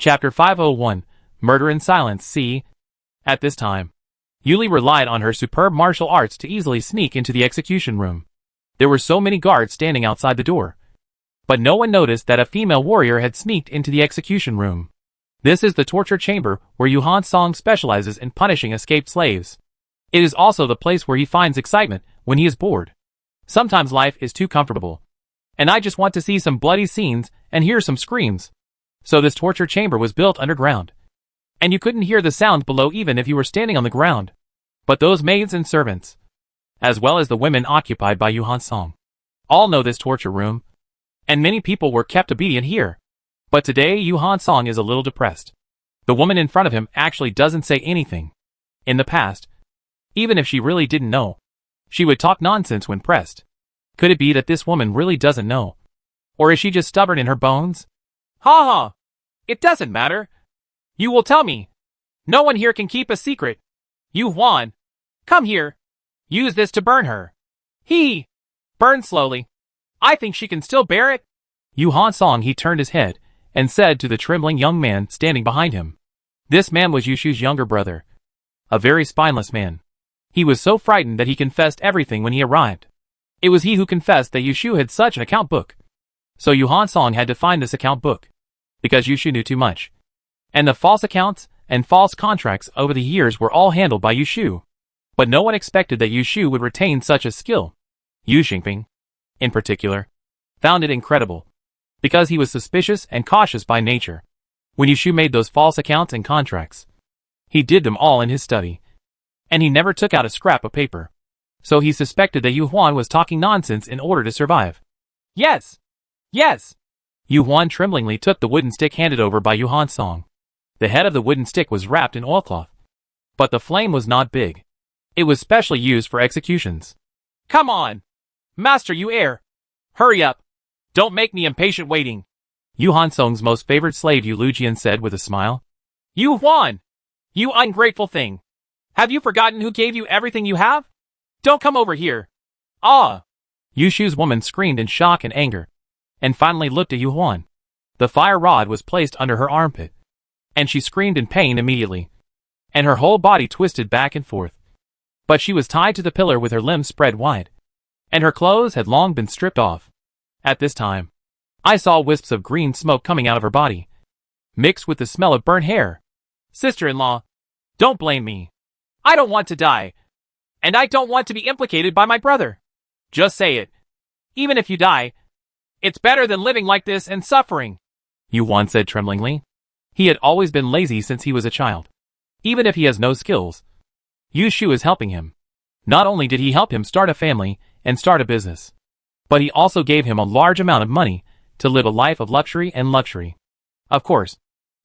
Chapter 501, Murder in Silence. C. At this time, Yuli relied on her superb martial arts to easily sneak into the execution room. There were so many guards standing outside the door, but no one noticed that a female warrior had sneaked into the execution room. This is the torture chamber where Yu Han-song specializes in punishing escaped slaves. It is also the place where he finds excitement when he is bored. Sometimes life is too comfortable, and I just want to see some bloody scenes and hear some screams. So this torture chamber was built underground, and you couldn't hear the sounds below even if you were standing on the ground. But those maids and servants, as well as the women occupied by Yu Han-song, all know this torture room, and many people were kept obedient here. But today Yu Han-song is a little depressed. The woman in front of him actually doesn't say anything. In the past, even if she really didn't know, she would talk nonsense when pressed. Could it be that this woman really doesn't know? Or is she just stubborn in her bones? Ha ha! It doesn't matter. You will tell me. No one here can keep a secret. Yu Huan, come here. Use this to burn her. Burn slowly. I think she can still bear it. Yu Han-song, he turned his head and said to the trembling young man standing behind him. This man was Yushu's younger brother, a very spineless man. He was so frightened that he confessed everything when he arrived. It was he who confessed that Yushu had such an account book. So Yu Han-song had to find this account book, because Yushu knew too much. And the false accounts and false contracts over the years were all handled by Yushu. But no one expected that Yushu would retain such a skill. Yu Xingping, in particular, found it incredible, because he was suspicious and cautious by nature. When Yushu made those false accounts and contracts, he did them all in his study, and he never took out a scrap of paper. So he suspected that Yu Huan was talking nonsense in order to survive. Yes! Yes! Yu Huan tremblingly took the wooden stick handed over by Yu Han-song. The head of the wooden stick was wrapped in oilcloth, but the flame was not big. It was specially used for executions. Come on! Master Yu Air! Hurry up! Don't make me impatient waiting! Yu Han-song's most favored slave Yu Lujian said with a smile. Yu Huan! You ungrateful thing! Have you forgotten who gave you everything you have? Don't come over here! Ah! Yushu's woman screamed in shock and anger, and finally looked at Yu Huan. The fire rod was placed under her armpit, and she screamed in pain immediately, and her whole body twisted back and forth. But she was tied to the pillar with her limbs spread wide, and her clothes had long been stripped off. At this time, I saw wisps of green smoke coming out of her body, mixed with the smell of burnt hair. Sister-in-law, don't blame me. I don't want to die, and I don't want to be implicated by my brother. Just say it. Even if you die, it's better than living like this and suffering, Yu Huan said tremblingly. He had always been lazy since he was a child. Even if he has no skills, Yushu is helping him. Not only did he help him start a family and start a business, but he also gave him a large amount of money to live a life of luxury and luxury. Of course,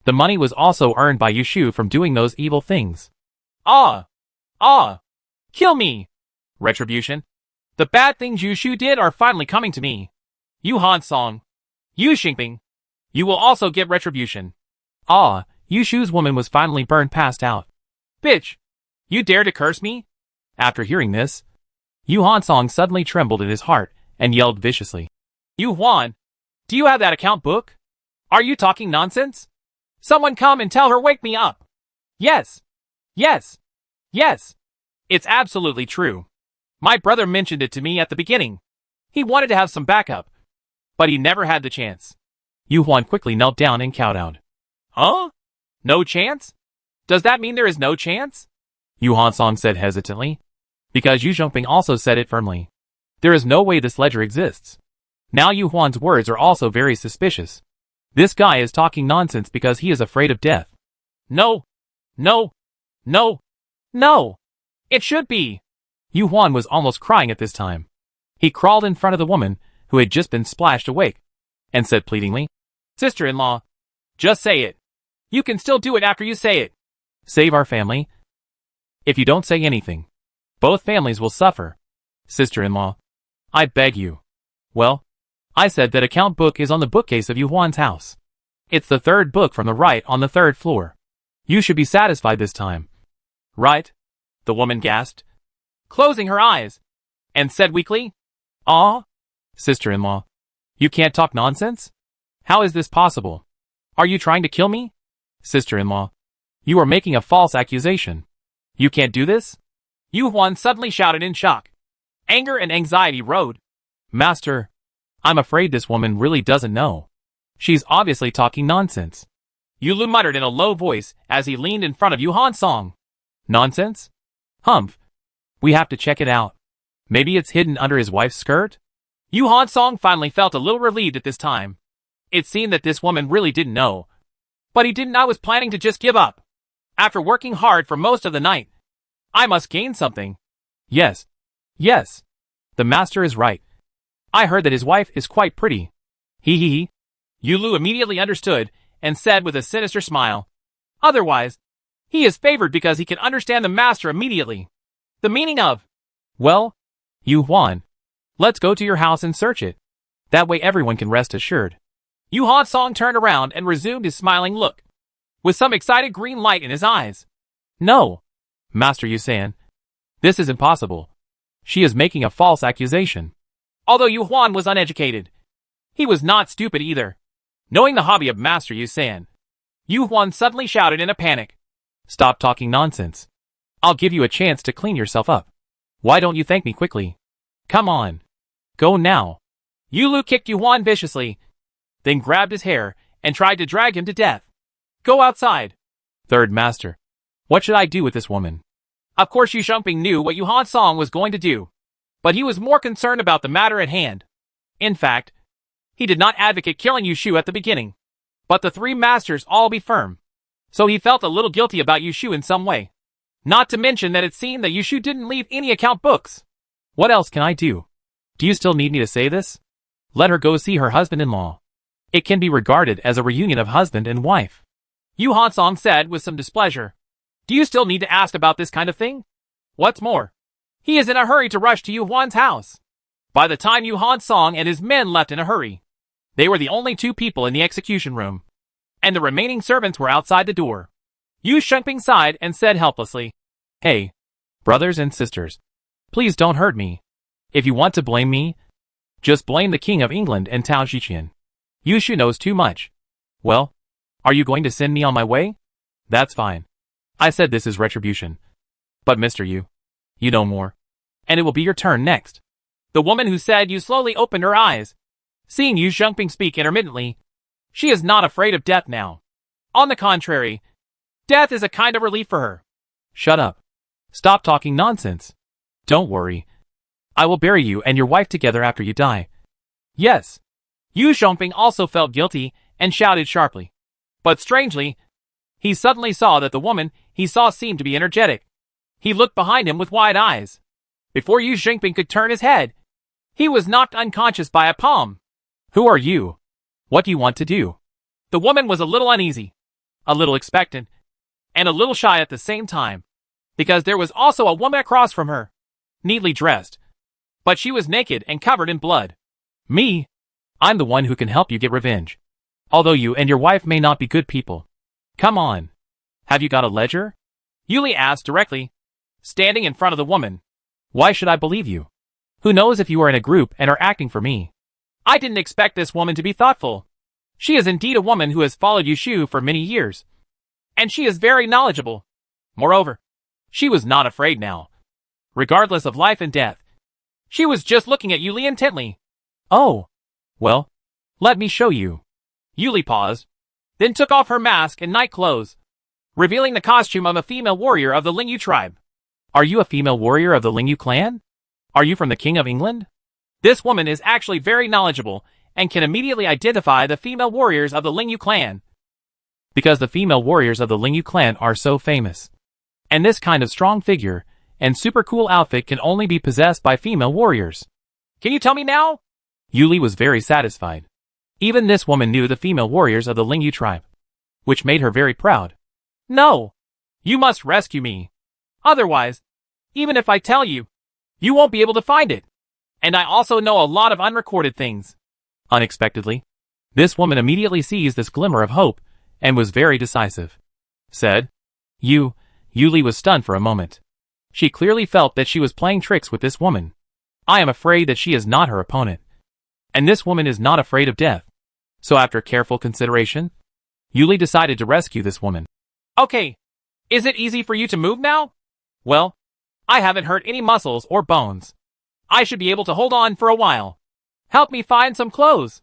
the money was also earned by Yushu from doing those evil things. Ah! Ah! Kill me! Retribution. The bad things Yushu did are finally coming to me. Yu Han-song, Yu Xingping, you will also get retribution. Ah! Yushu's woman was finally burned passed out. Bitch! You dare to curse me? After hearing this, Yu Han-song suddenly trembled in his heart and yelled viciously. Yu Huan, do you have that account book? Are you talking nonsense? Someone come and tell her wake me up. Yes. Yes. Yes. It's absolutely true. My brother mentioned it to me at the beginning. He wanted to have some backup, but he never had the chance. Yu Huan quickly knelt down and kowtowed. Huh? No chance? Does that mean there is no chance? Yu Han-song said hesitantly, because Yu Xingping also said it firmly. There is no way this ledger exists. Now Yu Huan's words are also very suspicious. This guy is talking nonsense because he is afraid of death. No. No. No. No. It should be. Yu Huan was almost crying at this time. He crawled in front of the woman who had just been splashed awake, and said pleadingly, Sister-in-law, just say it. You can still do it after you say it. Save our family. If you don't say anything, both families will suffer. Sister-in-law, I beg you. Well, I said that account book is on the bookcase of Yu Huan's house. It's the third book from the right on the third floor. You should be satisfied this time. Right? The woman gasped, closing her eyes, and said weakly, Ah? Sister-in-law, you can't talk nonsense? How is this possible? Are you trying to kill me? Sister-in-law, you are making a false accusation. You can't do this? Yu Huan suddenly shouted in shock. Anger and anxiety rode. Master, I'm afraid this woman really doesn't know. She's obviously talking nonsense. Yu Lu muttered in a low voice as he leaned in front of Yu Han Song. Nonsense? Humph. We have to check it out. Maybe it's hidden under his wife's skirt? Yu Han Song finally felt a little relieved at this time. It seemed that this woman really didn't know. But he didn't. I was planning to just give up. After working hard for most of the night, I must gain something. Yes. Yes. The master is right. I heard that his wife is quite pretty. He. Yu Lu immediately understood and said with a sinister smile. Otherwise, he is favored because he can understand the master immediately. The meaning of, well, Yu Huan, let's go to your house and search it. That way everyone can rest assured. Yu Han Song turned around and resumed his smiling look, with some excited green light in his eyes. No, Master Yu San. This is impossible. She is making a false accusation. Although Yu Huan was uneducated, he was not stupid either. Knowing the hobby of Master Yu San, Yu Huan suddenly shouted in a panic. Stop talking nonsense. I'll give you a chance to clean yourself up. Why don't you thank me quickly? Come on. Go now. Yu Lu kicked Yu Huan viciously, then grabbed his hair and tried to drag him to death. Go outside. Third Master. What should I do with this woman? Of course Yu Shengping knew what Yu Han Song was going to do, but he was more concerned about the matter at hand. In fact, he did not advocate killing Yu Shu at the beginning, but the three masters all be firm. So he felt a little guilty about Yu Shu in some way. Not to mention that it seemed that Yu Shu didn't leave any account books. What else can I do? Do you still need me to say this? Let her go see her husband-in-law. It can be regarded as a reunion of husband and wife. Yu Han Song said with some displeasure. Do you still need to ask about this kind of thing? What's more, he is in a hurry to rush to Yu Huan's house. By the time Yu Han Song and his men left in a hurry, they were the only two people in the execution room, and the remaining servants were outside the door. Yu Shengping sighed and said helplessly, Hey, brothers and sisters, please don't hurt me. If you want to blame me, just blame the King of England and Tao Zhiqian. Yu Shu knows too much. Well, are you going to send me on my way? That's fine. I said this is retribution. But Mr. Yu, you know more. And it will be your turn next. The woman who said you slowly opened her eyes. Seeing Yu Shengping speak intermittently, she is not afraid of death now. On the contrary, death is a kind of relief for her. Shut up. Stop talking nonsense. Don't worry. I will bury you and your wife together after you die. Yes. Yu Shengping also felt guilty and shouted sharply. But strangely, he suddenly saw that the woman he saw seemed to be energetic. He looked behind him with wide eyes. Before Yu Shengping could turn his head, he was knocked unconscious by a palm. Who are you? What do you want to do? The woman was a little uneasy, a little expectant, and a little shy at the same time, because there was also a woman across from her, neatly dressed, but she was naked and covered in blood. Me? I'm the one who can help you get revenge. Although you and your wife may not be good people. Come on. Have you got a ledger? Yuli asked directly, standing in front of the woman. Why should I believe you? Who knows if you are in a group and are acting for me? I didn't expect this woman to be thoughtful. She is indeed a woman who has followed Yu Shu for many years. And she is very knowledgeable. Moreover, she was not afraid now. Regardless of life and death, she was just looking at Yuli intently. Oh. Well, let me show you. Yuli paused, then took off her mask and night clothes, revealing the costume of a female warrior of the Lingyu tribe. Are you a female warrior of the Lingyu clan? Are you from the King of England? This woman is actually very knowledgeable and can immediately identify the female warriors of the Lingyu clan. Because the female warriors of the Lingyu clan are so famous. And this kind of strong figure and super cool outfit can only be possessed by female warriors. Can you tell me now? Yuli was very satisfied. Even this woman knew the female warriors of the Lingyu tribe, which made her very proud. No! You must rescue me. Otherwise, even if I tell you, you won't be able to find it. And I also know a lot of unrecorded things. Unexpectedly, this woman immediately seized this glimmer of hope and was very decisive. Said, Yuli was stunned for a moment. She clearly felt that she was playing tricks with this woman. I am afraid that she is not her opponent. And this woman is not afraid of death. So after careful consideration, Yuli decided to rescue this woman. Okay. Is it easy for you to move now? Well, I haven't hurt any muscles or bones. I should be able to hold on for a while. Help me find some clothes.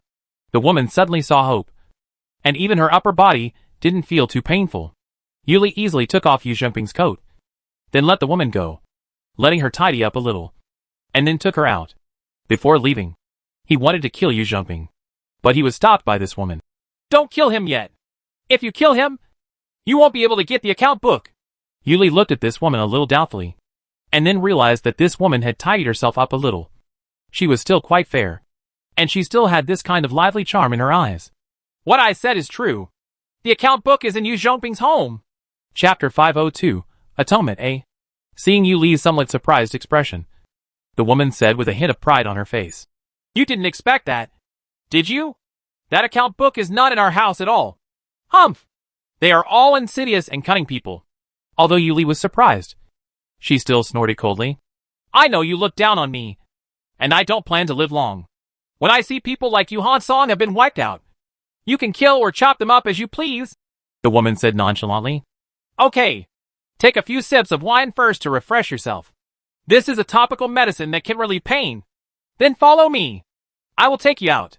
The woman suddenly saw hope. And even her upper body didn't feel too painful. Yuli easily took off Yu Zhongping's coat. Then let the woman go, letting her tidy up a little. And then took her out. Before leaving, he wanted to kill Yu Zhongping. But he was stopped by this woman. Don't kill him yet. If you kill him, you won't be able to get the account book. Yuli looked at this woman a little doubtfully. And then realized that this woman had tidied herself up a little. She was still quite fair. And she still had this kind of lively charm in her eyes. What I said is true. The account book is in Yu Zhongping's home. Chapter 502, Atonement A. Seeing Yuli's somewhat surprised expression, the woman said with a hint of pride on her face. You didn't expect that, did you? That account book is not in our house at all. Humph! They are all insidious and cunning people. Although Yuli was surprised, she still snorted coldly. I know you look down on me, and I don't plan to live long. When I see people like you Han Song have been wiped out, you can kill or chop them up as you please, the woman said nonchalantly. Okay, take a few sips of wine first to refresh yourself. This is a topical medicine that can relieve pain. Then follow me. I will take you out,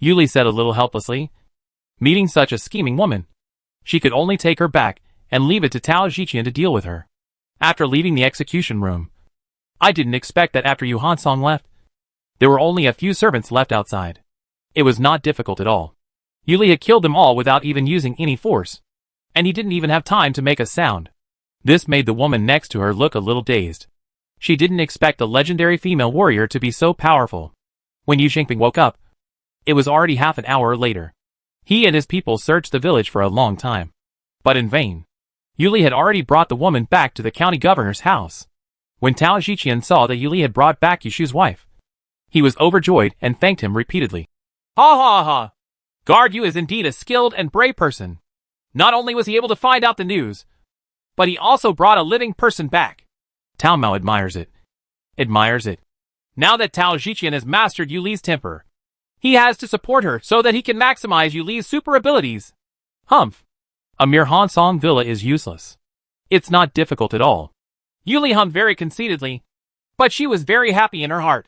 Yuli said a little helplessly. Meeting such a scheming woman, she could only take her back and leave it to Tao Ziqian to deal with her. After leaving the execution room, I didn't expect that after Yu Han Song left, there were only a few servants left outside. It was not difficult at all. Yuli had killed them all without even using any force, and he didn't even have time to make a sound. This made the woman next to her look a little dazed. She didn't expect the legendary female warrior to be so powerful. When Yu Zhongping woke up, it was already half an hour later. He and his people searched the village for a long time, but in vain. Yuli had already brought the woman back to the county governor's house. When Tao Ziqian saw that Yuli had brought back Yushu's wife, he was overjoyed and thanked him repeatedly. Ha ha ha! Guard Yu is indeed a skilled and brave person. Not only was he able to find out the news, but he also brought a living person back. Tao Mao admires it. Now that Tao Ziqian has mastered Yuli's temper, he has to support her so that he can maximize Yuli's super abilities. Humph! A mere Han Song villa is useless. It's not difficult at all. Yuli hummed very conceitedly, but she was very happy in her heart.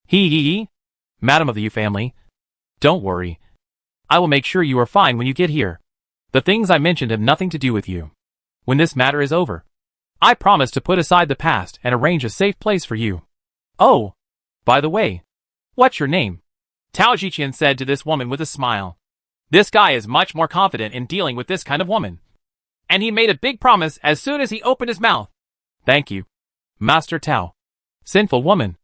Hee. Madam of the Yu family, don't worry. I will make sure you are fine when you get here. The things I mentioned have nothing to do with you. When this matter is over, I promise to put aside the past and arrange a safe place for you. Oh, by the way, what's your name? Tao Ziqian said to this woman with a smile. This guy is much more confident in dealing with this kind of woman. And he made a big promise as soon as he opened his mouth. Thank you, Master Tao. Sinful woman.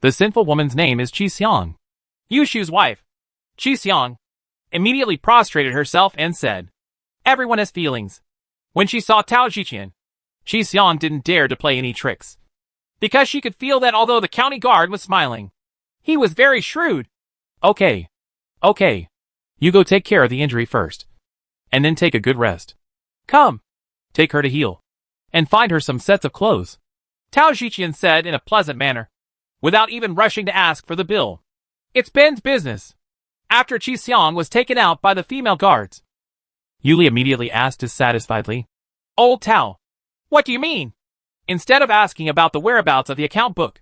The sinful woman's name is Qi Xiang. Yushu's wife, Qi Xiang, immediately prostrated herself and said, Everyone has feelings. When she saw Tao Ziqian, Qi Xiang didn't dare to play any tricks. Because she could feel that although the county guard was smiling, he was very shrewd. Okay. You go take care of the injury first. And then take a good rest. Come. Take her to heal. And find her some sets of clothes. Tao Ziqian said in a pleasant manner, without even rushing to ask for the bill. It's Ben's business. After Qi Xiang was taken out by the female guards, Yuli immediately asked dissatisfiedly, Old Tao, what do you mean? Instead of asking about the whereabouts of the account book,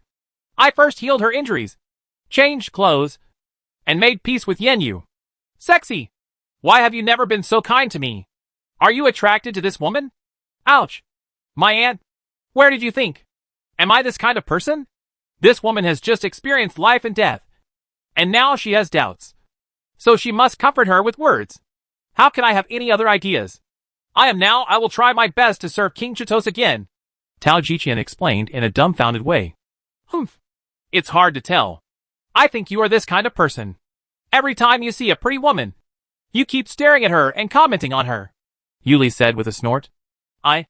I first healed her injuries, changed clothes, and made peace with Yenyu. Sexy! Why have you never been so kind to me? Are you attracted to this woman? Ouch! My aunt, where did you think? Am I this kind of person? This woman has just experienced life and death, and now she has doubts. So she must comfort her with words. How can I have any other ideas? I will try my best to serve King Chitos again, Tao Ziqian explained in a dumbfounded way. Humph. It's hard to tell. I think you are this kind of person. Every time you see a pretty woman, you keep staring at her and commenting on her, Yuli said with a snort. Let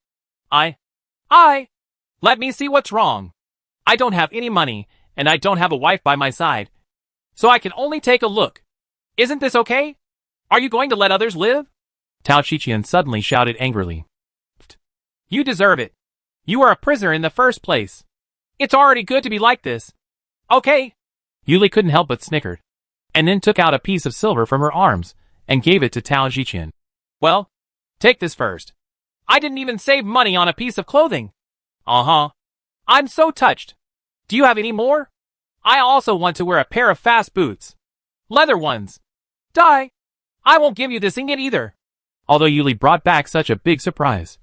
me see what's wrong. I don't have any money, and I don't have a wife by my side, so I can only take a look. Isn't this okay? Are you going to let others live? Tao Ziqian suddenly shouted angrily. You deserve it. You are a prisoner in the first place. It's already good to be like this. Okay. Yuli couldn't help but snickered, and then took out a piece of silver from her arms and gave it to Tao Ziqian. Well, take this first. I didn't even save money on a piece of clothing. Uh-huh. I'm so touched. Do you have any more? I also want to wear a pair of fast boots. Leather ones. Die. I won't give you this ingot either. Although Yuli brought back such a big surprise,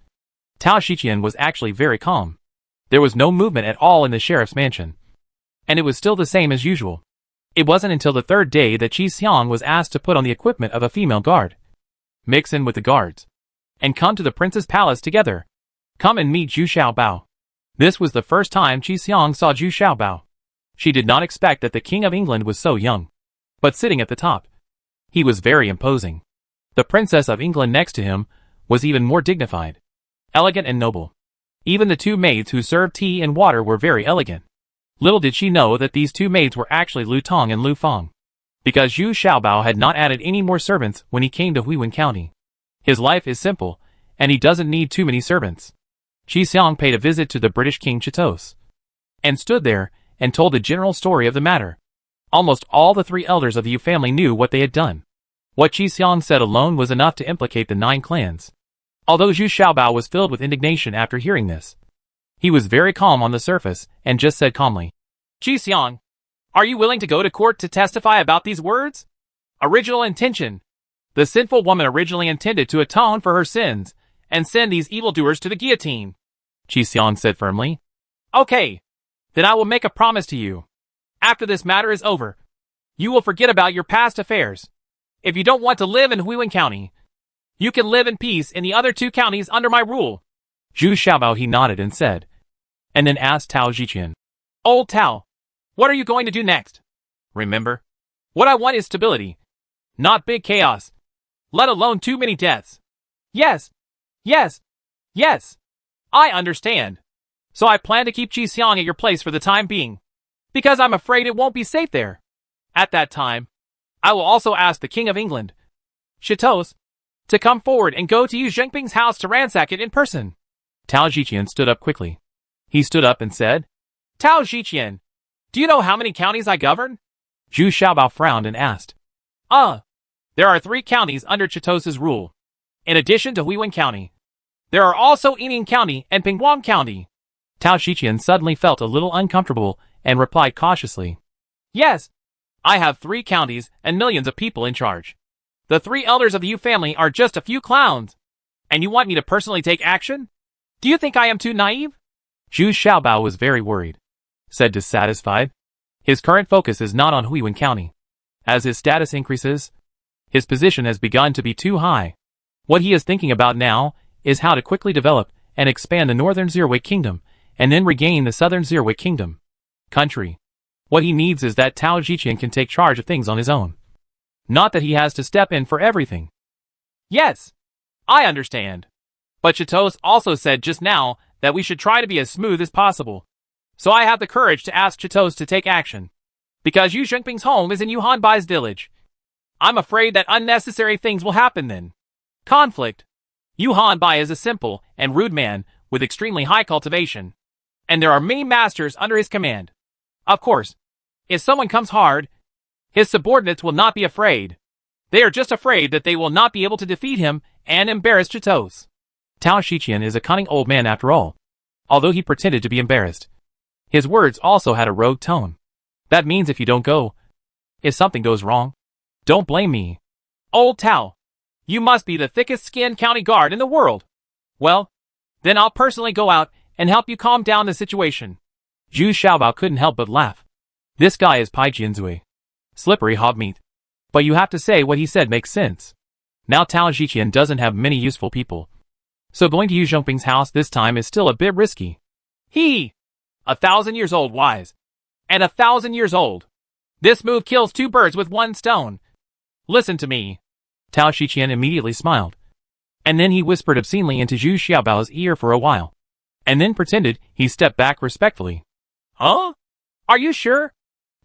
Tao Shiqian was actually very calm. There was no movement at all in the sheriff's mansion, and it was still the same as usual. It wasn't until the third day that Qi Xiang was asked to put on the equipment of a female guard, mix in with the guards, and come to the prince's palace together. Come and meet Zhu Xiaobao. This was the first time Qi Xiang saw Zhu Xiaobao. She did not expect that the King of England was so young, but sitting at the top, he was very imposing. The Princess of England next to him was even more dignified, elegant and noble. Even the two maids who served tea and water were very elegant. Little did she know that these two maids were actually Lu Tong and Lu Fang, because Zhu Xiaobao had not added any more servants when he came to Huiwen County. His life is simple, and he doesn't need too many servants. Qi Xiang paid a visit to the British King Chitos, and stood there and told the general story of the matter. Almost all the three elders of the Yu family knew what they had done. What Qi Xiang said alone was enough to implicate the 9 clans. Although Zhu Xiaobao was filled with indignation after hearing this, he was very calm on the surface and just said calmly, Qi Xiang, are you willing to go to court to testify about these words? Original intention. The sinful woman originally intended to atone for her sins and send these evildoers to the guillotine. Qi Xiang said firmly. Okay, then I will make a promise to you. After this matter is over, you will forget about your past affairs. If you don't want to live in Huiwen County, you can live in peace in the other 2 counties under my rule. Zhu Xiaobao he nodded and said, and then asked Tao Zhiqian, Old Tao, what are you going to do next? Remember, what I want is stability, not big chaos, let alone too many deaths. Yes, yes, yes, I understand. So I plan to keep Qi Xiang at your place for the time being, because I'm afraid it won't be safe there. At that time, I will also ask the King of England, Chitos, to come forward and go to Yu Zhengping's house to ransack it in person. Tao Zhiqian stood up quickly. He stood up and said, Tao Zhiqian, do you know how many counties I govern? Zhu Xiaobao frowned and asked, there are 3 counties under Chitos's rule. In addition to Huiwen County, there are also Yining County and Pingguang County. Tao Zhiqian suddenly felt a little uncomfortable and replied cautiously, Yes, I have 3 counties and millions of people in charge. The 3 elders of the Yu family are just a few clowns. And you want me to personally take action? Do you think I am too naive? Zhu Xiaobao was very worried, said dissatisfied. His current focus is not on Huiwen County. As his status increases, his position has begun to be too high. What he is thinking about now is how to quickly develop and expand the northern Zirwei Kingdom and then regain the southern Zirwei Kingdom. Country. What he needs is that Tao Zhiqian can take charge of things on his own. Not that he has to step in for everything. Yes, I understand. But Chitos also said just now that we should try to be as smooth as possible. So I have the courage to ask Chitos to take action. Because Yu Zhengping's home is in Yu Hanbai's village. I'm afraid that unnecessary things will happen then. Conflict. Yu Hanbai is a simple and rude man with extremely high cultivation. And there are many masters under his command. Of course, if someone comes hard, his subordinates will not be afraid. They are just afraid that they will not be able to defeat him and embarrass Chitos. Tao Zhiqian is a cunning old man after all. Although he pretended to be embarrassed, his words also had a rogue tone. That means if you don't go, if something goes wrong, don't blame me. Old Tao, you must be the thickest-skinned county guard in the world. Well, then I'll personally go out and help you calm down the situation. Zhu Xiaobao couldn't help but laugh. This guy is Pai Jianzui. Slippery hobmeat. But you have to say what he said makes sense. Now Tao Zhiqian doesn't have many useful people. So going to Yu Zhengping's house this time is still a bit risky. 1,000 years old wise. And 1,000 years old. This move kills 2 birds with 1 stone. Listen to me. Tao Zhiqian immediately smiled. And then he whispered obscenely into Zhu Xiaobao's ear for a while. And then pretended he stepped back respectfully. Huh? Are you sure?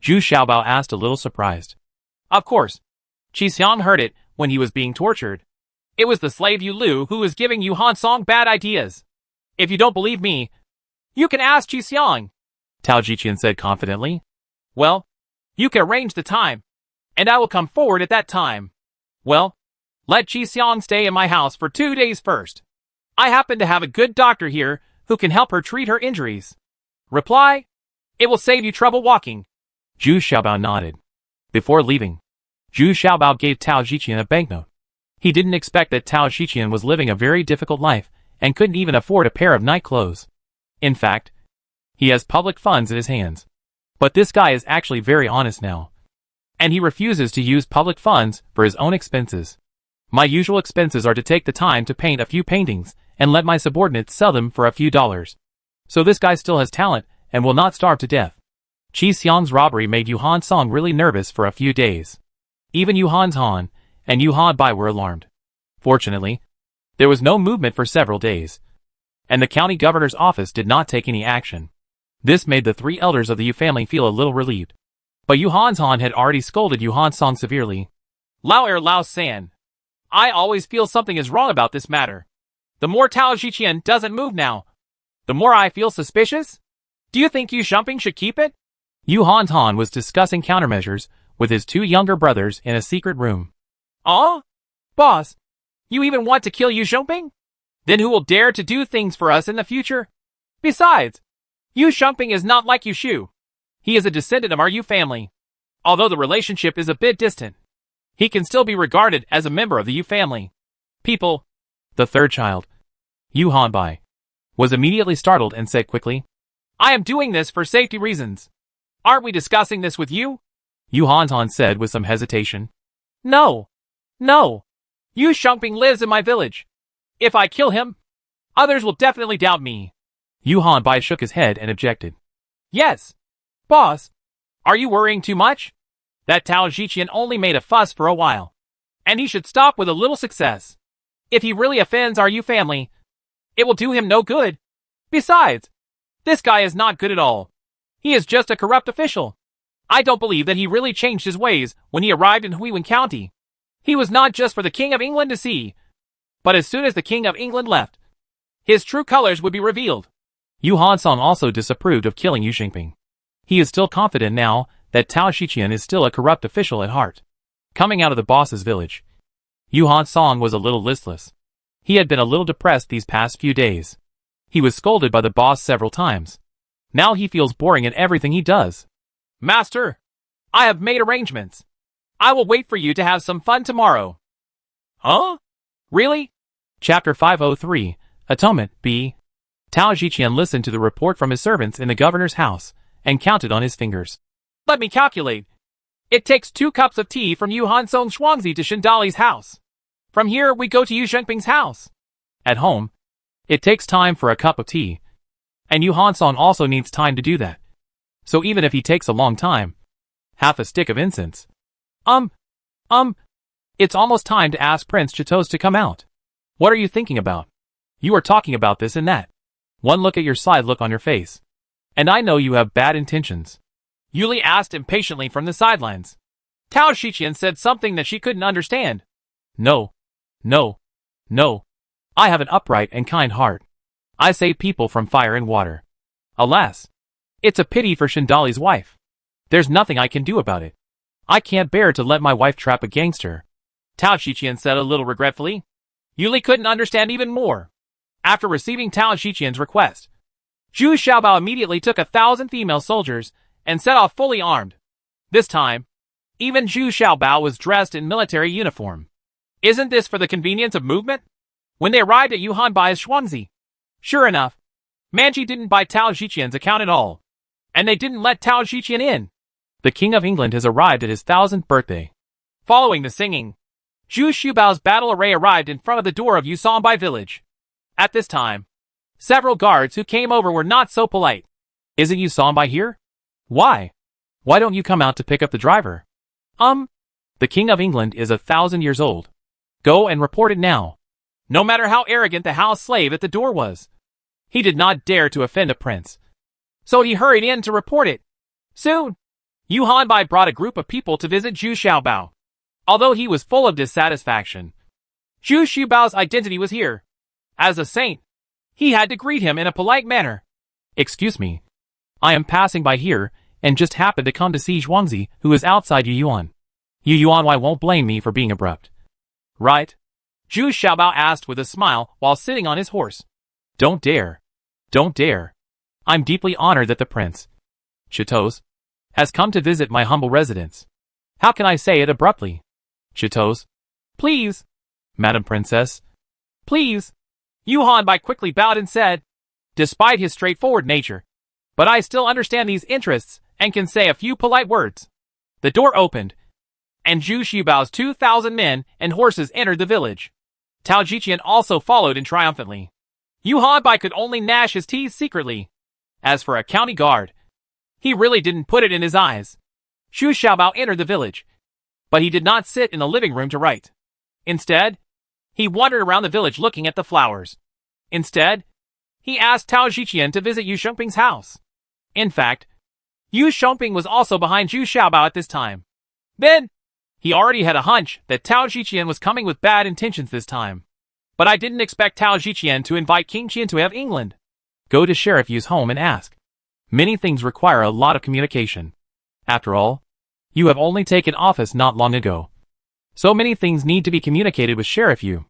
Zhu Xiaobao asked a little surprised. Of course. Qi Xiang heard it when he was being tortured. It was the slave Yu Lu who was giving Yu Han Song bad ideas. If you don't believe me, you can ask Qi Xiang, Tao Zhiqian said confidently. Well, you can arrange the time, and I will come forward at that time. Well, Let Qi Xiang stay in my house for 2 days first. I happen to have a good doctor here who can help her treat her injuries. Reply, it will save you trouble walking. Zhu Xiaobao nodded. Before leaving, Zhu Xiaobao gave Tao Zhiqian a banknote. He didn't expect that Tao Zhiqian was living a very difficult life and couldn't even afford a pair of night clothes. In fact, he has public funds in his hands. But this guy is actually very honest now. And he refuses to use public funds for his own expenses. My usual expenses are to take the time to paint a few paintings and let my subordinates sell them for a few dollars. So this guy still has talent and will not starve to death. Qi Xiang's robbery made Yuhan Song really nervous for a few days. Even Yuhan's Han and Yuhan Bai were alarmed. Fortunately, there was no movement for several days, and the county governor's office did not take any action. This made the 3 elders of the Yu family feel a little relieved. But Yuhan's Han had already scolded Yuhan Song severely. Lao Lao San. I always feel something is wrong about this matter. The more Tao Zhiqian doesn't move now, the more I feel suspicious. Do you think Yu Shumping should keep it? Yuhan Han was discussing countermeasures with his 2 younger brothers in a secret room. Oh? Boss, you even want to kill Yu Shumping? Then who will dare to do things for us in the future? Besides, Yu Shumping is not like Yu Shu. He is a descendant of our Yu family. Although the relationship is a bit distant, he can still be regarded as a member of the Yu family. People. The 3rd child, Yu Hanbai, was immediately startled and said quickly, I am doing this for safety reasons. Aren't we discussing this with you? Yu Han said with some hesitation. No. No. Yu Shumping lives in my village. If I kill him, others will definitely doubt me. Yu Hanbai shook his head and objected. Yes. Boss, are you worrying too much? That Tao Zhiqian only made a fuss for a while, and he should stop with a little success. If he really offends our Yu family, it will do him no good. Besides, this guy is not good at all. He is just a corrupt official. I don't believe that he really changed his ways when he arrived in Huiwen County. He was not just for the King of England to see, but as soon as the King of England left, his true colors would be revealed. Yu Hansong also disapproved of killing Yu Xingping. He is still confident now that Tao Zhiqian is still a corrupt official at heart. Coming out of the boss's village, Yu Hansong was a little listless. He had been a little depressed these past few days. He was scolded by the boss several times. Now he feels boring in everything he does. Master, I have made arrangements. I will wait for you to have some fun tomorrow. Huh? Really? Chapter 503, Atonement, B. Tao Zhiqian listened to the report from his servants in the governor's house and counted on his fingers. Let me calculate. It takes 2 cups of tea from Yu Hansong Shuangzi to Shindali's house. From here, we go to Yu Shengping's house. At home, it takes time for a cup of tea, and Yu Hansong also needs time to do that. So even if he takes a long time, half a stick of incense. It's almost time to ask Prince Chitos to come out. What are you thinking about? You are talking about this and that. One look at your side look on your face. And I know you have bad intentions. Yuli asked impatiently from the sidelines. Tao Zhiqian said something that she couldn't understand. No. I have an upright and kind heart. I save people from fire and water. Alas, it's a pity for Shindali's wife. There's nothing I can do about it. I can't bear to let my wife trap a gangster. Tao Zhiqian said a little regretfully. Yuli couldn't understand even more. After receiving Tao Zhiqian's request, Zhu Xiaobao immediately took 1,000 female soldiers and set off fully armed. This time, even Zhu Xiaobao was dressed in military uniform. Isn't this for the convenience of movement? When they arrived at Yuhan Bai's Shuangzi, sure enough, Manji didn't buy Tao Zhiqian's account at all, and they didn't let Tao Zhiqian in. The King of England has arrived at his 1000th birthday. Following the singing, Zhu Xiaobao's battle array arrived in front of the door of Yusanbai village. At this time, several guards who came over were not so polite. Isn't Yusanbai here? Why? Why don't you come out to pick up the driver? The King of England is 1,000 years old. Go and report it now. No matter how arrogant the house slave at the door was, he did not dare to offend a prince. So he hurried in to report it. Soon, Yu Hanbai brought a group of people to visit Zhu Xiaobao. Although he was full of dissatisfaction, Zhu Xiaobao's identity was here. As a saint, he had to greet him in a polite manner. Excuse me. I am passing by here and just happened to come to see Zhuangzi, who is outside Yu Yuan. Yu Yuan won't blame me for being abrupt. right? Zhu Xiaobao asked with a smile while sitting on his horse. Don't dare. Don't dare. I'm deeply honored that the prince, Chitos, has come to visit my humble residence. How can I say it abruptly? Chitos. Please. Madam Princess. Please. Yu Hanbai quickly bowed and said, despite his straightforward nature, but I still understand these interests and can say a few polite words. The door opened, and Zhu Xiaobao's 2,000 men and horses entered the village. Tao Jiqian also followed in triumphantly. Yu Hanbai could only gnash his teeth secretly. As for a county guard, he really didn't put it in his eyes. Zhu Xiaobao entered the village, but he did not sit in the living room to write. Instead, he wandered around the village looking at the flowers. Instead, he asked Tao Jiqian to visit Yu Shengping's house. In fact, Yu Shengping was also behind Zhu Xiaobao at this time. Then, he already had a hunch that Tao Jiqian was coming with bad intentions this time. But I didn't expect Tao Jiqian to invite King Qian to have England. Go to Sheriff Yu's home and ask. Many things require a lot of communication. After all, you have only taken office not long ago. So many things need to be communicated with Sheriff Yu.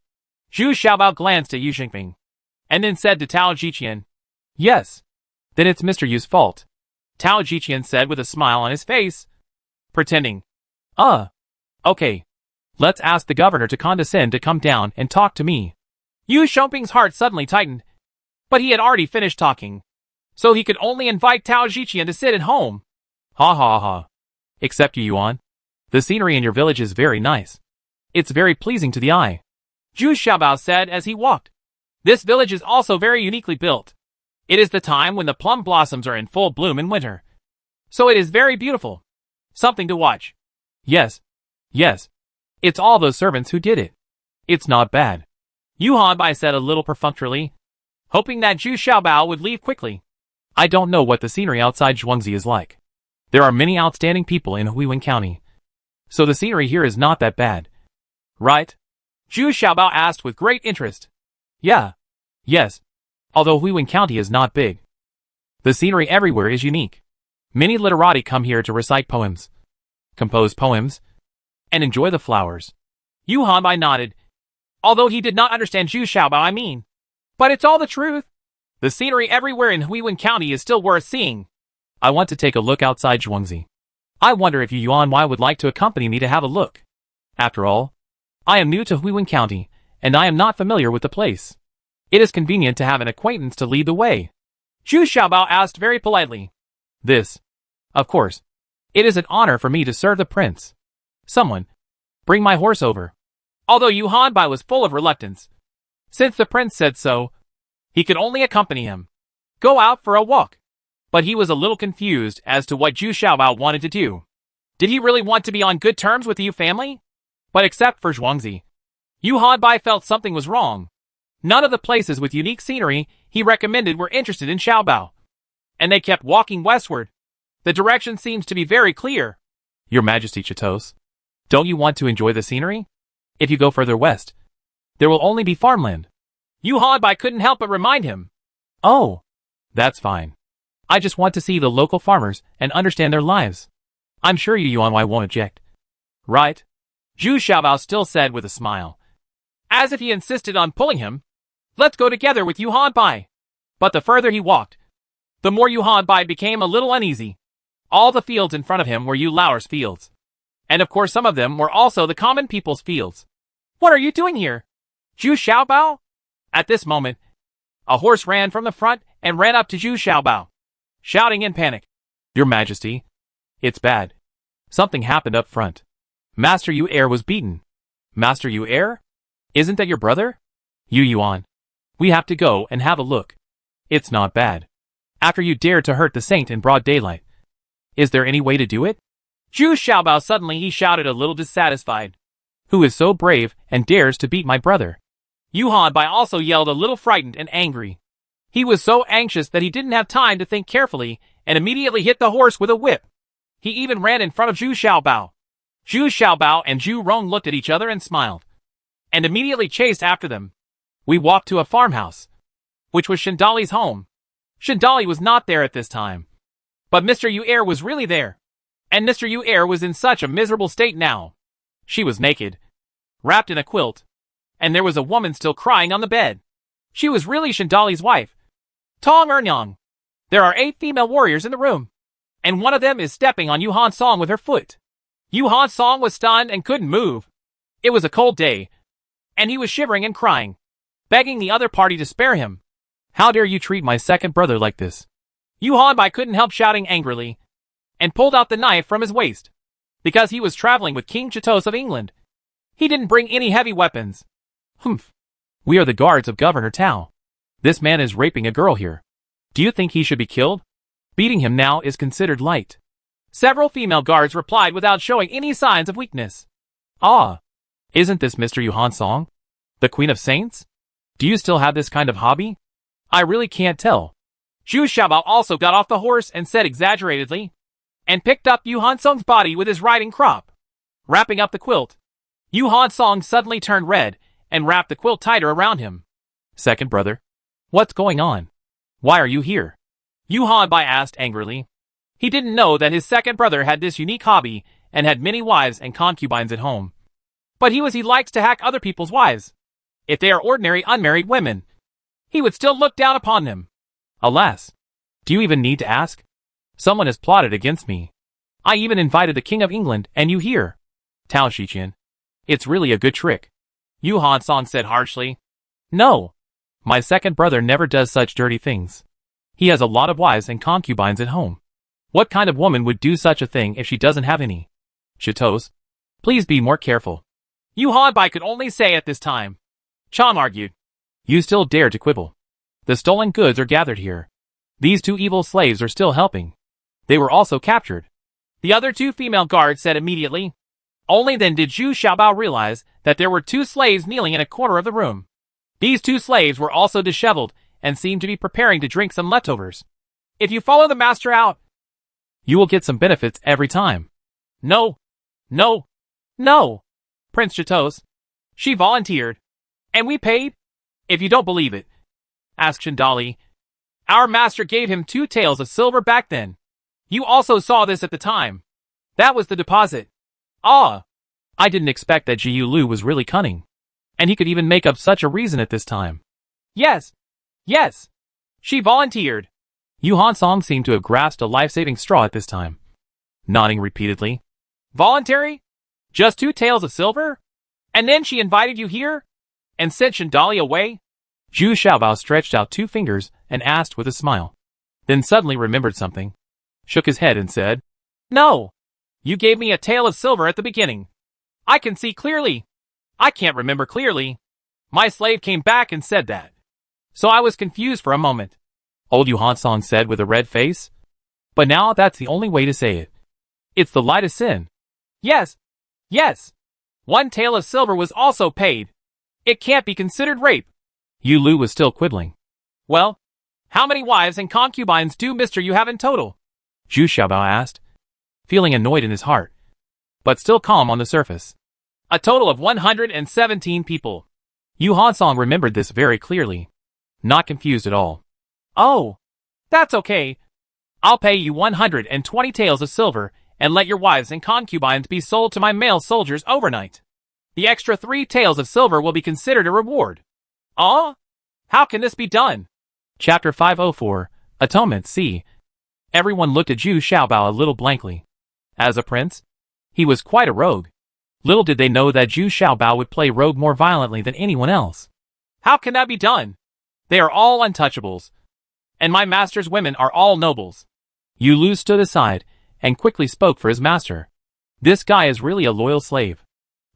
Zhu Xiaobao glanced at Yu Shengping, and then said to Tao Jiqian, yes, then it's Mr. Yu's fault. Tao Jiqian said with a smile on his face, pretending, okay. Let's ask the governor to condescend to come down and talk to me. Yu Shengping's heart suddenly tightened, but he had already finished talking, so he could only invite Tao Jiqian to sit at home. Ha ha ha. Except you, Yuan. The scenery in your village is very nice. It's very pleasing to the eye. Zhu Xiaobao said as he walked. This village is also very uniquely built. It is the time when the plum blossoms are in full bloom in winter. So it is very beautiful. Something to watch. Yes. It's all those servants who did it. It's not bad. Yu Hanbai said a little perfunctorily, hoping that Zhu Xiaobao would leave quickly. I don't know what the scenery outside Zhuangzi is like. There are many outstanding people in Huiwen County. So the scenery here is not that bad. Right? Zhu Xiaobao asked with great interest. Yes. Although Huiwen County is not big. The scenery everywhere is unique. Many literati come here to recite poems, compose poems, and enjoy the flowers. Yu Hanbai nodded, although he did not understand Zhu Xiaobao. But it's all the truth. The scenery everywhere in Huiwen County is still worth seeing. I want to take a look outside Zhuangzi. I wonder if Yu Yuanwei would like to accompany me to have a look. After all, I am new to Huiwen County, and I am not familiar with the place. It is convenient to have an acquaintance to lead the way. Zhu Xiaobao asked very politely. This, of course, it is an honor for me to serve the prince. Someone, bring my horse over. Although Yu Hanbai was full of reluctance, since the prince said so, he could only accompany him. Go out for a walk. But he was a little confused as to what Zhu Xiaobao wanted to do. Did he really want to be on good terms with the Yu family? But except for Zhuangzi, Yu Hanbai felt something was wrong. None of the places with unique scenery he recommended were interested in Xiaobao. And they kept walking westward. The direction seems to be very clear. Your Majesty Chitos, don't you want to enjoy the scenery? If you go further west, there will only be farmland. Yu Hanbai couldn't help but remind him. Oh, that's fine. I just want to see the local farmers and understand their lives. I'm sure Yu Yuanwei won't object. Right? Zhu Xiaobao still said with a smile, as if he insisted on pulling him. Let's go together with Yu Hanbai. But the further he walked, the more Yu Hanbai became a little uneasy. All the fields in front of him were Yu Lao's fields. And of course some of them were also the common people's fields. What are you doing here? Zhu Xiaobao? At this moment, a horse ran from the front and ran up to Zhu Xiaobao, shouting in panic. Your Majesty, it's bad. Something happened up front. Master Yu Heir was beaten. Master Yu Heir? Isn't that your brother? Yu Yuan. We have to go and have a look. It's not bad. After you dared to hurt the saint in broad daylight. Is there any way to do it? Zhu Xiaobao suddenly he shouted a little dissatisfied. Who is so brave and dares to beat my brother? Yu Hanbai also yelled a little frightened and angry. He was so anxious that he didn't have time to think carefully and immediately hit the horse with a whip. He even ran in front of Zhu Xiaobao. Zhu Xiaobao and Zhu Rong looked at each other and smiled, and immediately chased after them. We walked to a farmhouse, which was Shindali's home. Shindali was not there at this time, but Mr. Yu Heir was really there, and Mr. Yu Heir was in such a miserable state now. She was naked, wrapped in a quilt. And there was a woman still crying on the bed. She was really Shandali's wife. Tong Ernyang. There are 8 female warriors in the room, and one of them is stepping on Yu Han Song with her foot. Yu Han Song was stunned and couldn't move. It was a cold day, and he was shivering and crying, begging the other party to spare him. How dare you treat my second brother like this? Yu Han Bai couldn't help shouting angrily, and pulled out the knife from his waist. Because he was traveling with King Chitos of England, he didn't bring any heavy weapons. Humph. We are the guards of Governor Tao. This man is raping a girl here. Do you think he should be killed? Beating him now is considered light. Several female guards replied without showing any signs of weakness. Ah, isn't this Mr. Yu Han Song, the Queen of Saints? Do you still have this kind of hobby? I really can't tell. Zhu Xiaobao also got off the horse and said exaggeratedly, and picked up Yu Han Song's body with his riding crop. Wrapping up the quilt, Yu Han Song suddenly turned red and wrapped the quilt tighter around him. Second brother, what's going on? Why are you here? Yu Han Bai asked angrily. He didn't know that his second brother had this unique hobby and had many wives and concubines at home. But he likes to hack other people's wives. If they are ordinary unmarried women, he would still look down upon them. Alas, do you even need to ask? Someone has plotted against me. I even invited the King of England and you here. Tao Shiqian. It's really a good trick. Yu Han Song said harshly. No. My second brother never does such dirty things. He has a lot of wives and concubines at home. What kind of woman would do such a thing if she doesn't have any? Chitos, please be more careful. Yu Han Bai could only say at this time. Chang argued. You still dare to quibble. The stolen goods are gathered here. These 2 evil slaves are still helping. They were also captured. The other 2 female guards said immediately. Only then did Zhu Xiaobao realize that there were 2 slaves kneeling in a corner of the room. These 2 slaves were also disheveled and seemed to be preparing to drink some leftovers. If you follow the master out, you will get some benefits every time. No. No. No. Prince Chitos. She volunteered. And we paid? If you don't believe it, asked Shandali. Our master gave him 2 taels of silver back then. You also saw this at the time. That was the deposit. Ah! I didn't expect that Jiyu Lu was really cunning. And he could even make up such a reason at this time. Yes. Yes. She volunteered. Yu Han Song seemed to have grasped a life-saving straw at this time. Nodding repeatedly. Voluntary? Just 2 taels of silver? And then she invited you here? And sent Shandali away? Zhu Xiaobao stretched out 2 fingers and asked with a smile. Then suddenly remembered something. Shook his head and said, No. You gave me a tael of silver at the beginning. I can see clearly. I can't remember clearly. My slave came back and said that. So I was confused for a moment. Old Yu Han Song said with a red face. But now that's the only way to say it. It's the light of sin. Yes. Yes. 1 tael of silver was also paid. It can't be considered rape. Yu Lu was still quibbling. Well, how many wives and concubines do Mr. You have in total? Zhu Xiaobao asked, feeling annoyed in his heart, but still calm on the surface. A total of 117 people. Yu Han Song remembered this very clearly. Not confused at all. Oh, that's okay. I'll pay you 120 taels of silver and let your wives and concubines be sold to my male soldiers overnight. The extra 3 taels of silver will be considered a reward. Ah? How can this be done? Chapter 504, Atonement C. Everyone looked at Zhu Xiaobao a little blankly. As a prince, he was quite a rogue. Little did they know that Zhu Xiaobao would play rogue more violently than anyone else. How can that be done? They are all untouchables. And my master's women are all nobles. Yu Lu stood aside and quickly spoke for his master. This guy is really a loyal slave.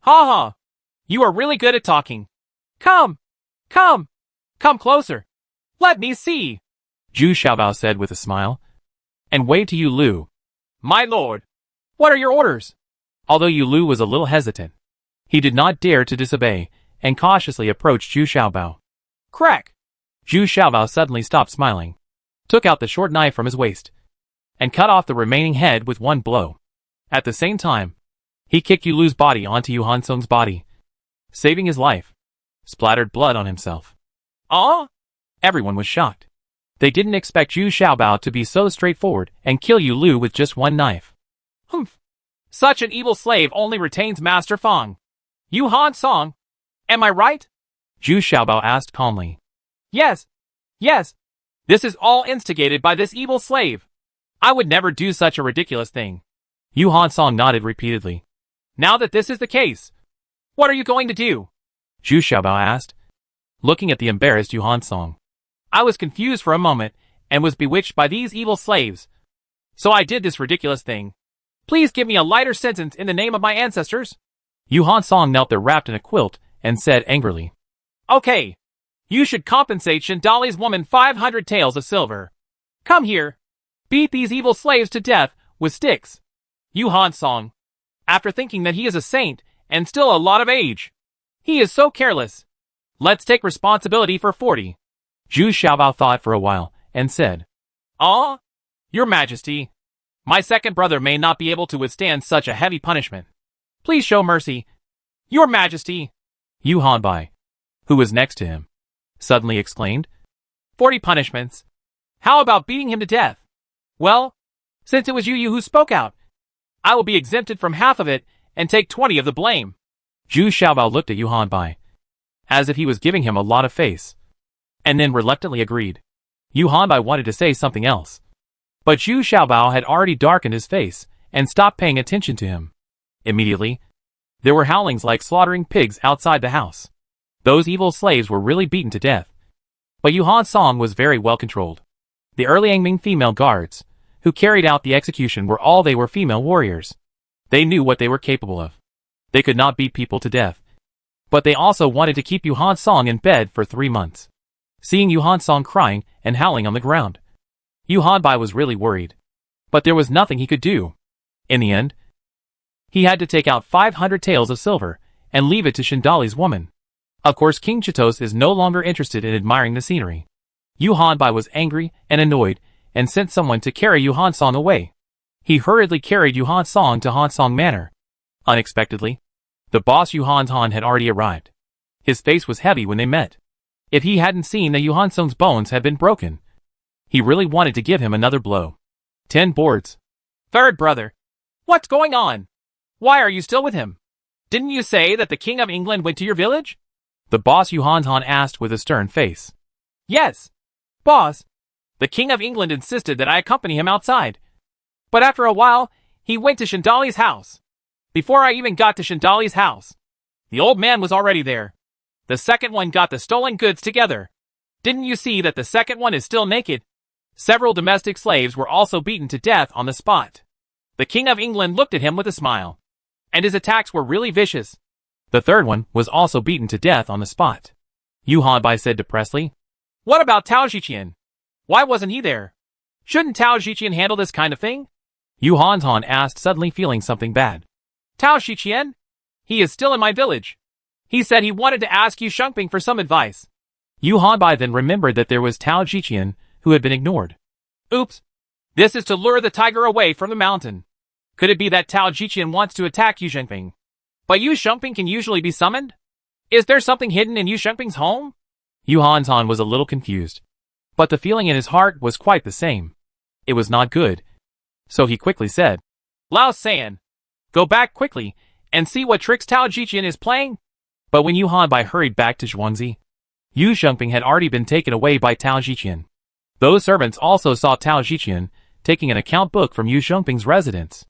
Ha ha! You are really good at talking. Come! Come! Come closer! Let me see! Zhu Xiaobao said with a smile, and waved to Yu Lu. My lord! What are your orders? Although Yu Lu was a little hesitant, he did not dare to disobey, and cautiously approached Zhu Xiaobao. Crack! Zhu Xiaobao suddenly stopped smiling, took out the short knife from his waist, and cut off the remaining head with 1 blow. At the same time, he kicked Yu Lu's body onto Yu Han Song's body, saving his life. Splattered blood on himself. Ah! Everyone was shocked. They didn't expect Zhu Xiaobao to be so straightforward and kill Yu Lu with just 1 knife. Humph! Such an evil slave only retains Master Fang. Yu Han Song, am I right? Zhu Xiaobao asked calmly. Yes, yes. This is all instigated by this evil slave. I would never do such a ridiculous thing. Yu Han Song nodded repeatedly. Now that this is the case, what are you going to do? Zhu Xiaobao asked, looking at the embarrassed Yu Han Song. I was confused for a moment and was bewitched by these evil slaves. So I did this ridiculous thing. Please give me a lighter sentence in the name of my ancestors. Yu Han Song knelt there wrapped in a quilt and said angrily. Okay. You should compensate Shindali's woman 500 taels of silver. Come here. Beat these evil slaves to death with sticks. Yu Han Song. After thinking that he is a saint and still a lot of age. He is so careless. Let's take responsibility for 40. Zhu Xiaobao thought for a while and said, Ah, Your Majesty, my second brother may not be able to withstand such a heavy punishment. Please show mercy. Your Majesty. Yu Hanbai, who was next to him, suddenly exclaimed, 40 punishments. How about beating him to death? Well, since it was you who spoke out, I will be exempted from half of it and take 20 of the blame. Zhu Xiaobao looked at Yu Hanbai, as if he was giving him a lot of face, and then reluctantly agreed. Yu Hanbai wanted to say something else, but Zhu Xiaobao had already darkened his face and stopped paying attention to him. Immediately, there were howlings like slaughtering pigs outside the house. Those evil slaves were really beaten to death. But Yu Han Song was very well controlled. The early Angming female guards, who carried out the execution, were all they were female warriors. They knew what they were capable of. They could not beat people to death. But they also wanted to keep Yu Han Song in bed for 3 months. Seeing Yu Han Song crying and howling on the ground, Yu Hanbai was really worried. But there was nothing he could do. In the end, he had to take out 500 taels of silver and leave it to Shindali's woman. Of course, King Chitos is no longer interested in admiring the scenery. Yu Hanbai was angry and annoyed and sent someone to carry Yu Han Song away. He hurriedly carried Yu Han Song to Han Song Manor. Unexpectedly, the boss Yu Han Han had already arrived. His face was heavy when they met. If he hadn't seen that Yu Han Song's bones had been broken, he really wanted to give him another blow. 10 boards. Third brother. What's going on? Why are you still with him? Didn't you say that the King of England went to your village? The boss Yu Han Han asked with a stern face. Yes, boss. The King of England insisted that I accompany him outside. But after a while, he went to Shindali's house. Before I even got to Shindali's house, the old man was already there. The second one got the stolen goods together. Didn't you see that the second one is still naked? Several domestic slaves were also beaten to death on the spot. The King of England looked at him with a smile. And his attacks were really vicious. The third one was also beaten to death on the spot. Yu Hanbai said depressedly. What about Tao Zhiqian? Why wasn't he there? Shouldn't Tao Zhiqian handle this kind of thing? Yu Han Han asked, suddenly feeling something bad. Tao Zhiqian? He is still in my village. He said he wanted to ask Yu Shengping for some advice. Yu Hanbai then remembered that there was Tao Zhiqian, who had been ignored. Oops. This is to lure the tiger away from the mountain. Could it be that Tao Zhiqian wants to attack Yu Shengping? But Yu Shengping can usually be summoned? Is there something hidden in Yu Shengping's home? Yu Han Han was a little confused. But the feeling in his heart was quite the same. It was not good. So he quickly said, Lao San, go back quickly and see what tricks Tao Zhiqian is playing. But when Yu Hanbai hurried back to Zhuangzi, Yu Shengping had already been taken away by Tao Zhiqian. Those servants also saw Tao Zhiqian taking an account book from Yu Shengping's residence.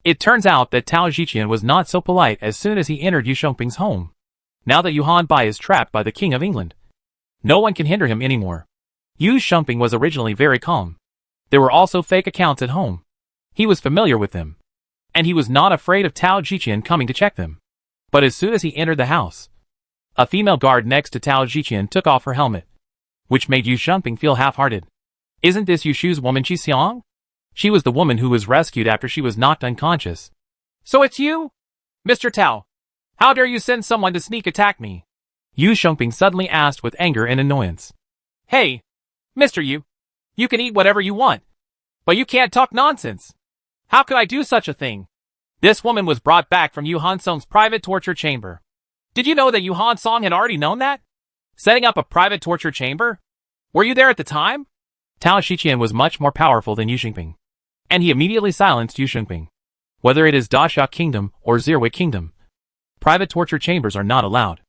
It turns out that Tao Zhiqian was not so polite as soon as he entered Yu Shengping's home. Now that Yu Hanbai is trapped by the King of England, no one can hinder him anymore. Yu Shengping was originally very calm. There were also fake accounts at home. He was familiar with them. And he was not afraid of Tao Zhiqian coming to check them. But as soon as he entered the house, a female guard next to Tao Zhiqian took off her helmet, which made Yu Shengping feel half-hearted. Isn't this Yu Shu's woman Qi Xiang? She was the woman who was rescued after she was knocked unconscious. So it's you? Mr. Tao, how dare you send someone to sneak attack me? Yu Shengping suddenly asked with anger and annoyance. Hey, Mr. Yu, you can eat whatever you want, but you can't talk nonsense. How could I do such a thing? This woman was brought back from Yu Han Song's private torture chamber. Did you know that Yu Han Song had already known that? Setting up a private torture chamber? Were you there at the time? Tao Zhiqian was much more powerful than Yu Shengping, and he immediately silenced Yu Shengping. Whether it is Dasha Kingdom or Zirwik Kingdom, Private torture chambers are not allowed.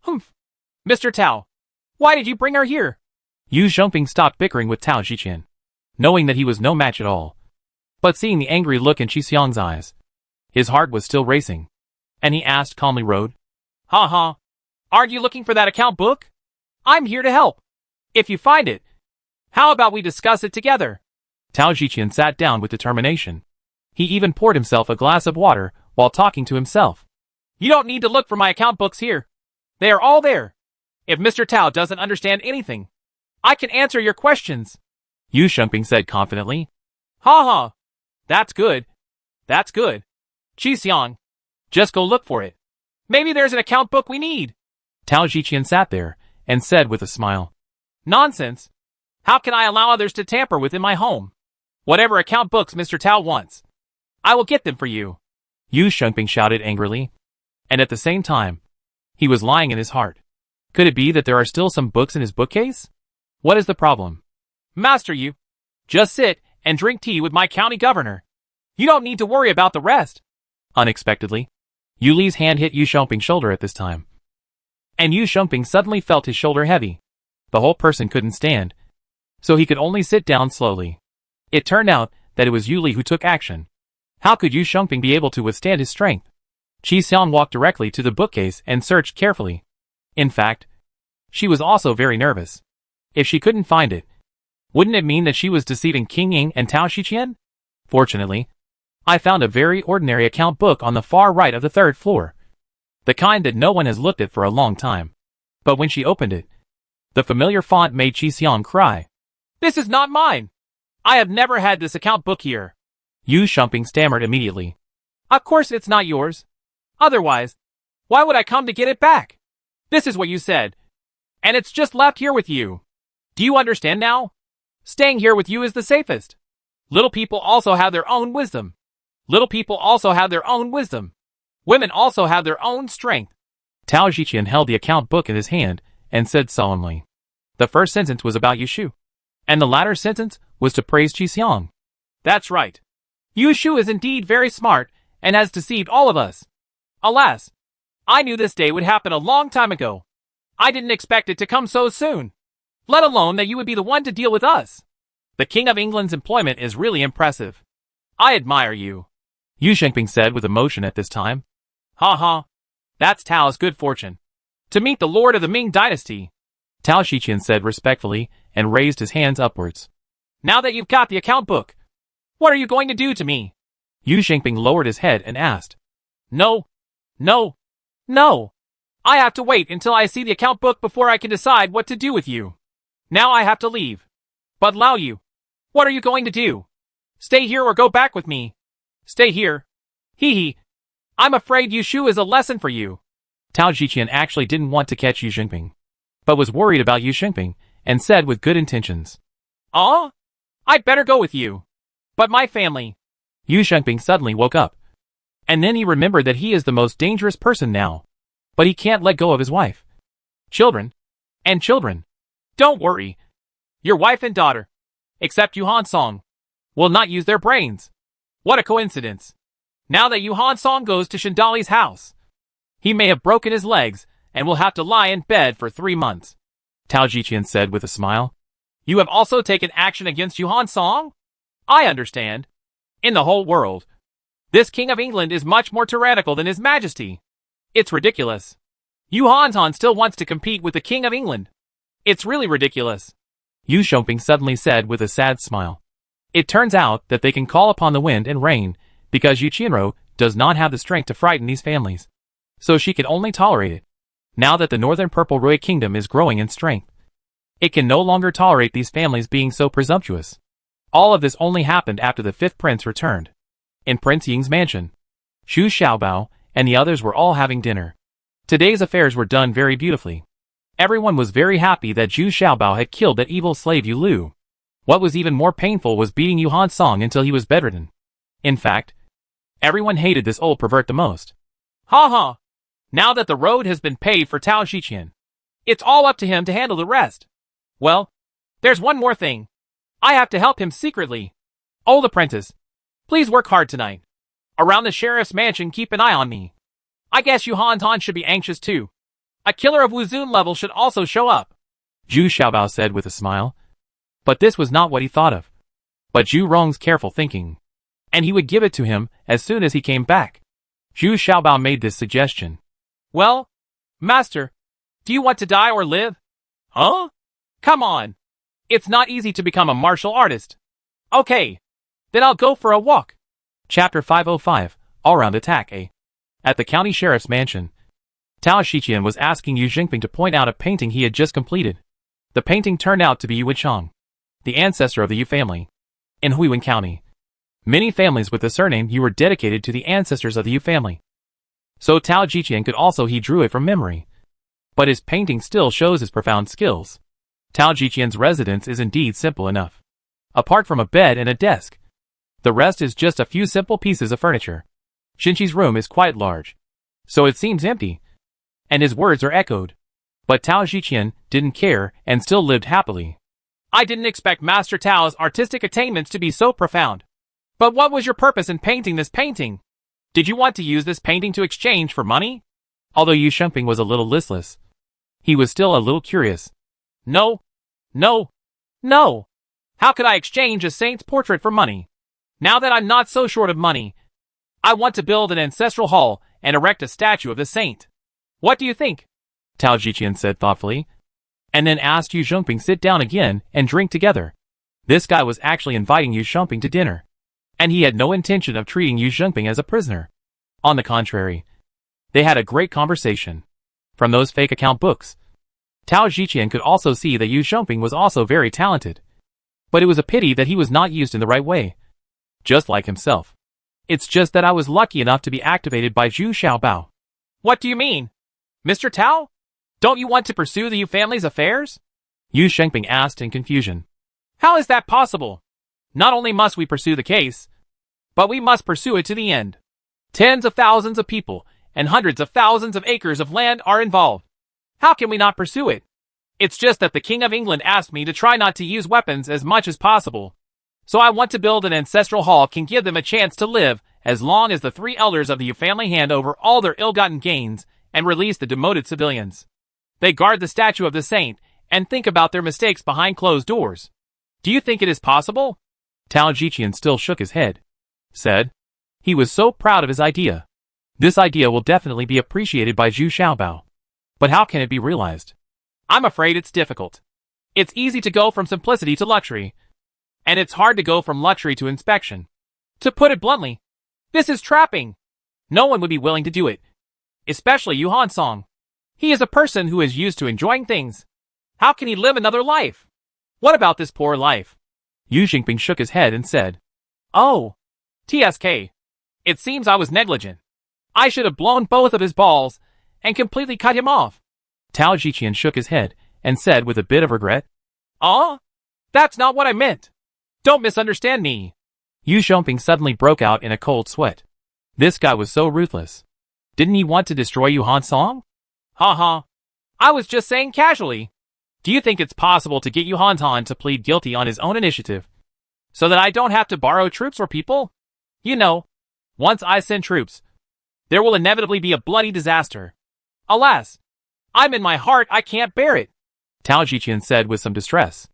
Humph. Mr. Tao, why did you bring her here? Yu Xiongping stopped bickering with Tao Xiqian, knowing that he was no match at all. But seeing the angry look in Qi Xiong's eyes, his heart was still racing, and he asked calmly, "Road? Ha ha. Aren't you looking for that account book? I'm here to help. If you find it, how about we discuss it together?" Tao Xiqian sat down with determination. He even poured himself a glass of water while talking to himself. You don't need to look for my account books here. They are all there. If Mr. Tao doesn't understand anything, I can answer your questions. Yu Xiongping said confidently. Ha ha. That's good. That's good. Qi Xiong, just go look for it. Maybe there's an account book we need. Tao Xiqian sat there and said with a smile. Nonsense. How can I allow others to tamper within my home? Whatever account books Mr. Tao wants, I will get them for you. Yu Xiongping shouted angrily. And at the same time, he was lying in his heart. Could it be that there are still some books in his bookcase? What is the problem? Master Yu, just sit and drink tea with my county governor. You don't need to worry about the rest. Unexpectedly, Yu Li's hand hit Yu Xiongping's shoulder at this time. And Yu Xiongping suddenly felt his shoulder heavy. The whole person couldn't stand, so he could only sit down slowly. It turned out that it was Yu Li who took action. How could Yu Xiongping be able to withstand his strength? Qi Xiong walked directly to the bookcase and searched carefully. In fact, she was also very nervous. If she couldn't find it, wouldn't it mean that she was deceiving King Ying and Tao Xiqian? Fortunately, I found a very ordinary account book on the far right of the third floor. The kind that no one has looked at for a long time. But when she opened it, the familiar font made Qi Xiong cry. This is not mine. I have never had this account book here. Yu Xiongping stammered immediately. Of course it's not yours. Otherwise, why would I come to get it back? This is what you said. And it's just left here with you. Do you understand now? Staying here with you is the safest. Little people also have their own wisdom. Little people also have their own wisdom. Women also have their own strength. Tao Xiqian held the account book in his hand and said solemnly. The first sentence was about Yushu, and the latter sentence was to praise Qi Xiong. That's right. Yushu is indeed very smart and has deceived all of us. Alas, I knew this day would happen a long time ago. I didn't expect it to come so soon, let alone that you would be the one to deal with us. The King of England's employment is really impressive. I admire you. Yu Xiongping said with emotion at this time. Ha ha. That's Tao's good fortune. To meet the Lord of the Ming Dynasty. Tao Xiqian said respectfully and raised his hands upwards. Now that you've got the account book, what are you going to do to me? Yu Xiongping lowered his head and asked. No. I have to wait until I see the account book before I can decide what to do with you. Now I have to leave. But Lao Yu, what are you going to do? Stay here or go back with me? Stay here. Hee hee. I'm afraid Yushu is a lesson for you. Tao Xiqian actually didn't want to catch Yu Xiongping, but was worried about Yu Xiongping and said with good intentions. I'd better go with you. But my family. Yu Xiongping suddenly woke up. And then he remembered that he is the most dangerous person now. But he can't let go of his wife. Children. Don't worry. Your wife and daughter, except Yuhan Song, will not use their brains. What a coincidence. Now that Yuhan Song goes to Shindali's house, he may have broken his legs and will have to lie in bed for 3 months. Tao Xiqian said with a smile. You have also taken action against Yuhan Song? I understand. In the whole world, this King of England is much more tyrannical than His Majesty. It's ridiculous. Yuhan Song still wants to compete with the King of England. It's really ridiculous. Yu Xiongping suddenly said with a sad smile. It turns out that they can call upon the wind and rain because Yu Qianru does not have the strength to frighten these families. So she can only tolerate it. Now that the Northern Purple Royal Kingdom is growing in strength, it can no longer tolerate these families being so presumptuous. All of this only happened after the fifth prince returned. In Prince Ying's mansion, Xu Xiaobao and the others were all having dinner. Today's affairs were done very beautifully. Everyone was very happy that Xu Xiaobao had killed that evil slave Yu Lu. What was even more painful was beating Yuhan Song until he was bedridden. In fact, everyone hated this old pervert the most. Ha ha! Now that the road has been paid for Tao Xiqian, it's all up to him to handle the rest. Well, there's one more thing. I have to help him secretly. Oh, the apprentice, please work hard tonight. Around the sheriff's mansion, keep an eye on me. I guess Yu Han should be anxious too. A killer of Wuzun level should also show up. Zhu Xiaobao said with a smile. But this was not what he thought of. But Zhu Rong's careful thinking. And he would give it to him as soon as he came back. Zhu Xiaobao made this suggestion. Well, Master, do you want to die or live? Huh? Come on. It's not easy to become a martial artist. Okay. Then I'll go for a walk. Chapter 505, All-Round Attack A. At the county sheriff's mansion, Tao Shiqian was asking Yu Jingping to point out a painting he had just completed. The painting turned out to be Yu Wenchang, the ancestor of the Yu family. In Huiyuan County, many families with the surname Yu were dedicated to the ancestors of the Yu family. So Tao Shiqian could also he drew it from memory. But his painting still shows his profound skills. Tao Shiqian's residence is indeed simple enough. Apart from a bed and a desk, the rest is just a few simple pieces of furniture. Xinqi's room is quite large, so it seems empty, and his words are echoed. But Tao Shiqian didn't care and still lived happily. I didn't expect Master Tao's artistic attainments to be so profound. But what was your purpose in painting this painting? Did you want to use this painting to exchange for money? Although Yu Shengping was a little listless, he was still a little curious. No. How could I exchange a saint's portrait for money? Now that I'm not so short of money, I want to build an ancestral hall and erect a statue of the saint. What do you think? Tao Shiqian said thoughtfully, and then asked Yu Shengping sit down again and drink together. This guy was actually inviting Yu Shengping to dinner, and he had no intention of treating Yu Shengping as a prisoner. On the contrary, they had a great conversation. From those fake account books, Tao Shiqian could also see that Yu Shengping was also very talented. But it was a pity that he was not used in the right way. Just like himself. It's just that I was lucky enough to be activated by Zhu Xiaobao. What do you mean? Mr. Tao? Don't you want to pursue the Yu family's affairs? Yu Shengping asked in confusion. How is that possible? Not only must we pursue the case, but we must pursue it to the end. Tens of thousands of people and hundreds of thousands of acres of land are involved. How can we not pursue it? It's just that the King of England asked me to try not to use weapons as much as possible. So I want to build an ancestral hall can give them a chance to live as long as the three elders of the Yu family hand over all their ill-gotten gains and release the demoted civilians. They guard the statue of the saint and think about their mistakes behind closed doors. Do you think it is possible? Tao Shiqian still shook his head. Said. He was so proud of his idea. This idea will definitely be appreciated by Zhu Xiaobao. But how can it be realized? I'm afraid it's difficult. It's easy to go from simplicity to luxury, and it's hard to go from luxury to inspection. To put it bluntly, this is trapping. No one would be willing to do it. Especially Yu Hansong. He is a person who is used to enjoying things. How can he live another life? What about this poor life? Yu Jingping shook his head and said, Oh, TSK. It seems I was negligent. I should have blown both of his balls and completely cut him off. Tao Shiqian shook his head and said with a bit of regret, That's not what I meant. Don't misunderstand me. Yu Shengping suddenly broke out in a cold sweat. This guy was so ruthless. Didn't he want to destroy Yu Hansong? Ha. I was just saying casually. Do you think it's possible to get Yu Hansong to plead guilty on his own initiative, so that I don't have to borrow troops or people? You know, once I send troops, there will inevitably be a bloody disaster. Alas, I'm in my heart I can't bear it. Tao Shiqian said with some distress.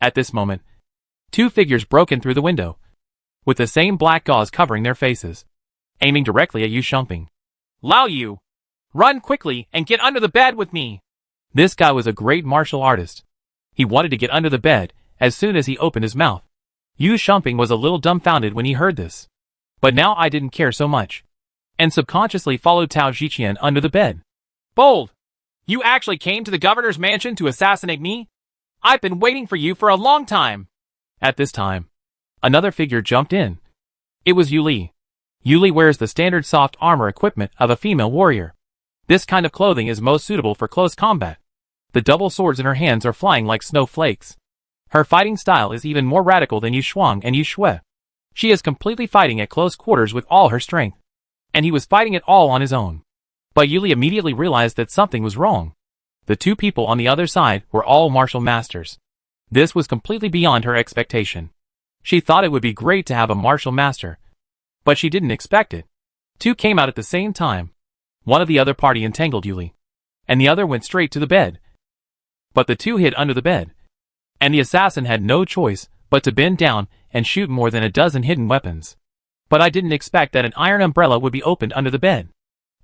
At this moment, two figures broke in through the window, with the same black gauze covering their faces, aiming directly at Yu Shengping. Lao Yu, run quickly and get under the bed with me. This guy was a great martial artist. He wanted to get under the bed as soon as he opened his mouth. Yu Shengping was a little dumbfounded when he heard this. But now I didn't care so much, and subconsciously followed Tao Shiqian under the bed. Bold! You actually came to the governor's mansion to assassinate me? I've been waiting for you for a long time. At this time, another figure jumped in. It was Yu Li. Yu Li wears the standard soft armor equipment of a female warrior. This kind of clothing is most suitable for close combat. The double swords in her hands are flying like snowflakes. Her fighting style is even more radical than Yu Shuang and Yu Shui. She is completely fighting at close quarters with all her strength. And he was fighting it all on his own. But Yu Li immediately realized that something was wrong. The two people on the other side were all martial masters. This was completely beyond her expectation. She thought it would be great to have a martial master, but she didn't expect it. Two came out at the same time. One of the other party entangled Yuli, and the other went straight to the bed. But the two hid under the bed, and the assassin had no choice but to bend down and shoot more than a dozen hidden weapons. But I didn't expect that an iron umbrella would be opened under the bed.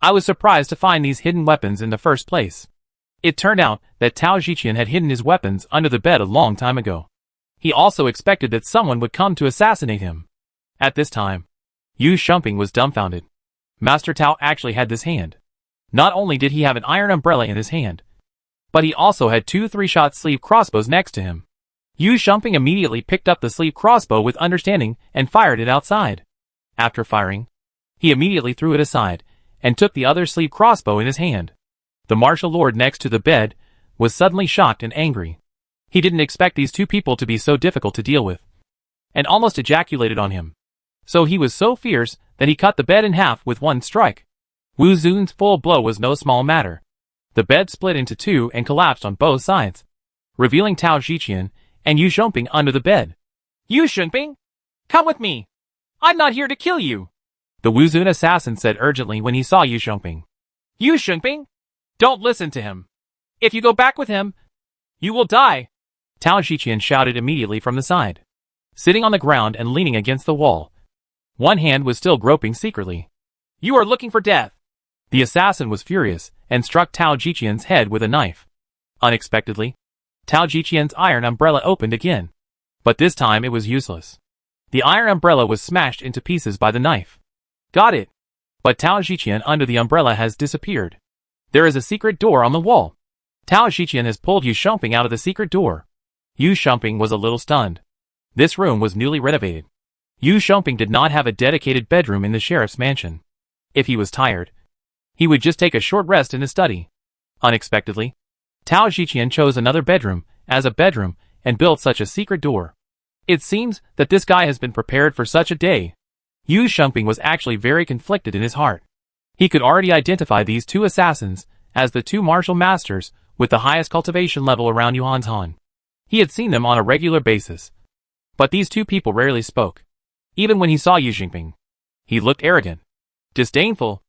I was surprised to find these hidden weapons in the first place. It turned out that Tao Jiqian had hidden his weapons under the bed a long time ago. He also expected that someone would come to assassinate him. At this time, Yu Shumping was dumbfounded. Master Tao actually had this hand. Not only did he have an iron umbrella in his hand, but he also had two 3-shot sleeve crossbows next to him. Yu Shumping immediately picked up the sleeve crossbow with understanding and fired it outside. After firing, he immediately threw it aside and took the other sleeve crossbow in his hand. The martial lord next to the bed was suddenly shocked and angry. He didn't expect these two people to be so difficult to deal with, and almost ejaculated on him. So he was so fierce that he cut the bed in half with one strike. Wu Zun's full blow was no small matter. The bed split into two and collapsed on both sides, revealing Tao Jiqian and Yu Shumping under the bed. Yu Shumping? Come with me! I'm not here to kill you! The Wu Zun assassin said urgently when he saw Yu Shumping. Yu Shumping? Don't listen to him. If you go back with him, you will die! Tao Jiqian shouted immediately from the side. Sitting on the ground and leaning against the wall, one hand was still groping secretly. You are looking for death! The assassin was furious and struck Tao Jiqian's head with a knife. Unexpectedly, Tao Jiqian's iron umbrella opened again. But this time it was useless. The iron umbrella was smashed into pieces by the knife. Got it! But Tao Jiqian under the umbrella has disappeared. There is a secret door on the wall. Tao Jiqian has pulled Yu Shumping out of the secret door. Yu Shumping was a little stunned. This room was newly renovated. Yu Shumping did not have a dedicated bedroom in the sheriff's mansion. If he was tired, he would just take a short rest in his study. Unexpectedly, Tao Jiqian chose another bedroom as a bedroom and built such a secret door. It seems that this guy has been prepared for such a day. Yu Shumping was actually very conflicted in his heart. He could already identify these two assassins as the two martial masters with the highest cultivation level around Yuan's Han. He had seen them on a regular basis. But these two people rarely spoke. Even when he saw Yu Shumping, he looked arrogant, disdainful.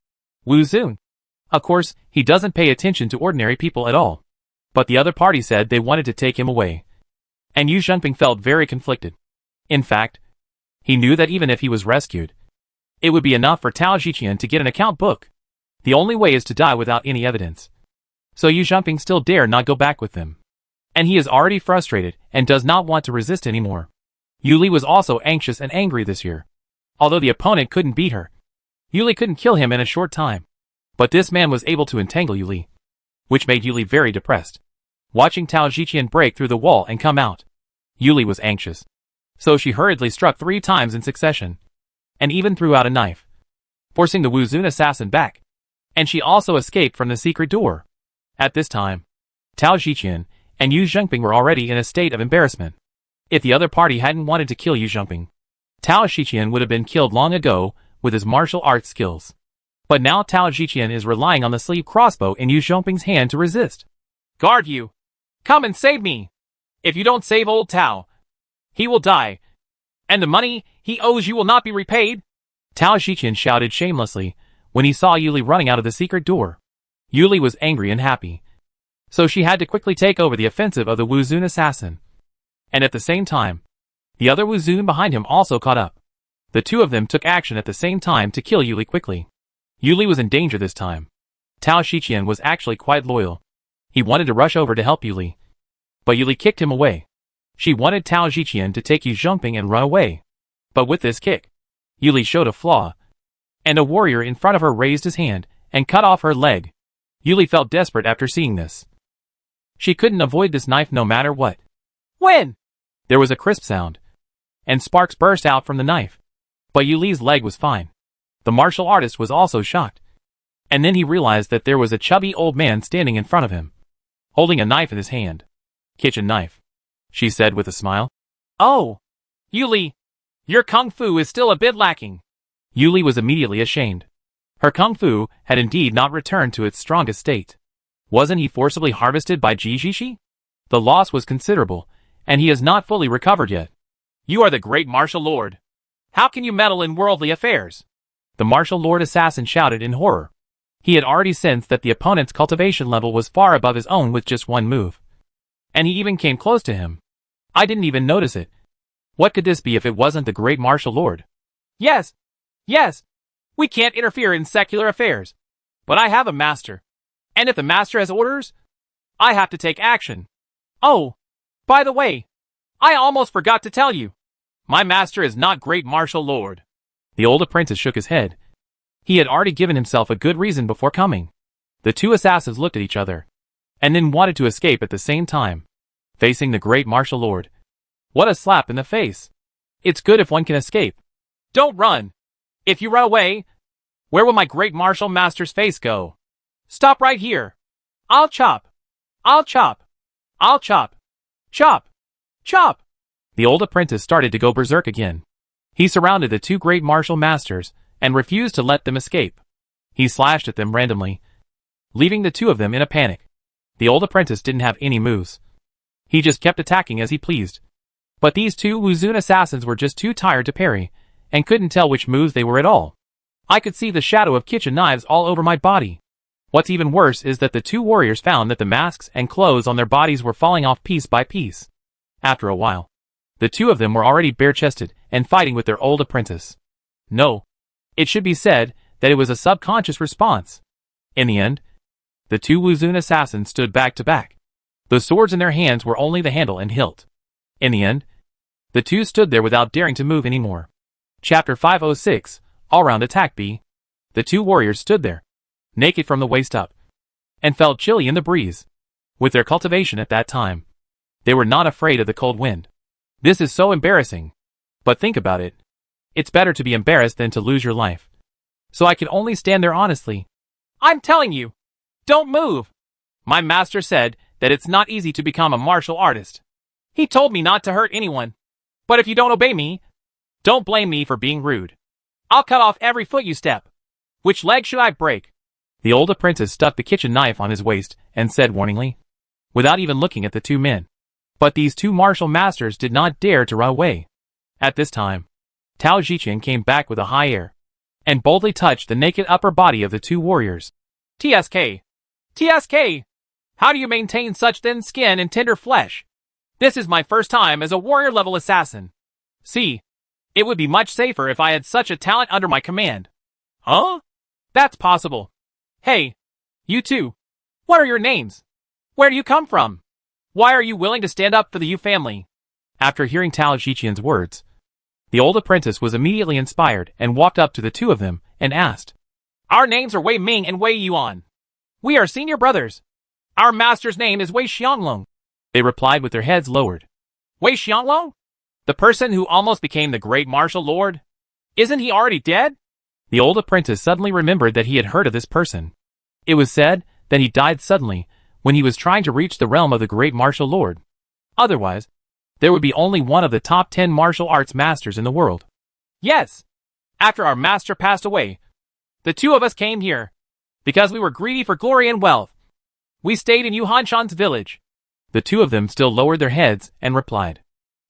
Wu Zun. Of course, he doesn't pay attention to ordinary people at all. But the other party said they wanted to take him away. And Yu Shumping felt very conflicted. In fact, he knew that even if he was rescued, it would be enough for Tao Jiqian to get an account book. The only way is to die without any evidence. So Yu Shumping still dare not go back with them. And he is already frustrated and does not want to resist anymore. Yuli was also anxious and angry this year. Although the opponent couldn't beat her, Yuli couldn't kill him in a short time. But this man was able to entangle Yuli, which made Yuli very depressed. Watching Tao Jiqian break through the wall and come out, Yuli was anxious. So she hurriedly struck 3 times in succession, and even threw out a knife, forcing the Wu Zun assassin back. And she also escaped from the secret door. At this time, Tao Jiqian and Yu Shumping were already in a state of embarrassment. If the other party hadn't wanted to kill Yu Shumping, Tao Jiqian would have been killed long ago with his martial arts skills. But now Tao Jiqian is relying on the sleeve crossbow in Yu Shumping's hand to resist. Guard you! Come and save me! If you don't save old Tao, he will die. And the money he owes you will not be repaid. Tao Jiqian shouted shamelessly when he saw Yuli running out of the secret door. Yuli was angry and happy, so she had to quickly take over the offensive of the Wu Zun assassin. And at the same time, the other Wu Zun behind him also caught up. The two of them took action at the same time to kill Yuli quickly. Yuli was in danger this time. Tao Jiqian was actually quite loyal. He wanted to rush over to help Yuli, but Yuli kicked him away. She wanted Tao Jiqian to take Yu Shumping and run away. But with this kick, Yuli showed a flaw, and a warrior in front of her raised his hand and cut off her leg. Yuli felt desperate after seeing this. She couldn't avoid this knife no matter what. When? There was a crisp sound, and sparks burst out from the knife. But Yuli's leg was fine. The martial artist was also shocked. And then he realized that there was a chubby old man standing in front of him, holding a knife in his hand. Kitchen knife, she said with a smile. Oh, Yuli, your kung fu is still a bit lacking. Yuli was immediately ashamed. Her kung fu had indeed not returned to its strongest state. Wasn't he forcibly harvested by Jijishi? The loss was considerable, and he has not fully recovered yet. You are the great martial lord. How can you meddle in worldly affairs? The martial lord assassin shouted in horror. He had already sensed that the opponent's cultivation level was far above his own with just one move. And he even came close to him. I didn't even notice it. What could this be if it wasn't the great martial lord? Yes. Yes. We can't interfere in secular affairs. But I have a master. And if the master has orders, I have to take action. Oh, by the way, I almost forgot to tell you. My master is not great martial lord. The old apprentice shook his head. He had already given himself a good reason before coming. The two assassins looked at each other, and then wanted to escape at the same time, facing the great martial lord. What a slap in the face. It's good if one can escape. Don't run. If you run away, where will my great martial master's face go? Stop right here. I'll chop. I'll chop. I'll chop. Chop. Chop. The old apprentice started to go berserk again. He surrounded the two great martial masters and refused to let them escape. He slashed at them randomly, leaving the two of them in a panic. The old apprentice didn't have any moves. He just kept attacking as he pleased. But these two Wuzun assassins were just too tired to parry, and couldn't tell which moves they were at all. I could see the shadow of kitchen knives all over my body. What's even worse is that the two warriors found that the masks and clothes on their bodies were falling off piece by piece. After a while, the two of them were already bare-chested and fighting with their old apprentice. No, it should be said that it was a subconscious response. In the end, the two Wuzun assassins stood back to back. The swords in their hands were only the handle and hilt. In the end, the two stood there without daring to move anymore. Chapter 506, All-Round Attack B. The two warriors stood there, naked from the waist up, and felt chilly in the breeze. With their cultivation at that time, they were not afraid of the cold wind. This is so embarrassing. But think about it. It's better to be embarrassed than to lose your life. So I could only stand there honestly. I'm telling you, don't move. My master said that it's not easy to become a martial artist. He told me not to hurt anyone. But if you don't obey me, don't blame me for being rude. I'll cut off every foot you step. Which leg should I break? The old apprentice stuck the kitchen knife on his waist and said warningly, without even looking at the two men. But these two martial masters did not dare to run away. At this time, Tao Jiqian came back with a high air, and boldly touched the naked upper body of the two warriors. TSK! TSK! How do you maintain such thin skin and tender flesh? This is my first time as a warrior-level assassin. See, it would be much safer if I had such a talent under my command. Huh? That's possible. Hey, you two. What are your names? Where do you come from? Why are you willing to stand up for the Yu family? After hearing Tao Jiqian's words, the old apprentice was immediately inspired and walked up to the two of them and asked, Our names are Wei Ming and Wei Yuan. We are senior brothers. Our master's name is Wei Xianglong. They replied with their heads lowered. Wei Xianglong? The person who almost became the great martial lord? Isn't he already dead? The old apprentice suddenly remembered that he had heard of this person. It was said that he died suddenly when he was trying to reach the realm of the great martial lord. Otherwise, there would be only one of the top 10 martial arts masters in the world. Yes. After our master passed away, the two of us came here because we were greedy for glory and wealth. We stayed in Yu Hanshan's village. The two of them still lowered their heads and replied,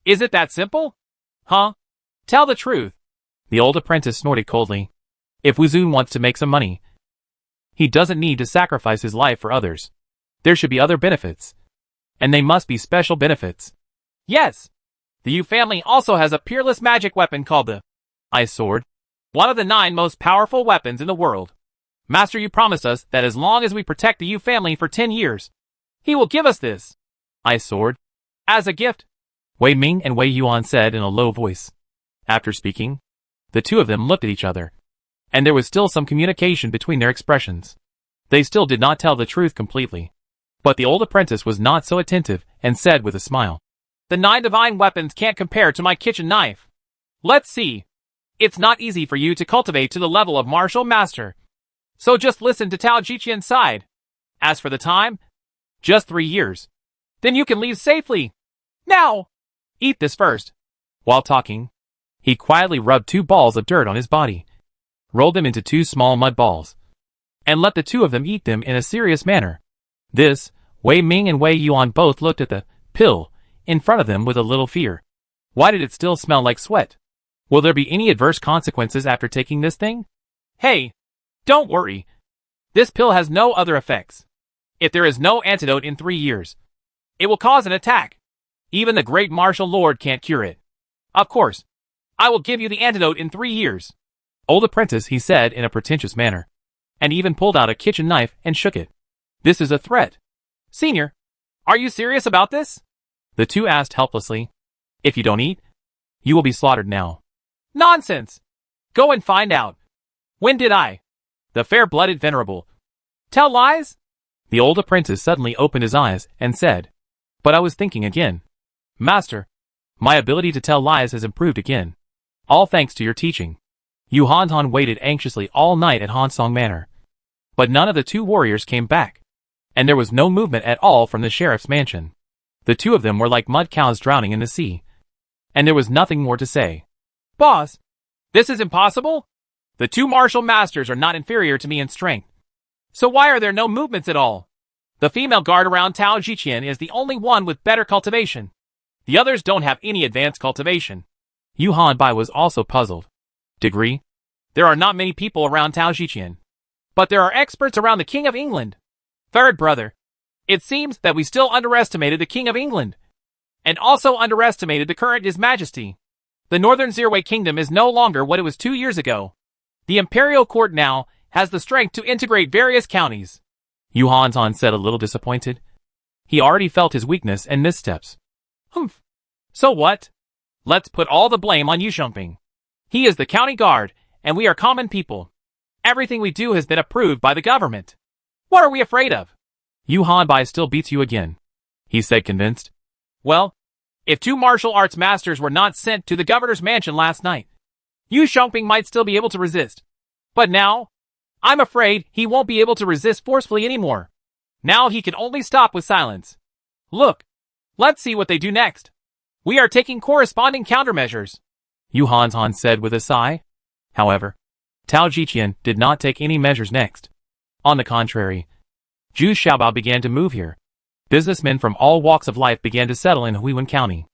Is it that simple? Huh? Tell the truth. The old apprentice snorted coldly. If Wuzun wants to make some money, he doesn't need to sacrifice his life for others. There should be other benefits. And they must be special benefits. Yes. The Yu family also has a peerless magic weapon called the Ice Sword. One of the 9 most powerful weapons in the world. Master Yu promised us that as long as we protect the Yu family for 10 years, he will give us this Ice Sword as a gift. Wei Ming and Wei Yuan said in a low voice. After speaking, the two of them looked at each other, and there was still some communication between their expressions. They still did not tell the truth completely. But the old apprentice was not so attentive and said with a smile, The 9 divine weapons can't compare to my kitchen knife. Let's see. It's not easy for you to cultivate to the level of martial master. So just listen to Tao Jiqian's side. As for the time, just 3 years. Then you can leave safely. Now, eat this first. While talking, he quietly rubbed 2 balls of dirt on his body, rolled them into 2 small mud balls, and let the two of them eat them in a serious manner. This, Wei Ming and Wei Yuan both looked at the pill in front of them with a little fear. Why did it still smell like sweat? Will there be any adverse consequences after taking this thing? Hey, don't worry. This pill has no other effects. If there is no antidote in 3 years, it will cause an attack. Even the great martial lord can't cure it. Of course, I will give you the antidote in 3 years. Old apprentice, he said in a pretentious manner, and even pulled out a kitchen knife and shook it. This is a threat. Senior, are you serious about this? The two asked helplessly. If you don't eat, you will be slaughtered now. Nonsense. Go and find out. When did I, the fair-blooded venerable, tell lies? The old apprentice suddenly opened his eyes and said, But I was thinking again. Master, my ability to tell lies has improved again. All thanks to your teaching. Yu Hantan waited anxiously all night at Hansong Manor. But none of the two warriors came back. And there was no movement at all from the sheriff's mansion. The two of them were like mud cows drowning in the sea. And there was nothing more to say. Boss, this is impossible. The two martial masters are not inferior to me in strength. So why are there no movements at all? The female guard around Tao Jiqian is the only one with better cultivation. The others don't have any advanced cultivation. Yu Hanbai was also puzzled. Degree? There are not many people around Tao Jiqian. But there are experts around the King of England. Third brother, it seems that we still underestimated the King of England. And also underestimated the current His Majesty. The Northern Zirway Kingdom is no longer what it was 2 years ago. The Imperial Court now has the strength to integrate various counties. Yu Hantan said, a little disappointed. He already felt his weakness and missteps. Humph. So what? Let's put all the blame on Yu Shumping. He is the county guard, and we are common people. Everything we do has been approved by the government. What are we afraid of? Yu Hanbai still beats you again, he said, convinced. Well, if two martial arts masters were not sent to the governor's mansion last night, Yu Shumping might still be able to resist. But now, I'm afraid he won't be able to resist forcefully anymore. Now he can only stop with silence. Look, let's see what they do next. We are taking corresponding countermeasures, Yu Hantan said with a sigh. However, Tao Jiqian did not take any measures next. On the contrary, Zhu Xiaobao began to move here. Businessmen from all walks of life began to settle in Huiwen County.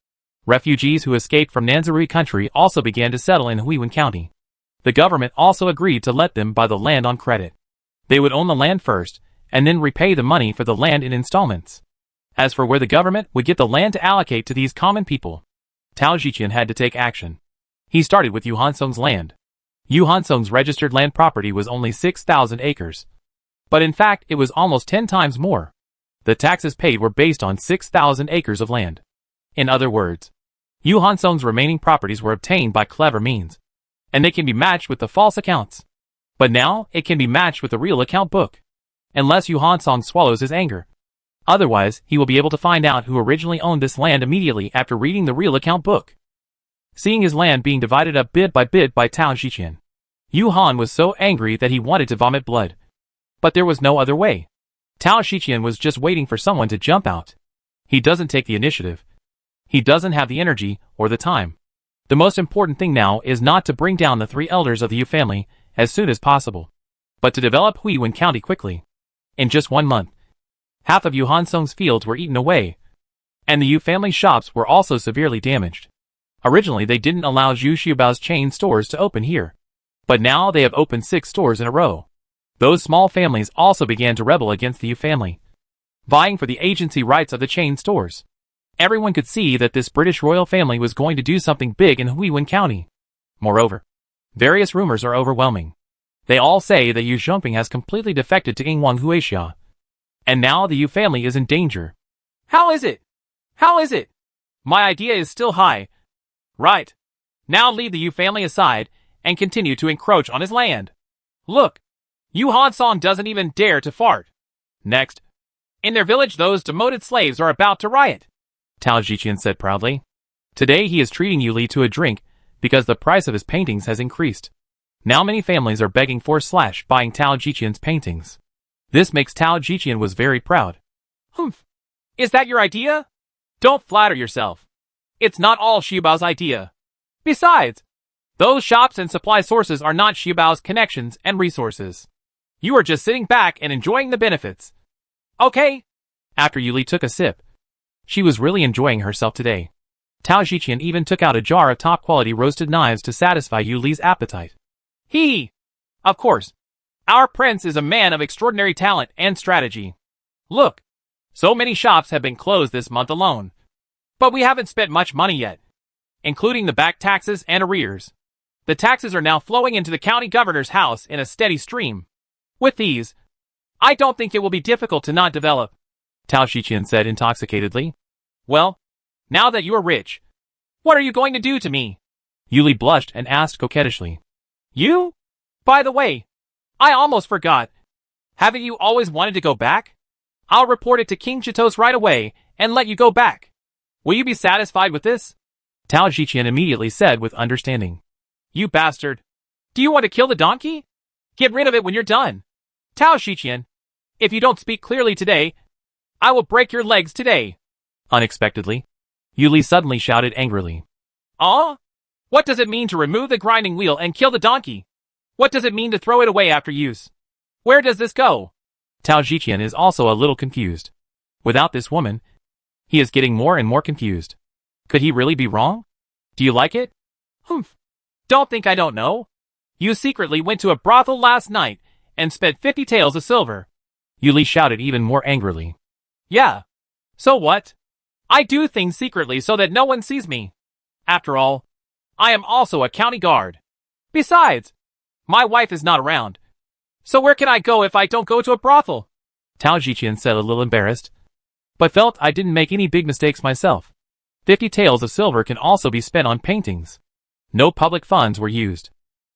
Refugees who escaped from Nanzarui country also began to settle in Huiwen County. The government also agreed to let them buy the land on credit. They would own the land first, and then repay the money for the land in installments. As for where the government would get the land to allocate to these common people, Tao Jiqian had to take action. He started with Yu Hansong's land. Yu Hansong's registered land property was only 6,000 acres. But in fact, it was almost 10 times more. The taxes paid were based on 6,000 acres of land. In other words, Yu Hansong's remaining properties were obtained by clever means, and they can be matched with the false accounts. But now, it can be matched with the real account book. Unless Yu Hansong swallows his anger. Otherwise, he will be able to find out who originally owned this land immediately after reading the real account book. Seeing his land being divided up bit by Tao Jiqian, Yu Han was so angry that he wanted to vomit blood. But there was no other way. Tao Jiqian was just waiting for someone to jump out. He doesn't take the initiative. He doesn't have the energy or the time. The most important thing now is not to bring down the 3 elders of the Yu family as soon as possible, but to develop Huiwen County quickly. In just 1 month, half of Yu Hansong's fields were eaten away, and the Yu family shops were also severely damaged. Originally, they didn't allow Zhu Xiaobao's chain stores to open here, but now they have opened 6 stores in a row. Those small families also began to rebel against the Yu family, vying for the agency rights of the chain stores. Everyone could see that this British royal family was going to do something big in Huiwen County. Moreover, various rumors are overwhelming. They all say that Yu Shumping has completely defected to Yingwang Huaxia. And now the Yu family is in danger. How is it? How is it? My idea is still high. Right. Now leave the Yu family aside and continue to encroach on his land. Look, Yu Hansong doesn't even dare to fart. Next, in their village those demoted slaves are about to riot, Tao Jiqian said proudly. Today he is treating Yu Li to a drink because the price of his paintings has increased. Now many families are begging for buying Tao Jiqian's paintings. This makes Tao Jiqian was very proud. Humph. Is that your idea? Don't flatter yourself. It's not all Xiaobao's idea. Besides, those shops and supply sources are not Xiaobao's connections and resources. You are just sitting back and enjoying the benefits. Okay. After Yu Li took a sip, she was really enjoying herself today. Tao Jiqian even took out a jar of top-quality roasted knives to satisfy Yu Li's appetite. Hee! Of course. Our prince is a man of extraordinary talent and strategy. Look, so many shops have been closed this month alone. But we haven't spent much money yet, including the back taxes and arrears. The taxes are now flowing into the county governor's house in a steady stream. With these, I don't think it will be difficult to not develop, Tao Shiqian said intoxicatedly. Well, now that you are rich, what are you going to do to me? Yuli blushed and asked coquettishly. You? By the way, I almost forgot. Haven't you always wanted to go back? I'll report it to King Chitos right away and let you go back. Will you be satisfied with this? Tao Shiqian immediately said with understanding. You bastard. Do you want to kill the donkey? Get rid of it when you're done. Tao Shiqian, if you don't speak clearly today, I will break your legs today. Unexpectedly, Yuli suddenly shouted angrily. What does it mean to remove the grinding wheel and kill the donkey? What does it mean to throw it away after use? Where does this go? Tao Shiqian is also a little confused. Without this woman, he is getting more and more confused. Could he really be wrong? Do you like it? Humph. Don't think I don't know. You secretly went to a brothel last night and spent 50 taels of silver. Yuli shouted even more angrily. Yeah. So what? I do things secretly so that no one sees me. After all, I am also a county guard. Besides, my wife is not around. So where can I go if I don't go to a brothel? Tao Shiqian said a little embarrassed, but felt I didn't make any big mistakes myself. 50 taels of silver can also be spent on paintings. No public funds were used.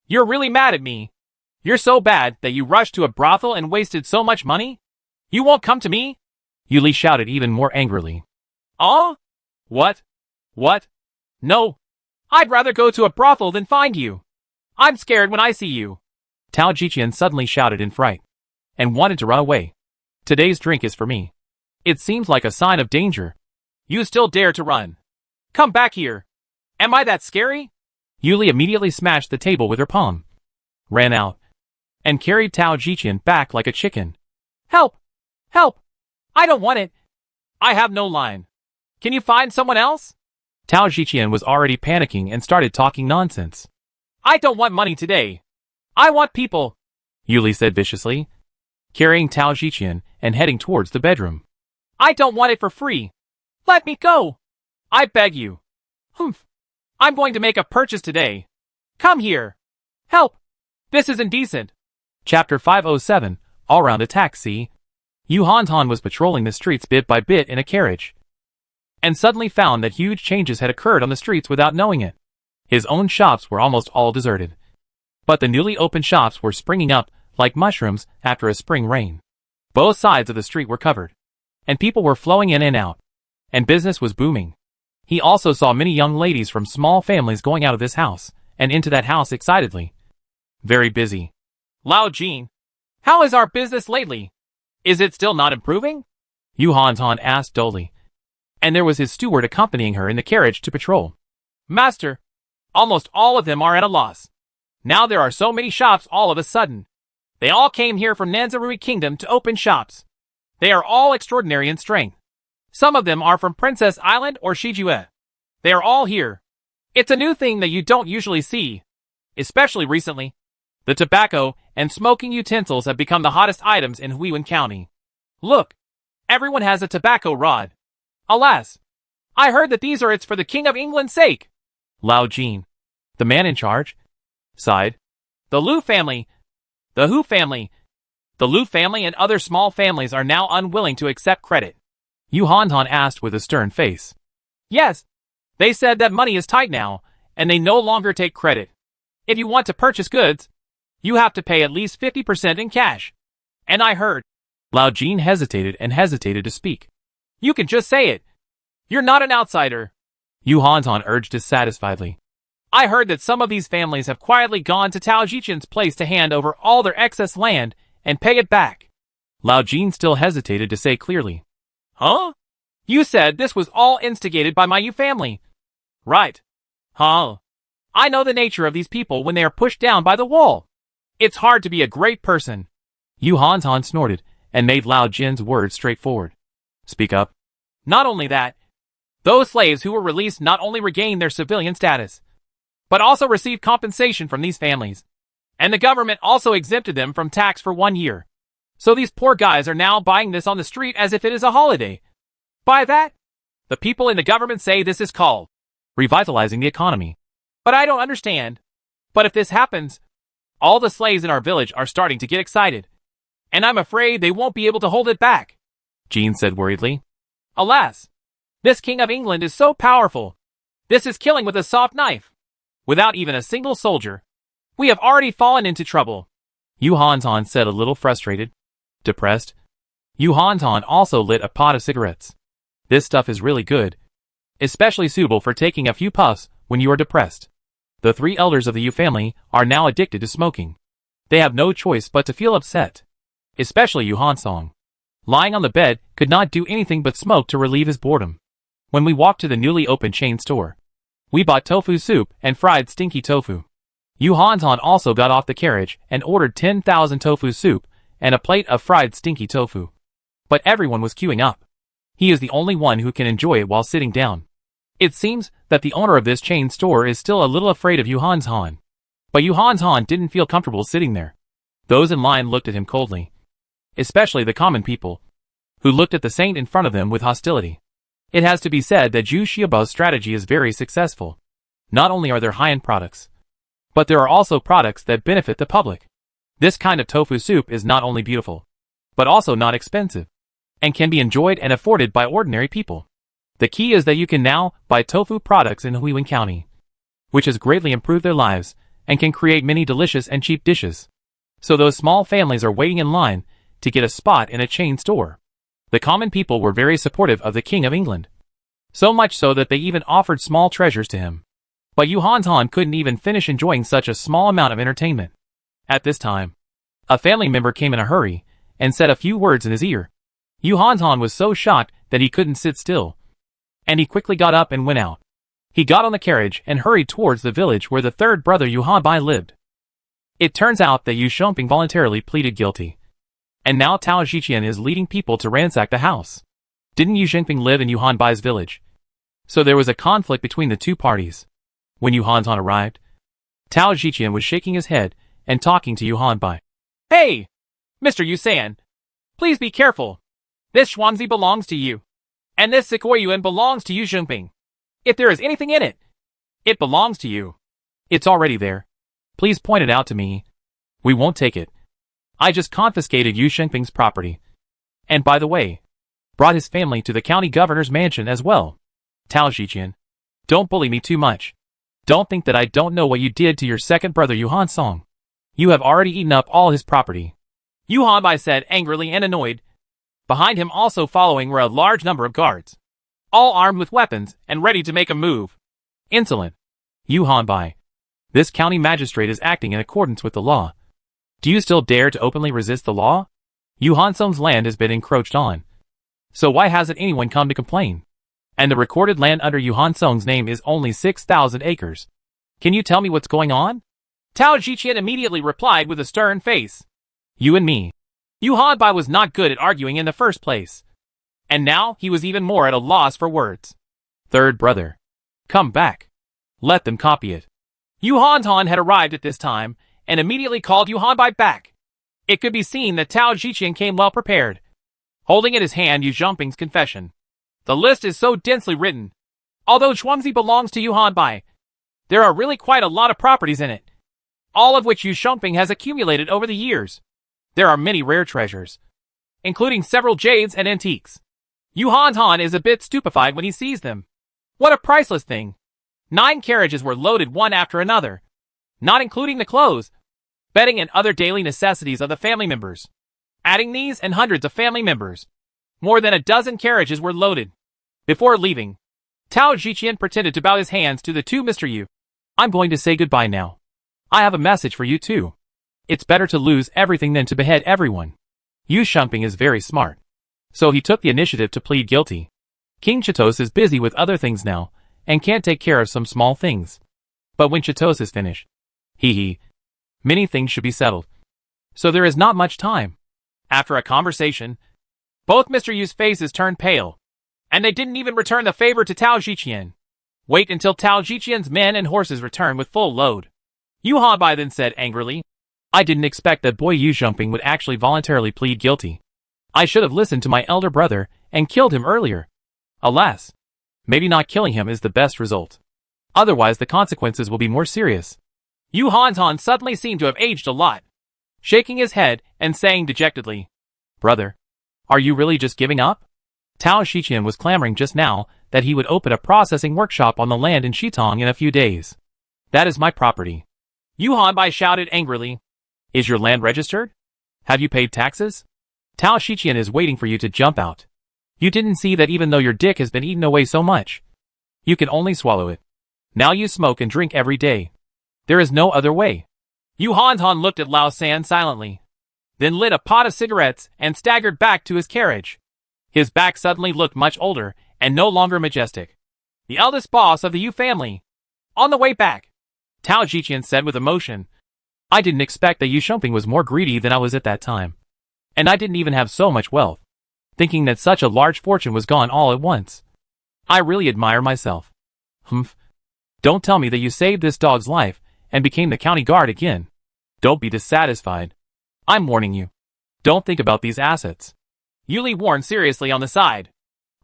You're really mad at me. You're so bad that you rushed to a brothel and wasted so much money? You won't come to me? Yuli shouted even more angrily. What? What? No. I'd rather go to a brothel than find you. I'm scared when I see you. Tao Shiqian suddenly shouted in fright and wanted to run away. Today's drink is for me. It seems like a sign of danger. You still dare to run? Come back here. Am I that scary? Yuli immediately smashed the table with her palm, ran out, and carried Tao Shiqian back like a chicken. Help! Help! I don't want it. I have no line. Can you find someone else? Tao Shiqian was already panicking and started talking nonsense. I don't want money today. I want people, Yuli said viciously, carrying Tao Shiqian and heading towards the bedroom. I don't want it for free. Let me go. I beg you. Humph. I'm going to make a purchase today. Come here. Help. This is indecent. Chapter 507, All-Round Attack. See? Yu Hantan was patrolling the streets bit by bit in a carriage, and suddenly found that huge changes had occurred on the streets without knowing it. His own shops were almost all deserted, but the newly opened shops were springing up like mushrooms after a spring rain. Both sides of the street were covered, and people were flowing in and out, and business was booming. He also saw many young ladies from small families going out of this house and into that house excitedly. Very busy. Lao Jin, how is our business lately? Is it still not improving? Yu Hantan asked dully, and there was his steward accompanying her in the carriage to patrol. Master, almost all of them are at a loss. Now there are so many shops all of a sudden. They all came here from Nanzarui Kingdom to open shops. They are all extraordinary in strength. Some of them are from Princess Island or Shijue. They are all here. It's a new thing that you don't usually see, especially recently. The tobacco and smoking utensils have become the hottest items in Huiwen County. Look, everyone has a tobacco rod. Alas, I heard that these are it's for the King of England's sake. Lao Jin, the man in charge, sighed. The Lu family, the Hu family, the Lu family and other small families are now unwilling to accept credit. Yu Hantan asked with a stern face. Yes, they said that money is tight now, and they no longer take credit. If you want to purchase goods, you have to pay at least 50% in cash. And I heard. Lao Jin hesitated and hesitated to speak. You can just say it. You're not an outsider. Yu Hantan urged dissatisfiedly. I heard that some of these families have quietly gone to Tao Shiqian's place to hand over all their excess land and pay it back. Lao Jin still hesitated to say clearly. Huh? You said this was all instigated by my Yu family. Right. Huh. I know the nature of these people when they are pushed down by the wall. It's hard to be a great person. Yu Hantan snorted and made Lao Jin's words straightforward. Speak up. Not only that, those slaves who were released not only regained their civilian status, but also received compensation from these families. And the government also exempted them from tax for 1 year. So these poor guys are now buying this on the street as if it is a holiday. By that, the people in the government say this is called revitalizing the economy. But I don't understand. But if this happens, all the slaves in our village are starting to get excited. And I'm afraid they won't be able to hold it back, Jean said worriedly. Alas, this King of England is so powerful. This is killing with a soft knife. Without even a single soldier. We have already fallen into trouble. Yu Hantan said a little frustrated. Depressed. Yu Hantan also lit a pot of cigarettes. This stuff is really good. Especially suitable for taking a few puffs when you are depressed. The 3 elders of the Yu family are now addicted to smoking. They have no choice but to feel upset. Especially Yu Hansong. Lying on the bed, could not do anything but smoke to relieve his boredom. When we walked to the newly opened chain store, we bought tofu soup and fried stinky tofu. Yu Hantan also got off the carriage and ordered 10,000 tofu soup and a plate of fried stinky tofu. But everyone was queuing up. He is the only one who can enjoy it while sitting down. It seems that the owner of this chain store is still a little afraid of Yu Hantan. But Yu Hantan didn't feel comfortable sitting there. Those in line looked at him coldly. Especially the common people, who looked at the saint in front of them with hostility. It has to be said that Zhu Xiaobao's strategy is very successful. Not only are there high-end products, but there are also products that benefit the public. This kind of tofu soup is not only beautiful, but also not expensive, and can be enjoyed and afforded by ordinary people. The key is that you can now buy tofu products in Huiwen County, which has greatly improved their lives, and can create many delicious and cheap dishes. So those small families are waiting in line to get a spot in a chain store. The common people were very supportive of the King of England. So much so that they even offered small treasures to him. But Yu Hantan couldn't even finish enjoying such a small amount of entertainment. At this time, a family member came in a hurry and said a few words in his ear. Yu Hantan was so shocked that he couldn't sit still. And he quickly got up and went out. He got on the carriage and hurried towards the village where the 3rd brother Yu Hanbai lived. It turns out that Yu Xiongping voluntarily pleaded guilty. And now Tao Zhiqian is leading people to ransack the house. Didn't Yu Xiongping live in Yu Hanbai's village? So there was a conflict between the 2 parties. When Yu Hantan arrived, Tao Zhiqian was shaking his head and talking to Yu Hanbai. Hey, Mr. Yu San, please be careful. This Xuanzi belongs to you. And this Sikoyuan belongs to Yu Xiongping. If there is anything in it, it belongs to you. It's already there. Please point it out to me. We won't take it. I just confiscated Yu Xiongping's property. And by the way, brought his family to the county governor's mansion as well. Tao Zhiqian, don't bully me too much. Don't think that I don't know what you did to your 2nd brother Yu Hansong. You have already eaten up all his property. Yu Hanbai said angrily and annoyed. Behind him also following were a large number of guards, all armed with weapons and ready to make a move. Insolent. Yu Hanbai. This county magistrate is acting in accordance with the law. Do you still dare to openly resist the law? Yu Hansong's land has been encroached on. So why hasn't anyone come to complain? And the recorded land under Yu Hansong's name is only 6,000 acres. Can you tell me what's going on? Tao Zhiqian immediately replied with a stern face. You and me. Yu Hanbai was not good at arguing in the first place. And now he was even more at a loss for words. 3rd brother. Come back. Let them copy it. Yu Hantan had arrived at this time, and immediately called Yu Hanbai back. It could be seen that Tao Zhiqian came well prepared, holding in his hand Yu Xiongping's confession. The list is so densely written. Although Xuanzi belongs to Yu Hanbai, there are really quite a lot of properties in it, all of which Yu Xiongping has accumulated over the years. There are many rare treasures, including several jades and antiques. Yu Hantan is a bit stupefied when he sees them. What a priceless thing! 9 carriages were loaded one after another, not including the clothes, bedding and other daily necessities of the family members. Adding these and hundreds of family members, more than a dozen carriages were loaded. Before leaving, Tao Zhiqian pretended to bow his hands to the 2 Mr. Yu. I'm going to say goodbye now. I have a message for you too. It's better to lose everything than to behead everyone. Yu Xiongping is very smart. So he took the initiative to plead guilty. King Chitos is busy with other things now, and can't take care of some small things. But when Chitos is finished, many things should be settled. So there is not much time. After a conversation, both Mr. Yu's faces turned pale, and they didn't even return the favor to Tao Zhiqian. Wait until Tao Zhiqian's men and horses return with full load. Yu Hanbai then said angrily, I didn't expect that boy Yu Jumping would actually voluntarily plead guilty. I should have listened to my elder brother and killed him earlier. Alas, maybe not killing him is the best result. Otherwise the consequences will be more serious. Yu Han suddenly seemed to have aged a lot, shaking his head and saying dejectedly, Brother, are you really just giving up? Tao Shiqian was clamoring just now that he would open a processing workshop on the land in Shitong in a few days. That is my property. Yu Hanbai shouted angrily. Is your land registered? Have you paid taxes? Tao Shiqian is waiting for you to jump out. You didn't see that even though your dick has been eaten away so much, you can only swallow it. Now you smoke and drink every day. There is no other way. Yu Han looked at Lao San silently, then lit a pot of cigarettes and staggered back to his carriage. His back suddenly looked much older and no longer majestic. The eldest boss of the Yu family. On the way back, Tao Jiqian said with emotion, I didn't expect that Yu Shumping was more greedy than I was at that time. And I didn't even have so much wealth. Thinking that such a large fortune was gone all at once. I really admire myself. Humph. Don't tell me that you saved this dog's life and became the county guard again. Don't be dissatisfied. I'm warning you. Don't think about these assets. Yuli warned seriously on the side.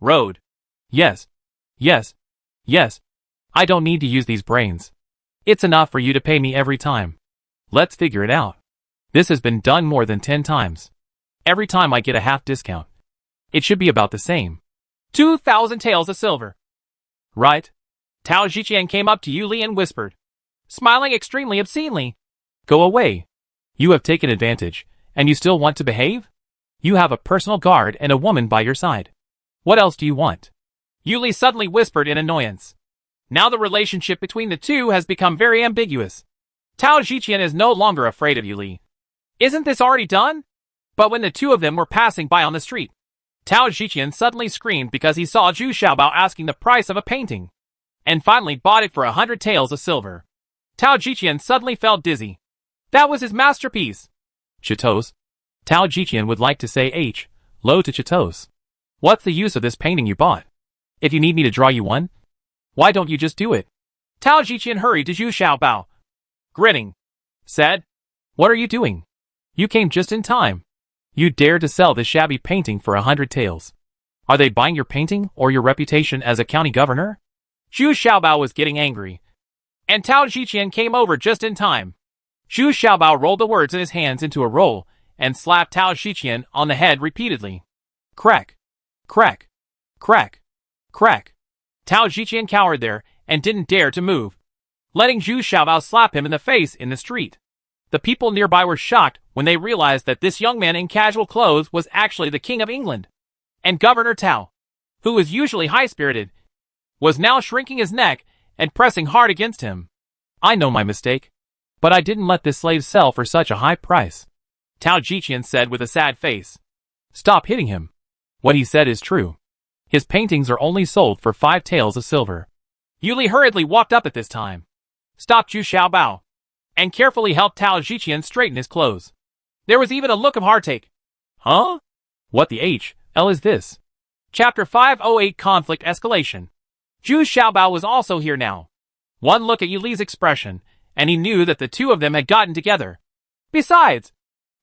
Road. Yes. Yes. Yes. I don't need to use these brains. It's enough for you to pay me every time. Let's figure it out. This has been done more than 10 times. Every time I get a half discount. It should be about the same. 2,000 taels of silver. Right? Tao Jiqian came up to Yuli and whispered, smiling extremely obscenely. Go away. You have taken advantage, and you still want to behave? You have a personal guard and a woman by your side. What else do you want? Yuli suddenly whispered in annoyance. Now the relationship between the two has become very ambiguous. Tao Jiqian is no longer afraid of Yuli. Isn't this already done? But when the two of them were passing by on the street, Tao Jiqian suddenly screamed because he saw Zhu Xiaobao asking the price of a painting, and finally bought it for 100 taels of silver. Tao Jiqian suddenly felt dizzy. That was his masterpiece. Chitos. Tao Jiqian would like to say low to Chitos. What's the use of this painting you bought? If you need me to draw you one, why don't you just do it? Tao Jiqian hurried to Zhu Xiaobao, grinning, said, What are you doing? You came just in time. You dare to sell this shabby painting for 100 taels. Are they buying your painting or your reputation as a county governor? Zhu Xiaobao was getting angry, and Tao Jiqian came over just in time. Zhu Xiaobao rolled the words in his hands into a roll and slapped Tao Jiqian on the head repeatedly. Crack, crack, crack, crack. Tao Jiqian cowered there and didn't dare to move, letting Zhu Xiaobao slap him in the face in the street. The people nearby were shocked when they realized that this young man in casual clothes was actually the King of England. And Governor Tao, who was usually high-spirited, was now shrinking his neck and pressing hard against him. I know my mistake, but I didn't let this slave sell for such a high price. Tao Jiqian said with a sad face. Stop hitting him. What he said is true. His paintings are only sold for 5 taels of silver. Yuli hurriedly walked up at this time, stopped Zhu Xiaobao, and carefully helped Tao Jiqian straighten his clothes. There was even a look of heartache. Huh? What the hell is this? Chapter 508 Conflict Escalation. Zhu Xiaobao was also here now. One look at Yuli's expression, and he knew that the two of them had gotten together. Besides,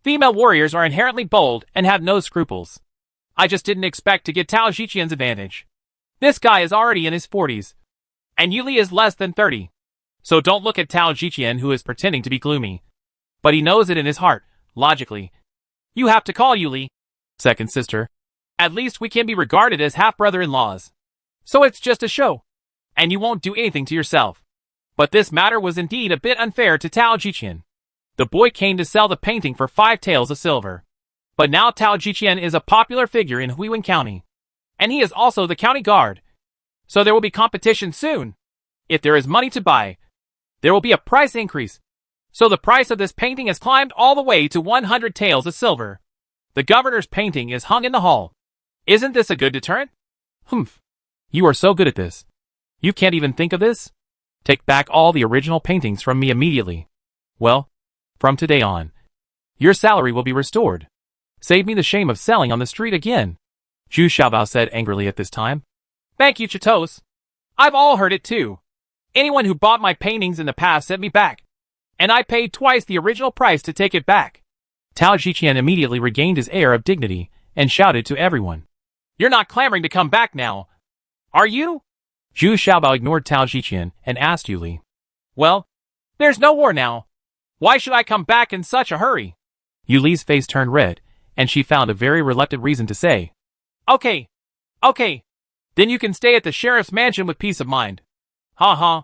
female warriors are inherently bold and have no scruples. I just didn't expect to get Tao Jiqian's advantage. This guy is already in his 40s, and Yuli is less than 30. So don't look at Tao Jiqian, who is pretending to be gloomy. But he knows it in his heart, logically. You have to call Yuli second sister. At least we can be regarded as half-brother-in-laws. So it's just a show, and you won't do anything to yourself. But this matter was indeed a bit unfair to Tao Jiqian. The boy came to sell the painting for 5 taels of silver. But now Tao Jiqian is a popular figure in Huiwen County, and he is also the county guard. So there will be competition soon. If there is money to buy, there will be a price increase. So the price of this painting has climbed all the way to 100 taels of silver. The governor's painting is hung in the hall. Isn't this a good deterrent? Humph. You are so good at this. You can't even think of this? Take back all the original paintings from me immediately. Well, from today on, your salary will be restored. Save me the shame of selling on the street again. Zhu Xiaobao said angrily at this time. Thank you, Chitos. I've all heard it too. Anyone who bought my paintings in the past sent me back. and I paid twice the original price to take it back. Tao Jiqian immediately regained his air of dignity and shouted to everyone. You're not clamoring to come back now, are you? Zhu Xiaobao ignored Tao Jiqian and asked Yuli. Well, there's no war now. Why should I come back in such a hurry? Yuli's face turned red, and she found a very reluctant reason to say. Okay. Then you can stay at the sheriff's mansion with peace of mind. Ha ha.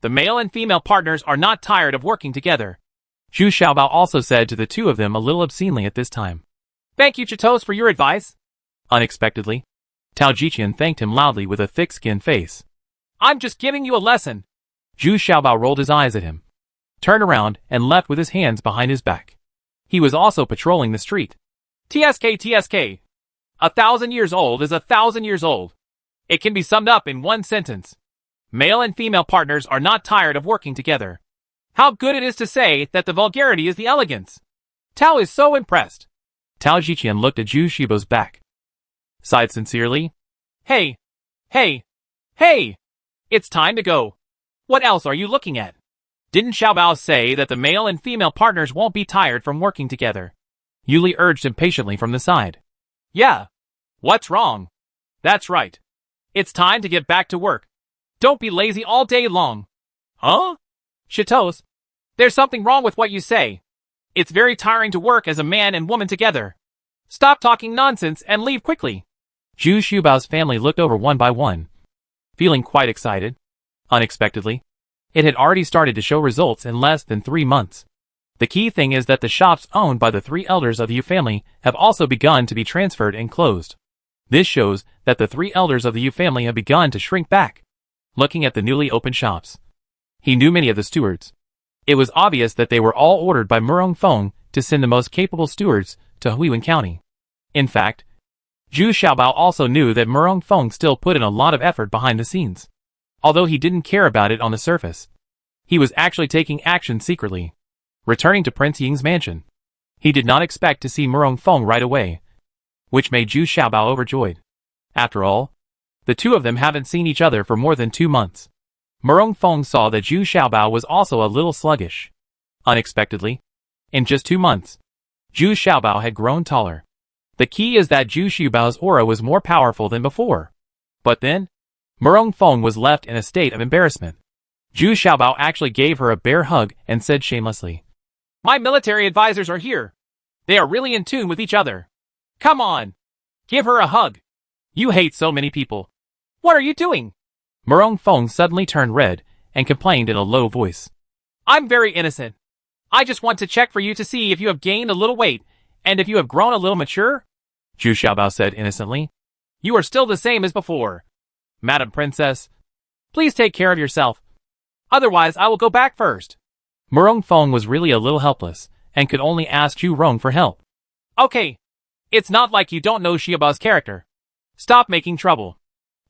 The male and female partners are not tired of working together. Zhu Xiaobao also said to the two of them a little obscenely at this time. Thank you, Chitos, for your advice. Unexpectedly, Tao Jiqian thanked him loudly with a thick-skinned face. I'm just giving you a lesson. Zhu Xiaobao rolled his eyes at him, turned around, and left with his hands behind his back. He was also patrolling the street. TSK. 1,000 years old is 1,000 years old. It can be summed up in one sentence. Male and female partners are not tired of working together. How good it is to say that the vulgarity is the elegance. Tao is so impressed. Tao Jiqian looked at Zhu Xiaobao's back, sighed sincerely. Hey! It's time to go. What else are you looking at? Didn't Xiaobao say that the male and female partners won't be tired from working together? Yuli urged impatiently from the side. Yeah. What's wrong? That's right. It's time to get back to work. Don't be lazy all day long. Huh? Chitos, there's something wrong with what you say. It's very tiring to work as a man and woman together. Stop talking nonsense and leave quickly. Zhu Xiaobao's family looked over one by one, feeling quite excited. Unexpectedly, it had already started to show results in less than 3 months. The key thing is that the shops owned by the 3 elders of the Yu family have also begun to be transferred and closed. This shows that the 3 elders of the Yu family have begun to shrink back. Looking at the newly opened shops, he knew many of the stewards. It was obvious that they were all ordered by Murong Feng to send the most capable stewards to Huiwen County. In fact, Zhu Xiaobao also knew that Murong Feng still put in a lot of effort behind the scenes. Although he didn't care about it on the surface, he was actually taking action secretly. Returning to Prince Ying's mansion, he did not expect to see Murong Feng right away, which made Zhu Xiaobao overjoyed. After all, the two of them haven't seen each other for more than 2 months. Murong Feng saw that Zhu Xiaobao was also a little sluggish. Unexpectedly, in just 2 months, Zhu Xiaobao had grown taller. The key is that Zhu Xiaobao's aura was more powerful than before. But then, Murong Feng was left in a state of embarrassment. Zhu Xiaobao actually gave her a bear hug and said shamelessly, My military advisors are here. They are really in tune with each other. Come on. Give her a hug. You hate so many people. What are you doing? Murong Feng suddenly turned red and complained in a low voice. I'm very innocent. I just want to check for you to see if you have gained a little weight and if you have grown a little mature. Zhu Xiaobao said innocently. You are still the same as before. Madam Princess, please take care of yourself. Otherwise, I will go back first. Murong Feng was really a little helpless and could only ask Zhu Rong for help. Okay. It's not like you don't know Xiaobao's character. Stop making trouble.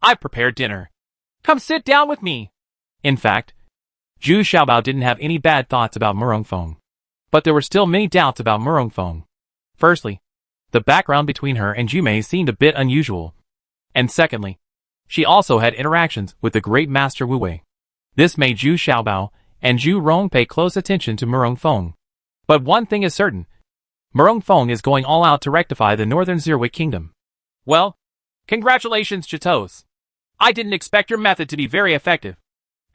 I've prepared dinner. Come sit down with me. In fact, Zhu Xiaobao didn't have any bad thoughts about Murong Feng. But there were still many doubts about Murong Feng. Firstly, the background between her and Jumei seemed a bit unusual. And secondly, she also had interactions with the great master Wu Wei. This made Zhu Xiaobao and Zhu Rong pay close attention to Murong Feng. But one thing is certain. Murong Feng is going all out to rectify the northern Zirwick kingdom. Well, congratulations, Chitos. I didn't expect your method to be very effective.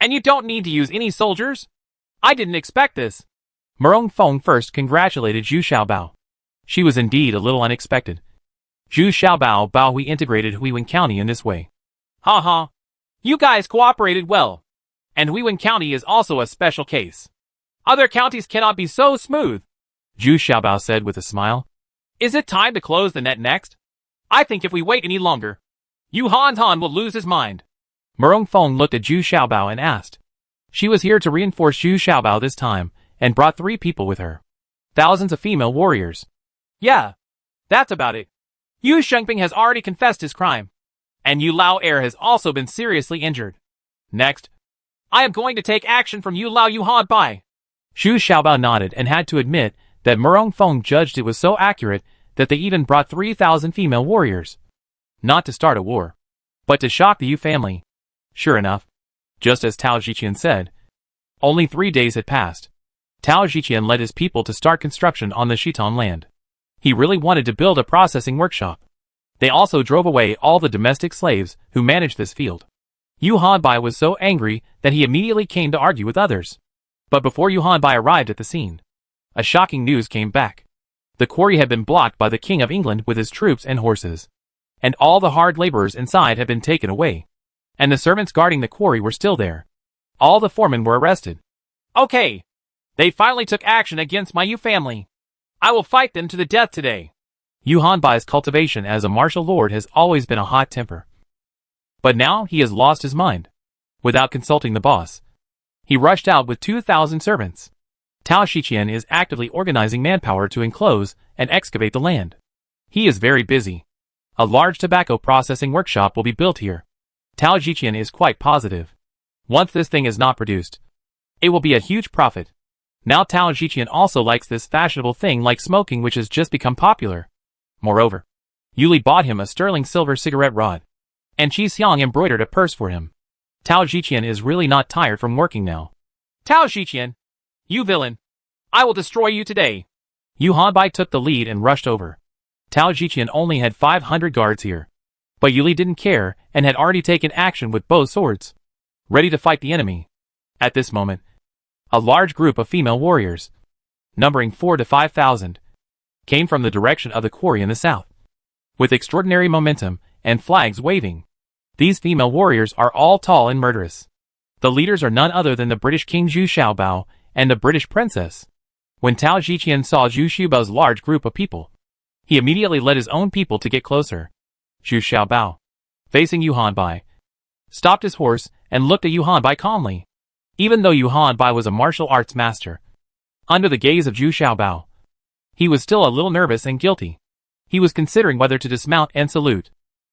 And you don't need to use any soldiers? I didn't expect this. Murong Feng first congratulated Zhu Xiaobao. She was indeed a little unexpected. Zhu Xiaobao Baohui integrated Huiwen County in this way. Ha ha. You guys cooperated well. And Huiwen County is also a special case. Other counties cannot be so smooth. Zhu Xiaobao said with a smile. Is it time to close the net next? I think if we wait any longer, Yu Han will lose his mind. Murong Feng looked at Zhu Xiaobao and asked. She was here to reinforce Zhu Xiaobao this time, and brought 3 people with her. Thousands of female warriors. Yeah, that's about it. Yu Shengping has already confessed his crime. And Yu Lao Heir has also been seriously injured. Next, I am going to take action from Yu Lao Yuhan Bai. Zhu Xiaobao nodded and had to admit that Murong Feng judged it was so accurate that they even brought 3,000 female warriors. Not to start a war, but to shock the Yu family. Sure enough, just as Tao Jiqian said, only 3 days had passed. Tao Ziqian led his people to start construction on the Shitan land. He really wanted to build a processing workshop. They also drove away all the domestic slaves who managed this field. Yu Hanbai was so angry that he immediately came to argue with others. But before Yu Hanbai arrived at the scene, a shocking news came back. The quarry had been blocked by the King of England with his troops and horses. And all the hard laborers inside had been taken away. And the servants guarding the quarry were still there. All the foremen were arrested. Okay. They finally took action against my Yu family. I will fight them to the death today. Yu Hanbai's cultivation as a martial lord has always been a hot temper. But now he has lost his mind. Without consulting the boss, he rushed out with 2,000 servants. Tao Ziqian is actively organizing manpower to enclose and excavate the land. He is very busy. A large tobacco processing workshop will be built here. Tao Ziqian is quite positive. Once this thing is not produced, it will be a huge profit. Now Tao Ziqian also likes this fashionable thing like smoking, which has just become popular. Moreover, Yuli bought him a sterling silver cigarette rod. And Qi Xiang embroidered a purse for him. Tao Ziqian is really not tired from working now. Tao Ziqian, you villain! I will destroy you today! Yu Hanbai took the lead and rushed over. Tao Ziqian only had 500 guards here. But Yuli didn't care and had already taken action with both swords, ready to fight the enemy. At this moment, a large group of female warriors, numbering 4,000 to 5,000, came from the direction of the quarry in the south. With extraordinary momentum and flags waving, these female warriors are all tall and murderous. The leaders are none other than the British King Zhu Xiaobao and the British Princess. When Tao Ziqian saw Zhu Xiaobao's large group of people, he immediately led his own people to get closer. Zhu Xiaobao, facing Yu Hanbai, stopped his horse and looked at Yu Hanbai calmly. Even though Yu Hanbai was a martial arts master, under the gaze of Zhu Xiaobao, he was still a little nervous and guilty. He was considering whether to dismount and salute.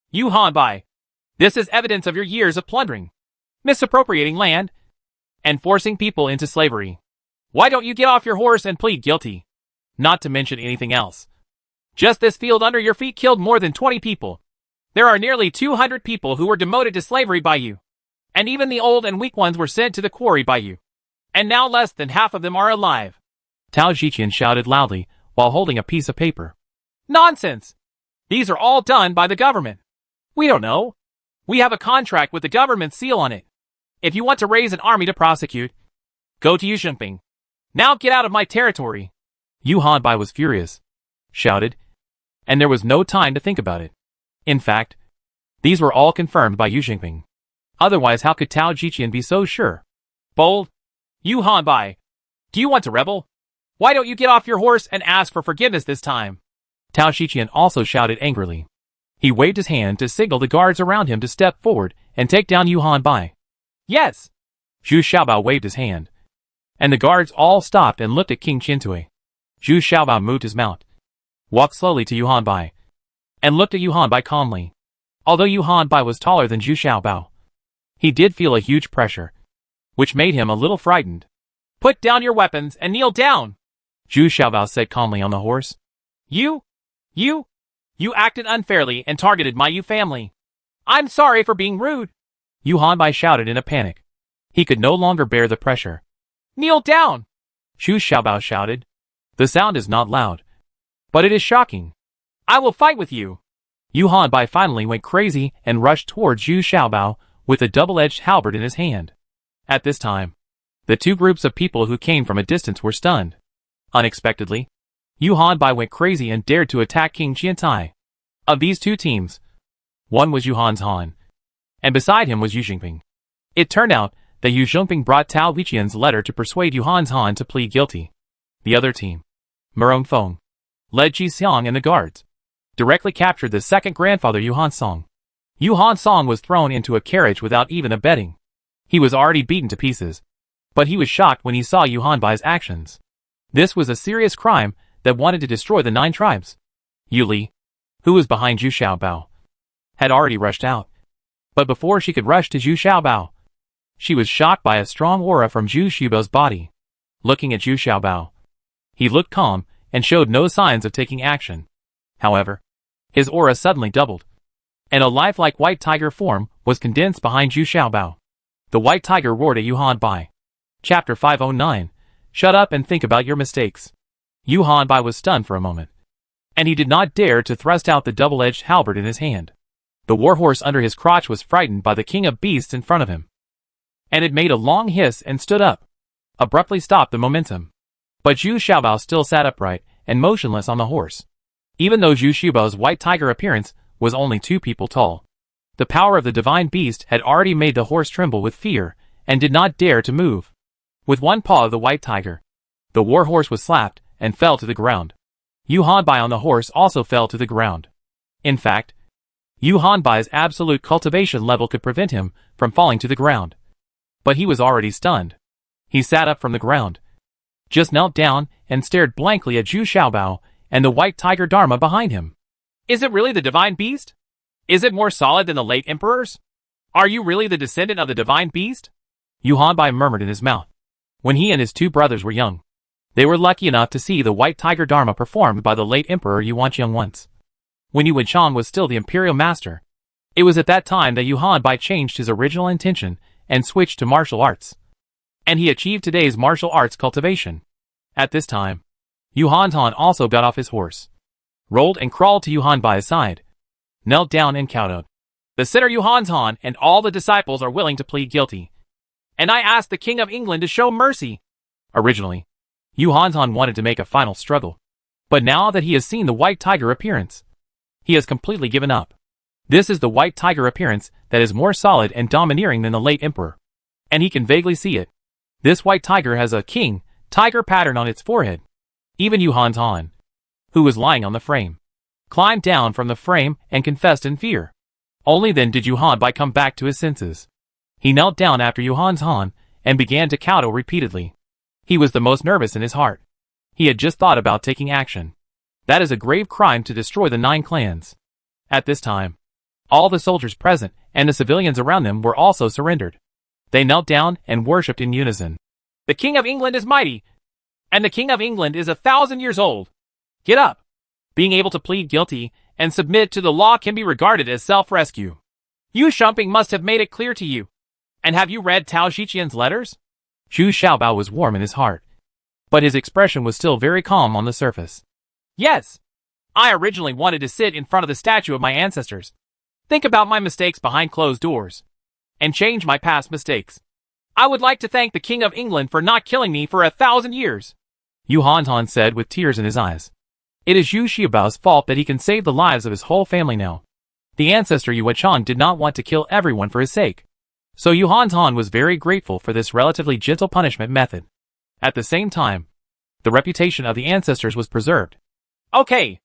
Yu Hanbai, this is evidence of your years of plundering, misappropriating land, and forcing people into slavery. Why don't you get off your horse and plead guilty? Not to mention anything else. Just this field under your feet killed more than 20 people. There are nearly 200 people who were demoted to slavery by you. And even the old and weak ones were sent to the quarry by you. And now less than half of them are alive. Tao Ziqian shouted loudly while holding a piece of paper. Nonsense! These are all done by the government. We don't know. We have a contract with the government seal on it. If you want to raise an army to prosecute, go to Yu Xingping. Now get out of my territory. Yu Hanbai was furious, shouted, and there was no time to think about it. In fact, these were all confirmed by Yu Xingping. Otherwise, how could Tao Ziqian be so sure? Bold! Yu Hanbai, do you want to rebel? Why don't you get off your horse and ask for forgiveness this time? Tao Ziqian also shouted angrily. He waved his hand to signal the guards around him to step forward and take down Yu Hanbai. Yes! Zhu Xiaobao waved his hand, and the guards all stopped and looked at King Qintui. Zhu Xiaobao moved his mount, walked slowly to Yu Hanbai, and looked at Yu Hanbai calmly. Although Yu Hanbai was taller than Zhu Xiaobao, he did feel a huge pressure, which made him a little frightened. Put down your weapons and kneel down, Zhu Xiaobao said calmly on the horse. You acted unfairly and targeted my Yu family. I'm sorry for being rude. Yu Hanbai shouted in a panic. He could no longer bear the pressure. Kneel down, Zhu Xiaobao shouted. The sound is not loud, but it is shocking. I will fight with you. Yu Hanbai finally went crazy and rushed towards Zhu Xiaobao with a double-edged halberd in his hand. At this time, the two groups of people who came from a distance were stunned. Unexpectedly, Yu Hanbai went crazy and dared to attack King Qiantai. Of these two teams, one was Yu Hanzhan, and beside him was Yu Xingping. It turned out that Yu Xingping brought Tao Ziqian's letter to persuade Yu Hanzhan to plead guilty. The other team, Murong Feng, led Qi Xiang and the guards, directly captured the second grandfather Yu Hansong. Yu Hansong was thrown into a carriage without even a bedding. He was already beaten to pieces, but he was shocked when he saw Yu Hanbai's actions. This was a serious crime that wanted to destroy the 9 tribes. Yuli, who was behind Zhu Xiaobao, had already rushed out. But before she could rush to Zhu Xiaobao, she was shocked by a strong aura from Zhu Xiaobao's body. Looking at Zhu Xiaobao, he looked calm and showed no signs of taking action. However, his aura suddenly doubled, and a lifelike white tiger form was condensed behind Zhu Xiaobao. The white tiger roared at Yu Hanbai. Chapter 509, Shut up and think about your mistakes. Yu Hanbai was stunned for a moment, and he did not dare to thrust out the double-edged halberd in his hand. The warhorse under his crotch was frightened by the king of beasts in front of him, and it made a long hiss and stood up, abruptly stopped the momentum. But Zhu Xiaobao still sat upright and motionless on the horse. Even though Zhu Xiaobao's white tiger appearance was only 2 people tall, the power of the divine beast had already made the horse tremble with fear and did not dare to move. With one paw of the white tiger, the warhorse was slapped and fell to the ground. Yu Hanbai on the horse also fell to the ground. In fact, Yu Hanbai's absolute cultivation level could prevent him from falling to the ground. But he was already stunned. He sat up from the ground, just knelt down and stared blankly at Zhu Xiaobao and the white tiger Dharma behind him. Is it really the divine beast? Is it more solid than the late emperors? Are you really the descendant of the divine beast? Yu Hanbai murmured in his mouth. When he and his 2 brothers were young, they were lucky enough to see the white tiger Dharma performed by the late emperor Yu Wanqiang once, when Yu Wenchang was still the imperial master. It was at that time that Yu Hanbai changed his original intention and switched to martial arts, and he achieved today's martial arts cultivation. At this time, Yu Hantan also got off his horse, rolled and crawled to Yu Hanbai's side, knelt down and kowtowed. The sinner Yu Hantan and all the disciples are willing to plead guilty, and I ask the King of England to show mercy. Originally, Yu Hantan wanted to make a final struggle, but now that he has seen the white tiger appearance, he has completely given up. This is the white tiger appearance that is more solid and domineering than the late emperor, and he can vaguely see it. This white tiger has a king tiger pattern on its forehead. Even Yu Hantan, who was lying on the frame, climbed down from the frame and confessed in fear. Only then did Yu Hanbai come back to his senses. He knelt down after Yu Hantan and began to kowtow repeatedly. He was the most nervous in his heart. He had just thought about taking action. That is a grave crime to destroy the 9 clans. At this time, all the soldiers present and the civilians around them were also surrendered. They knelt down and worshipped in unison. The King of England is mighty, and the King of England is 1,000 years old. Get up. Being able to plead guilty and submit to the law can be regarded as self-rescue. Yu Shumping must have made it clear to you. And have you read Tao Xiqian's letters? Zhu Xiaobao was warm in his heart, but his expression was still very calm on the surface. Yes. I originally wanted to sit in front of the statue of my ancestors, think about my mistakes behind closed doors, and change my past mistakes. I would like to thank the King of England for not killing me for 1,000 years. Yu Hantan said with tears in his eyes. It is Zhu Xiaobao's fault that he can save the lives of his whole family now. The ancestor Yu Wenchang did not want to kill everyone for his sake, so Yu Hantan was very grateful for this relatively gentle punishment method. At the same time, the reputation of the ancestors was preserved. Okay.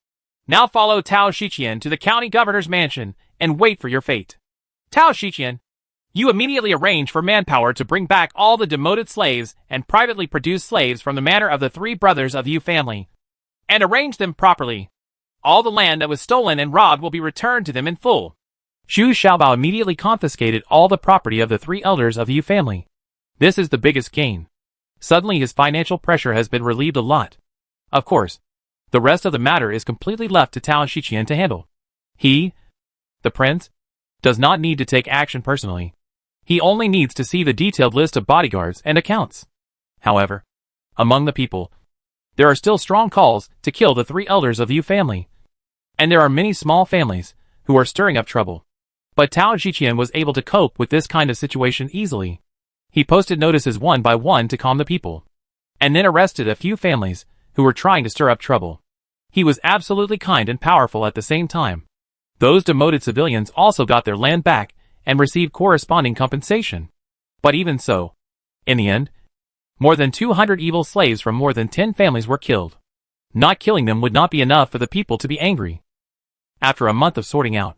Now follow Tao Xiqian to the county governor's mansion and wait for your fate. Tao Xiqian, you immediately arrange for manpower to bring back all the demoted slaves and privately produce slaves from the manor of the 3 brothers of Yu family, and arrange them properly. All the land that was stolen and robbed will be returned to them in full. Zhu Xiaobao immediately confiscated all the property of the 3 elders of the Yu family. This is the biggest gain. Suddenly his financial pressure has been relieved a lot. Of course, the rest of the matter is completely left to Tao Xiqian to handle. He, the prince, does not need to take action personally. He only needs to see the detailed list of bodyguards and accounts. However, among the people, there are still strong calls to kill the 3 elders of the Yu family, and there are many small families who are stirring up trouble. But Tao Xiqian was able to cope with this kind of situation easily. He posted notices one by one to calm the people, and then arrested a few families who were trying to stir up trouble. He was absolutely kind and powerful at the same time. Those demoted civilians also got their land back and received corresponding compensation. But even so, in the end, more than 200 evil slaves from more than 10 families were killed. Not killing them would not be enough for the people to be angry. After a month of sorting out,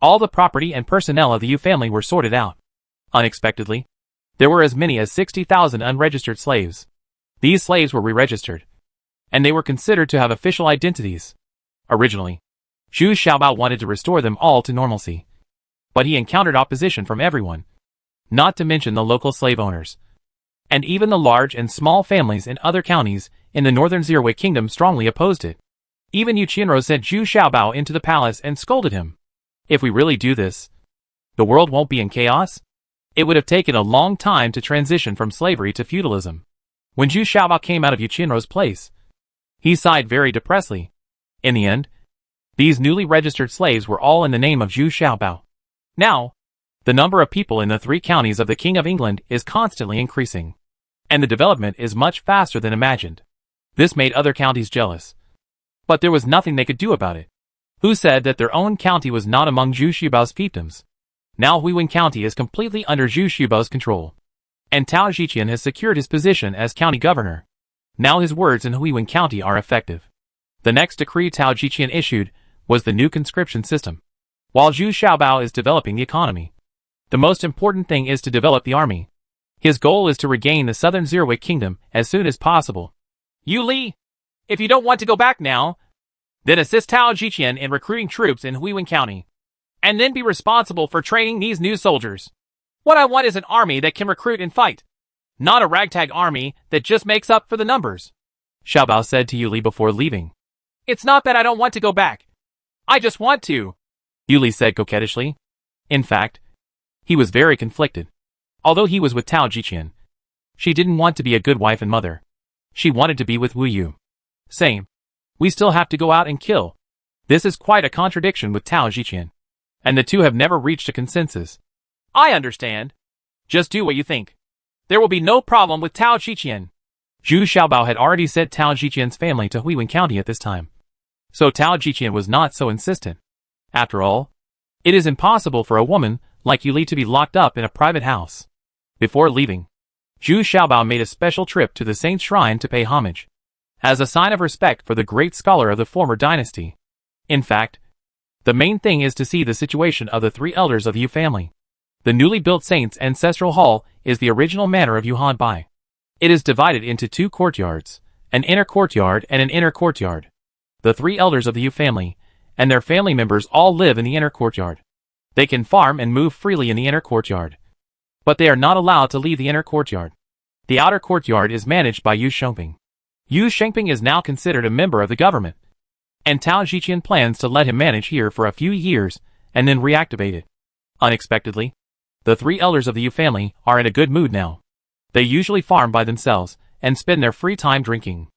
all the property and personnel of the Yu family were sorted out. Unexpectedly, there were as many as 60,000 unregistered slaves. These slaves were re-registered, and they were considered to have official identities. Originally, Zhu Xiaobao wanted to restore them all to normalcy, but he encountered opposition from everyone, not to mention the local slave owners. And even the large and small families in other counties in the northern Zirwei kingdom strongly opposed it. Even Yu Qianrou sent Zhu Xiaobao into the palace and scolded him. If we really do this, the world won't be in chaos? It would have taken a long time to transition from slavery to feudalism. When Zhu Xiaobao came out of Yu Qinrou's place, he sighed very depressedly. In the end, these newly registered slaves were all in the name of Zhu Xiaobao. Now, the number of people in the 3 counties of the King of England is constantly increasing, and the development is much faster than imagined. This made other counties jealous, but there was nothing they could do about it. Who said that their own county was not among Zhu Xiaobao's fiefdoms? Now Huiwen County is completely under Zhu Xiaobao's control, and Tao Zhiqian has secured his position as county governor. Now his words in Huiwen County are effective. The next decree Tao Zhiqian issued was the new conscription system. While Zhu Xiaobao is developing the economy, the most important thing is to develop the army. His goal is to regain the southern Zerwei Kingdom as soon as possible. Yu Li, if you don't want to go back now, then assist Tao Zhiqian in recruiting troops in Huiwen County, and then be responsible for training these new soldiers. What I want is an army that can recruit and fight, not a ragtag army that just makes up for the numbers, Xiaobao said to Yu Li before leaving. It's not that I don't want to go back. I just want to, Yu Li said coquettishly. In fact, he was very conflicted. Although he was with Tao Zhiqian, she didn't want to be a good wife and mother. She wanted to be with Wu Yu. Same. We still have to go out and kill. This is quite a contradiction with Tao Zhiqian, and the two have never reached a consensus. I understand. Just do what you think. There will be no problem with Tao Zhiqian. Zhu Xiaobao had already sent Tao Zhiqian's family to Huiwen County at this time, so Tao Zhiqian was not so insistent. After all, it is impossible for a woman like Yu Li to be locked up in a private house. Before leaving, Zhu Xiaobao made a special trip to the saint's shrine to pay homage, as a sign of respect for the great scholar of the former dynasty. In fact, the main thing is to see the situation of the 3 elders of the Yu family. The newly built saint's ancestral hall is the original manor of Yu Hanbai. It is divided into 2 courtyards, an inner courtyard and an inner courtyard. The 3 elders of the Yu family and their family members all live in the inner courtyard. They can farm and move freely in the inner courtyard, but they are not allowed to leave the inner courtyard. The outer courtyard is managed by Yu Shengping. Yu Shengping is now considered a member of the government, and Tao Zhiqian plans to let him manage here for a few years and then reactivate it. Unexpectedly, the 3 elders of the Yu family are in a good mood now. They usually farm by themselves and spend their free time drinking,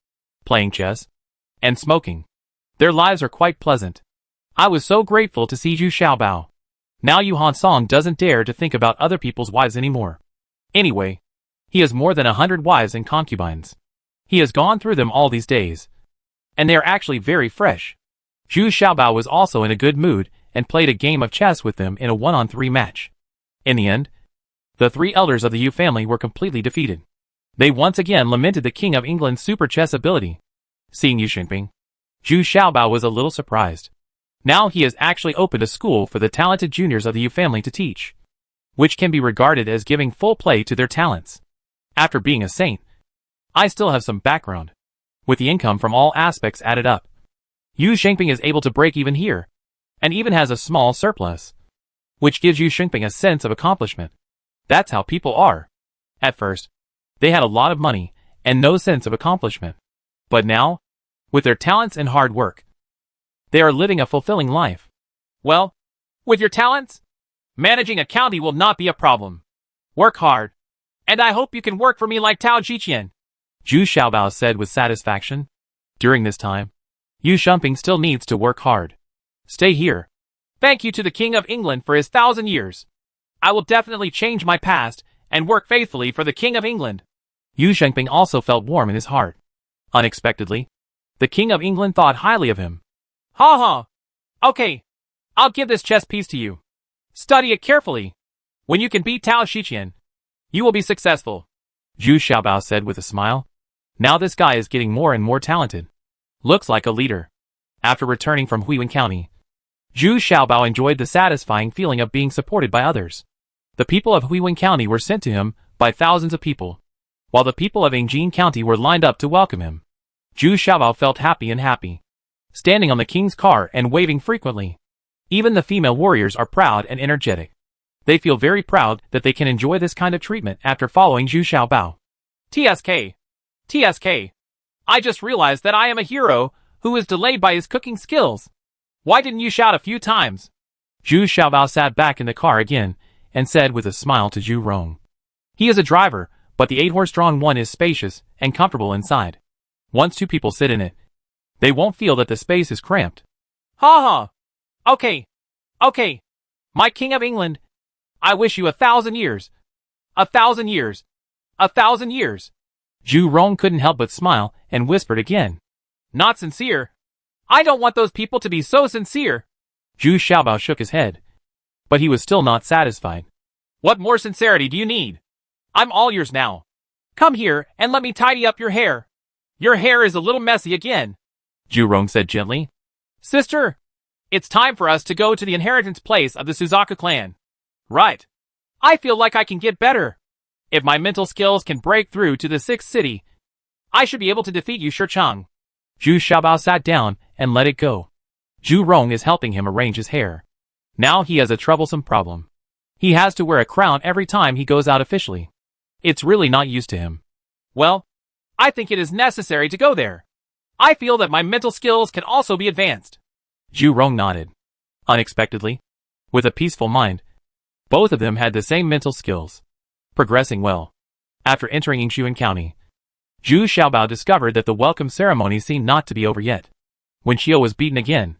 playing chess, and smoking. Their lives are quite pleasant. I was so grateful to see Zhu Xiaobao. Now Yu Hansong doesn't dare to think about other people's wives anymore. Anyway, he has more than 100 wives and concubines. He has gone through them all these days, and they are actually very fresh. Zhu Xiaobao was also in a good mood and played a game of chess with them in a 1-on-3 match. In the end, the 3 elders of the Yu family were completely defeated. They once again lamented the King of England's super chess ability. Seeing Yu Shengping, Zhu Xiaobao was a little surprised. Now he has actually opened a school for the talented juniors of the Yu family to teach, which can be regarded as giving full play to their talents. After being a saint, I still have some background. With the income from all aspects added up, Yu Shengping is able to break even here, and even has a small surplus, which gives Yu Shengping a sense of accomplishment. That's how people are. At first, they had a lot of money and no sense of accomplishment. But now, with their talents and hard work, they are living a fulfilling life. Well, with your talents, managing a county will not be a problem. Work hard, and I hope you can work for me like Tao Zhiqian, Zhu Xiaobao said with satisfaction. During this time, Yu Shengping still needs to work hard. Stay here. Thank you to the King of England for his 1,000 years. I will definitely change my past and work faithfully for the King of England. Yu Shengping also felt warm in his heart. Unexpectedly, the King of England thought highly of him. Ha ha. Okay, I'll give this chess piece to you. Study it carefully. When you can beat Tao Zhiqian, you will be successful, Zhu Xiaobao said with a smile. Now this guy is getting more and more talented. Looks like a leader. After returning from Huiwen County, Zhu Xiaobao enjoyed the satisfying feeling of being supported by others. The people of Huiwen County were sent to him by thousands of people, while the people of Angjin County were lined up to welcome him. Zhu Xiaobao felt happy, standing on the king's car and waving frequently. Even the female warriors are proud and energetic. They feel very proud that they can enjoy this kind of treatment after following Zhu Xiaobao. TSK. I just realized that I am a hero who is delayed by his cooking skills. Why didn't you shout a few times? Zhu Xiaobao sat back in the car again and said with a smile to Zhu Rong. He is a driver, but the 8-horse-drawn one is spacious and comfortable inside. Once 2 people sit in it, they won't feel that the space is cramped. Ha ha. Okay. Okay. My King of England, I wish you 1,000 years. 1,000 years. 1,000 years. Zhu Rong couldn't help but smile and whispered again. Not sincere. I don't want those people to be so sincere. Zhu Xiaobao shook his head, but he was still not satisfied. What more sincerity do you need? I'm all yours now. Come here and let me tidy up your hair. Your hair is a little messy again. Zhu Rong said gently. Sister, it's time for us to go to the inheritance place of the Suzaku clan. Right. I feel like I can get better. If my mental skills can break through to the 6th city, I should be able to defeat you, Shicheng. Zhu Xiaobao sat down and let it go. Zhu Rong is helping him arrange his hair. Now he has a troublesome problem. He has to wear a crown every time he goes out officially. It's really not used to him. Well, I think it is necessary to go there. I feel that my mental skills can also be advanced. Zhu Rong nodded. Unexpectedly, with a peaceful mind, both of them had the same mental skills, progressing well. After entering Yingshuan County, Zhu Xiaobao discovered that the welcome ceremony seemed not to be over yet. When Xiao was beaten again,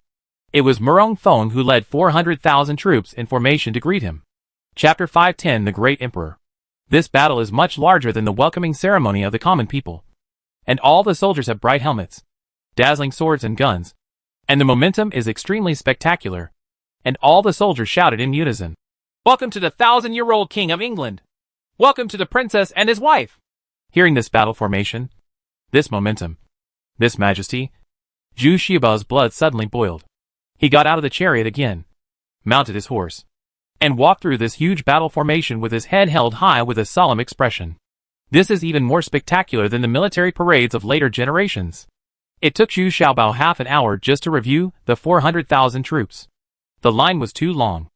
it was Murong Feng who led 400,000 troops in formation to greet him. Chapter 510 The Great Emperor. This battle is much larger than the welcoming ceremony of the common people. And all the soldiers have bright helmets, dazzling swords and guns. And the momentum is extremely spectacular. And all the soldiers shouted in unison. Welcome to the 1,000-year-old King of England. Welcome to the princess and his wife. Hearing this battle formation, this momentum, this majesty, Zhu Xiaobao's blood suddenly boiled. He got out of the chariot again, mounted his horse, and walked through this huge battle formation with his head held high with a solemn expression. This is even more spectacular than the military parades of later generations. It took Zhu Xiaobao half an hour just to review the 400,000 troops. The line was too long.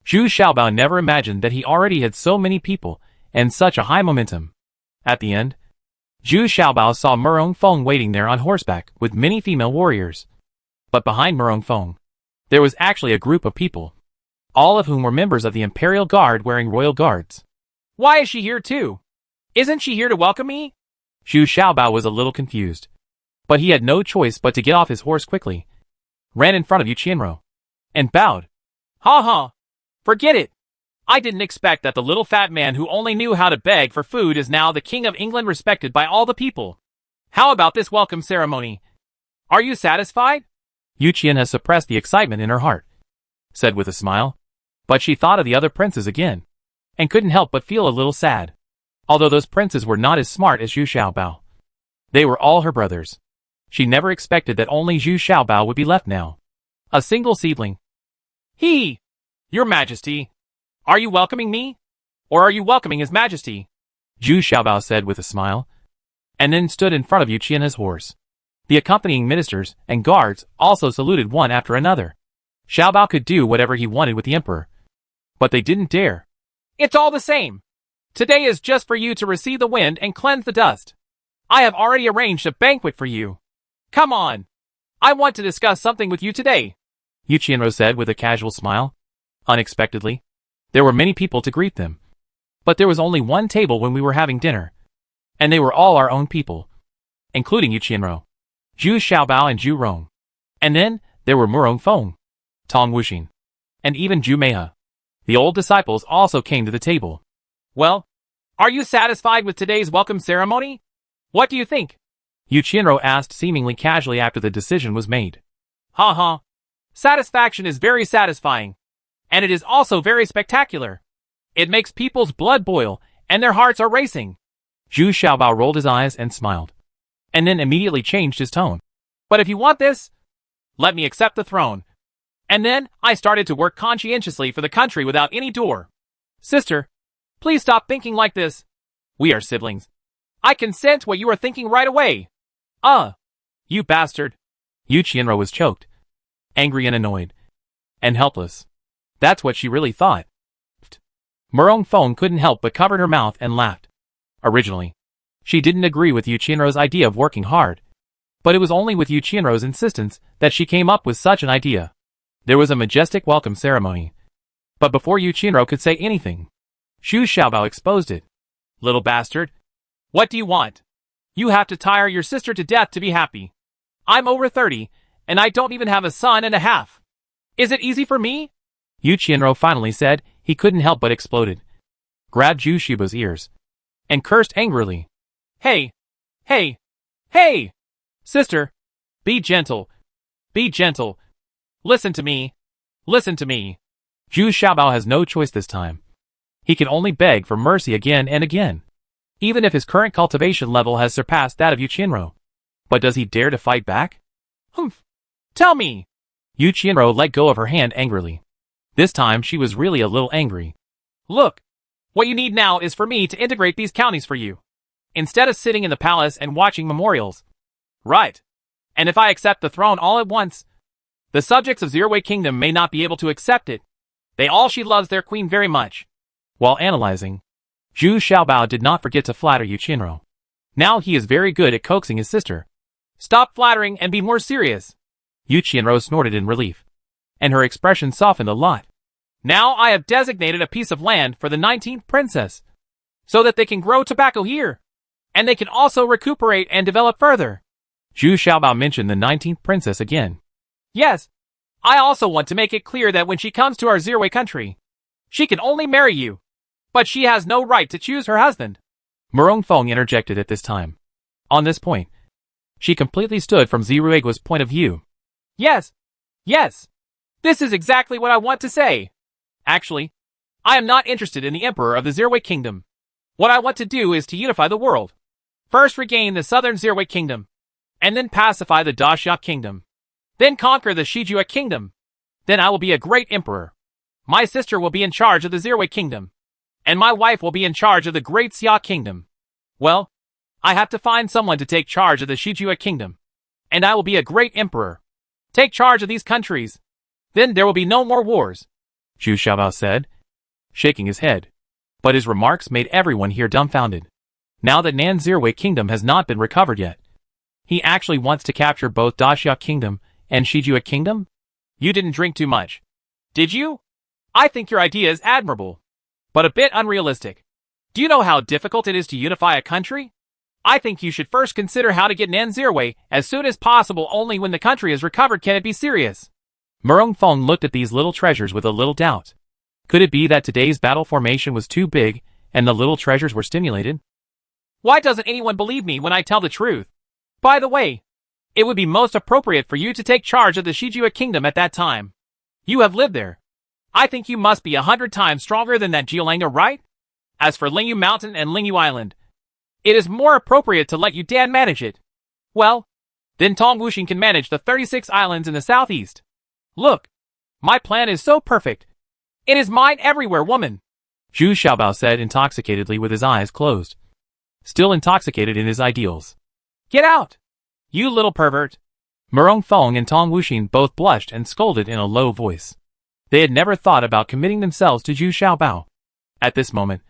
Zhu Xiaobao never imagined that he already had so many people and such a high momentum. At the end, Zhu Xiaobao saw Murong Feng waiting there on horseback with many female warriors. But behind Murong Feng, there was actually a group of people, all of whom were members of the Imperial Guard wearing royal guards. Why is she here too? Isn't she here to welcome me? Zhu Xiaobao was a little confused, but he had no choice but to get off his horse quickly, ran in front of Yu Qianrou, and bowed. Ha ha! Forget it! I didn't expect that the little fat man who only knew how to beg for food is now the King of England, respected by all the people. How about this welcome ceremony? Are you satisfied? Yu Qian has suppressed the excitement in her heart, said with a smile, but she thought of the other princes again, and couldn't help but feel a little sad. Although those princes were not as smart as Zhu Xiaobao, they were all her brothers. She never expected that only Zhu Xiaobao would be left now, a single seedling. Your Majesty, are you welcoming me? Or are you welcoming His Majesty? Zhu Xiaobao said with a smile, and then stood in front of Yu Qian's horse. The accompanying ministers and guards also saluted one after another. Xiaobao could do whatever he wanted with the emperor, but they didn't dare. It's all the same. Today is just for you to receive the wind and cleanse the dust. I have already arranged a banquet for you. Come on. I want to discuss something with you today, Yu Qianrou said with a casual smile. Unexpectedly, there were many people to greet them. But there was only one table when we were having dinner, and they were all our own people, including Yu Qianrou, Zhu Xiaobao and Zhu Rong. And then there were Murong Feng, Tong Wuxing, and even Zhu Meihe. The old disciples also came to the table. Well, are you satisfied with today's welcome ceremony? What do you think? Yu Qianrou asked seemingly casually after the decision was made. Ha ha. Satisfaction is very satisfying. And it is also very spectacular. It makes people's blood boil, and their hearts are racing. Zhu Xiaobao rolled his eyes and smiled, and then immediately changed his tone. But if you want this, let me accept the throne. And then I started to work conscientiously for the country without any door. Sister, please stop thinking like this. We are siblings. I can sense what you are thinking right away. You bastard. Yu Qianrou was choked, angry and annoyed, and helpless. That's what she really thought. Murong Feng couldn't help but covered her mouth and laughed. Originally, she didn't agree with Yu Qianrou's idea of working hard, but it was only with Yu Qianrou's insistence that she came up with such an idea. There was a majestic welcome ceremony, but before Yu Qianrou could say anything, Zhu Xiaobao exposed it. Little bastard, What do you want? You have to tire your sister to death to be happy. I'm over 30, and I don't even have a son and a half. Is it easy for me? Yu Qianru finally said. He couldn't help but exploded, grabbed Zhu Xiubao's ears, and cursed angrily. Hey! Hey! Hey! Sister! Be gentle. Be gentle. Listen to me. Listen to me. Zhu Xiaobao has no choice this time. He can only beg for mercy again and again, even if his current cultivation level has surpassed that of Yu Qianru. But does he dare to fight back? Humph. Tell me. Yu Qianru let go of her hand angrily. This time she was really a little angry. Look. What you need now is for me to integrate these counties for you, instead of sitting in the palace and watching memorials. Right. And if I accept the throne all at once, the subjects of Zirwei Kingdom may not be able to accept it. She loves their queen very much. While analyzing, Zhu Xiaobao did not forget to flatter Yu Qianru. Now he is very good at coaxing his sister. Stop flattering and be more serious. Yu Qianru snorted in relief, and her expression softened a lot. Now I have designated a piece of land for the 19th princess, so that they can grow tobacco here, and they can also recuperate and develop further. Zhu Xiaobao mentioned the 19th princess again. Yes. I also want to make it clear that when she comes to our Zirwei country, she can only marry you, but she has no right to choose her husband. Murong Feng interjected at this time. On this point, she completely stood from Ziruegua's point of view. Yes. Yes. This is exactly what I want to say. Actually, I am not interested in the emperor of the Zirwei Kingdom. What I want to do is to unify the world. First regain the southern Zirwei Kingdom, and then pacify the Daxia Kingdom. Then conquer the Shijua Kingdom. Then I will be a great emperor. My sister will be in charge of the Zirwei Kingdom, and my wife will be in charge of the Great Xia Kingdom. Well, I have to find someone to take charge of the Shijua Kingdom, and I will be a great emperor. Take charge of these countries. Then there will be no more wars. Zhu Xiaobao said, shaking his head. But his remarks made everyone here dumbfounded. Now that Nan Zirwei Kingdom has not been recovered yet, he actually wants to capture both Daxia Kingdom and Shijua Kingdom? You didn't drink too much, did you? I think your idea is admirable, but a bit unrealistic. Do you know how difficult it is to unify a country? I think you should first consider how to get Nan Zirwei as soon as possible. Only when the country is recovered can it be serious. Murong Feng looked at these little treasures with a little doubt. Could it be that today's battle formation was too big, and the little treasures were stimulated? Why doesn't anyone believe me when I tell the truth? By the way, it would be most appropriate for you to take charge of the Shijua Kingdom at that time. You have lived there. I think you must be 100 times stronger than that Jiulanga, right? As for Lingyu Mountain and Lingyu Island, it is more appropriate to let Yu Dan manage it. Well, then Tong Wuxing can manage the 36 islands in the southeast. Look, my plan is so perfect. It is mine everywhere, woman. Zhu Xiaobao said intoxicatedly with his eyes closed, still intoxicated in his ideals. Get out, you little pervert. Murong Feng and Tong Wuxing both blushed and scolded in a low voice. They had never thought about committing themselves to Zhu Xiaobao. At this moment,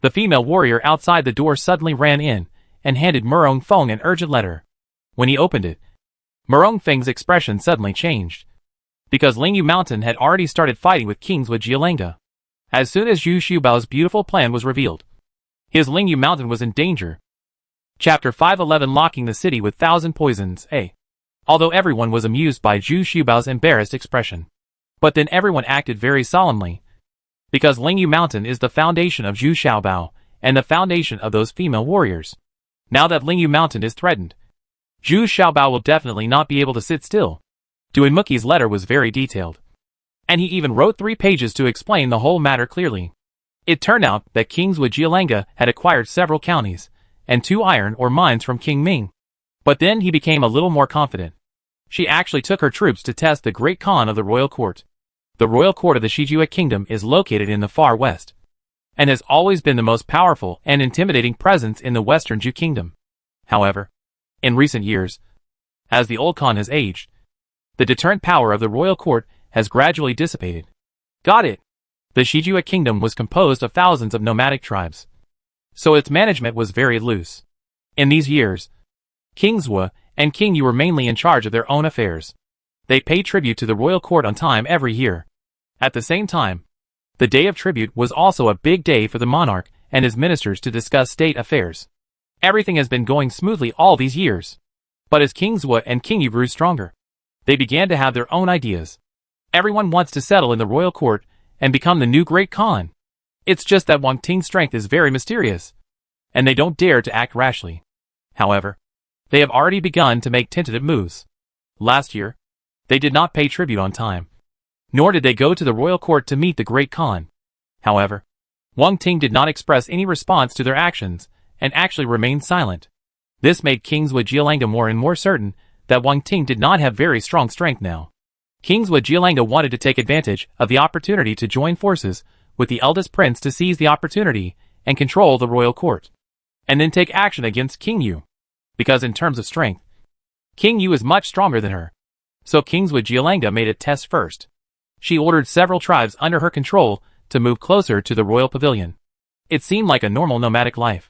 the female warrior outside the door suddenly ran in and handed Murong Feng an urgent letter. When he opened it, Murong Feng's expression suddenly changed, because Lingyu Mountain had already started fighting with Kingswood Jiulanga. As soon as Zhu Xiubao's beautiful plan was revealed, his Lingyu Mountain was in danger. Chapter 511, Locking the City with 1,000 Poisons. Although everyone was amused by Zhu Xiubao's embarrassed expression, but then everyone acted very solemnly, because Lingyu Mountain is the foundation of Zhu Xiaobao and the foundation of those female warriors. Now that Lingyu Mountain is threatened, Zhu Xiaobao will definitely not be able to sit still. Duanmuki's letter was very detailed, and he even wrote 3 pages to explain the whole matter clearly. It turned out that Kingswood Jiulanga had acquired several counties and 2 iron ore mines from King Ming. But then he became a little more confident. She actually took her troops to test the Great Khan of the Royal Court. The Royal Court of the Shijua Kingdom is located in the far west, and has always been the most powerful and intimidating presence in the Western Zhu Kingdom. However, in recent years, as the old Khan has aged, the deterrent power of the Royal Court has gradually dissipated. Got it. The Shijua Kingdom was composed of thousands of nomadic tribes, so its management was very loose. In these years, King Zhou and King Yu were mainly in charge of their own affairs. They paid tribute to the royal court on time every year. At the same time, the day of tribute was also a big day for the monarch and his ministers to discuss state affairs. Everything has been going smoothly all these years. But as King Zhou and King Yu grew stronger, they began to have their own ideas. Everyone wants to settle in the royal court and become the new great Khan. It's just that Wang Ting's strength is very mysterious, and they don't dare to act rashly. However, they have already begun to make tentative moves. Last year, they did not pay tribute on time, nor did they go to the royal court to meet the great Khan. However, Wang Ting did not express any response to their actions and actually remained silent. This made King Zhou Jialanga more and more certain that Wang Ting did not have very strong strength now. King Zhou Jialanga wanted to take advantage of the opportunity to join forces with the eldest prince to seize the opportunity and control the royal court, and then take action against King Yu. Because in terms of strength, King Yu is much stronger than her. So King Zhou Jialanga made a test first. She ordered several tribes under her control to move closer to the royal pavilion. It seemed like a normal nomadic life,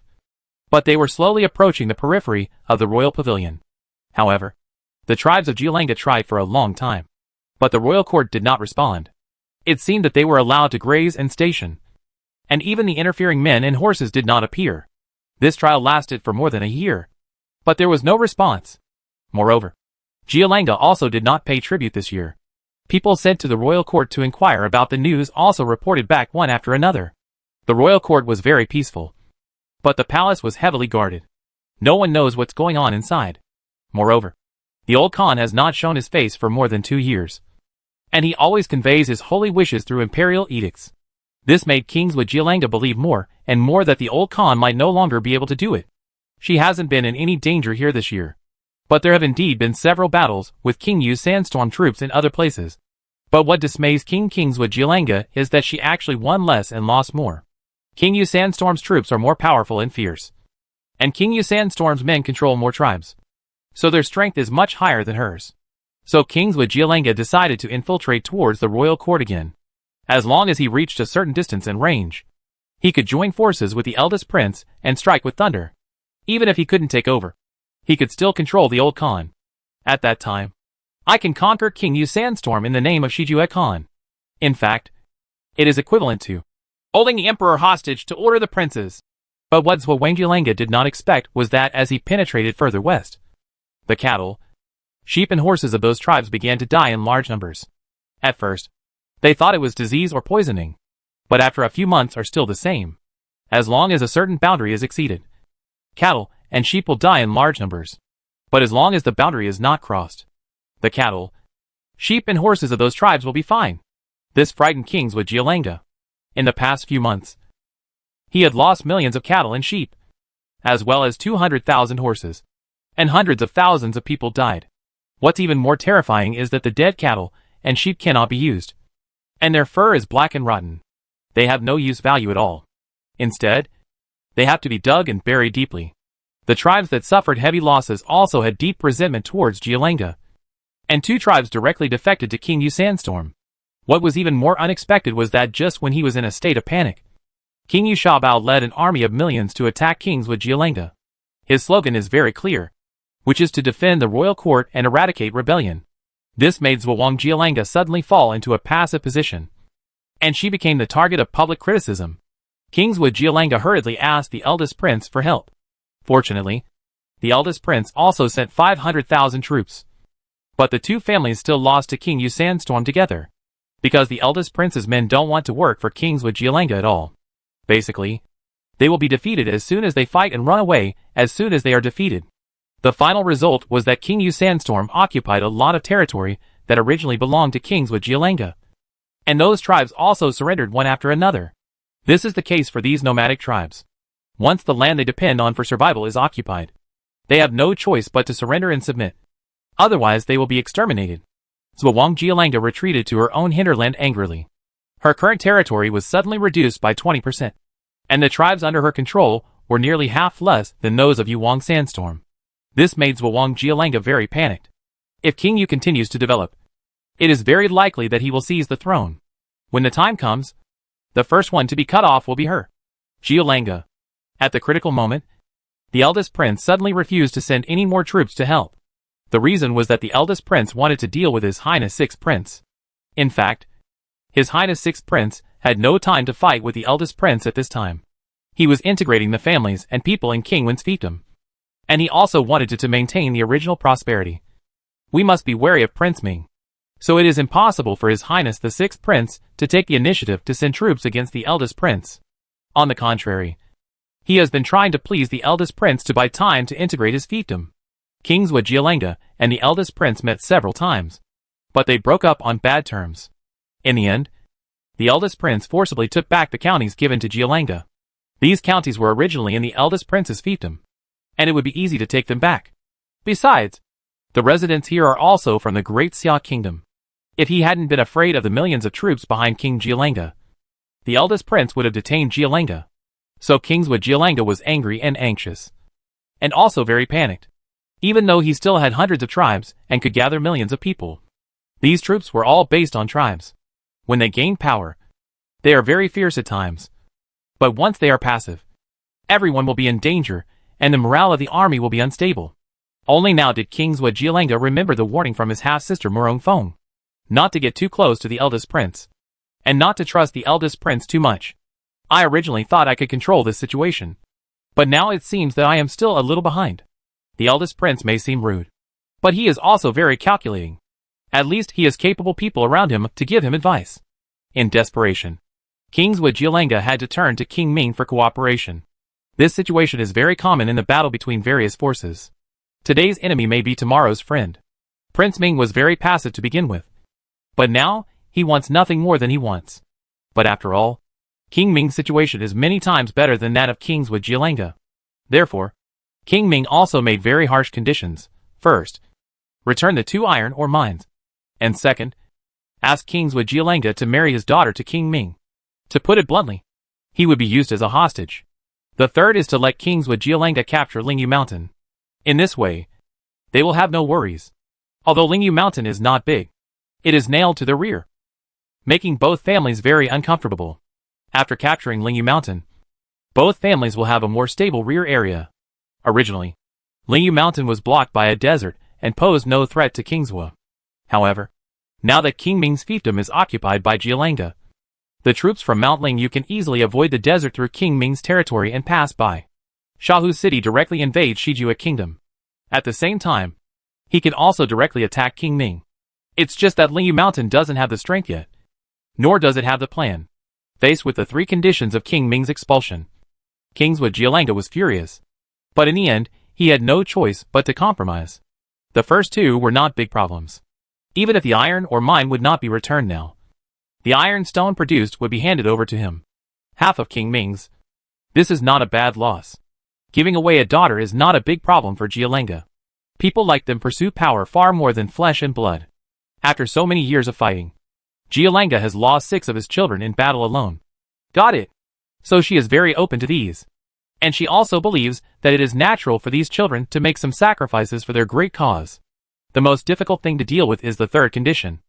but they were slowly approaching the periphery of the royal pavilion. However, the tribes of Jialanga tried for a long time, but the royal court did not respond. It seemed that they were allowed to graze and station, and even the interfering men and horses did not appear. This trial lasted for more than a year, but there was no response. Moreover, Jialanga also did not pay tribute this year. People sent to the royal court to inquire about the news also reported back one after another. The royal court was very peaceful, but the palace was heavily guarded. No one knows what's going on inside. Moreover, the old Khan has not shown his face for more than 2 years, and he always conveys his holy wishes through imperial edicts. This made King Zhou Jialanga believe more and more that the old Khan might no longer be able to do it. She hasn't been in any danger here this year, but there have indeed been several battles with King Yu's sandstorm troops in other places. But what dismays King Zhou Jialanga is that she actually won less and lost more. King Yu Sandstorm's troops are more powerful and fierce, and King Yu Sandstorm's men control more tribes, so their strength is much higher than hers. So King Zhou Jialanga decided to infiltrate towards the royal court again. As long as he reached a certain distance and range, he could join forces with the eldest prince and strike with thunder. Even if he couldn't take over, he could still control the old Khan. At that time, I can conquer King Yu Sandstorm in the name of Shijue Khan. In fact, it is equivalent to holding the emperor hostage to order the princes. But what Zhou Jialanga did not expect was that as he penetrated further west, the cattle, sheep and horses of those tribes began to die in large numbers. At first, they thought it was disease or poisoning, but after a few months are still the same. As long as a certain boundary is exceeded, cattle and sheep will die in large numbers. But as long as the boundary is not crossed, the cattle, sheep and horses of those tribes will be fine. This frightened King Zhou Jialanga. In the past few months, he had lost millions of cattle and sheep, as well as 200,000 horses, and hundreds of thousands of people died. What's even more terrifying is that the dead cattle and sheep cannot be used, and their fur is black and rotten. They have no use value at all. Instead, they have to be dug and buried deeply. The tribes that suffered heavy losses also had deep resentment towards Jialanga, and 2 tribes directly defected to King Yu Sandstorm. What was even more unexpected was that just when he was in a state of panic, King Yu Shaobao led an army of millions to attack King Zhou Jialanga. His slogan is very clear, which is to defend the royal court and eradicate rebellion. This made Zhou Jialanga suddenly fall into a passive position, and she became the target of public criticism. King Zhou Jialanga hurriedly asked the eldest prince for help. Fortunately, the eldest prince also sent 500,000 troops. But the 2 families still lost to King Yu Sandstorm together, because the eldest prince's men don't want to work for King Zhou Jialanga at all. Basically, they will be defeated as soon as they fight and run away as soon as they are defeated. The final result was that King Yu Sandstorm occupied a lot of territory that originally belonged to King Zhou Jialanga, and those tribes also surrendered one after another. This is the case for these nomadic tribes. Once the land they depend on for survival is occupied, they have no choice but to surrender and submit. Otherwise they will be exterminated. Zhou Jialanga retreated to her own hinterland angrily. Her current territory was suddenly reduced by 20%, and the tribes under her control were nearly half less than those of Yu Wang Sandstorm. This made Zhou Jialanga very panicked. If King Yu continues to develop, it is very likely that he will seize the throne. When the time comes, the first one to be cut off will be her. Jialanga. At the critical moment, the eldest prince suddenly refused to send any more troops to help. The reason was that the eldest prince wanted to deal with His Highness Sixth Prince. In fact, His Highness Sixth Prince had no time to fight with the eldest prince at this time. He was integrating the families and people in King Wen's fiefdom. And he also wanted to maintain the original prosperity. We must be wary of Prince Ming. So it is impossible for His Highness the Sixth Prince to take the initiative to send troops against the eldest prince. On the contrary, he has been trying to please the eldest prince to buy time to integrate his fiefdom. Kings Jialenga and the eldest prince met several times, but they broke up on bad terms. In the end, the eldest prince forcibly took back the counties given to Jialenga. These counties were originally in the eldest prince's fiefdom, and it would be easy to take them back. Besides, the residents here are also from the Great Xia Kingdom. If he hadn't been afraid of the millions of troops behind King Jialenga, the eldest prince would have detained Jialenga. So King Jialenga was angry and anxious, and also very panicked, even though he still had hundreds of tribes and could gather millions of people. These troops were all based on tribes. When they gain power, they are very fierce at times. But once they are passive, everyone will be in danger, and the morale of the army will be unstable. Only now did King Jialenga remember the warning from his half-sister Murong Feng, not to get too close to the eldest prince, and not to trust the eldest prince too much. I originally thought I could control this situation, but now it seems that I am still a little behind. The eldest prince may seem rude, but he is also very calculating. At least he has capable people around him to give him advice. In desperation, King Jialenga had to turn to King Ming for cooperation. This situation is very common in the battle between various forces. Today's enemy may be tomorrow's friend. Prince Ming was very passive to begin with, but now he wants nothing more than he wants. But after all, King Ming's situation is many times better than that of King Jialenga. Therefore, King Ming also made very harsh conditions. First, return the 2 iron ore mines. And second, ask King Jialenga to marry his daughter to King Ming. To put it bluntly, he would be used as a hostage. The third is to let King Jialenga capture Lingyu Mountain. In this way, they will have no worries. Although Lingyu Mountain is not big, it is nailed to the rear, making both families very uncomfortable. After capturing Lingyu Mountain, both families will have a more stable rear area. Originally, Lingyu Mountain was blocked by a desert and posed no threat to Kingswa. However, now that King Ming's fiefdom is occupied by Jialenga, the troops from Mount Lingyu can easily avoid the desert through King Ming's territory and pass by. Shahu City directly invades Shijua Kingdom. At the same time, he can also directly attack King Ming. It's just that Lingyu Mountain doesn't have the strength yet, nor does it have the plan. Faced with the 3 conditions of King Ming's expulsion, King Jialenga was furious. But in the end, he had no choice but to compromise. The first 2 were not big problems. Even if the iron ore mine would not be returned now, the iron stone produced would be handed over to him. Half of King Ming's. This is not a bad loss. Giving away a daughter is not a big problem for Jialenga. People like them pursue power far more than flesh and blood. After so many years of fighting, Jialenga has lost 6 of his children in battle alone. Got it. So she is very open to these. And she also believes that it is natural for these children to make some sacrifices for their great cause. The most difficult thing to deal with is the third condition.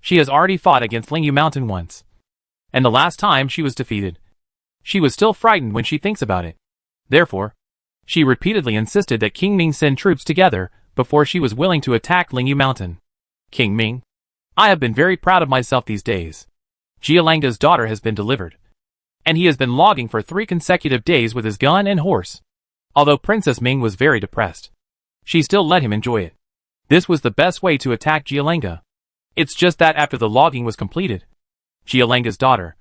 She has already fought against Lingyu Mountain once, and the last time she was defeated, she was still frightened when she thinks about it. Therefore, she repeatedly insisted that King Ming send troops together before she was willing to attack Lingyu Mountain. King Ming, I have been very proud of myself these days. Jialenga's daughter has been delivered, and he has been logging for 3 consecutive days with his gun and horse. Although Princess Ming was very depressed, she still let him enjoy it. This was the best way to attack Jialenga. It's just that after the logging was completed, Jialenga's daughter,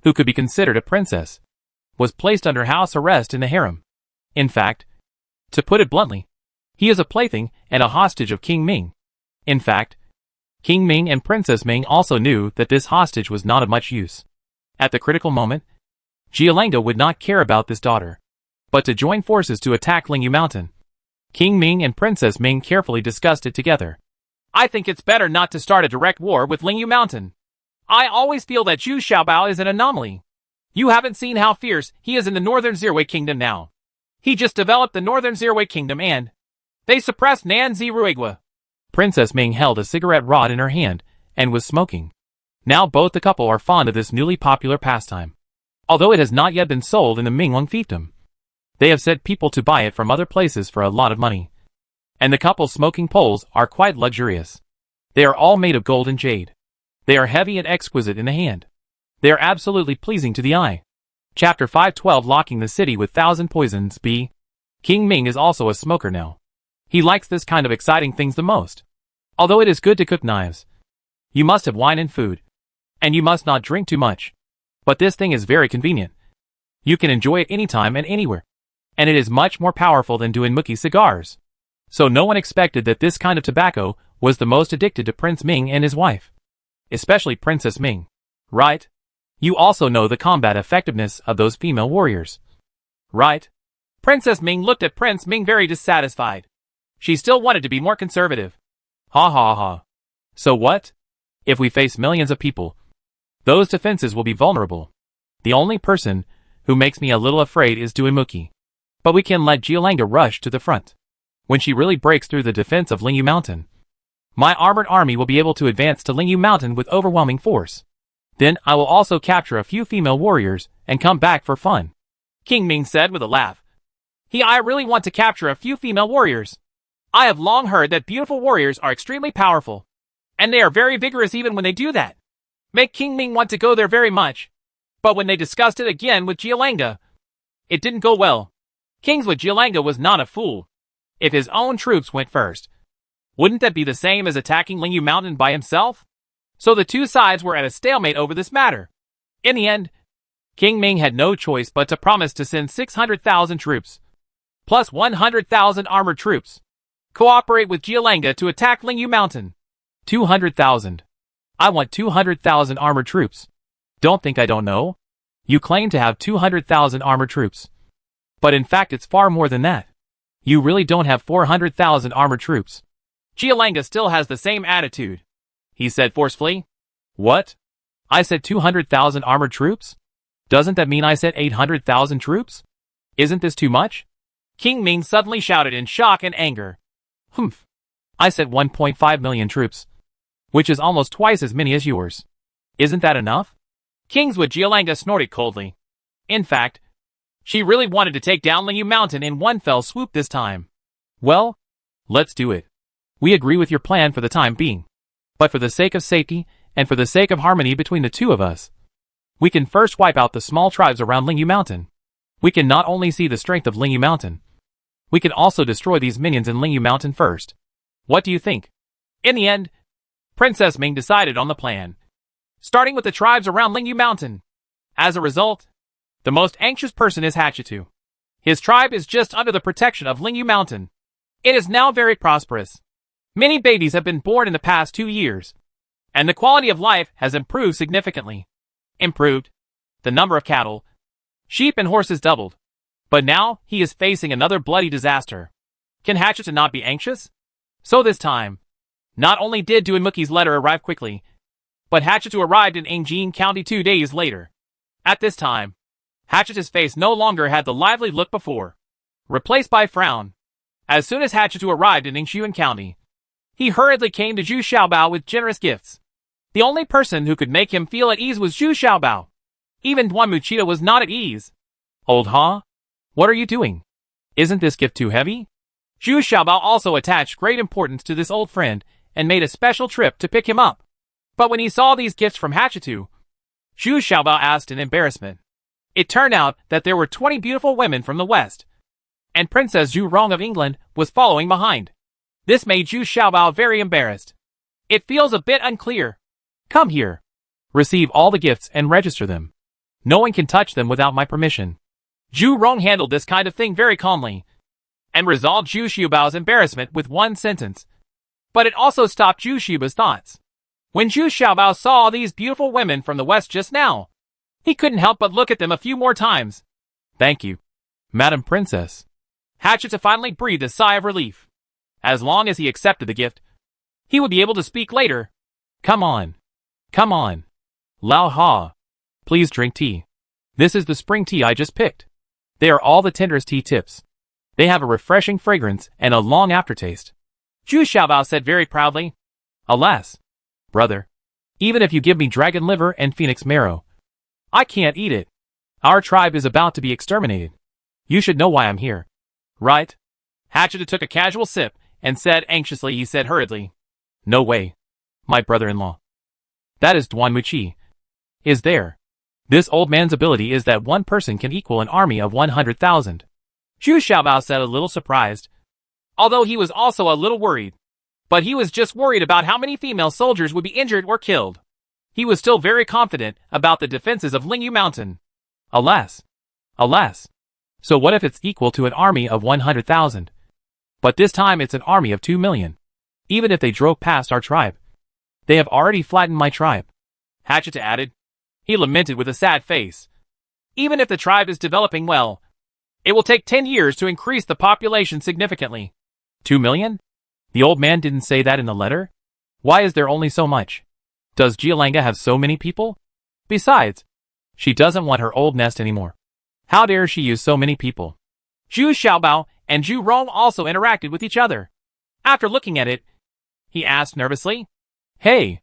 who could be considered a princess, was placed under house arrest in the harem. In fact, to put it bluntly, he is a plaything and a hostage of King Ming. In fact, King Ming and Princess Ming also knew that this hostage was not of much use. At the critical moment, Jialenga would not care about this daughter, but to join forces to attack Lingyu Mountain. King Ming and Princess Ming carefully discussed it together. I think it's better not to start a direct war with Lingyu Mountain. I always feel that Zhu Xiaobao is an anomaly. You haven't seen how fierce he is in the Northern Zirwei Kingdom now. He just developed the Northern Zirwei Kingdom and they suppressed Nan Ziruigua. Princess Ming held a cigarette rod in her hand and was smoking. Now both the couple are fond of this newly popular pastime. Although it has not yet been sold in the Minglong fiefdom, they have sent people to buy it from other places for a lot of money. And the couple's smoking poles are quite luxurious. They are all made of gold and jade. They are heavy and exquisite in the hand. They are absolutely pleasing to the eye. Chapter 512 Locking the City with Thousand Poisons. B. King Ming is also a smoker now. He likes this kind of exciting things the most. Although it is good to cook knives, you must have wine and food. And you must not drink too much. But this thing is very convenient. You can enjoy it anytime and anywhere. And it is much more powerful than Duanmuki cigars. So no one expected that this kind of tobacco was the most addicted to Prince Ming and his wife. Especially Princess Ming. Right? You also know the combat effectiveness of those female warriors. Right? Princess Ming looked at Prince Ming very dissatisfied. She still wanted to be more conservative. Ha ha ha. So what? If we face millions of people, those defenses will be vulnerable. The only person who makes me a little afraid is Duanmuki. But we can let Jialanga rush to the front. When she really breaks through the defense of Lingyu Mountain, my armored army will be able to advance to Lingyu Mountain with overwhelming force. Then I will also capture a few female warriors and come back for fun. King Ming said with a laugh. I really want to capture a few female warriors. I have long heard that beautiful warriors are extremely powerful. And they are very vigorous even when they do that. Make King Ming want to go there very much. But when they discussed it again with Jialanga, it didn't go well. Kingswood Jialanga was not a fool. If his own troops went first, wouldn't that be the same as attacking Lingyu Mountain by himself? So the two sides were at a stalemate over this matter. In the end, King Ming had no choice but to promise to send 600,000 troops, plus 100,000 armored troops, cooperate with Jialanga to attack Lingyu Mountain. 200,000. I want 200,000 armored troops. Don't think I don't know. You claim to have 200,000 armored troops. But in fact it's far more than that. You really don't have 400,000 armored troops. Jialanga still has the same attitude, he said forcefully. What? I said 200,000 armored troops? Doesn't that mean I said 800,000 troops? Isn't this too much? King Ming suddenly shouted in shock and anger. Humph. I said 1.5 million troops, which is almost twice as many as yours. Isn't that enough? Kingswood Jialanga snorted coldly. In fact, she really wanted to take down Lingyu Mountain in one fell swoop this time. Well, let's do it. We agree with your plan for the time being. But for the sake of safety, and for the sake of harmony between the two of us, we can first wipe out the small tribes around Lingyu Mountain. We can not only see the strength of Lingyu Mountain, we can also destroy these minions in Lingyu Mountain first. What do you think? In the end, Princess Ming decided on the plan, starting with the tribes around Lingyu Mountain. As a result, the most anxious person is Hatchitu. His tribe is just under the protection of Lingyu Mountain. It is now very prosperous. Many babies have been born in the past 2 years, and the quality of life has improved significantly. Improved. The number of cattle, sheep and horses doubled. But now he is facing another bloody disaster. Can Hatchitu not be anxious? So this time, not only did Duanmuki's letter arrive quickly, but Hatchitu arrived in Angjin County 2 days later. At this time, Hatchitu's face no longer had the lively look before, replaced by frown. As soon as Hatchitu arrived in Angjin County, he hurriedly came to Zhu Xiaobao with generous gifts. The only person who could make him feel at ease was Zhu Xiaobao. Even Duanmuchita was not at ease. Old Ha? What are you doing? Isn't this gift too heavy? Zhu Xiaobao also attached great importance to this old friend and made a special trip to pick him up. But when he saw these gifts from Hatchitu, Zhu Xiaobao asked in embarrassment. It turned out that there were 20 beautiful women from the West, and Princess Zhu Rong of England was following behind. This made Zhu Xiaobao very embarrassed. It feels a bit unclear. Come here. Receive all the gifts and register them. No one can touch them without my permission. Zhu Rong handled this kind of thing very calmly, and resolved Zhu Xiaobao's embarrassment with one sentence. But it also stopped Zhu Xiaobao's thoughts. When Zhu Xiaobao saw these beautiful women from the West just now, he couldn't help but look at them a few more times. Thank you, Madam Princess. Hatchitu finally breathed a sigh of relief. As long as he accepted the gift, he would be able to speak later. Come on. Come on. Lao Ha. Please drink tea. This is the spring tea I just picked. They are all the tenderest tea tips. They have a refreshing fragrance and a long aftertaste. Zhu Xiaobao said very proudly. Alas, brother, even if you give me dragon liver and phoenix marrow, I can't eat it. Our tribe is about to be exterminated. You should know why I'm here. Right? Hatchitu took a casual sip and said anxiously, he said hurriedly. No way. My brother-in-law. That is Duanmuchi. Is there. This old man's ability is that one person can equal an army of 100,000. Zhu Xiaobao said, a little surprised. Although he was also a little worried. But he was just worried about how many female soldiers would be injured or killed. He was still very confident about the defenses of Lingyu Mountain. Alas. Alas. So what if it's equal to an army of 100,000? But this time it's an army of 2 million. Even if they drove past our tribe. They have already flattened my tribe. Hatcheta added. He lamented with a sad face. Even if the tribe is developing well, it will take 10 years to increase the population significantly. 2 million? The old man didn't say that in the letter? Why is there only so much? Does Jialanga have so many people? Besides, she doesn't want her old nest anymore. How dare she use so many people? Zhu Xiaobao and Zhu Rong also interacted with each other. After looking at it, he asked nervously. Hey,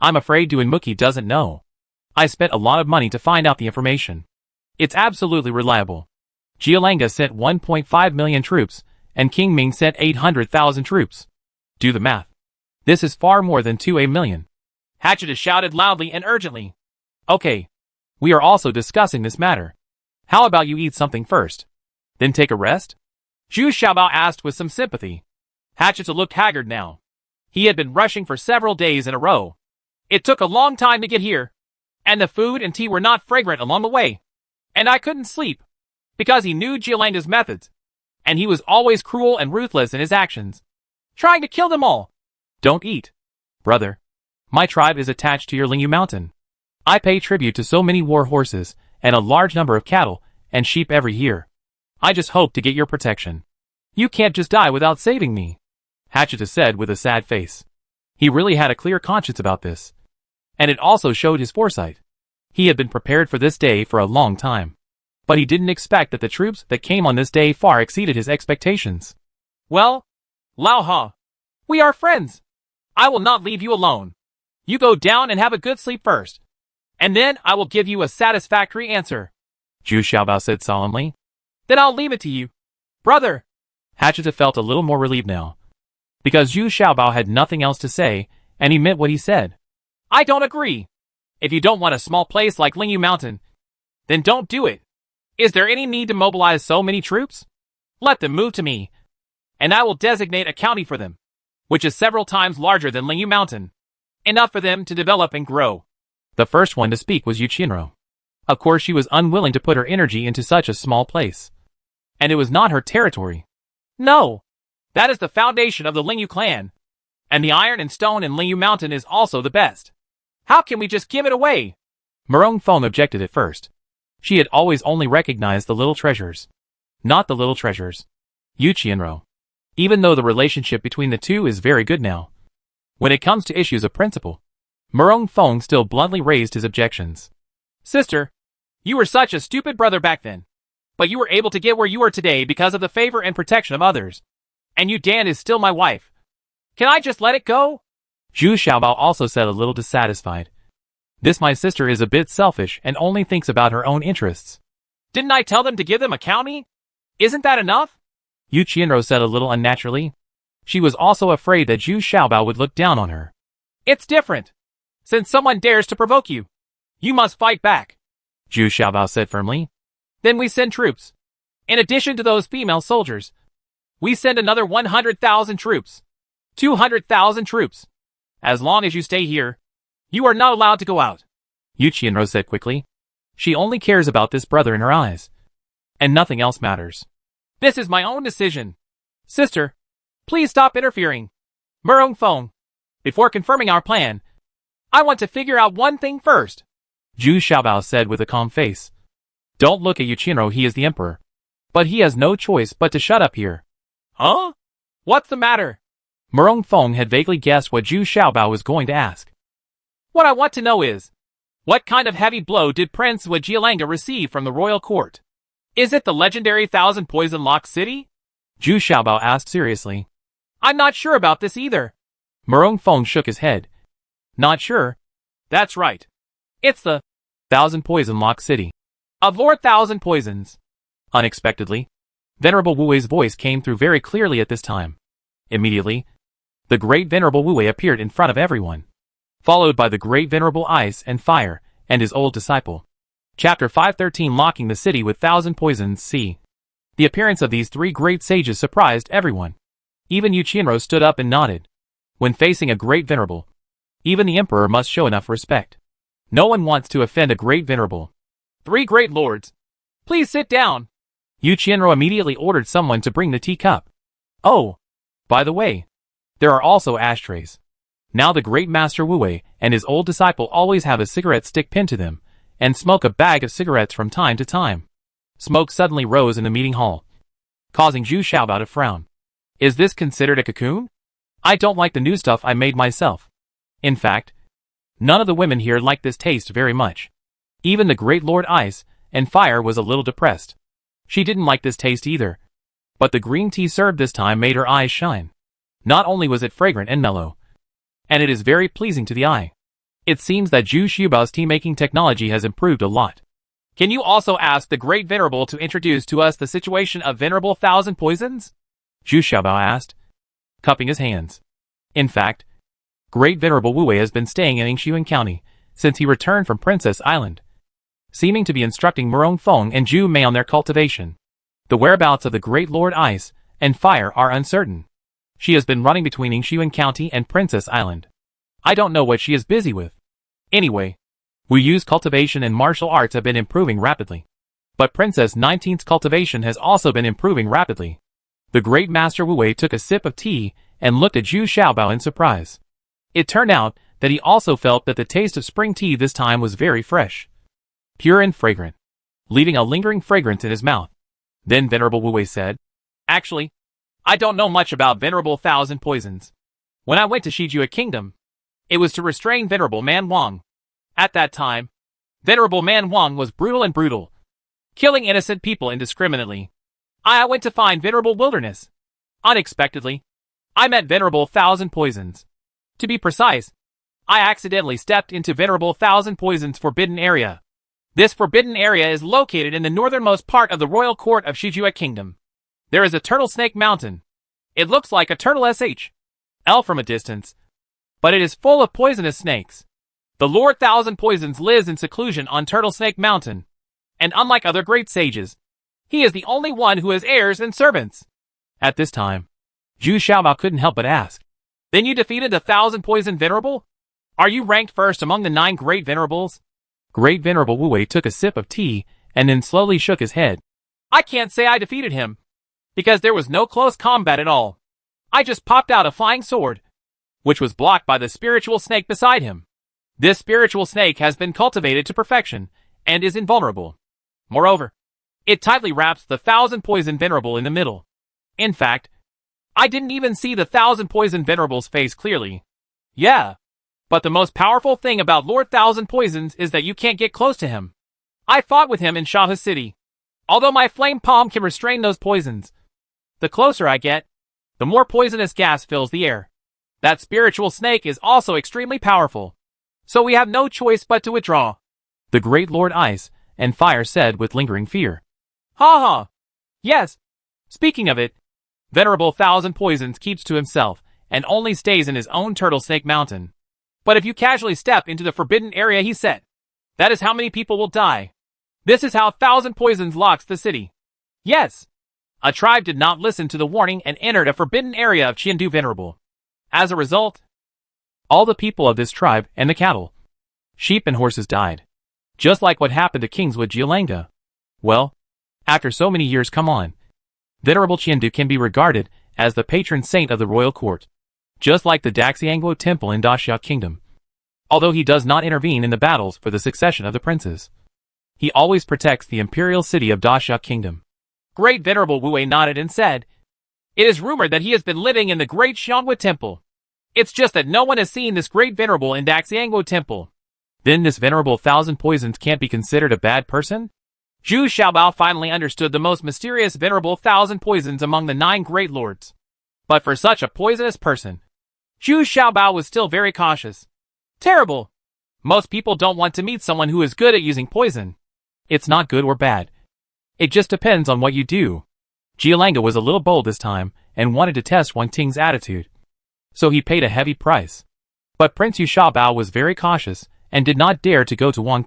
I'm afraid Duanmuki doesn't know. I spent a lot of money to find out the information. It's absolutely reliable. Jialanga sent 1.5 million troops, and King Ming sent 800,000 troops. Do the math. This is far more than 2 million. Hatcheta shouted loudly and urgently. Okay. We are also discussing this matter. How about you eat something first? Then take a rest? Zhu Xiaobao asked with some sympathy. Hatcheta looked haggard now. He had been rushing for several days in a row. It took a long time to get here. And the food and tea were not fragrant along the way. And I couldn't sleep. Because he knew Jialanga's methods. And he was always cruel and ruthless in his actions. Trying to kill them all. Don't eat. Brother. My tribe is attached to your Lingyu Mountain. I pay tribute to so many war horses, and a large number of cattle, and sheep every year. I just hope to get your protection. You can't just die without saving me. Hatcheta said with a sad face. He really had a clear conscience about this. And it also showed his foresight. He had been prepared for this day for a long time. But he didn't expect that the troops that came on this day far exceeded his expectations. Well, Lao Ha, we are friends. I will not leave you alone. You go down and have a good sleep first. And then I will give you a satisfactory answer. Zhu Xiaobao said solemnly. Then I'll leave it to you. Brother. Hatcheta felt a little more relieved now. Because Zhu Xiaobao had nothing else to say, and he meant what he said. I don't agree. If you don't want a small place like Lingyu Mountain, then don't do it. Is there any need to mobilize so many troops? Let them move to me, and I will designate a county for them, which is several times larger than Lingyu Mountain. Enough for them to develop and grow. The first one to speak was Yuchinro. Of course she was unwilling to put her energy into such a small place. And it was not her territory. No. That is the foundation of the Lingyu clan. And the iron and stone in Lingyu Mountain is also the best. How can we just give it away? Murong Feng objected at first. She had always only recognized the little treasures. Not the little treasures. Yuchinro. Even though the relationship between the two is very good now. When it comes to issues of principle, Murong Feng still bluntly raised his objections. Sister, you were such a stupid brother back then. But you were able to get where you are today because of the favor and protection of others. And you Dan is still my wife. Can I just let it go? Zhu Xiaobao also said a little dissatisfied. This my sister is a bit selfish and only thinks about her own interests. Didn't I tell them to give them a county? Isn't that enough? Yu Qianro said a little unnaturally. She was also afraid that Zhu Xiaobao would look down on her. It's different. Since someone dares to provoke you, you must fight back. Zhu Xiaobao said firmly. Then we send troops. In addition to those female soldiers, we send another 100,000 troops. 200,000 troops. As long as you stay here, you are not allowed to go out. Yu Qianro said quickly. She only cares about this brother in her eyes. And nothing else matters. This is my own decision. Sister, please stop interfering. Murong Feng, before confirming our plan, I want to figure out one thing first. Zhu Xiaobao said with a calm face. Don't look at Yuchinro, he is the emperor. But he has no choice but to shut up here. Huh? What's the matter? Murong Feng had vaguely guessed what Zhu Xiaobao was going to ask. What I want to know is, what kind of heavy blow did Prince Jialanga receive from the royal court? Is it the legendary Thousand Poison Lock City? Zhu Xiaobao asked seriously. I'm not sure about this either. Murong Feng shook his head. Not sure? That's right. It's the Thousand Poison Lock City. Of 4,000 poisons. Unexpectedly, Venerable Wu Wei's voice came through very clearly at this time. Immediately, the great Venerable Wu Wei appeared in front of everyone, followed by the great Venerable Ice and Fire and his old disciple. Chapter 513 Locking the City with Thousand Poisons C. The appearance of these three great sages surprised everyone. Even Yuchinro stood up and nodded. When facing a great venerable, even the emperor must show enough respect. No one wants to offend a great venerable. Three great lords, please sit down. Yuchinro immediately ordered someone to bring the teacup. Oh, by the way, there are also ashtrays. Now the great master Wu-wei and his old disciple always have a cigarette stick pinned to them, and smoke a bag of cigarettes from time to time. Smoke suddenly rose in the meeting hall, causing Zhu Xiaobao to frown. Is this considered a cocoon? I don't like the new stuff I made myself. In fact, none of the women here like this taste very much. Even the great Lord Ice and Fire was a little depressed. She didn't like this taste either. But the green tea served this time made her eyes shine. Not only was it fragrant and mellow, and it is very pleasing to the eye. It seems that Zhu Xiaobao's tea-making technology has improved a lot. Can you also ask the Great Venerable to introduce to us the situation of Venerable Thousand Poisons? Zhu Xiaobao asked, cupping his hands. In fact, Great Venerable Wu-wei has been staying in Yingshuan County since he returned from Princess Island, seeming to be instructing Murong Feng and Zhu Mei on their cultivation. The whereabouts of the Great Lord Ice and Fire are uncertain. She has been running between Yingshuan County and Princess Island. I don't know what she is busy with. Anyway, Wu Yu's cultivation and martial arts have been improving rapidly. But Princess 19's cultivation has also been improving rapidly. The great master Wu-wei took a sip of tea and looked at Zhu Xiaobao in surprise. It turned out that he also felt that the taste of spring tea this time was very fresh, pure and fragrant, leaving a lingering fragrance in his mouth. Then Venerable Wu-wei said, Actually, I don't know much about Venerable Thousand Poisons. When I went to Shijua Kingdom, it was to restrain Venerable Man Wang. At that time, Venerable Man Wang was brutal, killing innocent people indiscriminately. I went to find Venerable Wilderness. Unexpectedly, I met Venerable Thousand Poisons. To be precise, I accidentally stepped into Venerable Thousand Poisons' forbidden area. This forbidden area is located in the northernmost part of the royal court of Shijua Kingdom. There is a Turtle Snake Mountain. It looks like a turtle L from a distance, but it is full of poisonous snakes. The Lord Thousand Poisons lives in seclusion on Turtle Snake Mountain, and unlike other great sages, he is the only one who has heirs and servants. At this time, Zhu Xiaobao couldn't help but ask, Then you defeated the Thousand Poison Venerable? Are you ranked first among the 9 Great Venerables? Great Venerable Wu-wei took a sip of tea and then slowly shook his head. I can't say I defeated him, because there was no close combat at all. I just popped out a flying sword, which was blocked by the spiritual snake beside him. This spiritual snake has been cultivated to perfection and is invulnerable. Moreover, it tightly wraps the Thousand Poison Venerable in the middle. In fact, I didn't even see the Thousand Poison Venerable's face clearly. Yeah, but the most powerful thing about Lord Thousand Poisons is that you can't get close to him. I fought with him in Shahe City. Although my flame palm can restrain those poisons, the closer I get, the more poisonous gas fills the air. That spiritual snake is also extremely powerful, so we have no choice but to withdraw. The great Lord Ice and Fire said with lingering fear. Ha ha! Yes. Speaking of it, Venerable Thousand Poisons keeps to himself and only stays in his own Turtle Snake Mountain. But if you casually step into the forbidden area he set, that is how many people will die. This is how Thousand Poisons locks the city. Yes. A tribe did not listen to the warning and entered a forbidden area of Qiandu Venerable. As a result, all the people of this tribe and the cattle, sheep and horses died. Just like what happened to Kingswood Jialanga. Well, after so many years come on, Venerable Qiandu can be regarded as the patron saint of the royal court, just like the Daxiangguo Temple in Daxia Kingdom. Although he does not intervene in the battles for the succession of the princes, he always protects the imperial city of Daxia Kingdom. Great Venerable Wu-wei nodded and said, It is rumored that he has been living in the Great Xianghua Temple. It's just that no one has seen this Great Venerable in Daxiangguo Temple. Then this Venerable Thousand Poisons can't be considered a bad person? Zhu Xiaobao finally understood the most mysterious Venerable Thousand Poisons among the 9 great lords. But for such a poisonous person, Zhu Xiaobao was still very cautious. Terrible! Most people don't want to meet someone who is good at using poison. It's not good or bad. It just depends on what you do. Jialanga was a little bold this time and wanted to test Wang Ting's attitude, so he paid a heavy price. But Prince Yu Xiaobao was very cautious and did not dare to go to Wang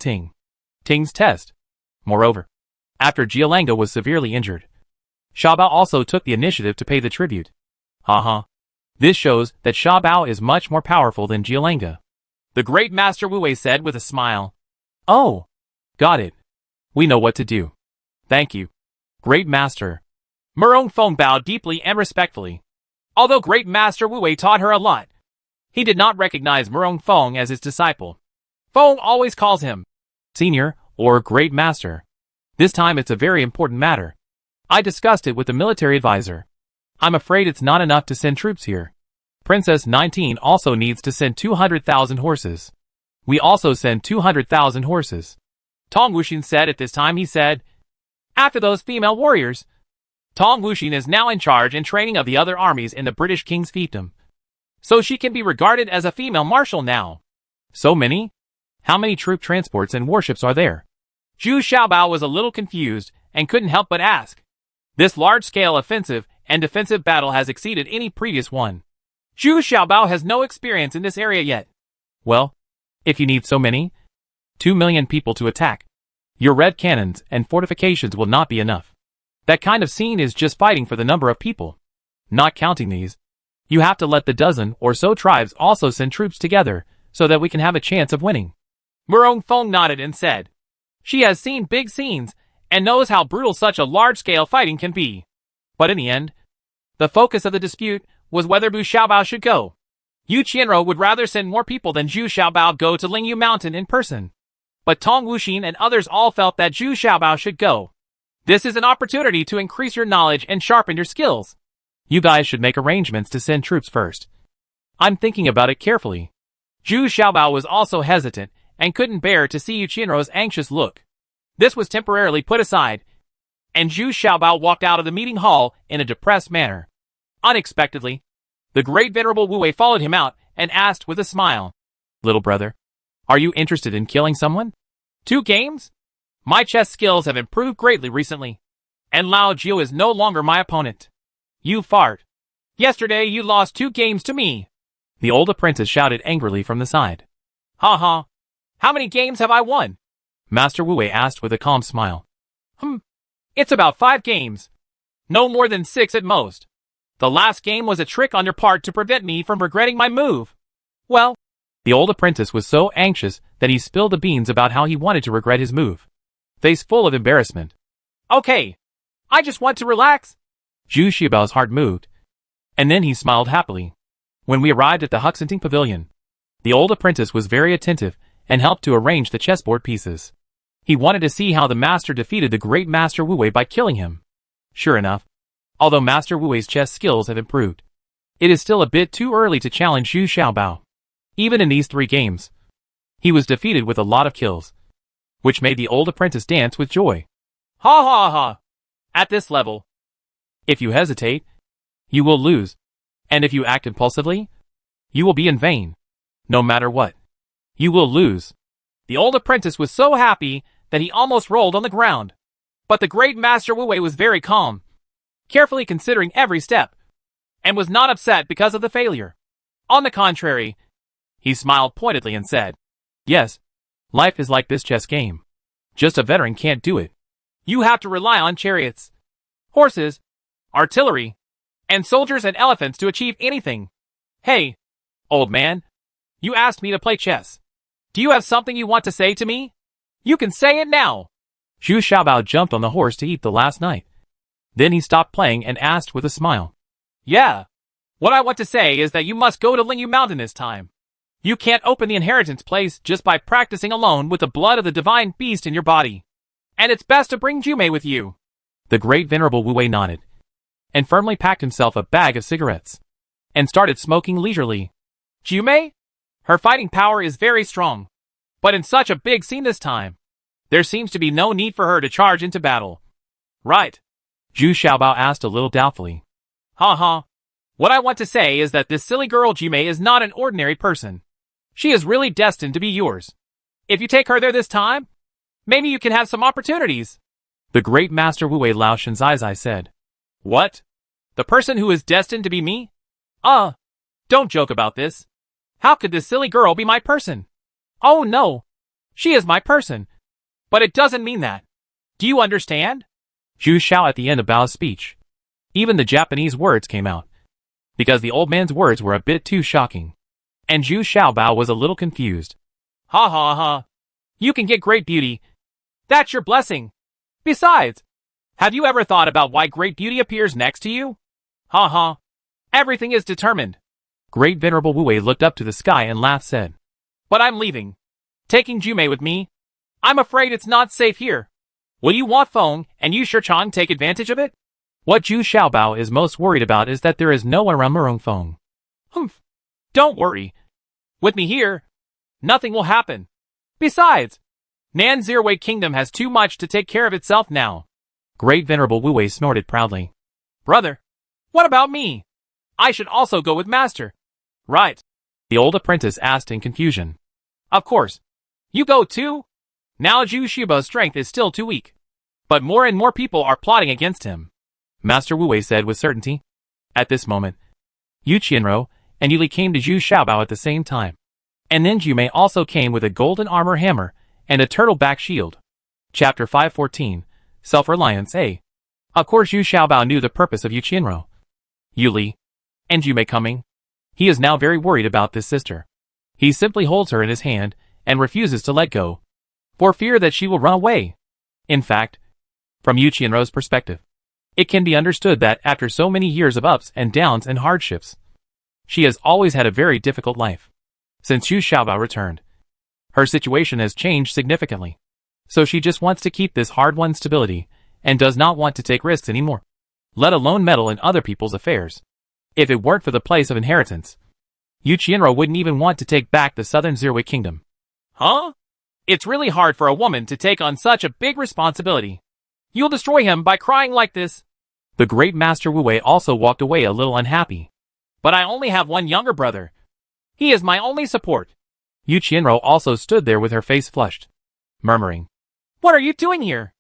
Ting's test. Moreover, after Jialanga was severely injured, Xiaobao also took the initiative to pay the tribute. Haha. This shows that Xiaobao is much more powerful than Jialanga. The great Master Wu Wei said with a smile. Oh, got it. We know what to do. Thank you, Great Master. Murong Feng bowed deeply and respectfully. Although Great Master Wu Wei taught her a lot, he did not recognize Murong Feng as his disciple. Feng always calls him Senior or Great Master. This time it's a very important matter. I discussed it with the military advisor. I'm afraid it's not enough to send troops here. Princess 19 also needs to send 200,000 horses. We also send 200,000 horses. Tong Wuxin said at this time. He said, after those female warriors, Tong Wuxin is now in charge and training of the other armies in the British King's fiefdom. So she can be regarded as a female marshal now. So many? How many troop transports and warships are there? Zhu Xiaobao was a little confused and couldn't help but ask. This large-scale offensive and defensive battle has exceeded any previous one. Zhu Xiaobao has no experience in this area yet. Well, if you need so many, 2 million people to attack, your red cannons and fortifications will not be enough. That kind of scene is just fighting for the number of people. Not counting these, you have to let the dozen or so tribes also send troops together so that we can have a chance of winning. Murong Feng nodded and said, she has seen big scenes and knows how brutal such a large-scale fighting can be. But in the end, the focus of the dispute was whether Bu Xiaobao should go. Yu Qianrou would rather send more people than Zhu Xiaobao go to Lingyu Mountain in person. But Tong Wuxin and others all felt that Zhu Xiaobao should go. This is an opportunity to increase your knowledge and sharpen your skills. You guys should make arrangements to send troops first. I'm thinking about it carefully. Zhu Xiaobao was also hesitant and couldn't bear to see Yu Qianrou's anxious look. This was temporarily put aside, and Zhu Xiaobao walked out of the meeting hall in a depressed manner. Unexpectedly, the great venerable Wu Wei followed him out and asked with a smile, little brother, are you interested in killing someone? 2 games? My chess skills have improved greatly recently, and Lao Jiu is no longer my opponent. You fart. Yesterday you lost 2 games to me. The old apprentice shouted angrily from the side. Ha ha. How many games have I won? Master Wu Wei asked with a calm smile. It's about 5 games. No more than 6 at most. The last game was a trick on your part to prevent me from regretting my move. Well, the old apprentice was so anxious that he spilled the beans about how he wanted to regret his move. Face full of embarrassment. Okay. I just want to relax. Zhu Xiaobao's heart moved, and then he smiled happily. When we arrived at the hunting pavilion, the old apprentice was very attentive and helped to arrange the chessboard pieces. He wanted to see how the master defeated the great Master Wu Wei by killing him. Sure enough, although Master Wu Wei's chess skills have improved, it is still a bit too early to challenge Zhu Xiaobao. Even in these 3 games, he was defeated with a lot of kills, which made the old apprentice dance with joy. Ha ha ha! At this level, if you hesitate, you will lose, and if you act impulsively, you will be in vain. No matter what, you will lose. The old apprentice was so happy that he almost rolled on the ground. But the great Master Wu Wei was very calm, carefully considering every step, and was not upset because of the failure. On the contrary, he smiled pointedly and said, yes, life is like this chess game. Just a veteran can't do it. You have to rely on chariots, horses, artillery, and soldiers and elephants to achieve anything. Hey, old man, you asked me to play chess. Do you have something you want to say to me? You can say it now. Zhu Xiaobao jumped on the horse to eat the last night. Then he stopped playing and asked with a smile. Yeah. What I want to say is that you must go to Lingyu Mountain this time. You can't open the inheritance place just by practicing alone with the blood of the divine beast in your body. And it's best to bring Jumei with you. The great venerable Wu Wei nodded, and firmly packed himself a bag of cigarettes, and started smoking leisurely. Jumei? Her fighting power is very strong. But in such a big scene this time, there seems to be no need for her to charge into battle. Right? Zhu Xiaobao asked a little doubtfully. Ha ha. What I want to say is that this silly girl Jumei is not an ordinary person. She is really destined to be yours. If you take her there this time, maybe you can have some opportunities. The great Master Wu Wei Lao Shenzaizai said. What? The person who is destined to be me? Don't joke about this. How could this silly girl be my person? Oh no. She is my person. But it doesn't mean that. Do you understand? Zhu Xiao at the end of Bao's speech. Even the Japanese words came out. Because the old man's words were a bit too shocking. And Zhu Xiaobao was a little confused. Ha ha ha. You can get great beauty. That's your blessing. Besides, have you ever thought about why great beauty appears next to you? Ha ha. Everything is determined. Great Venerable Wu Wei looked up to the sky and laughed said. But I'm leaving. Taking Jumei with me. I'm afraid it's not safe here. Will you want Feng and you Shichan take advantage of it? What Zhu Xiaobao is most worried about is that there is no one around Murong Feng. Humph. Don't worry. With me here, nothing will happen. Besides, Nan Zerwei Kingdom has too much to take care of itself now. Great Venerable Wu Wei snorted proudly. Brother, what about me? I should also go with Master. Right. The old apprentice asked in confusion. Of course. You go too? Now Zhu Xiaobao's strength is still too weak. But more and more people are plotting against him. Master Wu Wei said with certainty. At this moment, Yu Qianrou and Yuli came to Zhu Xiaobao at the same time. And then Jumei also came with a golden armor hammer and a turtle-back shield. Chapter 514, Self-Reliance A. Of course Zhu Xiaobao knew the purpose of Yu Qianrou, Yuli, and Jumei coming. He is now very worried about this sister. He simply holds her in his hand and refuses to let go, for fear that she will run away. In fact, from Yu Qianrou's perspective, it can be understood that after so many years of ups and downs and hardships, she has always had a very difficult life. Since Zhu Xiaobao returned, her situation has changed significantly. So she just wants to keep this hard-won stability and does not want to take risks anymore, let alone meddle in other people's affairs. If it weren't for the place of inheritance, Yu Qianrou wouldn't even want to take back the southern Zerwei Kingdom. Huh? It's really hard for a woman to take on such a big responsibility. You'll destroy him by crying like this. The great Master Wu Wei also walked away a little unhappy. But I only have one younger brother. He is my only support. Yu Qianrou also stood there with her face flushed, murmuring. What are you doing here?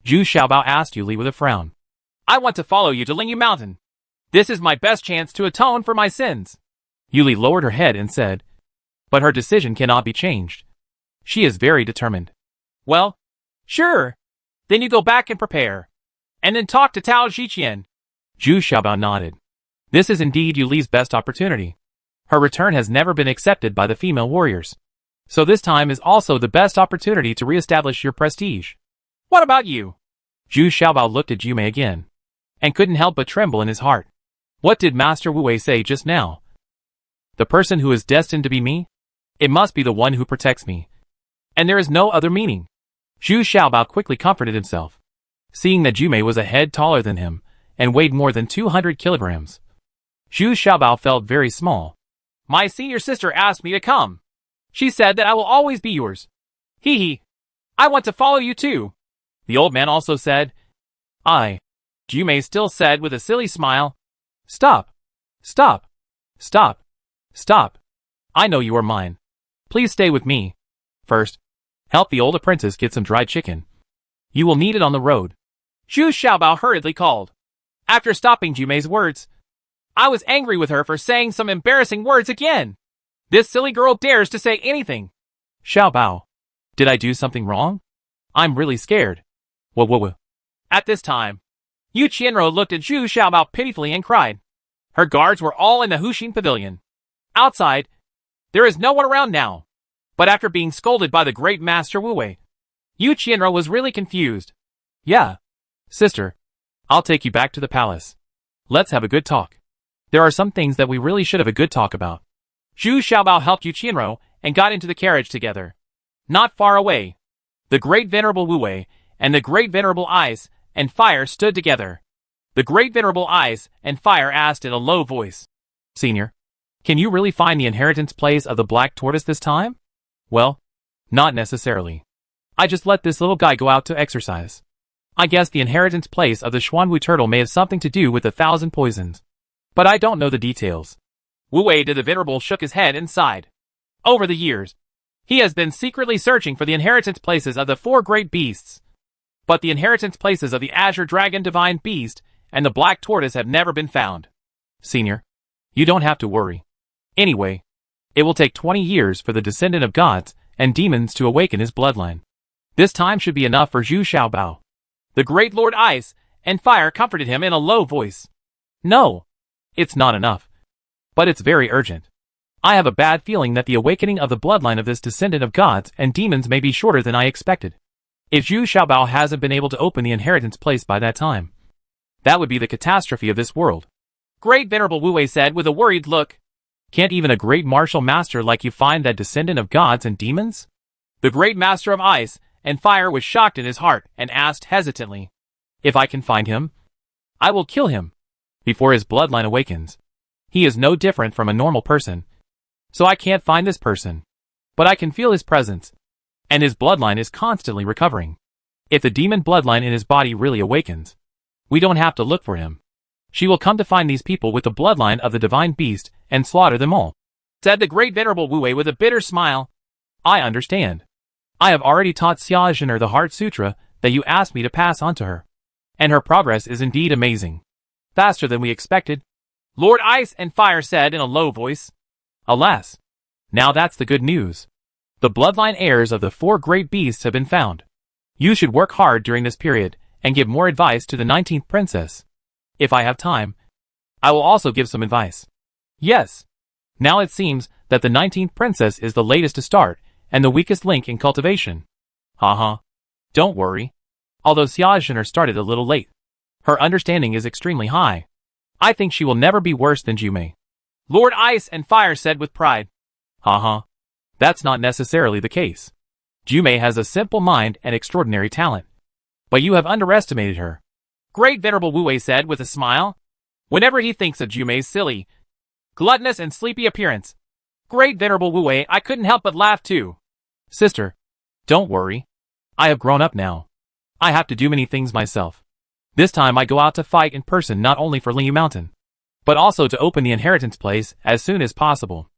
Zhu Xiaobao asked Yuli with a frown. I want to follow you to Lingyu Mountain. This is my best chance to atone for my sins. Yuli lowered her head and said. But her decision cannot be changed. She is very determined. Well, sure. Then you go back and prepare. And then talk to Tao Zhiqian. Zhu Xiaobao nodded. This is indeed Yuli's best opportunity. Her return has never been accepted by the female warriors. So this time is also the best opportunity to re-establish your prestige. What about you? Zhu Xiaobao looked at Jumei again, and couldn't help but tremble in his heart. What did Master Wu Wei say just now? The person who is destined to be me? It must be the one who protects me. And there is no other meaning. Zhu Xiaobao quickly comforted himself, seeing that Jumei was a head taller than him, and weighed more than 200 kilograms. Zhu Xiaobao felt very small. My senior sister asked me to come. She said that I will always be yours. Hee hee. I want to follow you too. The old man also said. Jumei still said with a silly smile. Stop. Stop. Stop. Stop. I know you are mine. Please stay with me. First, help the old apprentice get some dried chicken. You will need it on the road. Zhu Xiaobao hurriedly called. After stopping Jumei's words, I was angry with her for saying some embarrassing words again. This silly girl dares to say anything. Xiaobao, did I do something wrong? I'm really scared. Whoa. At this time, Yu Qianrou looked at Zhu Xiaobao pitifully and cried. Her guards were all in the Huxin Pavilion. Outside, there is no one around now. But after being scolded by the great Master Wu Wei, Yu Qianrou was really confused. Yeah. Sister, I'll take you back to the palace. Let's have a good talk. There are some things that we really should have a good talk about. Zhu Xiaobao helped Yu Qianrou and got into the carriage together. Not far away, the great Venerable Wu Wei and the great Venerable Ice and Fire stood together. The great Venerable Ice and Fire asked in a low voice. Senior, can you really find the inheritance place of the black tortoise this time? Well, not necessarily. I just let this little guy go out to exercise. I guess the inheritance place of the Xuanwu turtle may have something to do with 1,000 poisons. But I don't know the details. Wu Wei the Venerable shook his head and sighed. Over the years, he has been secretly searching for the inheritance places of the 4 great beasts. But the inheritance places of the Azure Dragon Divine Beast and the Black Tortoise have never been found. Senior, you don't have to worry. Anyway, it will take 20 years for the descendant of gods and demons to awaken his bloodline. This time should be enough for Zhu Xiaobao. The great Lord Ice and Fire comforted him in a low voice. No, it's not enough. But it's very urgent. I have a bad feeling that the awakening of the bloodline of this descendant of gods and demons may be shorter than I expected. If Zhu Xiaobao hasn't been able to open the inheritance place by that time, that would be the catastrophe of this world. Great Venerable Wu Wei said with a worried look. Can't even a great martial master like you find that descendant of gods and demons? The great master of Ice and Fire was shocked in his heart and asked hesitantly. If I can find him, I will kill him before his bloodline awakens. He is no different from a normal person. So I can't find this person. But I can feel his presence. And his bloodline is constantly recovering. If the demon bloodline in his body really awakens, we don't have to look for him. She will come to find these people with the bloodline of the divine beast and slaughter them all, said the great Venerable Wu Wei with a bitter smile. I understand. I have already taught Xia Zhener the Heart Sutra that you asked me to pass on to her. And her progress is indeed amazing. Faster than we expected, Lord Ice and Fire said in a low voice. Alas, now that's the good news. The bloodline heirs of the 4 great beasts have been found. You should work hard during this period and give more advice to the 19th princess. If I have time, I will also give some advice. Yes. Now it seems that the 19th princess is the latest to start and the weakest link in cultivation. Haha. Don't worry. Although Xia Zhener started a little late, her understanding is extremely high. I think she will never be worse than Jumei. Lord Ice and Fire said with pride. Haha. That's not necessarily the case. Jumei has a simple mind and extraordinary talent. But you have underestimated her. Great Venerable Wu Wei said with a smile. Whenever he thinks of Jumei's silly, gluttonous and sleepy appearance, Great Venerable Wu Wei, I couldn't help but laugh too. Sister, don't worry. I have grown up now. I have to do many things myself. This time I go out to fight in person not only for Lingyu Mountain, but also to open the inheritance place as soon as possible.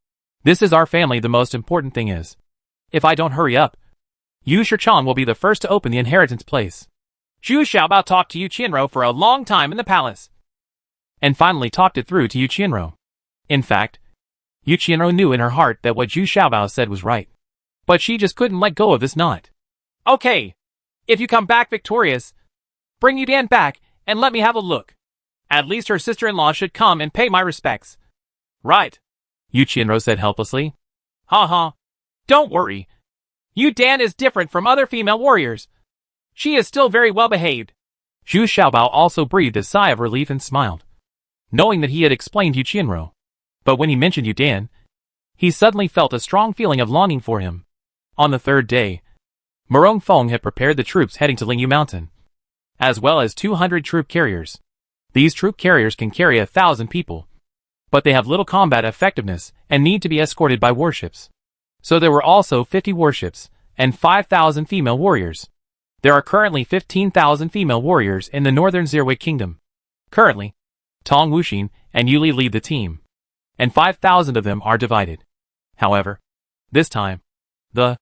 This is our family. The most important thing is, if I don't hurry up, Yu Shichan will be the first to open the inheritance place. Zhu Xiaobao talked to Yu Qianrou for a long time in the palace, and finally talked it through to Yu Qianrou. In fact, Yu Qianrou knew in her heart that what Zhu Xiaobao said was right. But she just couldn't let go of this knot. Okay. If you come back victorious, bring Yu Dan back and let me have a look. At least her sister-in-law should come and pay my respects. Right. Yu Qianrou said helplessly. Ha. Don't worry. Yu Dan is different from other female warriors. She is still very well behaved. Zhu Xiaobao also breathed a sigh of relief and smiled, knowing that he had explained Yu Qianrou. But when he mentioned Yu Dan, he suddenly felt a strong feeling of longing for him. On the 3rd day, Merong Feng had prepared the troops heading to Lingyu Mountain, as well as 200 troop carriers. These troop carriers can carry 1,000 people, but they have little combat effectiveness and need to be escorted by warships. So there were also 50 warships and 5,000 female warriors. There are currently 15,000 female warriors in the northern Zerwei Kingdom. Currently, Tong Wuxin and Yuli lead the team, and 5,000 of them are divided. However, this time, the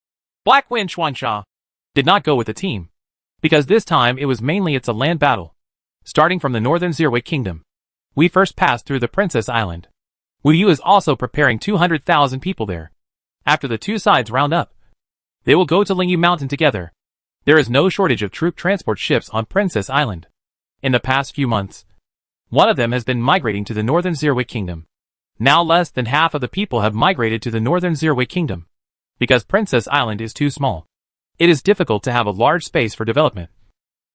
Black Wind Xuansha did not go with the team, because this time it was mainly a land battle. Starting from the northern Zerwei Kingdom, we first passed through the Princess Island. Wu Yu is also preparing 200,000 people there. After the two sides round up, they will go to Lingyu Mountain together. There is no shortage of troop transport ships on Princess Island. In the past few months, one of them has been migrating to the northern Zerwei Kingdom. Now less than half of the people have migrated to the northern Zerwei Kingdom. Because Princess Island is too small, it is difficult to have a large space for development.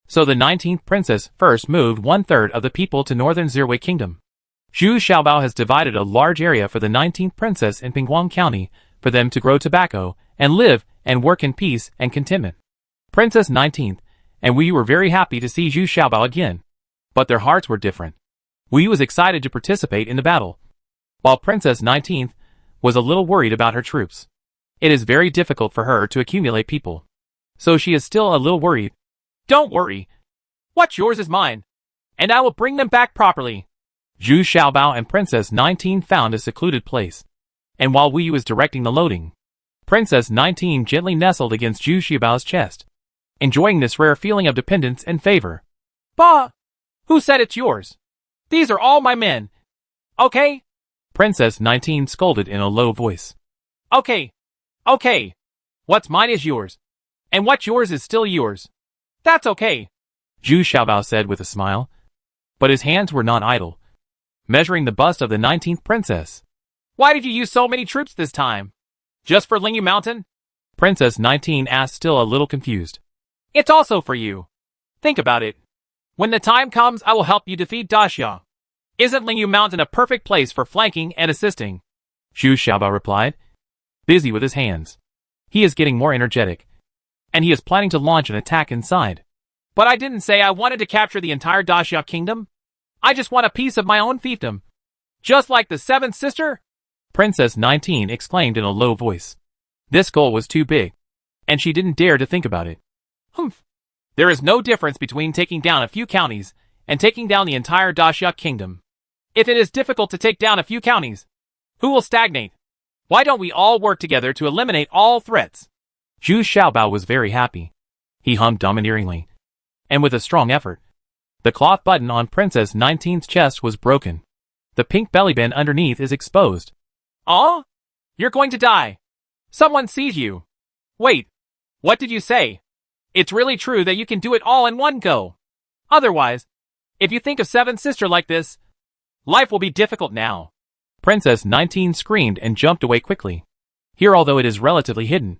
So the 19th princess first moved 1/3 of the people to northern Zerwei Kingdom. Zhu Xiaobao has divided a large area for the 19th princess in Pingguang County for them to grow tobacco and live and work in peace and contentment. Princess 19th and we were very happy to see Zhu Xiaobao again. But their hearts were different. Wu was excited to participate in the battle, while Princess 19th was a little worried about her troops. It is very difficult for her to accumulate people, so she is still a little worried. Don't worry. What's yours is mine, and I will bring them back properly. Zhu Xiaobao and Princess 19 found a secluded place, and while Wu was directing the loading, Princess 19 gently nestled against Zhu Xiaobao's chest, enjoying this rare feeling of dependence and favor. Bah! Who said it's yours? These are all my men. Okay? Princess 19 scolded in a low voice. Okay. What's mine is yours, and what's yours is still yours. That's okay. Zhu Xiaobao said with a smile. But his hands were not idle, measuring the bust of the 19th princess. Why did you use so many troops this time? Just for Lingyu Mountain? Princess 19 asked, still a little confused. It's also for you. Think about it. When the time comes, I will help you defeat Daxia. Isn't Lingyu Mountain a perfect place for flanking and assisting? Zhu Xiaobao replied, busy with his hands. He is getting more energetic, and he is planning to launch an attack inside. But I didn't say I wanted to capture the entire Daxia kingdom. I just want a piece of my own fiefdom. Just like the seventh sister? Princess 19 exclaimed in a low voice. This goal was too big, and she didn't dare to think about it. Humph. There is no difference between taking down a few counties and taking down the entire Daxia kingdom. If it is difficult to take down a few counties, who will stagnate? Why don't we all work together to eliminate all threats? Zhu Xiaobao was very happy. He hummed domineeringly, and with a strong effort, the cloth button on Princess 19's chest was broken. The pink bellyband underneath is exposed. Oh? You're going to die. Someone sees you. Wait, what did you say? It's really true that you can do it all in one go. Otherwise, if you think of seventh sister like this, life will be difficult now. Princess 19 screamed and jumped away quickly. Here, although it is relatively hidden,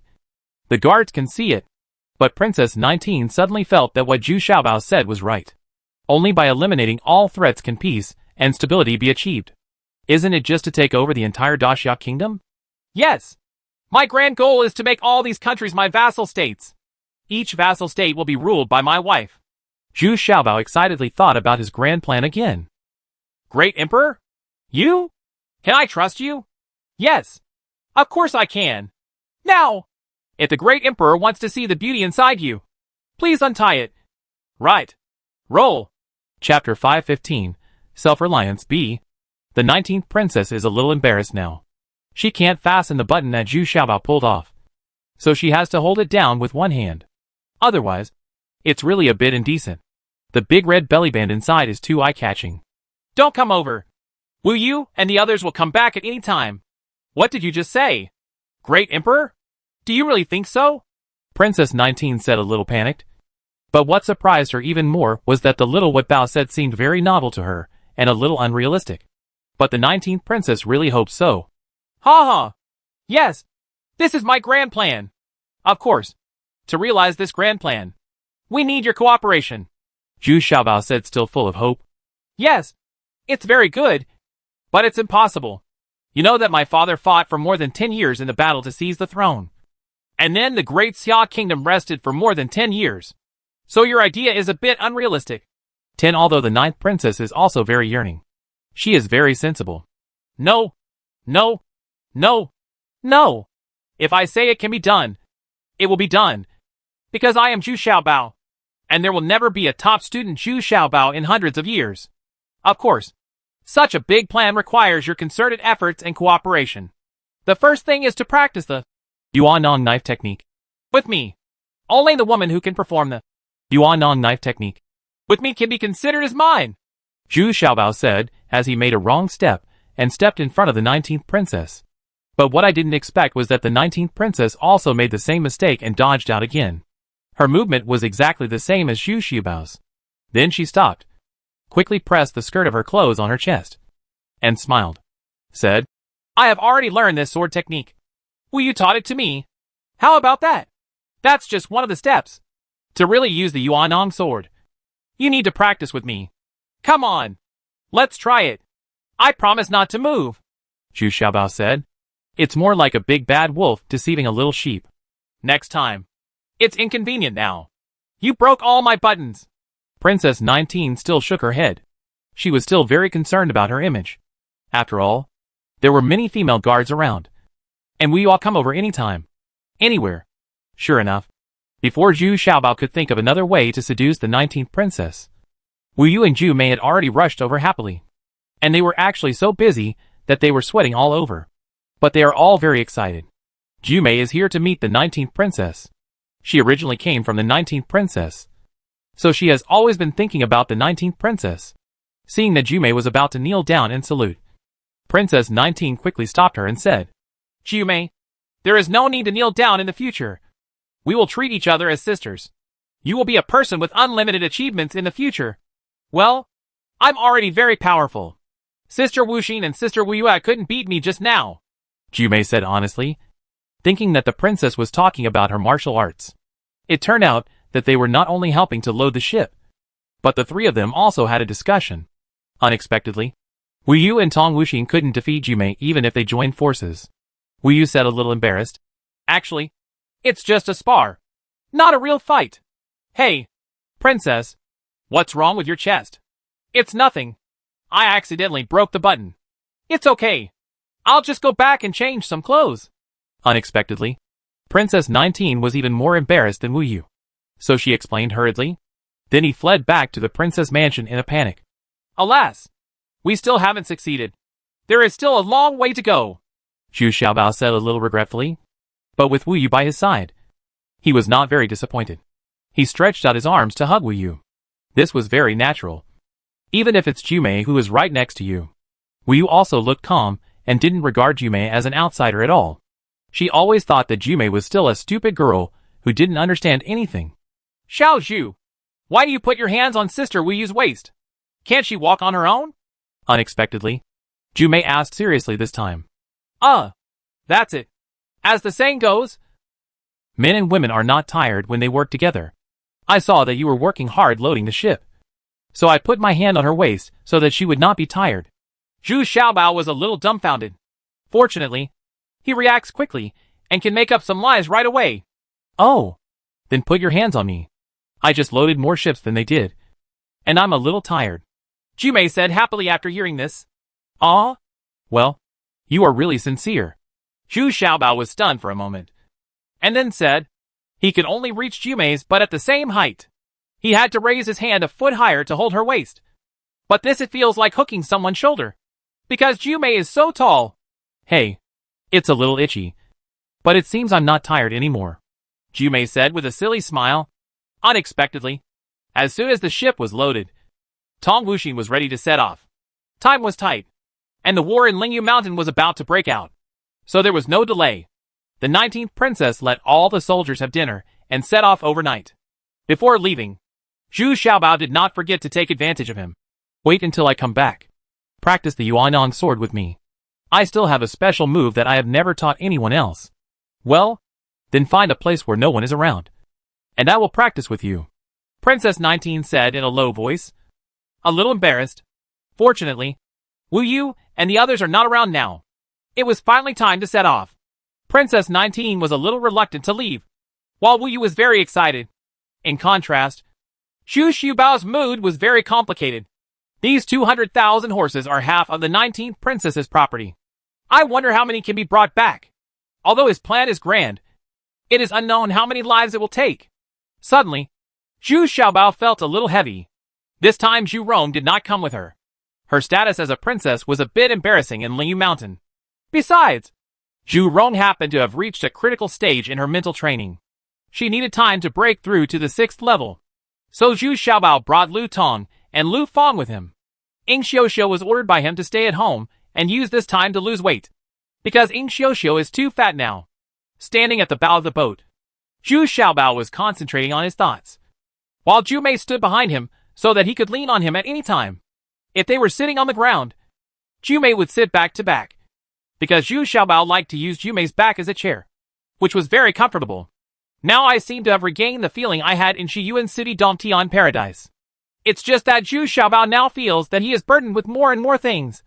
the guards can see it. But Princess 19 suddenly felt that what Zhu Xiaobao said was right. Only by eliminating all threats can peace and stability be achieved. Isn't it just to take over the entire Daxia kingdom? Yes. My grand goal is to make all these countries my vassal states. Each vassal state will be ruled by my wife. Zhu Xiaobao excitedly thought about his grand plan again. Great Emperor? You? Can I trust you? Yes. Of course I can. Now, if the Great Emperor wants to see the beauty inside you, please untie it. Right. Roll. Chapter 515, Self-Reliance B. The 19th princess is a little embarrassed now. She can't fasten the button that Zhu Xiaobao pulled off, so she has to hold it down with one hand. Otherwise, it's really a bit indecent. The big red bellyband inside is too eye-catching. Don't come over. Wu Yu and the others will come back at any time. What did you just say? Great Emperor? Do you really think so? Princess 19 said, a little panicked. But what surprised her even more was that the little what Bao said seemed very novel to her, and a little unrealistic. But the 19th princess really hoped so. Ha ha! Yes, this is my grand plan. Of course, to realize this grand plan, we need your cooperation. Zhu Xiaobao said, still full of hope. Yes, it's very good, but it's impossible. You know that my father fought for more than 10 years in the battle to seize the throne. And then the great Xia kingdom rested for more than 10 years. So your idea is a bit unrealistic. 10. Although the 9th princess is also very yearning. She is very sensible. No. No. No. No. If I say it can be done, it will be done. Because I am Zhu Xiaobao. And there will never be a top student Zhu Xiaobao in hundreds of years. Of course, such a big plan requires your concerted efforts and cooperation. The first thing is to practice the Yuanong knife technique. With me. Only the woman who can perform the Yuanong knife technique with me can be considered as mine. Zhu Xiaobao said, as he made a wrong step, and stepped in front of the 19th princess. But what I didn't expect was that the 19th princess also made the same mistake and dodged out again. Her movement was exactly the same as Zhu Xiaobao's. Then she stopped, quickly pressed the skirt of her clothes on her chest, and smiled. Said, I have already learned this sword technique. Will you taught it to me? How about that? That's just one of the steps. To really use the Yuanong sword, you need to practice with me. Come on. Let's try it. I promise not to move. Zhu Xiaobao said. It's more like a big bad wolf deceiving a little sheep. Next time. It's inconvenient now. You broke all my buttons. Princess 19 still shook her head. She was still very concerned about her image. After all, there were many female guards around. And we all come over anytime. Anywhere. Sure enough, before Zhu Xiaobao could think of another way to seduce the 19th princess, Wu Yu and Zhu Mei had already rushed over happily. And they were actually so busy that they were sweating all over. But they are all very excited. Zhu Mei is here to meet the 19th princess. She originally came from the 19th princess. So she has always been thinking about the 19th princess. Seeing that Zhu Mei was about to kneel down and salute, Princess 19 quickly stopped her and said, Zhu Mei, there is no need to kneel down in the future. We will treat each other as sisters. You will be a person with unlimited achievements in the future. Well, I'm already very powerful. Sister Wuxin and Sister Wuyue couldn't beat me just now, Jumei said honestly, thinking that the princess was talking about her martial arts. It turned out that they were not only helping to load the ship, but the three of them also had a discussion. Unexpectedly, Wuyu and Tong Wuxin couldn't defeat Jumei even if they joined forces. Wuyu said a little embarrassed. Actually, it's just a spar, not a real fight. Hey, princess, what's wrong with your chest? It's nothing. I accidentally broke the button. It's okay. I'll just go back and change some clothes. Unexpectedly, Princess 19 was even more embarrassed than Wuyu. So she explained hurriedly. Then he fled back to the princess mansion in a panic. Alas, we still haven't succeeded. There is still a long way to go, Zhu Xiaobao said a little regretfully. But with Wuyu by his side, he was not very disappointed. He stretched out his arms to hug Wuyu. This was very natural. Even if it's Jumei who is right next to you. Wuyu also looked calm and didn't regard Jumei as an outsider at all. She always thought that Jumei was still a stupid girl who didn't understand anything. Xiao Zhu, why do you put your hands on Sister Wuyu's waist? Can't she walk on her own? Unexpectedly, Jumei asked seriously this time. That's it. As the saying goes, men and women are not tired when they work together. I saw that you were working hard loading the ship. So I put my hand on her waist so that she would not be tired. Zhu Xiaobao was a little dumbfounded. Fortunately, he reacts quickly and can make up some lies right away. Oh, then put your hands on me. I just loaded more ships than they did. And I'm a little tired, Jumei said happily after hearing this. Ah? Well, you are really sincere. Zhu Xiaobao was stunned for a moment, and then said he could only reach Jumei's but at the same height. He had to raise his hand a foot higher to hold her waist. But this it feels like hooking someone's shoulder, because Jumei is so tall. Hey, it's a little itchy. But it seems I'm not tired anymore, Jumei said with a silly smile. Unexpectedly, as soon as the ship was loaded, Tong Wuxin was ready to set off. Time was tight, and the war in Lingyu Mountain was about to break out. So there was no delay. The 19th princess let all the soldiers have dinner and set off overnight. Before leaving, Zhu Xiaobao did not forget to take advantage of him. Wait until I come back. Practice the Yuanong sword with me. I still have a special move that I have never taught anyone else. Well, then find a place where no one is around, and I will practice with you, Princess 19 said in a low voice, a little embarrassed. Fortunately, Wuyu and the others are not around now. It was finally time to set off. Princess 19 was a little reluctant to leave, while Wuyu was very excited. In contrast, Zhu Xiaobao's mood was very complicated. These 200,000 horses are half of the 19th princess's property. I wonder how many can be brought back. Although his plan is grand, it is unknown how many lives it will take. Suddenly, Zhu Xiaobao felt a little heavy. This time Zhu Rong did not come with her. Her status as a princess was a bit embarrassing in Lingyu Mountain. Besides, Zhu Rong happened to have reached a critical stage in her mental training. She needed time to break through to the 6th level. So Zhu Xiaobao brought Lu Tong and Lu Fang with him. Ying Xiuxiu was ordered by him to stay at home and use this time to lose weight, because Ying Xiuxiu is too fat now. Standing at the bow of the boat, Zhu Xiaobao was concentrating on his thoughts, while Jumei stood behind him so that he could lean on him at any time. If they were sitting on the ground, Jumei would sit back to back, because Zhu Xiaobao liked to use Jumei's back as a chair, which was very comfortable. Now I seem to have regained the feeling I had in Shiyuan City Domtian Paradise. It's just that Zhu Xiaobao now feels that he is burdened with more and more things,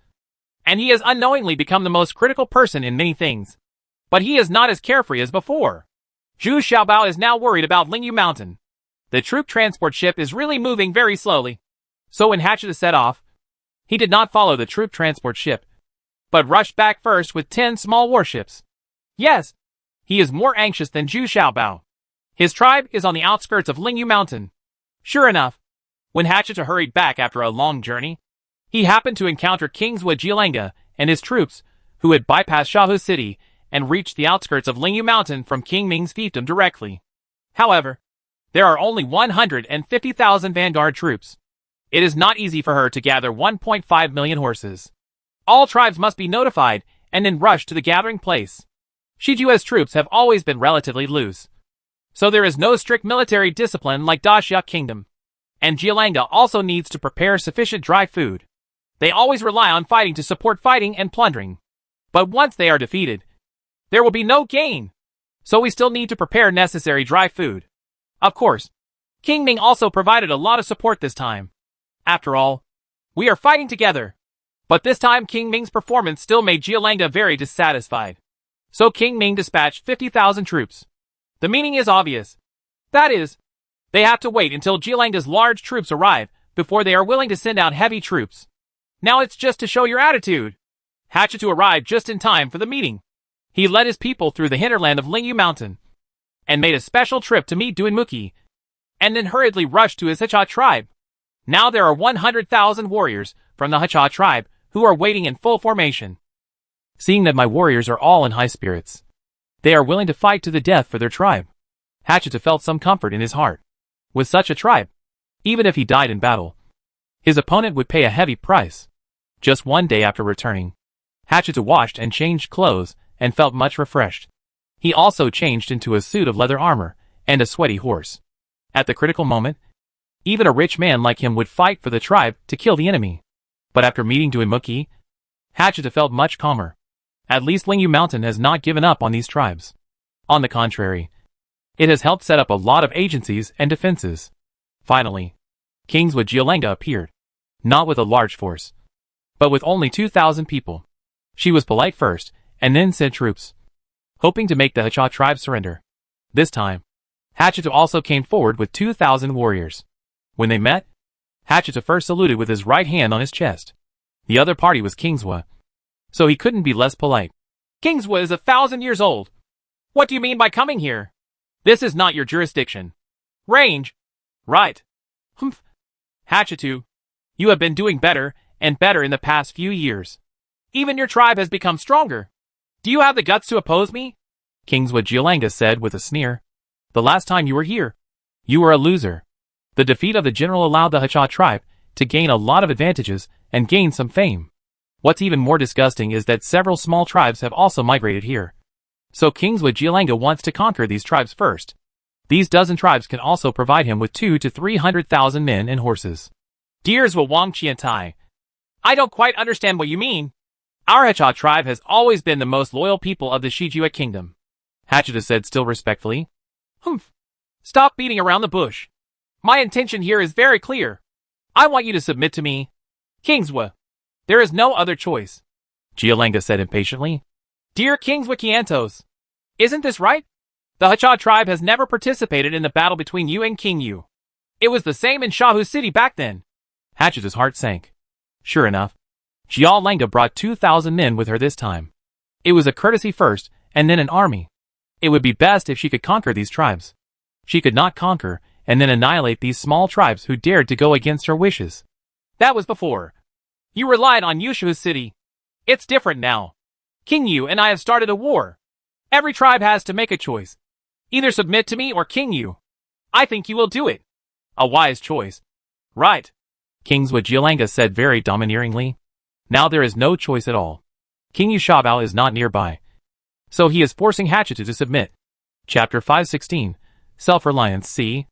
and he has unknowingly become the most critical person in many things. But he is not as carefree as before. Zhu Xiaobao is now worried about Lingyu Mountain. The troop transport ship is really moving very slowly. So when Hatchet set off, he did not follow the troop transport ship, but rushed back first with 10 small warships. Yes, he is more anxious than Zhu Xiaobao. His tribe is on the outskirts of Lingyu Mountain. Sure enough, when Hatchet hurried back after a long journey, he happened to encounter King Zhou Jialenga and his troops, who had bypassed Shahu City and reached the outskirts of Lingyu Mountain from King Ming's fiefdom directly. However, there are only 150,000 vanguard troops. It is not easy for her to gather 1.5 million horses. All tribes must be notified and then rush to the gathering place. Shijua's troops have always been relatively loose, So there is no strict military discipline like Daxia Kingdom. And Jialanga also needs to prepare sufficient dry food. They always rely on fighting to support fighting and plundering. But once they are defeated, there will be no gain. So we still need to prepare necessary dry food. Of course, King Ming also provided a lot of support this time. After all, we are fighting together. But this time King Ming's performance still made Jialanga very dissatisfied. So King Ming dispatched 50,000 troops. The meaning is obvious. That is, they have to wait until Jialanga's large troops arrive before they are willing to send out heavy troops. Now it's just to show your attitude. Hatchitu arrived just in time for the meeting. He led his people through the hinterland of Lingyu Mountain and made a special trip to meet Duinmuki, and then hurriedly rushed to his Hacha tribe. Now there are 100,000 warriors from the Hacha tribe who are waiting in full formation. Seeing that my warriors are all in high spirits, they are willing to fight to the death for their tribe. Hatchitu felt some comfort in his heart. With such a tribe, even if he died in battle, his opponent would pay a heavy price. Just one day after returning, Hatchitu washed and changed clothes and felt much refreshed. He also changed into a suit of leather armor and a sweaty horse. At the critical moment, even a rich man like him would fight for the tribe to kill the enemy. But after meeting Duinmuki, Hatchitu felt much calmer. At least Lingyu Mountain has not given up on these tribes. On the contrary, it has helped set up a lot of agencies and defenses. Finally, Kingswood Jialanga appeared, not with a large force, but with only 2,000 people. She was polite first, and then sent troops, hoping to make the Hacha tribe surrender. This time, Hatchitu also came forward with 2,000 warriors. When they met, Hatchitu first saluted with his right hand on his chest. The other party was Kingswa, so he couldn't be less polite. Kingswa is 1,000 years old. What do you mean by coming here? This is not your jurisdiction. Range. Right. Humph. Hatchitu, you have been doing better and better in the past few years. Even your tribe has become stronger. Do you have the guts to oppose me? Kingswood Jialanga said with a sneer. The last time you were here, you were a loser. The defeat of the general allowed the Hacha tribe to gain a lot of advantages and gain some fame. What's even more disgusting is that several small tribes have also migrated here. So Kingswood Jialanga wants to conquer these tribes first. These dozen tribes can also provide him with 200,000 to 300,000 men and horses. Dears Wang Qiantai, I don't quite understand what you mean. Our Hacha tribe has always been the most loyal people of the Shijua kingdom. Hatchitu said still respectfully. Humph. Stop beating around the bush. My intention here is very clear. I want you to submit to me. Kingswa. There is no other choice. Jialanga said impatiently. Dear Kingswa Qiantos, isn't this right? The Hacha tribe has never participated in the battle between you and King Yu. It was the same in Shahu City back then. Hatchitu's heart sank. Sure enough, Jialanga brought 2,000 men with her this time. It was a courtesy first, and then an army. It would be best if she could conquer these tribes. She could not conquer and then annihilate these small tribes who dared to go against her wishes. That was before. You relied on Yushu City. It's different now. King Yu and I have started a war. Every tribe has to make a choice. Either submit to me or King Yu. I think you will do it. A wise choice. Right. Kingswood Jialanga said very domineeringly. Now there is no choice at all. King Yu Shabao is not nearby. So he is forcing Hatchitu to submit. Chapter 516. Self-Reliance C.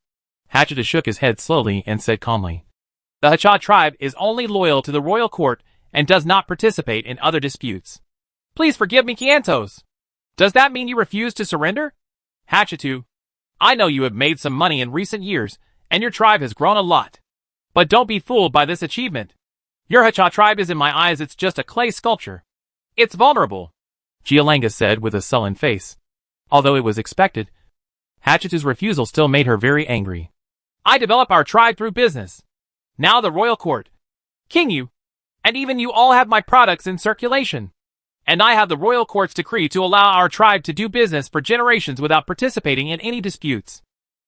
Hatchitu shook his head slowly and said calmly. The Hacha tribe is only loyal to the royal court and does not participate in other disputes. Please forgive me, Qiantos. Does that mean you refuse to surrender? Hatchitu, I know you have made some money in recent years, and your tribe has grown a lot. But don't be fooled by this achievement. Your Hacha tribe is in my eyes it's just a clay sculpture. It's vulnerable, Jialanga said with a sullen face. Although it was expected, Hatchitu's refusal still made her very angry. I develop our tribe through business. Now the royal court, King Yu, and even you all have my products in circulation. And I have the royal court's decree to allow our tribe to do business for generations without participating in any disputes.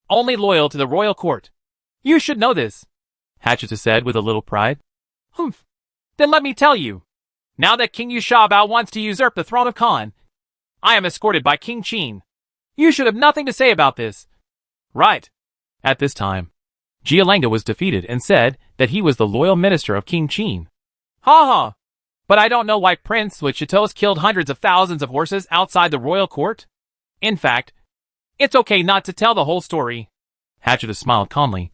Only loyal to the royal court. You should know this, Hatchitu said with a little pride. Humph. Then let me tell you. Now that King Yu Shabao wants to usurp the throne of Khan, I am escorted by King Qin. You should have nothing to say about this. Right. At this time, Jialanga was defeated and said that he was the loyal minister of King Qin. Ha ha. But I don't know why Prince Wichitos killed hundreds of thousands of horses outside the royal court. In fact, It's okay not to tell the whole story. Hatcheta smiled calmly,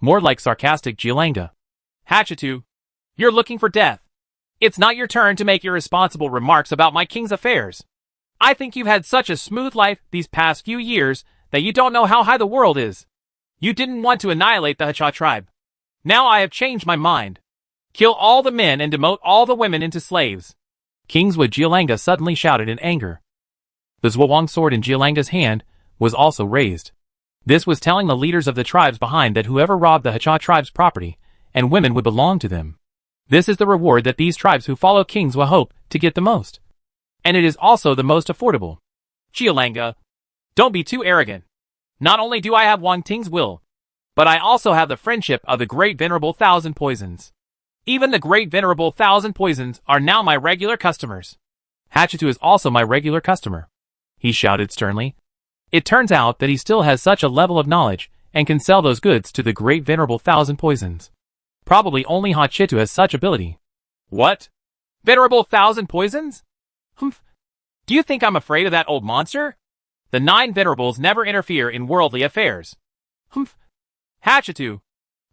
more like sarcastic Giolanga. Hatchetu, you're looking for death. It's not your turn to make irresponsible remarks about my king's affairs. I think you've had such a smooth life these past few years that you don't know how high the world is. You didn't want to annihilate the Hacha tribe. Now I have changed my mind. Kill all the men and demote all the women into slaves. Kingswood Giolanga suddenly shouted in anger. The Zwawang sword in Giolanga's hand was also raised. This was telling the leaders of the tribes behind that whoever robbed the Hacha tribe's property and women would belong to them. This is the reward that these tribes who follow Kingswa hope to get the most. And it is also the most affordable. Giolanga, don't be too arrogant. Not only do I have Wang Ting's will, but I also have the friendship of the Great Venerable Thousand Poisons. Even the Great Venerable Thousand Poisons are now my regular customers. Hatchetu is also my regular customer, he shouted sternly. It turns out that he still has such a level of knowledge and can sell those goods to the Great Venerable Thousand Poisons. Probably only Hatchetu has such ability. What? Venerable Thousand Poisons? Humph. Do you think I'm afraid of that old monster? The 9 Venerables never interfere in worldly affairs. Humph. Hatchetu,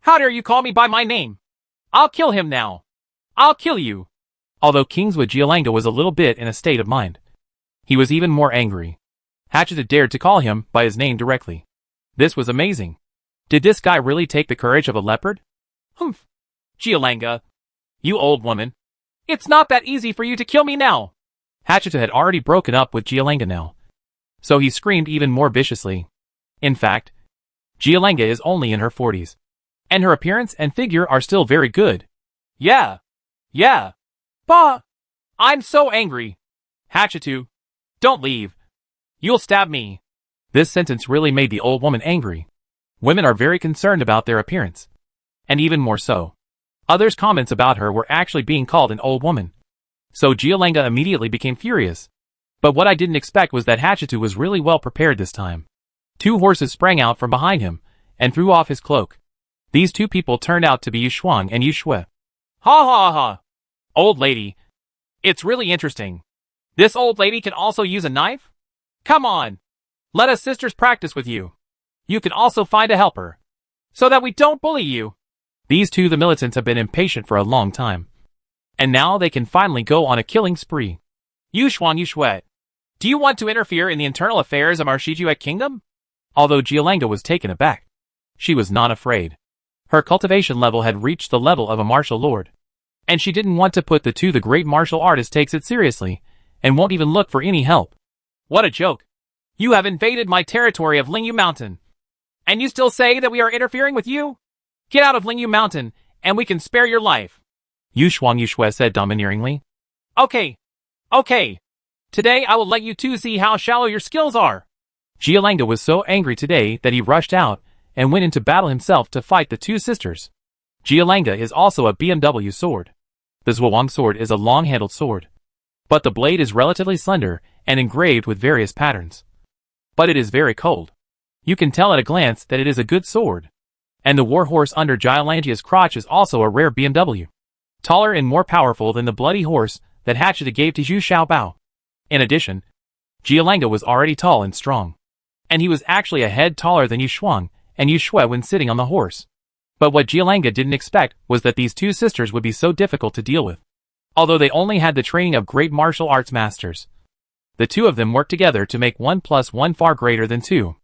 how dare you call me by my name? I'll kill him now. I'll kill you. Although Kingswood Giolanga was a little bit in a state of mind, he was even more angry. Hatchetu dared to call him by his name directly. This was amazing. Did this guy really take the courage of a leopard? Humph. Giolanga, you old woman. It's not that easy for you to kill me now. Hatchetu had already broken up with Giolanga now, so he screamed even more viciously. In fact, Giolanga is only in her 40s, and her appearance and figure are still very good. Yeah. Bah! I'm so angry. Hatchetu, don't leave. You'll stab me. This sentence really made the old woman angry. Women are very concerned about their appearance, and even more so. Others' comments about her were actually being called an old woman. So Giolanga immediately became furious. But what I didn't expect was that Hatchetu was really well prepared this time. 2 horses sprang out from behind him and threw off his cloak. These 2 people turned out to be Yushuang and Yushue. Ha ha ha! Old lady. It's really interesting. This old lady can also use a knife? Come on. Let us sisters practice with you. You can also find a helper, so that we don't bully you. These 2 the militants have been impatient for a long time, and now they can finally go on a killing spree. Yushuang Yushue, do you want to interfere in the internal affairs of our Shijuet kingdom? Although Giolanga was taken aback, she was not afraid. Her cultivation level had reached the level of a martial lord, and she didn't want to put the great martial artist takes it seriously, and won't even look for any help. What a joke. You have invaded my territory of Lingyu Mountain, and you still say that we are interfering with you? Get out of Lingyu Mountain, and we can spare your life. Yushuang Yushue said domineeringly. Okay. Today I will let you 2 see how shallow your skills are. Giolanga was so angry today that he rushed out and went into battle himself to fight the 2 sisters. Giolanga is also a BMW sword. The Zwawang sword is a long-handled sword, but the blade is relatively slender and engraved with various patterns. But it is very cold. You can tell at a glance that it is a good sword. And the war horse under Giolangia's crotch is also a rare BMW. Taller and more powerful than the bloody horse that Hatcheta gave to Zhu Xiaobao. In addition, Giolanga was already tall and strong, and he was actually a head taller than Yushuang and Yushue when sitting on the horse. But what Giolanga didn't expect was that these 2 sisters would be so difficult to deal with. Although they only had the training of great martial arts masters, the 2 of them worked together to make 1 + 1 far greater than 2.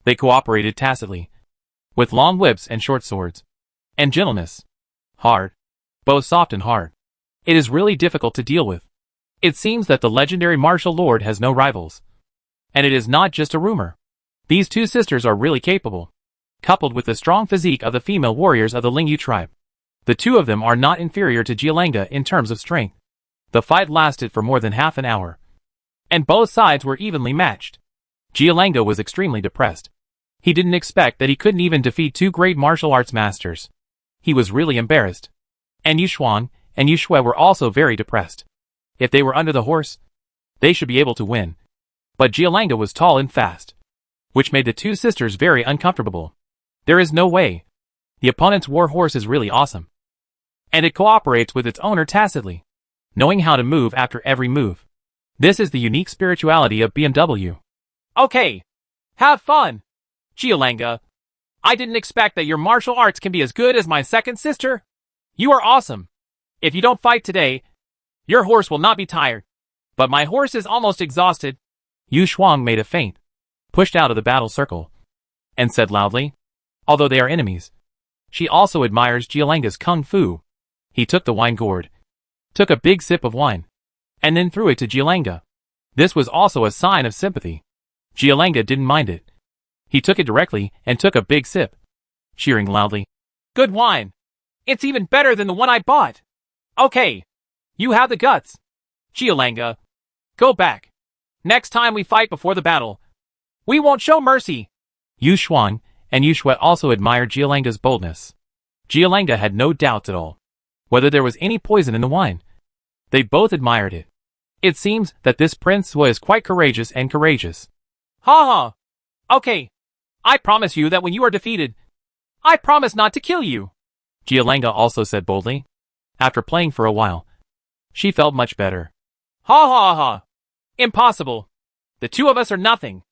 They cooperated tacitly, with long whips and short swords, and gentleness. Hard. Both soft and hard. It is really difficult to deal with. It seems that the legendary martial lord has no rivals. And it is not just a rumor. These 2 sisters are really capable, coupled with the strong physique of the female warriors of the Lingyu tribe. The 2 of them are not inferior to Giolanga in terms of strength. The fight lasted for more than half an hour, and both sides were evenly matched. Giolanga was extremely depressed. He didn't expect that he couldn't even defeat 2 great martial arts masters. He was really embarrassed. And Yushuang and Yushue were also very depressed. If they were under the horse, they should be able to win. But Giolanga was tall and fast, which made the 2 sisters very uncomfortable. There is no way. The opponent's war horse is really awesome, and it cooperates with its owner tacitly, knowing how to move after every move. This is the unique spirituality of BMW. Okay. Have fun. Giolanga, I didn't expect that your martial arts can be as good as my second sister. You are awesome. If you don't fight today, your horse will not be tired. But my horse is almost exhausted. Yu Shuang made a feint, pushed out of the battle circle, and said loudly, although they are enemies, she also admires Giolanga's kung fu. He took the wine gourd, took a big sip of wine, and then threw it to Giolanga. This was also a sign of sympathy. Giolanga didn't mind it. He took it directly and took a big sip, cheering loudly. Good wine. It's even better than the one I bought. Okay. You have the guts. Giolanga, go back. Next time we fight before the battle, we won't show mercy. Yu Shuang and Yu Shui also admired Giolanga's boldness. Giolanga had no doubts at all whether there was any poison in the wine. They both admired it. It seems that this prince was quite courageous and courageous. Ha ha. Okay. I promise you that when you are defeated, I promise not to kill you. Giolanga also said boldly. After playing for a while, she felt much better. Ha ha ha. Impossible. The two of us are nothing.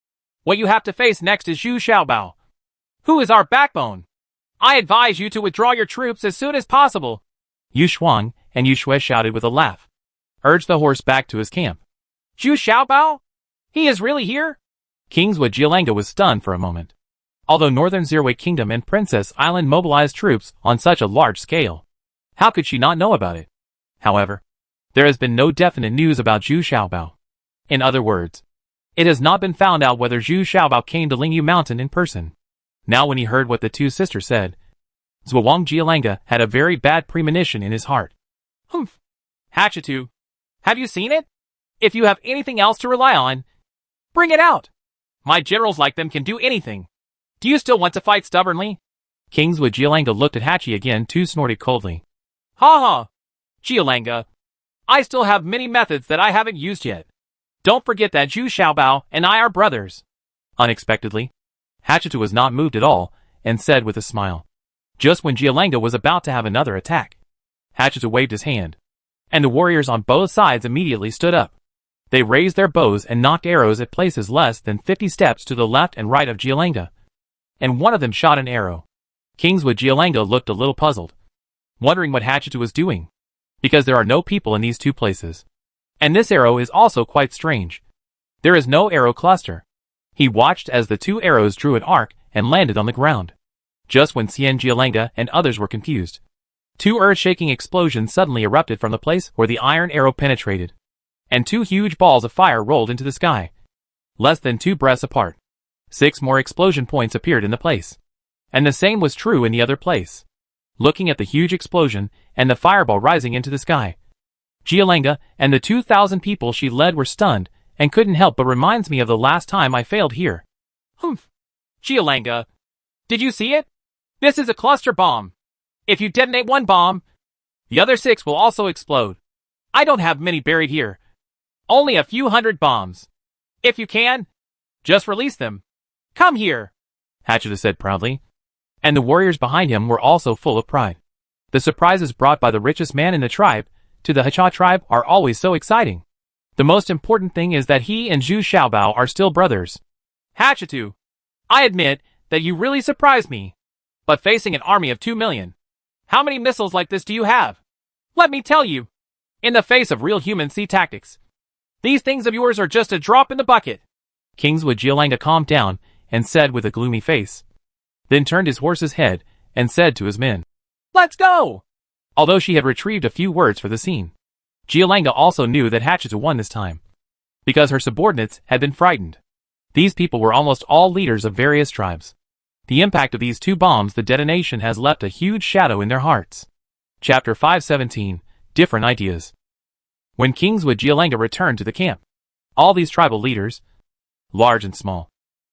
What you have to face next is Zhu Xiaobao, who is our backbone. I advise you to withdraw your troops as soon as possible. Yu Shuang and Yu Shui shouted with a laugh, urged the horse back to his camp. Zhu Xiaobao? He is really here? Kingswood Giolanga was stunned for a moment. Although Northern Zerwei Kingdom and Princess Island mobilized troops on such a large scale, how could she not know about it? However, there has been no definite news about Zhu Xiaobao. In other words, it has not been found out whether Zhu Xiaobao came to Lingyu Mountain in person. Now when he heard what the two sisters said, Zhuang Giolanga had a very bad premonition in his heart. Humph. Hatchetu, have you seen it? If you have anything else to rely on, bring it out. My generals like them can do anything. Do you still want to fight stubbornly? Kingswood Giolanga looked at Hachi again, too snorted coldly. Ha ha. Giolanga, I still have many methods that I haven't used yet. Don't forget that Zhu Xiaobao and I are brothers. Unexpectedly, Hatchetu was not moved at all, and said with a smile. Just when Giolanga was about to have another attack, Hatchetu waved his hand, and the warriors on both sides immediately stood up. They raised their bows and knocked arrows at places less than 50 steps to the left and right of Giolanga, and one of them shot an arrow. Kingswood Giolanga looked a little puzzled, wondering what Hatchetu was doing, because there are no people in these two places. And this arrow is also quite strange. There is no arrow cluster. He watched as the two arrows drew an arc and landed on the ground. Just when Xian Giolanga and others were confused, two earth-shaking explosions suddenly erupted from the place where the iron arrow penetrated, and two huge balls of fire rolled into the sky, less than 2 breaths apart. 6 more explosion points appeared in the place, and the same was true in the other place. Looking at the huge explosion and the fireball rising into the sky, Giolanga and the 2,000 people she led were stunned and couldn't help but reminds me of the last time I failed here. Humph. Giolanga, did you see it? This is a cluster bomb. If you detonate one bomb, the other 6 will also explode. I don't have many buried here. Only a few hundred bombs. If you can, just release them. Come here, Hatchetu said proudly. And the warriors behind him were also full of pride. The surprises brought by the richest man in the tribe to the Hacha tribe are always so exciting. The most important thing is that he and Zhu Xiaobao are still brothers. Hatchetu, I admit that you really surprised me. But facing an army of 2 million, how many missiles like this do you have? Let me tell you, in the face of real human sea tactics, these things of yours are just a drop in the bucket. Kingswood Giolanga calmed down and said with a gloomy face, then turned his horse's head and said to his men, Let's go! Although she had retrieved a few words for the scene, Giolanga also knew that Hatchetu won this time, because her subordinates had been frightened. These people were almost all leaders of various tribes. The impact of these 2 bombs, the detonation has left a huge shadow in their hearts. Chapter 517, Different Ideas. When Kingswood Giolanga returned to the camp, all these tribal leaders, large and small,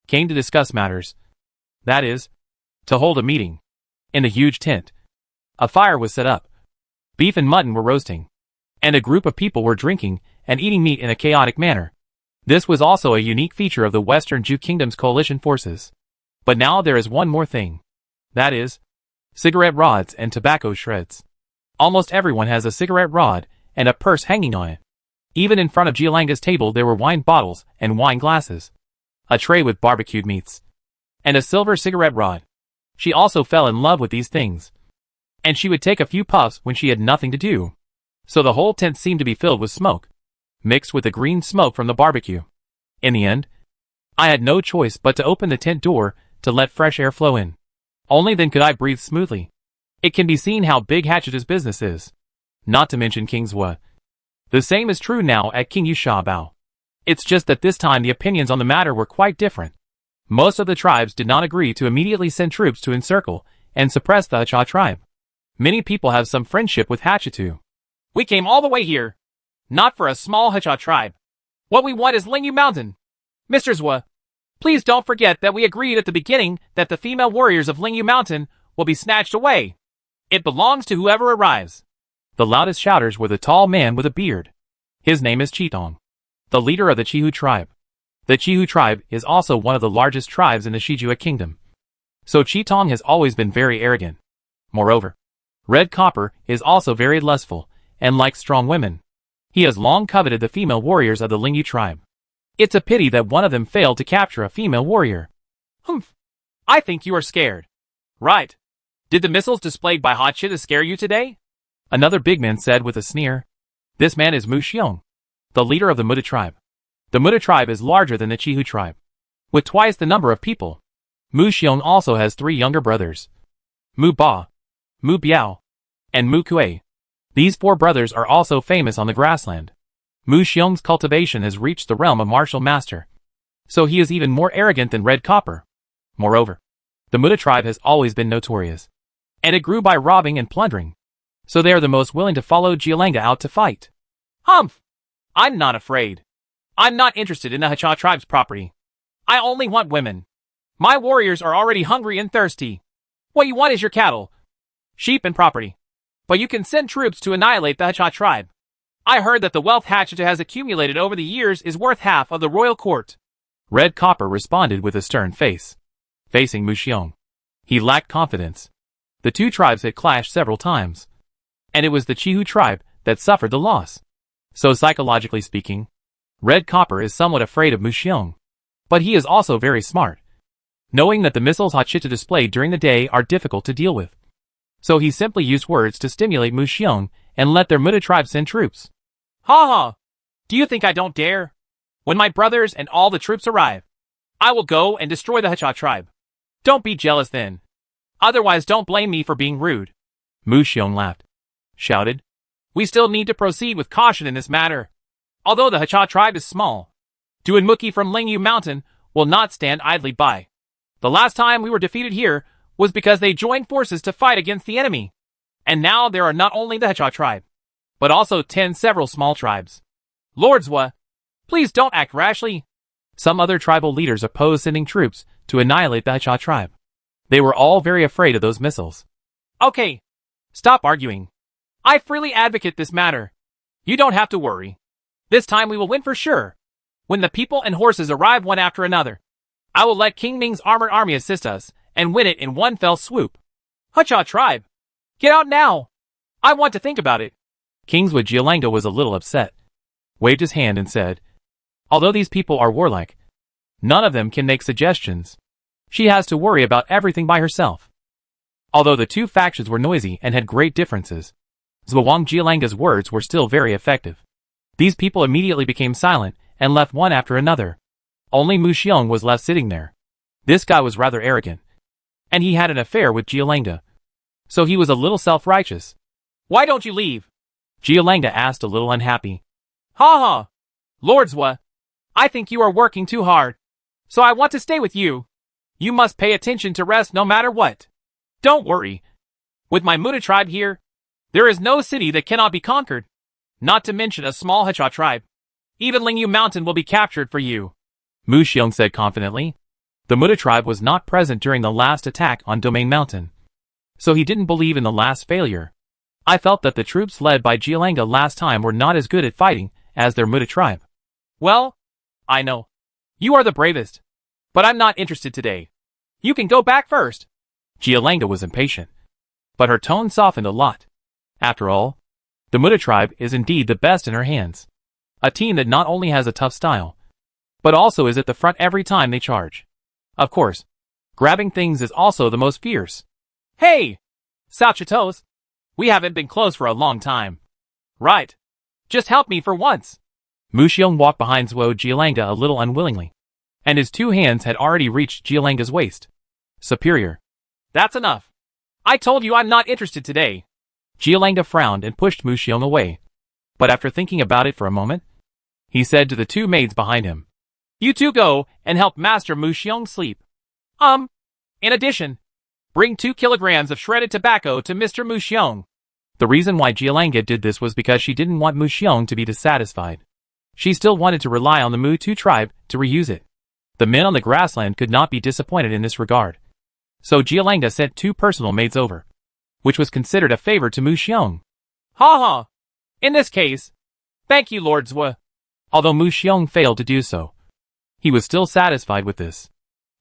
came to discuss matters. That is, to hold a meeting. In the huge tent, a fire was set up. Beef and mutton were roasting, and a group of people were drinking and eating meat in a chaotic manner. This was also a unique feature of the Western Zhu Kingdom's coalition forces. But now there is one more thing. That is, cigarette rods and tobacco shreds. Almost everyone has a cigarette rod and a purse hanging on it. Even in front of Giolanga's table there were wine bottles and wine glasses. a tray with barbecued meats, and a silver cigarette rod. She also fell in love with these things, and she would take a few puffs when she had nothing to do. So the whole tent seemed to be filled with smoke, mixed with the green smoke from the barbecue. In the end, I had no choice but to open the tent door to let fresh air flow in. Only then could I breathe smoothly. It can be seen how big Hatcheta's business is, not to mention Kingswa. The same is true now at King Yushabao. It's just that this time the opinions on the matter were quite different. Most of the tribes did not agree to immediately send troops to encircle and suppress the Hacha tribe. Many people have some friendship with Hatchetu. We came all the way here, not for a small Hacha tribe. What we want is Lingyu Mountain. Mr. Zwa, please don't forget that we agreed at the beginning that the female warriors of Lingyu Mountain will be snatched away. It belongs to whoever arrives. The loudest shouters were the tall man with a beard. His name is Chitong, the leader of the Chihu tribe. The Chihu tribe is also one of the largest tribes in the Shijua kingdom. So Chitong has always been very arrogant. Moreover, Red Copper is also very lustful and likes strong women. He has long coveted the female warriors of the Lingyu tribe. It's a pity that one of them failed to capture a female warrior. Humph. I think you are scared. Right. Did the missiles displayed by Hatcheta scare you today? Another big man said with a sneer. This man is Mu Xiong, the leader of the Muda tribe. The Muda tribe is larger than the Chihu tribe, with twice the number of people. Mu Xiong also has 3 younger brothers, Mu Ba, Mu Biao, and Mu Kuei. These 4 brothers are also famous on the grassland. Mu Xiong's cultivation has reached the realm of martial master, so he is even more arrogant than Red Copper. Moreover, the Muda tribe has always been notorious, and it grew by robbing and plundering, so they are the most willing to follow Jialanga out to fight. Humph! I'm not afraid. I'm not interested in the Hacha tribe's property. I only want women. My warriors are already hungry and thirsty. What you want is your cattle, sheep and property. But you can send troops to annihilate the Hacha tribe. I heard that the wealth Hatcheta has accumulated over the years is worth half of the royal court. Red Copper responded with a stern face, facing Mu Xiong. He lacked confidence. The 2 tribes had clashed several times, and it was the Chihu tribe that suffered the loss. So psychologically speaking, Red Copper is somewhat afraid of Mu Xiong. But he is also very smart, knowing that the missiles Hatcheta displayed during the day are difficult to deal with. So he simply used words to stimulate Mu Xiong and let their Muda tribe send troops. Ha ha! Do you think I don't dare? When my brothers and all the troops arrive, I will go and destroy the Hacha tribe. Don't be jealous then. Otherwise don't blame me for being rude. Mu Xiong laughed, shouted, We still need to proceed with caution in this matter. Although the Hacha tribe is small, Duanmuki from Lingyu Mountain will not stand idly by. The last time we were defeated here was because they joined forces to fight against the enemy. And now there are not only the Hacha tribe, but also 10 several small tribes. Lord Zwa, please don't act rashly. Some other tribal leaders opposed sending troops to annihilate the Hacha tribe. They were all very afraid of those missiles. Okay, stop arguing. I freely advocate this matter. You don't have to worry. This time we will win for sure. When the people and horses arrive one after another, I will let King Ming's armored army assist us and win it in one fell swoop. Hacha tribe, get out now. I want to think about it. Kingswood Jialanga was a little upset, waved his hand and said, Although these people are warlike, none of them can make suggestions. She has to worry about everything by herself. Although the 2 factions were noisy and had great differences, Zwang Jialanga's words were still very effective. These people immediately became silent and left one after another. Only Mu Xiong was left sitting there. This guy was rather arrogant, and he had an affair with Jialanga, so he was a little self-righteous. Why don't you leave? Jialanga asked, a little unhappy. Ha ha! Lord Zwa, I think you are working too hard, so I want to stay with you. You must pay attention to rest no matter what. Don't worry. With my Muda tribe here, there is no city that cannot be conquered, not to mention a small Hacha tribe. Even Lingyu Mountain will be captured for you. Mu Xiong said confidently. The Muda tribe was not present during the last attack on Domain Mountain, so he didn't believe in the last failure. I felt that the troops led by Jialanga last time were not as good at fighting as their Muda tribe. Well, I know. You are the bravest, but I'm not interested today. You can go back first. Jialanga was impatient, but her tone softened a lot. After all, the Muda tribe is indeed the best in her hands. A team that not only has a tough style, but also is at the front every time they charge. Of course, grabbing things is also the most fierce. Hey! Sauchitos! We haven't been close for a long time. Right. Just help me for once. Mushiong walked behind Zhuo Jialanga a little unwillingly, and his two hands had already reached Jialanga's waist. Superior. That's enough. I told you I'm not interested today. Jialanga frowned and pushed Mushiong away. But after thinking about it for a moment, he said to the two maids behind him, You two go and help Master Mushiong sleep. In addition, bring 2 kilograms of shredded tobacco to Mr. Mushiong. The reason why Jialanga did this was because she didn't want Mushiong to be dissatisfied. She still wanted to rely on the Mu-Tu tribe to reuse it. The men on the grassland could not be disappointed in this regard. So Jialanga sent 2 personal maids over, which was considered a favor to Mushiong. Ha ha! In this case, thank you, Lord Zwa. Although Mushiong failed to do so, he was still satisfied with this.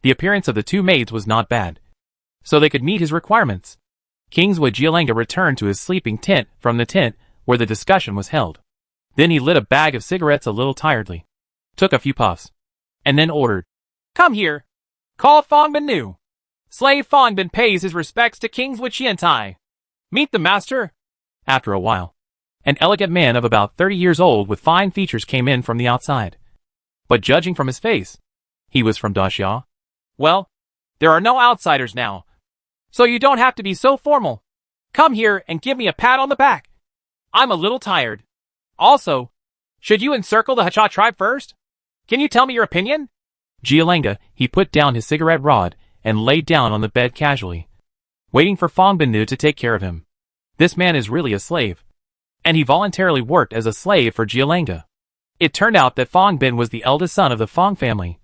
The appearance of the 2 maids was not bad, so they could meet his requirements. King Zwa Jialanga returned to his sleeping tent from the tent where the discussion was held. Then he lit a bag of cigarettes a little tiredly, took a few puffs, and then ordered, Come here. Call Fongbin Nu. Slave Fongbin pays his respects to King Zwa Qiantai. Meet the master. After a while, an elegant man of about 30 years old with fine features came in from the outside. But judging from his face, he was from Daxia. Well, there are no outsiders now, so you don't have to be so formal. Come here and give me a pat on the back. I'm a little tired. Also, should you encircle the Hacha tribe first? Can you tell me your opinion? Jialanga, he put down his cigarette rod and laid down on the bed casually, waiting for Fongbin Nu to take care of him. This man is really a slave, and he voluntarily worked as a slave for Jialanga. It turned out that Fongbin was the eldest son of the Fong family,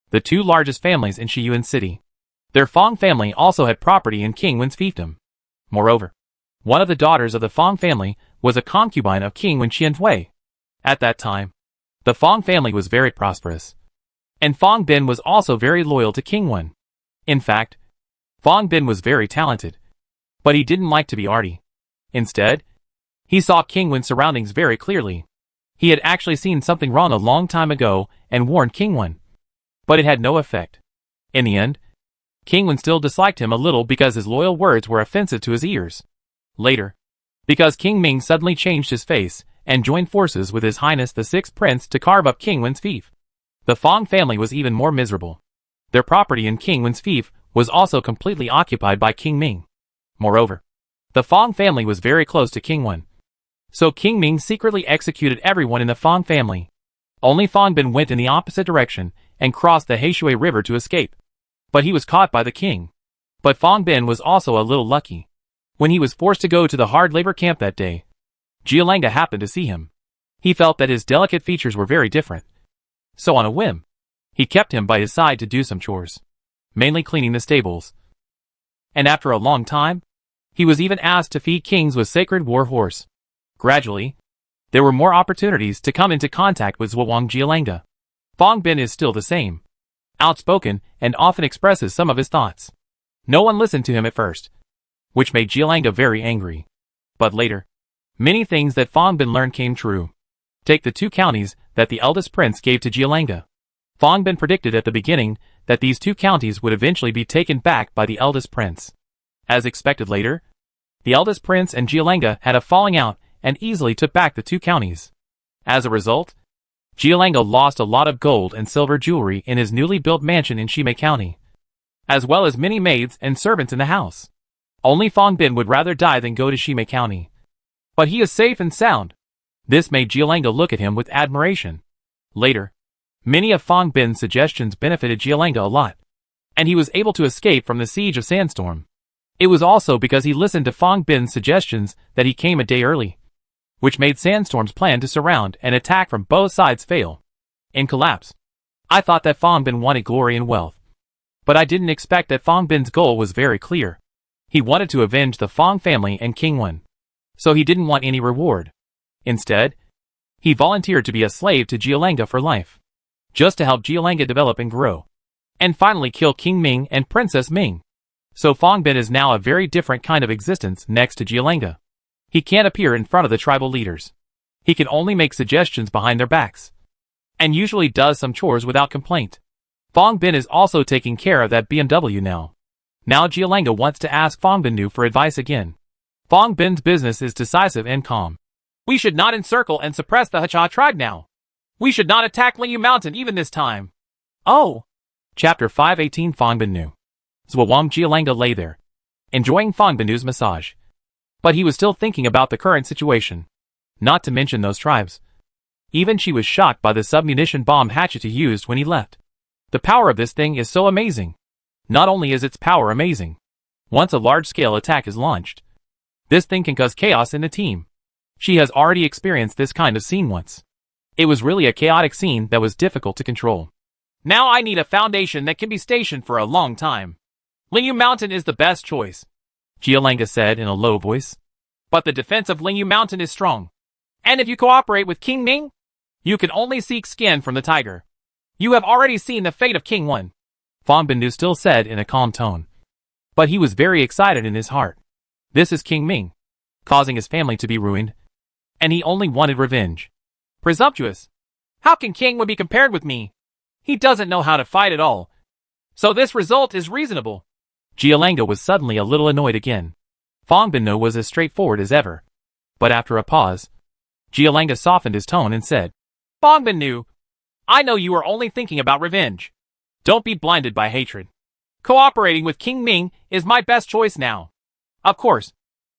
the 2 largest families in Shiyuan City. Their Fong family also had property in King Wen's fiefdom. Moreover, one of the daughters of the Fong family was a concubine of King Wen Qianhui. At that time, the Fong family was very prosperous, and Fongbin was also very loyal to King Wen. In fact, Fongbin was very talented, but he didn't like to be arty. Instead, he saw King Wen's surroundings very clearly. He had actually seen something wrong a long time ago and warned King Wen, but it had no effect. In the end, King Wen still disliked him a little because his loyal words were offensive to his ears. Later, because King Ming suddenly changed his face and joined forces with His Highness the 6th Prince to carve up King Wen's fief, the Fong family was even more miserable. Their property in King Wen's fief was also completely occupied by King Ming. Moreover, the Fong family was very close to King Wen, so King Ming secretly executed everyone in the Fong family. Only Fongbin went in the opposite direction and crossed the Heishui River to escape, but he was caught by the king. But Fongbin was also a little lucky. When he was forced to go to the hard labor camp that day, Jialanga happened to see him. He felt that his delicate features were very different. So on a whim, he kept him by his side to do some chores, mainly cleaning the stables. And after a long time, he was even asked to feed kings with sacred war horse. Gradually, there were more opportunities to come into contact with Zhuang Jialanga. Fongbin is still the same, outspoken and often expresses some of his thoughts. No one listened to him at first, which made Jialanga very angry. But later, many things that Fongbin learned came true. Take the 2 counties that the eldest prince gave to Jialanga. Fongbin predicted at the beginning that these 2 counties would eventually be taken back by the eldest prince. As expected later, the eldest prince and Jialanga had a falling out and easily took back the 2 counties. As a result, Jialanga lost a lot of gold and silver jewelry in his newly built mansion in Shimei County, as well as many maids and servants in the house. Only Fongbin would rather die than go to Shimei County. But he is safe and sound. This made Jialanga look at him with admiration. Later, many of Fongbin's suggestions benefited Jialanga a lot, and he was able to escape from the siege of Sandstorm. It was also because he listened to Fongbin's suggestions that he came a day early, which made Sandstorm's plan to surround and attack from both sides fail and collapse. I thought that Fongbin wanted glory and wealth, but I didn't expect that Fongbin's goal was very clear. He wanted to avenge the Fong family and King Wen, so he didn't want any reward. Instead, he volunteered to be a slave to Jialanga for life, just to help Jialanga develop and grow, and finally kill King Ming and Princess Ming. So Fongbin is now a very different kind of existence next to Jialanga. He can't appear in front of the tribal leaders. He can only make suggestions behind their backs. and usually does some chores without complaint. Fong Bin is also taking care of that BMW now. Now Jialanga wants to ask Fong Bin for advice again. Fong Bin's business is decisive and calm. We should not encircle and suppress the Hacha tribe now. We should not attack Lingyu Mountain even this time. Oh! Chapter 518 Fong Bin. Zwawang Jialanga lay there, enjoying Fong Bin's massage. But he was still thinking about the current situation. Not to mention those tribes. Even she was shocked by the submunition bomb Hatcheta used when he left. The power of this thing is so amazing. Not only is its power amazing, once a large-scale attack is launched, this thing can cause chaos in the team. She has already experienced this kind of scene once. It was really a chaotic scene that was difficult to control. Now I need a foundation that can be stationed for a long time. Lingyu Mountain is the best choice, Jialanga said in a low voice. But the defense of Lingyu Mountain is strong. And if you cooperate with King Ming, you can only seek skin from the tiger. You have already seen the fate of King Wen. Fong Bin still said in a calm tone. But he was very excited in his heart. This is King Ming, causing his family to be ruined. And he only wanted revenge. Presumptuous. How can King Wen be compared with me? He doesn't know how to fight at all. So this result is reasonable. Jialanga was suddenly a little annoyed again. Fong Bin was as straightforward as ever. But after a pause, Jialanga softened his tone and said, Fong Bin, I know you are only thinking about revenge. Don't be blinded by hatred. Cooperating with King Ming is my best choice now. Of course,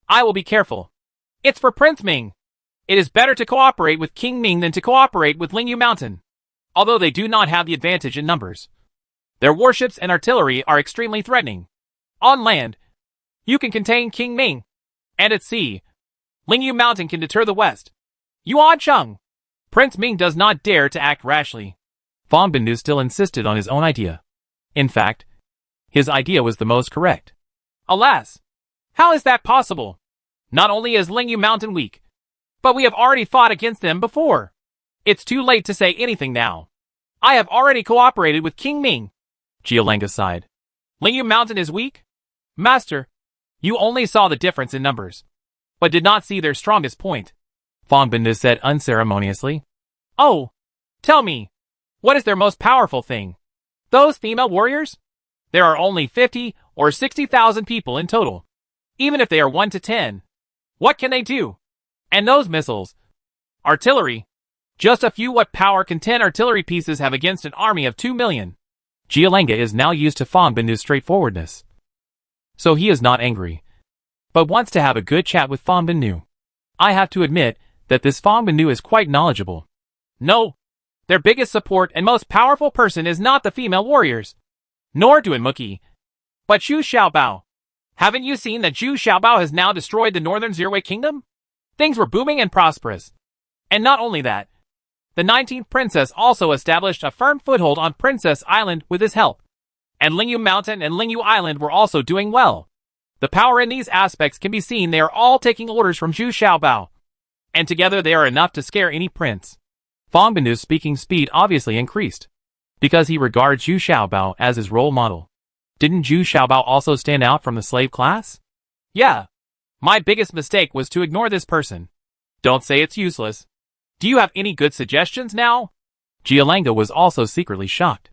I will be careful. It's for Prince Ming. It is better to cooperate with King Ming than to cooperate with Lingyu Mountain. Although they do not have the advantage in numbers. Their warships and artillery are extremely threatening. On land, you can contain King Ming. And at sea, Lingyu Mountain can deter the west. Yuan Cheng. Prince Ming does not dare to act rashly. Fong Bin still insisted on his own idea. In fact, his idea was the most correct. Alas! How is that possible? Not only is Lingyu Mountain weak, but we have already fought against them before. It's too late to say anything now. I have already cooperated with King Ming. Jialanga sighed. Lingyu Mountain is weak? Master, you only saw the difference in numbers, but did not see their strongest point. Fong Bin said unceremoniously. Oh, tell me, what is their most powerful thing? Those female warriors? There are only 50 or 60,000 people in total. Even if they are 1 to 10. What can they do? And those missiles? Artillery? Just a few. What power can 10 artillery pieces have against an army of 2 million? Jialanga is now used to Fong Bin's straightforwardness. So he is not angry, but wants to have a good chat with Fong Bin. I have to admit that this Fong Bin is quite knowledgeable. No, their biggest support and most powerful person is not the female warriors, nor Duan Muki, but Zhu Xiaobao. Haven't you seen that Zhu Xiaobao has now destroyed the northern Zirwei kingdom? Things were booming and prosperous. And not only that, the 19th princess also established a firm foothold on Princess Island with his help. And Lingyu Mountain and Lingyu Island were also doing well. The power in these aspects can be seen. They are all taking orders from Zhu Xiaobao. And together they are enough to scare any prince. Fong Bin's speaking speed obviously increased, because he regards Zhu Xiaobao as his role model. Didn't Zhu Xiaobao also stand out from the slave class? Yeah. My biggest mistake was to ignore this person. Don't say it's useless. Do you have any good suggestions now? Jialanga was also secretly shocked.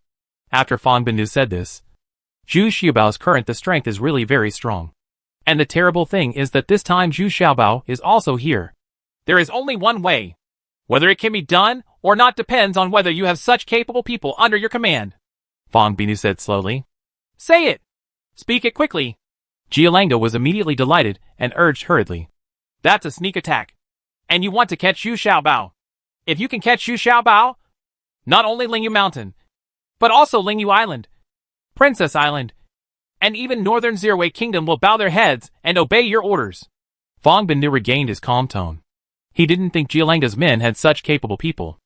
After Fong Bin said this, Zhu Xiaobao's current the strength is really very strong. And the terrible thing is that this time Zhu Xiaobao is also here. There is only one way. Whether it can be done or not depends on whether you have such capable people under your command. Fong Bin said slowly. Say it. Speak it quickly. Jialanga was immediately delighted and urged hurriedly. That's a sneak attack. And you want to catch Zhu Xiaobao. If you can catch Zhu Xiaobao, not only Lingyu Mountain, but also Lingyu Island, Princess Island, and even Northern Zirwei Kingdom will bow their heads and obey your orders. Fong Bin regained his calm tone. He didn't think Jialanga's men had such capable people.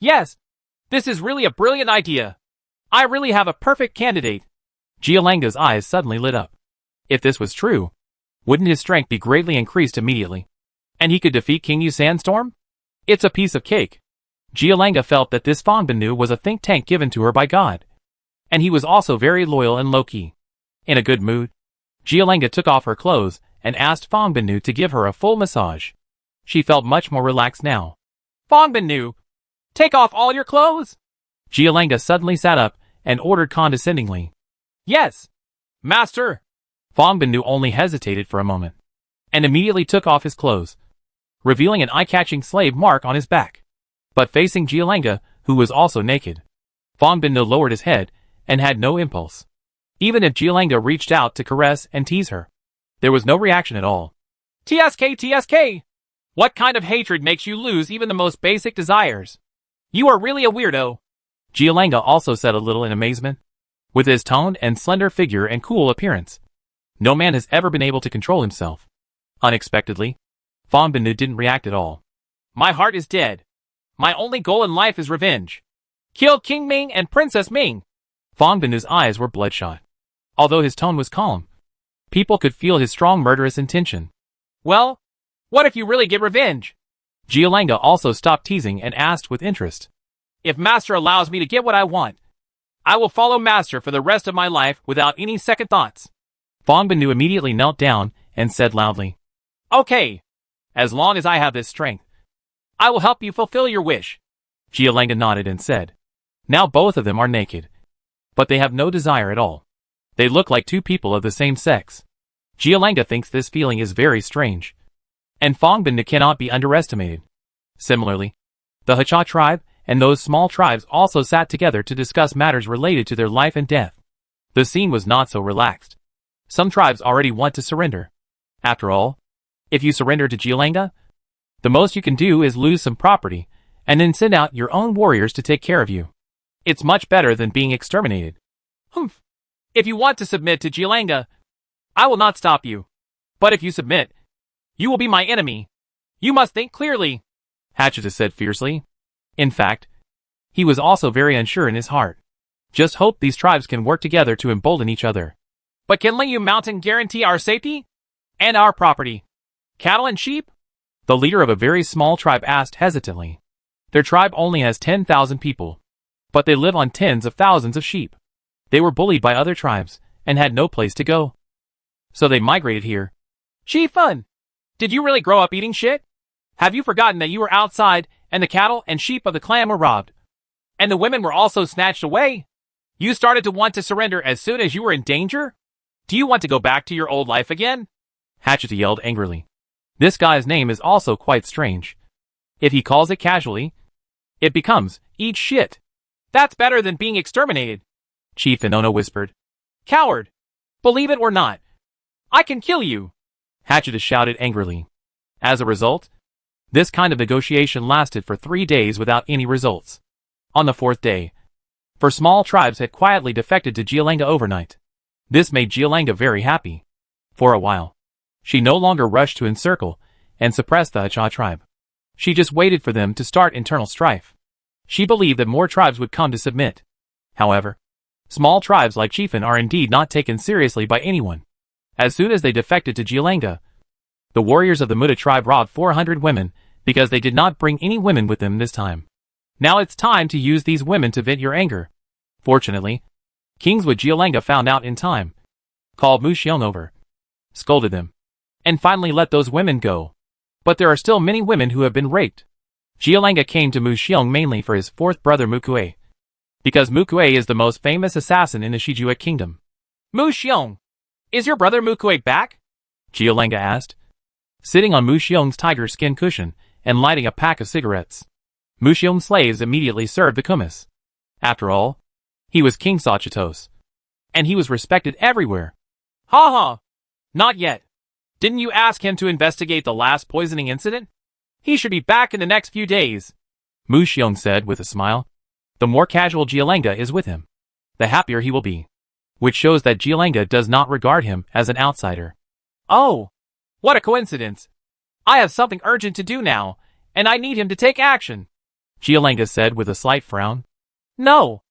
Yes, this is really a brilliant idea. I really have a perfect candidate. Jialanga's eyes suddenly lit up. If this was true, wouldn't his strength be greatly increased immediately? And he could defeat King Yu Sandstorm? It's a piece of cake. Jialanga felt that this Fong Bin was a think tank given to her by God. And he was also very loyal and low-key. In a good mood, Jialanga took off her clothes and asked Fong Bin to give her a full massage. She felt much more relaxed now. Fong Bin, Take off all your clothes. Gialenga suddenly sat up and ordered condescendingly. Yes, master. Fong Binnu only hesitated for a moment, and immediately took off his clothes, revealing an eye-catching slave mark on his back. But facing Gialenga, who was also naked, Fong Binnu lowered his head and had no impulse. Even if Gialenga reached out to caress and tease her, there was no reaction at all. TSK. What kind of hatred makes you lose even the most basic desires? You are really a weirdo. Gialenga also said a little in amazement. With his toned and slender figure and cool appearance, no man has ever been able to control himself. Unexpectedly, Fong Binnu didn't react at all. My heart is dead. My only goal in life is revenge. Kill King Ming and Princess Ming. Fong Binnu's eyes were bloodshot. Although his tone was calm, people could feel his strong murderous intention. Well, what if you really get revenge? Gialenga also stopped teasing and asked with interest. If Master allows me to get what I want, I will follow Master for the rest of my life without any second thoughts. Fong Binnu immediately knelt down and said loudly, Okay. As long as I have this strength, I will help you fulfill your wish. Gialenga nodded and said, Now both of them are naked, but they have no desire at all. They look like two people of the same sex. Gialenga thinks this feeling is very strange, and Fong Binnu cannot be underestimated. Similarly, the Hacha tribe and those small tribes also sat together to discuss matters related to their life and death. The scene was not so relaxed. Some tribes already want to surrender. After all, if you surrender to Gialenga, the most you can do is lose some property, and then send out your own warriors to take care of you. It's much better than being exterminated. Humph. If you want to submit to Gialenga, I will not stop you. But if you submit, you will be my enemy. You must think clearly, Hatcheta said fiercely. In fact, he was also very unsure in his heart. Just hope these tribes can work together to embolden each other. But can Lingyu Mountain guarantee our safety? And our property? Cattle and sheep? The leader of a very small tribe asked hesitantly. Their tribe only has 10,000 people, but they live on tens of thousands of sheep. They were bullied by other tribes and had no place to go, so they migrated here. Chief Fun, did you really grow up eating shit? Have you forgotten that you were outside and the cattle and sheep of the clan were robbed? And the women were also snatched away? You started to want to surrender as soon as you were in danger? Do you want to go back to your old life again? Hatcheta yelled angrily. This guy's name is also quite strange. If he calls it casually, it becomes, eat shit. That's better than being exterminated, Chief Inono whispered. Coward! Believe it or not, I can kill you, Hatcheta shouted angrily. As a result, this kind of negotiation lasted for 3 days without any results. On the 4th day, for small tribes had quietly defected to Gialenga overnight. This made Gialenga very happy. For a while, she no longer rushed to encircle and suppress the Hacha tribe. She just waited for them to start internal strife. She believed that more tribes would come to submit. However, small tribes like Chiefin are indeed not taken seriously by anyone. As soon as they defected to Gialenga, the warriors of the Muda tribe robbed 400 women because they did not bring any women with them this time. Now it's time to use these women to vent your anger. Fortunately, Kingswood Gialenga found out in time, called Mu Xiong over, scolded them, and finally let those women go. But there are still many women who have been raped. Gialenga came to Mu Xiong mainly for his fourth brother Mukue, because Mukue is the most famous assassin in the Shijuek kingdom. Mu Xiong, is your brother Mukue back? Gialenga asked, sitting on Mu Xiong's tiger skin cushion and lighting a pack of cigarettes. Mu Xiong's slaves immediately served the kumis. After all, he was King Sachitos, and he was respected everywhere. Ha ha! Not yet. Didn't you ask him to investigate the last poisoning incident? He should be back in the next few days, Mu Xiong said with a smile. The more casual Gialenga is with him, the happier he will be, which shows that Gialenga does not regard him as an outsider. Oh, what a coincidence. I have something urgent to do now, and I need him to take action, Gialenga said with a slight frown. No,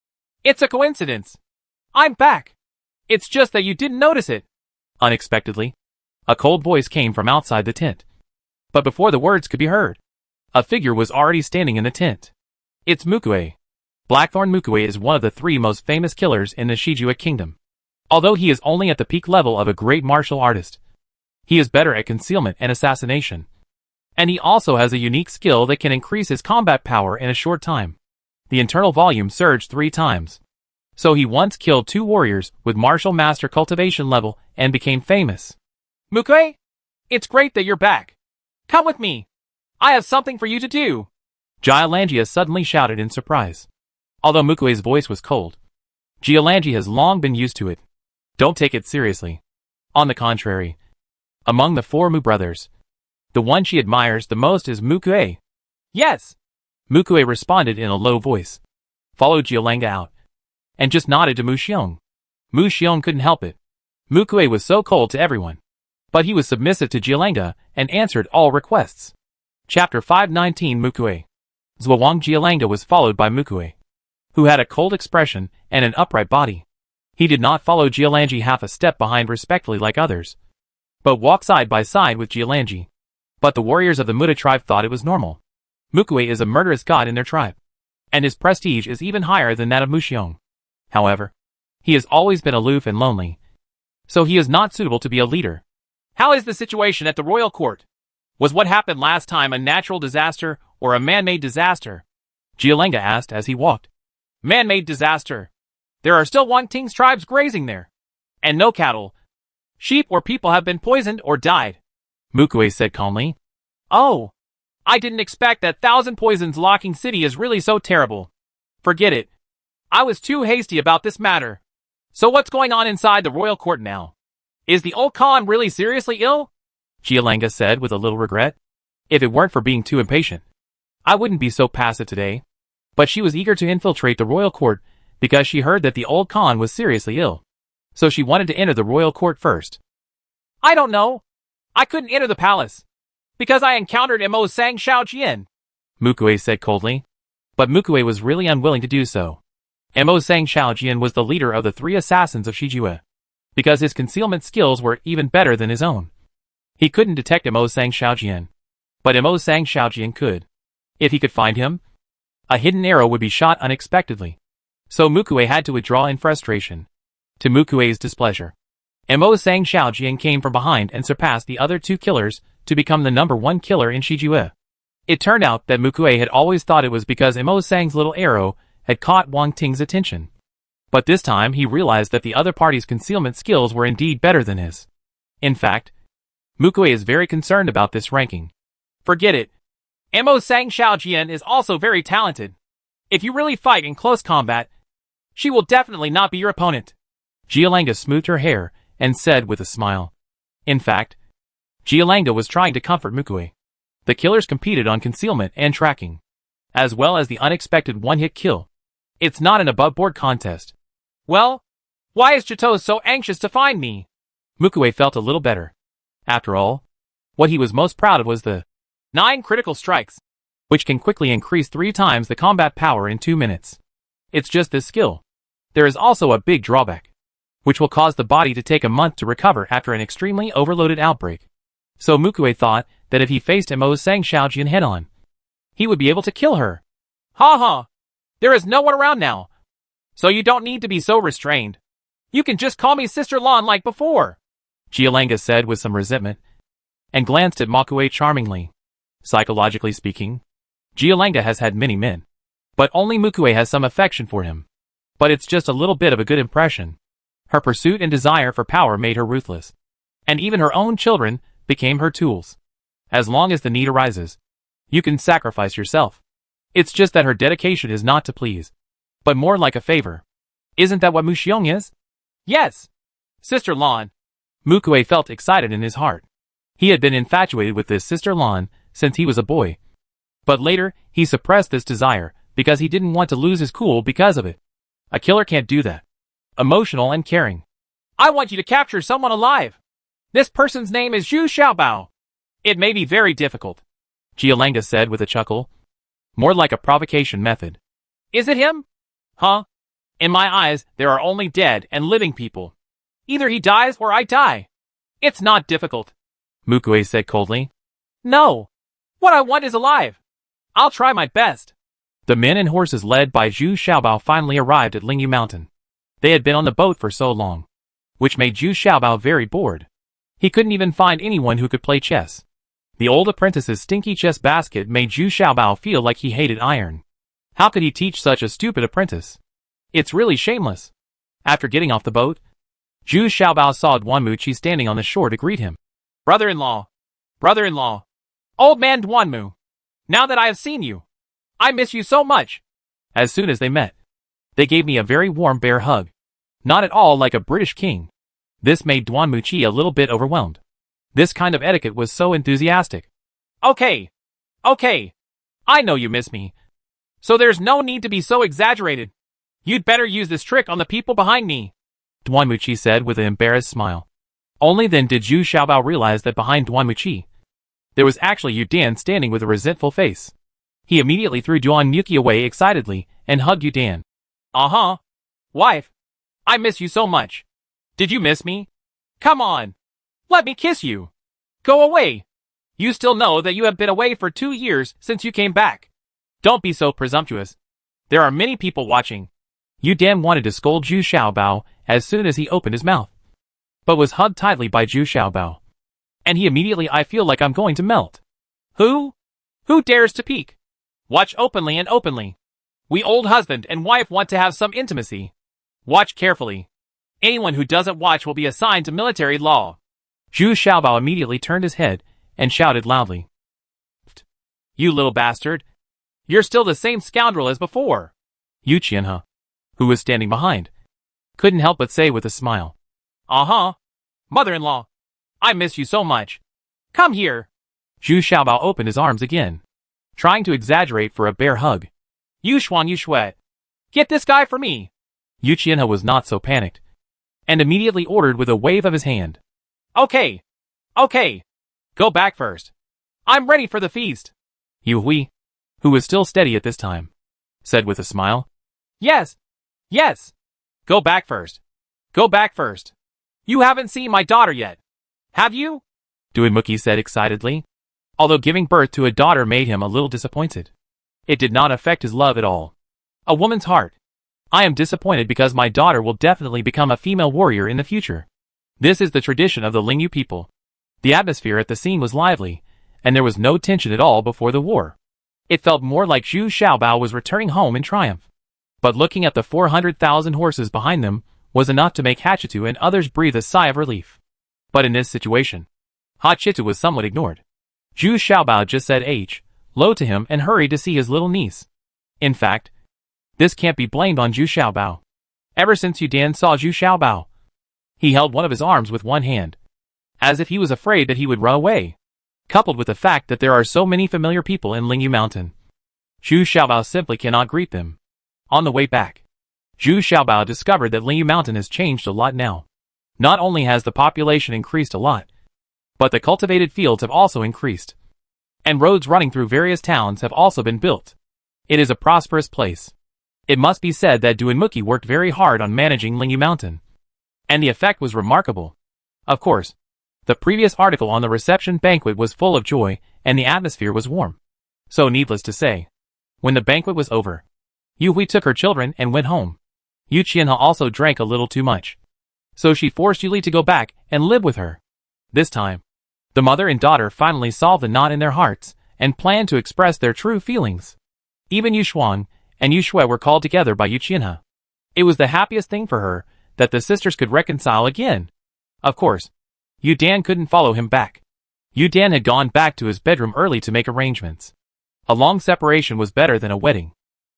it's a coincidence. I'm back. It's just that you didn't notice it. Unexpectedly, a cold voice came from outside the tent. But before the words could be heard, a figure was already standing in the tent. It's Mukue. Blackthorn Mukue is one of the 3 most famous killers in the Shijuek kingdom. Although he is only at the peak level of a great martial artist, he is better at concealment and assassination. And he also has a unique skill that can increase his combat power in a short time. The internal volume surged 3 times. So he once killed 2 warriors with martial master cultivation level and became famous. Mukue? It's great that you're back. Come with me. I have something for you to do. Gialangia suddenly shouted in surprise. Although Mukue's voice was cold, Gialangia has long been used to it. Don't take it seriously. On the contrary, among the 4 Mu brothers, the one she admires the most is Mukue. Yes. Mukue responded in a low voice, followed Gialanga out, and just nodded to Mu Xiong. Mu Xiong couldn't help it. Mukue was so cold to everyone. But he was submissive to Gialanga and answered all requests. Chapter 519 Mukue. Zhuang Gialanga was followed by Mukue, who had a cold expression and an upright body. He did not follow Gialangi half a step behind respectfully like others, but walked side by side with Gialangi. But the warriors of the Muda tribe thought it was normal. Mukue is a murderous god in their tribe, and his prestige is even higher than that of Mu Xiong. However, he has always been aloof and lonely, so he is not suitable to be a leader. How is the situation at the royal court? Was what happened last time a natural disaster or a man-made disaster? Gialanga asked as he walked. Man-made disaster. There are still Wangting's tribes grazing there. And no cattle, sheep or people have been poisoned or died. Mukue said calmly. Oh, I didn't expect that 1,000 poisons locking city is really so terrible. Forget it. I was too hasty about this matter. So what's going on inside the royal court now? Is the old Khan really seriously ill? Gialanga said with a little regret. If it weren't for being too impatient, I wouldn't be so passive today. But she was eager to infiltrate the royal court because she heard that the old Khan was seriously ill. So she wanted to enter the royal court first. I don't know. I couldn't enter the palace because I encountered Mo Sang Shaojian. Mukue said coldly. But Mukue was really unwilling to do so. Mo Sang Shaojian was the leader of the 3 assassins of Shijue, because his concealment skills were even better than his own. He couldn't detect Mo Sang Shaojian, but Mo Sang Shaojian could. If he could find him, a hidden arrow would be shot unexpectedly. So Mukue had to withdraw in frustration. To Mukue's displeasure, Mo Sang Shaojian came from behind and surpassed the other 2 killers to become the #1 killer in Shijue. It turned out that Mukue had always thought it was because Mo Sang's little arrow had caught Wang Ting's attention. But this time he realized that the other party's concealment skills were indeed better than his. In fact, Mukue is very concerned about this ranking. Forget it. Mo Sang Shaojian is also very talented. If you really fight in close combat, she will definitely not be your opponent. Gialanga smoothed her hair and said with a smile. In fact, Gialanga was trying to comfort Mukue. The killers competed on concealment and tracking, as well as the unexpected one-hit kill. It's not an above-board contest. Well, why is Chito so anxious to find me? Mukue felt a little better. After all, what he was most proud of was the 9 critical strikes, which can quickly increase 3 times the combat power in 2 minutes. It's just this skill. There is also a big drawback, which will cause the body to take a month to recover after an extremely overloaded outbreak. So Mukue thought that if he faced Mo Sang Shaojian head-on, he would be able to kill her. Ha ha! There is no one around now, so you don't need to be so restrained. You can just call me Sister Lan like before, Gialanga said with some resentment, and glanced at Mukue charmingly. Psychologically speaking, Gialanga has had many men, but only Mukue has some affection for him. But it's just a little bit of a good impression. Her pursuit and desire for power made her ruthless, and even her own children became her tools. As long as the need arises, you can sacrifice yourself. It's just that her dedication is not to please, but more like a favor. Isn't that what Mu Xiong is? Yes, Sister Lan. Mukue felt excited in his heart. He had been infatuated with this Sister Lan since he was a boy. But later, he suppressed this desire because he didn't want to lose his cool because of it. A killer can't do that. Emotional and caring. I want you to capture someone alive. This person's name is Zhu Xiaobao. It may be very difficult, Gialanga said with a chuckle. More like a provocation method. Is it him? Huh? In my eyes, there are only dead and living people. Either he dies or I die. It's not difficult, Mukue said coldly. No. What I want is alive. I'll try my best. The men and horses led by Zhu Xiaobao finally arrived at Lingyu Mountain. They had been on the boat for so long, which made Zhu Xiaobao very bored. He couldn't even find anyone who could play chess. The old apprentice's stinky chest basket made Zhu Xiaobao feel like he hated iron. How could he teach such a stupid apprentice? It's really shameless. After getting off the boat, Zhu Xiaobao saw Duanmuqi standing on the shore to greet him. Brother-in-law. Brother-in-law. Old man Duanmu. Now that I have seen you, I miss you so much. As soon as they met, they gave me a very warm bear hug. Not at all like a British king. This made Duanmuqi a little bit overwhelmed. This kind of etiquette was so enthusiastic. Okay. I know you miss me. So there's no need to be so exaggerated. You'd better use this trick on the people behind me, Duanmuqi said with an embarrassed smile. Only then did Zhu Xiaobao realize that behind Duanmuqi, there was actually Yu Dan standing with a resentful face. He immediately threw Duanmuqi away excitedly and hugged Yu Dan. Uh-huh. Wife, I miss you so much. Did you miss me? Come on. Let me kiss you. Go away. You still know that you have been away for 2 years since you came back. Don't be so presumptuous. There are many people watching. Yu Dan wanted to scold Zhu Xiaobao as soon as he opened his mouth, but was hugged tightly by Zhu Xiaobao. And he immediately, I feel like I'm going to melt. Who dares to peek? Watch openly and openly. We old husband and wife want to have some intimacy. Watch carefully. Anyone who doesn't watch will be assigned to military law. Zhu Xiaobao immediately turned his head and shouted loudly. You little bastard. You're still the same scoundrel as before. Yu Qianhe, who was standing behind, couldn't help but say with a smile. Uh-huh. Mother-in-law. I miss you so much. Come here. Zhu Xiaobao opened his arms again, trying to exaggerate for a bear hug. Yu Xuan Yu Shui. Get this guy for me. Yu Qianhe was not so panicked, and immediately ordered with a wave of his hand. Okay. Go back first. I'm ready for the feast. Yu Hui, who was still steady at this time, said with a smile. Yes. Go back first. You haven't seen my daughter yet, have you? Duanmuqi said excitedly. Although giving birth to a daughter made him a little disappointed, it did not affect his love at all. A woman's heart. I am disappointed because my daughter will definitely become a female warrior in the future. This is the tradition of the Lingyu people. The atmosphere at the scene was lively, and there was no tension at all before the war. It felt more like Zhu Xiaobao was returning home in triumph. But looking at the 400,000 horses behind them was enough to make Hachitu and others breathe a sigh of relief. But in this situation, Hachitu was somewhat ignored. Zhu Xiaobao just said hello to him and hurried to see his little niece. In fact, this can't be blamed on Zhu Xiaobao. Ever since Yu Dan saw Zhu Xiaobao, he held one of his arms with one hand, as if he was afraid that he would run away. Coupled with the fact that there are so many familiar people in Lingyu Mountain, Zhu Xiaobao simply cannot greet them. On the way back, Zhu Xiaobao discovered that Lingyu Mountain has changed a lot now. Not only has the population increased a lot, but the cultivated fields have also increased, and roads running through various towns have also been built. It is a prosperous place. It must be said that Duanmuqi worked very hard on managing Lingyu Mountain, and the effect was remarkable. Of course, the previous article on the reception banquet was full of joy, and the atmosphere was warm. So needless to say, when the banquet was over, Yu Hui took her children and went home. Yu Qianhe also drank a little too much, so she forced Yu Li to go back and live with her. This time, the mother and daughter finally solved the knot in their hearts and planned to express their true feelings. Even Yu Xuan and Yu Shui were called together by Yu Qianhe. It was the happiest thing for her that the sisters could reconcile again. Of course, Yu Dan couldn't follow him back. Yu Dan had gone back to his bedroom early to make arrangements. A long separation was better than a wedding.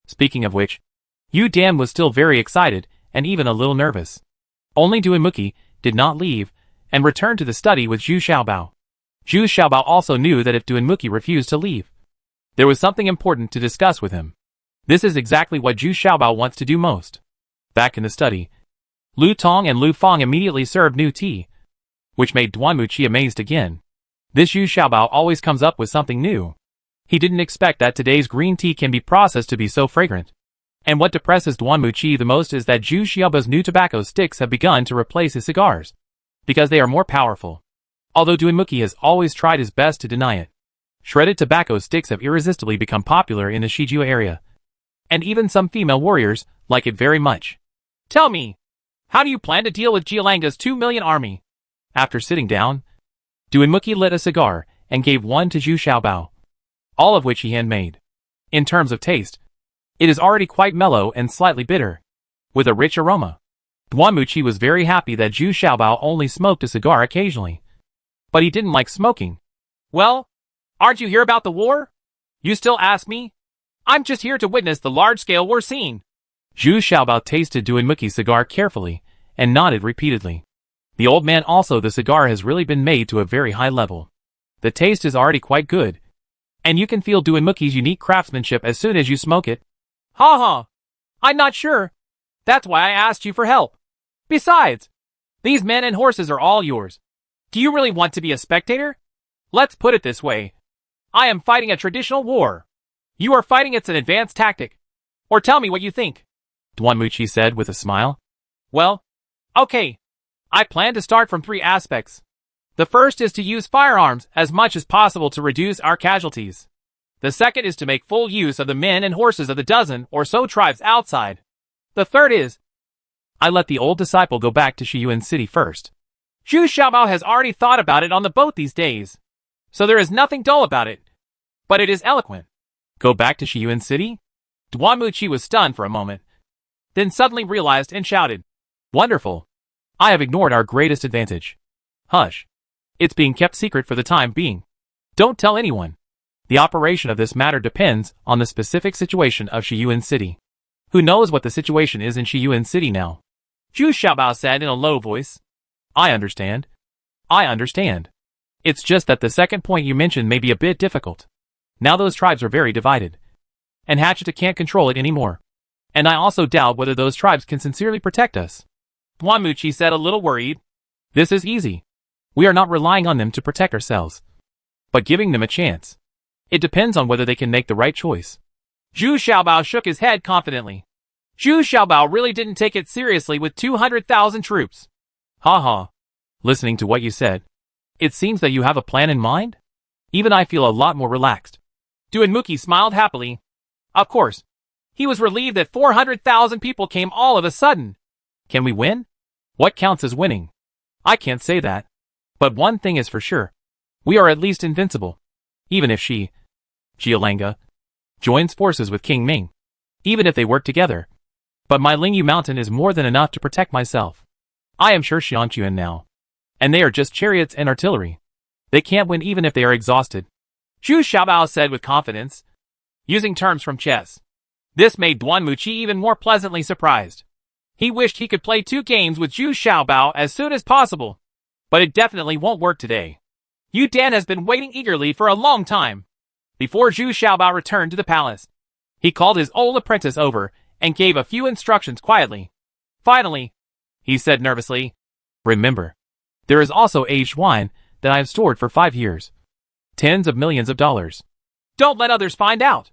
Speaking of which, Yu Dan was still very excited and even a little nervous. Only Duanmuqi did not leave and returned to the study with Zhu Xiaobao. Zhu Xiaobao also knew that if Duanmuqi refused to leave, there was something important to discuss with him. This is exactly what Zhu Xiaobao wants to do most. Back in the study, Lu Tong and Lu Fang immediately served new tea, which made Duanmuqi amazed again. This Zhu Xiaobao always comes up with something new. He didn't expect that today's green tea can be processed to be so fragrant. And what depresses Duanmuqi the most is that Zhu Xiaobao's new tobacco sticks have begun to replace his cigars, because they are more powerful. Although Duanmuqi has always tried his best to deny it, shredded tobacco sticks have irresistibly become popular in the Shijua area, and even some female warriors like it very much. Tell me, how do you plan to deal with Jialanga's 2 million army? After sitting down, Duanmuqi lit a cigar and gave one to Zhu Xiaobao, all of which he handmade. In terms of taste, it is already quite mellow and slightly bitter, with a rich aroma. Duan Muqi was very happy that Zhu Xiaobao only smoked a cigar occasionally. But he didn't like smoking. Well, aren't you here about the war? You still ask me? I'm just here to witness the large-scale war scene. Zhu Xiaobao tasted Duan Muqi's cigar carefully and nodded repeatedly. The old man also, the cigar has really been made to a very high level. The taste is already quite good, and you can feel Duan Muqi's unique craftsmanship as soon as you smoke it. Ha ha. I'm not sure. That's why I asked you for help. Besides, these men and horses are all yours. Do you really want to be a spectator? Let's put it this way. I am fighting a traditional war. You are fighting it's an advanced tactic. Or tell me what you think. Duan Muqi said with a smile. Well, okay. I plan to start from 3 aspects. The first is to use firearms as much as possible to reduce our casualties. The second is to make full use of the men and horses of the dozen or so tribes outside. The third is, I let the old disciple go back to Shiyuan City first. Zhu Xiaobao has already thought about it on the boat these days. So there is nothing dull about it. But it is eloquent. Go back to Shiyuan City? Duan Muqi was stunned for a moment, then suddenly realized and shouted, Wonderful! I have ignored our greatest advantage. Hush. It's being kept secret for the time being. Don't tell anyone. The operation of this matter depends on the specific situation of Shiyuan City. Who knows what the situation is in Shiyuan City now? Zhu Xiaobao said in a low voice. I understand. I understand. It's just that the second point you mentioned may be a bit difficult. Now those tribes are very divided, and Hatcheta can't control it anymore. And I also doubt whether those tribes can sincerely protect us. Duan Muqi said, a little worried. This is easy. We are not relying on them to protect ourselves, but giving them a chance. It depends on whether they can make the right choice. Zhu Xiaobao shook his head confidently. Zhu Xiaobao really didn't take it seriously with 200,000 troops. Ha ha. Listening to what you said, it seems that you have a plan in mind? Even I feel a lot more relaxed. Duan Muqi smiled happily. Of course. He was relieved that 400,000 people came all of a sudden. Can we win? What counts as winning? I can't say that. But one thing is for sure. We are at least invincible. Even if Jialanga, joins forces with King Ming. Even if they work together. But my Lingyu Mountain is more than enough to protect myself. I am sure Xianquan now. And they are just chariots and artillery. They can't win even if they are exhausted. Zhu Xiaobao said with confidence, using terms from chess. This made Duan Muqi even more pleasantly surprised. He wished he could play 2 games with Zhu Xiaobao as soon as possible. But it definitely won't work today. Yu Dan has been waiting eagerly for a long time. Before Zhu Xiaobao returned to the palace, he called his old apprentice over and gave a few instructions quietly. Finally, he said nervously, Remember, there is also aged wine that I have stored for 5 years. Tens of millions of dollars. Don't let others find out.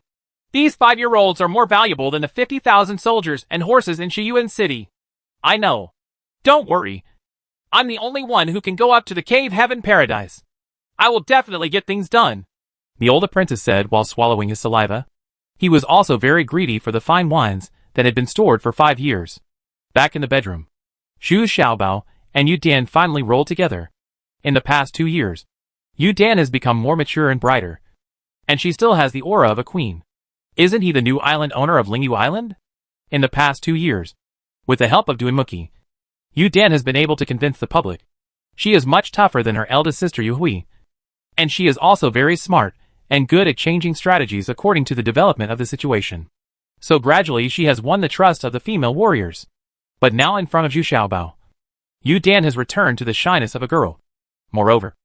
These 5-year-olds are more valuable than the 50,000 soldiers and horses in Shiyuan City. I know. Don't worry. I'm the only one who can go up to the cave heaven paradise. I will definitely get things done. The old apprentice said while swallowing his saliva. He was also very greedy for the fine wines that had been stored for 5 years. Back in the bedroom, Zhu Xiaobao and Yu Dan finally rolled together. In the past 2 years, Yu Dan has become more mature and brighter. And she still has the aura of a queen. Isn't he the new island owner of Lingyu Island? In the past 2 years, with the help of Duan Muqi, Yu Dan has been able to convince the public. She is much tougher than her eldest sister Yu Hui. And she is also very smart and good at changing strategies according to the development of the situation. So gradually she has won the trust of the female warriors. But now in front of Zhu Xiaobao, Yu Dan has returned to the shyness of a girl. Moreover,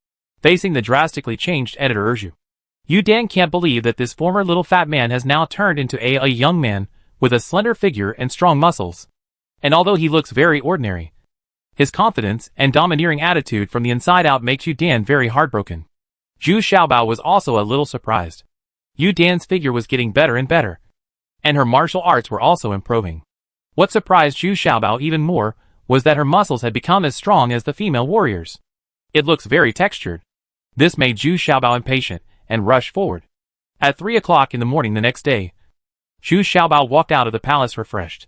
facing the drastically changed editor Erju, Yu Dan can't believe that this former little fat man has now turned into a young man with a slender figure and strong muscles. And although he looks very ordinary, his confidence and domineering attitude from the inside out makes Yu Dan very heartbroken. Zhu Xiaobao was also a little surprised. Yu Dan's figure was getting better and better, and her martial arts were also improving. What surprised Zhu Xiaobao even more was that her muscles had become as strong as the female warriors. It looks very textured. This made Zhu Xiaobao impatient and rushed forward. At 3 o'clock in the morning the next day, Zhu Xiaobao walked out of the palace refreshed.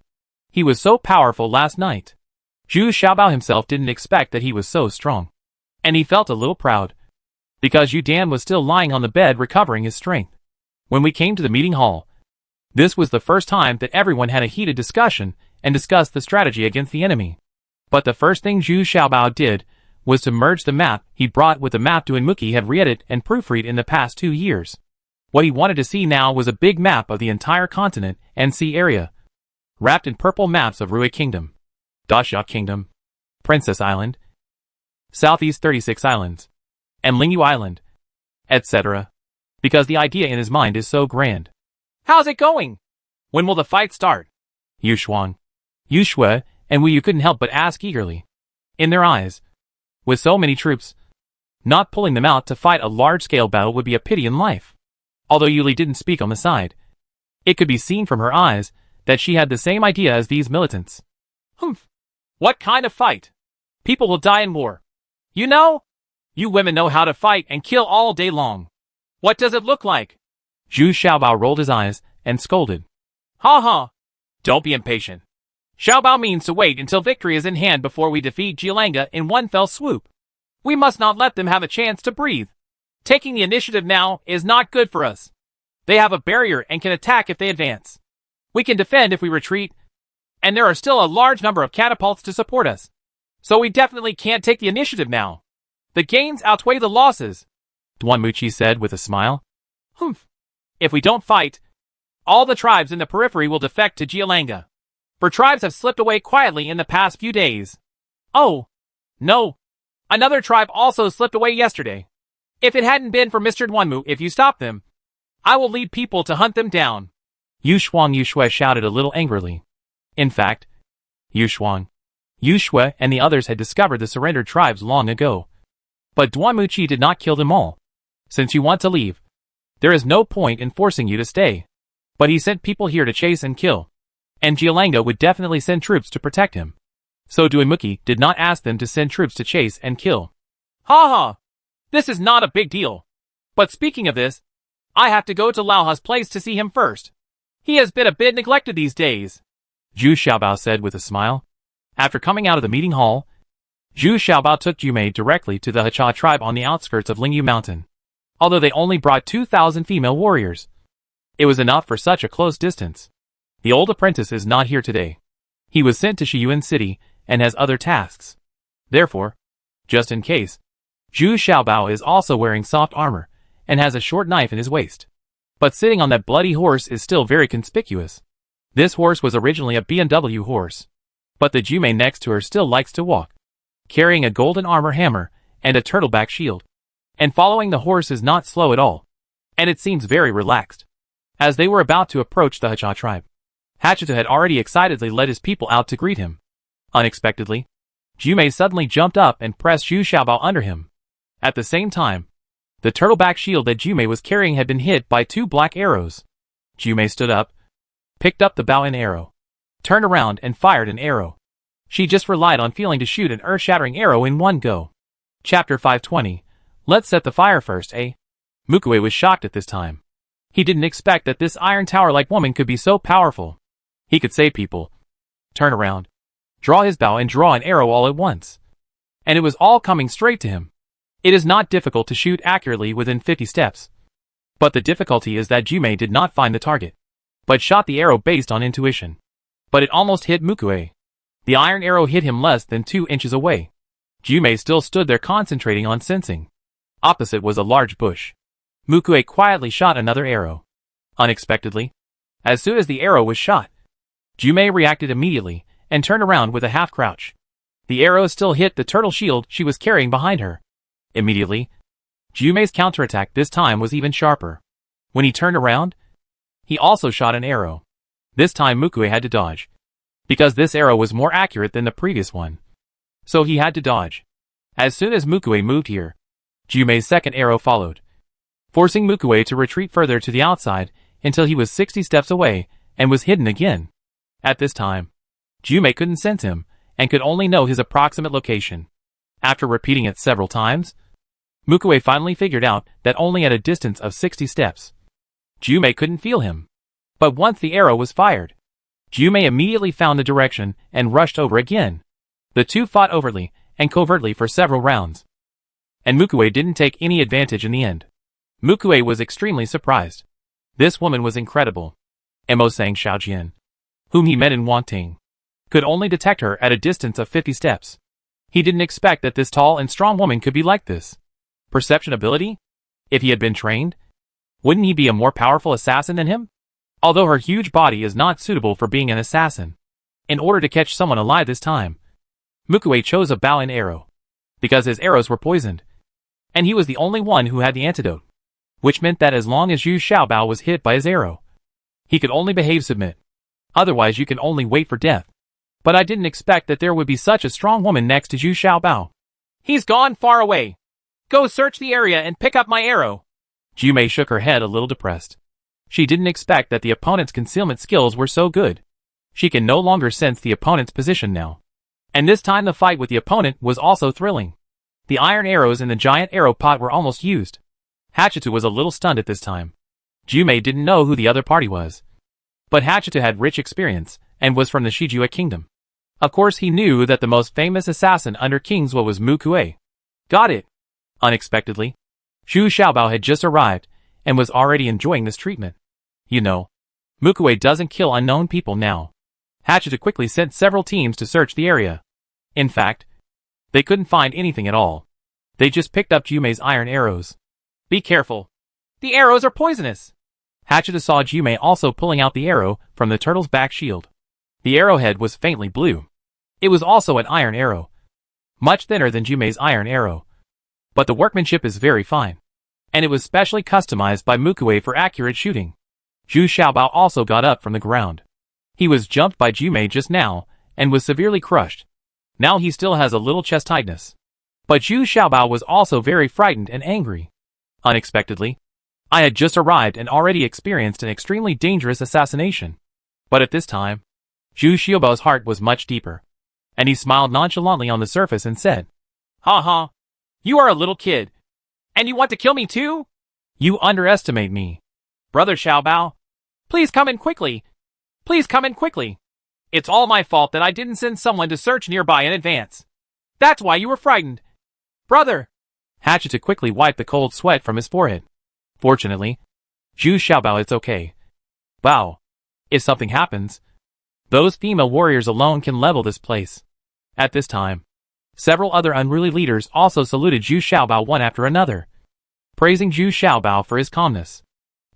He was so powerful last night. Zhu Xiaobao himself didn't expect that he was so strong. And he felt a little proud. because Yu Dan was still lying on the bed recovering his strength. When we came to the meeting hall, this was the first time that everyone had a heated discussion and discussed the strategy against the enemy. But the first thing Zhu Xiaobao did was to merge the map he brought with the map Duan Muki had re-edited and proofread in the past 2 years. What he wanted to see now was a big map of the entire continent and sea area, wrapped in purple maps of Rui Kingdom, Dasha Kingdom, Princess Island, Southeast 36 Islands, and Lingyu Island, etc. Because the idea in his mind is so grand. How's it going? When will the fight start? Yu Shuang, Yu Shui, and Wu Yu couldn't help but ask eagerly. In their eyes, with so many troops, not pulling them out to fight a large-scale battle would be a pity in life. Although Yuli didn't speak on the side, it could be seen from her eyes that she had the same idea as these militants. Humph. What kind of fight? People will die in war. You know? You women know how to fight and kill all day long. What does it look like? Zhu Xiaobao rolled his eyes and scolded. Ha ha. Don't be impatient. Xiaobao means to wait until victory is in hand before we defeat Jialanga in one fell swoop. We must not let them have a chance to breathe. Taking the initiative now is not good for us. They have a barrier and can attack if they advance. We can defend if we retreat, and there are still a large number of catapults to support us. So we definitely can't take the initiative now. The gains outweigh the losses, Duan Muqi said with a smile. Humph. If we don't fight, all the tribes in the periphery will defect to Jialanga. For tribes have slipped away quietly in the past few days. Oh, no. Another tribe also slipped away yesterday. If it hadn't been for Mr. Duanmu, if you stop them, I will lead people to hunt them down. Yu Shuang Yu Shui shouted a little angrily. In fact, Yu Shuang, Yu Shui, and the others had discovered the surrendered tribes long ago. But Duan Muqi did not kill them all. Since you want to leave, there is no point in forcing you to stay. But he sent people here to chase and kill. And Jialanga would definitely send troops to protect him. So Duan Muqi did not ask them to send troops to chase and kill. Ha ha! This is not a big deal. But speaking of this, I have to go to Laoha's place to see him first. He has been a bit neglected these days, Zhu Xiaobao said with a smile. After coming out of the meeting hall, Zhu Xiaobao took Jumei directly to the Hacha tribe on the outskirts of Lingyu Mountain. Although they only brought 2,000 female warriors, it was enough for such a close distance. The old apprentice is not here today. He was sent to Shiyuan City and has other tasks. Therefore, just in case, Zhu Xiaobao is also wearing soft armor and has a short knife in his waist. But sitting on that bloody horse is still very conspicuous. This horse was originally a BMW horse, but the Jumei next to her still likes to walk, carrying a golden armor hammer and a turtleback shield. And following the horse is not slow at all, and it seems very relaxed. As they were about to approach the Hacha tribe, Hachito had already excitedly led his people out to greet him. Unexpectedly, Jumei suddenly jumped up and pressed Zhu Xiaobao under him. At the same time, the turtleback shield that Jumei was carrying had been hit by 2 black arrows. Jumei stood up, picked up the bow and arrow, turned around and fired an arrow. She just relied on feeling to shoot an earth-shattering arrow in one go. Chapter 520. Let's set the fire first, eh? Mukue was shocked at this time. He didn't expect that this iron tower-like woman could be so powerful. He could save people, turn around, draw his bow and draw an arrow all at once. And it was all coming straight to him. It is not difficult to shoot accurately within 50 steps. But the difficulty is that Jumei did not find the target, but shot the arrow based on intuition. But it almost hit Mukue. The iron arrow hit him less than 2 inches away. Jumei still stood there concentrating on sensing. Opposite was a large bush. Mukue quietly shot another arrow. Unexpectedly, as soon as the arrow was shot, Jumei reacted immediately and turned around with a half-crouch. The arrow still hit the turtle shield she was carrying behind her. Immediately, Jumei's counterattack this time was even sharper. When he turned around, he also shot an arrow. This time Mukue had to dodge, because this arrow was more accurate than the previous one. So he had to dodge. As soon as Mukue moved here, Jumei's second arrow followed, forcing Mukue to retreat further to the outside until he was 60 steps away and was hidden again. At this time, Jumei couldn't sense him and could only know his approximate location. After repeating it several times, Mukue finally figured out that only at a distance of 60 steps, Jumei couldn't feel him. But once the arrow was fired, Jumei immediately found the direction and rushed over again. The two fought overtly and covertly for several rounds. And Mukue didn't take any advantage in the end. Mukue was extremely surprised. This woman was incredible. Mo Sang Xiaojian, whom he met in Wanting, could only detect her at a distance of 50 steps. He didn't expect that this tall and strong woman could be like this. Perception ability? If he had been trained, wouldn't he be a more powerful assassin than him? Although her huge body is not suitable for being an assassin. In order to catch someone alive this time, Mukue chose a bow and arrow, because his arrows were poisoned, and he was the only one who had the antidote, which meant that as long as Yu Xiaobao was hit by his arrow, he could only submit. Otherwise you can only wait for death. But I didn't expect that there would be such a strong woman next to Yu Xiaobao. He's gone far away. Go search the area and pick up my arrow. Jumei shook her head a little depressed. She didn't expect that the opponent's concealment skills were so good. She can no longer sense the opponent's position now. And this time the fight with the opponent was also thrilling. The iron arrows in the giant arrow pot were almost used. Hachitu was a little stunned at this time. Jumei didn't know who the other party was. But Hachitu had rich experience, and was from the Shijua kingdom. Of course he knew that the most famous assassin under King Zhuo was Mukue. Got it. Unexpectedly, Zhu Xiaobao had just arrived, and was already enjoying this treatment. You know, Mukue doesn't kill unknown people now. Hachitu quickly sent several teams to search the area. In fact, they couldn't find anything at all. They just picked up Jumei's iron arrows. Be careful. The arrows are poisonous. Hachitu saw Jumei also pulling out the arrow from the turtle's back shield. The arrowhead was faintly blue. It was also an iron arrow, much thinner than Jumei's iron arrow. But the workmanship is very fine, and it was specially customized by Mukue for accurate shooting. Zhu Xiaobao also got up from the ground. He was jumped by Jumei just now, and was severely crushed. Now he still has a little chest tightness. But Zhu Xiaobao was also very frightened and angry. Unexpectedly, I had just arrived and already experienced an extremely dangerous assassination. But at this time, Zhu Xiaobao's heart was much deeper, and he smiled nonchalantly on the surface and said, "Ha ha, you are a little kid, and you want to kill me too? You underestimate me. Brother Xiaobao, please come in quickly. Please come in quickly. It's all my fault that I didn't send someone to search nearby in advance. That's why you were frightened. Brother." Hachitu quickly wiped the cold sweat from his forehead. Fortunately, Zhu Xiaobao, it's okay. Wow. If something happens, those female warriors alone can level this place. At this time, several other unruly leaders also saluted Zhu Xiaobao one after another, praising Zhu Xiaobao for his calmness.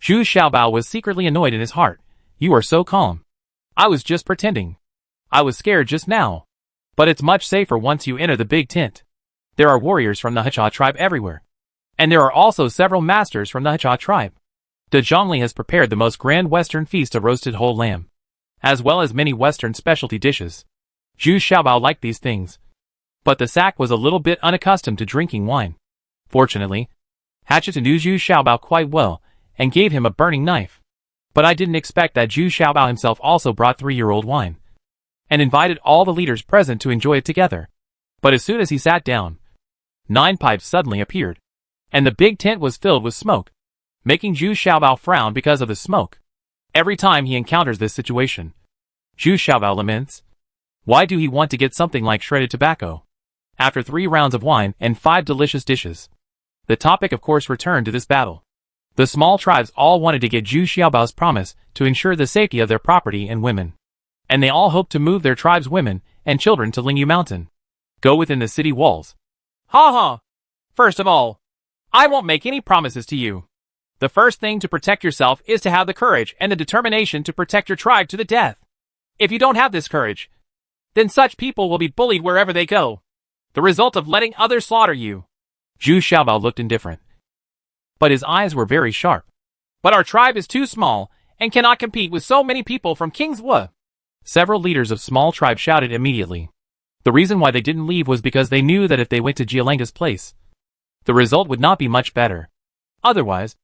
Zhu Xiaobao was secretly annoyed in his heart. You are so calm. I was just pretending. I was scared just now. But it's much safer once you enter the big tent. There are warriors from the Hacha tribe everywhere. And there are also several masters from the Hacha tribe. De Zhongli has prepared the most grand western feast of roasted whole lamb, as well as many western specialty dishes. Zhu Xiaobao liked these things. But the sack was a little bit unaccustomed to drinking wine. Fortunately, Hachitu knew Zhu Xiaobao quite well, and gave him a burning knife. But I didn't expect that Zhu Xiaobao himself also brought 3-year-old wine, and invited all the leaders present to enjoy it together. But as soon as he sat down, 9 pipes suddenly appeared, and the big tent was filled with smoke, making Zhu Xiaobao frown because of the smoke. Every time he encounters this situation, Zhu Xiaobao laments. Why do he want to get something like shredded tobacco? After 3 rounds of wine and 5 delicious dishes, the topic of course returned to this battle. The small tribes all wanted to get Zhu Xiaobao's promise to ensure the safety of their property and women. And they all hoped to move their tribe's women and children to Lingyu Mountain. Go within the city walls. Ha ha! First of all, I won't make any promises to you. The first thing to protect yourself is to have the courage and the determination to protect your tribe to the death. If you don't have this courage, then such people will be bullied wherever they go. The result of letting others slaughter you. Zhu Xiaobao looked indifferent, but his eyes were very sharp. But our tribe is too small and cannot compete with so many people from King's Wu. Several leaders of small tribes shouted immediately. The reason why they didn't leave was because they knew that if they went to Jialenga's place, the result would not be much better. Otherwise,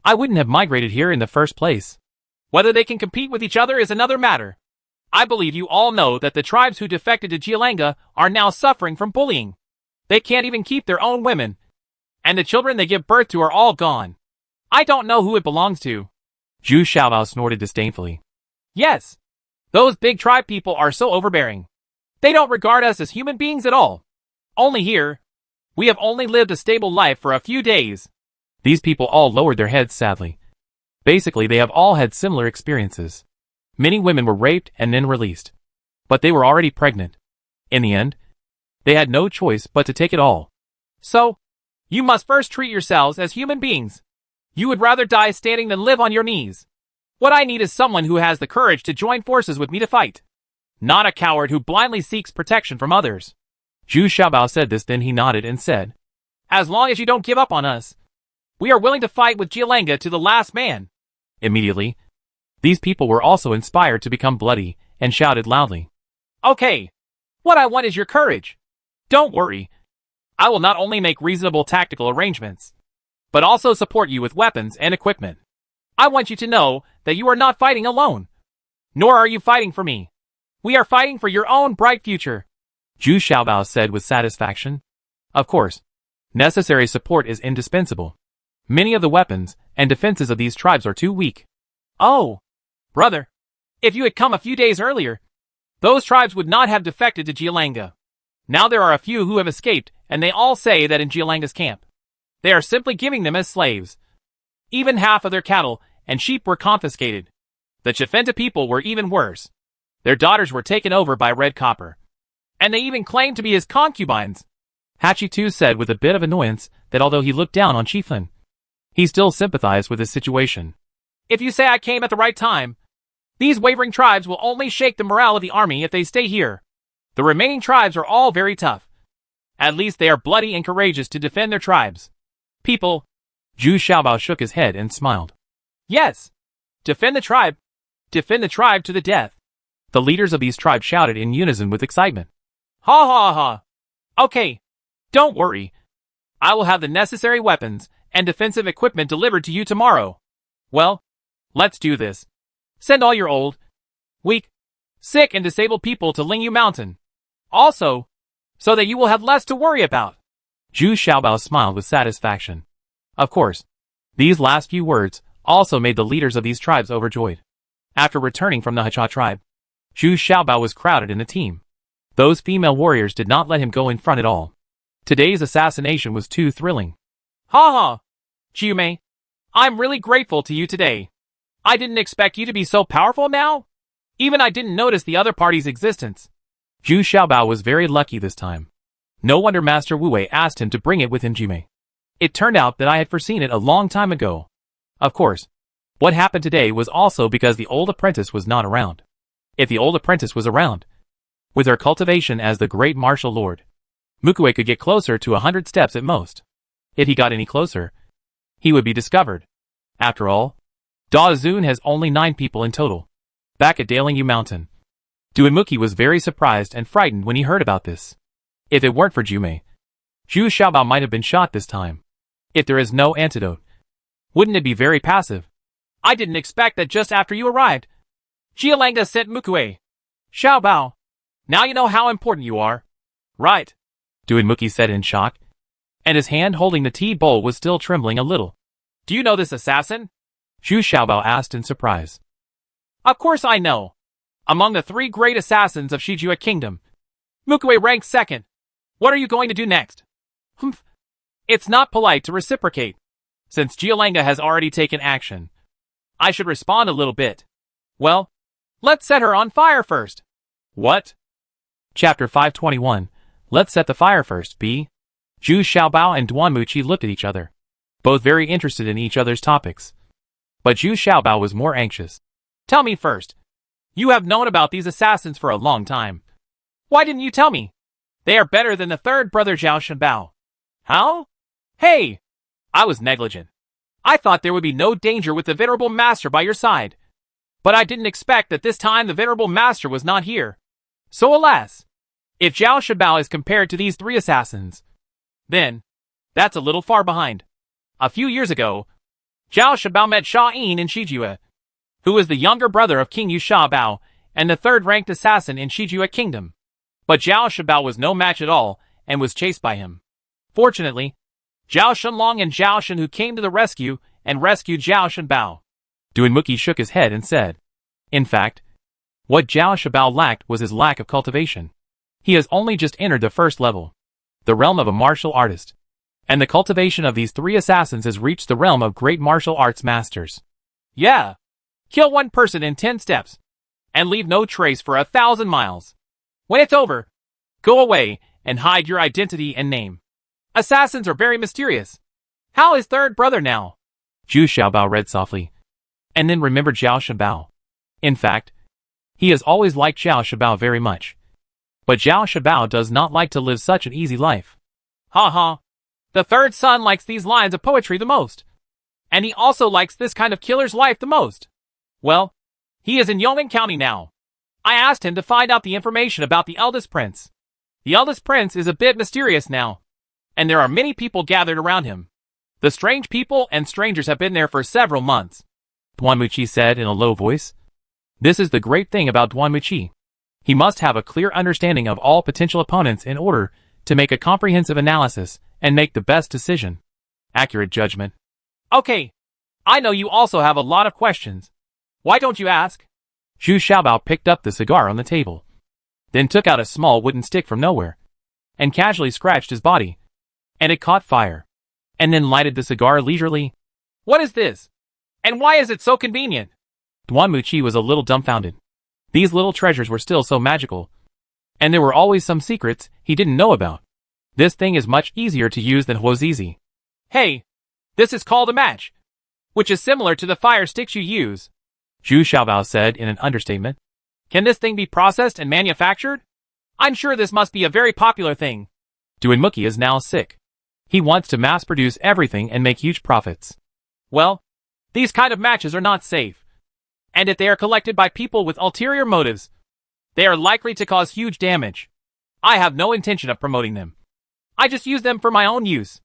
I wouldn't have migrated here in the first place. Whether they can compete with each other is another matter. I believe you all know that the tribes who defected to Jialenga are now suffering from bullying. They can't even keep their own women, and the children they give birth to are all gone. I don't know who it belongs to. Zhu Xiaobao snorted disdainfully. Yes, those big tribe people are so overbearing. They don't regard us as human beings at all. Only here, We have only lived a stable life for a few days. These people all lowered their heads sadly. Basically, they have all had similar experiences. Many women were raped and then released. But they were already pregnant. In the end, they had no choice but to take it all. So, you must first treat yourselves as human beings. You would rather die standing than live on your knees. What I need is someone who has the courage to join forces with me to fight. Not a coward who blindly seeks protection from others. Zhu Xiaobao said this, then he nodded and said, As long as you don't give up on us, we are willing to fight with Jialenga to the last man. Immediately, these people were also inspired to become bloody and shouted loudly. Okay. What I want is your courage. Don't worry. I will not only make reasonable tactical arrangements, but also support you with weapons and equipment. I want you to know that you are not fighting alone. Nor are you fighting for me. We are fighting for your own bright future. Zhu Xiaobao said with satisfaction. Of course, necessary support is indispensable. Many of the weapons and defenses of these tribes are too weak. Oh, brother, if you had come a few days earlier, those tribes would not have defected to Jialenga. Now there are a few who have escaped, and they all say that in Jialenga's camp, they are simply giving them as slaves. Even half of their cattle and sheep were confiscated. The Chifenta people were even worse. Their daughters were taken over by Red Copper. And they even claimed to be his concubines. Hachi too said with a bit of annoyance that although he looked down on Chieflin, he still sympathized with his situation. If you say I came at the right time, these wavering tribes will only shake the morale of the army if they stay here. The remaining tribes are all very tough. At least they are bloody and courageous to defend their tribes. People. Zhu Xiaobao shook his head and smiled. Yes. Defend the tribe. Defend the tribe to the death. The leaders of these tribes shouted in unison with excitement. Ha ha ha. Okay. Don't worry. I will have the necessary weapons and defensive equipment delivered to you tomorrow. Well, let's do this. Send all your old, weak, sick and disabled people to Lingyu Mountain. Also, so that you will have less to worry about. Zhu Xiaobao smiled with satisfaction. Of course, these last few words also made the leaders of these tribes overjoyed. After returning from the Hacha tribe, Zhu Xiaobao was crowded in the team. Those female warriors did not let him go in front at all. Today's assassination was too thrilling. Ha ha! Jiumei, I'm really grateful to you today. I didn't expect you to be so powerful now. Even I didn't notice the other party's existence. Zhu Xiaobao was very lucky this time. No wonder Master Wu Wei asked him to bring it with him, Jiumei. It turned out that I had foreseen it a long time ago. Of course, what happened today was also because the old apprentice was not around. If the old apprentice was around, with her cultivation as the great martial lord, Mukue could get closer to 100 steps at most. If he got any closer, he would be discovered. After all, Da Zun has only 9 people in total. Back at Dalingyu Mountain, Duanmuki was very surprised and frightened when he heard about this. If it weren't for Jumei, Zhu Xiaobao might have been shot this time. If there is no antidote, wouldn't it be very passive? I didn't expect that just after you arrived. Jialenga sent Mukue. Xiaobao, now you know how important you are. Right. Duanmuki said in shock, and his hand holding the tea bowl was still trembling a little. Do you know this assassin? Zhu Xiaobao asked in surprise. Of course I know. Among the 3 great assassins of Shijua Kingdom, Mukue ranks second. What are you going to do next? Humph. It's not polite to reciprocate. Since Jialenga has already taken action, I should respond a little bit. Well, let's set her on fire first. What? Chapter 521. Let's set the fire first, B. Zhu Xiaobao and Duanmuqi looked at each other, both very interested in each other's topics. But Zhu Xiaobao was more anxious. Tell me first. You have known about these assassins for a long time. Why didn't you tell me? They are better than the third brother Zhao Shenbao. How? Hey! I was negligent. I thought there would be no danger with the venerable master by your side. But I didn't expect that this time the venerable master was not here. So alas, if Zhao Shenbao is compared to these 3 assassins, then that's a little far behind. A few years ago, Zhao Shenbao met Sha Yin in Shijua, who was the younger brother of King Yu Shabao and the 3rd-ranked assassin in Shijua Kingdom. But Zhao Shenbao was no match at all and was chased by him. Fortunately, Zhao Shenlong and Zhao Shen who came to the rescue and rescued Zhao Shenbao. Duanmuqi shook his head and said, in fact, what Zhao Shenbao lacked was his lack of cultivation. He has only just entered the 1st level. the realm of a martial artist. And the cultivation of these 3 assassins has reached the realm of great martial arts masters. Yeah. Kill one person in 10 steps. And leave no trace for 1,000 miles. When it's over, go away and hide your identity and name. Assassins are very mysterious. How is third brother now? Zhu Xiaobao read softly, and then remembered Zhao Shabao. In fact, he has always liked Zhao Shabao very much. But Zhao Shabao does not like to live such an easy life. Ha ha. The third son likes these lines of poetry the most. And he also likes this kind of killer's life the most. Well, he is in Yong'an County now. I asked him to find out the information about the eldest prince. The eldest prince is a bit mysterious now, and there are many people gathered around him. The strange people and strangers have been there for several months. Duan Muqi said in a low voice. This is the great thing about Duan Muqi. He must have a clear understanding of all potential opponents in order to make a comprehensive analysis and make the best decision. Accurate judgment. Okay, I know you also have a lot of questions. Why don't you ask? Zhu Xiaobao picked up the cigar on the table, then took out a small wooden stick from nowhere, and casually scratched his body, and it caught fire, and then lighted the cigar leisurely. What is this? And why is it so convenient? Duan Muqi was a little dumbfounded. These little treasures were still so magical, and there were always some secrets he didn't know about. This thing is much easier to use than Huozizi. Hey, this is called a match, which is similar to the fire sticks you use. Zhu Xiaobao said in an understatement. Can this thing be processed and manufactured? I'm sure this must be a very popular thing. Duan Muqi is now sick. He wants to mass-produce everything and make huge profits. Well, these kind of matches are not safe. And if they are collected by people with ulterior motives, they are likely to cause huge damage. I have no intention of promoting them. I just use them for my own use.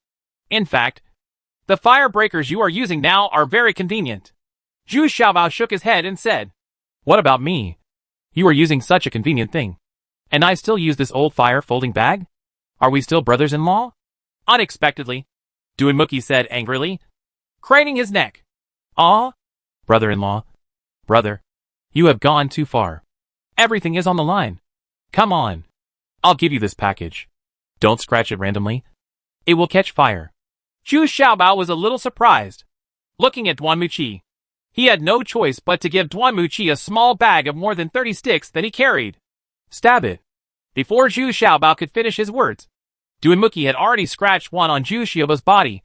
In fact, the fire breakers you are using now are very convenient. Zhu Xiaobao shook his head and said, What about me? You are using such a convenient thing. And I still use this old fire folding bag? Are we still brothers-in-law? Unexpectedly, Duan Muqi said angrily, craning his neck. Ah, brother-in-law. Brother, you have gone too far. Everything is on the line. Come on. I'll give you this package. Don't scratch it randomly. It will catch fire. Zhu Xiaobao was a little surprised. Looking at Duan Muqi, he had no choice but to give Duan Muqi a small bag of more than 30 sticks that he carried. Stab it. Before Zhu Xiaobao could finish his words, Duan Muqi had already scratched one on Zhu Xiaobao's body,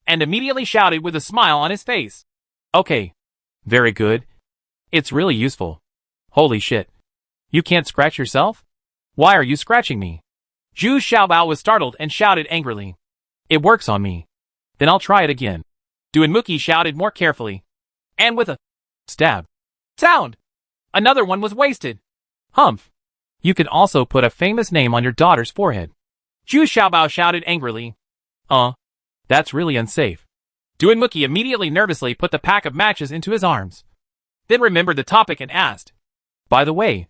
and immediately shouted with a smile on his face. Okay. Very good. It's really useful. Holy shit. You can't scratch yourself? Why are you scratching me? Zhu Xiaobao was startled and shouted angrily. It works on me. Then I'll try it again. Duan Muqi shouted more carefully, and with a stab sound, another one was wasted. Humph. You can also put a famous name on your daughter's forehead. Zhu Xiaobao shouted angrily. That's really unsafe. Duan Muqi immediately nervously put the pack of matches into his arms, then remembered the topic and asked, By the way,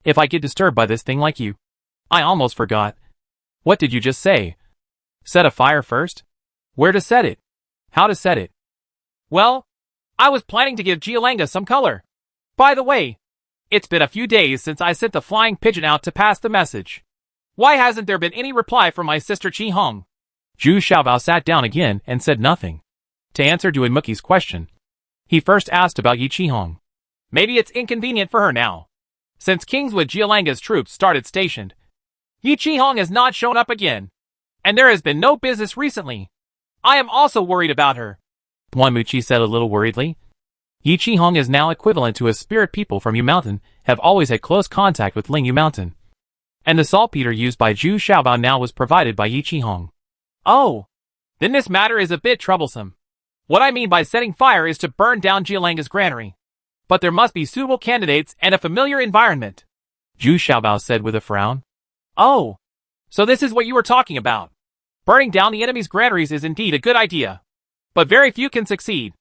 if I get disturbed by this thing like you, I almost forgot. What did you just say? Set a fire first? Where to set it? How to set it? Well, I was planning to give Jialanga some color. By the way, it's been a few days since I sent the flying pigeon out to pass the message. Why hasn't there been any reply from my sister Qi Hong? Zhu Xiaobao sat down again and said nothing. To answer Duan Muqi's question, he first asked about Yi Qi Hong. Maybe it's inconvenient for her now. Since Kingswood Jialanga's troops started stationed, Yi Qi Hong has not shown up again, and there has been no business recently. I am also worried about her. Duan Muqi said a little worriedly. Yi Qi Hong is now equivalent to a spirit. People from Yu Mountain have always had close contact with Ling Yu Mountain. And the saltpeter used by Zhu Xiaobao now was provided by Yi Qi Hong. Oh, then this matter is a bit troublesome. What I mean by setting fire is to burn down Jialanga's granary. But there must be suitable candidates and a familiar environment. Zhu Xiaobao said with a frown. Oh, so this is what you were talking about. Burning down the enemy's granaries is indeed a good idea. But very few can succeed.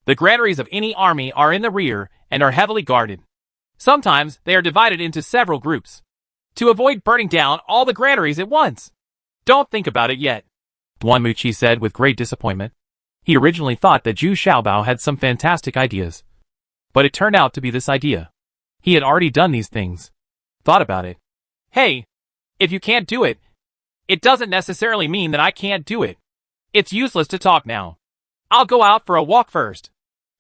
The granaries of any army are in the rear and are heavily guarded. Sometimes they are divided into several groups, to avoid burning down all the granaries at once. Don't think about it yet, Duan Muqi said with great disappointment. He originally thought that Zhu Xiaobao had some fantastic ideas. But it turned out to be this idea. He had already done these things. Thought about it. Hey, if you can't do it, It doesn't necessarily mean that I can't do it. It's useless to talk now. I'll go out for a walk first.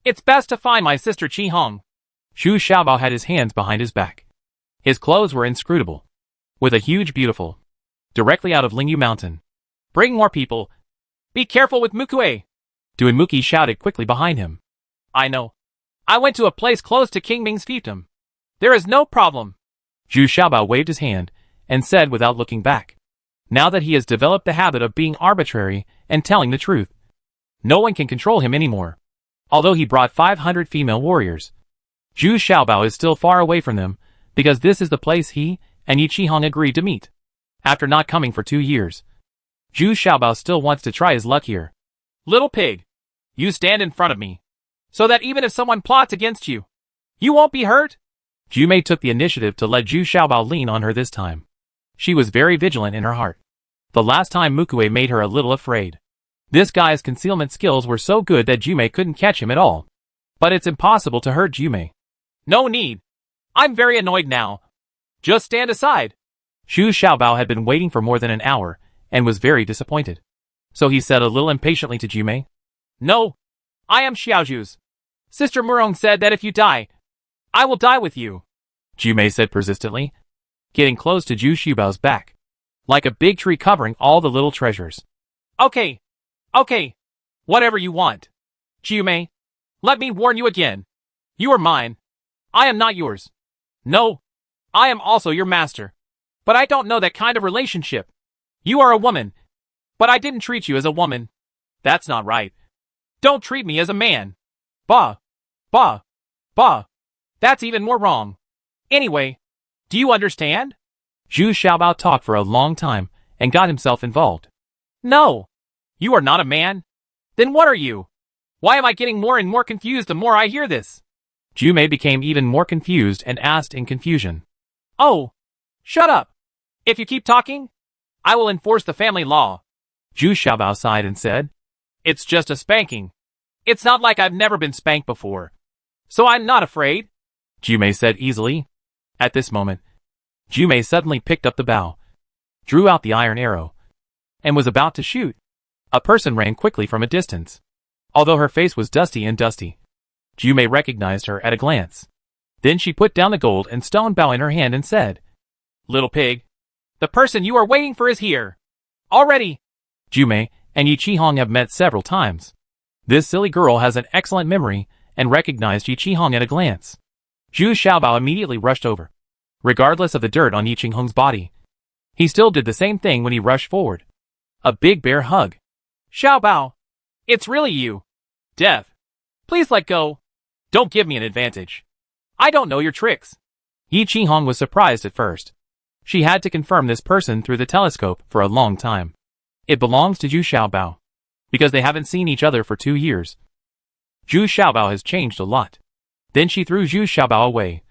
It's best to find my sister Chi Hong. Zhu Xiaobao had his hands behind his back. His clothes were inscrutable, with a huge beautiful, directly out of Lingyu Mountain. Bring more people. Be careful with Mukue. Duen Muki shouted quickly behind him. I know. I went to a place close to King Ming's fiefdom. There is no problem. Zhu Xiaobao waved his hand and said without looking back. Now that he has developed the habit of being arbitrary and telling the truth, no one can control him anymore. Although he brought 500 female warriors, Zhu Xiaobao is still far away from them because this is the place he and Yi Qihong agreed to meet. After not coming for 2 years, Zhu Xiaobao still wants to try his luck here. Little pig, you stand in front of me, so that even if someone plots against you, you won't be hurt? Jumei took the initiative to let Zhu Xiaobao lean on her this time. She was very vigilant in her heart. The last time Mukue made her a little afraid. This guy's concealment skills were so good that Jumei couldn't catch him at all. But it's impossible to hurt Jumei. No need. I'm very annoyed now. Just stand aside. Zhu Xiaobao had been waiting for more than an hour and was very disappointed. So he said a little impatiently to Jumei. No. I am Xiaozhu's. Sister Murong said that if you die, I will die with you. Jumei said persistently, getting close to Zhu Xiaobao's back, like a big tree covering all the little treasures. Okay. Okay. Whatever you want. Jumei, let me warn you again. You are mine. I am not yours. No. I am also your master. But I don't know that kind of relationship. You are a woman. But I didn't treat you as a woman. That's not right. Don't treat me as a man. Bah. Bah. Bah. That's even more wrong. Anyway, do you understand? Zhu Xiaobao talked for a long time and got himself involved. No. You are not a man. Then what are you? Why am I getting more and more confused the more I hear this? Jumei became even more confused and asked in confusion. Oh. Shut up. If you keep talking, I will enforce the family law. Zhu Xiaobao sighed and said, It's just a spanking. It's not like I've never been spanked before. So I'm not afraid. Jumei said easily. At this moment, Jumei suddenly picked up the bow, drew out the iron arrow, and was about to shoot. A person ran quickly from a distance. Although her face was dusty, Jumei recognized her at a glance. Then she put down the gold and stone bow in her hand and said, Little pig, the person you are waiting for is here. Already. Jumei and Yi Qihong have met several times. This silly girl has an excellent memory and recognized Yi Qihong at a glance. Zhu Xiaobao immediately rushed over. Regardless of the dirt on Yi Qihong's body, he still did the same thing when he rushed forward. A big bear hug. Xiaobao, it's really you. Death. Please let go. Don't give me an advantage. I don't know your tricks. Yi Qihong was surprised at first. She had to confirm this person through the telescope for a long time. It belongs to Zhu Xiaobao, because they haven't seen each other for 2 years. Zhu Xiaobao has changed a lot. Then she threw Zhu Xiaobao away,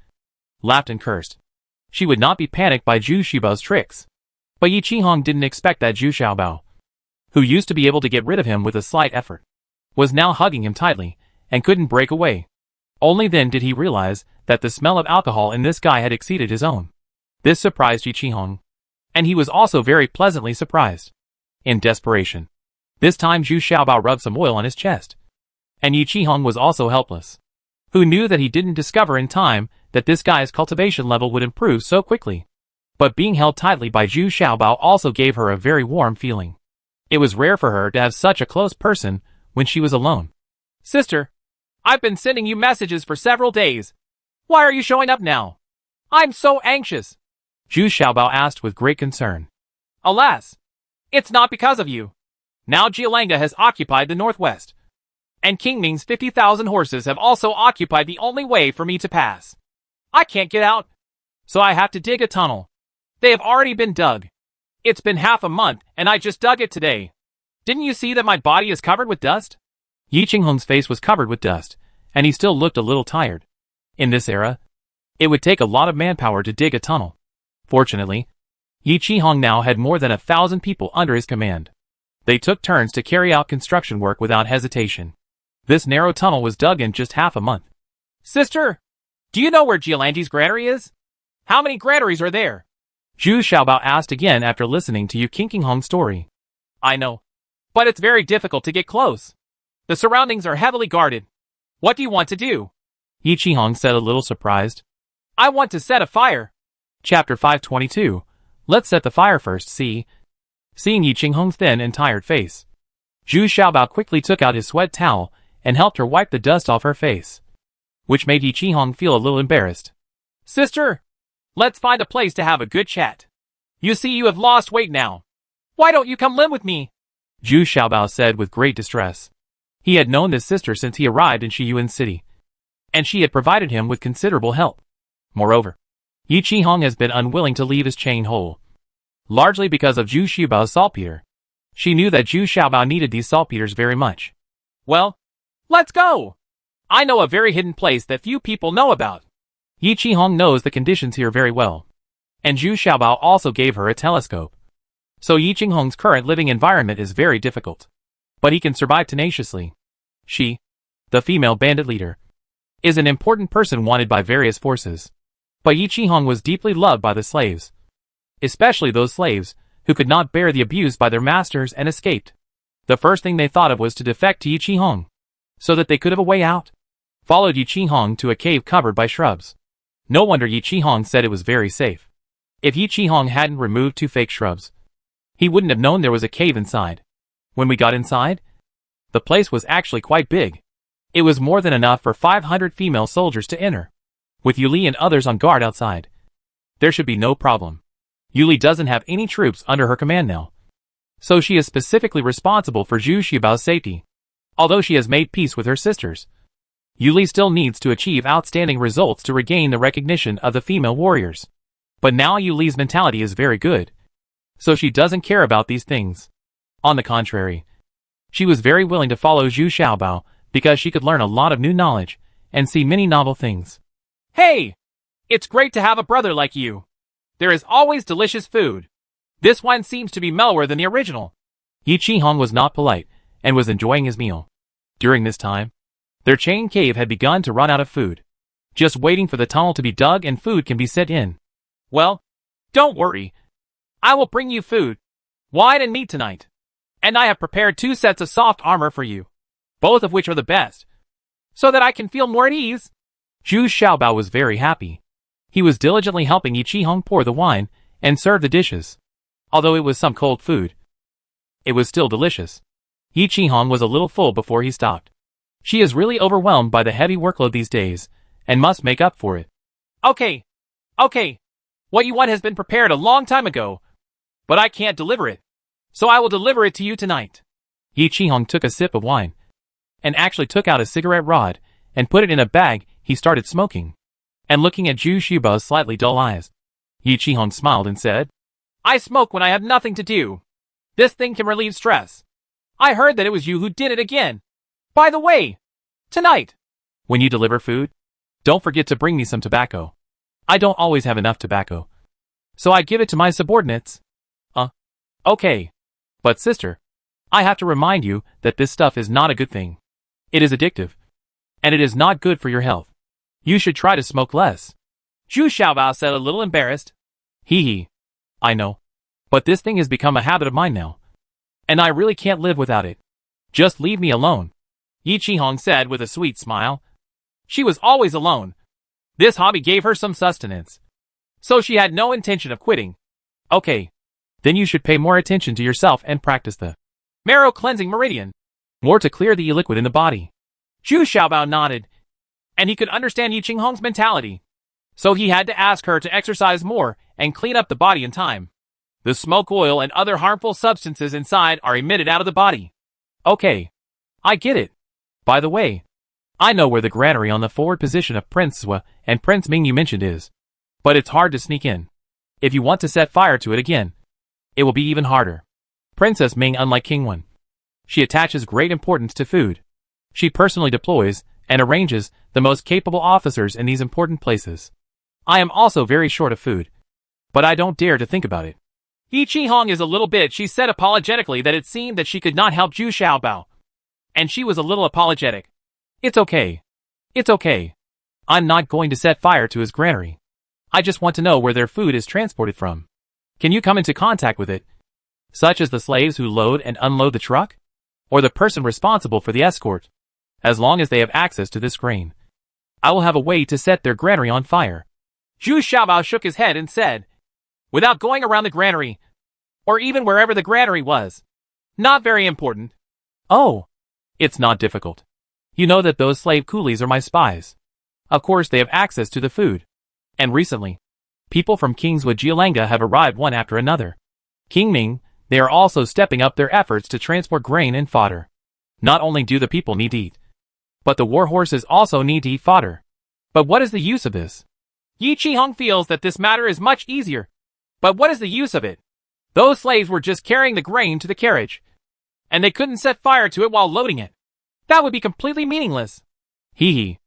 laughed and cursed. She would not be panicked by Zhu Xiaobao's tricks. But Yi Qihong didn't expect that Zhu Xiaobao, who used to be able to get rid of him with a slight effort, was now hugging him tightly and couldn't break away. Only then did he realize that the smell of alcohol in this guy had exceeded his own. This surprised Yi Qihong, and he was also very pleasantly surprised. In desperation, this time Zhu Xiaobao rubbed some oil on his chest. And Yi Qihong was also helpless. Who knew that he didn't discover in time that this guy's cultivation level would improve so quickly. But being held tightly by Zhu Xiaobao also gave her a very warm feeling. It was rare for her to have such a close person when she was alone. Sister, I've been sending you messages for several days. Why are you showing up now? I'm so anxious. Zhu Xiaobao asked with great concern. Alas, it's not because of you. Now Jialanga has occupied the northwest. And King Ming's 50,000 horses have also occupied the only way for me to pass. I can't get out, so I have to dig a tunnel. They have already been dug. It's been half a month, and I just dug it today. Didn't you see that my body is covered with dust? Yi Qihong's face was covered with dust, and he still looked a little tired. In this era, it would take a lot of manpower to dig a tunnel. Fortunately, Yi Qihong now had more than 1,000 people under his command. They took turns to carry out construction work without hesitation. This narrow tunnel was dug in just half a month. Sister, do you know where Jialanji's granary is? How many granaries are there? Zhu Xiaobao asked again after listening to Yu Qinghong's story. I know. But it's very difficult to get close. The surroundings are heavily guarded. What do you want to do? Yi Qinghong said a little surprised. I want to set a fire. Chapter 522. Let's set the fire first, see? Seeing Yi Qinghong's thin and tired face, Zhu Xiaobao quickly took out his sweat towel and helped her wipe the dust off her face, which made Yi Qinghong feel a little embarrassed. Sister, let's find a place to have a good chat. You see you have lost weight now. Why don't you come live with me? Zhu Xiaobao said with great distress. He had known this sister since he arrived in Shiyuan City, and she had provided him with considerable help. Moreover, Yi Qinghong has been unwilling to leave his chain whole, largely because of Zhu Xiaobao's saltpeter. She knew that Zhu Xiaobao needed these saltpeters very much. Well, let's go! I know a very hidden place that few people know about. Yi Qinghong knows the conditions here very well, and Zhu Xiaobao also gave her a telescope. So Yi Qinghong's current living environment is very difficult, but he can survive tenaciously. She, the female bandit leader, is an important person wanted by various forces. But Yi Qinghong was deeply loved by the slaves, especially those slaves who could not bear the abuse by their masters and escaped. The first thing they thought of was to defect to Yi Qinghong, so that they could have a way out. Followed Yi Qinghong to a cave covered by shrubs. No wonder Yi Qinghong said it was very safe. If Yi Qinghong hadn't removed 2 fake shrubs, he wouldn't have known there was a cave inside. When we got inside, the place was actually quite big. It was more than enough for 500 female soldiers to enter, with Yuli and others on guard outside. There should be no problem. Yuli doesn't have any troops under her command now, so she is specifically responsible for Zhu Xiaobao's safety. Although she has made peace with her sisters, Yuli still needs to achieve outstanding results to regain the recognition of the female warriors. But now Yuli's mentality is very good, so she doesn't care about these things. On the contrary, she was very willing to follow Zhu Xiaobao because she could learn a lot of new knowledge and see many novel things. Hey! It's great to have a brother like you. There is always delicious food. This one seems to be mellower than the original. Yi Qinghong was not polite and was enjoying his meal. During this time, their chain cave had begun to run out of food, just waiting for the tunnel to be dug and food can be set in. Well, don't worry. I will bring you food, wine and meat tonight. And I have prepared 2 sets of soft armor for you, both of which are the best, so that I can feel more at ease. Zhu Xiaobao was very happy. He was diligently helping Yi Qinghong pour the wine and serve the dishes. Although it was some cold food, it was still delicious. Yi Qinghong was a little full before he stopped. She is really overwhelmed by the heavy workload these days, and must make up for it. Okay. What you want has been prepared a long time ago, but I can't deliver it, so I will deliver it to you tonight. Yi Qinghong took a sip of wine, and actually took out a cigarette rod, and put it in a bag. He started smoking, and looking at Zhu Xiaobao's slightly dull eyes. Yi Qinghong smiled and said, I smoke when I have nothing to do. This thing can relieve stress. I heard that it was you who did it again. By the way, tonight, when you deliver food, don't forget to bring me some tobacco. I don't always have enough tobacco, so I give it to my subordinates. Okay. But sister, I have to remind you that this stuff is not a good thing. It is addictive, and it is not good for your health. You should try to smoke less. Zhu Xiaobao said a little embarrassed. Hee. I know. But this thing has become a habit of mine now, and I really can't live without it. Just leave me alone. Yi Qinghong said with a sweet smile. She was always alone. This hobby gave her some sustenance, so she had no intention of quitting. Okay. Then you should pay more attention to yourself and practice the marrow cleansing meridian, more to clear the e-liquid in the body. Zhu Xiaobao nodded, and he could understand Yi Qinghong's mentality, so he had to ask her to exercise more and clean up the body in time. The smoke oil and other harmful substances inside are emitted out of the body. Okay. I get it. By the way, I know where the granary on the forward position of Prince Zhua and Prince Ming you mentioned is, but it's hard to sneak in. If you want to set fire to it again, it will be even harder. Princess Ming, unlike King Wen, she attaches great importance to food. She personally deploys and arranges the most capable officers in these important places. I am also very short of food, but I don't dare to think about it. Yi Qinghong is a little bit, she said apologetically that it seemed that she could not help Zhu Xiaobao, and she was a little apologetic. It's okay. It's okay. I'm not going to set fire to his granary. I just want to know where their food is transported from. Can you come into contact with it, such as the slaves who load and unload the truck, or the person responsible for the escort? As long as they have access to this grain, I will have a way to set their granary on fire. Zhu Xiaobao shook his head and said, without going around the granary, or even wherever the granary was. Not very important. Oh, it's not difficult. You know that those slave coolies are my spies. Of course they have access to the food. And recently, people from Kingswood Jialanga have arrived one after another. King Ming, they are also stepping up their efforts to transport grain and fodder. Not only do the people need to eat, but the war horses also need to eat fodder. But what is the use of this? Yi Qihong feels that this matter is much easier. But what is the use of it? Those slaves were just carrying the grain to the carriage, and they couldn't set fire to it while loading it. That would be completely meaningless. Hee hee.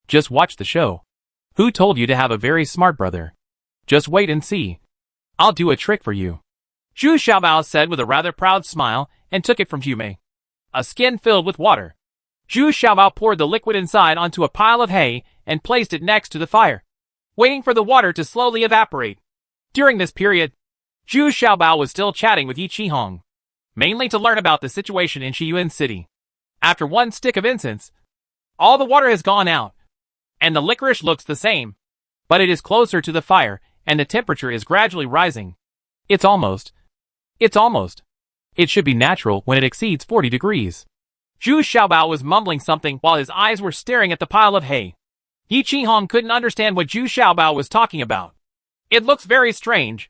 Just watch the show. Who told you to have a very smart brother? Just wait and see. I'll do a trick for you. Zhu Xiaobao said with a rather proud smile and took it from Yumei. A skin filled with water. Zhu Xiaobao poured the liquid inside onto a pile of hay and placed it next to the fire, waiting for the water to slowly evaporate. During this period, Zhu Xiaobao was still chatting with Yi Qihong, mainly to learn about the situation in Shiyuan City. After one stick of incense, all the water has gone out, and the licorice looks the same, but it is closer to the fire, and the temperature is gradually rising. It's almost. It should be natural when it exceeds 40 degrees. Zhu Xiaobao was mumbling something while his eyes were staring at the pile of hay. Yi Qihong couldn't understand what Zhu Xiaobao was talking about. It looks very strange.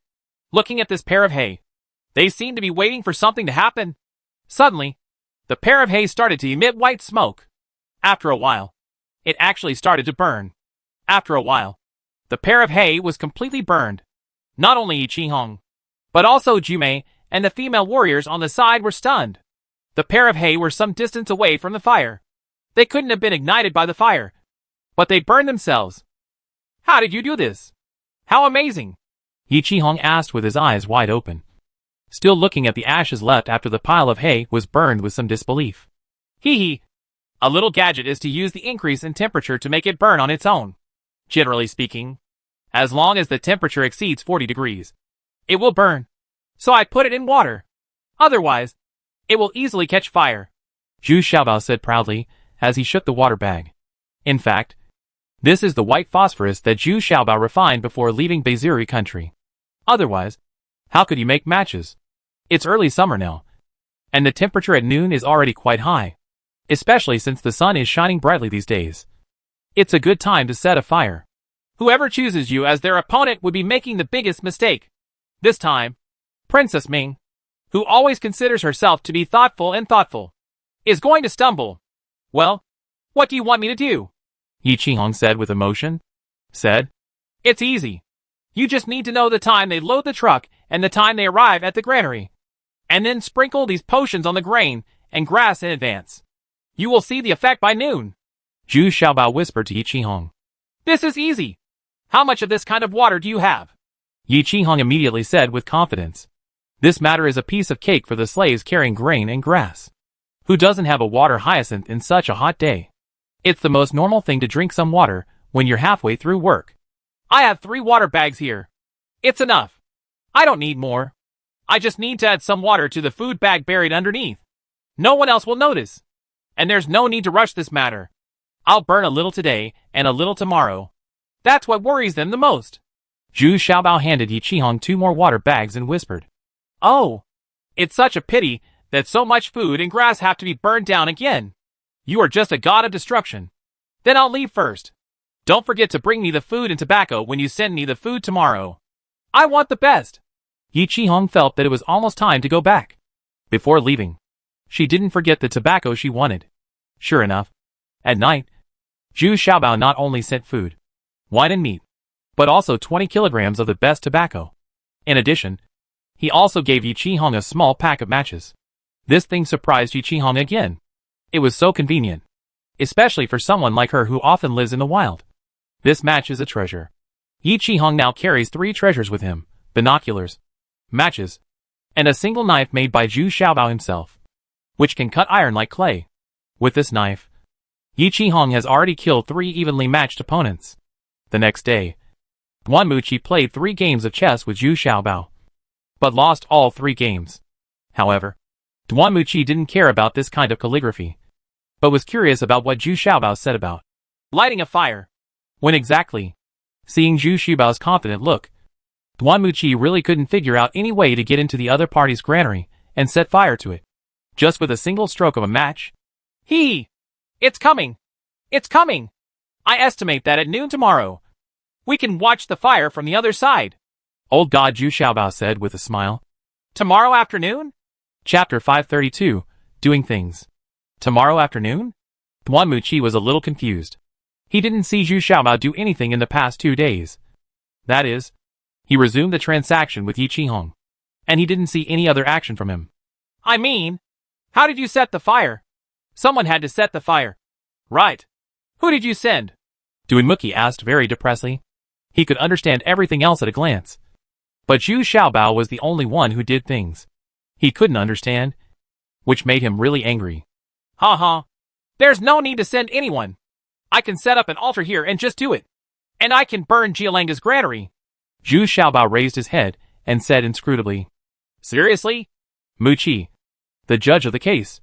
Looking at this pair of hay, they seem to be waiting for something to happen. Suddenly, the pair of hay started to emit white smoke. After a while, it actually started to burn. After a while, the pair of hay was completely burned. Not only Yi Qihong, but also Jumei and the female warriors on the side were stunned. The pair of hay were some distance away from the fire. They couldn't have been ignited by the fire, but they burned themselves. How did you do this? How amazing! Yi Qihong asked with his eyes wide open, still looking at the ashes left after the pile of hay was burned with some disbelief. Hee hee. A little gadget is to use the increase in temperature to make it burn on its own. Generally speaking, as long as the temperature exceeds 40 degrees, it will burn. So I put it in water. Otherwise, it will easily catch fire. Zhu Xiaobao said proudly as he shook the water bag. In fact, this is the white phosphorus that Zhu Xiaobao refined before leaving Beiziri country. Otherwise, how could you make matches? It's early summer now, and the temperature at noon is already quite high, especially since the sun is shining brightly these days. It's a good time to set a fire. Whoever chooses you as their opponent would be making the biggest mistake. This time, Princess Ming, who always considers herself to be thoughtful, is going to stumble. Well, what do you want me to do? Yi Qihong said with emotion. It's easy. You just need to know the time they load the truck and the time they arrive at the granary. And then sprinkle these potions on the grain and grass in advance. You will see the effect by noon. Zhu Xiaobao whispered to Yi Qihong. This is easy. How much of this kind of water do you have? Yi Qihong immediately said with confidence. This matter is a piece of cake for the slaves carrying grain and grass. Who doesn't have a water hyacinth in such a hot day? It's the most normal thing to drink some water when you're halfway through work. I have 3 water bags here. It's enough. I don't need more. I just need to add some water to the food bag buried underneath. No one else will notice. And there's no need to rush this matter. I'll burn a little today and a little tomorrow. That's what worries them the most. Zhu Xiaobao handed Yi Qihong 2 more water bags and whispered. Oh, it's such a pity that so much food and grass have to be burned down again. You are just a god of destruction. Then I'll leave first. Don't forget to bring me the food and tobacco when you send me the food tomorrow. I want the best. Yi Qihong felt that it was almost time to go back. Before leaving, she didn't forget the tobacco she wanted. Sure enough, at night, Zhu Xiaobao not only sent food, wine and meat, but also 20 kilograms of the best tobacco. In addition, he also gave Yi Qihong a small pack of matches. This thing surprised Yi Qihong again. It was so convenient, especially for someone like her who often lives in the wild. This match is a treasure. Yi Qihong now carries 3 treasures with him: binoculars, matches, and a single knife made by Zhu Xiaobao himself, which can cut iron like clay. With this knife, Yi Qihong has already killed 3 evenly matched opponents. The next day, Wanmuchi played 3 games of chess with Zhu Xiaobao. but lost all 3 games. However, Duanmuchi didn't care about this kind of calligraphy, but was curious about what Zhu Xiaobao said about lighting a fire. when exactly. Seeing Zhu Xiaobao's confident look, Duanmuchi really couldn't figure out any way to get into the other party's granary and set fire to it, just with a single stroke of a match. It's coming! It's coming! I estimate that at noon tomorrow, we can watch the fire from the other side. Old God Zhu Xiaobao said with a smile. Tomorrow afternoon? Chapter 532, Doing Things. Tomorrow afternoon? Duanmuchi was a little confused. He didn't see Zhu Xiaobao do anything in the past 2 days. That is, he resumed the transaction with Yi Qihong, and he didn't see any other action from him. I mean, how did you set the fire? Someone had to set the fire. Right. Who did you send? Duanmuchi asked very depressedly. He could understand everything else at a glance, but Zhu Xiaobao was the only one who did things he couldn't understand, which made him really angry. There's no need to send anyone. I can set up an altar here and just do it. And I can burn Jialanga's granary. Zhu Xiaobao raised his head and said inscrutably. Seriously? Muqi, the judge of the case,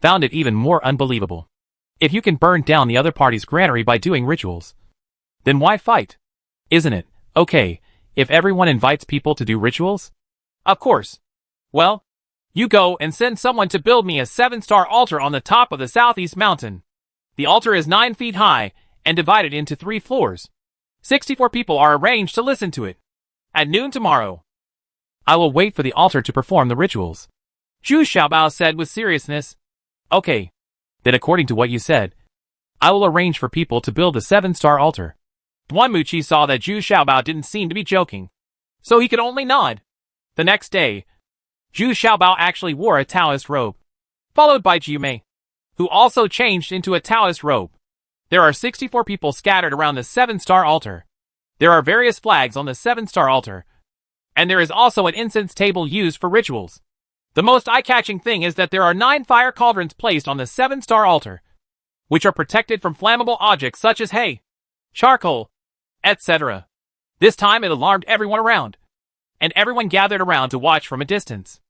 found it even more unbelievable. If you can burn down the other party's granary by doing rituals, then why fight? Isn't it okay if everyone invites people to do rituals? Of course. Well, you go and send someone to build me a 7-star altar on the top of the southeast mountain. The altar is 9 feet high and divided into 3 floors. 64 people are arranged to listen to it. At noon tomorrow. I will wait for the altar to perform the rituals, Zhu Xiaobao said with seriousness. Okay. Then according to what you said, I will arrange for people to build a 7-star altar. Duanmuchi saw that Zhu Xiaobao didn't seem to be joking, so he could only nod. The next day, Zhu Xiaobao actually wore a Taoist robe, followed by Jiumei, who also changed into a Taoist robe. There are 64 people scattered around the 7-star altar. There are various flags on the 7-star altar, and there is also an incense table used for rituals. The most eye-catching thing is that there are 9 fire cauldrons placed on the 7-star altar, which are protected from flammable objects such as hay, charcoal, etc. This time it alarmed everyone around, and everyone gathered around to watch from a distance.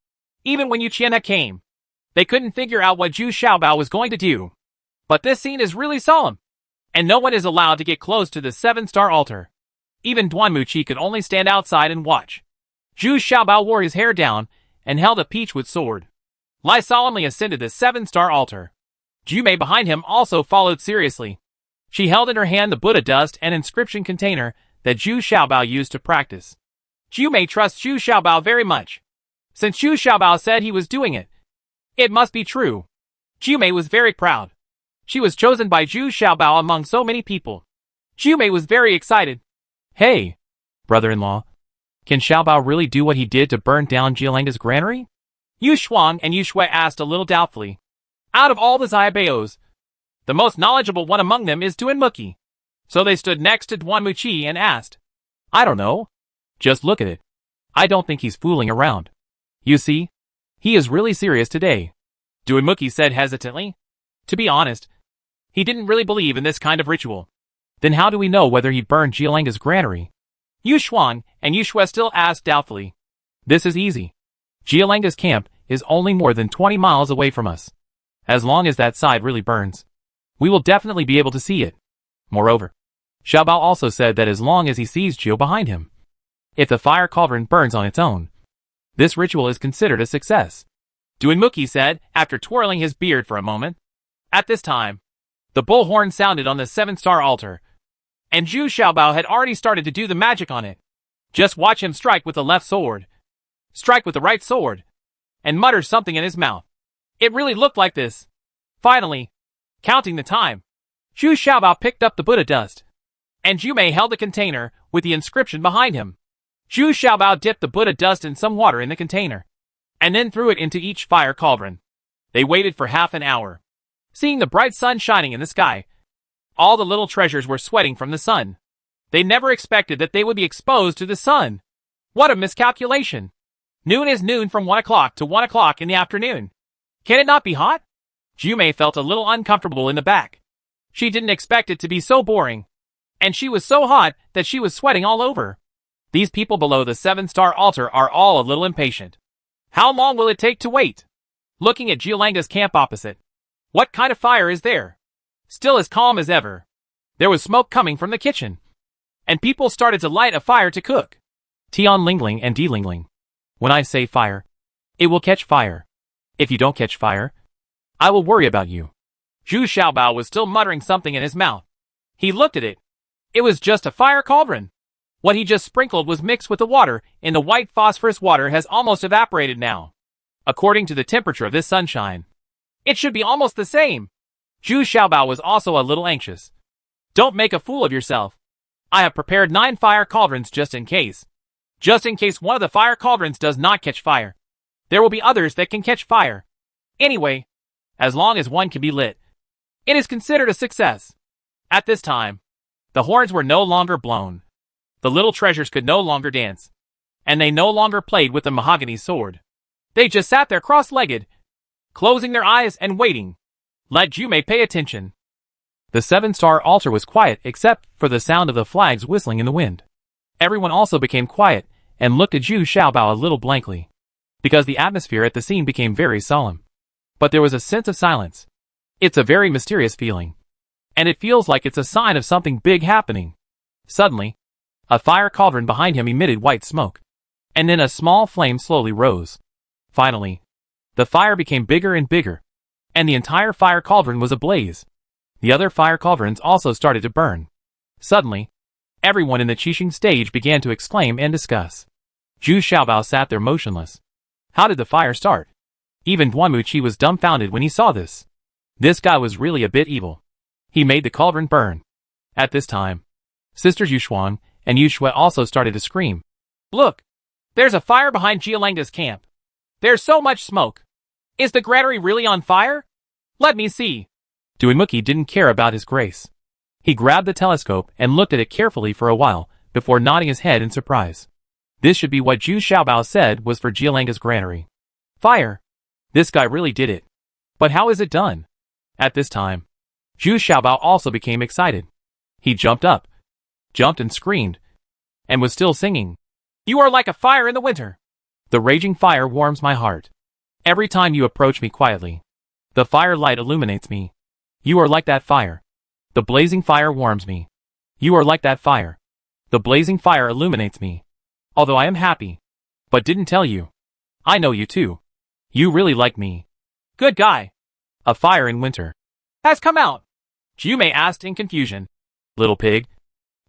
Even when Yuqiana came, they couldn't figure out what Zhu Xiaobao was going to do. But this scene is really solemn, and no one is allowed to get close to the 7-star altar. Even Duanmuchi could only stand outside and watch. Zhu Xiaobao wore his hair down and held a peachwood sword. Lai solemnly ascended the 7-star altar. Jiumei behind him also followed seriously. She held in her hand the Buddha dust and inscription container that Zhu Xiaobao used to practice. Jiumei trusts Zhu Xiaobao very much. Since Zhu Xiaobao said he was doing it, it must be true. Jiumei was very proud. She was chosen by Zhu Xiaobao among so many people. Jiumei was very excited. Hey, brother-in-law, can Xiaobao really do what he did to burn down Jialanga's granary? Yu Shuang and Yu Shui asked a little doubtfully. Out of all the Zaibaos, the most knowledgeable one among them is Duanmuchi. So they stood next to Duanmuchi and asked. I don't know. Just look at it. I don't think he's fooling around. You see, he is really serious today, Duanmuchi said hesitantly. To be honest, he didn't really believe in this kind of ritual. Then how do we know whether he burned Jialanga's granary? Yu Shuang and Yu Shui still asked doubtfully. This is easy. Jialanga's camp is only more than 20 miles away from us. As long as that side really burns, we will definitely be able to see it. Moreover, Xiaobao also said that as long as he sees Jiu behind him, if the fire cauldron burns on its own, this ritual is considered a success. Duanmuchi said, after twirling his beard for a moment. At this time, the bullhorn sounded on the 7-star altar, and Zhu Xiaobao had already started to do the magic on it. Just watch him strike with the left sword, strike with the right sword, and mutter something in his mouth. It really looked like this. Finally, counting the time, Zhu Xiaobao picked up the Buddha dust, and Jiumei held the container with the inscription behind him. Zhu Xiaobao dipped the Buddha dust in some water in the container, and then threw it into each fire cauldron. They waited for half an hour. Seeing the bright sun shining in the sky, all the little treasures were sweating from the sun. They never expected that they would be exposed to the sun. What a miscalculation! Noon is noon from 1 o'clock to 1 o'clock in the afternoon. Can it not be hot? Jiumei felt a little uncomfortable in the back. She didn't expect it to be so boring, and she was so hot that she was sweating all over. These people below the 7-star altar are all a little impatient. How long will it take to wait? Looking at Gialanga's camp opposite. What kind of fire is there? Still as calm as ever. There was smoke coming from the kitchen. And people started to light a fire to cook. Tian Lingling and Di Lingling. When I say fire, it will catch fire. If you don't catch fire, I will worry about you. Zhu Xiaobao was still muttering something in his mouth. He looked at it. It was just a fire cauldron. What he just sprinkled was mixed with the water, and the white phosphorus water has almost evaporated now. According to the temperature of this sunshine, it should be almost the same. Zhu Xiaobao was also a little anxious. Don't make a fool of yourself. I have prepared 9 fire cauldrons just in case. Just in case one of the fire cauldrons does not catch fire. There will be others that can catch fire. Anyway, as long as one can be lit, it is considered a success. At this time, the horns were no longer blown. The little treasures could no longer dance. And they no longer played with the mahogany sword. They just sat there cross-legged, closing their eyes and waiting. Let Jume pay attention. The 7-star altar was quiet except for the sound of the flags whistling in the wind. Everyone also became quiet and looked at Zhu Xiaobao a little blankly, because the atmosphere at the scene became very solemn. But there was a sense of silence. It's a very mysterious feeling. And it feels like it's a sign of something big happening. Suddenly, a fire cauldron behind him emitted white smoke. And then a small flame slowly rose. Finally, the fire became bigger and bigger. And the entire fire cauldron was ablaze. The other fire cauldrons also started to burn. Suddenly, everyone in the Qixing stage began to exclaim and discuss. Zhu Xiaobao sat there motionless. How did the fire start? Even Duanmuqi was dumbfounded when he saw this. This guy was really a bit evil. He made the cauldron burn. At this time, sisters Yushuang and Yushue also started to scream. Look! There's a fire behind Gialanga's camp. There's so much smoke. Is the granary really on fire? Let me see. Duanmuqi didn't care about his grace. He grabbed the telescope and looked at it carefully for a while, before nodding his head in surprise. This should be what Zhu Xiaobao said was for Gialanga's granary. Fire! This guy really did it. But how is it done? At this time, Zhu Xiaobao also became excited. He jumped up, jumped and screamed, and was still singing. You are like a fire in the winter. The raging fire warms my heart. Every time you approach me quietly, the fire light illuminates me. You are like that fire. The blazing fire warms me. You are like that fire. The blazing fire illuminates me. Although I am happy, but didn't tell you. I know you too. You really like me. Good guy. A fire in winter has come out. Jume asked in confusion. Little pig.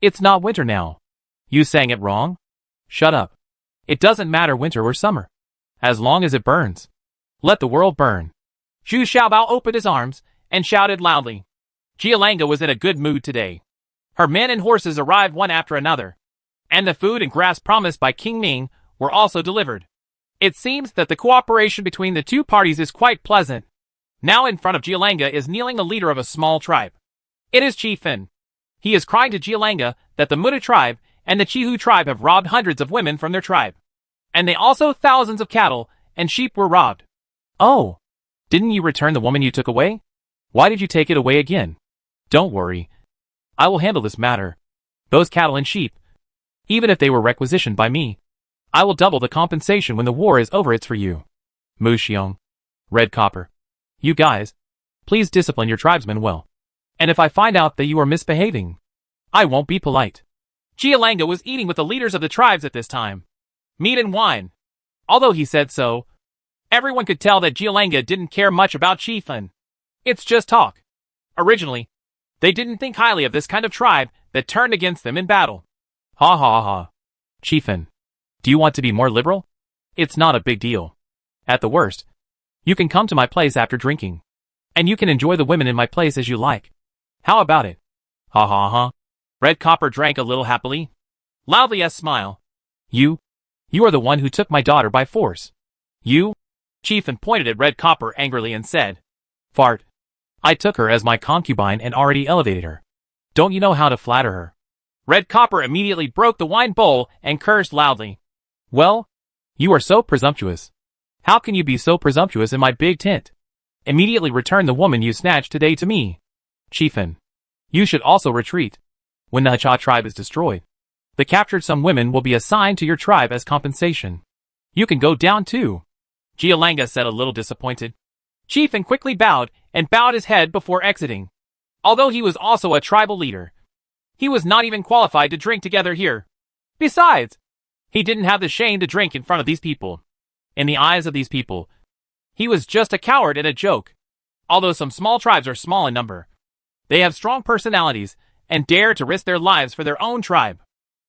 It's not winter now. You sang it wrong. Shut up. It doesn't matter winter or summer. As long as it burns. Let the world burn. Zhu Xiaobao opened his arms and shouted loudly. Gialanga was in a good mood today. Her men and horses arrived one after another. And the food and grass promised by King Ming were also delivered. It seems that the cooperation between the two parties is quite pleasant. Now in front of Gialanga is kneeling the leader of a small tribe. It is Qi Fin. He is crying to Gialanga that the Muda tribe and the Qihu tribe have robbed hundreds of women from their tribe. And they also thousands of cattle and sheep were robbed. Oh! Didn't you return the woman you took away? Why did you take it away again? Don't worry. I will handle this matter. Those cattle and sheep, even if they were requisitioned by me, I will double the compensation when the war is over. It's for you. Mu Xiong. Red Copper. You guys, please discipline your tribesmen well. And if I find out that you are misbehaving, I won't be polite. Gialanga was eating with the leaders of the tribes at this time. Meat and wine. Although he said so, everyone could tell that Gialanga didn't care much about Qi Fin. It's just talk. Originally, they didn't think highly of this kind of tribe that turned against them in battle. Ha ha ha. Qi Fin, do you want to be more liberal? It's not a big deal. At the worst, you can come to my place after drinking. And you can enjoy the women in my place as you like. How about it? Ha ha ha. Red Copper drank a little happily. Loudly as smile. You are the one who took my daughter by force. You? Qi Fin pointed at Red Copper angrily and said. Fart. I took her as my concubine and already elevated her. Don't you know how to flatter her? Red Copper immediately broke the wine bowl and cursed loudly. Well, you are so presumptuous. How can you be so presumptuous in my big tent? Immediately return the woman you snatched today to me. Qi Fin, you should also retreat when the Hacha tribe is destroyed. The captured some women will be assigned to your tribe as compensation. You can go down too. Jialanga said a little disappointed. Chiefin quickly bowed and bowed his head before exiting. Although he was also a tribal leader, he was not even qualified to drink together here. Besides, he didn't have the shame to drink in front of these people. In the eyes of these people, he was just a coward and a joke. Although some small tribes are small in number, they have strong personalities and dare to risk their lives for their own tribe.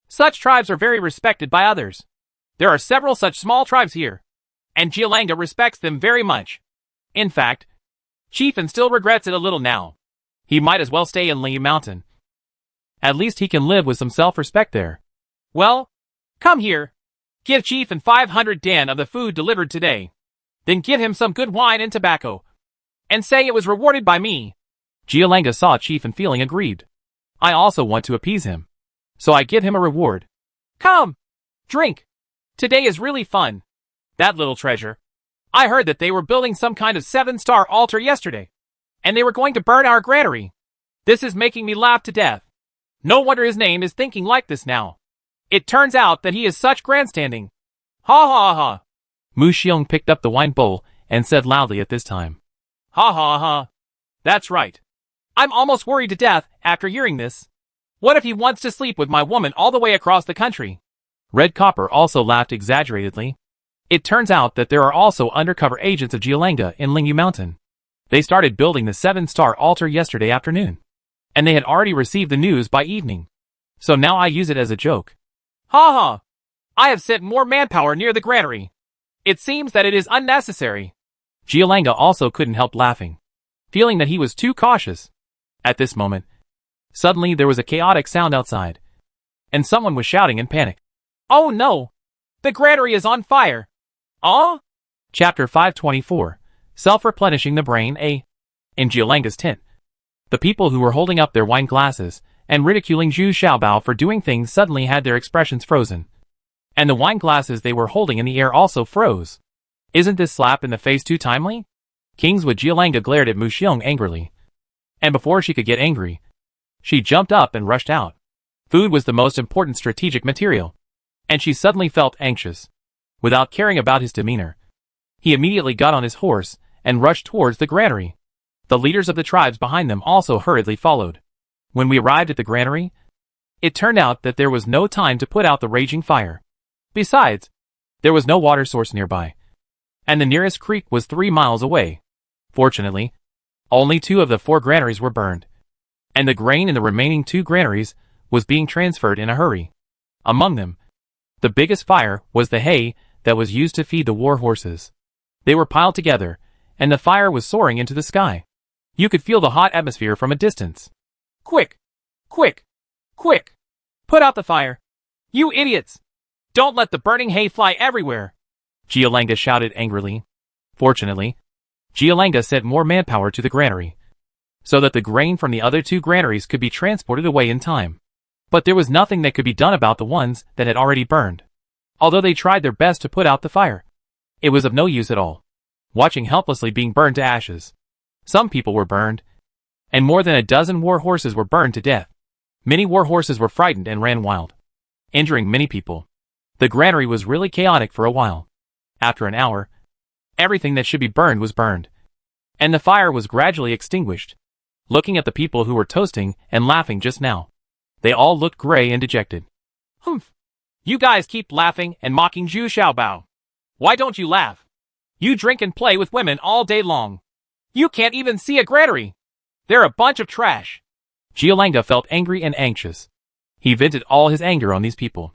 Such tribes are very respected by others. There are several such small tribes here, and Jialanga respects them very much. In fact, Chiefin still regrets it a little now. He might as well stay in Lingy Mountain. At least he can live with some self-respect there. Well, come here. Give Chiefin 500 dan of the food delivered today. Then give him some good wine and tobacco. And say it was rewarded by me. Jialanga saw Chiefin feeling aggrieved. I also want to appease him. So I give him a reward. Come. Drink. Today is really fun. That little treasure. I heard that they were building some kind of 7-star altar yesterday. And they were going to burn our granary. This is making me laugh to death. No wonder his name is thinking like this now. It turns out that he is such grandstanding. Ha ha ha. Mu Xiong picked up the wine bowl and said loudly at this time. Ha ha ha. That's right. I'm almost worried to death after hearing this. What if he wants to sleep with my woman all the way across the country? Red Copper also laughed exaggeratedly. It turns out that there are also undercover agents of Jialanga in Lingy Mountain. They started building the 7-star altar yesterday afternoon. And they had already received the news by evening. So now I use it as a joke. Ha ha. I have sent more manpower near the granary. It seems that it is unnecessary. Jialanga also couldn't help laughing, feeling that he was too cautious. At this moment, suddenly there was a chaotic sound outside, and someone was shouting in panic. Oh no! The granary is on fire! Chapter 524, Self-Replenishing the Brain A. In Jialanga's tent, the people who were holding up their wine glasses and ridiculing Zhu Xiaobao for doing things suddenly had their expressions frozen. And the wine glasses they were holding in the air also froze. Isn't this slap in the face too timely? Kingswood Jialanga glared at Mu Xiong angrily. And before she could get angry, she jumped up and rushed out. Food was the most important strategic material, and she suddenly felt anxious. Without caring about his demeanor, he immediately got on his horse and rushed towards the granary. The leaders of the tribes behind them also hurriedly followed. When we arrived at the granary, it turned out that there was no time to put out the raging fire. Besides, there was no water source nearby, and the nearest creek was 3 miles away. Fortunately, only 2 of the 4 granaries were burned, and the grain in the remaining 2 granaries was being transferred in a hurry. Among them, the biggest fire was the hay that was used to feed the war horses. They were piled together, and the fire was soaring into the sky. You could feel the hot atmosphere from a distance. Quick! Quick! Quick! Put out the fire! You idiots! Don't let the burning hay fly everywhere! Jialanga shouted angrily. Fortunately, Jialanga sent more manpower to the granary, so that the grain from the other 2 granaries could be transported away in time. But there was nothing that could be done about the ones that had already burned. Although they tried their best to put out the fire, it was of no use at all. Watching helplessly being burned to ashes. Some people were burned, and more than a dozen war horses were burned to death. Many war horses were frightened and ran wild, injuring many people. The granary was really chaotic for a while. After an hour, everything that should be burned was burned, and the fire was gradually extinguished. Looking at the people who were toasting and laughing just now, they all looked gray and dejected. Humph! You guys keep laughing and mocking Zhu Xiaobao. Why don't you laugh? You drink and play with women all day long. You can't even see a granary. They're a bunch of trash. Jialanga felt angry and anxious. He vented all his anger on these people.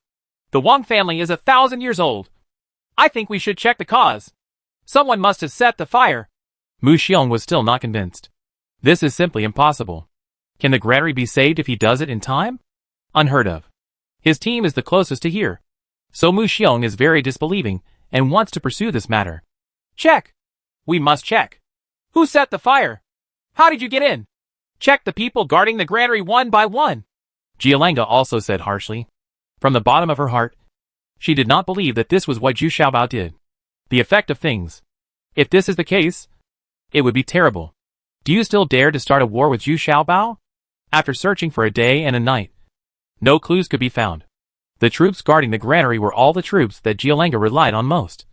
The Wang family is 1,000 years old. I think we should check the cause. Someone must have set the fire. Mu Xiong was still not convinced. This is simply impossible. Can the granary be saved if he does it in time? Unheard of. His team is the closest to here. So Mu Xiong is very disbelieving and wants to pursue this matter. Check. We must check. Who set the fire? How did you get in? Check the people guarding the granary one by one. Jialanga also said harshly. From the bottom of her heart, she did not believe that this was what Zhu Xiaobao did. The effect of things. If this is the case, it would be terrible. Do you still dare to start a war with Zhu Xiaobao? After searching for a day and a night, no clues could be found. The troops guarding the granary were all the troops that Jialenga relied on most.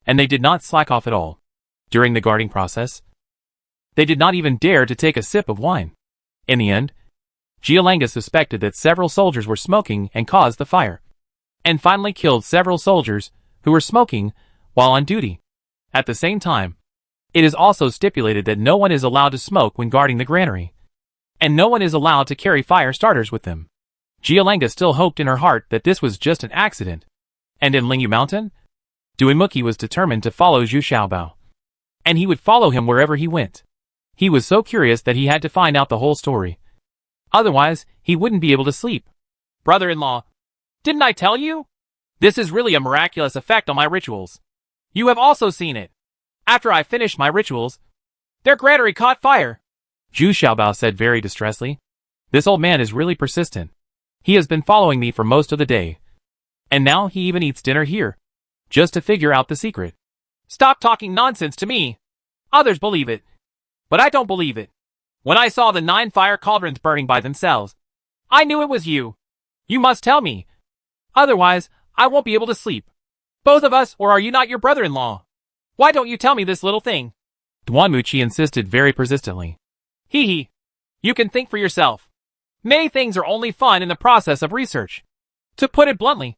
And they did not slack off at all. During the guarding process, they did not even dare to take a sip of wine. In the end, Jialenga suspected that several soldiers were smoking and caused the fire, and finally killed several soldiers who were smoking while on duty. At the same time, it is also stipulated that no one is allowed to smoke when guarding the granary, and no one is allowed to carry fire starters with them. Jialenga still hoped in her heart that this was just an accident, and in Lingyu Mountain, Duimuki was determined to follow Zhu Xiaobao, and he would follow him wherever he went. He was so curious that he had to find out the whole story. Otherwise, he wouldn't be able to sleep. Brother-in-law, didn't I tell you? This is really a miraculous effect on my rituals. You have also seen it. After I finished my rituals, their granary caught fire. Zhu Xiaobao said very distressedly. This old man is really persistent. He has been following me for most of the day. And now he even eats dinner here, just to figure out the secret. Stop talking nonsense to me. Others believe it, but I don't believe it. When I saw the 9 fire cauldrons burning by themselves, I knew it was you. You must tell me. Otherwise, I won't be able to sleep. Both of us, or are you not your brother-in-law? Why don't you tell me this little thing? Duanmuchi insisted very persistently. Hee hee. You can think for yourself. Many things are only fun in the process of research. To put it bluntly,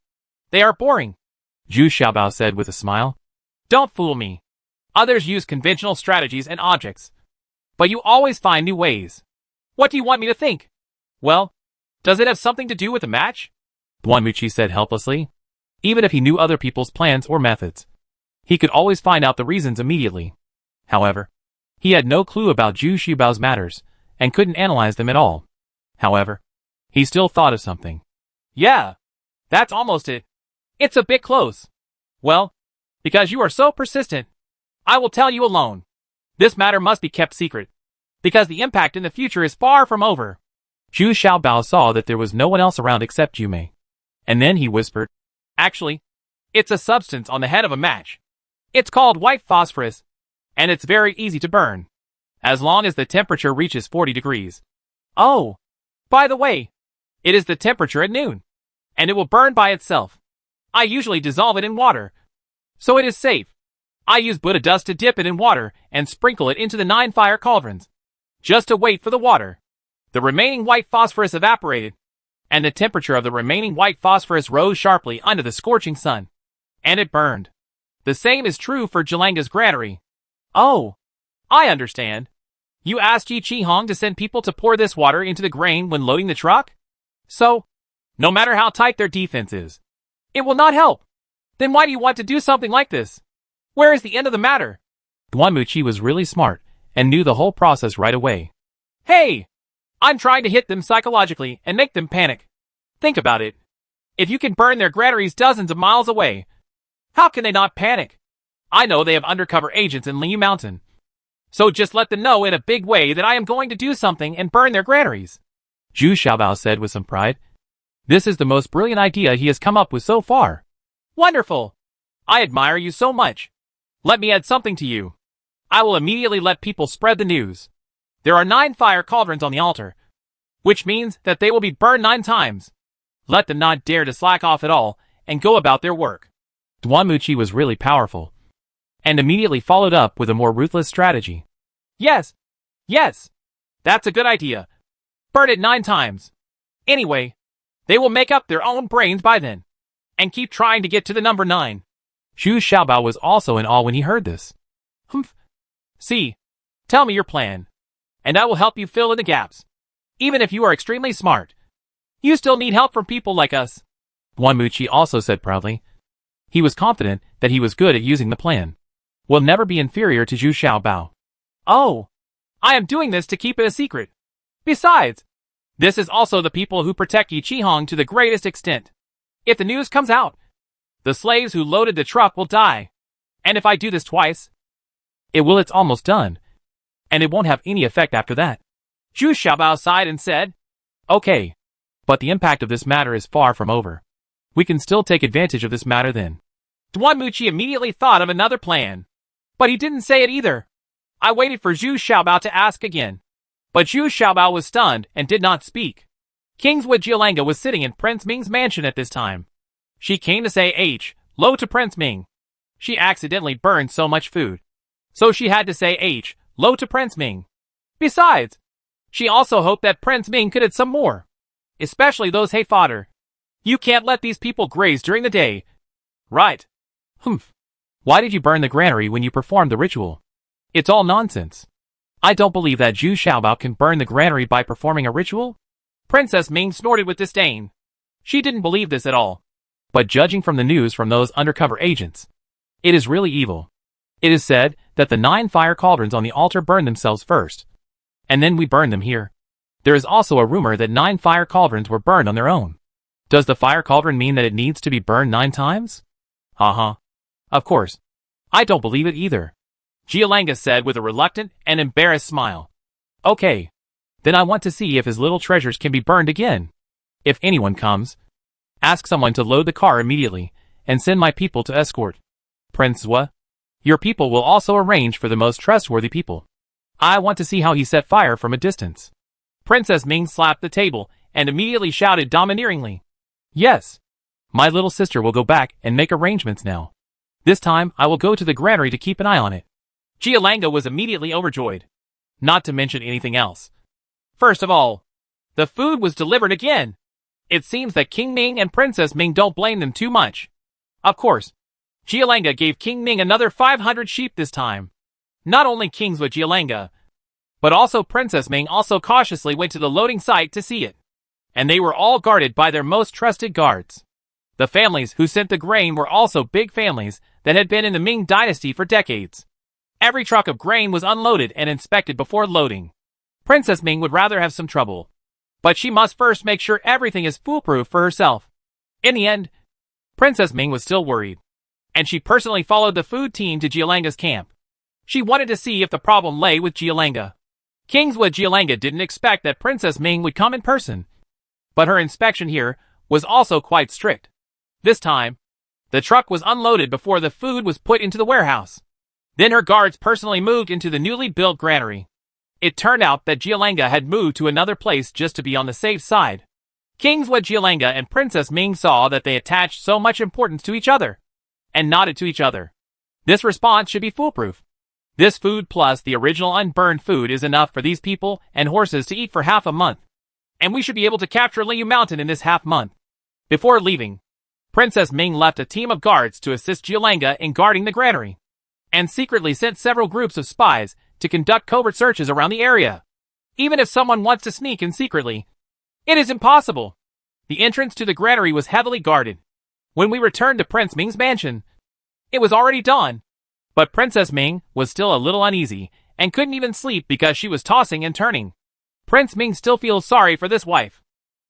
they are boring. Zhu Xiaobao said with a smile. Don't fool me. Others use conventional strategies and objects, but you always find new ways. What do you want me to think? Well, does it have something to do with the match? Duanmuchi said helplessly. Even if he knew other people's plans or methods, he could always find out the reasons immediately. However, he had no clue about Zhu Xiaobao's matters, and couldn't analyze them at all. However, he still thought of something. Yeah, that's almost it. It's a bit close. Well, because you are so persistent, I will tell you alone. This matter must be kept secret, because the impact in the future is far from over. Zhu Xiaobao saw that there was no one else around except Yume. And then he whispered, Actually, it's a substance on the head of a match. It's called white phosphorus, and it's very easy to burn, as long as the temperature reaches 40 degrees. Oh, by the way, it is the temperature at noon, and it will burn by itself. I usually dissolve it in water, so it is safe. I use Buddha dust to dip it in water and sprinkle it into the 9 fire cauldrons, just to wait for the water. The remaining white phosphorus evaporated, and the temperature of the remaining white phosphorus rose sharply under the scorching sun, and it burned. The same is true for Jialenga's granary. Oh, I understand. You asked Yi Qihong to send people to pour this water into the grain when loading the truck? So, no matter how tight their defense is, it will not help. Then why do you want to do something like this? Where is the end of the matter? Duanmuchi was really smart, and knew the whole process right away. Hey! I'm trying to hit them psychologically and make them panic. Think about it. If you can burn their granaries dozens of miles away, how can they not panic? I know they have undercover agents in Lingyu Mountain. So just let them know in a big way that I am going to do something and burn their granaries. Zhu Xiaobao said with some pride. This is the most brilliant idea he has come up with so far. Wonderful. I admire you so much. Let me add something to you. I will immediately let people spread the news. There are 9 fire cauldrons on the altar, which means that they will be burned 9 times. Let them not dare to slack off at all and go about their work. Duanmuchi was really powerful, and immediately followed up with a more ruthless strategy. Yes, that's a good idea. Burn it 9 times. Anyway, they will make up their own brains by then, and keep trying to get to the number 9. Zhu Xiaobao was also in awe when he heard this. Humph. See, tell me your plan, and I will help you fill in the gaps. Even if you are extremely smart, you still need help from people like us. Duanmuchi also said proudly. He was confident that he was good at using the plan. Will never be inferior to Zhu Xiaobao. Oh, I am doing this to keep it a secret. Besides, this is also the people who protect Yi Qihong to the greatest extent. If the news comes out, the slaves who loaded the truck will die. And if I do this twice, it's almost done. And it won't have any effect after that. Zhu Xiaobao sighed and said, Okay, but the impact of this matter is far from over. We can still take advantage of this matter then. Duanmuchi immediately thought of another plan. But he didn't say it either. I waited for Zhu Xiaobao to ask again. But Zhu Xiaobao was stunned and did not speak. Kingswood Jialanga was sitting in Prince Ming's mansion at this time. She came to say hello to Prince Ming. She accidentally burned so much food, so she had to say hello to Prince Ming. Besides, she also hoped that Prince Ming could eat some more, especially those hay fodder. You can't let these people graze during the day. Right. Humph. Why did you burn the granary when you performed the ritual? It's all nonsense. I don't believe that Zhu Xiaobao can burn the granary by performing a ritual. Princess Ming snorted with disdain. She didn't believe this at all. But judging from the news from those undercover agents, it is really evil. It is said that the 9 fire cauldrons on the altar burned themselves first, and then we burned them here. There is also a rumor that 9 fire cauldrons were burned on their own. Does the fire cauldron mean that it needs to be burned 9 times? Haha. Of course. I don't believe it either, Jialanga said with a reluctant and embarrassed smile. Okay. Then I want to see if his little treasures can be burned again. If anyone comes, ask someone to load the car immediately, and send my people to escort. Prince Zhua, your people will also arrange for the most trustworthy people. I want to see how he set fire from a distance. Princess Ming slapped the table and immediately shouted domineeringly. Yes. My little sister will go back and make arrangements now. This time I will go to the granary to keep an eye on it. Jialanga was immediately overjoyed. Not to mention anything else. First of all, the food was delivered again. It seems that King Ming and Princess Ming don't blame them too much. Of course, Jialanga gave King Ming another 500 sheep this time. Not only Kingswood Jialanga, but also Princess Ming also cautiously went to the loading site to see it. And they were all guarded by their most trusted guards. The families who sent the grain were also big families that had been in the Ming dynasty for decades. Every truck of grain was unloaded and inspected before loading. Princess Ming would rather have some trouble, but she must first make sure everything is foolproof for herself. In the end, Princess Ming was still worried, and she personally followed the food team to Jialanga's camp. She wanted to see if the problem lay with Jialanga. Kingswood Jialanga didn't expect that Princess Ming would come in person, but her inspection here was also quite strict. This time, the truck was unloaded before the food was put into the warehouse. Then her guards personally moved into the newly built granary. It turned out that Jialanga had moved to another place just to be on the safe side. Kingswood Jialanga and Princess Ming saw that they attached so much importance to each other, and nodded to each other. This response should be foolproof. This food plus the original unburned food is enough for these people and horses to eat for half a month. And we should be able to capture Liu Mountain in this half month. Before leaving, Princess Ming left a team of guards to assist Jialanga in guarding the granary, and secretly sent several groups of spies to conduct covert searches around the area. Even if someone wants to sneak in secretly, it is impossible. The entrance to the granary was heavily guarded. When we returned to Prince Ming's mansion, it was already dawn. But Princess Ming was still a little uneasy and couldn't even sleep because she was tossing and turning. Prince Ming still feels sorry for this wife.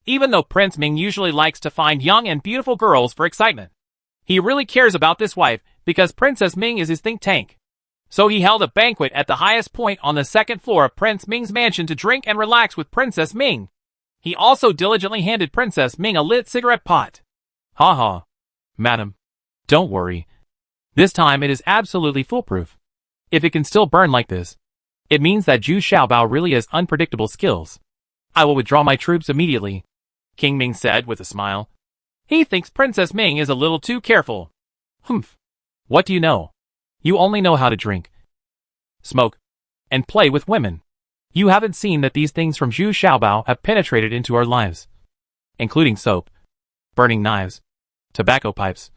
Even though Prince Ming usually likes to find young and beautiful girls for excitement, he really cares about this wife because Princess Ming is his think tank. So he held a banquet at the highest point on the 2nd floor of Prince Ming's mansion to drink and relax with Princess Ming. He also diligently handed Princess Ming a lit cigarette pot. Haha. Madam, don't worry. This time it is absolutely foolproof. If it can still burn like this, it means that Zhu Xiaobao really has unpredictable skills. I will withdraw my troops immediately, King Ming said with a smile. He thinks Princess Ming is a little too careful. Humph. What do you know? You only know how to drink, smoke, and play with women. You haven't seen that these things from Zhu Xiaobao have penetrated into our lives, including soap, burning knives, tobacco pipes,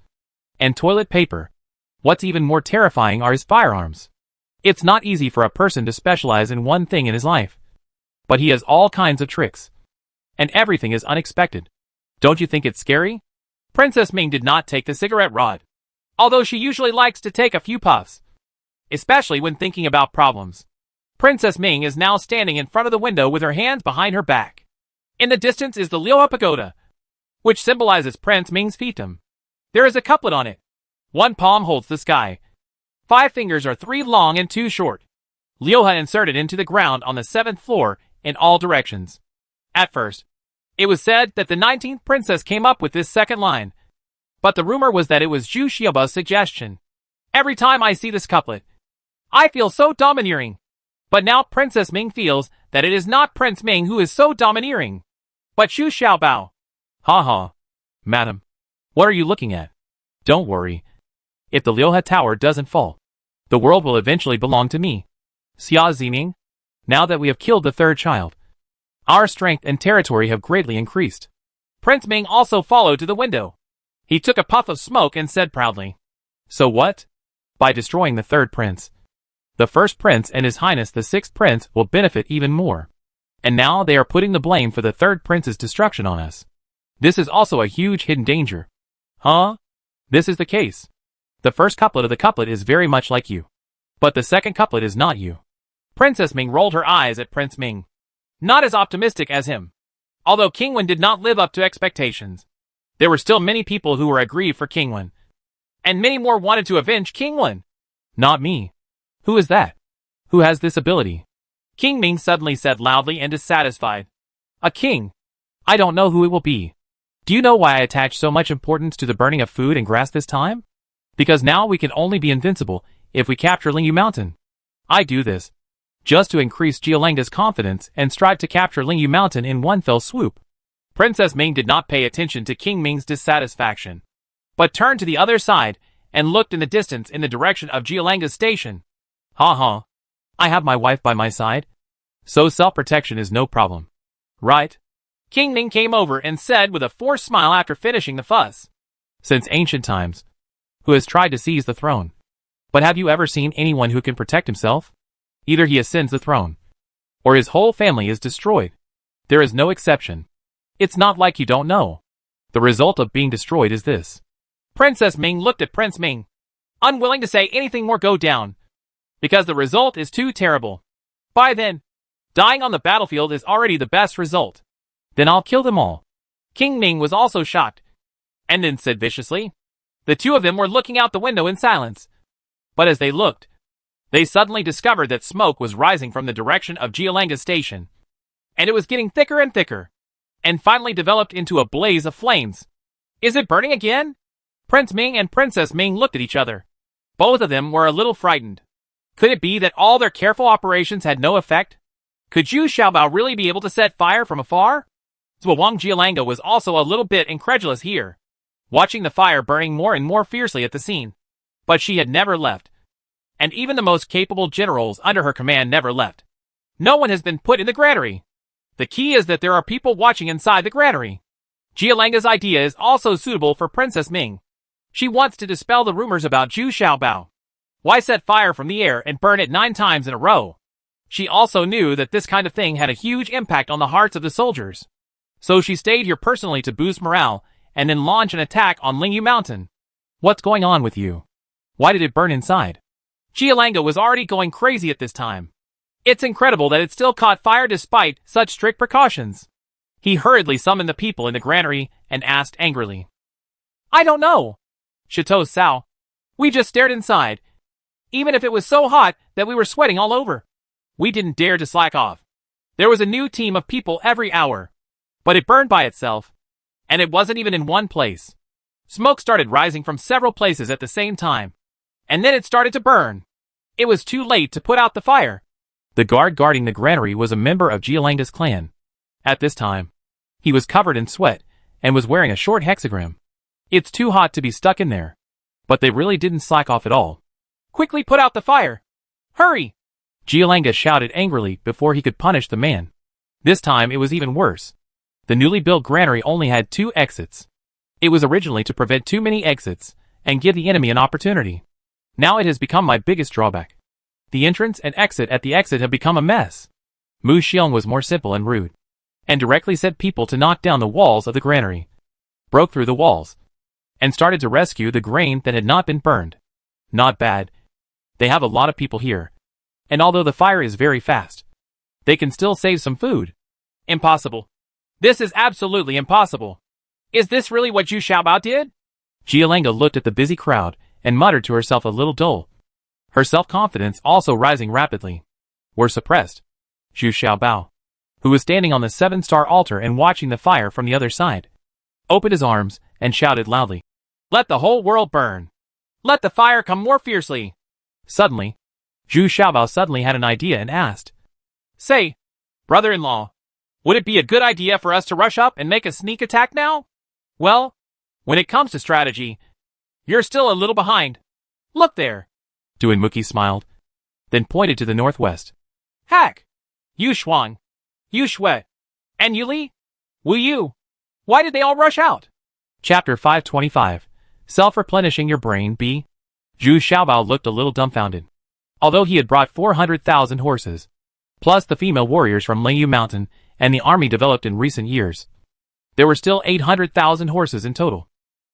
and toilet paper. What's even more terrifying are his firearms. It's not easy for a person to specialize in one thing in his life, but he has all kinds of tricks, and everything is unexpected. Don't you think it's scary? Princess Ming did not take the cigarette rod, although she usually likes to take a few puffs, especially when thinking about problems. Princess Ming is now standing in front of the window with her hands behind her back. In the distance is the Liuhe Pagoda, which symbolizes Prince Ming's fiefdom. There is a couplet on it. One palm holds the sky. 5 fingers are 3 long and 2 short. Liuhe inserted into the ground on the 7th floor in all directions. At first, it was said that the 19th princess came up with this second line, but the rumor was that it was Zhu Xiaobao's suggestion. Every time I see this couplet, I feel so domineering. But now Princess Ming feels that it is not Prince Ming who is so domineering. But Xu Xiaobao. Ha ha. Madam, what are you looking at? Don't worry. If the Liuhe Tower doesn't fall, the world will eventually belong to me. Xia Ziming, now that we have killed the third child, our strength and territory have greatly increased. Prince Ming also followed to the window. He took a puff of smoke and said proudly. So what? By destroying the third prince, the first prince and His Highness the sixth prince will benefit even more. And now they are putting the blame for the third prince's destruction on us. This is also a huge hidden danger. Huh? This is the case. The first couplet of the couplet is very much like you. But the second couplet is not you. Princess Ming rolled her eyes at Prince Ming. Not as optimistic as him. Although King Wen did not live up to expectations, there were still many people who were aggrieved for King Wen. And many more wanted to avenge King Wen. Not me. Who is that? Who has this ability? King Ming suddenly said loudly and dissatisfied. A king. I don't know who it will be. Do you know why I attach so much importance to the burning of food and grass this time? Because now we can only be invincible if we capture Lingyu Mountain. I do this just to increase Jialanga's confidence and strive to capture Lingyu Mountain in one fell swoop. Princess Ming did not pay attention to King Ming's dissatisfaction, but turned to the other side and looked in the distance in the direction of Jialanga's station. Ha ha. I have my wife by my side, so self-protection is no problem. Right? King Ming came over and said with a forced smile after finishing the fuss. Since ancient times, who has tried to seize the throne? But have you ever seen anyone who can protect himself? Either he ascends the throne, or his whole family is destroyed. There is no exception. It's not like you don't know. The result of being destroyed is this. Princess Ming looked at Prince Ming, unwilling to say anything more. Go down, because the result is too terrible. By then, dying on the battlefield is already the best result. Then I'll kill them all. King Ming was also shocked, and then said viciously. The two of them were looking out the window in silence. But as they looked, they suddenly discovered that smoke was rising from the direction of Jialanga's station. And it was getting thicker and thicker, and finally developed into a blaze of flames. Is it burning again? Prince Ming and Princess Ming looked at each other. Both of them were a little frightened. Could it be that all their careful operations had no effect? Could Xu Xiaobao really be able to set fire from afar? Zhuang Jialanga was also a little bit incredulous here, watching the fire burning more and more fiercely at the scene. But she had never left. And even the most capable generals under her command never left. No one has been put in the granary. The key is that there are people watching inside the granary. Jialanga's idea is also suitable for Princess Ming. She wants to dispel the rumors about Xu Xiaobao. Why set fire from the air and burn it 9 times in a row? She also knew that this kind of thing had a huge impact on the hearts of the soldiers. So she stayed here personally to boost morale and then launch an attack on Lingyu Mountain. What's going on with you? Why did it burn inside? Jialanga was already going crazy at this time. It's incredible that it still caught fire despite such strict precautions. He hurriedly summoned the people in the granary and asked angrily. I don't know. Chateau Sao. We just stared inside. Even if it was so hot that we were sweating all over. We didn't dare to slack off. There was a new team of people every hour. But it burned by itself. And it wasn't even in one place. Smoke started rising from several places at the same time. And then it started to burn. It was too late to put out the fire. The guard guarding the granary was a member of Jialanga's clan. At this time, he was covered in sweat and was wearing a short hexagram. It's too hot to be stuck in there. But they really didn't slack off at all. Quickly put out the fire. Hurry! Jialanga shouted angrily before he could punish the man. This time it was even worse. The newly built granary only had 2 exits. It was originally to prevent too many exits and give the enemy an opportunity. Now it has become my biggest drawback. The entrance and exit at the exit have become a mess. Mu Xiong was more simple and rude, and directly sent people to knock down the walls of the granary, broke through the walls, and started to rescue the grain that had not been burned. Not bad. They have a lot of people here, and although the fire is very fast, they can still save some food. Impossible. This is absolutely impossible. Is this really what Xu Xiaobao did? Jialanga looked at the busy crowd and muttered to herself a little dull. Her self-confidence also rising rapidly. Were suppressed. Xu Xiaobao, who was standing on the 7-star altar and watching the fire from the other side, opened his arms and shouted loudly. Let the whole world burn. Let the fire come more fiercely. Suddenly, Xu Xiaobao suddenly had an idea and asked. Say, brother-in-law, Would it be a good idea for us to rush up and make a sneak attack now? Well, when it comes to strategy, you're still a little behind. Look there. Duinmuki smiled, then pointed to the northwest. Hack! Yu Shuang, Yu Shui, and Yu Li? Wu Yu. Why did they all rush out? Chapter 525. Self-replenishing your brain, B. Zhu Xiaobao looked a little dumbfounded. Although he had brought 400,000 horses, plus the female warriors from Lingyu Mountain and the army developed in recent years, there were still 800,000 horses in total.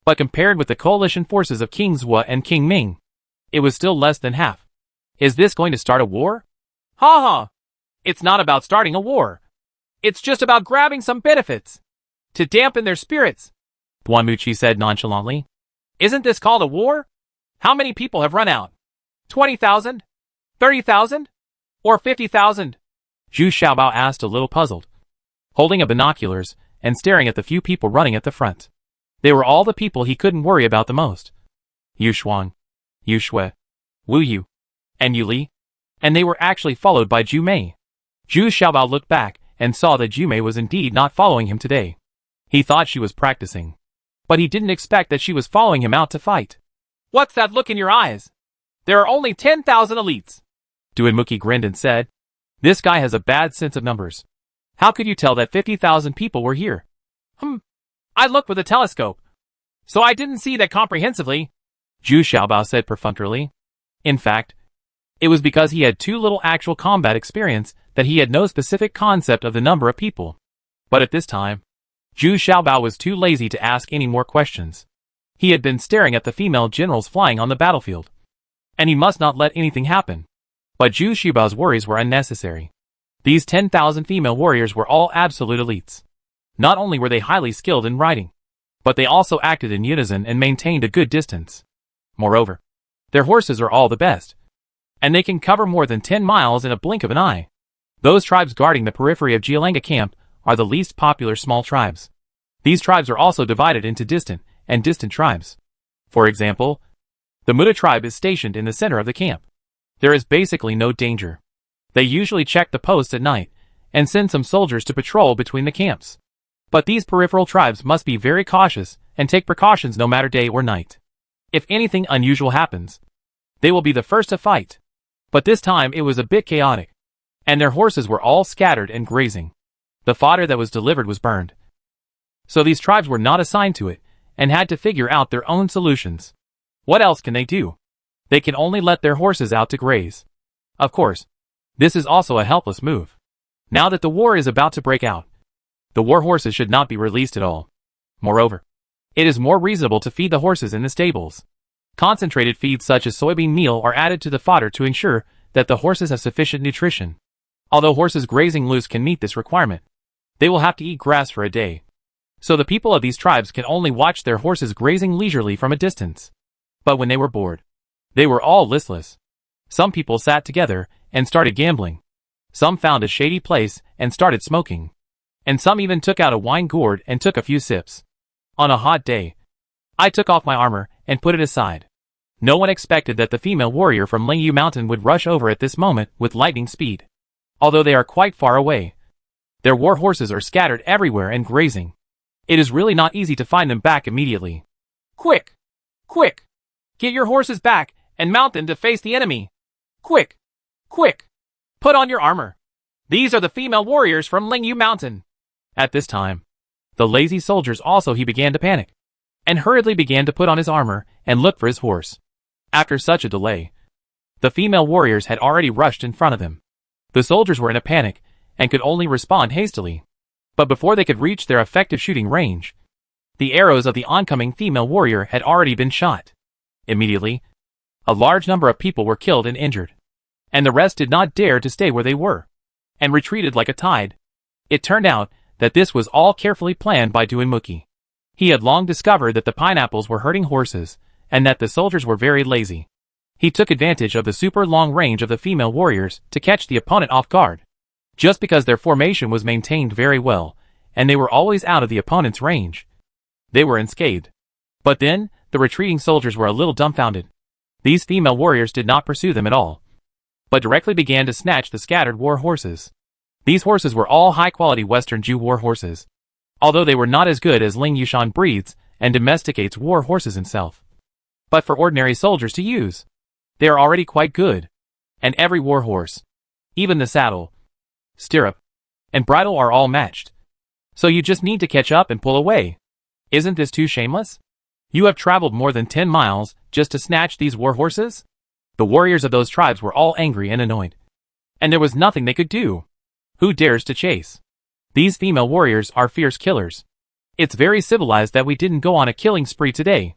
But compared with the coalition forces of King Zhou and King Ming, it was still less than half. Is this going to start a war? Ha ha! It's not about starting a war. It's just about grabbing some benefits to dampen their spirits, Duanmuchi said nonchalantly. Isn't this called a war? How many people have run out? 20,000? 30,000? Or 50,000? Zhu Xiaobao asked, a little puzzled, holding up binoculars and staring at the few people running at the front. They were all the people he couldn't worry about the most. Yu Shuang, Yu Shui, Wu Yu, and Yu Li. And they were actually followed by Zhu Mei. Zhu Xiaobao looked back and saw that Zhu Mei was indeed not following him today. He thought she was practicing, but he didn't expect that she was following him out to fight. What's that look in your eyes? There are only 10,000 elites. Duinmuki grinned and said, this guy has a bad sense of numbers. How could you tell that 50,000 people were here? I looked with a telescope, so I didn't see that comprehensively, Zhu Xiaobao said perfunctorily. In fact, it was because he had too little actual combat experience that he had no specific concept of the number of people. But at this time, Zhu Xiaobao was too lazy to ask any more questions. He had been staring at the female generals flying on the battlefield, and he must not let anything happen. But Zhu Xiaobao's worries were unnecessary. These 10,000 female warriors were all absolute elites. Not only were they highly skilled in riding, but they also acted in unison and maintained a good distance. Moreover, their horses are all the best, and they can cover more than 10 miles in a blink of an eye. Those tribes guarding the periphery of Jialanga camp are the least popular small tribes. These tribes are also divided into distant and distant tribes. For example, the Muda tribe is stationed in the center of the camp. There is basically no danger. They usually check the posts at night and send some soldiers to patrol between the camps. But these peripheral tribes must be very cautious and take precautions no matter day or night. If anything unusual happens, they will be the first to fight. But this time it was a bit chaotic, and their horses were all scattered and grazing. The fodder that was delivered was burned. So these tribes were not assigned to it, and had to figure out their own solutions. What else can they do? They can only let their horses out to graze. Of course, this is also a helpless move. Now that the war is about to break out, the war horses should not be released at all. Moreover, it is more reasonable to feed the horses in the stables. Concentrated feeds such as soybean meal are added to the fodder to ensure that the horses have sufficient nutrition. Although horses grazing loose can meet this requirement, they will have to eat grass for a day. So the people of these tribes can only watch their horses grazing leisurely from a distance. But when they were bored, they were all listless. Some people sat together and started gambling. Some found a shady place and started smoking. And some even took out a wine gourd and took a few sips. On a hot day, I took off my armor and put it aside. No one expected that the female warrior from Lingyu Mountain would rush over at this moment with lightning speed. Although they are quite far away, their war horses are scattered everywhere and grazing. It is really not easy to find them back immediately. Quick! Quick! Get your horses back and mount them to face the enemy. Quick! Quick! Put on your armor. These are the female warriors from Lingyu Mountain. At this time, the lazy soldiers also he began to panic, and hurriedly began to put on his armor and look for his horse. After such a delay, the female warriors had already rushed in front of them. The soldiers were in a panic and could only respond hastily. But before they could reach their effective shooting range, the arrows of the oncoming female warrior had already been shot. Immediately, a large number of people were killed and injured, and the rest did not dare to stay where they were, and retreated like a tide. It turned out that this was all carefully planned by Duinmuki. He had long discovered that the pineapples were hurting horses, and that the soldiers were very lazy. He took advantage of the super long range of the female warriors to catch the opponent off guard. Just because their formation was maintained very well, and they were always out of the opponent's range, they were unscathed. But then, the retreating soldiers were a little dumbfounded. These female warriors did not pursue them at all, but directly began to snatch the scattered war horses. These horses were all high-quality Western Jew war horses, although they were not as good as Ling Yushan breeds and domesticates war horses himself. But for ordinary soldiers to use, they are already quite good. And every war horse, even the saddle, stirrup, and bridle are all matched. So you just need to catch up and pull away. Isn't this too shameless? You have traveled more than 10 miles just to snatch these war horses? The warriors of those tribes were all angry and annoyed. And there was nothing they could do. Who dares to chase? These female warriors are fierce killers. It's very civilized that we didn't go on a killing spree today.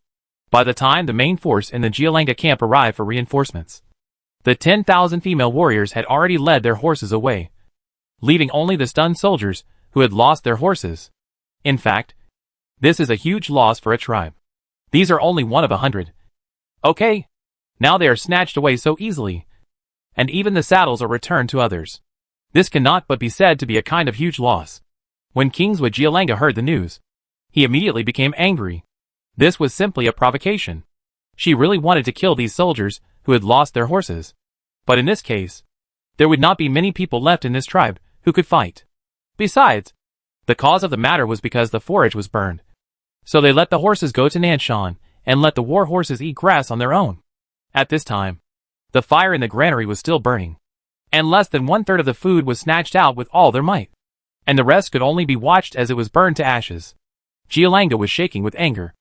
By the time the main force in the Jialanga camp arrived for reinforcements, the 10,000 female warriors had already led their horses away, leaving only the stunned soldiers who had lost their horses. In fact, this is a huge loss for a tribe. These are only one of 100. Okay, now they are snatched away so easily, and even the saddles are returned to others. This cannot but be said to be a kind of huge loss. When Kingswood Jialanga heard the news, he immediately became angry. This was simply a provocation. She really wanted to kill these soldiers who had lost their horses. But in this case, there would not be many people left in this tribe who could fight. Besides, the cause of the matter was because the forage was burned. So they let the horses go to Nanshan and let the war horses eat grass on their own. At this time, the fire in the granary was still burning, and less than 1/3 of the food was snatched out with all their might, and the rest could only be watched as it was burned to ashes. Jialanga was shaking with anger.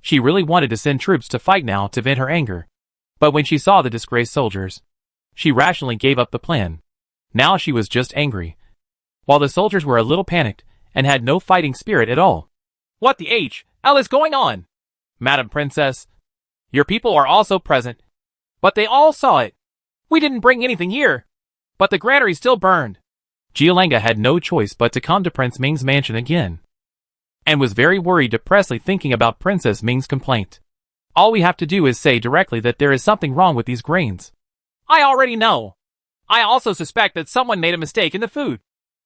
She really wanted to send troops to fight now to vent her anger. But when she saw the disgraced soldiers, she rationally gave up the plan. Now she was just angry, while the soldiers were a little panicked and had no fighting spirit at all. What the hell is going on? Madam Princess, your people are also present, but they all saw it. We didn't bring anything here, but the granary still burned. Jialanga had no choice but to come to Prince Ming's mansion again, and was very worried depressedly thinking about Princess Ming's complaint. All we have to do is say directly that there is something wrong with these grains. I already know. I also suspect that someone made a mistake in the food,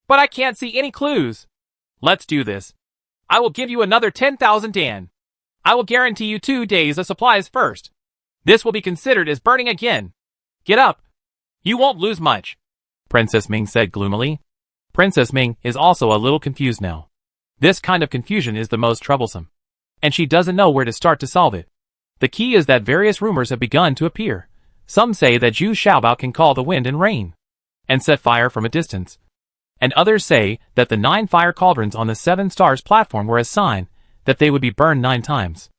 but I can't see any clues. Let's do this. I will give you another 10,000 Dan. I will guarantee you 2 days of supplies first. This will be considered as burning again. Get up. You won't lose much, Princess Ming said gloomily. Princess Ming is also a little confused now. This kind of confusion is the most troublesome, and she doesn't know where to start to solve it. The key is that various rumors have begun to appear. Some say that Zhu Xiaobao can call the wind and rain, and set fire from a distance. And others say that the 9 fire cauldrons on the 7 stars platform were a sign that they would be burned 9 times.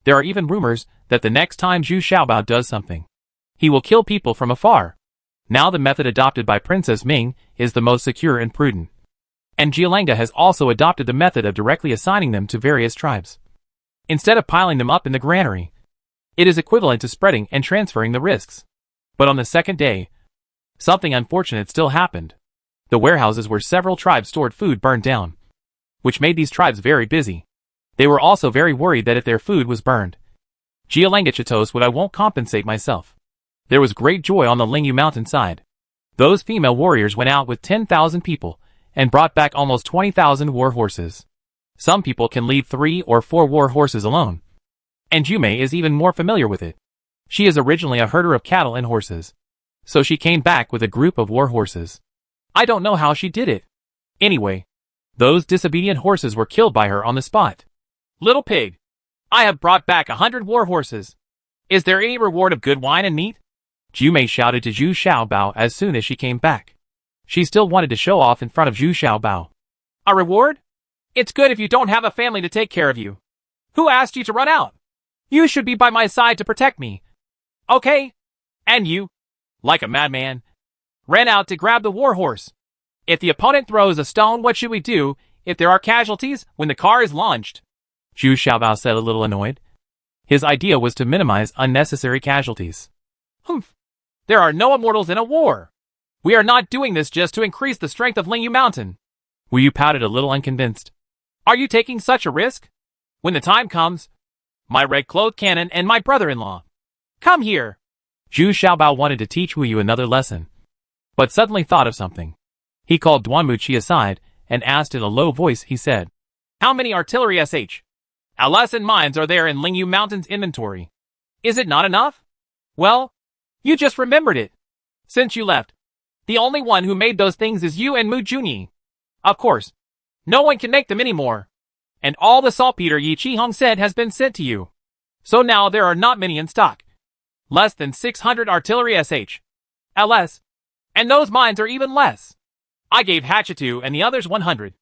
There are even rumors that the next time Zhu Xiaobao does something, he will kill people from afar. Now the method adopted by Princess Ming is the most secure and prudent. And Jialanga has also adopted the method of directly assigning them to various tribes, instead of piling them up in the granary. It is equivalent to spreading and transferring the risks. But on the second day, something unfortunate still happened. The warehouses where several tribes stored food burned down, which made these tribes very busy. They were also very worried that if their food was burned, Jialanga Chitos would I won't compensate myself. There was great joy on the Lingyu mountainside. Those female warriors went out with 10,000 people and brought back almost 20,000 war horses. Some people can lead 3 or 4 war horses alone, and Jume is even more familiar with it. She is originally a herder of cattle and horses, so she came back with a group of war horses. I don't know how she did it. Anyway, those disobedient horses were killed by her on the spot. Little pig, I have brought back 100 war horses. Is there any reward of good wine and meat? Jume shouted to Zhu Xiaobao as soon as she came back. She still wanted to show off in front of Zhu Xiaobao. A reward? It's good if you don't have a family to take care of you. Who asked you to run out? You should be by my side to protect me. Okay. And you, like a madman, ran out to grab the war horse. If the opponent throws a stone, what should we do if there are casualties when the car is launched? Zhu Xiaobao said a little annoyed. His idea was to minimize unnecessary casualties. Humph. There are no immortals in a war. We are not doing this just to increase the strength of Lingyu Mountain. Wu Yu pouted a little unconvinced. Are you taking such a risk? When the time comes, my red-clothed cannon and my brother-in-law. Come here. Zhu Xiaobao wanted to teach Wu Yu another lesson, but suddenly thought of something. He called Duanmuqi aside and asked in a low voice, he said, how many artillery LS and mines are there in Lingyu Mountain's inventory? Is it not enough? Well, you just remembered it. Since you left, The only one who made those things is you and Mu Junyi. Of course, no one can make them anymore. And all the saltpeter Yi Qihong said has been sent to you. So now there are not many in stock. Less than 600 artillery LS. And those mines are even less. I gave Hachitu and the others 100.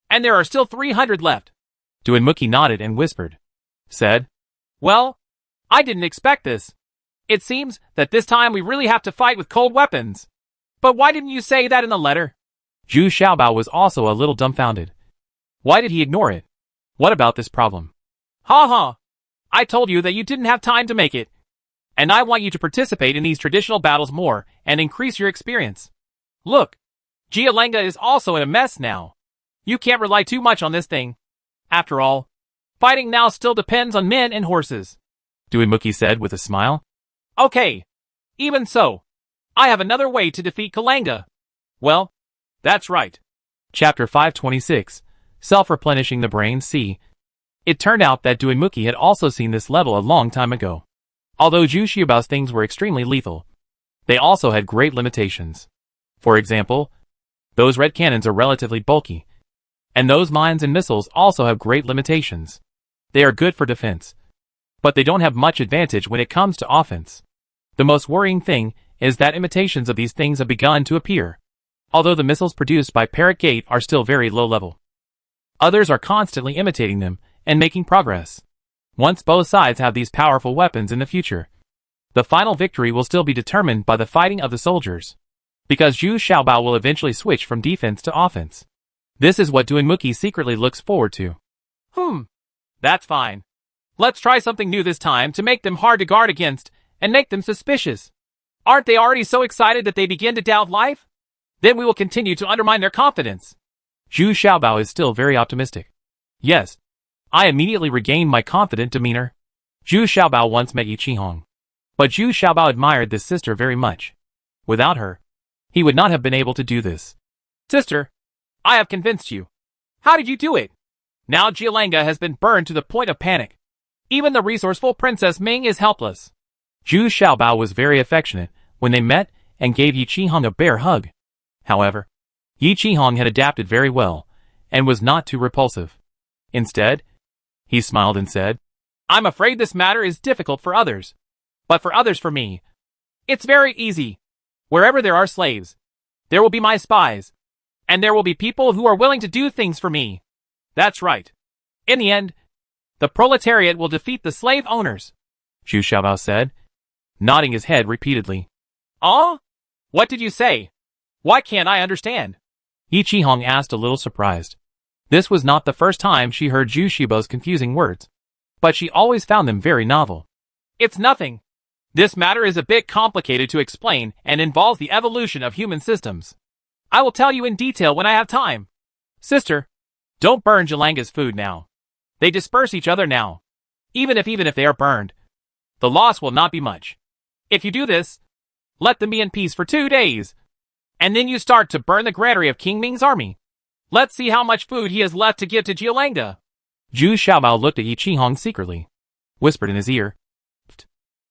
And there are still 300 left. Duinmuki nodded and whispered. Said, well, I didn't expect this. It seems that this time we really have to fight with cold weapons. But why didn't you say that in the letter? Zhu Xiaobao was also a little dumbfounded. Why did he ignore it? What about this problem? Ha ha. I told you that you didn't have time to make it. And I want you to participate in these traditional battles more and increase your experience. Look, Jialenga is also in a mess now. You can't rely too much on this thing. After all, fighting now still depends on men and horses. Duinmuki said with a smile. Okay. Even so, I have another way to defeat Kalanga. Well, that's right. Chapter 526, Self-Replenishing the Brain C. It turned out that Duinmuki had also seen this level a long time ago. Although Zhu Xiaobao's things were extremely lethal, they also had great limitations. For example, those red cannons are relatively bulky, and those mines and missiles also have great limitations. They are good for defense, but they don't have much advantage when it comes to offense. The most worrying thing is that imitations of these things have begun to appear, although the missiles produced by Parrot Gate are still very low level. Others are constantly imitating them and making progress. Once both sides have these powerful weapons in the future, the final victory will still be determined by the fighting of the soldiers, because Zhu Xiaobao will eventually switch from defense to offense. This is what Duinmuki secretly looks forward to. That's fine. Let's try something new this time to make them hard to guard against and make them suspicious. Aren't they already so excited that they begin to doubt life? Then we will continue to undermine their confidence. Zhu Xiaobao is still very optimistic. Yes, I immediately regained my confident demeanor. Zhu Xiaobao once met Yi Qihong, but Zhu Xiaobao admired this sister very much. Without her, he would not have been able to do this. Sister, I have convinced you. How did you do it? Now Jialenga has been burned to the point of panic. Even the resourceful Princess Ming is helpless. Zhu Xiaobao was very affectionate when they met and gave Yi Qihong a bear hug. However, Yi Qihong had adapted very well and was not too repulsive. Instead, he smiled and said, I'm afraid this matter is difficult for others. But for others, for me, it's very easy. Wherever there are slaves, there will be my spies. And there will be people who are willing to do things for me. That's right. In the end, the proletariat will defeat the slave owners. Zhu Xiaobao said, nodding his head repeatedly. What did you say? Why can't I understand? Yi Qihong asked, a little surprised. This was not the first time she heard Zhu Xiaobao's confusing words, but she always found them very novel. It's nothing. This matter is a bit complicated to explain and involves the evolution of human systems. I will tell you in detail when I have time. Sister, don't burn Jialenga's food now. They disperse each other now. Even if they are burned, the loss will not be much. If you do this, let them be in peace for 2 days. And then you start to burn the granary of King Ming's army. Let's see how much food he has left to give to Jialenga. Zhu Xiaobao looked at Yi Qihong secretly, whispered in his ear.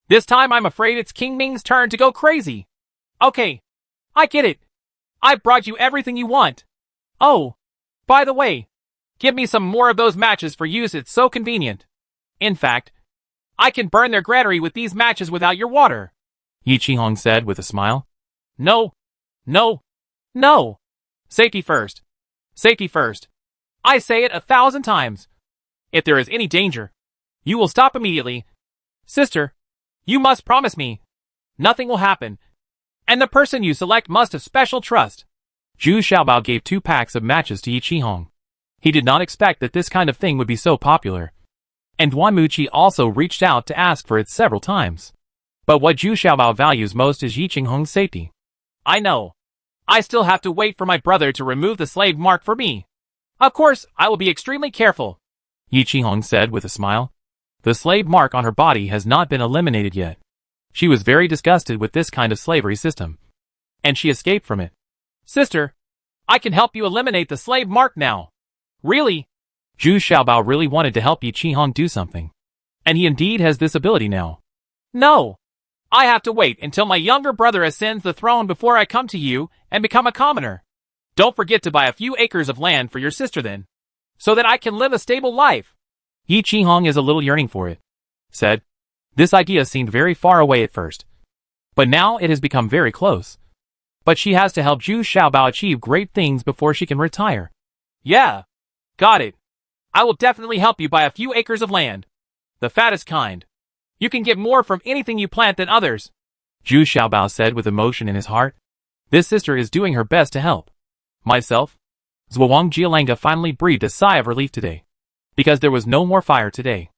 This time I'm afraid it's King Ming's turn to go crazy. Okay, I get it. I've brought you everything you want. Oh, by the way, give me some more of those matches for use, it's so convenient. In fact, I can burn their granary with these matches without your water. Yi Qihong said with a smile. No. Safety first. Safety first. I say it 1,000 times. If there is any danger, you will stop immediately. Sister, you must promise me. Nothing will happen. And the person you select must have special trust. Zhu Xiaobao gave 2 packs of matches to Yi Qihong. He did not expect that this kind of thing would be so popular. And Duanmuqi also reached out to ask for it several times. But what Zhu Xiaobao values most is Yi Qihong's safety. I know. I still have to wait for my brother to remove the slave mark for me. Of course, I will be extremely careful. Yi Qihong said with a smile. The slave mark on her body has not been eliminated yet. She was very disgusted with this kind of slavery system, and she escaped from it. Sister, I can help you eliminate the slave mark now. Really? Zhu Xiaobao really wanted to help Yi Qihong do something. And he indeed has this ability now. No. I have to wait until my younger brother ascends the throne before I come to you and become a commoner. Don't forget to buy a few acres of land for your sister then, so that I can live a stable life. Yi Qihong is a little yearning for it, said. This idea seemed very far away at first, but now it has become very close. But she has to help Zhu Xiaobao achieve great things before she can retire. Yeah. Got it. I will definitely help you buy a few acres of land. The fattest kind. You can get more from anything you plant than others, Zhu Xiaobao said with emotion in his heart. This sister is doing her best to help. Myself? Zhuang Jialanga finally breathed a sigh of relief today, because there was no more fire today.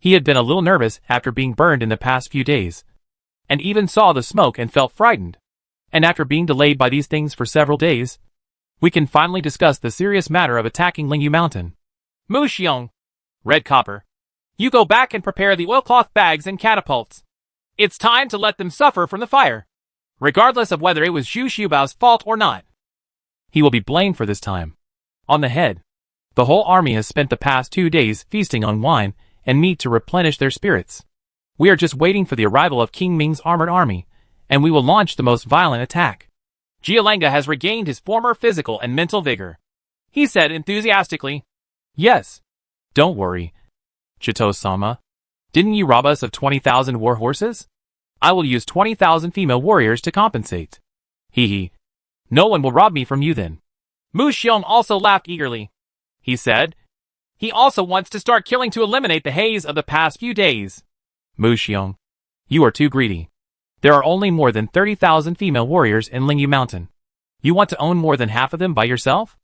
He had been a little nervous after being burned in the past few days, and even saw the smoke and felt frightened. And after being delayed by these things for several days, we can finally discuss the serious matter of attacking Lingyu Mountain. Mu Xiong, Red Copper, you go back and prepare the oilcloth bags and catapults. It's time to let them suffer from the fire, regardless of whether it was Zhu Xiaobao's fault or not. He will be blamed for this time. On the head. The whole army has spent the past 2 days feasting on wine and meat to replenish their spirits. We are just waiting for the arrival of King Ming's armored army, and we will launch the most violent attack. Jialanga has regained his former physical and mental vigor, he said enthusiastically. Yes. Don't worry, Chito-sama. Didn't you rob us of 20,000 war horses? I will use 20,000 female warriors to compensate. Hee hee. No one will rob me from you then. Mu Xiong also laughed eagerly. He said, he also wants to start killing to eliminate the haze of the past few days. Mu Xiong, you are too greedy. There are only more than 30,000 female warriors in Lingyu Mountain. You want to own more than half of them by yourself?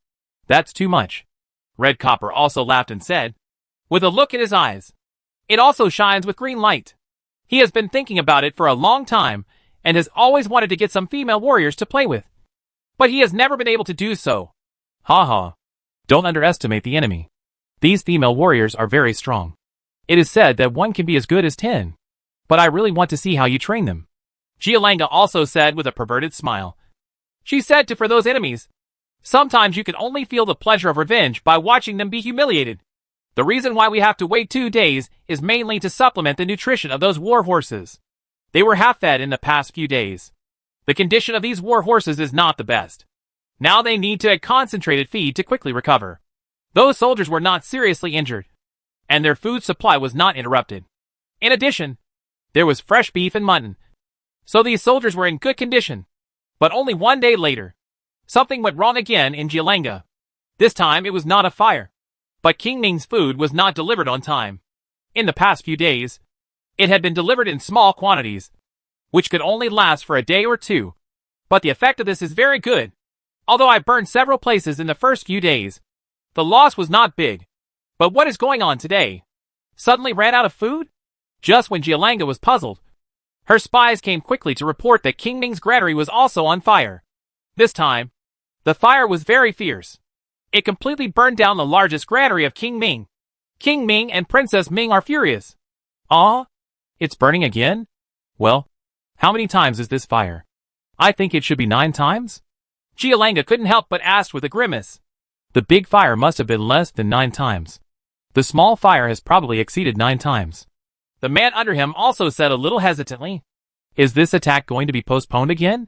That's too much. Red Copper also laughed and said, with a look in his eyes, it also shines with green light. He has been thinking about it for a long time and has always wanted to get some female warriors to play with. But he has never been able to do so. Ha ha. Don't underestimate the enemy. These female warriors are very strong. It is said that one can be as good as 10. But I really want to see how you train them. Jialanga also said with a perverted smile. She said for those enemies, sometimes you can only feel the pleasure of revenge by watching them be humiliated. The reason why we have to wait 2 days is mainly to supplement the nutrition of those war horses. They were half-fed in the past few days. The condition of these war horses is not the best. Now they need to a concentrated feed to quickly recover. Those soldiers were not seriously injured, and their food supply was not interrupted. In addition, there was fresh beef and mutton. So these soldiers were in good condition. But only 1 day later, something went wrong again in Jialanga. This time it was not a fire, but King Ming's food was not delivered on time. In the past few days, it had been delivered in small quantities, which could only last for a day or two. But the effect of this is very good. Although I burned several places in the first few days, the loss was not big. But what is going on today? Suddenly ran out of food? Just when Jialanga was puzzled, her spies came quickly to report that King Ming's granary was also on fire. This time, the fire was very fierce. It completely burned down the largest granary of King Ming. King Ming and Princess Ming are furious. Ah? It's burning again? Well, how many times is this fire? I think it should be 9 times? Jialanga couldn't help but ask with a grimace. The big fire must have been less than 9 times. The small fire has probably exceeded 9 times. The man under him also said a little hesitantly. Is this attack going to be postponed again?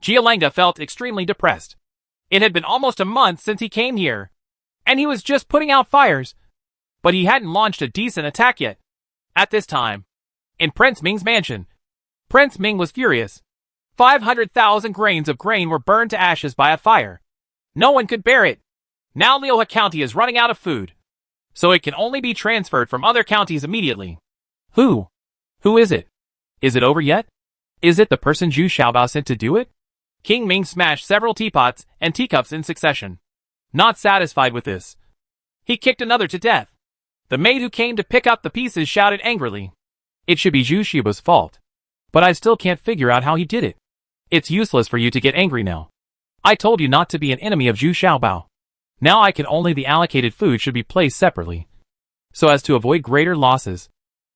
Jialanga felt extremely depressed. It had been almost a month since he came here, and he was just putting out fires, but he hadn't launched a decent attack yet. At this time, in Prince Ming's mansion, Prince Ming was furious. 500,000 grains of grain were burned to ashes by a fire. No one could bear it. Now Liuhe County is running out of food, so it can only be transferred from other counties immediately. Who? Who is it? Is it over yet? Is it the person Zhu Xiaobao sent to do it? King Ming smashed several teapots and teacups in succession. Not satisfied with this, he kicked another to death. The maid who came to pick up the pieces shouted angrily. It should be Zhu Xiaobao's fault. But I still can't figure out how he did it. It's useless for you to get angry now. I told you not to be an enemy of Zhu Xiaobao. Now I can only the allocated food should be placed separately, so as to avoid greater losses.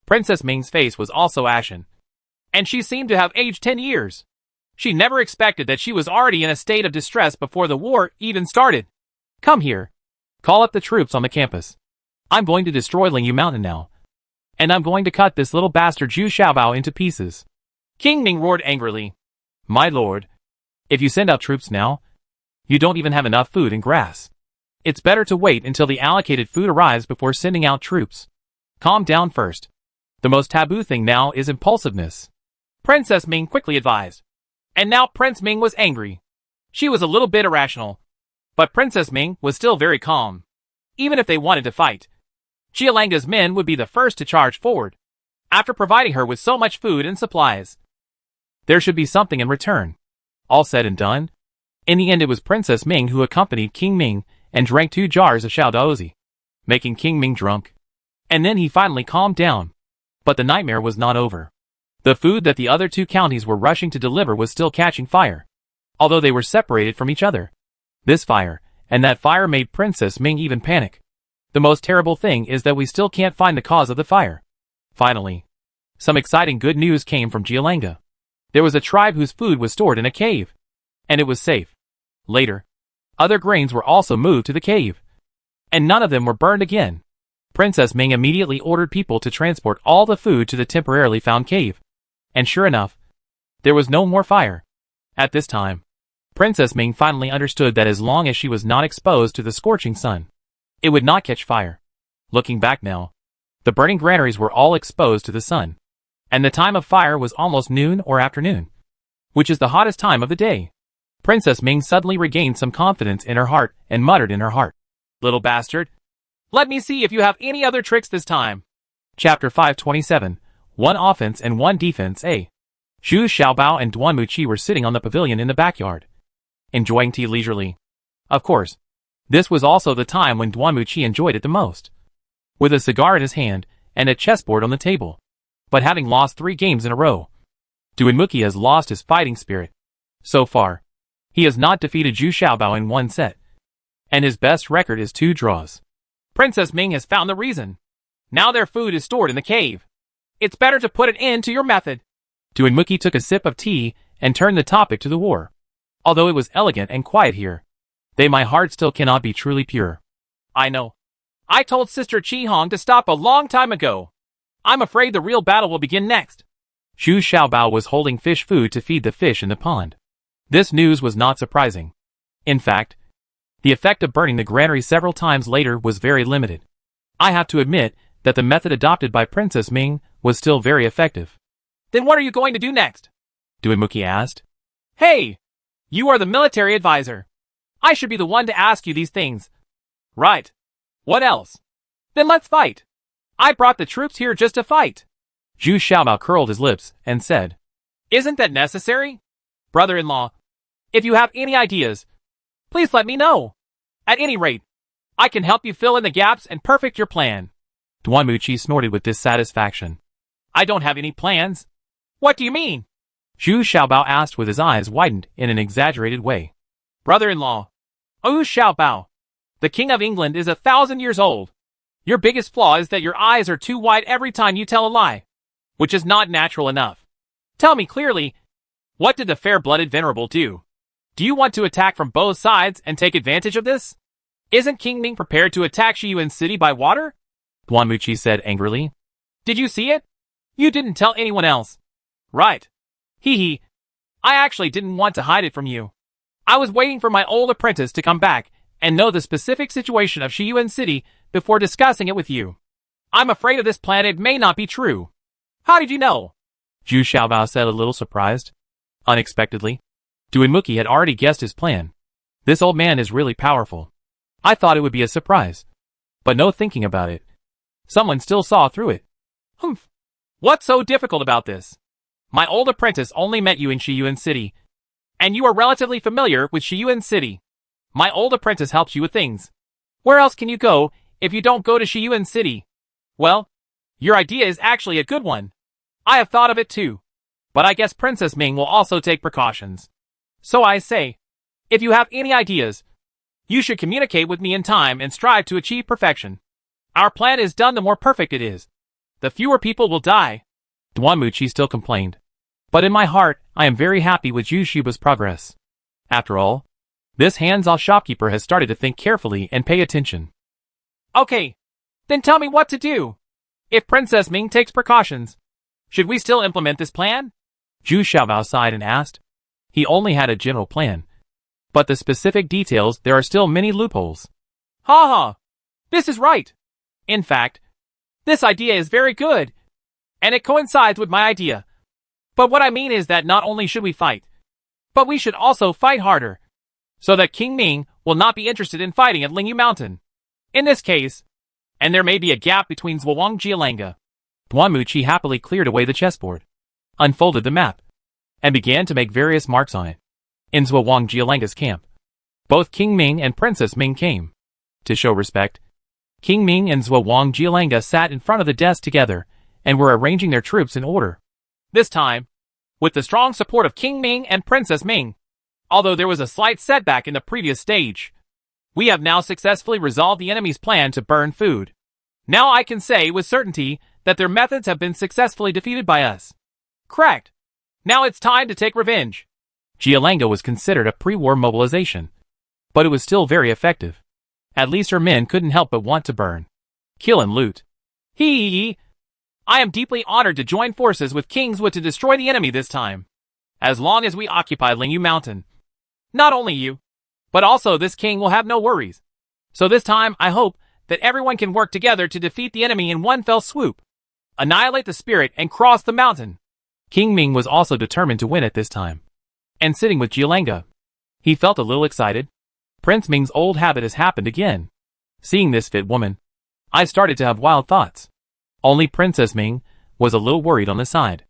Princess Ming's face was also ashen, and she seemed to have aged 10 years. She never expected that she was already in a state of distress before the war even started. Come here. Call up the troops on the campus. I'm going to destroy Lingyu Mountain now. And I'm going to cut this little bastard Zhu Xiaobao into pieces. King Ming roared angrily. My lord, if you send out troops now, you don't even have enough food and grass. It's better to wait until the allocated food arrives before sending out troops. Calm down first. The most taboo thing now is impulsiveness, Princess Ming quickly advised. And now Prince Ming was angry. She was a little bit irrational. But Princess Ming was still very calm. Even if they wanted to fight, Jialanga's men would be the first to charge forward, after providing her with so much food and supplies. There should be something in return. All said and done, in the end it was Princess Ming who accompanied King Ming and drank 2 jars of Xiaodaozi, making King Ming drunk. And then he finally calmed down. But the nightmare was not over. The food that the other 2 counties were rushing to deliver was still catching fire, although they were separated from each other. This fire, and that fire made Princess Ming even panic. The most terrible thing is that we still can't find the cause of the fire. Finally, some exciting good news came from Jialanga. There was a tribe whose food was stored in a cave, and it was safe. Later, other grains were also moved to the cave, and none of them were burned again. Princess Ming immediately ordered people to transport all the food to the temporarily found cave. And sure enough, there was no more fire. At this time, Princess Ming finally understood that as long as she was not exposed to the scorching sun, it would not catch fire. Looking back now, the burning granaries were all exposed to the sun, and the time of fire was almost noon or afternoon, which is the hottest time of the day. Princess Ming suddenly regained some confidence in her heart and muttered in her heart, "Little bastard, let me see if you have any other tricks this time." Chapter 527, 1 Offense and 1 Defense A. Zhu Xiaobao and Duan Muqi were sitting on the pavilion in the backyard, enjoying tea leisurely. Of course, this was also the time when Duan Muqi enjoyed it the most, with a cigar in his hand and a chessboard on the table. But having lost 3 games in a row, Duan Muqi has lost his fighting spirit. So far, he has not defeated Zhu Xiaobao in 1 set, and his best record is 2 draws. Princess Ming has found the reason. Now their food is stored in the cave. It's better to put an end to your method. Duan Muqi took a sip of tea and turned the topic to the war. Although it was elegant and quiet here, my heart still cannot be truly pure. I know. I told Sister Qi Hong to stop a long time ago. I'm afraid the real battle will begin next. Zhu Xiaobao was holding fish food to feed the fish in the pond. This news was not surprising. In fact, the effect of burning the granary several times later was very limited. I have to admit that the method adopted by Princess Ming was still very effective. Then what are you going to do next? Duan Muqi asked. Hey! You are the military advisor. I should be the one to ask you these things. Right. What else? Then let's fight. I brought the troops here just to fight. Zhu Xiaobao curled his lips and said, Isn't that necessary? Brother-in-law, if you have any ideas, please let me know. At any rate, I can help you fill in the gaps and perfect your plan. Duan Muqi snorted with dissatisfaction. I don't have any plans. What do you mean? Zhu Xiaobao asked with his eyes widened in an exaggerated way. Brother-in-law, Zhu Xiaobao, the King of England is 1,000 years old. Your biggest flaw is that your eyes are too wide every time you tell a lie, which is not natural enough. Tell me clearly, what did the fair-blooded venerable do? Do you want to attack from both sides and take advantage of this? Isn't King Ming prepared to attack Shiyuan City by water? Duan Muqi said angrily. Did you see it? You didn't tell anyone else. Right. Hee hee. I actually didn't want to hide it from you. I was waiting for my old apprentice to come back and know the specific situation of Shiyuan City before discussing it with you. I'm afraid of this plan. It may not be true. How did you know? Zhu Xiaobao said, a little surprised. Unexpectedly, Duan Muqi had already guessed his plan. This old man is really powerful. I thought it would be a surprise. But no thinking about it, someone still saw through it. Humph. What's so difficult about this? My old apprentice only met you in Shiyuan City, and you are relatively familiar with Shiyuan City. My old apprentice helps you with things. Where else can you go if you don't go to Shiyuan City? Well, your idea is actually a good one. I have thought of it too. But I guess Princess Ming will also take precautions. So I say, if you have any ideas, you should communicate with me in time and strive to achieve perfection. Our plan is done, the more perfect it is, the fewer people will die. Duan Muqi still complained. But in my heart, I am very happy with Zhu Xiaobao's progress. After all, this hands-off shopkeeper has started to think carefully and pay attention. Okay, then tell me what to do. If Princess Ming takes precautions, should we still implement this plan? Zhu Xiaobao sighed and asked. He only had a general plan. But the specific details, there are still many loopholes. Ha ha! This is right. In fact, this idea is very good. And it coincides with my idea. But what I mean is that not only should we fight, but we should also fight harder. So that King Ming will not be interested in fighting at Lingyu Mountain. In this case, and there may be a gap between Zhuang Jialanga. Duan Muqi happily cleared away the chessboard, unfolded the map, and began to make various marks on it. In Zhuang Jialanga's camp, both King Ming and Princess Ming came. To show respect, King Ming and Zhuang Jialanga sat in front of the desk together and were arranging their troops in order. This time, with the strong support of King Ming and Princess Ming, although there was a slight setback in the previous stage, we have now successfully resolved the enemy's plan to burn food. Now I can say with certainty that their methods have been successfully defeated by us. Correct. Now it's time to take revenge. Jialanga was considered a pre-war mobilization, but it was still very effective. At least her men couldn't help but want to burn, kill and loot. Hee. I am deeply honored to join forces with Kingswood to destroy the enemy this time. As long as we occupy Lingyu Mountain. Not only you, but also this king will have no worries. So this time I hope that everyone can work together to defeat the enemy in one fell swoop. Annihilate the spirit and cross the mountain. King Ming was also determined to win at this time. And sitting with Jialanga, he felt a little excited. Prince Ming's old habit has happened again. Seeing this fit woman, I started to have wild thoughts. Only Princess Ming was a little worried on the side.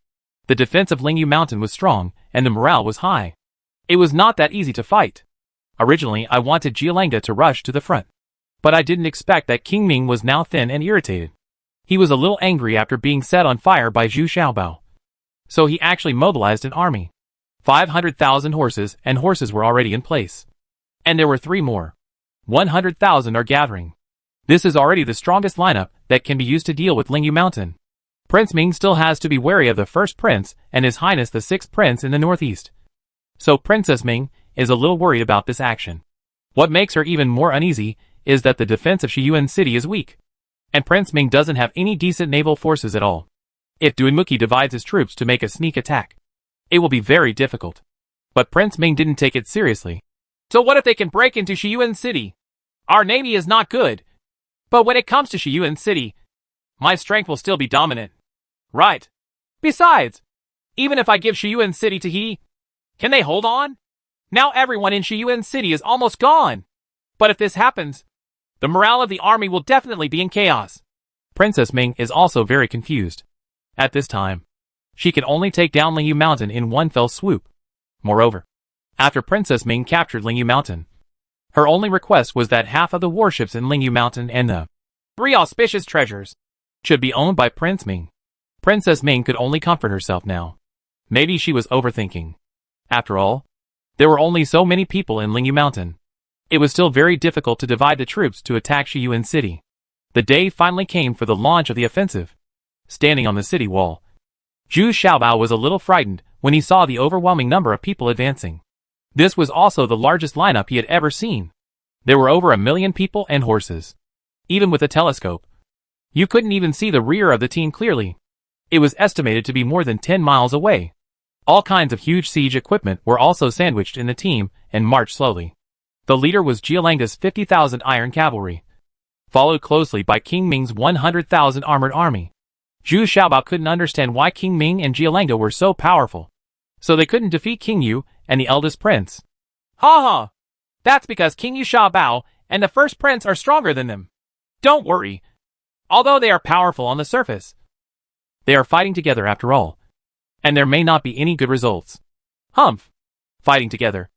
The defense of Lingyu Mountain was strong, and the morale was high. It was not that easy to fight. Originally, I wanted Jialanga to rush to the front. But I didn't expect that King Ming was now thin and irritated. He was a little angry after being set on fire by Zhu Xiaobao. So he actually mobilized an army. 500,000 horses, and horses were already in place. And there were 3 more. 100,000 are gathering. This is already the strongest lineup that can be used to deal with Lingyu Mountain. Prince Ming still has to be wary of the first prince and His Highness the 6th prince in the northeast. So Princess Ming is a little worried about this action. What makes her even more uneasy is that the defense of Shiyuan City is weak. And Prince Ming doesn't have any decent naval forces at all. If Duanmuqi divides his troops to make a sneak attack, it will be very difficult. But Prince Ming didn't take it seriously. So what if they can break into Shiyuan City? Our navy is not good. But when it comes to Shiyuan City, my strength will still be dominant. Right. Besides, even if I give Shiyuan City to He, can they hold on? Now everyone in Shiyuan City is almost gone. But if this happens, the morale of the army will definitely be in chaos. Princess Ming is also very confused. At this time, she could only take down Lingyu Mountain in one fell swoop. Moreover, after Princess Ming captured Lingyu Mountain, her only request was that half of the warships in Lingyu Mountain and the 3 auspicious treasures should be owned by Prince Ming. Princess Ming could only comfort herself now. Maybe she was overthinking. After all, there were only so many people in Lingyu Mountain. It was still very difficult to divide the troops to attack Shiyuan City. The day finally came for the launch of the offensive. Standing on the city wall, Zhu Xiaobao was a little frightened when he saw the overwhelming number of people advancing. This was also the largest lineup he had ever seen. There were over 1 million people and horses. Even with a telescope, you couldn't even see the rear of the team clearly. It was estimated to be more than 10 miles away. All kinds of huge siege equipment were also sandwiched in the team and marched slowly. The leader was Jialanga's 50,000 iron cavalry, followed closely by King Ming's 100,000 armored army. Zhu Xiaobao couldn't understand why King Ming and Jialanga were so powerful. So they couldn't defeat King Yu and the eldest prince. Ha ha! That's because King Yu Xiaobao and the first prince are stronger than them. Don't worry. Although they are powerful on the surface, they are fighting together after all. And there may not be any good results. Humph! Fighting together.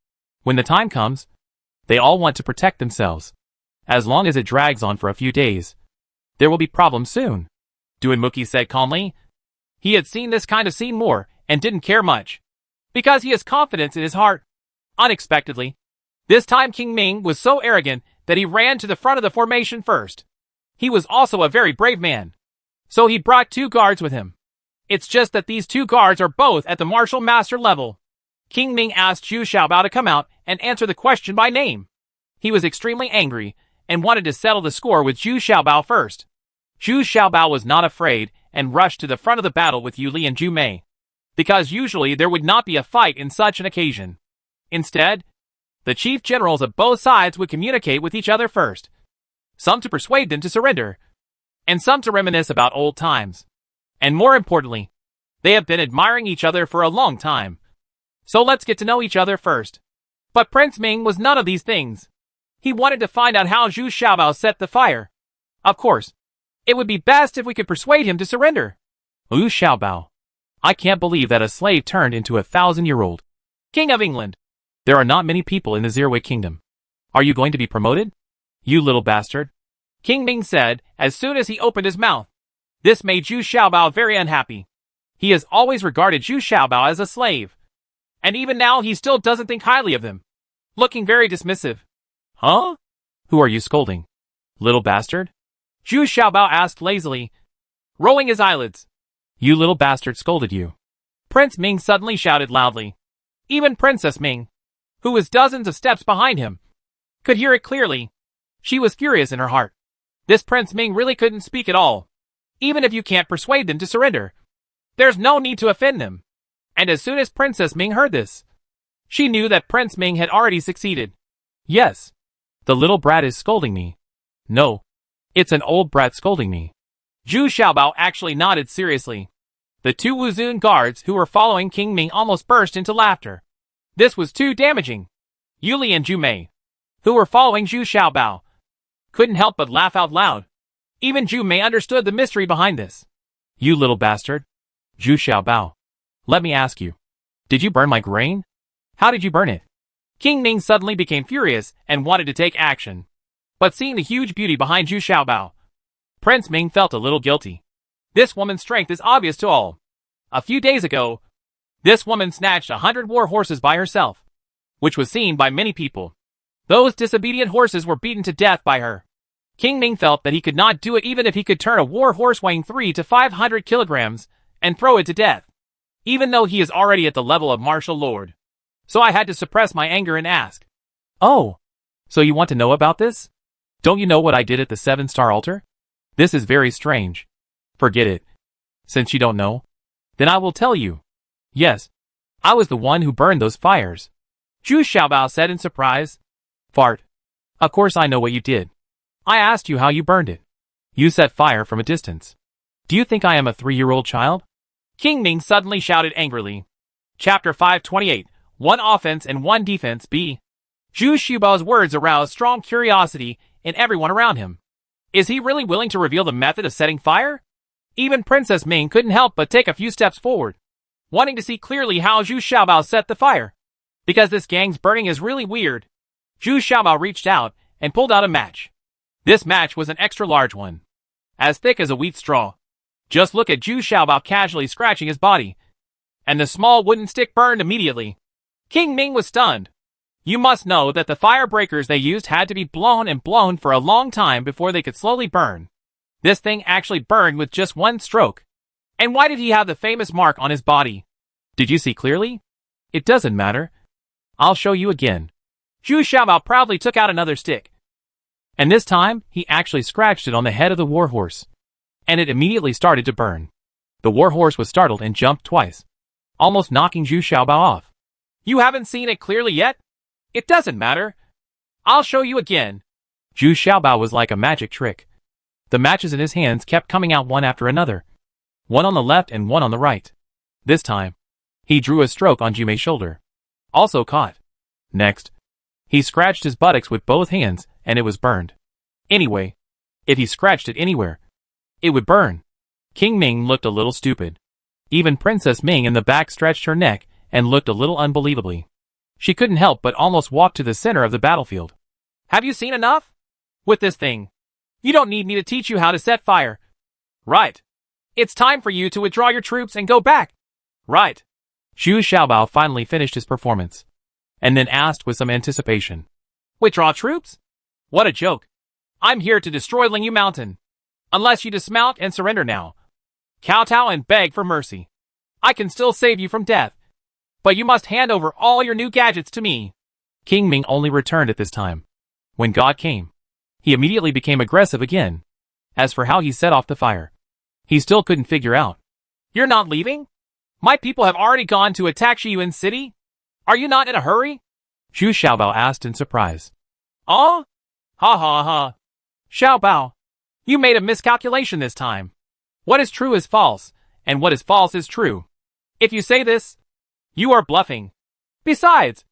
When the time comes, they all want to protect themselves. As long as it drags on for a few days, there will be problems soon. Duanmuqi said calmly. He had seen this kind of scene more and didn't care much, because he has confidence in his heart. Unexpectedly, this time King Ming was so arrogant that he ran to the front of the formation first. He was also a very brave man, so he brought 2 guards with him. It's just that these 2 guards are both at the martial master level. King Ming asked Zhu Xiaobao to come out and answer the question by name. He was extremely angry and wanted to settle the score with Zhu Xiaobao first. Zhu Xiaobao was not afraid and rushed to the front of the battle with Yu Li and Zhu Mei. because usually there would not be a fight in such an occasion. Instead, the chief generals of both sides would communicate with each other first, some to persuade them to surrender, and some to reminisce about old times. And more importantly, they have been admiring each other for a long time. So let's get to know each other first. But Prince Ming was none of these things. He wanted to find out how Zhu Xiaobao set the fire. Of course, it would be best if we could persuade him to surrender. Zhu Xiaobao. I can't believe that a slave turned into a 1,000-year-old King of England. There are not many people in the Zirwei Kingdom. Are you going to be promoted? You little bastard. King Ming said as soon as he opened his mouth. This made Zhu Xiaobao very unhappy. He has always regarded Zhu Xiaobao as a slave. And even now he still doesn't think highly of him. Looking very dismissive. Huh? Who are you scolding? Little bastard? Zhu Xiaobao asked lazily, rolling his eyelids. You little bastard scolded you. Prince Ming suddenly shouted loudly. Even Princess Ming, who was dozens of steps behind him, could hear it clearly. She was furious in her heart. This Prince Ming really couldn't speak at all. Even if you can't persuade them to surrender, there's no need to offend them. And as soon as Princess Ming heard this, she knew that Prince Ming had already succeeded. Yes. The little brat is scolding me. No. It's an old brat scolding me. Zhu Xiaobao actually nodded seriously. The two Wuzun guards who were following King Ming almost burst into laughter. This was too damaging. Yuli and Zhu Mei, who were following Zhu Xiaobao, couldn't help but laugh out loud. Even Zhu Mei understood the mystery behind this. You little bastard. Zhu Xiaobao. Let me ask you. Did you burn my grain? How did you burn it? King Ming suddenly became furious and wanted to take action. But seeing the huge beauty behind Zhu Xiaobao, Prince Ming felt a little guilty. This woman's strength is obvious to all. A few days ago, this woman snatched 100 war horses by herself, which was seen by many people. Those disobedient horses were beaten to death by her. King Ming felt that he could not do it even if he could turn a war horse weighing 300 to 500 kilograms and throw it to death, even though he is already at the level of martial lord. So I had to suppress my anger and ask. Oh, so you want to know about this? Don't you know what I did at the 7-star altar? This is very strange. Forget it. Since you don't know, then I will tell you. Yes, I was the one who burned those fires. Zhu Xiaobao said in surprise. Fart. Of course I know what you did. I asked you how you burned it. You set fire from a distance. Do you think I am a 3-year-old child? King Ming suddenly shouted angrily. Chapter 528, 1 Offense and 1 Defense B. Zhu Xiaobao's words aroused strong curiosity in everyone around him. Is he really willing to reveal the method of setting fire? Even Princess Ming couldn't help but take a few steps forward, wanting to see clearly how Zhu Xiaobao set the fire. Because this gang's burning is really weird. Zhu Xiaobao reached out and pulled out a match. This match was an extra large one, as thick as a wheat straw. Just look at Zhu Xiaobao casually scratching his body, and the small wooden stick burned immediately. King Ming was stunned. You must know that the fire breakers they used had to be blown and blown for a long time before they could slowly burn. This thing actually burned with just one stroke. And why did he have the famous mark on his body? Did you see clearly? It doesn't matter. I'll show you again. Zhu Xiaobao proudly took out another stick. And this time, he actually scratched it on the head of the warhorse. And it immediately started to burn. The warhorse was startled and jumped twice, almost knocking Zhu Xiaobao off. You haven't seen it clearly yet? It doesn't matter. I'll show you again. Zhu Xiaobao was like a magic trick. The matches in his hands kept coming out one after another. One on the left and one on the right. This time, he drew a stroke on Zhu Mei's shoulder. Also caught. Next, he scratched his buttocks with both hands, and it was burned. Anyway, if he scratched it anywhere, it would burn. King Ming looked a little stupid. Even Princess Ming in the back stretched her neck and looked a little unbelievably. She couldn't help but almost walk to the center of the battlefield. Have you seen enough? With this thing. You don't need me to teach you how to set fire. Right. It's time for you to withdraw your troops and go back. Right. Zhu Xiaobao finally finished his performance, and then asked with some anticipation. Withdraw troops? What a joke. I'm here to destroy Lingyu Mountain. Unless you dismount and surrender now. Kowtow and beg for mercy. I can still save you from death. But you must hand over all your new gadgets to me. King Ming only returned at this time. When God came, he immediately became aggressive again. As for how he set off the fire, he still couldn't figure out. You're not leaving? My people have already gone to attack Shiyuan City? Are you not in a hurry? Zhu Xiaobao asked in surprise. Oh? Ha ha ha. Xiaobao, you made a miscalculation this time. What is true is false, and what is false is true. If you say this, you are bluffing. Besides,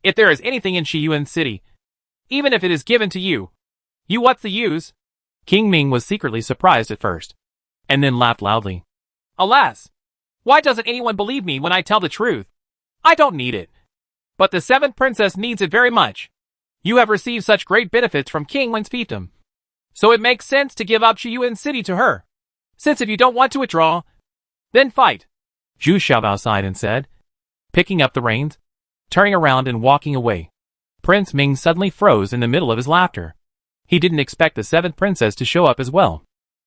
if there is anything in Shiyuan City, even if it is given to you, what's the use? King Ming was secretly surprised at first, and then laughed loudly. Alas, why doesn't anyone believe me when I tell the truth? I don't need it. But the seventh princess needs it very much. You have received such great benefits from King Wen's fiefdom. So it makes sense to give up Shiyuan City to her. Since if you don't want to withdraw, then fight. Zhu Xiaobao sighed and said, picking up the reins, turning around and walking away. Prince Ming suddenly froze in the middle of his laughter. He didn't expect the seventh princess to show up as well.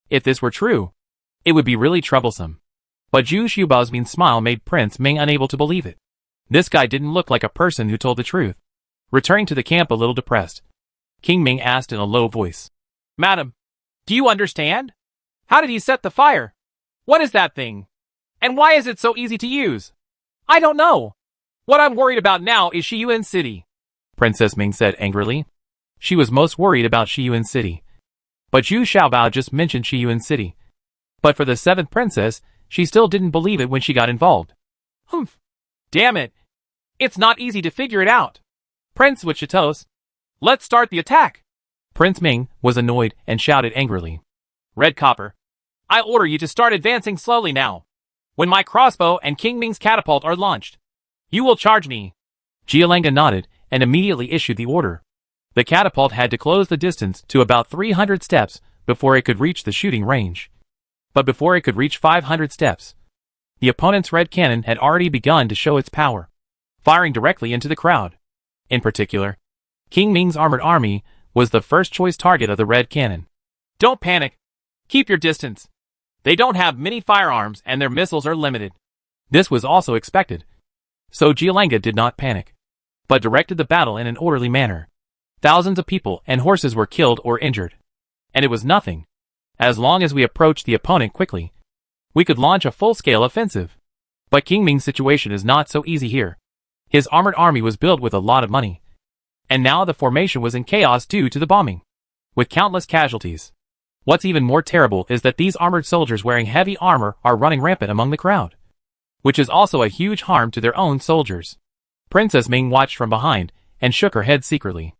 If this were true, it would be really troublesome. But Zhu Xiaobao's mean smile made Prince Ming unable to believe it. This guy didn't look like a person who told the truth. Returning to the camp a little depressed, King Ming asked in a low voice, Madam, do you understand? How did he set the fire? What is that thing? And why is it so easy to use? I don't know. What I'm worried about now is Shiyuan City. Princess Ming said angrily. She was most worried about Shiyuan City. But Zhu Xiaobao just mentioned Shiyuan City. But for the seventh princess, she still didn't believe it when she got involved. Humph. Damn it. It's not easy to figure it out. Prince Wichitos, let's start the attack. Prince Ming was annoyed and shouted angrily. Red Copper, I order you to start advancing slowly now. When my crossbow and King Ming's catapult are launched, you will charge me. Jialanga nodded and immediately issued the order. The catapult had to close the distance to about 300 steps before it could reach the shooting range. But before it could reach 500 steps, the opponent's red cannon had already begun to show its power, firing directly into the crowd. In particular, King Ming's armored army was the first choice target of the red cannon. Don't panic. Keep your distance. They don't have many firearms and their missiles are limited. This was also expected. So Jialanga did not panic, but directed the battle in an orderly manner. Thousands of people and horses were killed or injured. And it was nothing. As long as we approached the opponent quickly, we could launch a full-scale offensive. But King Ming's situation is not so easy here. His armored army was built with a lot of money. And now the formation was in chaos due to the bombing, with countless casualties. What's even more terrible is that these armored soldiers wearing heavy armor are running rampant among the crowd, which is also a huge harm to their own soldiers. Princess Ming watched from behind and shook her head secretly.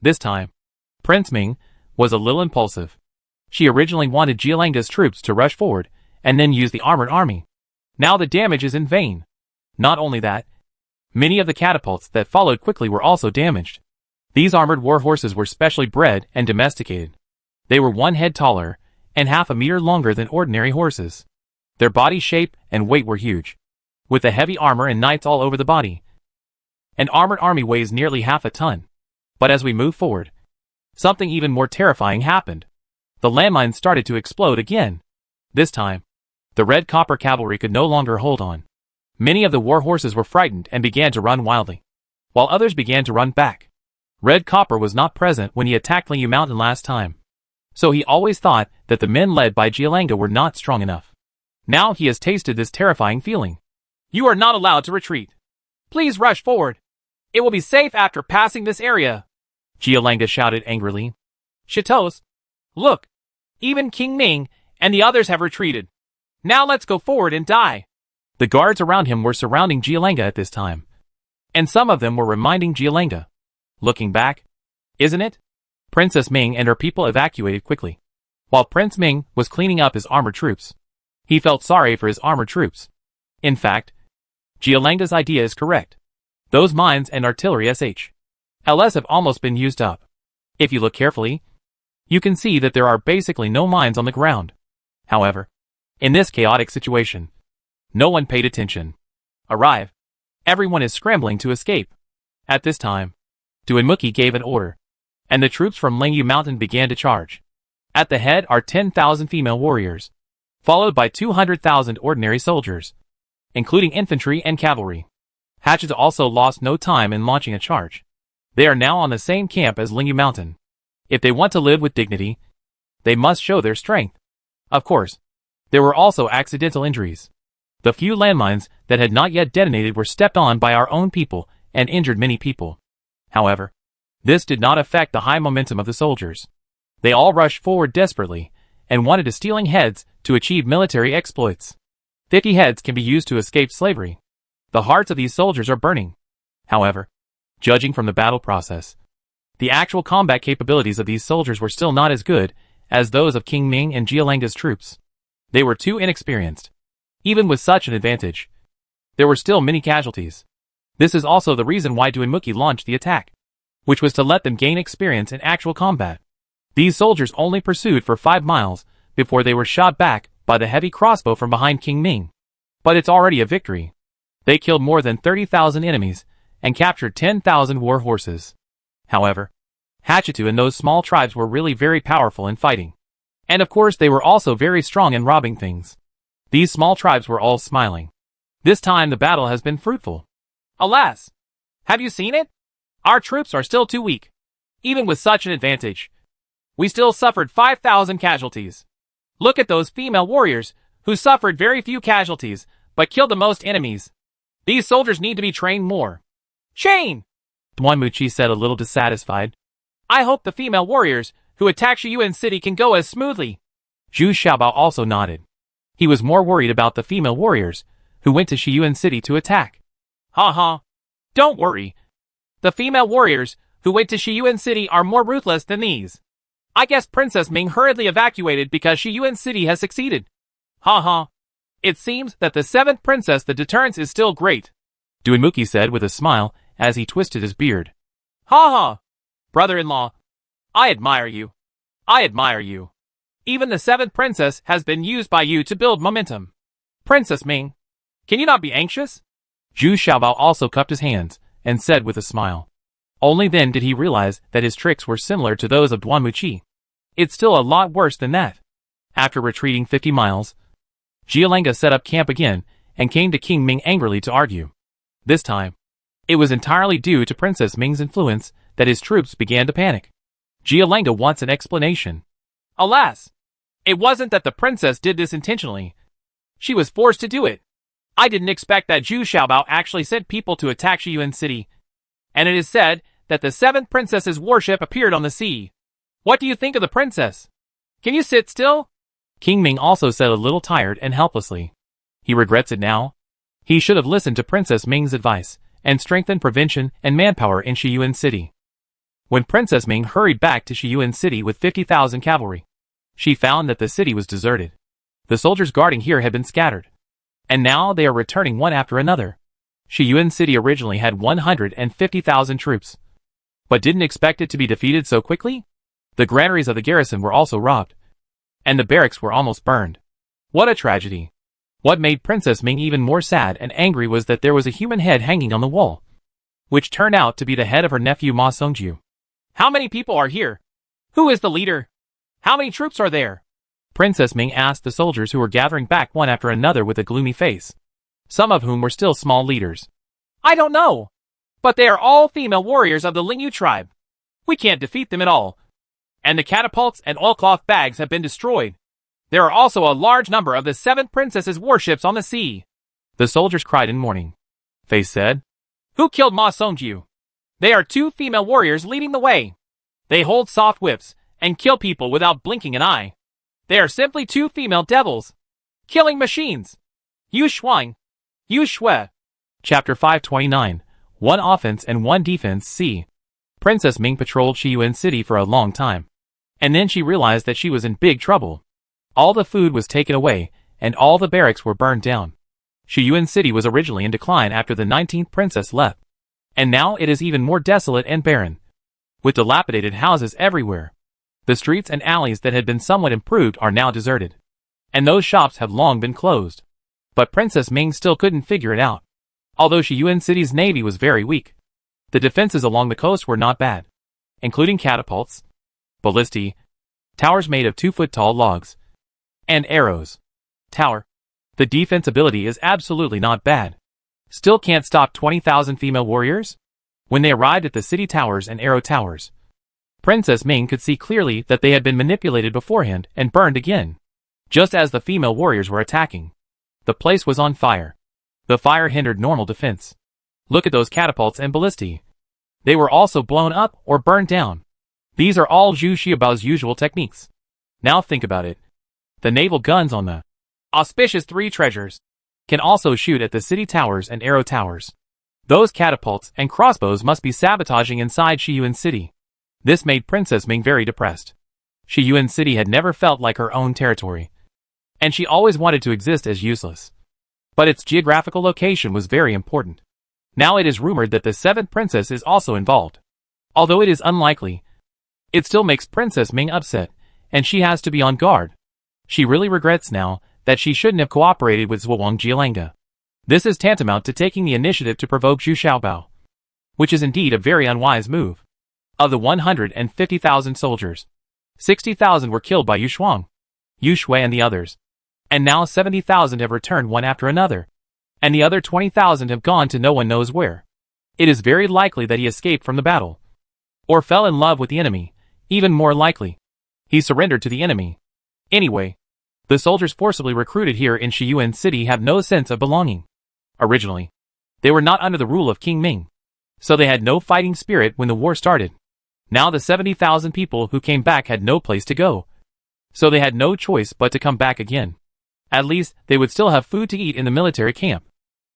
This time, Prince Ming was a little impulsive. She originally wanted Jialanga's troops to rush forward and then use the armored army. Now the damage is in vain. Not only that, many of the catapults that followed quickly were also damaged. These armored war horses were specially bred and domesticated. They were 1 head taller and half a meter longer than ordinary horses. Their body shape and weight were huge, with the heavy armor and knights all over the body. An armored army weighs nearly half a ton. But as we moved forward, something even more terrifying happened. The landmines started to explode again. This time, the red copper cavalry could no longer hold on. Many of the war horses were frightened and began to run wildly, while others began to run back. Red Copper was not present when he attacked Lingyu Mountain last time, so he always thought that the men led by Jialanga were not strong enough. Now he has tasted this terrifying feeling. You are not allowed to retreat. Please rush forward. It will be safe after passing this area. Jialanga shouted angrily. Shitos, look, even King Ming and the others have retreated. Now let's go forward and die. The guards around him were surrounding Jialanga at this time, and some of them were reminding Jialanga. Looking back, isn't it? Princess Ming and her people evacuated quickly, while Prince Ming was cleaning up his armored troops. He felt sorry for his armored troops. In fact, Jialanga's idea is correct. Those mines and artillery SHLs have almost been used up. If you look carefully, you can see that there are basically no mines on the ground. However, in this chaotic situation, no one paid attention. Arrive. Everyone is scrambling to escape. At this time, Duanmuki gave an order, and the troops from Lingyu Mountain began to charge. At the head are 10,000 female warriors, followed by 200,000 ordinary soldiers, including infantry and cavalry. Hatches also lost no time in launching a charge. They are now on the same camp as Lingyu Mountain. If they want to live with dignity, they must show their strength. Of course, there were also accidental injuries. The few landmines that had not yet detonated were stepped on by our own people and injured many people. However, this did not affect the high momentum of the soldiers. They all rushed forward desperately and wanted to stealing heads to achieve military exploits. 50 heads can be used to escape slavery. The hearts of these soldiers are burning. However, judging from the battle process, the actual combat capabilities of these soldiers were still not as good as those of King Ming and Jialanga's troops. They were too inexperienced. Even with such an advantage, there were still many casualties. This is also the reason why Duimuki launched the attack, which was to let them gain experience in actual combat. These soldiers only pursued for 5 miles before they were shot back by the heavy crossbow from behind King Ming. But it's already a victory. They killed more than 30,000 enemies and captured 10,000 war horses. However, Hachitu and those small tribes were really very powerful in fighting. And of course they were also very strong in robbing things. These small tribes were all smiling. This time the battle has been fruitful. Alas! Have you seen it? Our troops are still too weak. Even with such an advantage, we still suffered 5,000 casualties. Look at those female warriors, who suffered very few casualties, but killed the most enemies. These soldiers need to be trained more. Chain! Duanmuchi said, a little dissatisfied. I hope the female warriors who attack Shiyuan City can go as smoothly. Zhu Xiaobao also nodded. He was more worried about the female warriors who went to Shiyuan City to attack. Ha. Don't worry. The female warriors who went to Shiyuan City are more ruthless than these. I guess Princess Ming hurriedly evacuated because Shiyuan City has succeeded. Ha. It seems that the 7th princess, the deterrence is still great, Duimuki said with a smile as he twisted his beard. Ha. Brother-in-law, I admire you. Even the 7th princess has been used by you to build momentum. Princess Ming, can you not be anxious? Zhu Xiaobao also cupped his hands and said with a smile. Only then did he realize that his tricks were similar to those of Duanmuchi. It's still a lot worse than that. After retreating 50 miles, Jialanga set up camp again and came to King Ming angrily to argue. This time, it was entirely due to Princess Ming's influence that his troops began to panic. Jialanga wants an explanation. Alas! It wasn't that the princess did this intentionally. She was forced to do it. I didn't expect that Zhu Xiaobao actually sent people to attack Shiyuan City. And it is said that the 7th princess's warship appeared on the sea. What do you think of the princess? Can you sit still? King Ming also said, a little tired and helplessly. He regrets it now. He should have listened to Princess Ming's advice and strengthened prevention and manpower in Shiyuan City. When Princess Ming hurried back to Shiyuan City with 50,000 cavalry, she found that the city was deserted. The soldiers guarding here had been scattered, and now they are returning one after another. Shiyuan City originally had 150,000 troops, but didn't expect it to be defeated so quickly. The granaries of the garrison were also robbed, and the barracks were almost burned. What a tragedy. What made Princess Ming even more sad and angry was that there was a human head hanging on the wall, which turned out to be the head of her nephew Ma Songju. How many people are here? Who is the leader? How many troops are there? Princess Ming asked the soldiers who were gathering back one after another with a gloomy face, some of whom were still small leaders. I don't know. But they are all female warriors of the Lingyu tribe. We can't defeat them at all. And the catapults and oilcloth bags have been destroyed. There are also a large number of the 7th princess's warships on the sea. The soldiers cried in mourning. Face said, Who killed Ma Songju? They are 2 female warriors leading the way. They hold soft whips and kill people without blinking an eye. They are simply 2 female devils. Killing machines. Yu Shuang. Yu Shui. Chapter 529. 1 Offense and 1 Defense. C. Princess Ming patrolled Shiyuan City for a long time, and then she realized that she was in big trouble. All the food was taken away, and all the barracks were burned down. Shiyuan City was originally in decline after the 19th princess left, and now it is even more desolate and barren, with dilapidated houses everywhere. The streets and alleys that had been somewhat improved are now deserted, and those shops have long been closed. But Princess Ming still couldn't figure it out. Although Shiyuan City's navy was very weak, the defenses along the coast were not bad, including catapults, ballistae, towers made of 2-foot-tall logs, and arrows. Tower. The defense ability is absolutely not bad. Still can't stop 20,000 female warriors? When they arrived at the city towers and arrow towers, Princess Ming could see clearly that they had been manipulated beforehand and burned again, just as the female warriors were attacking. The place was on fire. The fire hindered normal defense. Look at those catapults and ballistae. They were also blown up or burned down. These are all Zhu Xiaobao's usual techniques. Now think about it. The naval guns on the auspicious three treasures can also shoot at the city towers and arrow towers. Those catapults and crossbows must be sabotaging inside Shiyuan City. This made Princess Ming very depressed. Shiyuan City had never felt like her own territory, and she always wanted to exist as useless. But its geographical location was very important. Now it is rumored that the seventh princess is also involved. Although it is unlikely, it still makes Princess Ming upset, and she has to be on guard. She really regrets now that she shouldn't have cooperated with Zhuang Jialanga. This is tantamount to taking the initiative to provoke Zhu Xiaobao, which is indeed a very unwise move. Of the 150,000 soldiers, 60,000 were killed by Yu Shuang, Yu Shui and the others. And now 70,000 have returned one after another, and the other 20,000 have gone to no one knows where. It is very likely that he escaped from the battle, or fell in love with the enemy. Even more likely, he surrendered to the enemy. Anyway, the soldiers forcibly recruited here in Shiyuan City have no sense of belonging. Originally, they were not under the rule of King Ming, so they had no fighting spirit when the war started. Now the 70,000 people who came back had no place to go, so they had no choice but to come back again. At least, they would still have food to eat in the military camp.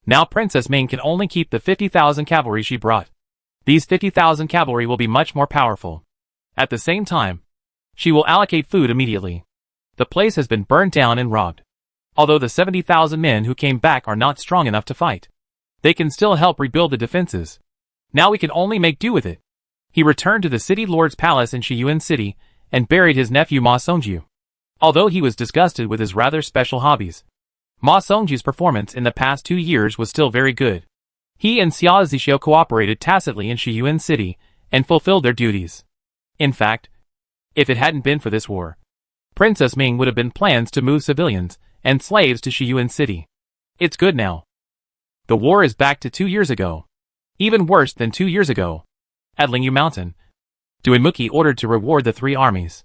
Now Princess Ming can only keep the 50,000 cavalry she brought. These 50,000 cavalry will be much more powerful. At the same time, she will allocate food immediately. The place has been burned down and robbed. Although the 70,000 men who came back are not strong enough to fight, they can still help rebuild the defenses. Now we can only make do with it. He returned to the city lord's palace in Shiyuan City and buried his nephew Ma Songjiu. Although he was disgusted with his rather special hobbies, Ma Songjiu's performance in the past 2 years was still very good. He and Xia Zixio cooperated tacitly in Shiyuan City and fulfilled their duties. In fact, if it hadn't been for this war, Princess Ming would have been plans to move civilians and slaves to Shiyuan City. It's good now. The war is back to 2 years ago. Even worse than 2 years ago. At Lingyu Mountain, Duinmuki ordered to reward the 3 armies.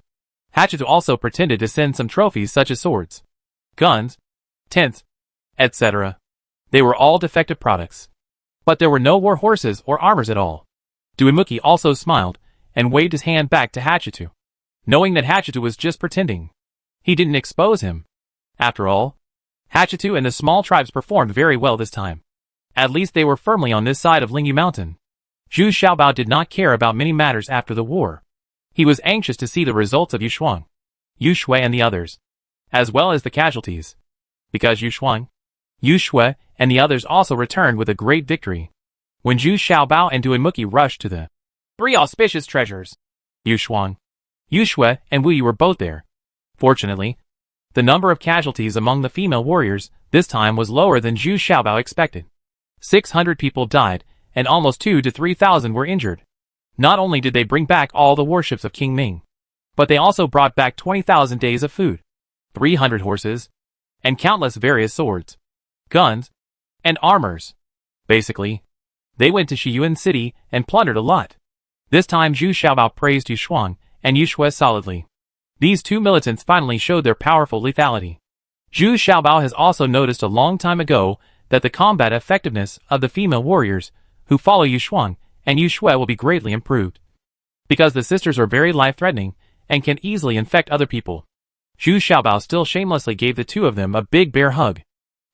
Hachitu also pretended to send some trophies such as swords, guns, tents, etc. They were all defective products. But there were no war horses or armors at all. Duinmuki also smiled and waved his hand back to Hachitu, knowing that Hachitu was just pretending. He didn't expose him. After all, Hachitu and the small tribes performed very well this time. At least they were firmly on this side of Lingyu Mountain. Zhu Xiaobao did not care about many matters after the war. He was anxious to see the results of Yu Shuang, Yu Shui and the others, as well as the casualties. Because Yu Shuang, Yu Shui, and the others also returned with a great victory. When Zhu Xiaobao and Duinmuki rushed to the 3 auspicious treasures, Yu Shuang, Yu Shui, and Wu Yu were both there. Fortunately, the number of casualties among the female warriors this time was lower than Zhu Xiaobao expected. 600 people died, and almost 2,000 to 3,000 were injured. Not only did they bring back all the warships of King Ming, but they also brought back 20,000 days of food, 300 horses, and countless various swords, guns, and armors. Basically, they went to Shiyuan City and plundered a lot. This time Zhu Xiaobao praised Yu Shuang and Yu Shui solidly. These 2 militants finally showed their powerful lethality. Zhu Xiaobao has also noticed a long time ago that the combat effectiveness of the female warriors who follow Yu Shuang and Yu Shui will be greatly improved. Because the sisters are very life-threatening and can easily infect other people. Zhu Xiaobao still shamelessly gave the 2 of them a big bear hug,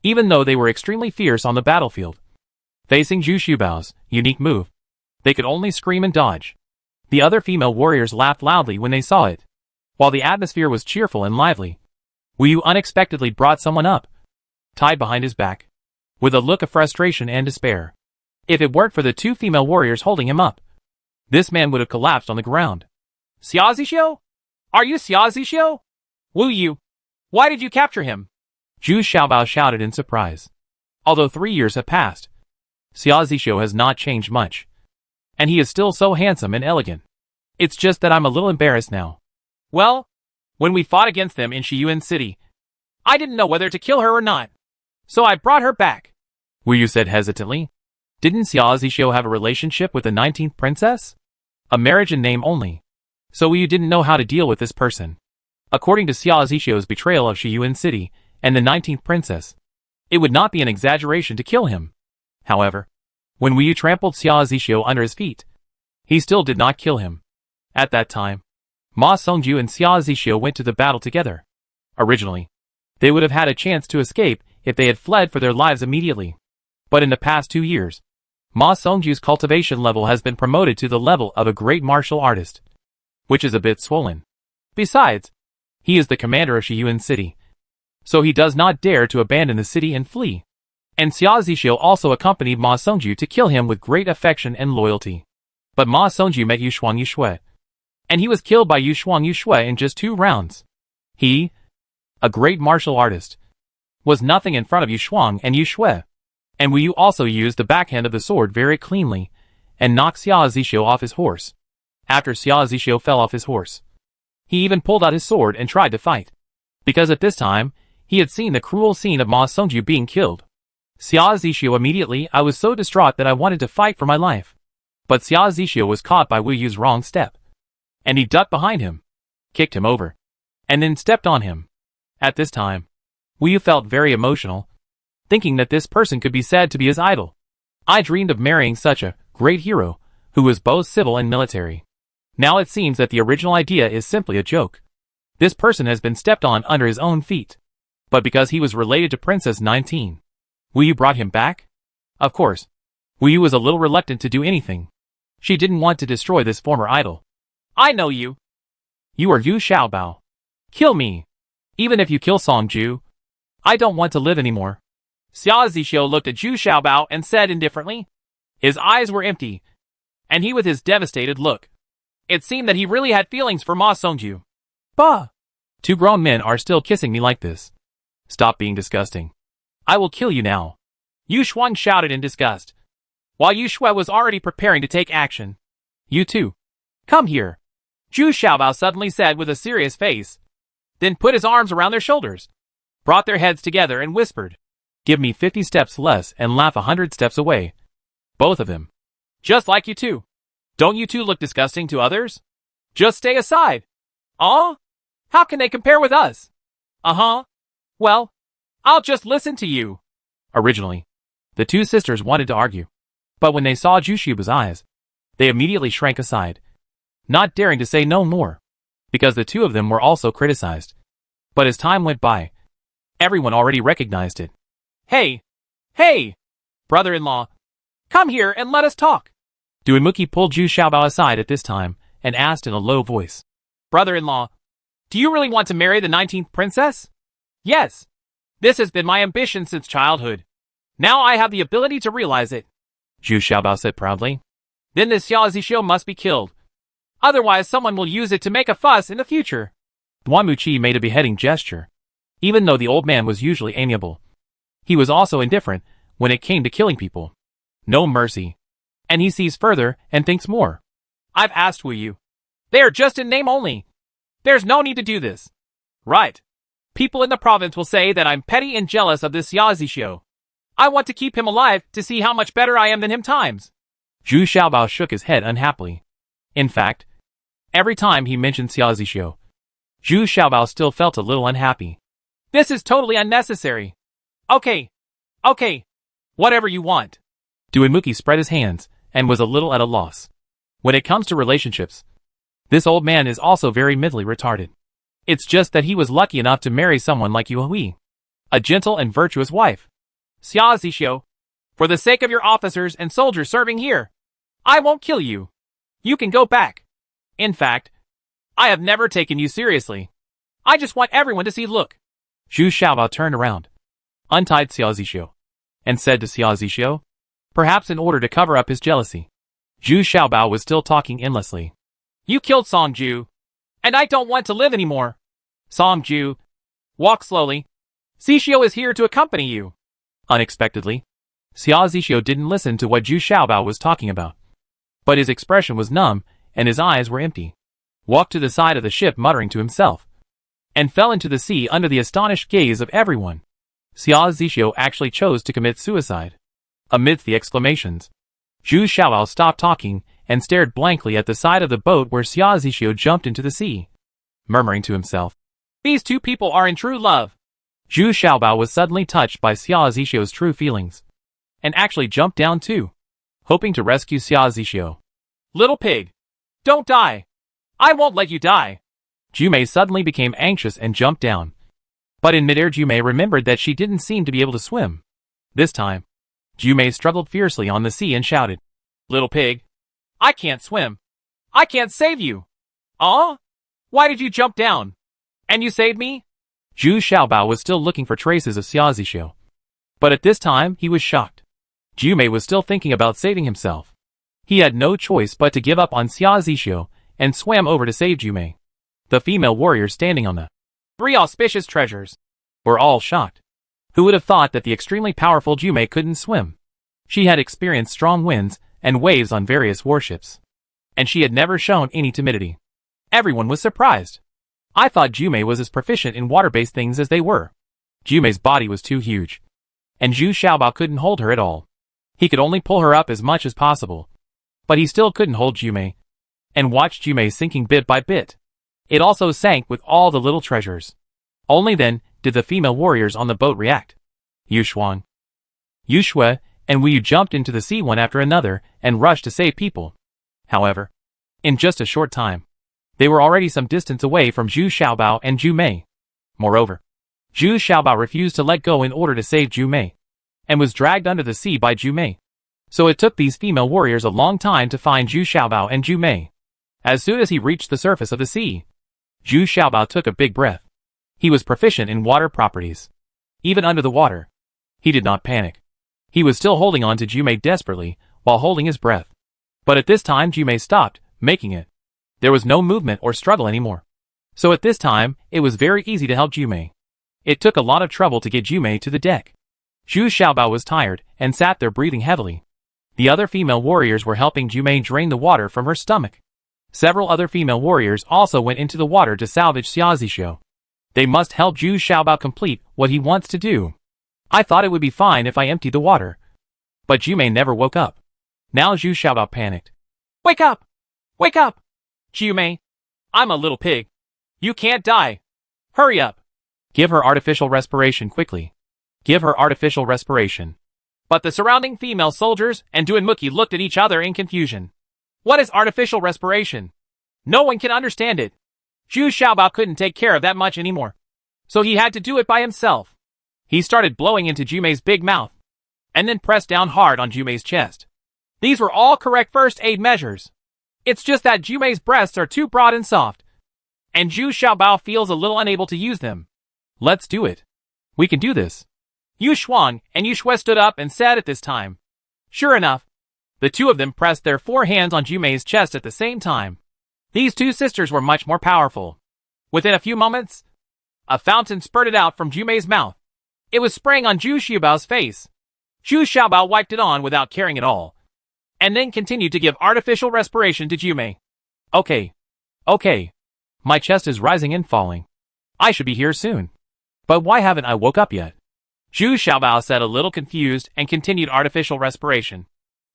even though they were extremely fierce on the battlefield. Facing Zhu Xiaobao's unique move, they could only scream and dodge. The other female warriors laughed loudly when they saw it. While the atmosphere was cheerful and lively, Wu Yu unexpectedly brought someone up, tied behind his back, with a look of frustration and despair. If it weren't for the 2 female warriors holding him up, this man would have collapsed on the ground. Xia Zixio? Are you Xia Zixio? Wu Yu, why did you capture him? Zhu Xiaobao shouted in surprise. Although 3 years have passed, Xia Zixio has not changed much, and he is still so handsome and elegant. It's just that I'm a little embarrassed now. Well, when we fought against them in Shiyuan City, I didn't know whether to kill her or not, so I brought her back. Wu Yu said hesitantly. Didn't Xia Zixio have a relationship with the 19th princess? A marriage in name only. So Wu Yu didn't know how to deal with this person. According to Xia Zixio's betrayal of Shiyuan City and the 19th princess, It would not be an exaggeration to kill him. However, when Wu Yu trampled Xia Zixio under his feet, he still did not kill him. At that time, Ma Songju and Xia Zixio went to the battle together. Originally, they would have had a chance to escape if they had fled for their lives immediately. But in the past 2 years, Ma Songju's cultivation level has been promoted to the level of a great martial artist, which is a bit swollen. Besides, he is the commander of Shiyuan City, so he does not dare to abandon the city and flee. And Xia Zixio also accompanied Ma Songju to kill him with great affection and loyalty. But Ma Songju met Yu Shuang Yushui, and he was killed by Yu Shuang Yushui in just 2 rounds. He, a great martial artist, was nothing in front of Yu Shuang and Yushui. And Wu Yu also used the backhand of the sword very cleanly, and knocked Xia Zixio off his horse. After Xia Zixio fell off his horse, he even pulled out his sword and tried to fight. Because at this time, he had seen the cruel scene of Ma Songju being killed. Xia Zixio immediately, I was so distraught that I wanted to fight for my life. But Xia Zixio was caught by Wu Yu's wrong step, and he ducked behind him, kicked him over, and then stepped on him. At this time, Wu Yu felt very emotional, thinking that this person could be said to be his idol. I dreamed of marrying such a great hero, who was both civil and military. Now it seems that the original idea is simply a joke. This person has been stepped on under his own feet. But because he was related to Princess 19, Wu Yu brought him back? Of course, Wu Yu was a little reluctant to do anything. She didn't want to destroy this former idol. I know you. You are Yu Xiaobao. Kill me. Even if you kill Songju, I don't want to live anymore. Xia Zixio looked at Yu Xiaobao and said indifferently. His eyes were empty, and he with his devastated look. It seemed that he really had feelings for Ma Songju. Bah! 2 grown men are still kissing me like this. Stop being disgusting. I will kill you now. Yu Shuang shouted in disgust, while Yu Shui was already preparing to take action. You too. Come here. Zhu Xiaobao suddenly said with a serious face, then put his arms around their shoulders, brought their heads together and whispered, give me 50 steps less and laugh 100 steps away. Both of them. Just like you two. Don't you two look disgusting to others? Just stay aside. How can they compare with us? Well, I'll just listen to you. Originally, the 2 sisters wanted to argue, but when they saw Zhu Xiaobao's eyes, they immediately shrank aside, not daring to say no more, because the 2 of them were also criticized. But as time went by, everyone already recognized it. Hey, brother-in-law, come here and let us talk. Duanmuki pulled Zhu Xiaobao aside at this time and asked in a low voice, brother-in-law, do you really want to marry the 19th princess? Yes. This has been my ambition since childhood. Now I have the ability to realize it. Zhu Xiaobao said proudly. Then this Xia Zixio must be killed. Otherwise someone will use it to make a fuss in the future. Duan Muqi made a beheading gesture. Even though the old man was usually amiable, he was also indifferent when it came to killing people. No mercy. And he sees further and thinks more. I've asked Wu Yu. They are just in name only. There's no need to do this. Right. People in the province will say that I'm petty and jealous of this Xia Zixio. I want to keep him alive to see how much better I am than him times. Zhu Xiaobao shook his head unhappily. In fact, every time he mentioned Xia Zixio, Zhu Xiaobao still felt a little unhappy. This is totally unnecessary. Okay. Whatever you want. Duanmuki spread his hands and was a little at a loss. When it comes to relationships, this old man is also very mentally retarded. It's just that he was lucky enough to marry someone like Yu Hui, a gentle and virtuous wife. Xia Zixio, for the sake of your officers and soldiers serving here, I won't kill you. You can go back. In fact, I have never taken you seriously. I just want everyone to see. Look. Zhu Xiaobao turned around, untied Xia Zixio, and said to Xia Zixio, perhaps in order to cover up his jealousy. Zhu Xiaobao was still talking endlessly. You killed Songju, and I don't want to live anymore. Songju, walk slowly. Zixio is here to accompany you. Unexpectedly, Xia Zixio didn't listen to what Zhu Xiaobao was talking about. But his expression was numb, and his eyes were empty. Walked to the side of the ship muttering to himself, and fell into the sea under the astonished gaze of everyone. Xia Zixio actually chose to commit suicide. Amidst the exclamations, Zhu Xiaobao stopped talking and stared blankly at the side of the boat where Xia Zixio jumped into the sea, murmuring to himself, these 2 people are in true love. Zhu Xiaobao was suddenly touched by Xia Zixio's true feelings, and actually jumped down too, hoping to rescue Xia Zixio. Little pig! Don't die! I won't let you die! Jumei suddenly became anxious and jumped down. But in midair Jumei remembered that she didn't seem to be able to swim. This time, Jumei struggled fiercely on the sea and shouted, Little pig! I can't swim! I can't save you! Why did you jump down? And you saved me? Zhu Xiaobao was still looking for traces of Xia Zixio. But at this time, he was shocked. Jumei was still thinking about saving himself. He had no choice but to give up on Xia Zixio and swam over to save Jumei. The female warriors standing on the 3 auspicious treasures were all shocked. Who would have thought that the extremely powerful Jumei couldn't swim? She had experienced strong winds and waves on various warships, and she had never shown any timidity. Everyone was surprised. I thought Jumei was as proficient in water-based things as they were. Jumei's body was too huge, and Zhu Xiaobao couldn't hold her at all. He could only pull her up as much as possible, but he still couldn't hold Jumei, and watched Jumei sinking bit by bit. It also sank with all the little treasures. Only then did the female warriors on the boat react. Yu Shuang, Yu Shui, and Wu Yu jumped into the sea one after another and rushed to save people. However, in just a short time, they were already some distance away from Zhu Xiaobao and Jumei. Moreover, Zhu Xiaobao refused to let go in order to save Jumei, and was dragged under the sea by Jumei. So it took these female warriors a long time to find Zhu Xiaobao and Jumei. As soon as he reached the surface of the sea, Zhu Xiaobao took a big breath. He was proficient in water properties. Even under the water, he did not panic. He was still holding on to Jumei desperately while holding his breath. But at this time Jumei stopped making it. There was no movement or struggle anymore. So at this time, it was very easy to help Jumei. It took a lot of trouble to get Jumei to the deck. Zhu Xiaobao was tired and sat there breathing heavily. The other female warriors were helping Jumei drain the water from her stomach. Several other female warriors also went into the water to salvage Xia Zixio. They must help Zhu Xiaobao complete what he wants to do. I thought it would be fine if I emptied the water. But Jumei never woke up. Now Zhu Xiaobao panicked. Wake up! Wake up! Jumei, I'm a little pig. You can't die. Hurry up. Give her artificial respiration quickly. Give her artificial respiration. But the surrounding female soldiers and Duanmuki looked at each other in confusion. What is artificial respiration? No one can understand it. Zhu Xiaobao couldn't take care of that much anymore, so he had to do it by himself. He started blowing into Jumei's big mouth, and then pressed down hard on Jumei's chest. These were all correct first aid measures. It's just that Jumei's breasts are too broad and soft, and Zhu Xiaobao feels a little unable to use them. Let's do it. We can do this. Yu Shuang and Yu Shui stood up and said at this time. Sure enough, the two of them pressed their 4 hands on Jumei's chest at the same time. These two sisters were much more powerful. Within a few moments, a fountain spurted out from Jumei's mouth. It was spraying on Zhu Xiaobao's face. Zhu Xiaobao wiped it on without caring at all, and then continued to give artificial respiration to Jumei. Okay. My chest is rising and falling. I should be here soon. But why haven't I woke up yet? Zhu Xiaobao said a little confused and continued artificial respiration.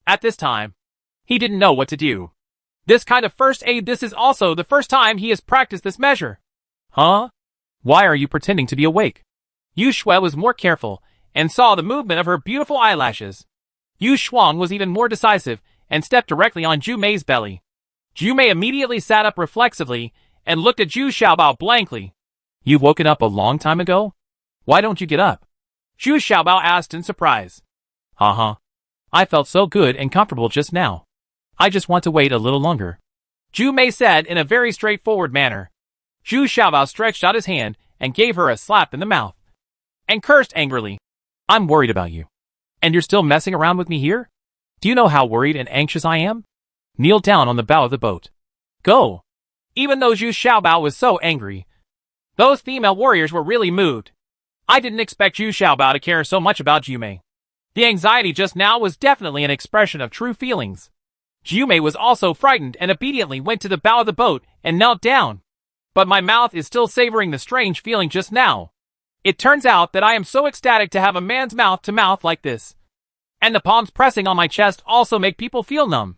At this time, he didn't know what to do. This kind of first aid, this is also the first time he has practiced this measure. Huh? Why are you pretending to be awake? Yu Shui was more careful and saw the movement of her beautiful eyelashes. Yu Shuang was even more decisive and stepped directly on Jumei's belly. Jumei immediately sat up reflexively and looked at Zhu Xiaobao blankly. You've woken up a long time ago? Why don't you get up? Zhu Xiaobao asked in surprise. I felt so good and comfortable just now. I just want to wait a little longer. Jumei said in a very straightforward manner. Zhu Xiaobao stretched out his hand and gave her a slap in the mouth, and cursed angrily. I'm worried about you. And you're still messing around with me here? Do you know how worried and anxious I am? Kneel down on the bow of the boat. Go! Even though Zhu Xiaobao was so angry, those female warriors were really moved. I didn't expect Zhu Xiaobao to care so much about Jumei. The anxiety just now was definitely an expression of true feelings. Jumei was also frightened and obediently went to the bow of the boat and knelt down. But my mouth is still savoring the strange feeling just now. It turns out that I am so ecstatic to have a man's mouth to mouth like this. And the palms pressing on my chest also make people feel numb.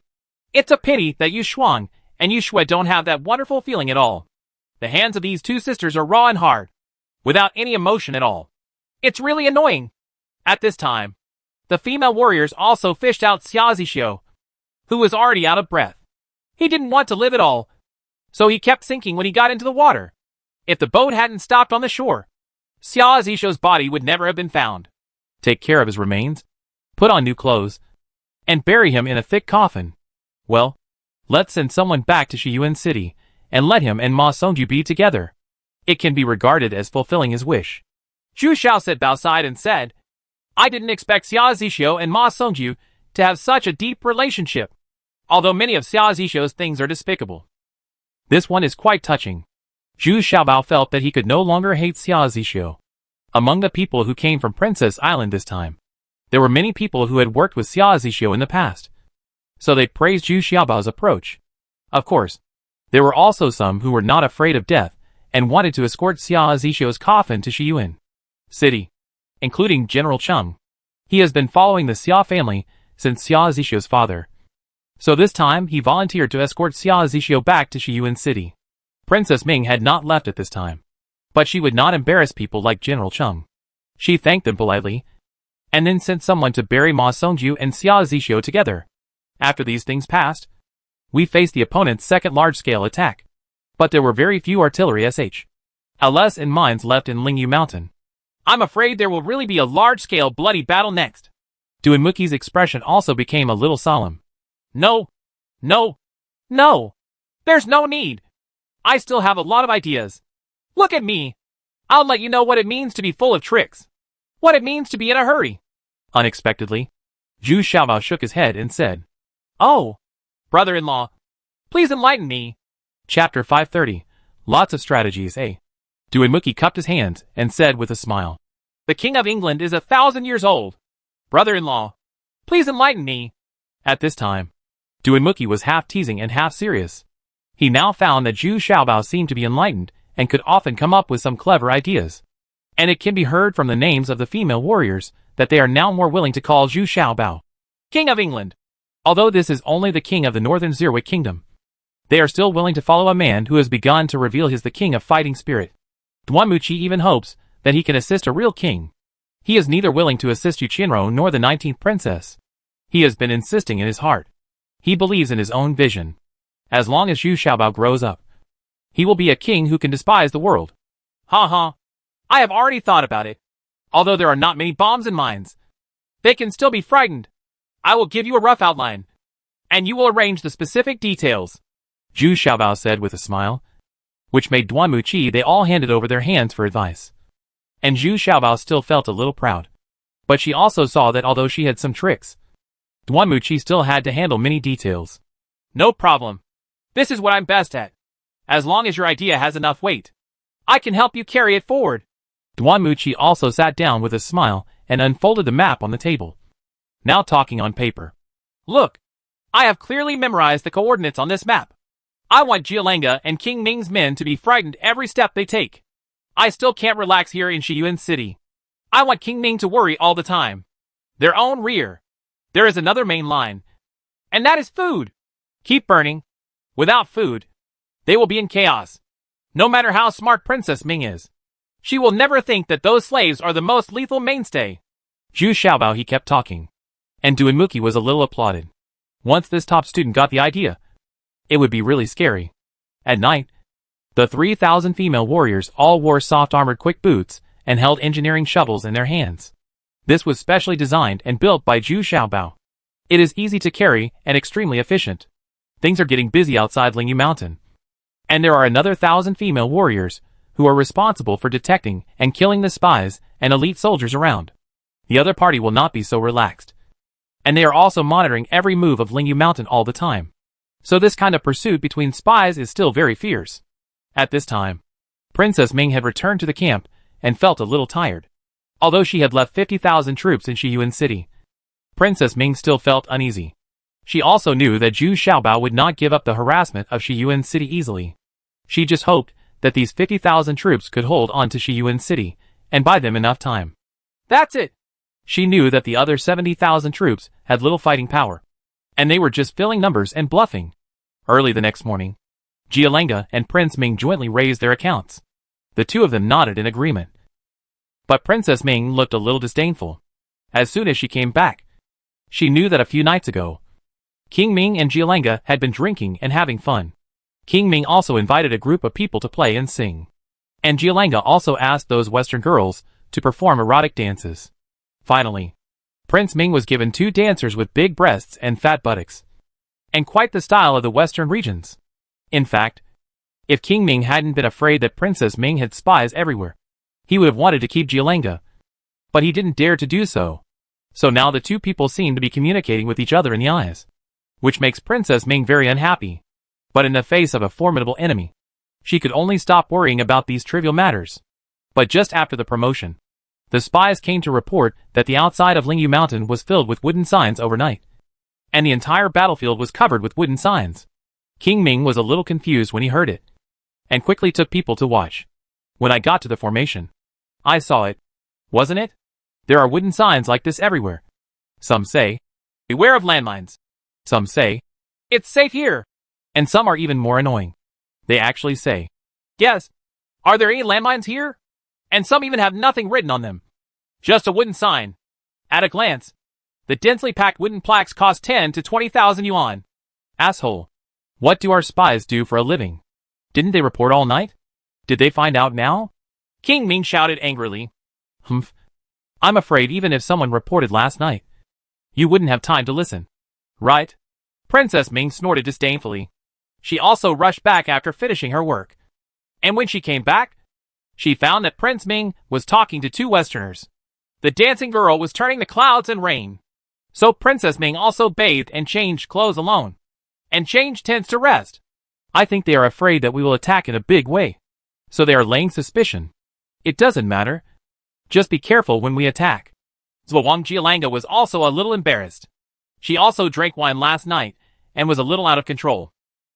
It's a pity that Yu Shuang and Yu Shui don't have that wonderful feeling at all. The hands of these two sisters are raw and hard, without any emotion at all. It's really annoying. At this time, the female warriors also fished out Xia Zixio, who was already out of breath. He didn't want to live at all, so he kept sinking when he got into the water. If the boat hadn't stopped on the shore, Xia Zixio's body would never have been found. Take care of his remains, put on new clothes, and bury him in a thick coffin. Well, let's send someone back to Shiyuan City, and let him and Ma Songju be together. It can be regarded as fulfilling his wish. Zhu Xiao said Baoside and said, I didn't expect Xia Zixio and Ma Songju to have such a deep relationship, although many of Xia Zixio's things are despicable. This one is quite touching. Zhu Xiaobao felt that he could no longer hate Xia Zixio. Among the people who came from Princess Island this time, there were many people who had worked with Xia Zixio in the past, so they praised Zhu Xiaobao's approach. Of course, there were also some who were not afraid of death and wanted to escort Xia Zixio's coffin to Shiyuan City, including General Cheng. He has been following the Xia family since Xia Zixio's father, so this time he volunteered to escort Xia Zixio back to Shiyuan City. Princess Ming had not left at this time, but she would not embarrass people like General Cheng. She thanked them politely, and then sent someone to bury Ma Songju and Xia Zixio together. After these things passed, we faced the opponent's second large-scale attack, but there were very few artillery LS and mines left in Lingyu Mountain. I'm afraid there will really be a large-scale bloody battle next. Duanmuki's expression also became a little solemn. No. There's no need. I still have a lot of ideas. Look at me. I'll let you know what it means to be full of tricks. What it means to be in a hurry. Unexpectedly, Zhu Xiaobao shook his head and said, Oh, brother-in-law, please enlighten me. Chapter 530, Lots of Strategies, eh? Duanmuki cupped his hands and said with a smile, The King of England is 1,000 years old. Brother-in-law, please enlighten me. At this time, Duanmuki was half teasing and half serious. He now found that Zhu Xiaobao seemed to be enlightened and could often come up with some clever ideas. And it can be heard from the names of the female warriors that they are now more willing to call Zhu Xiaobao King of England. Although this is only the king of the northern Zirwick kingdom, they are still willing to follow a man who has begun to reveal his the king of fighting spirit. Duanmuchi even hopes that he can assist a real king. He is neither willing to assist Yu Qianrou nor the 19th princess. He has been insisting in his heart. He believes in his own vision. As long as Zhu Xiaobao grows up, he will be a king who can despise the world. I have already thought about it. Although there are not many bombs and mines, they can still be frightened. I will give you a rough outline, and you will arrange the specific details. Zhu Xiaobao said with a smile, which made Duanmuchi they all handed over their hands for advice. And Zhu Xiaobao still felt a little proud. But she also saw that although she had some tricks, Duanmuchi still had to handle many details. No problem. This is what I'm best at. As long as your idea has enough weight, I can help you carry it forward. Duanmuchi also sat down with a smile and unfolded the map on the table. Now talking on paper. Look, I have clearly memorized the coordinates on this map. I want Jialenga and King Ming's men to be frightened every step they take. I still can't relax here in Shiyuan City. I want King Ming to worry all the time. Their own rear. There is another main line, and that is food. Keep burning. Without food, they will be in chaos. No matter how smart Princess Ming is, she will never think that those slaves are the most lethal mainstay. Zhu Xiaobao he kept talking, and Duanmuki was a little applauded. Once this top student got the idea, it would be really scary. At night, the 3,000 female warriors all wore soft-armored quick boots and held engineering shovels in their hands. This was specially designed and built by Zhu Xiaobao. It is easy to carry and extremely efficient. Things are getting busy outside Lingyu Mountain. And there are another 1,000 female warriors who are responsible for detecting and killing the spies and elite soldiers around. The other party will not be so relaxed. And they are also monitoring every move of Lingyu Mountain all the time. So this kind of pursuit between spies is still very fierce. At this time, Princess Ming had returned to the camp and felt a little tired. Although she had left 50,000 troops in Shiyuan City, Princess Ming still felt uneasy. She also knew that Zhu Xiaobao would not give up the harassment of Shiyuan City easily. She just hoped that these 50,000 troops could hold on to Shiyuan City and buy them enough time. That's it. She knew that the other 70,000 troops had little fighting power, and they were just filling numbers and bluffing. Early the next morning, Jialenga and Prince Ming jointly raised their accounts. The two of them nodded in agreement. But Princess Ming looked a little disdainful. As soon as she came back, she knew that a few nights ago, King Ming and Jialenga had been drinking and having fun. King Ming also invited a group of people to play and sing. And Jialenga also asked those Western girls to perform erotic dances. Finally, Prince Ming was given 2 dancers with big breasts and fat buttocks. And quite the style of the Western regions. In fact, if King Ming hadn't been afraid that Princess Ming had spies everywhere, he would have wanted to keep Jialenga. But he didn't dare to do so. So now the 2 people seem to be communicating with each other in the eyes, which makes Princess Ming very unhappy. But in the face of a formidable enemy, she could only stop worrying about these trivial matters. But just after the promotion, the spies came to report that the outside of Lingyu Mountain was filled with wooden signs overnight, and the entire battlefield was covered with wooden signs. King Ming was a little confused when he heard it, and quickly took people to watch. When I got to the formation, I saw it. Wasn't it? There are wooden signs like this everywhere. Some say, "Beware of landmines." Some say, "It's safe here." And some are even more annoying. They actually say, "Yes, are there any landmines here?" And some even have nothing written on them. Just a wooden sign. At a glance, the densely packed wooden plaques cost 10 to 20,000 yuan. Asshole. What do our spies do for a living? Didn't they report all night? Did they find out now? King Ming shouted angrily. Humph. I'm afraid even if someone reported last night, you wouldn't have time to listen. Right? Princess Ming snorted disdainfully. She also rushed back after finishing her work. And when she came back, she found that Prince Ming was talking to 2 Westerners. The dancing girl was turning the clouds and rain. So Princess Ming also bathed and changed clothes alone. And changed tents to rest. I think they are afraid that we will attack in a big way. So they are laying suspicion. It doesn't matter. Just be careful when we attack. Zhuang Jialanga was also a little embarrassed. She also drank wine last night and was a little out of control.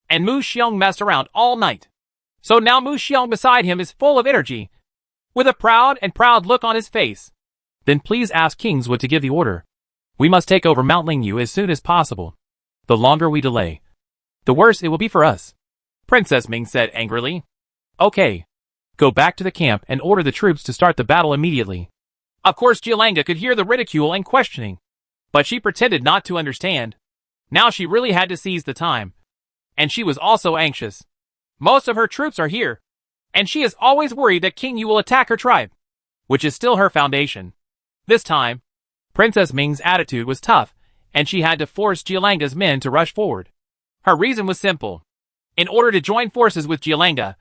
And Mu Xiong messed around all night. So now Mu Xiong beside him is full of energy, with a proud look on his face. Then please ask Kingswood to give the order. We must take over Mount Lingyu as soon as possible. The longer we delay, the worse it will be for us. Princess Ming said angrily. Okay. Go back to the camp and order the troops to start the battle immediately. Of course Jialanga could hear the ridicule and questioning, but she pretended not to understand. Now she really had to seize the time. And she was also anxious. Most of her troops are here, and she is always worried that King Yu will attack her tribe, which is still her foundation. This time, Princess Ming's attitude was tough, and she had to force Jialanga's men to rush forward. Her reason was simple. In order to join forces with Jialanga,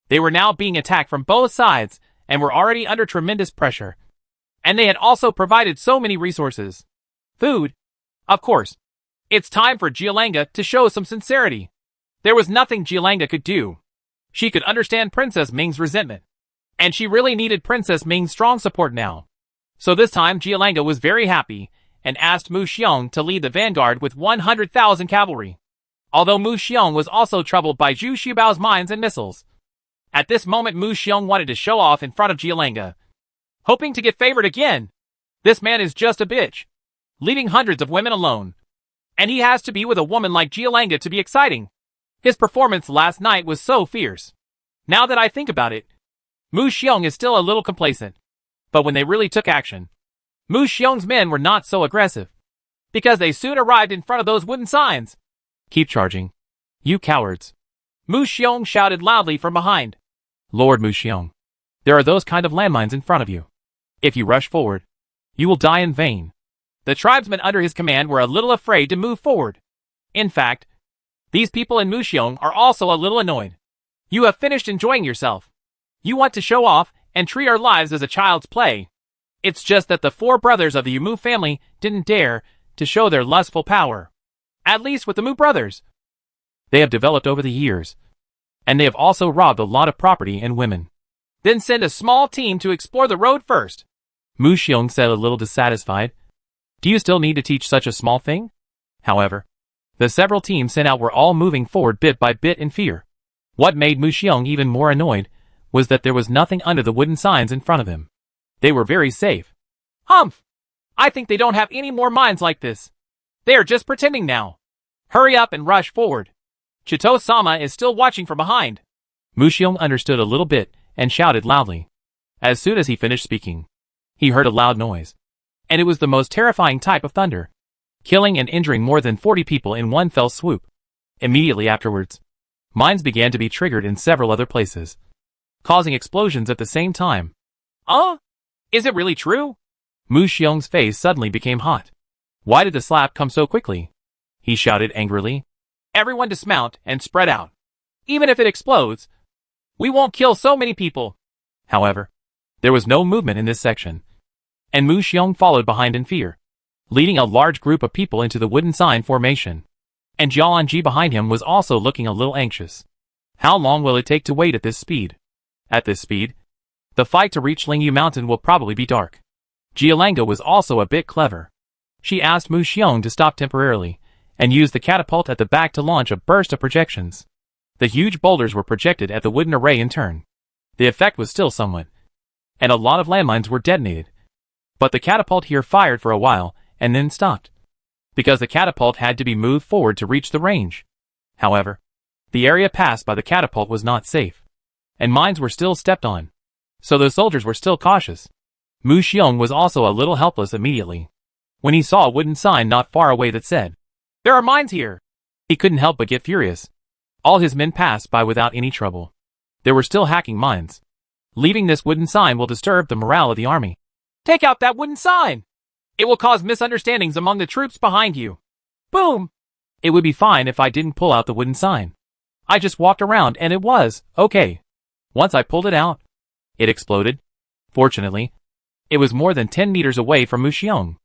they were now being attacked from both sides and were already under tremendous pressure. And they had also provided so many resources. Food. Of course. It's time for Jialanga to show some sincerity. There was nothing Jialanga could do. She could understand Princess Ming's resentment. And she really needed Princess Ming's strong support now. So this time Jialanga was very happy and asked Mu Xiong to lead the vanguard with 100,000 cavalry. Although Mu Xiong was also troubled by Zhu Xibao's mines and missiles. At this moment Mu Xiong wanted to show off in front of Jialanga, hoping to get favored again. This man is just a bitch, leaving hundreds of women alone. And he has to be with a woman like Jialanga to be exciting. His performance last night was so fierce. Now that I think about it, Mu Xiong is still a little complacent. But when they really took action, Mu Xiong's men were not so aggressive, because they soon arrived in front of those wooden signs. Keep charging, you cowards. Mu Xiong shouted loudly from behind. Lord Mu Xiong, there are those kind of landmines in front of you. If you rush forward, you will die in vain. The tribesmen under his command were a little afraid to move forward. In fact, these people in Mu Xiong are also a little annoyed. You have finished enjoying yourself. You want to show off and treat our lives as a child's play. It's just that the 4 brothers of the Mu family didn't dare to show their lustful power. At least with the Mu brothers. They have developed over the years. And they have also robbed a lot of property and women. Then send a small team to explore the road first. Mu Xiong said a little dissatisfied. Do you still need to teach such a small thing? However, the several teams sent out were all moving forward bit by bit in fear. What made Mu Xiong even more annoyed was that there was nothing under the wooden signs in front of him. They were very safe. Humph! I think they don't have any more minds like this. They are just pretending now. Hurry up and rush forward. Chito-sama is still watching from behind. Mu Xiong understood a little bit and shouted loudly. As soon as he finished speaking, he heard a loud noise. And it was the most terrifying type of thunder, killing and injuring more than 40 people in one fell swoop. Immediately afterwards, mines began to be triggered in several other places, causing explosions at the same time. Is it really true? Mu Xiong's face suddenly became hot. Why did the slap come so quickly? He shouted angrily. Everyone dismount and spread out. Even if it explodes, we won't kill so many people. However, there was no movement in this section, and Mu Xiong followed behind in fear, leading a large group of people into the wooden sign formation. And Jialanji behind him was also looking a little anxious. How long will it take to wait at this speed? At this speed, the fight to reach Lingyu Mountain will probably be dark. Jialanga was also a bit clever. She asked Mu Xiong to stop temporarily, and use the catapult at the back to launch a burst of projections. The huge boulders were projected at the wooden array in turn. The effect was still somewhat, and a lot of landmines were detonated. But the catapult here fired for a while, and then stopped, because the catapult had to be moved forward to reach the range. However, the area passed by the catapult was not safe, and mines were still stepped on, so the soldiers were still cautious. Mu Xiong was also a little helpless immediately, when he saw a wooden sign not far away that said, "There are mines here." He couldn't help but get furious. All his men passed by without any trouble. There were still hacking mines. Leaving this wooden sign will disturb the morale of the army. Take out that wooden sign. It will cause misunderstandings among the troops behind you. Boom! It would be fine if I didn't pull out the wooden sign. I just walked around and it was okay. Once I pulled it out, it exploded. Fortunately, it was more than 10 meters away from Mu Xiong.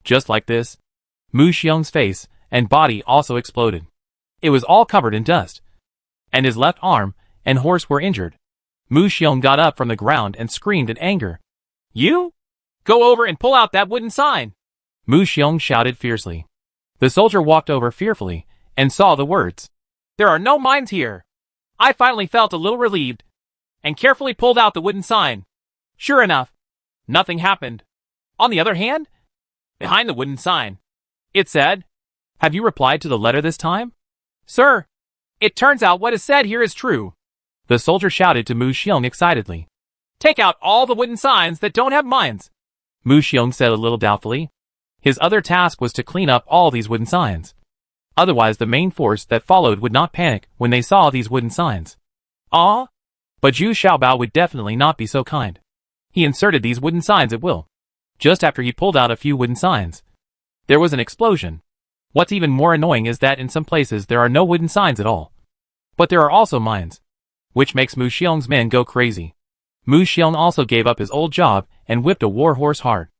Just like this, Mu Xiong's face and body also exploded. It was all covered in dust, and his left arm and horse were injured. Mu Xiong got up from the ground and screamed in anger. "You? Go over and pull out that wooden sign!" Mu Xiong shouted fiercely. The soldier walked over fearfully and saw the words, "There are no mines here." I finally felt a little relieved and carefully pulled out the wooden sign. Sure enough, nothing happened. On the other hand, behind the wooden sign, it said, "Have you replied to the letter this time?" "Sir, it turns out what is said here is true." The soldier shouted to Mu Xiong excitedly. "Take out all the wooden signs that don't have mines." Mu Xiong said a little doubtfully. His other task was to clean up all these wooden signs. Otherwise the main force that followed would not panic when they saw these wooden signs. But Zhu Xiaobao would definitely not be so kind. He inserted these wooden signs at will. Just after he pulled out a few wooden signs, there was an explosion. What's even more annoying is that in some places there are no wooden signs at all. But there are also mines, which makes Mu Xiong's men go crazy. Mu Xiong also gave up his old job and whipped a war horse hard,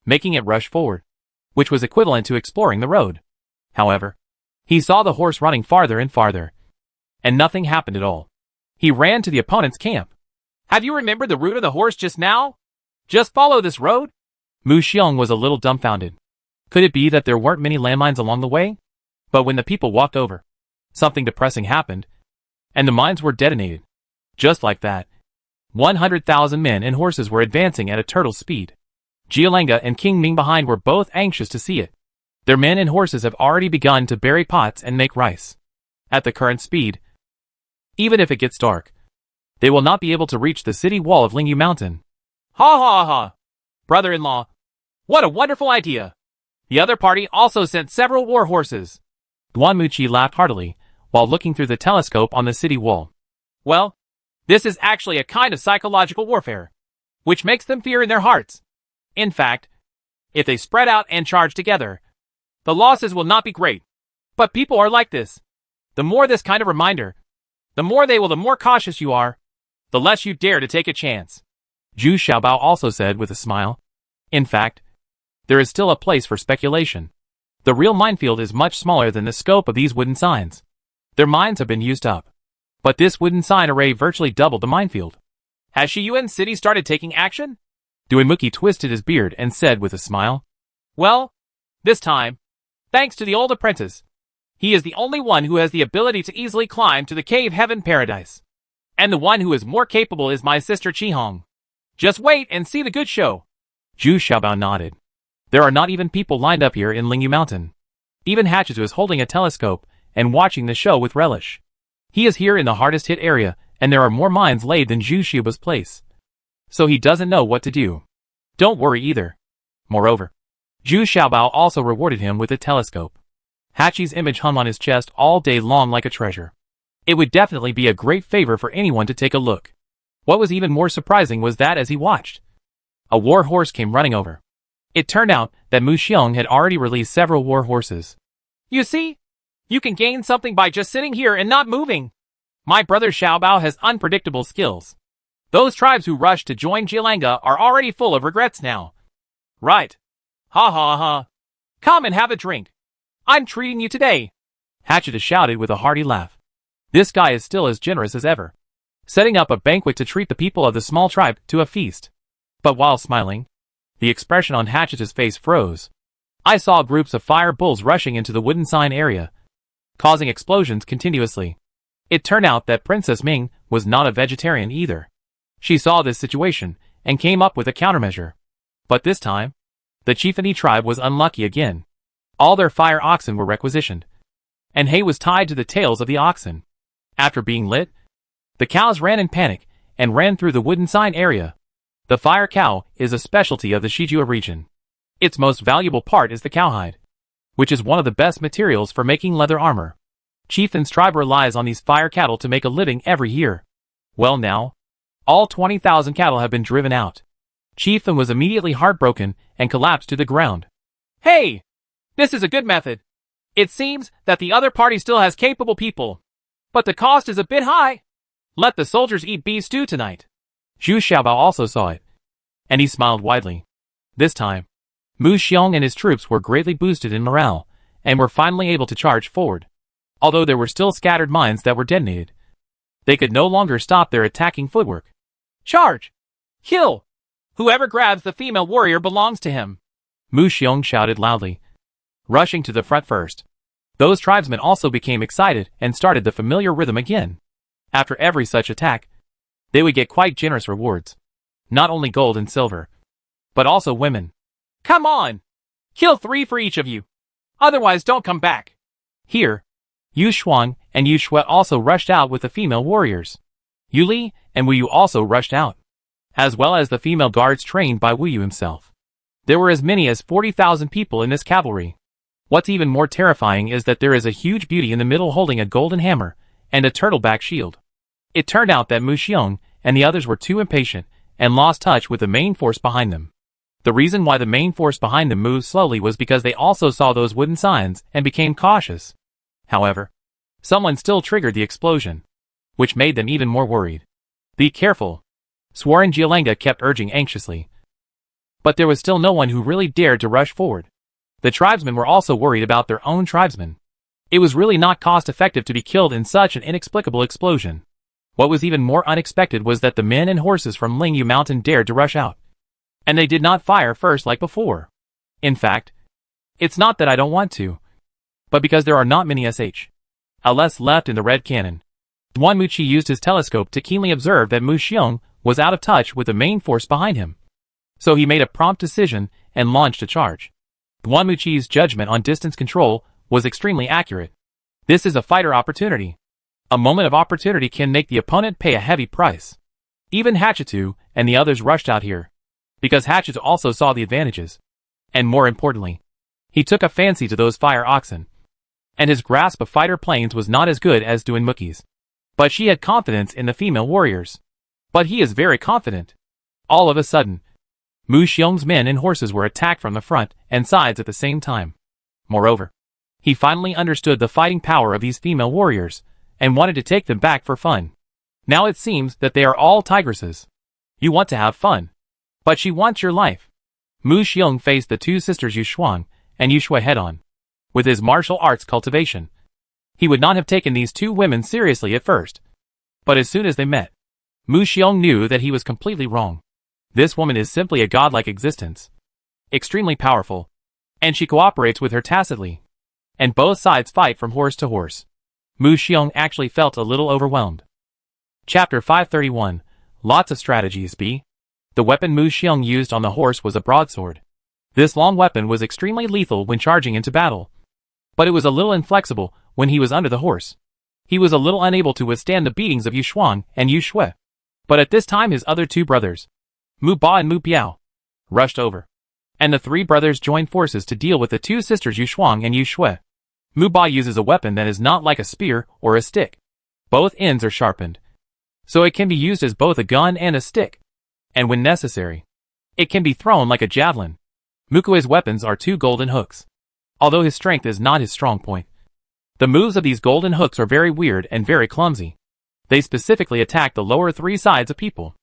making it rush forward, which was equivalent to exploring the road. However, he saw the horse running farther and farther, and nothing happened at all. He ran to the opponent's camp. "Have you remembered the route of the horse just now? Just follow this road." Mu Xiong was a little dumbfounded. Could it be that there weren't many landmines along the way? But when the people walked over, something depressing happened, and the mines were detonated. Just like that, 100,000 men and horses were advancing at a turtle speed. Jialanga and King Ming behind were both anxious to see it. Their men and horses have already begun to bury pots and make rice. At the current speed, even if it gets dark, they will not be able to reach the city wall of Lingyu Mountain. Ha ha ha! Brother-in-law, what a wonderful idea! The other party also sent several war horses. Guanmuchi laughed heartily, while looking through the telescope on the city wall. Well, this is actually a kind of psychological warfare, which makes them fear in their hearts. In fact, if they spread out and charge together, the losses will not be great. But people are like this. The more this kind of reminder, the more cautious you are, the less you dare to take a chance. Zhu Xiaobao also said with a smile. In fact, there is still a place for speculation. The real minefield is much smaller than the scope of these wooden signs. Their mines have been used up. But this wooden sign array virtually doubled the minefield. Has Shiyuan City started taking action? Duimuki twisted his beard and said with a smile. Well, this time, thanks to the old apprentice, he is the only one who has the ability to easily climb to the cave heaven paradise. And the one who is more capable is my sister Qihong. Just wait and see the good show. Zhu Xiaobao nodded. There are not even people lined up here in Lingyu Mountain. Even Hatches was holding a telescope and watching the show with relish. He is here in the hardest hit area, and there are more mines laid than Zhu Xiaobao's place. so he doesn't know what to do. Don't worry either. Moreover, Zhu Xiaobao also rewarded him with a telescope. Hachi's image hung on his chest all day long like a treasure. It would definitely be a great favor for anyone to take a look. What was even more surprising was that as he watched, a war horse came running over. It turned out that Mu Xiong had already released several war horses. You see? You can gain something by just sitting here and not moving. My brother Xiaobao has unpredictable skills. Those tribes who rushed to join Jialanga are already full of regrets now. Right. Ha ha ha. Come and have a drink. I'm treating you today. Hachita shouted with a hearty laugh. This guy is still as generous as ever, setting up a banquet to treat the people of the small tribe to a feast. But while smiling, the expression on Hachita's face froze. I saw groups of fire bulls rushing into the wooden sign area, causing explosions continuously. It turned out that Princess Ming was not a vegetarian either. She saw this situation and came up with a countermeasure. But this time, the chieftain tribe was unlucky again. All their fire oxen were requisitioned, and hay was tied to the tails of the oxen. After being lit, the cows ran in panic and ran through the wooden sign area. The fire cow is a specialty of the Shijua region. Its most valuable part is the cowhide, which is one of the best materials for making leather armor. Chieftain's tribe relies on these fire cattle to make a living every year. Well now, all 20,000 cattle have been driven out. Chieftain was immediately heartbroken and collapsed to the ground. Hey! This is a good method. It seems that the other party still has capable people. But the cost is a bit high. Let the soldiers eat beef stew tonight. Zhu Xiaobao also saw it, and he smiled widely. This time, Mu Xiong and his troops were greatly boosted in morale, and were finally able to charge forward. Although there were still scattered mines that were detonated, they could no longer stop their attacking footwork. Charge! Kill! Whoever grabs the female warrior belongs to him. Mu Xiong shouted loudly, rushing to the front first. Those tribesmen also became excited and started the familiar rhythm again. After every such attack, they would get quite generous rewards. Not only gold and silver, but also women. Come on! Kill 3 for each of you. Otherwise don't come back. Here, Yu Shuang and Yu Shui also rushed out with the female warriors. Yu Li and Wu Yu also rushed out, as well as the female guards trained by Wu Yu himself. There were as many as 40,000 people in this cavalry. What's even more terrifying is that there is a huge beauty in the middle holding a golden hammer and a turtleback shield. It turned out that Mu Xiong and the others were too impatient and lost touch with the main force behind them. The reason why the main force behind them moved slowly was because they also saw those wooden signs and became cautious. However, someone still triggered the explosion, which made them even more worried. Be careful, Swaran Jialanga kept urging anxiously. But there was still no one who really dared to rush forward. The tribesmen were also worried about their own tribesmen. It was really not cost-effective to be killed in such an inexplicable explosion. What was even more unexpected was that the men and horses from Lingyu Mountain dared to rush out. And they did not fire first like before. In fact, it's not that I don't want to, but because there are not many LS left in the red cannon. Duan Muqi used his telescope to keenly observe that Mu Xiong was out of touch with the main force behind him. So he made a prompt decision and launched a charge. Duan Muqi's judgment on distance control was extremely accurate. This is a fighter opportunity. A moment of opportunity can make the opponent pay a heavy price. Even Hachitu and the others rushed out here, because Hachitu also saw the advantages. And more importantly, he took a fancy to those fire oxen. And his grasp of fighter planes was not as good as Duan Muqi's. But she had confidence in the female warriors. But he is very confident. All of a sudden, Mu Xiong's men and horses were attacked from the front and sides at the same time. Moreover, he finally understood the fighting power of these female warriors, and wanted to take them back for fun. Now it seems that they are all tigresses. You want to have fun, but she wants your life. Mu Xiong faced the two sisters Yu Shuang and Yu Shui head-on. With his martial arts cultivation, he would not have taken these two women seriously at first. But as soon as they met, Mu Xiong knew that he was completely wrong. This woman is simply a godlike existence. Extremely powerful. And she cooperates with her tacitly. And both sides fight from horse to horse. Mu Xiong actually felt a little overwhelmed. Chapter 531. Lots of strategies. B. The weapon Mu Xiong used on the horse was a broadsword. This long weapon was extremely lethal when charging into battle. But it was a little inflexible when he was under the horse. He was a little unable to withstand the beatings of Yu Shuang and Yu Shui. But at this time his other two brothers, Mu Ba and Mu Biao rushed over, and the three brothers joined forces to deal with the two sisters Yu Shuang and Yu Shui. Mu Ba uses a weapon that is not like a spear or a stick. Both ends are sharpened, so it can be used as both a gun and a stick, and when necessary, it can be thrown like a javelin. Mu Kue's weapons are two golden hooks, although his strength is not his strong point. The moves of these golden hooks are very weird and very clumsy. They specifically attack the lower three sides of people.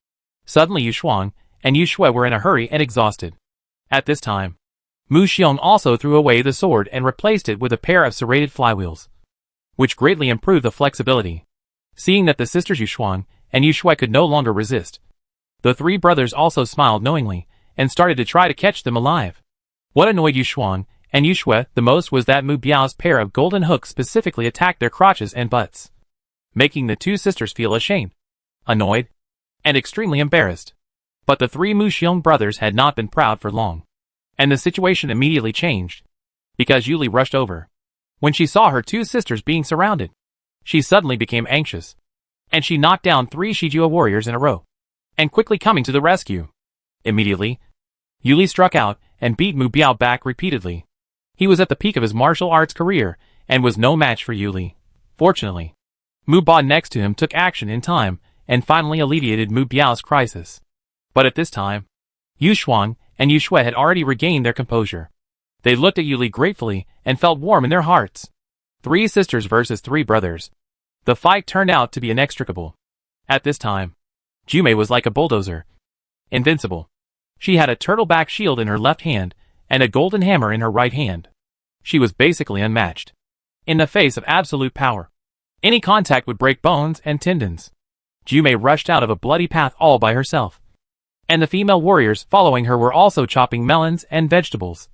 Suddenly Yu Shuang and Yu Shui were in a hurry and exhausted. At this time, Mu Xiong also threw away the sword and replaced it with a pair of serrated flywheels, which greatly improved the flexibility. Seeing that the sisters Yu Shuang and Yu Shui could no longer resist, the three brothers also smiled knowingly and started to try to catch them alive. What annoyed Yu Shuang and Yu Shui the most was that Mu Biao's pair of golden hooks specifically attacked their crotches and butts, making the two sisters feel ashamed, annoyed, and extremely embarrassed. But the three Mu Xiong brothers had not been proud for long, and the situation immediately changed, because Yuli rushed over. When she saw her two sisters being surrounded, she suddenly became anxious, and she knocked down three Shijua warriors in a row, and quickly coming to the rescue. Immediately, Yuli struck out and beat Mu Biao back repeatedly. He was at the peak of his martial arts career and was no match for Yuli. Fortunately, Mu Ba next to him took action in time and finally alleviated Mu Biao's crisis. But at this time, Yu Shuang and Yu Shui had already regained their composure. They looked at Yuli gratefully and felt warm in their hearts. Three sisters versus three brothers. The fight turned out to be inextricable. At this time, Jumei was like a bulldozer. Invincible. She had a turtleback shield in her left hand and a golden hammer in her right hand. She was basically unmatched. In the face of absolute power, any contact would break bones and tendons. Jumei rushed out of a bloody path all by herself, and the female warriors following her were also chopping melons and vegetables,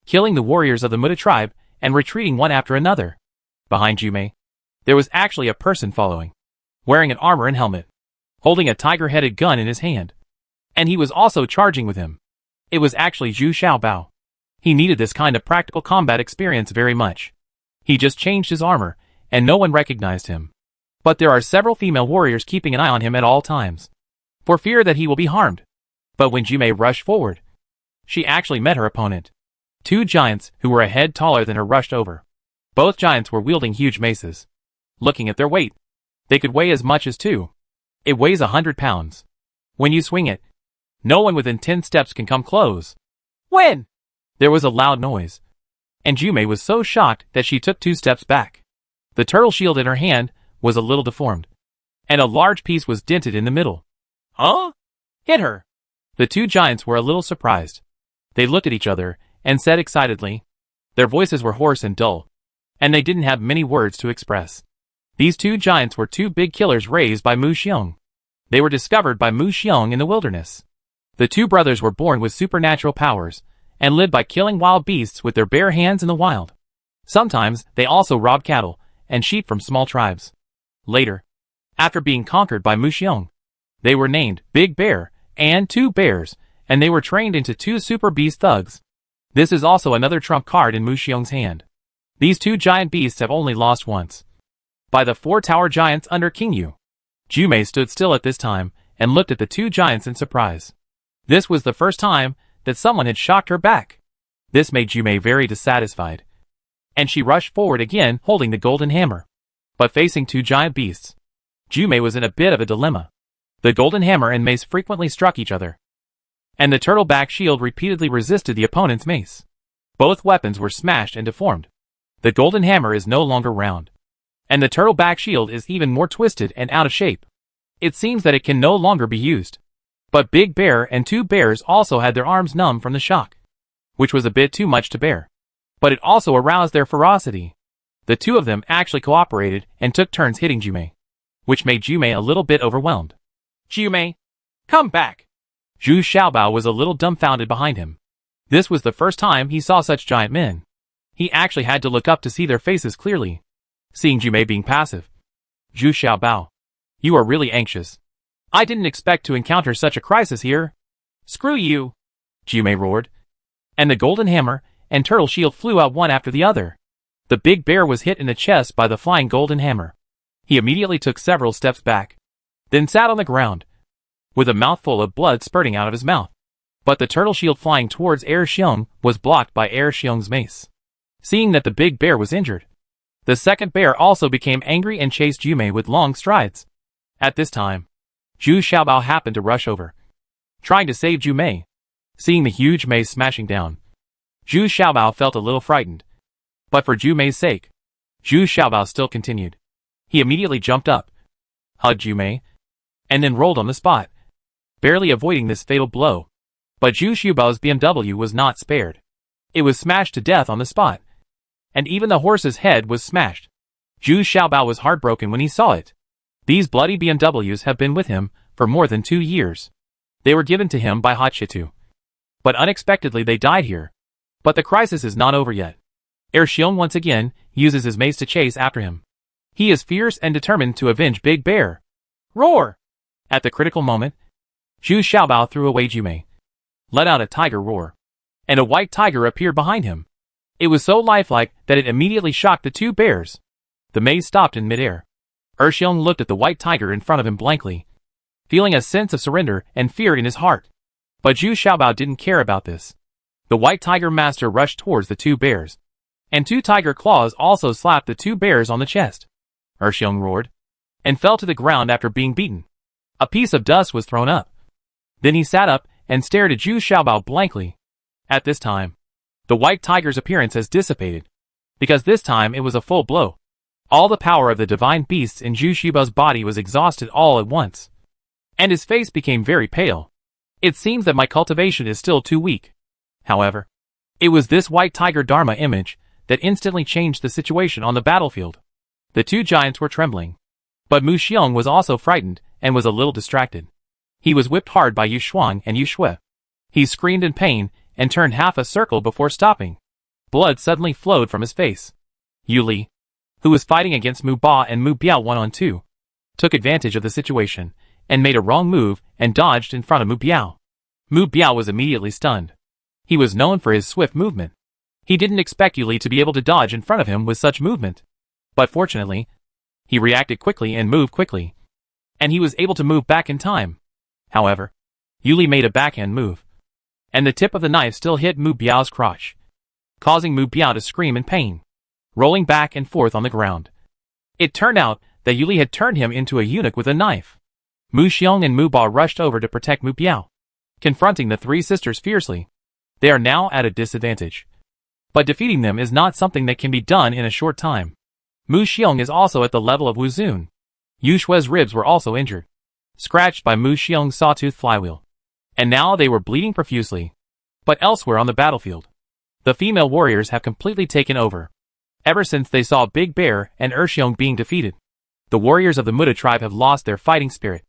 killing the warriors of the Muda tribe and retreating one after another. Behind Jumei, there was actually a person following, wearing an armor and helmet, holding a tiger-headed gun in his hand, and he was also charging with him. It was actually Zhu Xiaobao. He needed this kind of practical combat experience very much. He just changed his armor, and no one recognized him. But there are several female warriors keeping an eye on him at all times, for fear that he will be harmed. But when Jumei rushed forward, she actually met her opponent. Two giants who were a head taller than her rushed over. Both giants were wielding huge maces. Looking at their weight, they could weigh as much as two. It weighs 100 pounds. When you swing it, no one within 10 steps can come close. When? There was a loud noise, and Jumei was so shocked that she took 2 steps back. The turtle shield in her hand was a little deformed, and a large piece was dented in the middle. Huh? Hit her! The two giants were a little surprised. They looked at each other and said excitedly. Their voices were hoarse and dull, and they didn't have many words to express. These two giants were two big killers raised by Mu Xiong. They were discovered by Mu Xiong in the wilderness. The two brothers were born with supernatural powers and lived by killing wild beasts with their bare hands in the wild. Sometimes they also robbed cattle and sheep from small tribes. Later, after being conquered by Mu Xiong, they were named Big Bear and Two Bears, and they were trained into two super beast thugs. This is also another trump card in Mu Xiong's hand. These two giant beasts have only lost once, by the 4 tower giants under King Yu. Jumei stood still at this time and looked at the two giants in surprise. This was the first time that someone had shocked her back. This made Jumei very dissatisfied, and she rushed forward again holding the golden hammer. But facing two giant beasts, Jumei was in a bit of a dilemma. The golden hammer and mace frequently struck each other, and the turtleback shield repeatedly resisted the opponent's mace. Both weapons were smashed and deformed. The golden hammer is no longer round, and the turtleback shield is even more twisted and out of shape. It seems that it can no longer be used. But Big Bear and Two Bears also had their arms numb from the shock, which was a bit too much to bear. But it also aroused their ferocity. The two of them actually cooperated and took turns hitting Jumei, which made Jumei a little bit overwhelmed. Jumei, come back! Zhu Xiaobao was a little dumbfounded behind him. This was the first time he saw such giant men. He actually had to look up to see their faces clearly. Seeing Jumei being passive, Zhu Xiaobao, you are really anxious. I didn't expect to encounter such a crisis here. Screw you! Jumei roared, and the golden hammer and turtle shield flew out one after the other. The big bear was hit in the chest by the flying golden hammer. He immediately took several steps back, then sat on the ground. with a mouthful of blood spurting out of his mouth. But the turtle shield flying towards Er Xiong was blocked by Er Xiong's mace. Seeing that the big bear was injured, the second bear also became angry and chased Yumei with long strides. At this time, Zhu Xiaobao happened to rush over, trying to save Yumei. Seeing the huge mace smashing down, Zhu Xiaobao felt a little frightened. But for Yumei's sake, Zhu Xiaobao still continued. He immediately jumped up, hugged Yumei, and then rolled on the spot, barely avoiding this fatal blow. But Zhu Xiaobao's BMW was not spared. It was smashed to death on the spot, and even the horse's head was smashed. Zhu Xiaobao was heartbroken when he saw it. These bloody BMWs have been with him for more than 2 years. They were given to him by Hachitu. But unexpectedly they died here. But the crisis is not over yet. Er Xiong once again uses his mace to chase after him. He is fierce and determined to avenge Big Bear. Roar! At the critical moment, Zhu Xiaobao threw away Yumei, let out a tiger roar, and a white tiger appeared behind him. It was so lifelike that it immediately shocked the two bears. The maze stopped in midair. Er Xiong looked at the white tiger in front of him blankly, feeling a sense of surrender and fear in his heart. But Zhu Xiaobao didn't care about this. The white tiger master rushed towards the two bears, and 2 tiger claws also slapped the 2 bears on the chest. Er Xiong roared, and fell to the ground after being beaten. A piece of dust was thrown up. Then he sat up and stared at Zhu Xiaobao blankly. At this time, the white tiger's appearance has dissipated, because this time it was a full blow. All the power of the divine beasts in Zhu Xiaobao's body was exhausted all at once, and his face became very pale. It seems that my cultivation is still too weak. However, it was this white tiger Dharma image that instantly changed the situation on the battlefield. The 2 giants were trembling, but Mu Xiong was also frightened and was a little distracted. He was whipped hard by Yu Shuang and Yu Shui. He screamed in pain and turned half a circle before stopping. Blood suddenly flowed from his face. Yu Li, who was fighting against Mu Ba and Mu Biao 1-on-2, took advantage of the situation and made a wrong move and dodged in front of Mu Biao. Mu Biao was immediately stunned. He was known for his swift movement. He didn't expect Yu Li to be able to dodge in front of him with such movement. But fortunately, he reacted quickly and moved quickly, and he was able to move back in time. However, Yu Li made a backhand move, and the tip of the knife still hit Mu Biao's crotch, causing Mu Biao to scream in pain, rolling back and forth on the ground. It turned out that Yu Li had turned him into a eunuch with a knife. Mu Xiong and Mu Ba rushed over to protect Mu Biao, confronting the 3 sisters fiercely. They are now at a disadvantage, but defeating them is not something that can be done in a short time. Mu Xiong is also at the level of Wu Zun. Yu Shui's ribs were also injured, scratched by Mu Xiong's sawtooth flywheel, and now they were bleeding profusely. But elsewhere on the battlefield, the female warriors have completely taken over. Ever since they saw Big Bear and Er Xiong being defeated, the warriors of the Muda tribe have lost their fighting spirit.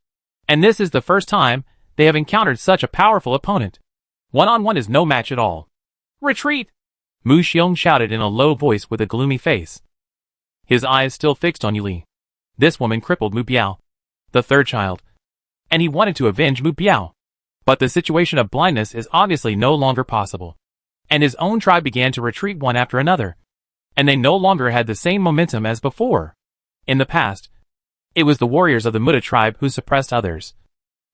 And this is the first time they have encountered such a powerful opponent. One-on-one is no match at all. Retreat! Mu Xiong shouted in a low voice with a gloomy face, his eyes still fixed on Yu Li. This woman crippled Mu Biao, the 3rd child, and he wanted to avenge Mu Biao. But the situation of blindness is obviously no longer possible, and his own tribe began to retreat one after another, and they no longer had the same momentum as before. In the past, it was the warriors of the Muda tribe who suppressed others,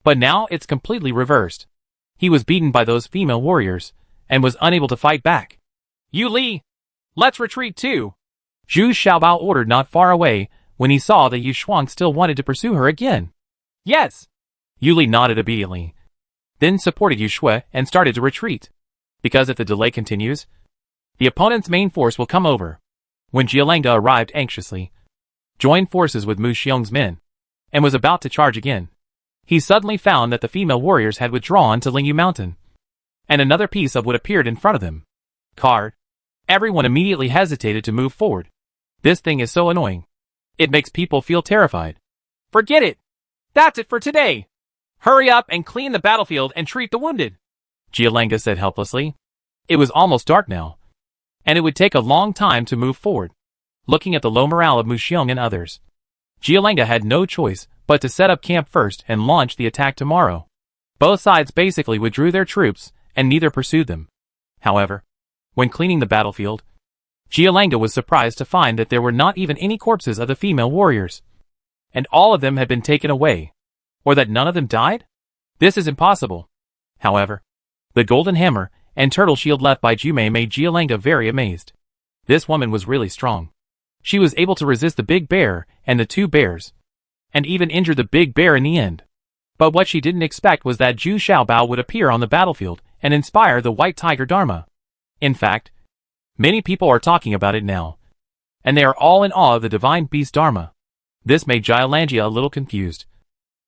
but now it's completely reversed. He was beaten by those female warriors, and was unable to fight back. Yu Li, let's retreat too! Zhu Xiaobao ordered not far away when he saw that Yu Shuang still wanted to pursue her again. Yes! Yu Li nodded obediently, then supported Yu Shui and started to retreat, because if the delay continues, the opponent's main force will come over. When Jialangda arrived anxiously, joined forces with Mu Xiong's men, and was about to charge again, he suddenly found that the female warriors had withdrawn to Lingyu Mountain, and another piece of wood appeared in front of them. Card. Everyone immediately hesitated to move forward. This thing is so annoying. It makes people feel terrified. Forget it. That's it for today. Hurry up and clean the battlefield and treat the wounded, Jialangda said helplessly. It was almost dark now, and it would take a long time to move forward. Looking at the low morale of Mu Xiong and others, Jialangda had no choice but to set up camp first and launch the attack tomorrow. Both sides basically withdrew their troops, and neither pursued them. However, when cleaning the battlefield, Jialangda was surprised to find that there were not even any corpses of the female warriors, and all of them had been taken away, or that none of them died? This is impossible. However, the golden hammer and turtle shield left by Jume made Jialanga very amazed. This woman was really strong. She was able to resist the big bear and the two bears, and even injure the big bear in the end. But what she didn't expect was that Zhu Xiaobao would appear on the battlefield and inspire the white tiger Dharma. In fact, many people are talking about it now, and they are all in awe of the divine beast Dharma. This made Jialanga a little confused.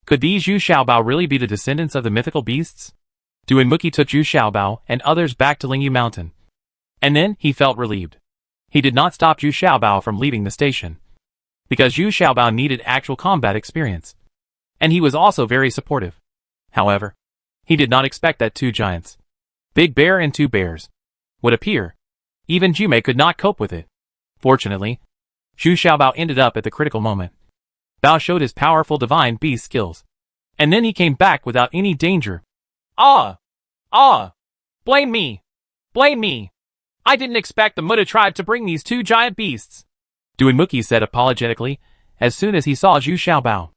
Could these Zhu Xiaobao really be the descendants of the mythical beasts? Duanmuki took Zhu Xiaobao and others back to Lingyu Mountain. And then he felt relieved. He did not stop Zhu Xiaobao from leaving the station, because Zhu Xiaobao needed actual combat experience. And he was also very supportive. However, he did not expect that two giants, Big Bear and two bears, would appear. Even Jume could not cope with it. Fortunately, Zhu Xiaobao ended up at the critical moment. Bao showed his powerful divine beast skills, and then he came back without any danger. Ah! Blame me! Blame me! I didn't expect the Muda tribe to bring these two giant beasts, Duanmuki said apologetically, as soon as he saw Zhu Xiaobao.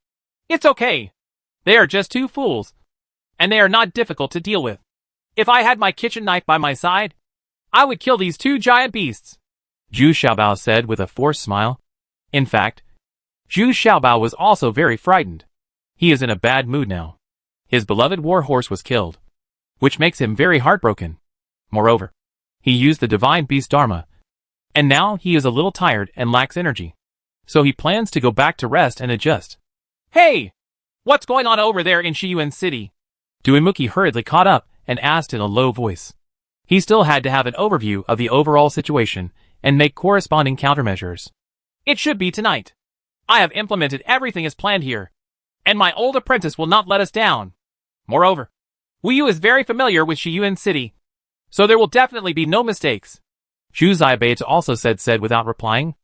It's okay. They are just two fools, and they are not difficult to deal with. If I had my kitchen knife by my side, I would kill these two giant beasts, Zhu Xiaobao said with a forced smile. In fact, Zhu Xiaobao was also very frightened. He is in a bad mood now. His beloved war horse was killed, which makes him very heartbroken. Moreover, he used the divine beast Dharma, and now he is a little tired and lacks energy. So he plans to go back to rest and adjust. Hey! What's going on over there in Shiyuan City? Duanmuki hurriedly caught up and asked in a low voice. He still had to have an overview of the overall situation and make corresponding countermeasures. It should be tonight. I have implemented everything as planned here, and my old apprentice will not let us down. Moreover, Wu Yu is very familiar with Shiyuan City, so there will definitely be no mistakes. Zhu Xiaobei also said without replying.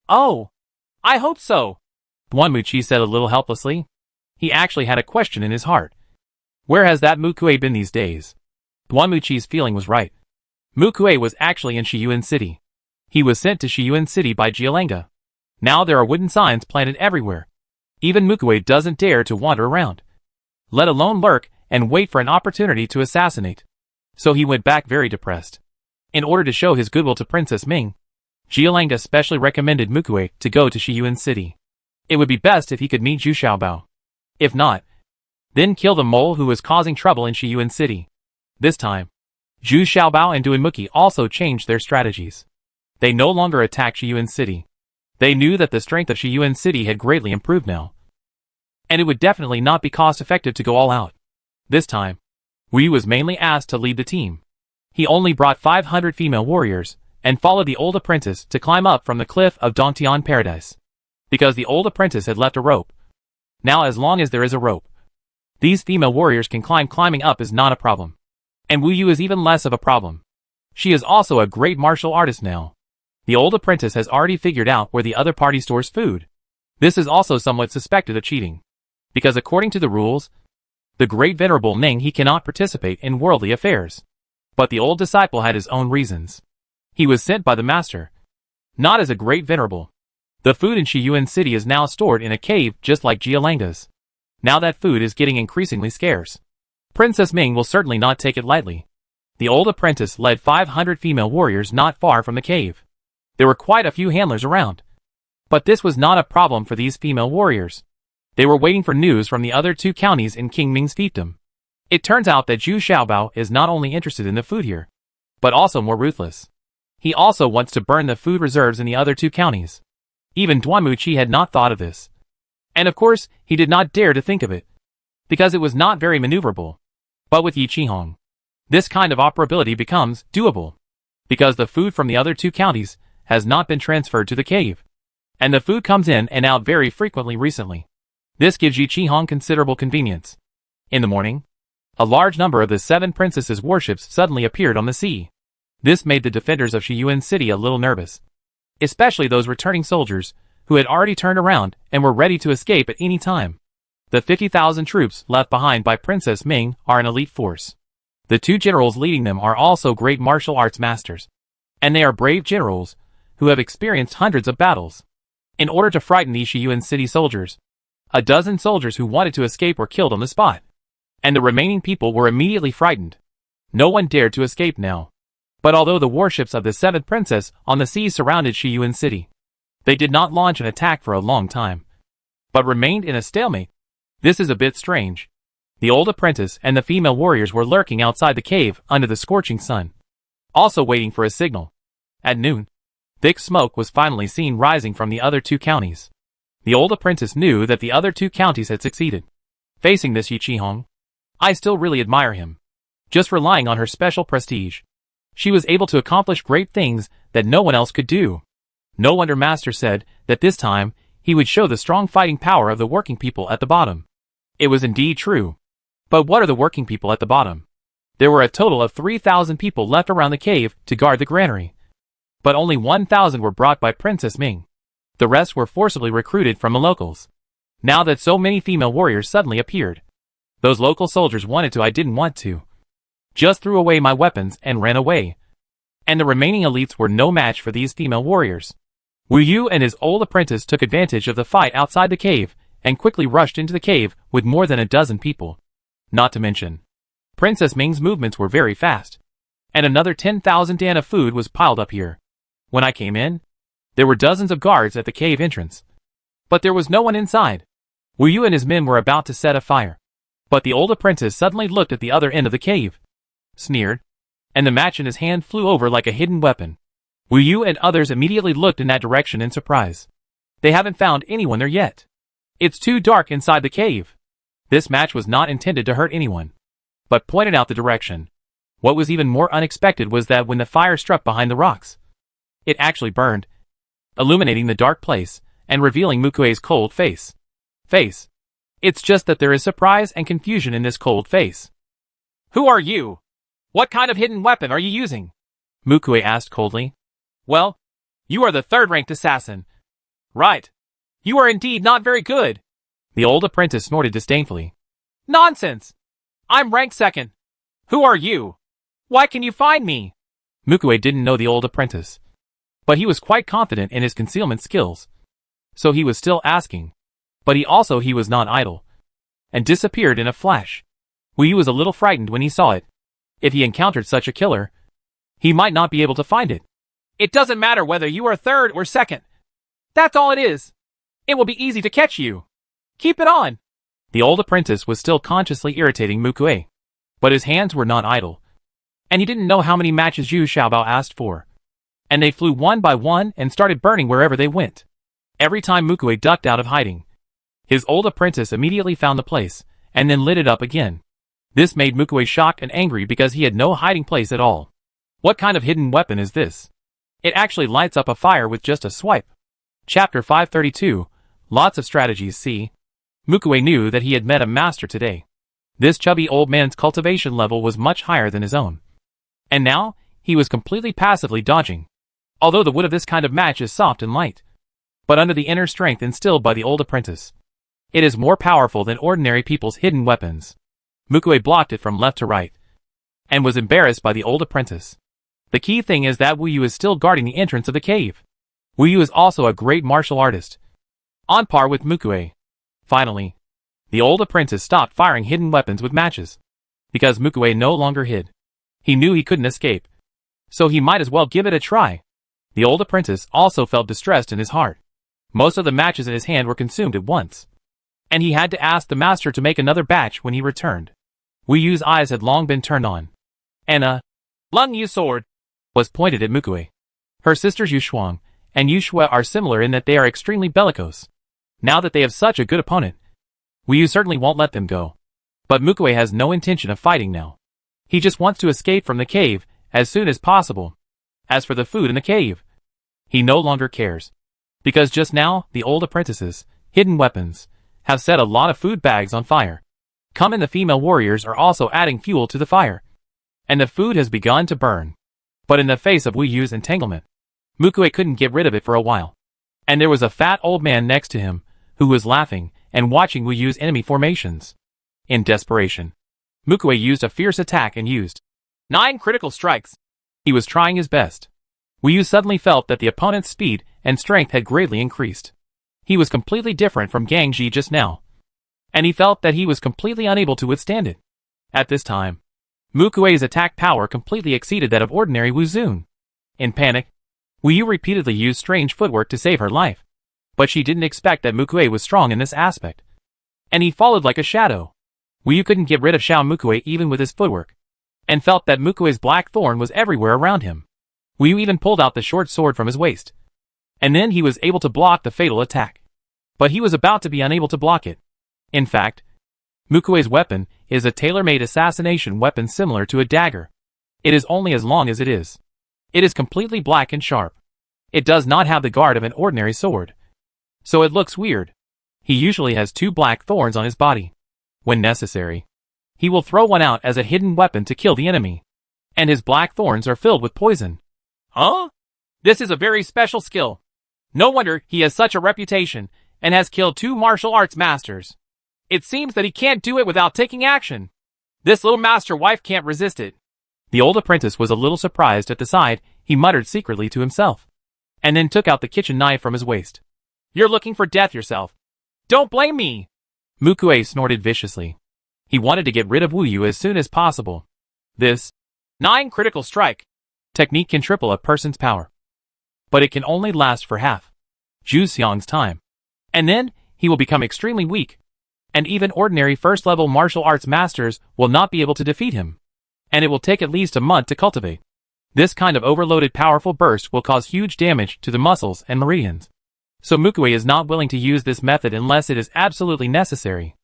Oh, I hope so, Duanmuki said a little helplessly. He actually had a question in his heart. Where has that Mukue been these days? Duanmuki's feeling was right. Mukue was actually in Shiyuan City. He was sent to Shiyuan City by Jialanga. Now there are wooden signs planted everywhere. Even Mukue doesn't dare to wander around, let alone lurk and wait for an opportunity to assassinate. So he went back very depressed. In order to show his goodwill to Princess Ming, Jialanga specially recommended Mukue to go to Shiyuan City. It would be best if he could meet Zhu Xiaobao. If not, then kill the mole who was causing trouble in Shiyuan City. This time, Zhu Xiaobao and Duanmuki also changed their strategies. They no longer attacked Shiyuan City. They knew that the strength of Shiyuan City had greatly improved now, and it would definitely not be cost-effective to go all out. This time, Wu Yu was mainly asked to lead the team. He only brought 500 female warriors, and followed the old apprentice to climb up from the cliff of Dongtian Paradise. Because the old apprentice had left a rope. Now as long as there is a rope, these female warriors can climb. Climbing up is not a problem. And Wu Yu is even less of a problem. She is also a great martial artist now. The old apprentice has already figured out where the other party stores food. This is also somewhat suspected of cheating, because according to the rules, the great venerable Ning he cannot participate in worldly affairs. But the old disciple had his own reasons. He was sent by the master, not as a great venerable. The food in Shiyuan City is now stored in a cave just like Jialanga's. Now that food is getting increasingly scarce. Princess Ming will certainly not take it lightly. The old apprentice led 500 female warriors not far from the cave. There were quite a few handlers around. But this was not a problem for these female warriors. They were waiting for news from the other two counties in King Ming's fiefdom. It turns out that Zhu Xiaobao is not only interested in the food here, but also more ruthless. He also wants to burn the food reserves in the other two counties. Even Duanmuki had not thought of this. And of course, he did not dare to think of it, because it was not very maneuverable. But with Yi Qihong, this kind of operability becomes doable, because the food from the other two counties has not been transferred to the cave, and the food comes in and out very frequently recently. This gives Yi Qihong considerable convenience. In the morning, a large number of the 7 princesses' warships suddenly appeared on the sea. This made the defenders of Shiyuan City a little nervous, especially those returning soldiers who had already turned around and were ready to escape at any time. The 50,000 troops left behind by Princess Ming are an elite force. The 2 generals leading them are also great martial arts masters, and they are brave generals who have experienced hundreds of battles. In order to frighten these Shiyuan City soldiers, a dozen soldiers who wanted to escape were killed on the spot. and the remaining people were immediately frightened. No one dared to escape now. But although the warships of the seventh princess on the sea surrounded Shiyuan city, they did not launch an attack for a long time, but remained in a stalemate. This is a bit strange. The old apprentice and the female warriors were lurking outside the cave under the scorching sun, also waiting for a signal. At noon, thick smoke was finally seen rising from the other two counties. The old apprentice knew that the other two counties had succeeded. Facing this Yi Qihong, I still really admire him. Just relying on her special prestige, she was able to accomplish great things that no one else could do. No wonder Master said that this time he would show the strong fighting power of the working people at the bottom. It was indeed true. But what are the working people at the bottom? There were a total of 3,000 people left around the cave to guard the granary. But only 1,000 were brought by Princess Ming. The rest were forcibly recruited from the locals. Now that so many female warriors suddenly appeared, those local soldiers wanted to, I didn't want to. Just threw away my weapons and ran away. And the remaining elites were no match for these female warriors. Wu Yu and his old apprentice took advantage of the fight outside the cave and quickly rushed into the cave with more than a dozen people. Not to mention, Princess Ming's movements were very fast, and another 10,000 dan of food was piled up here. When I came in, there were dozens of guards at the cave entrance, but there was no one inside. Wu Yu and his men were about to set a fire, but the old apprentice suddenly looked at the other end of the cave, sneered, and the match in his hand flew over like a hidden weapon. Wu Yu and others immediately looked in that direction in surprise. They haven't found anyone there yet. It's too dark inside the cave. This match was not intended to hurt anyone, but pointed out the direction. What was even more unexpected was that when the fire struck behind the rocks, it actually burned, illuminating the dark place and revealing Mukue's cold face. It's just that there is surprise and confusion in this cold face. Who are you? What kind of hidden weapon are you using? Mukue asked coldly. Well, you are the third-ranked assassin. Right. You are indeed not very good. The old apprentice snorted disdainfully. Nonsense! I'm ranked second. Who are you? Why can you find me? Mukue didn't know the old apprentice, but he was quite confident in his concealment skills. So he was still asking. But he was not idle, and disappeared in a flash. Wu Yu was a little frightened when he saw it. If he encountered such a killer, he might not be able to find it. It doesn't matter whether you are third or second. That's all it is. It will be easy to catch you. Keep it on. The old apprentice was still consciously irritating Mukue, but his hands were not idle, and he didn't know how many matches Yu Xiaobao asked for. And they flew one by one and started burning wherever they went. Every time Mukue ducked out of hiding, his old apprentice immediately found the place, and then lit it up again. This made Mukue shocked and angry because he had no hiding place at all. What kind of hidden weapon is this? It actually lights up a fire with just a swipe. Chapter 532, Lots of Strategies. See. Mukue knew that he had met a master today. This chubby old man's cultivation level was much higher than his own. And now, he was completely passively dodging. Although the wood of this kind of match is soft and light, but under the inner strength instilled by the old apprentice, it is more powerful than ordinary people's hidden weapons. Mukue blocked it from left to right, and was embarrassed by the old apprentice. The key thing is that Wu Yu is still guarding the entrance of the cave. Wu Yu is also a great martial artist, on par with Mukue. Finally, the old apprentice stopped firing hidden weapons with matches, because Mukue no longer hid. He knew he couldn't escape, so he might as well give it a try. The old apprentice also felt distressed in his heart. Most of the matches in his hand were consumed at once, and he had to ask the master to make another batch when he returned. Wu Yu's eyes had long been turned on, and a Lung Yu sword was pointed at Mukue. Her sisters Yu Shuang and Yu Shui are similar in that they are extremely bellicose. Now that they have such a good opponent, Wu Yu certainly won't let them go. But Mukue has no intention of fighting now. He just wants to escape from the cave as soon as possible. As for the food in the cave, he no longer cares, because just now the old apprentices, hidden weapons, have set a lot of food bags on fire. Come and the female warriors are also adding fuel to the fire, and the food has begun to burn. But in the face of Wu Yu's entanglement, Mukue couldn't get rid of it for a while. And there was a fat old man next to him, who was laughing and watching Wu Yu's enemy formations. In desperation, Mukue used a fierce attack and used 9 critical strikes. He was trying his best. Wu Yu suddenly felt that the opponent's speed and strength had greatly increased. He was completely different from Gang Ji just now, and he felt that he was completely unable to withstand it. At this time, Mukue's attack power completely exceeded that of ordinary Wuzun. In panic, Wuyu repeatedly used strange footwork to save her life. But she didn't expect that Mukue was strong in this aspect. And he followed like a shadow. Wuyu couldn't get rid of Xiao Mukue even with his footwork, and felt that Mukue's black thorn was everywhere around him. Wuyu even pulled out the short sword from his waist. And then he was able to block the fatal attack. But he was about to be unable to block it. In fact, Mukue's weapon is a tailor-made assassination weapon similar to a dagger. It is only as long as it is. It is completely black and sharp. It does not have the guard of an ordinary sword. So it looks weird. He usually has 2 black thorns on his body. When necessary, he will throw one out as a hidden weapon to kill the enemy. And his black thorns are filled with poison. Huh? This is a very special skill. No wonder he has such a reputation and has killed 2 martial arts masters. It seems that he can't do it without taking action. This little master wife can't resist it. The old apprentice was a little surprised at the sight. He muttered secretly to himself, and then took out the kitchen knife from his waist. You're looking for death yourself. Don't blame me. Mukue snorted viciously. He wanted to get rid of Wuyu as soon as possible. This 9 critical strike technique can triple a person's power, but it can only last for half Zhu Xiang's time. And then, he will become extremely weak. And even ordinary first-level martial arts masters will not be able to defeat him. And it will take at least a month to cultivate. This kind of overloaded powerful burst will cause huge damage to the muscles and meridians. So Mukue is not willing to use this method unless it is absolutely necessary.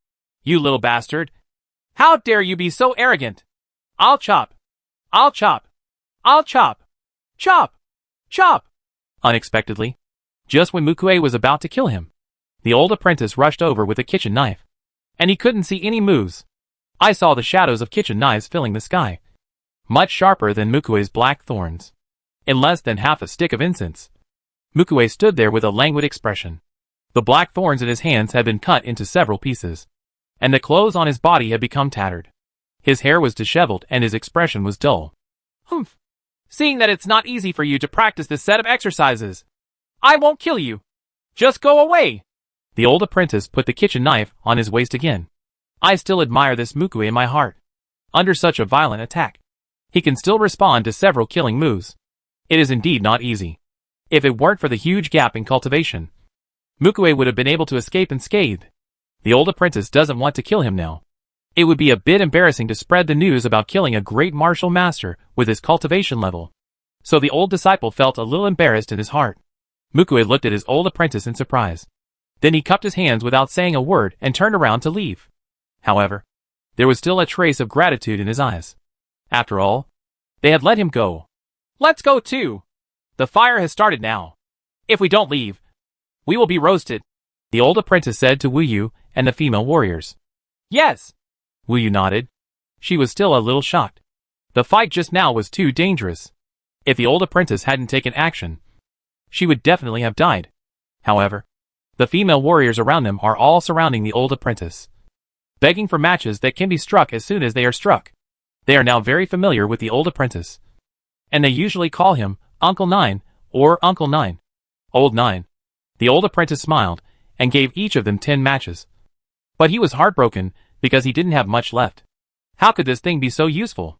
You little bastard. How dare you be so arrogant? I'll chop. I'll chop. I'll chop. Chop. Chop. Unexpectedly, just when Mukue was about to kill him, the old apprentice rushed over with a kitchen knife. And he couldn't see any moves. I saw the shadows of kitchen knives filling the sky, much sharper than Mukue's black thorns. In less than half a stick of incense, Mukue stood there with a languid expression. The black thorns in his hands had been cut into several pieces, and the clothes on his body had become tattered. His hair was disheveled and his expression was dull. Humph. Seeing that it's not easy for you to practice this set of exercises, I won't kill you. Just go away. The old apprentice put the kitchen knife on his waist again. I still admire this Mukue in my heart. Under such a violent attack, he can still respond to several killing moves. It is indeed not easy. If it weren't for the huge gap in cultivation, Mukue would have been able to escape unscathed. The old apprentice doesn't want to kill him now. It would be a bit embarrassing to spread the news about killing a great martial master with his cultivation level. So the old disciple felt a little embarrassed in his heart. Mukue looked at his old apprentice in surprise. Then he cupped his hands without saying a word and turned around to leave. However, there was still a trace of gratitude in his eyes. After all, they had let him go. Let's go too. The fire has started now. If we don't leave, we will be roasted, the old apprentice said to Wuyu and the female warriors. Yes. Wuyu nodded. She was still a little shocked. The fight just now was too dangerous. If the old apprentice hadn't taken action, she would definitely have died. However, the female warriors around them are all surrounding the old apprentice, begging for matches that can be struck as soon as they are struck. They are now very familiar with the old apprentice, and they usually call him Uncle Nine or Uncle Nine. Old Nine. The old apprentice smiled and gave each of them 10 matches. But he was heartbroken because he didn't have much left. How could this thing be so useful?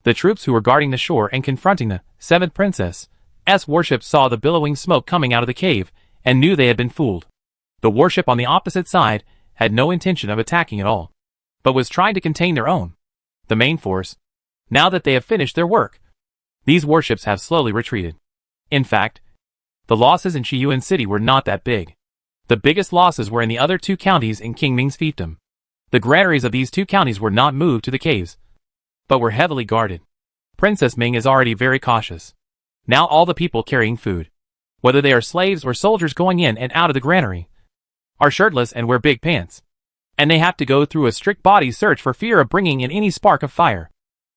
The troops who were guarding the shore and confronting the 7th princess's warship saw the billowing smoke coming out of the cave and knew they had been fooled. The warship on the opposite side had no intention of attacking at all, but was trying to contain their own, the main force. Now that they have finished their work, these warships have slowly retreated. In fact, the losses in Shiyuan City were not that big. The biggest losses were in the other 2 counties in King Ming's fiefdom. The granaries of these 2 counties were not moved to the caves, but were heavily guarded. Princess Ming is already very cautious. Now all the people carrying food, whether they are slaves or soldiers going in and out of the granary, are shirtless and wear big pants. And they have to go through a strict body search for fear of bringing in any spark of fire.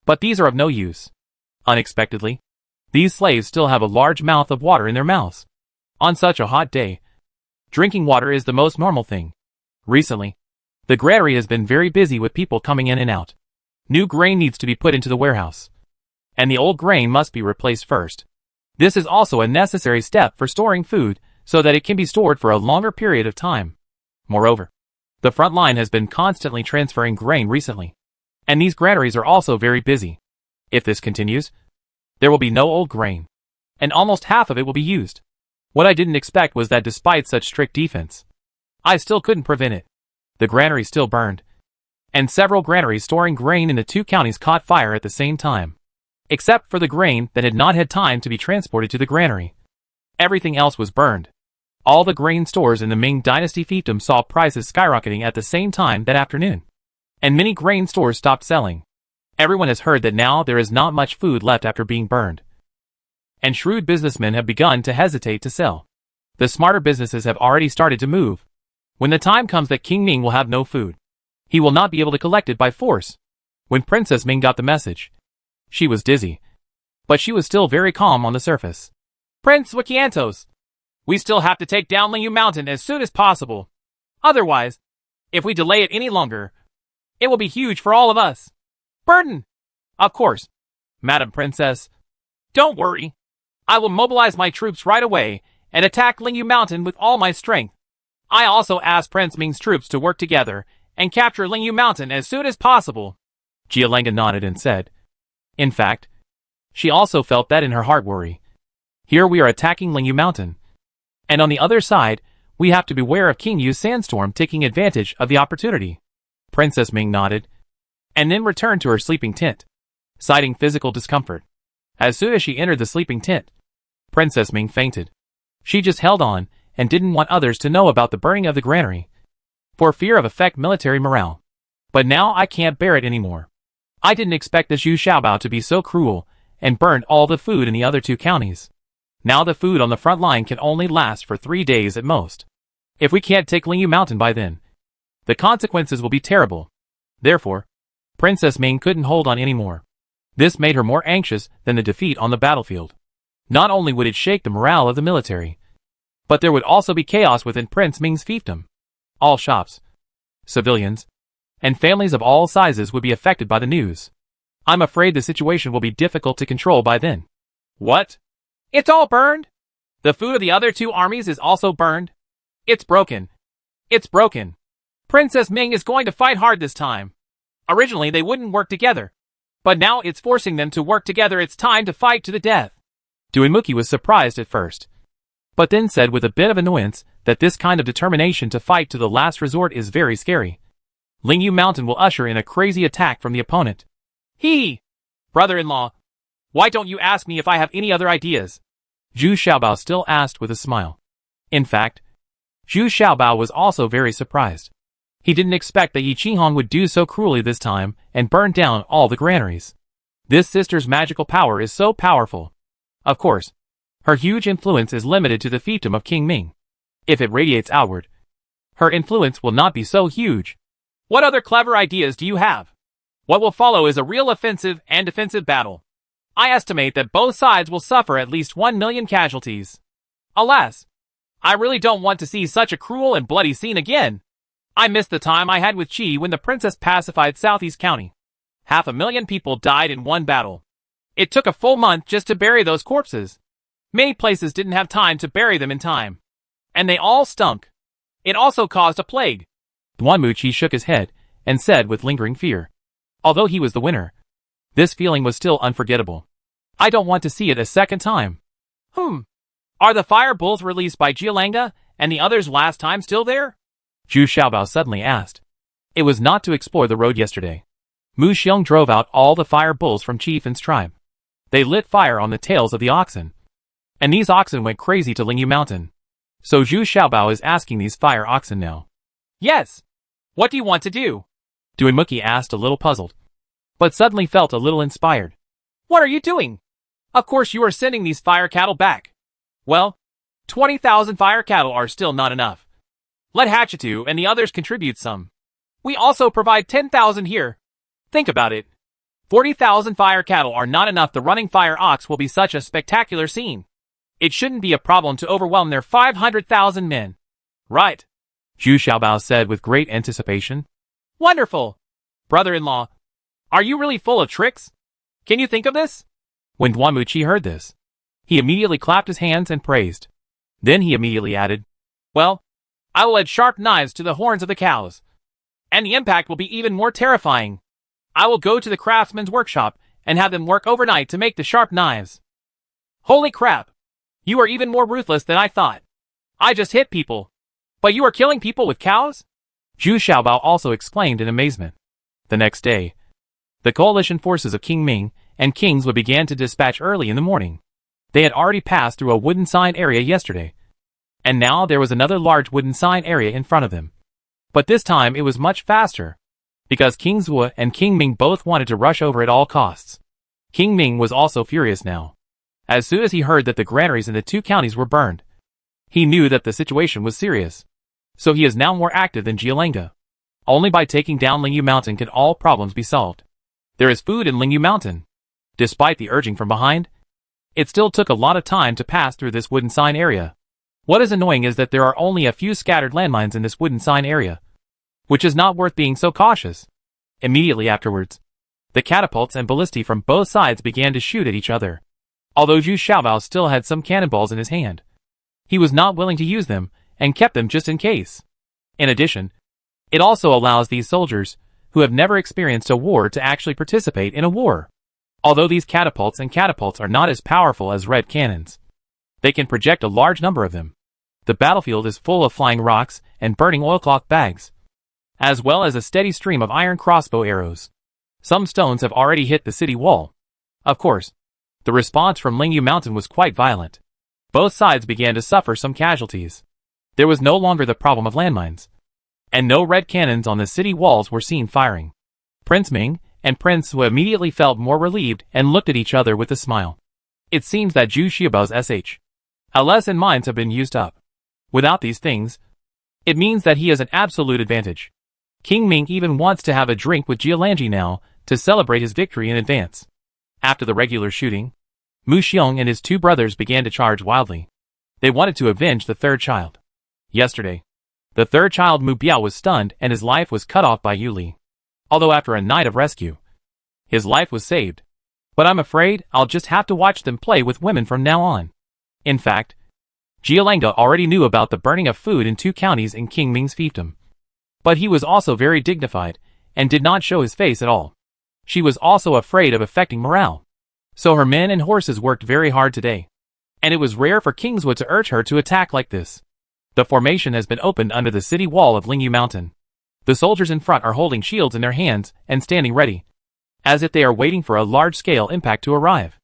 But these are of no use. Unexpectedly, these slaves still have a large mouth of water in their mouths. On such a hot day, drinking water is the most normal thing. Recently, the granary has been very busy with people coming in and out. New grain needs to be put into the warehouse, and the old grain must be replaced first. This is also a necessary step for storing food so that it can be stored for a longer period of time. Moreover, the front line has been constantly transferring grain recently. And these granaries are also very busy. If this continues, there will be no old grain, and almost half of it will be used. What I didn't expect was that despite such strict defense, I still couldn't prevent it. The granary still burned, and several granaries storing grain in the 2 counties caught fire at the same time. Except for the grain that had not had time to be transported to the granary. Everything else was burned. All the grain stores in the Ming Dynasty fiefdom saw prices skyrocketing at the same time that afternoon. And many grain stores stopped selling. Everyone has heard that now there is not much food left after being burned. And shrewd businessmen have begun to hesitate to sell. The smarter businesses have already started to move. When the time comes that King Ming will have no food, he will not be able to collect it by force. When Princess Ming got the message, she was dizzy, but she was still very calm on the surface. Prince Wikiantos, we still have to take down Lingyu Mountain as soon as possible. Otherwise, if we delay it any longer, it will be huge for all of us. Burden! Of course, Madam Princess. Don't worry. I will mobilize my troops right away and attack Lingyu Mountain with all my strength. I also asked Prince Ming's troops to work together and capture Lingyu Mountain as soon as possible. Jialenga nodded and said, in fact, she also felt that in her heart worry. Here we are attacking Lingyu Mountain. And on the other side, we have to beware of King Yu's sandstorm taking advantage of the opportunity. Princess Ming nodded, and then returned to her sleeping tent, citing physical discomfort. As soon as she entered the sleeping tent, Princess Ming fainted. She just held on and didn't want others to know about the burning of the granary, for fear of affect military morale. But now I can't bear it anymore. I didn't expect the Zhu Xiaobao to be so cruel and burned all the food in the other 2 counties. Now the food on the front line can only last for 3 days at most. If we can't take Lingyu Mountain by then, the consequences will be terrible. Therefore, Princess Ming couldn't hold on anymore. This made her more anxious than the defeat on the battlefield. Not only would it shake the morale of the military, but there would also be chaos within Prince Ming's fiefdom. All shops, civilians, and families of all sizes would be affected by the news. I'm afraid the situation will be difficult to control by then. What? It's all burned? The food of the other 2 armies is also burned? It's broken. It's broken. Princess Ming is going to fight hard this time. Originally they wouldn't work together, but now it's forcing them to work together. It's time to fight to the death. Duinmuki was surprised at first, but then said with a bit of annoyance that this kind of determination to fight to the last resort is very scary. Lingyu Mountain will usher in a crazy attack from the opponent. Brother-in-law, why don't you ask me if I have any other ideas? Zhu Xiaobao still asked with a smile. In fact, Zhu Xiaobao was also very surprised. He didn't expect that Yi Qinghong would do so cruelly this time and burn down all the granaries. This sister's magical power is so powerful. Of course, her huge influence is limited to the fiefdom of King Ming. If it radiates outward, her influence will not be so huge. What other clever ideas do you have? What will follow is a real offensive and defensive battle. I estimate that both sides will suffer at least 1 million casualties. Alas, I really don't want to see such a cruel and bloody scene again. I miss the time I had with Qi when the princess pacified Southeast County. 500,000 people died in one battle. It took a full month just to bury those corpses. Many places didn't have time to bury them in time. And they all stunk. It also caused a plague. Duanmuqi shook his head and said with lingering fear. Although he was the winner, this feeling was still unforgettable. I don't want to see it a second time. Are the fire bulls released by Jialenga and the others last time still there? Zhu Xiaobao suddenly asked. It was not to explore the road yesterday. Mu Xiong drove out all the fire bulls from Chiefin's tribe. They lit fire on the tails of the oxen. And these oxen went crazy to Lingyu Mountain. So Zhu Xiaobao is asking these fire oxen now. Yes. What do you want to do? Duinmuki asked a little puzzled, but suddenly felt a little inspired. What are you doing? Of course you are sending these fire cattle back. Well, 20,000 fire cattle are still not enough. Let Hachitu and the others contribute some. We also provide 10,000 here. Think about it. 40,000 fire cattle are not enough. The running fire ox will be such a spectacular scene. It shouldn't be a problem to overwhelm their 500,000 men. Right. Zhu Xiaobao said with great anticipation. Wonderful. Brother-in-law, are you really full of tricks? Can you think of this? When Duanmuqi heard this, he immediately clapped his hands and praised. Then he immediately added, Well, I will add sharp knives to the horns of the cows. And the impact will be even more terrifying. I will go to the craftsman's workshop and have them work overnight to make the sharp knives. Holy crap! You are even more ruthless than I thought. I just hit people. But you are killing people with cows? Zhu Xiaobao also exclaimed in amazement. The next day, the coalition forces of King Ming and Kings Wu began to dispatch early in the morning. They had already passed through a wooden sign area yesterday, and now there was another large wooden sign area in front of them. But this time it was much faster, because King Wu and King Ming both wanted to rush over at all costs. King Ming was also furious now. As soon as he heard that the granaries in the two counties were burned, he knew that the situation was serious. So he is now more active than Jialanga. Only by taking down Lingyu Mountain can all problems be solved. There is food in Lingyu Mountain. Despite the urging from behind, it still took a lot of time to pass through this wooden sign area. What is annoying is that there are only a few scattered landmines in this wooden sign area, which is not worth being so cautious. Immediately afterwards, the catapults and ballistae from both sides began to shoot at each other. Although Zhu Xiaobao still had some cannonballs in his hand, he was not willing to use them and kept them just in case. In addition, it also allows these soldiers, who have never experienced a war, to actually participate in a war. Although these catapults are not as powerful as red cannons, they can project a large number of them. The battlefield is full of flying rocks and burning oilcloth bags, as well as a steady stream of iron crossbow arrows. Some stones have already hit the city wall. Of course, the response from Lingyu Mountain was quite violent. Both sides began to suffer some casualties. There was no longer the problem of landmines, and no red cannons on the city walls were seen firing. Prince Ming and Prince Wu immediately felt more relieved and looked at each other with a smile. It seems that Zhu Xiaobao's SHLS and mines have been used up. Without these things, it means that he has an absolute advantage. King Ming even wants to have a drink with Jialanji now to celebrate his victory in advance. After the regular shooting, Mu Xiong and his two brothers began to charge wildly. They wanted to avenge the third child. Yesterday, the third child Mu Biao was stunned and his life was cut off by Yu Li. Although after a night of rescue, his life was saved. But I'm afraid I'll just have to watch them play with women from now on. In fact, Jialanga already knew about the burning of food in two counties in King Ming's fiefdom. But he was also very dignified and did not show his face at all. She was also afraid of affecting morale. So her men and horses worked very hard today. And it was rare for Kingswood to urge her to attack like this. The formation has been opened under the city wall of Lingyu Mountain. The soldiers in front are holding shields in their hands and standing ready, as if they are waiting for a large-scale impact to arrive.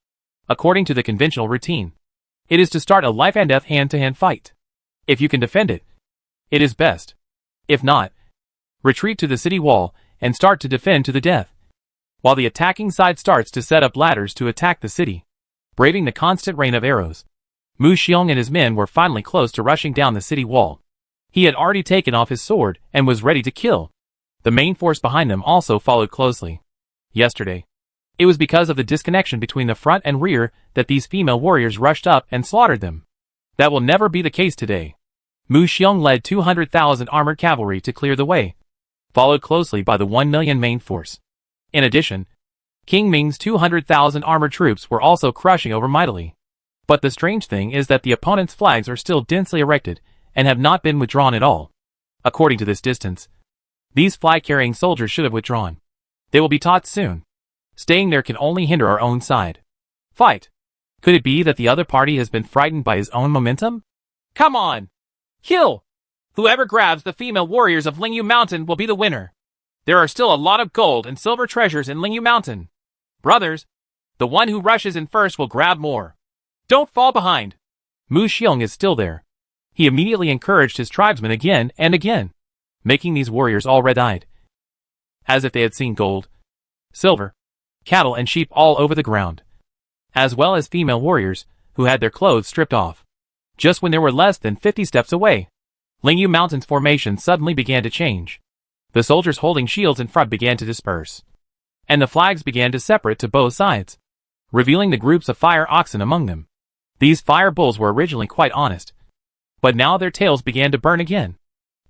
According to the conventional routine, it is to start a life-and-death hand-to-hand fight. If you can defend it, it is best. If not, retreat to the city wall and start to defend to the death, while the attacking side starts to set up ladders to attack the city. Braving the constant rain of arrows, Mu Xiong and his men were finally close to rushing down the city wall. He had already taken off his sword and was ready to kill. The main force behind them also followed closely. Yesterday, it was because of the disconnection between the front and rear that these female warriors rushed up and slaughtered them. That will never be the case today. Mu Xiong led 200,000 armored cavalry to clear the way, followed closely by the 1 million main force. In addition, King Ming's 200,000 armored troops were also crushing over mightily. But the strange thing is that the opponent's flags are still densely erected and have not been withdrawn at all. According to this distance, these flag-carrying soldiers should have withdrawn. They will be taught soon. Staying there can only hinder our own side. Fight! Could it be that the other party has been frightened by his own momentum? Come on! Kill! Whoever grabs the female warriors of Lingyu Mountain will be the winner. There are still a lot of gold and silver treasures in Lingyu Mountain. Brothers, the one who rushes in first will grab more. Don't fall behind. Mu Xiong is still there. He immediately encouraged his tribesmen again and again, making these warriors all red-eyed, as if they had seen gold, silver, cattle and sheep all over the ground, as well as female warriors who had their clothes stripped off. Just when they were less than 50 steps away, Lingyu Mountain's formation suddenly began to change. The soldiers holding shields in front began to disperse, and the flags began to separate to both sides, revealing the groups of fire oxen among them. These fire bulls were originally quite honest, but now their tails began to burn again,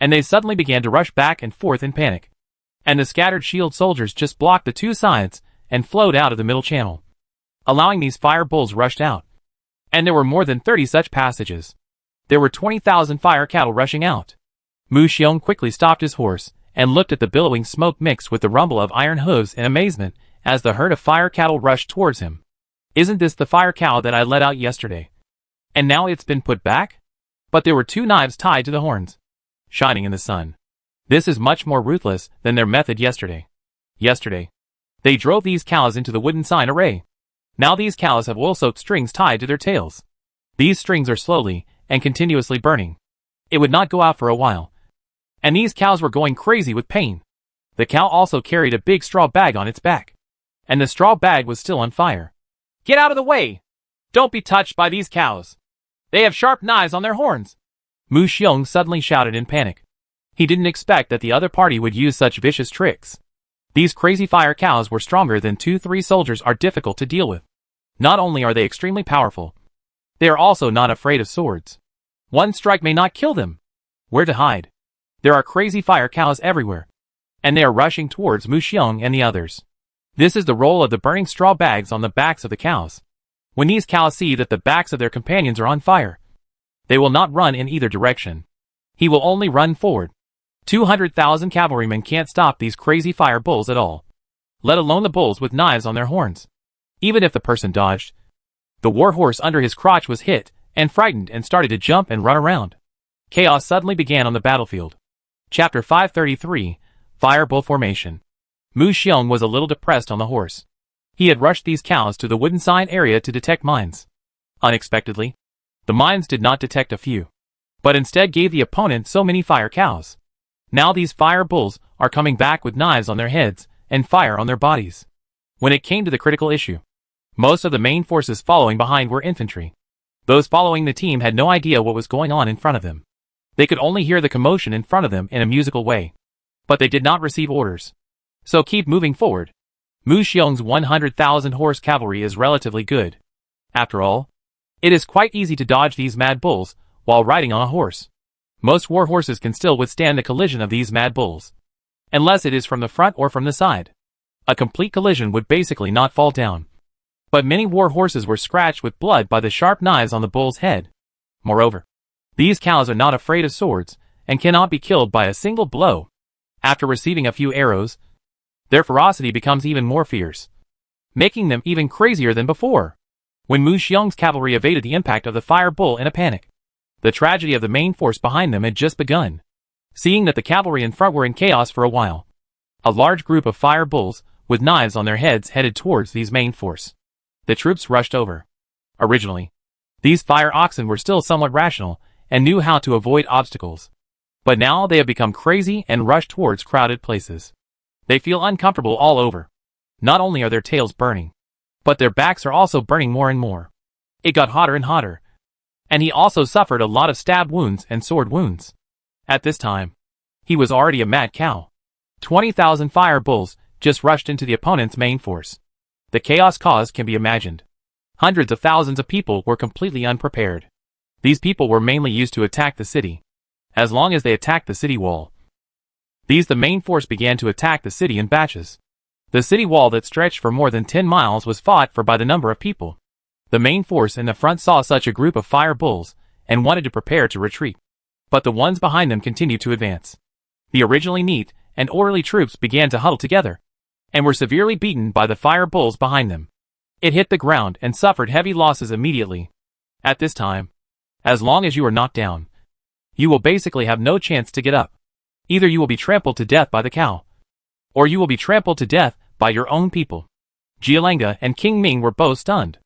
and they suddenly began to rush back and forth in panic. And the scattered shield soldiers just blocked the two sides and flowed out of the middle channel, allowing these fire bulls rushed out. And there were more than 30 such passages. There were 20,000 fire cattle rushing out. Mu Xiong quickly stopped his horse and looked at the billowing smoke mixed with the rumble of iron hooves in amazement as the herd of fire cattle rushed towards him. Isn't this the fire cow that I let out yesterday? And now it's been put back? But there were 2 knives tied to the horns, shining in the sun. This is much more ruthless than their method yesterday. Yesterday, they drove these cows into the wooden sign array. Now these cows have oil-soaked strings tied to their tails. These strings are slowly and continuously burning. It would not go out for a while. And these cows were going crazy with pain. The cow also carried a big straw bag on its back. And the straw bag was still on fire. Get out of the way! Don't be touched by these cows. They have sharp knives on their horns. Mu Xiong suddenly shouted in panic. He didn't expect that the other party would use such vicious tricks. These crazy fire cows were stronger than 2-3 soldiers are difficult to deal with. Not only are they extremely powerful, they are also not afraid of swords. One strike may not kill them. Where to hide? There are crazy fire cows everywhere, and they are rushing towards Mu Xiong and the others. This is the role of the burning straw bags on the backs of the cows. When these cows see that the backs of their companions are on fire, they will not run in either direction. He will only run forward. 200,000 cavalrymen can't stop these crazy fire bulls at all, let alone the bulls with knives on their horns. Even if the person dodged, the war horse under his crotch was hit and frightened and started to jump and run around. Chaos suddenly began on the battlefield. Chapter 533, Fire Bull Formation. Mu Xiong was a little depressed on the horse. He had rushed these cows to the wooden sign area to detect mines. Unexpectedly, the mines did not detect a few, but instead gave the opponent so many fire cows. Now these fire bulls are coming back with knives on their heads and fire on their bodies. When it came to the critical issue, most of the main forces following behind were infantry. Those following the team had no idea what was going on in front of them. They could only hear the commotion in front of them in a musical way. But they did not receive orders. So keep moving forward. Mu Xiong's 100,000 horse cavalry is relatively good. After all, it is quite easy to dodge these mad bulls while riding on a horse. Most war horses can still withstand the collision of these mad bulls, unless it is from the front or from the side. A complete collision would basically not fall down. But many war horses were scratched with blood by the sharp knives on the bull's head. Moreover, these cows are not afraid of swords and cannot be killed by a single blow. After receiving a few arrows, their ferocity becomes even more fierce, making them even crazier than before. When Mu Xiong's cavalry evaded the impact of the fire bull in a panic, the tragedy of the main force behind them had just begun. Seeing that the cavalry in front were in chaos for a while, a large group of fire bulls with knives on their heads headed towards these main force. The troops rushed over. Originally, these fire oxen were still somewhat rational and knew how to avoid obstacles. But now they have become crazy and rush towards crowded places. They feel uncomfortable all over. Not only are their tails burning, but their backs are also burning more and more. It got hotter and hotter. And he also suffered a lot of stab wounds and sword wounds. At this time, he was already a mad cow. 20,000 fire bulls just rushed into the opponent's main force. The chaos caused can be imagined. Hundreds of thousands of people were completely unprepared. These people were mainly used to attack the city. As long as they attacked the city wall, the main force began to attack the city in batches. The city wall that stretched for more than 10 miles was fought for by the number of people. The main force in the front saw such a group of fire bulls and wanted to prepare to retreat. But the ones behind them continued to advance. The originally neat and orderly troops began to huddle together and were severely beaten by the fire bulls behind them. It hit the ground and suffered heavy losses immediately. At this time, as long as you are knocked down, you will basically have no chance to get up. Either you will be trampled to death by the cow, or you will be trampled to death by your own people. Jialenga and King Ming were both stunned.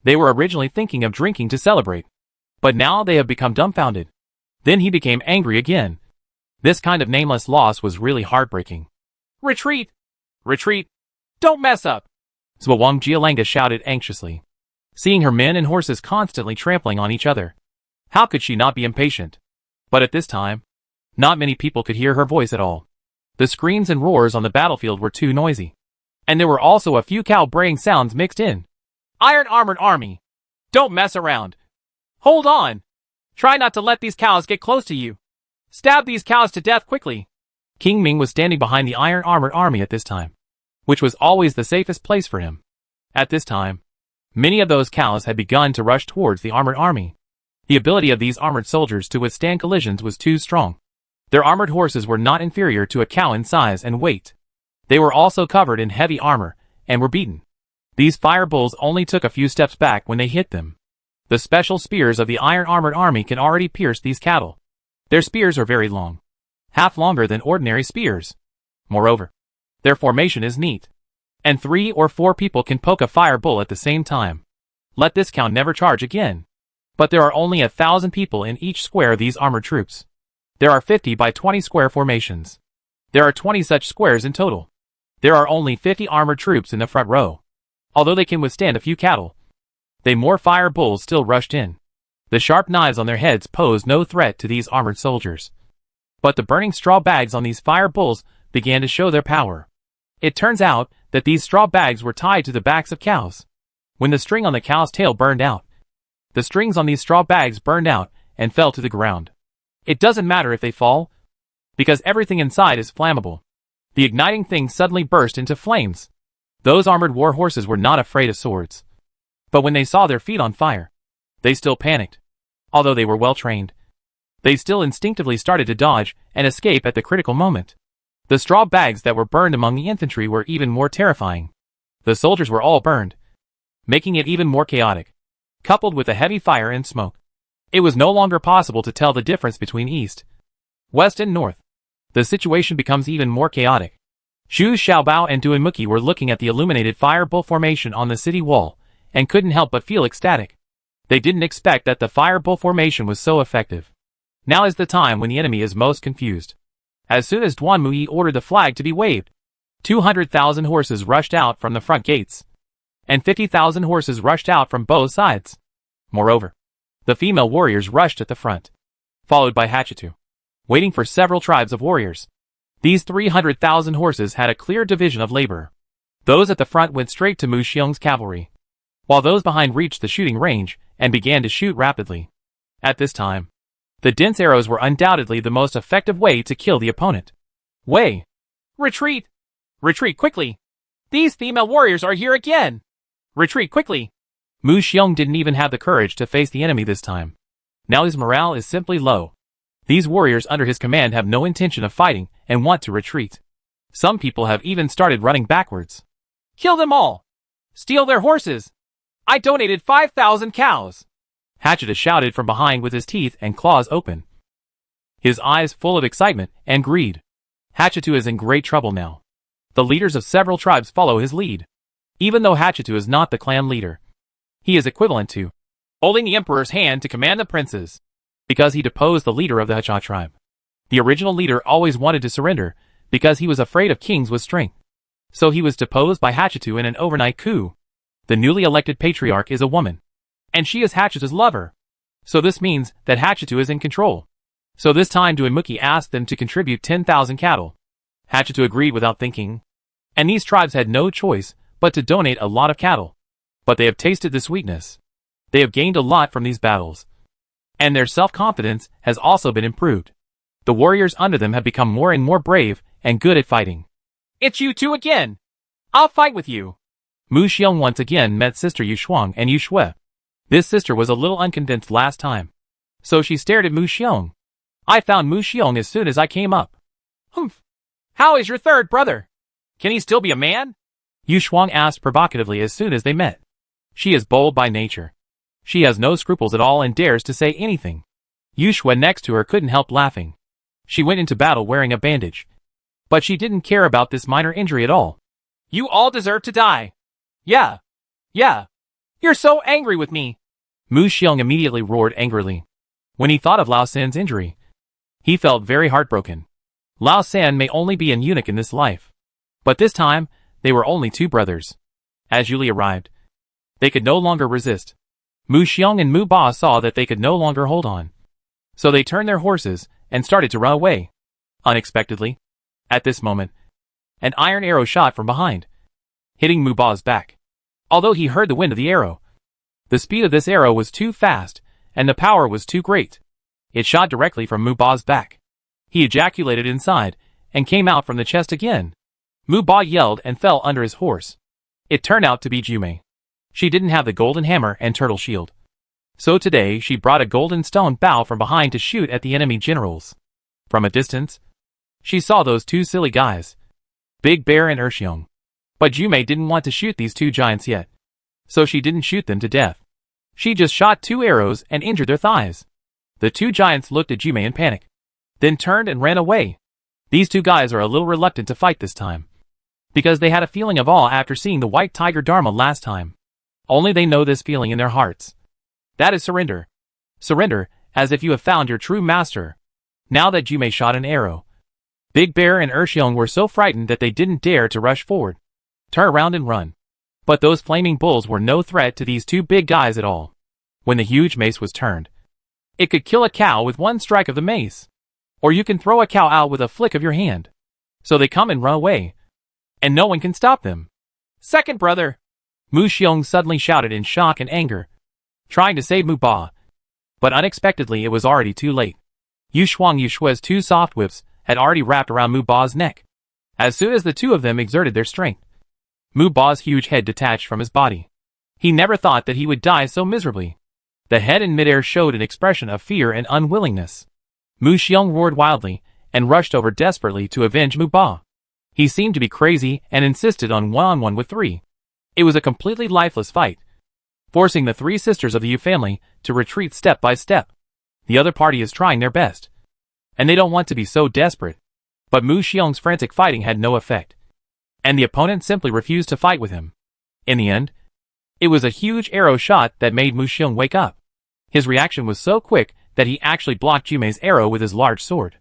They were originally thinking of drinking to celebrate, but now they have become dumbfounded. Then he became angry again. This kind of nameless loss was really heartbreaking. Retreat! Retreat! Don't mess up! Zhuang Jialenga shouted anxiously, seeing her men and horses constantly trampling on each other. How could she not be impatient? But at this time, not many people could hear her voice at all. The screams and roars on the battlefield were too noisy. And there were also a few cow braying sounds mixed in. Iron armored army! Don't mess around! Hold on! Try not to let these cows get close to you. Stab these cows to death quickly. King Ming was standing behind the iron armored army at this time, which was always the safest place for him. At this time, many of those cows had begun to rush towards the armored army. The ability of these armored soldiers to withstand collisions was too strong. Their armored horses were not inferior to a cow in size and weight. They were also covered in heavy armor, and were beaten. These fire bulls only took a few steps back when they hit them. The special spears of the iron-armored army can already pierce these cattle. Their spears are very long, half longer than ordinary spears. Moreover, their formation is neat, and 3 or 4 people can poke a fire bull at the same time. Let this count never charge again. But there are only 1,000 people in each square of these armored troops. There are 50 by 20 square formations. There are 20 such squares in total. There are only 50 armored troops in the front row. Although they can withstand a few cattle, more fire bulls still rushed in. The sharp knives on their heads posed no threat to these armored soldiers. But the burning straw bags on these fire bulls began to show their power. It turns out that these straw bags were tied to the backs of cows. When the string on the cow's tail burned out, the strings on these straw bags burned out and fell to the ground. It doesn't matter if they fall, because everything inside is flammable. The igniting thing suddenly burst into flames. Those armored war horses were not afraid of swords. But when they saw their feet on fire, they still panicked. Although they were well trained, they still instinctively started to dodge and escape at the critical moment. The straw bags that were burned among the infantry were even more terrifying. The soldiers were all burned, making it even more chaotic. Coupled with the heavy fire and smoke, it was no longer possible to tell the difference between east, west and north. The situation becomes even more chaotic. Xu Xiaobao and Duanmuki were looking at the illuminated fire bull formation on the city wall, and couldn't help but feel ecstatic. They didn't expect that the fire bull formation was so effective. Now is the time when the enemy is most confused. As soon as Duanmuyi ordered the flag to be waved, 200,000 horses rushed out from the front gates, and 50,000 horses rushed out from both sides. Moreover, the female warriors rushed at the front, followed by Hachitu, waiting for several tribes of warriors. These 300,000 horses had a clear division of labor. Those at the front went straight to Mu Xiong's cavalry, while those behind reached the shooting range and began to shoot rapidly. At this time, the dense arrows were undoubtedly the most effective way to kill the opponent. Wei! Retreat! Retreat quickly! These female warriors are here again! Retreat quickly! Mu Xiong didn't even have the courage to face the enemy this time. Now his morale is simply low. These warriors under his command have no intention of fighting and want to retreat. Some people have even started running backwards. Kill them all! Steal their horses! I donated 5,000 cows! Hachita shouted from behind with his teeth and claws open, his eyes full of excitement and greed. Hachitu is in great trouble now. The leaders of several tribes follow his lead. Even though Hachitu is not the clan leader, he is equivalent to holding the emperor's hand to command the princes, because he deposed the leader of the Hacha tribe. The original leader always wanted to surrender because he was afraid of kings with strength. So he was deposed by Hachitu in an overnight coup. The newly elected patriarch is a woman, and she is Hachitu's lover. So this means that Hachitu is in control. So this time Duanmuki asked them to contribute 10,000 cattle. Hachitu agreed without thinking, and these tribes had no choice but to donate a lot of cattle. But they have tasted the sweetness. They have gained a lot from these battles, and their self-confidence has also been improved. The warriors under them have become more and more brave and good at fighting. It's you two again! I'll fight with you! Mu Xiong once again met sister Yu Shuang and Yu Shui. This sister was a little unconvinced last time, so she stared at Mu Xiong. I found Mu Xiong as soon as I came up. Humph! How is your third brother? Can he still be a man? Yu Shuang asked provocatively as soon as they met. She is bold by nature. She has no scruples at all and dares to say anything. Yu Shui next to her couldn't help laughing. She went into battle wearing a bandage, but she didn't care about this minor injury at all. You all deserve to die. Yeah. You're so angry with me. Mu Xiong immediately roared angrily. When he thought of Lao San's injury, he felt very heartbroken. Lao San may only be an eunuch in this life, but this time, they were only two brothers. As Yuli arrived, they could no longer resist. Mu Xiong and Mu Ba saw that they could no longer hold on. So they turned their horses and started to run away. Unexpectedly, at this moment, an iron arrow shot from behind, hitting Mu Ba's back. Although he heard the wind of the arrow, the speed of this arrow was too fast, and the power was too great. It shot directly from Mu Ba's back. He ejaculated inside, and came out from the chest again. Mu Ba yelled and fell under his horse. It turned out to be Jume. She didn't have the golden hammer and turtle shield. So today she brought a golden stone bow from behind to shoot at the enemy generals. From a distance, she saw those two silly guys, Big Bear and Urshiong. But Jume didn't want to shoot these two giants yet, so she didn't shoot them to death. She just shot 2 arrows and injured their thighs. The 2 giants looked at Jume in panic, then turned and ran away. These 2 guys are a little reluctant to fight this time, because they had a feeling of awe after seeing the white tiger Dharma last time. Only they know this feeling in their hearts. That is surrender. Surrender, as if you have found your true master. Now that Jume shot an arrow, Big Bear and Urshiong were so frightened that they didn't dare to rush forward, turn around and run. But those flaming bulls were no threat to these 2 big guys at all. When the huge mace was turned, it could kill a cow with 1 strike of the mace. Or you can throw a cow out with a flick of your hand. So they come and run away, and no one can stop them. Second brother! Mu Xiong suddenly shouted in shock and anger, trying to save Mu Ba. But unexpectedly it was already too late. Yu Shuang Yushua's 2 soft whips had already wrapped around Mu Ba's neck. As soon as the 2 of them exerted their strength, Mu Ba's huge head detached from his body. He never thought that he would die so miserably. The head in midair showed an expression of fear and unwillingness. Mu Xiong roared wildly and rushed over desperately to avenge Mu Ba. He seemed to be crazy and insisted on one-on-one with 3. It was a completely lifeless fight, forcing the 3 sisters of the Yu family to retreat step by step. The other party is trying their best, and they don't want to be so desperate. But Mu Xiong's frantic fighting had no effect, and the opponent simply refused to fight with him. In the end, it was a huge arrow shot that made Mu Xiong wake up. His reaction was so quick that he actually blocked Jume's arrow with his large sword.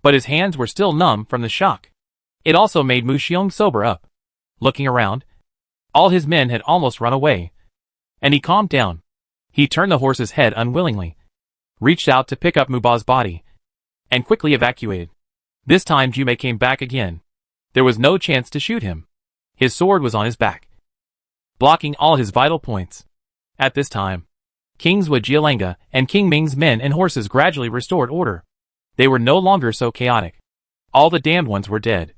But his hands were still numb from the shock. It also made Mu Xiong sober up. Looking around, all his men had almost run away, and he calmed down. He turned the horse's head unwillingly, reached out to pick up Mu Ba's body, and quickly evacuated. This time Jume came back again. There was no chance to shoot him. His sword was on his back, blocking all his vital points. At this time, Kings Wu Jialenga and King Ming's men and horses gradually restored order. They were no longer so chaotic. All the damned ones were dead,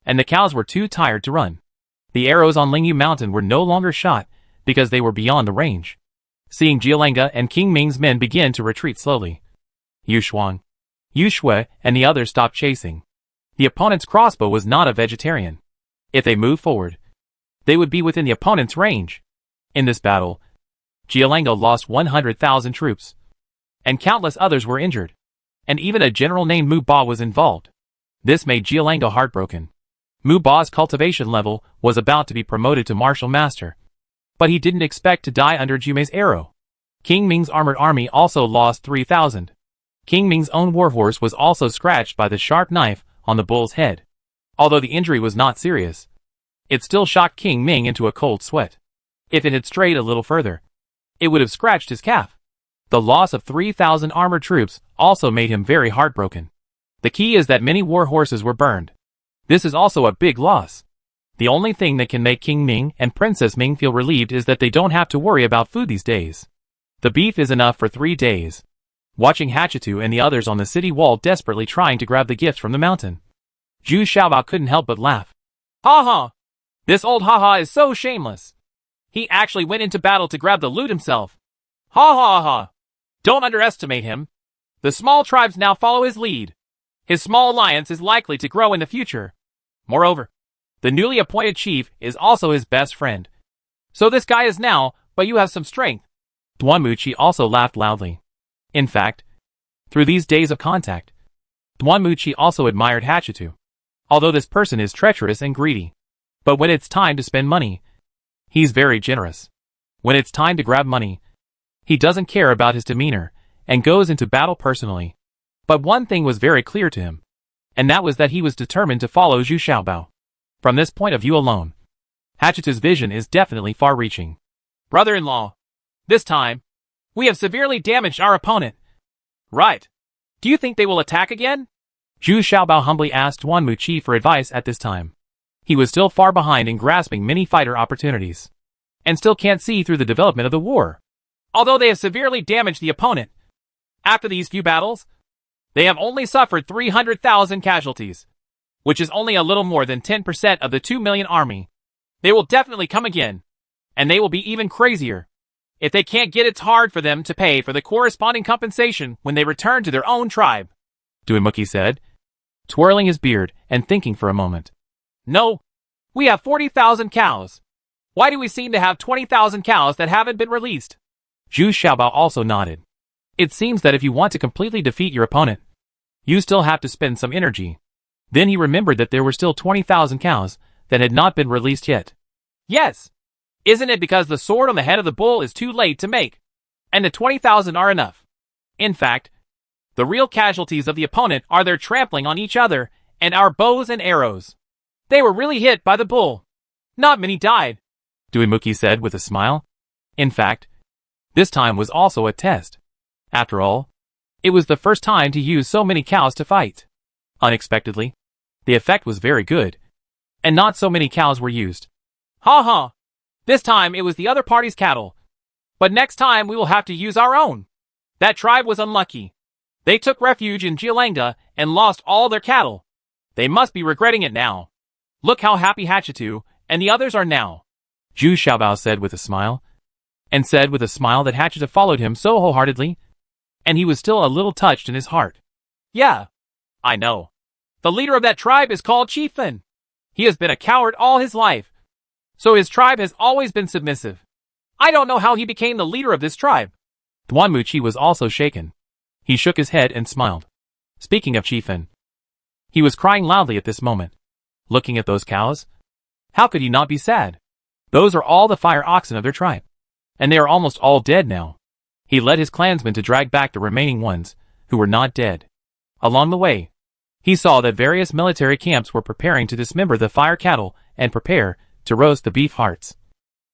and the cows were too tired to run. The arrows on Lingyu Mountain were no longer shot because they were beyond the range. Seeing Jialenga and King Ming's men begin to retreat slowly, Yu Shuang, Yu Shui, and the others stopped chasing. The opponent's crossbow was not a vegetarian. If they moved forward, they would be within the opponent's range. In this battle, Jialenga lost 100,000 troops, and countless others were injured, and even a general named Mu Ba was involved. This made Jialenga heartbroken. Mu Ba's cultivation level was about to be promoted to martial master, but he didn't expect to die under Jume's arrow. King Ming's armored army also lost 3,000. King Ming's own warhorse was also scratched by the sharp knife on the bull's head. Although the injury was not serious, it still shocked King Ming into a cold sweat. If it had strayed a little further, it would have scratched his calf. The loss of 3,000 armored troops also made him very heartbroken. The key is that many war horses were burned. This is also a big loss. The only thing that can make King Ming and Princess Ming feel relieved is that they don't have to worry about food these days. The beef is enough for 3 days. Watching Hachitu and the others on the city wall desperately trying to grab the gifts from the mountain, Zhu Xiaobao couldn't help but laugh. Ha ha! This old haha is so shameless. He actually went into battle to grab the loot himself. Ha ha ha! Don't underestimate him. The small tribes now follow his lead. His small alliance is likely to grow in the future. Moreover, the newly appointed chief is also his best friend. So this guy is now, but you have some strength. Duanmuchi also laughed loudly. In fact, through these days of contact, Duanmuchi also admired Hachitu. Although this person is treacherous and greedy, but when it's time to spend money, he's very generous. When it's time to grab money, he doesn't care about his demeanor and goes into battle personally. But one thing was very clear to him, and that was that he was determined to follow Zhu Xiaobao. From this point of view alone, Hachitu's vision is definitely far-reaching. Brother-in-law, this time, we have severely damaged our opponent. Right. Do you think they will attack again? Zhu Xiaobao humbly asked Duanmuchi for advice at this time. He was still far behind in grasping many fighter opportunities, and still can't see through the development of the war. Although they have severely damaged the opponent, after these few battles, they have only suffered 300,000 casualties, which is only a little more than 10% of the 2 million army. They will definitely come again, and they will be even crazier. If they can't get, it's hard for them to pay for the corresponding compensation when they return to their own tribe. Duimuki said, twirling his beard and thinking for a moment. No. We have 40,000 cows. Why do we seem to have 20,000 cows that haven't been released? Zhu Xiaobao also nodded. It seems that if you want to completely defeat your opponent, you still have to spend some energy. Then he remembered that there were still 20,000 cows that had not been released yet. Yes. Isn't it because the sword on the head of the bull is too late to make, and the 20,000 are enough? In fact, the real casualties of the opponent are their trampling on each other and our bows and arrows. They were really hit by the bull. Not many died, Duimuki said with a smile. In fact, this time was also a test. After all, it was the first time to use so many cows to fight. Unexpectedly, the effect was very good, and not so many cows were used. Ha ha! This time it was the other party's cattle. But next time we will have to use our own. That tribe was unlucky. They took refuge in Jialangda and lost all their cattle. They must be regretting it now. Look how happy Hatchitu and the others are now, Zhu Xiaobao said with a smile, and said with a smile that Hatchitu followed him so wholeheartedly, and he was still a little touched in his heart. Yeah, I know. The leader of that tribe is called Chieftain. He has been a coward all his life, so his tribe has always been submissive. I don't know how he became the leader of this tribe. Duanmuchi was also shaken. He shook his head and smiled. Speaking of Chieftain, he was crying loudly at this moment. Looking at those cows, how could he not be sad? Those are all the fire oxen of their tribe, and they are almost all dead now. He led his clansmen to drag back the remaining ones, who were not dead. Along the way, he saw that various military camps were preparing to dismember the fire cattle and prepare to roast the beef hearts,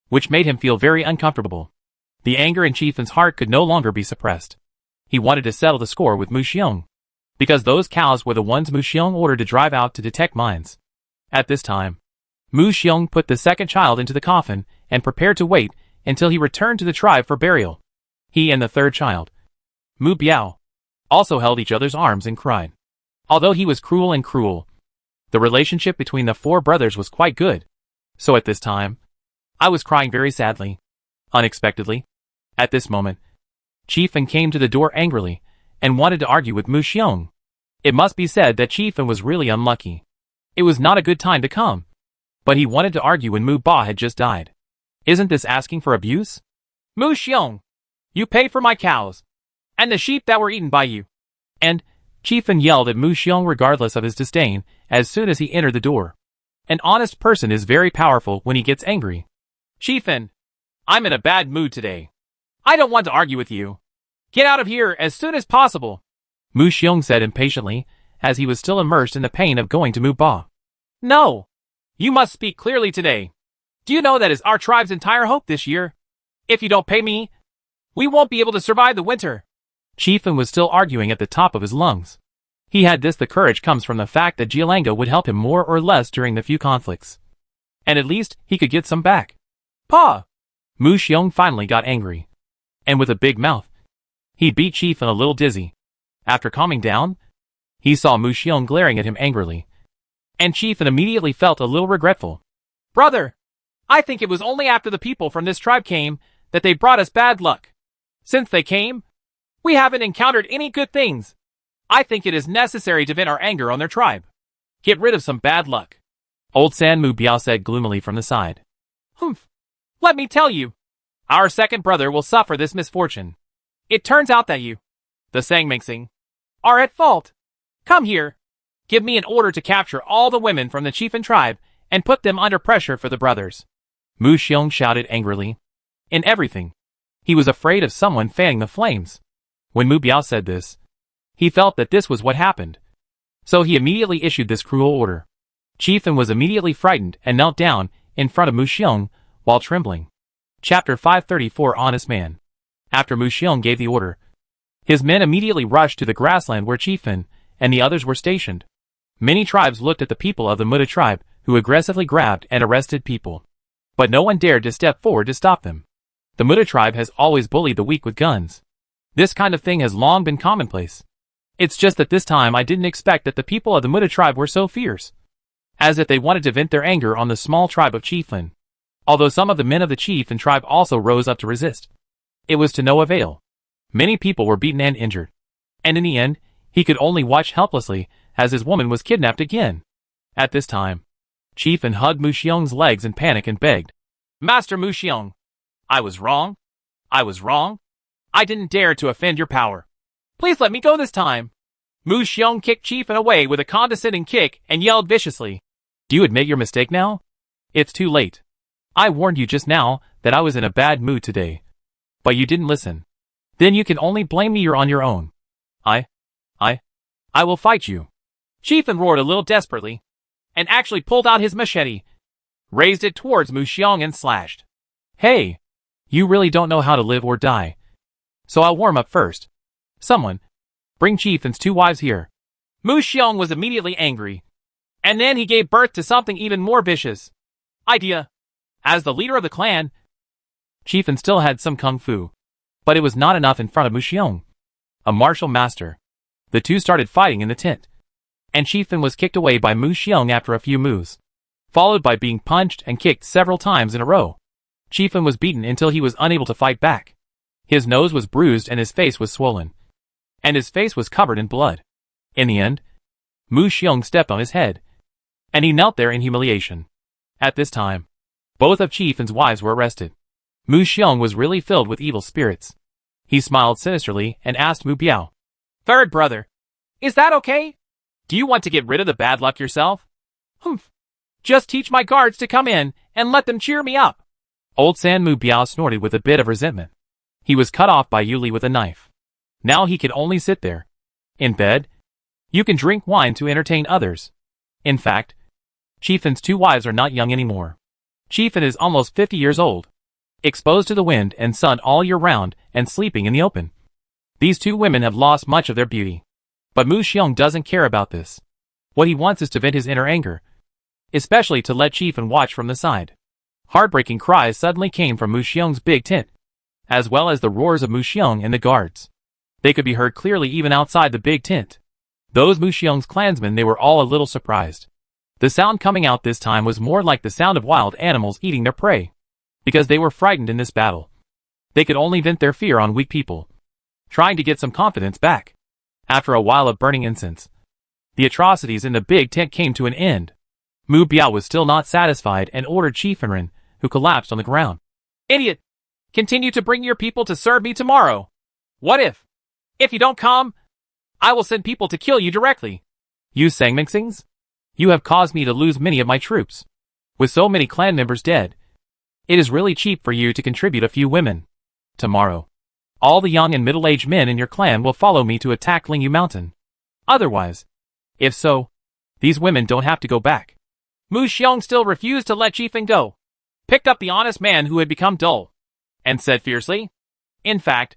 which made him feel very uncomfortable. The anger in Chieftain's heart could no longer be suppressed. He wanted to settle the score with Mu Xiong, because those cows were the ones Mu Xiong ordered to drive out to detect mines. At this time, Mu Xiong put the second child into the coffin and prepared to wait until he returned to the tribe for burial. He and the third child, Mu Biao, also held each other's arms and cried. Although he was cruel, the relationship between the four brothers was quite good. So at this time, I was crying very sadly. Unexpectedly, at this moment, Chieftain came to the door angrily and wanted to argue with Mu Xiong. It must be said that Chieftain was really unlucky. It was not a good time to come, but he wanted to argue when Mu Ba had just died. Isn't this asking for abuse? Mu Xiong, you pay for my cows, and the sheep that were eaten by you. And Chieftain yelled at Mu Xiong regardless of his disdain as soon as he entered the door. An honest person is very powerful when he gets angry. Chieftain, I'm in a bad mood today. I don't want to argue with you. Get out of here as soon as possible, Mu Xiong said impatiently, as he was still immersed in the pain of going to Mu Ba. No. You must speak clearly today. Do you know that is our tribe's entire hope this year? If you don't pay me, we won't be able to survive the winter. Chieftain was still arguing at the top of his lungs. He had this. The courage comes from the fact that Jialanga would help him more or less during the few conflicts. And at least he could get some back. Pa! Mu Xiong finally got angry. And with a big mouth, he beat Chieftain a little dizzy. After calming down, he saw Mu Xiong glaring at him angrily. And Chieftain immediately felt a little regretful. Brother, I think it was only after the people from this tribe came that they brought us bad luck. Since they came, we haven't encountered any good things. I think it is necessary to vent our anger on their tribe. Get rid of some bad luck. Old San Mu Biao said gloomily from the side. Humph. Let me tell you. Our second brother will suffer this misfortune. It turns out that you, the Sangmingsing, are at fault. Come here. Give me an order to capture all the women from the chieftain tribe and put them under pressure for the brothers. Mu Xiong shouted angrily. In everything, he was afraid of someone fanning the flames. When Mu Biao said this, he felt that this was what happened. So he immediately issued this cruel order. Chieftain was immediately frightened and knelt down in front of Mu Xiong while trembling. Chapter 534 Honest Man. After Mu Xiong gave the order, his men immediately rushed to the grassland where Chieftain and the others were stationed. Many tribes looked at the people of the Muda tribe, who aggressively grabbed and arrested people. But no one dared to step forward to stop them. The Muda tribe has always bullied the weak with guns. This kind of thing has long been commonplace. It's just that this time I didn't expect that the people of the Muda tribe were so fierce, as if they wanted to vent their anger on the small tribe of Chieftain. Although some of the men of the Chieftain tribe also rose up to resist, it was to no avail. Many people were beaten and injured, and in the end, He could only watch helplessly as his woman was kidnapped again. At this time, Chieftain hugged Mu Xiong's legs in panic and begged, Master Mu Xiong, I was wrong. I was wrong. I didn't dare to offend your power. Please let me go this time. Mu Xiong kicked Chieftain away with a condescending kick and yelled viciously, Do you admit your mistake now? It's too late. I warned you just now that I was in a bad mood today. But you didn't listen. Then you can only blame me. You're on your own. I will fight you. Chieftain roared a little desperately, and actually pulled out his machete, raised it towards Mu Xiong and slashed. Hey! You really don't know how to live or die. So I'll warm up first. Someone, bring Chieftain's 2 wives here. Mu Xiong was immediately angry, and then he gave birth to something even more vicious. Idea. As the leader of the clan, Chieftain still had some kung fu, but it was not enough in front of Mu Xiong, a martial master. The two started fighting in the tent, and Chieftain was kicked away by Mu Xiong after a few moves, followed by being punched and kicked several times in a row. Chieftain was beaten until he was unable to fight back. His nose was bruised and his face was swollen, and his face was covered in blood. In the end, Mu Xiong stepped on his head, and he knelt there in humiliation. At this time, both of Chieftain's wives were arrested. Mu Xiong was really filled with evil spirits. He smiled sinisterly and asked Mu Biao, Third brother, is that okay? Do you want to get rid of the bad luck yourself? Humph. Just teach my guards to come in and let them cheer me up. Old San Mu Biao snorted with a bit of resentment. He was cut off by Yuli with a knife. Now he could only sit there. In bed, you can drink wine to entertain others. In fact, Chieftain's 2 wives are not young anymore. Chieftain is almost 50 years old, exposed to the wind and sun all year round and sleeping in the open. These 2 women have lost much of their beauty. But Mu Xiong doesn't care about this. What he wants is to vent his inner anger, especially to let Chieftain watch from the side. Heartbreaking cries suddenly came from Mu Xiong's big tent, as well as the roars of Mu Xiong and the guards. They could be heard clearly even outside the big tent. Those Mu Xiong's clansmen, they were all a little surprised. The sound coming out this time was more like the sound of wild animals eating their prey, because they were frightened in this battle. They could only vent their fear on weak people, trying to get some confidence back. After a while of burning incense, the atrocities in the big tent came to an end. Mu Biao was still not satisfied and ordered Chieftain, who collapsed on the ground. Idiot! Continue to bring your people to serve me tomorrow. What if? If you don't come, I will send people to kill you directly. You Sangmixings? You have caused me to lose many of my troops. With so many clan members dead, it is really cheap for you to contribute a few women. Tomorrow, all the young and middle-aged men in your clan will follow me to attack Lingyu Mountain. Otherwise, if so, these women don't have to go back. Mu Xiong still refused to let Chieftain go, picked up the honest man who had become dull, and said fiercely, In fact,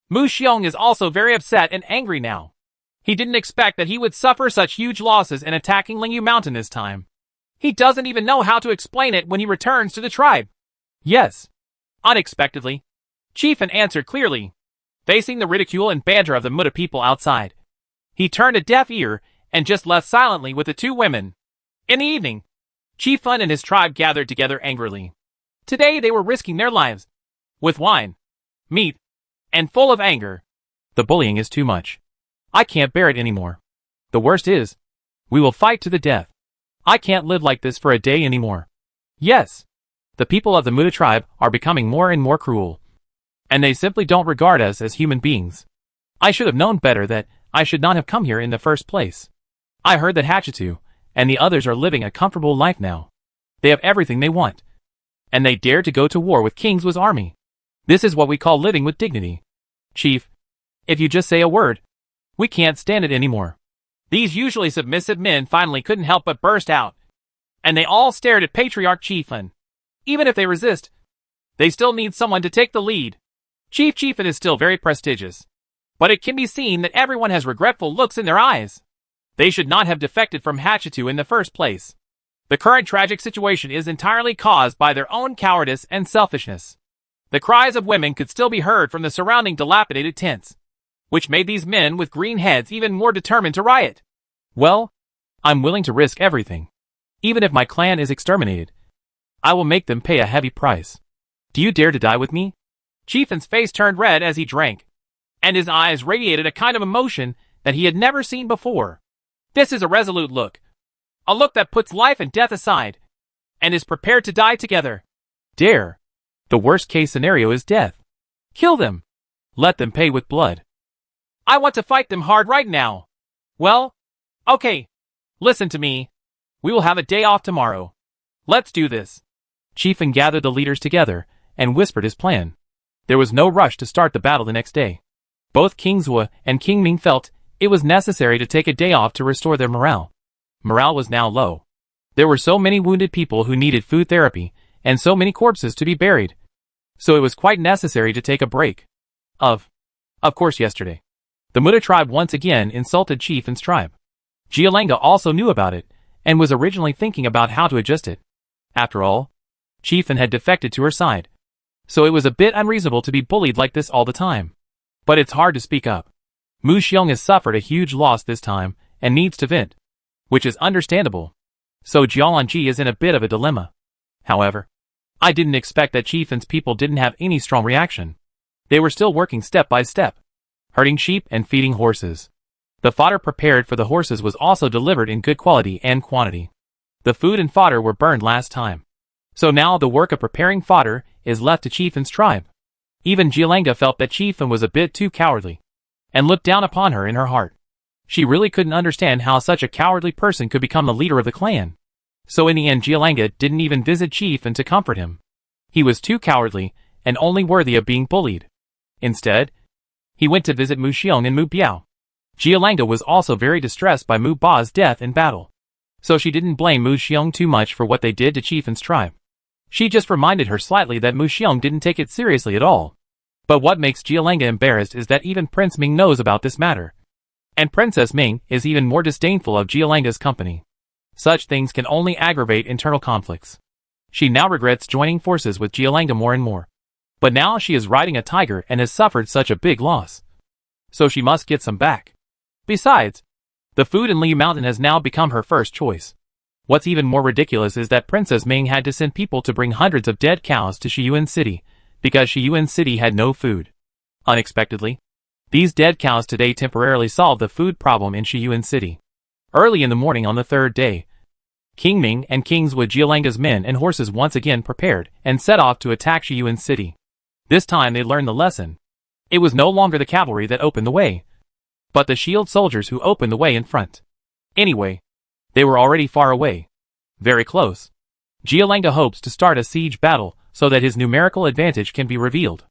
Mu Xiong is also very upset and angry now. He didn't expect that he would suffer such huge losses in attacking Lingyu Mountain this time. He doesn't even know how to explain it when he returns to the tribe. Yes. Unexpectedly, Chieftain answered clearly, facing the ridicule and banter of the Muda people outside. He turned a deaf ear and just left silently with the 2 women. In the evening, Chieftain and his tribe gathered together angrily. Today they were risking their lives, with wine, meat, and full of anger. The bullying is too much. I can't bear it anymore. The worst is, we will fight to the death. I can't live like this for a day anymore. Yes, the people of the Muda tribe are becoming more and more cruel, and they simply don't regard us as human beings. I should have known better that I should not have come here in the first place. I heard that Hatchitu and the others are living a comfortable life now. They have everything they want, and they dare to go to war with King Zhu's army. This is what we call living with dignity. Chief, if you just say a word, we can't stand it anymore. These usually submissive men finally couldn't help but burst out, and they all stared at Patriarch Chieftain. Even if they resist, they still need someone to take the lead. Chieftain is still very prestigious, but it can be seen that everyone has regretful looks in their eyes. They should not have defected from Hatchitu in the first place. The current tragic situation is entirely caused by their own cowardice and selfishness. The cries of women could still be heard from the surrounding dilapidated tents, which made these men with green heads even more determined to riot. Well, I'm willing to risk everything. Even if my clan is exterminated, I will make them pay a heavy price. Do you dare to die with me? Chieftain's face turned red as he drank, and his eyes radiated a kind of emotion that he had never seen before. This is a resolute look. A look that puts life and death aside, and is prepared to die together. Dare. The worst case scenario is death. Kill them. Let them pay with blood. I want to fight them hard right now. Well, okay. Listen to me. We will have a day off tomorrow. Let's do this. Chieftain gathered the leaders together and whispered his plan. There was no rush to start the battle the next day. Both King Zhou and King Ming felt it was necessary to take a day off to restore their morale. Morale was now low. There were so many wounded people who needed food therapy, and so many corpses to be buried. So it was quite necessary to take a break. Of course yesterday. The Muda tribe once again insulted Chieftain's tribe. Jialenga also knew about it, and was originally thinking about how to adjust it. After all, Chieftain had defected to her side. So it was a bit unreasonable to be bullied like this all the time. But it's hard to speak up. Mu Xiong has suffered a huge loss this time, and needs to vent. Which is understandable. So Jialanji is in a bit of a dilemma. However, I didn't expect that Chieftain's people didn't have any strong reaction. They were still working step by step. Herding sheep and feeding horses. The fodder prepared for the horses was also delivered in good quality and quantity. The food and fodder were burned last time. So now the work of preparing fodder is left to Chieftain's tribe. Even Jialenga felt that Chieftain was a bit too cowardly, and looked down upon her in her heart. She really couldn't understand how such a cowardly person could become the leader of the clan. So in the end Jialenga didn't even visit Chieftain to comfort him. He was too cowardly, and only worthy of being bullied. Instead, he went to visit Mu Xiong and Mu Biao. Jialenga was also very distressed by Mu Ba's death in battle. So she didn't blame Mu Xiong too much for what they did to Chieftain's tribe. She just reminded her slightly that Mu Xiong didn't take it seriously at all. But what makes Jialenga embarrassed is that even Prince Ming knows about this matter. And Princess Ming is even more disdainful of Jialenga's company. Such things can only aggravate internal conflicts. She now regrets joining forces with Jialenga more and more. But now she is riding a tiger and has suffered such a big loss. So she must get some back. Besides, the food in Liu Mountain has now become her first choice. What's even more ridiculous is that Princess Ming had to send people to bring hundreds of dead cows to Shiyuan City, because Shiyuan City had no food. Unexpectedly, these dead cows today temporarily solved the food problem in Shiyuan City. Early in the morning on the third day, King Ming and Kings with Jialenga's men and horses once again prepared and set off to attack Shiyuan City. This time they learned the lesson. It was no longer the cavalry that opened the way, but the shield soldiers who opened the way in front. Anyway, they were already far away. Very close. Jialenga hopes to start a siege battle so that his numerical advantage can be revealed.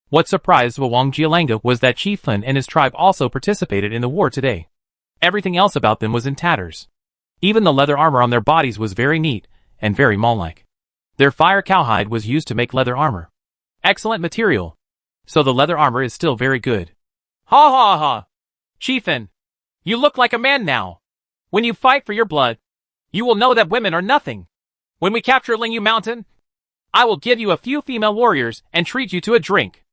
What surprised Wang Jialenga was that Chieftain and his tribe also participated in the war today. Everything else about them was in tatters. Even the leather armor on their bodies was very neat and very mall-like. Their fire cowhide was used to make leather armor. Excellent material. So the leather armor is still very good. Ha ha ha! Chieftain, you look like a man now. When you fight for your blood, you will know that women are nothing. When we capture Lingyu Mountain, I will give you a few female warriors and treat you to a drink.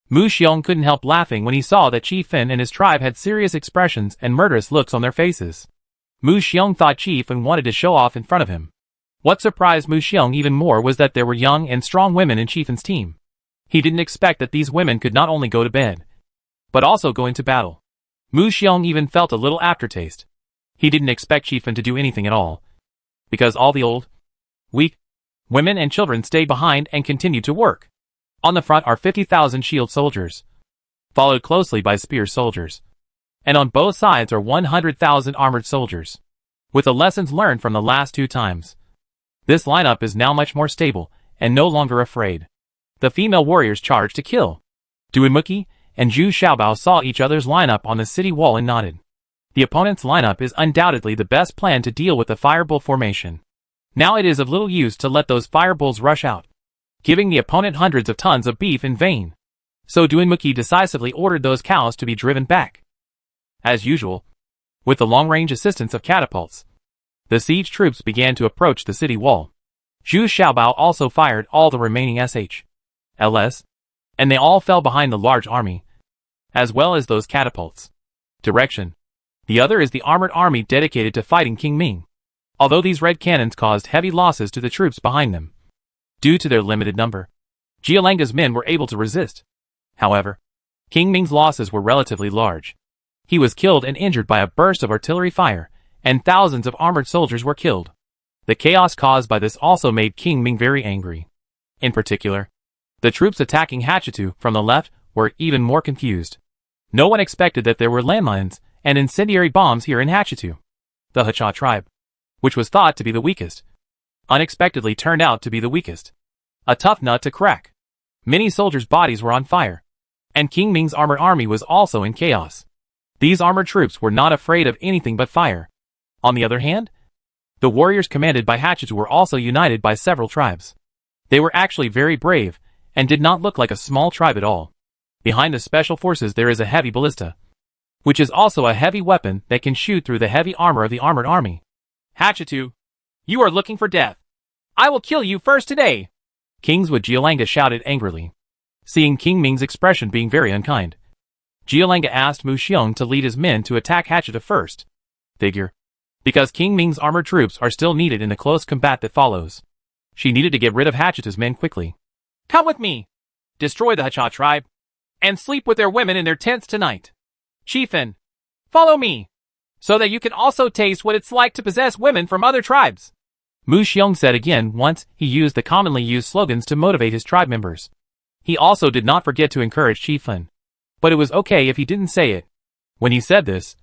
Mu Xiong couldn't help laughing when he saw that Chieftain and his tribe had serious expressions and murderous looks on their faces. Mu Xiong thought Chieftain wanted to show off in front of him. What surprised Mu Xiong even more was that there were young and strong women in Chieftain's team. He didn't expect that these women could not only go to bed, but also go into battle. Mu Xiong even felt a little aftertaste. He didn't expect Chieftain to do anything at all, because all the old, weak, women and children stayed behind and continued to work. On the front are 50,000 shield soldiers, followed closely by spear soldiers. And on both sides are 100,000 armored soldiers. With the lessons learned from the last two times, this lineup is now much more stable and no longer afraid. The female warriors charged to kill. Duinmuki and Zhu Xiaobao saw each other's lineup on the city wall and nodded. The opponent's lineup is undoubtedly the best plan to deal with the firebull formation. Now it is of little use to let those firebulls rush out, giving the opponent hundreds of tons of beef in vain. So Duinmuki decisively ordered those cows to be driven back. As usual, with the long-range assistance of catapults, the siege troops began to approach the city wall. Zhu Xiaobao also fired all the remaining SHLs, and they all fell behind the large army, as well as those catapults. Direction. The other is the armored army dedicated to fighting King Ming. Although these red cannons caused heavy losses to the troops behind them, due to their limited number, Jialenga's men were able to resist. However, King Ming's losses were relatively large. He was killed and injured by a burst of artillery fire, and thousands of armored soldiers were killed. The chaos caused by this also made King Ming very angry. In particular, the troops attacking Hatchitu from the left were even more confused. No one expected that there were landmines and incendiary bombs here in Hatchitu. The Hacha tribe, which was thought to be the weakest, unexpectedly turned out to be the weakest. A tough nut to crack. Many soldiers' bodies were on fire, and King Ming's armored army was also in chaos. These armored troops were not afraid of anything but fire. On the other hand, the warriors commanded by Hatchitu were also united by several tribes. They were actually very brave, and did not look like a small tribe at all. Behind the special forces there is a heavy ballista, which is also a heavy weapon that can shoot through the heavy armor of the armored army. Hatchitu, you are looking for death. I will kill you first today. Kingswood Jialanga shouted angrily, seeing King Ming's expression being very unkind. Jialanga asked Mu Xiong to lead his men to attack Hatchitu first. Figure. Because King Ming's armored troops are still needed in the close combat that follows. She needed to get rid of Hatchitu's men quickly. Come with me. Destroy the Hacha tribe, and sleep with their women in their tents tonight. Chiefin, follow me, so that you can also taste what it's like to possess women from other tribes. Mu Xiong said again once he used the commonly used slogans to motivate his tribe members. He also did not forget to encourage Chiefin. But it was okay if he didn't say it. When he said this,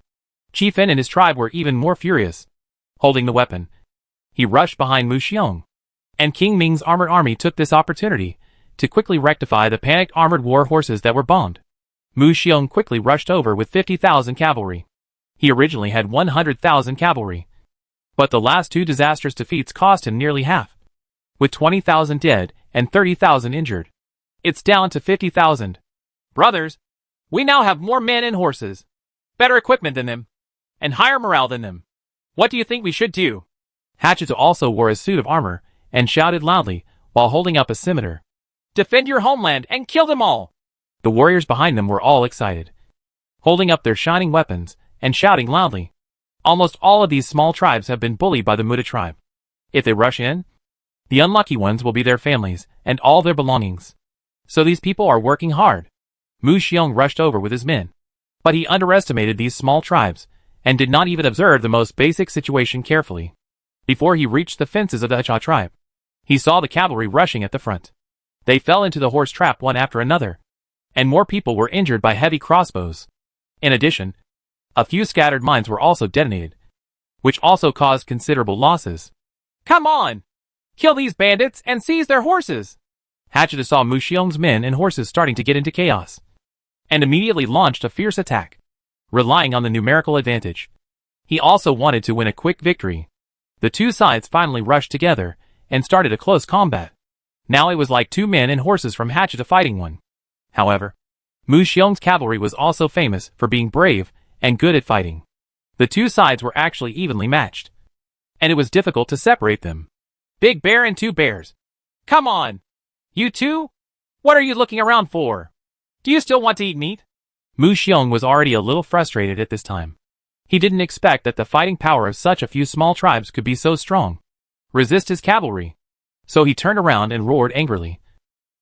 Chiefin and his tribe were even more furious. Holding the weapon, he rushed behind Mu Xiong. And King Ming's armored army took this opportunity to quickly rectify the panicked armored war horses that were bombed. Mu Xiong quickly rushed over with 50,000 cavalry. He originally had 100,000 cavalry. But the last two disastrous defeats cost him nearly half. With 20,000 dead and 30,000 injured, it's down to 50,000. Brothers, we now have more men and horses, better equipment than them, and higher morale than them. What do you think we should do? Hatchitu also wore a suit of armor and shouted loudly while holding up a scimitar. Defend your homeland and kill them all. The warriors behind them were all excited, holding up their shining weapons and shouting loudly. Almost all of these small tribes have been bullied by the Muda tribe. If they rush in, the unlucky ones will be their families and all their belongings. So these people are working hard. Mu Xiong rushed over with his men, but he underestimated these small tribes and did not even observe the most basic situation carefully. Before he reached the fences of the Hacha tribe, he saw the cavalry rushing at the front. They fell into the horse trap one after another, and more people were injured by heavy crossbows. In addition, a few scattered mines were also detonated, which also caused considerable losses. Come on! Kill these bandits and seize their horses! Hatchitu saw Mu Xiong's men and horses starting to get into chaos, and immediately launched a fierce attack, relying on the numerical advantage. He also wanted to win a quick victory. The two sides finally rushed together and started a close combat. Now it was like two men and horses from Hatchitu fighting one. However, Mu Xiong's cavalry was also famous for being brave and good at fighting. The two sides were actually evenly matched, and it was difficult to separate them. Big bear and two bears. Come on! You two? What are you looking around for? Do you still want to eat meat? Mu Xiong was already a little frustrated at this time. He didn't expect that the fighting power of such a few small tribes could be so strong. Resist his cavalry. So he turned around and roared angrily.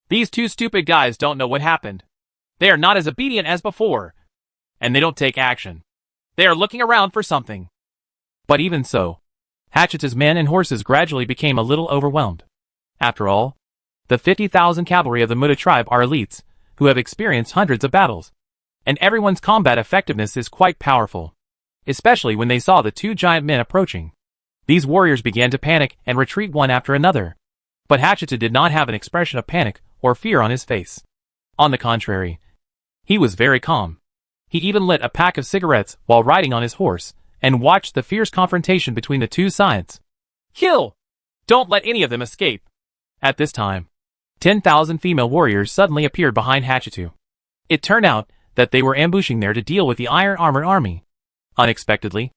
These two stupid guys don't know what happened. They are not as obedient as before. And they don't take action. They are looking around for something. But even so, Hatchitu's men and horses gradually became a little overwhelmed. After all, the 50,000 cavalry of the Muda tribe are elites, who have experienced hundreds of battles. And everyone's combat effectiveness is quite powerful, especially when they saw the two giant men approaching. These warriors began to panic and retreat one after another. But Hatchitu did not have an expression of panic or fear on his face. On the contrary, he was very calm. He even lit a pack of cigarettes while riding on his horse, and watched the fierce confrontation between the two sides. Kill! Don't let any of them escape. At this time, 10,000 female warriors suddenly appeared behind Hatchitu. It turned out that they were ambushing there to deal with the Iron Armored Army. Unexpectedly,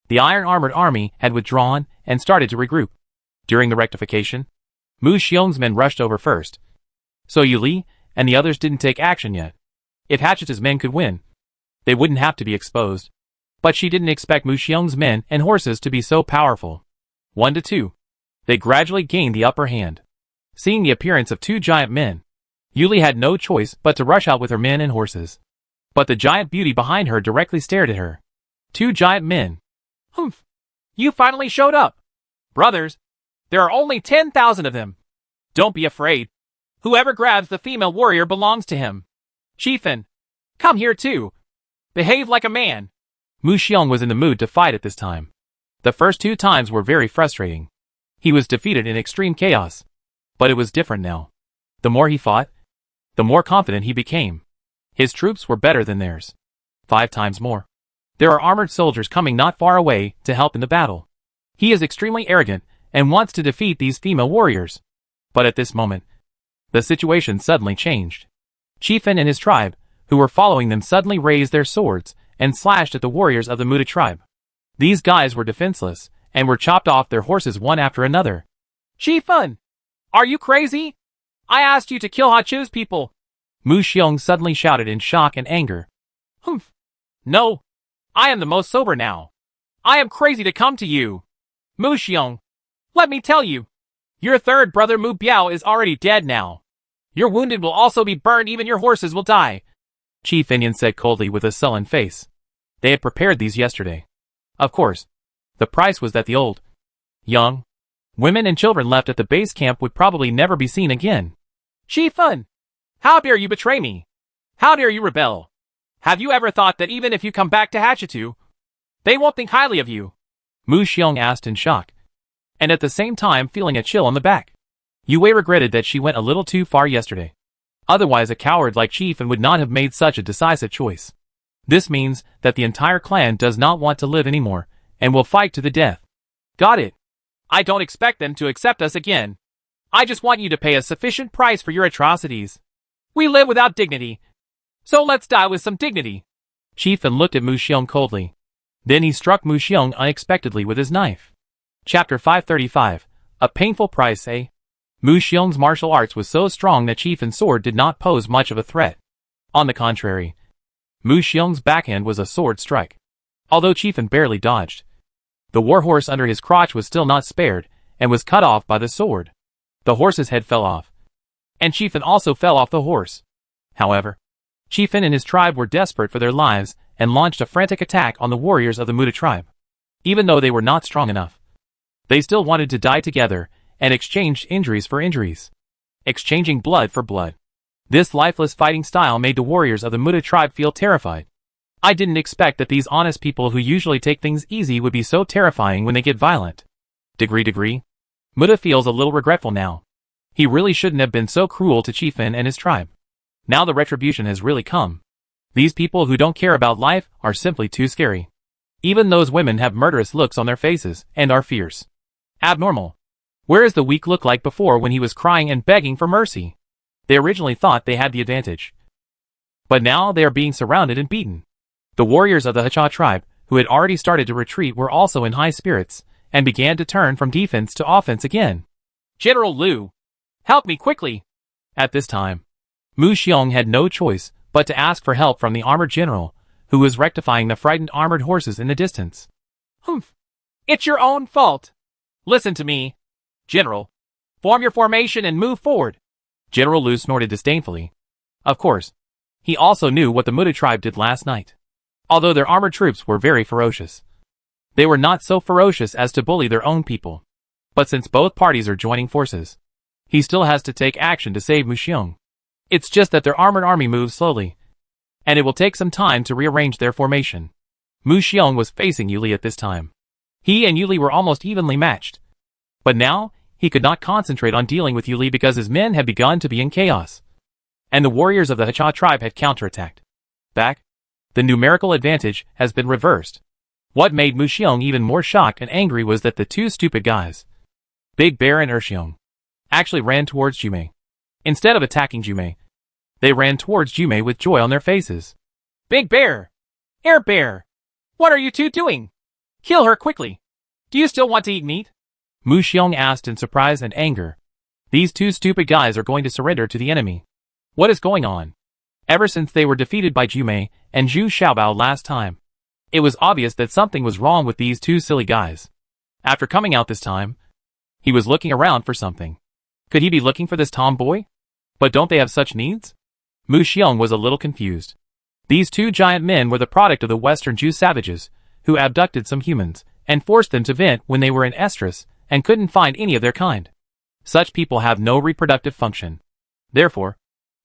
the Iron Armored Army had withdrawn and started to regroup. During the rectification, Mu Xiong's men rushed over first. So Yuli and the others didn't take action yet. If Hatchitu's men could win, they wouldn't have to be exposed. But she didn't expect Mu Xiong's men and horses to be so powerful. 1 to 2. They gradually gained the upper hand. Seeing the appearance of two giant men, Yuli had no choice but to rush out with her men and horses. But the giant beauty behind her directly stared at her. Two giant men. Humph. You finally showed up. Brothers, there are only 10,000 of them. Don't be afraid. Whoever grabs the female warrior belongs to him. Chiefin, come here too. Behave like a man. Mu Xiong was in the mood to fight at this time. The first 2 times were very frustrating. He was defeated in extreme chaos. But it was different now. The more he fought, the more confident he became. His troops were better than theirs. 5 times more. There are armored soldiers coming not far away to help in the battle. He is extremely arrogant and wants to defeat these female warriors. But at this moment, the situation suddenly changed. Chiefin and his tribe, who were following them, suddenly raised their swords and slashed at the warriors of the Muda tribe. These guys were defenseless and were chopped off their horses one after another. Chiefin, are you crazy? I asked you to kill Hachu's people. Mu Xiong suddenly shouted in shock and anger. Humph. No, I am the most sober now. I am crazy to come to you. Mu Xiong, let me tell you. Your third brother Mu Biao is already dead now. Your wounded will also be burned, even your horses will die. Chief Inyan said coldly with a sullen face. They had prepared these yesterday. Of course, the price was that the old, young, women and children left at the base camp would probably never be seen again. Chiefin, how dare you betray me? How dare you rebel? Have you ever thought that even if you come back to Hachitu, they won't think highly of you? Mu Xiong asked in shock, and at the same time feeling a chill on the back. Yue regretted that she went a little too far yesterday. Otherwise a coward like Chiefin would not have made such a decisive choice. This means that the entire clan does not want to live anymore, and will fight to the death. Got it. I don't expect them to accept us again. I just want you to pay a sufficient price for your atrocities. We live without dignity, so let's die with some dignity. Chiefin looked at Mu Xiong coldly. Then he struck Mu Xiong unexpectedly with his knife. Chapter 535. A painful price, eh? Mu Xiong's martial arts was so strong that Chiefin's sword did not pose much of a threat. On the contrary, Mu Xiong's backhand was a sword strike. Although Chiefin barely dodged, the warhorse under his crotch was still not spared, and was cut off by the sword. The horse's head fell off, and Chiefin also fell off the horse. However, Chiefin and his tribe were desperate for their lives, and launched a frantic attack on the warriors of the Muda tribe. Even though they were not strong enough, they still wanted to die together, and exchanged injuries for injuries. Exchanging blood for blood. This lifeless fighting style made the warriors of the Muda tribe feel terrified. I didn't expect that these honest people who usually take things easy would be so terrifying when they get violent. Degree. Muda feels a little regretful now. He really shouldn't have been so cruel to Chiefin and his tribe. Now the retribution has really come. These people who don't care about life are simply too scary. Even those women have murderous looks on their faces, and are fierce. Abnormal. Where is the weak look like before when he was crying and begging for mercy? They originally thought they had the advantage. But now they are being surrounded and beaten. The warriors of the Hacha tribe, who had already started to retreat, were also in high spirits, and began to turn from defense to offense again. General Liu, help me quickly. At this time, Mu Xiong had no choice but to ask for help from the armored general, who was rectifying the frightened armored horses in the distance. Humph. It's your own fault. Listen to me, General. Form your formation and move forward. General Liu snorted disdainfully. Of course, he also knew what the Muda tribe did last night. Although their armored troops were very ferocious, they were not so ferocious as to bully their own people. But since both parties are joining forces, he still has to take action to save Mu Xiong. It's just that their armored army moves slowly, and it will take some time to rearrange their formation. Mu Xiong was facing Yuli at this time. He and Yuli were almost evenly matched. But now, he could not concentrate on dealing with Yuli because his men had begun to be in chaos. And the warriors of the Hacha tribe had counterattacked. Back. The numerical advantage has been reversed. What made Mu Xiong even more shocked and angry was that the two stupid guys, Big Bear and Erxiong, actually ran towards Jume. Instead of attacking Jume, they ran towards Jume with joy on their faces. Big Bear! Air Bear! What are you two doing? Kill her quickly. Do you still want to eat meat? Mu Xiong asked in surprise and anger. These two stupid guys are going to surrender to the enemy. What is going on? Ever since they were defeated by Jume and Zhu Xiaobao last time, it was obvious that something was wrong with these two silly guys. After coming out this time, he was looking around for something. Could he be looking for this tomboy? But don't they have such needs? Mu Xiong was a little confused. These two giant men were the product of the Western Jew savages, who abducted some humans, and forced them to vent when they were in estrus, and couldn't find any of their kind. Such people have no reproductive function. Therefore,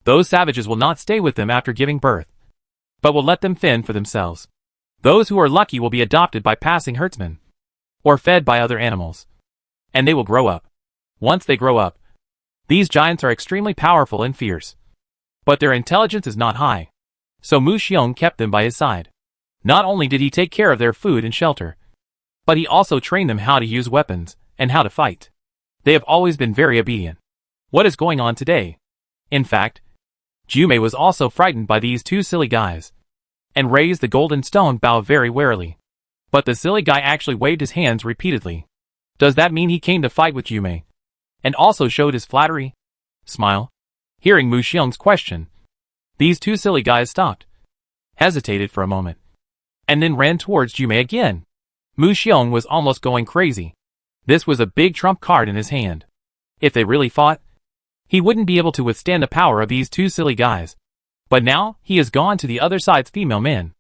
those savages will not stay with them after giving birth, but will let them fend for themselves. Those who are lucky will be adopted by passing herdsmen, or fed by other animals. And they will grow up. Once they grow up, these giants are extremely powerful and fierce. But their intelligence is not high. So Mu Xiong kept them by his side. Not only did he take care of their food and shelter, but he also trained them how to use weapons, and how to fight. They have always been very obedient. What is going on today? In fact, Jumei was also frightened by these two silly guys, and raised the golden stone bow very warily. But the silly guy actually waved his hands repeatedly. Does that mean he came to fight with Jumei? And also showed his flattery? Smile. Hearing Mu Xiong's question, these two silly guys stopped, hesitated for a moment, and then ran towards Jumei again. Mu Xiong was almost going crazy. This was a big trump card in his hand. If they really fought, he wouldn't be able to withstand the power of these two silly guys. But now, he has gone to the other side's female men.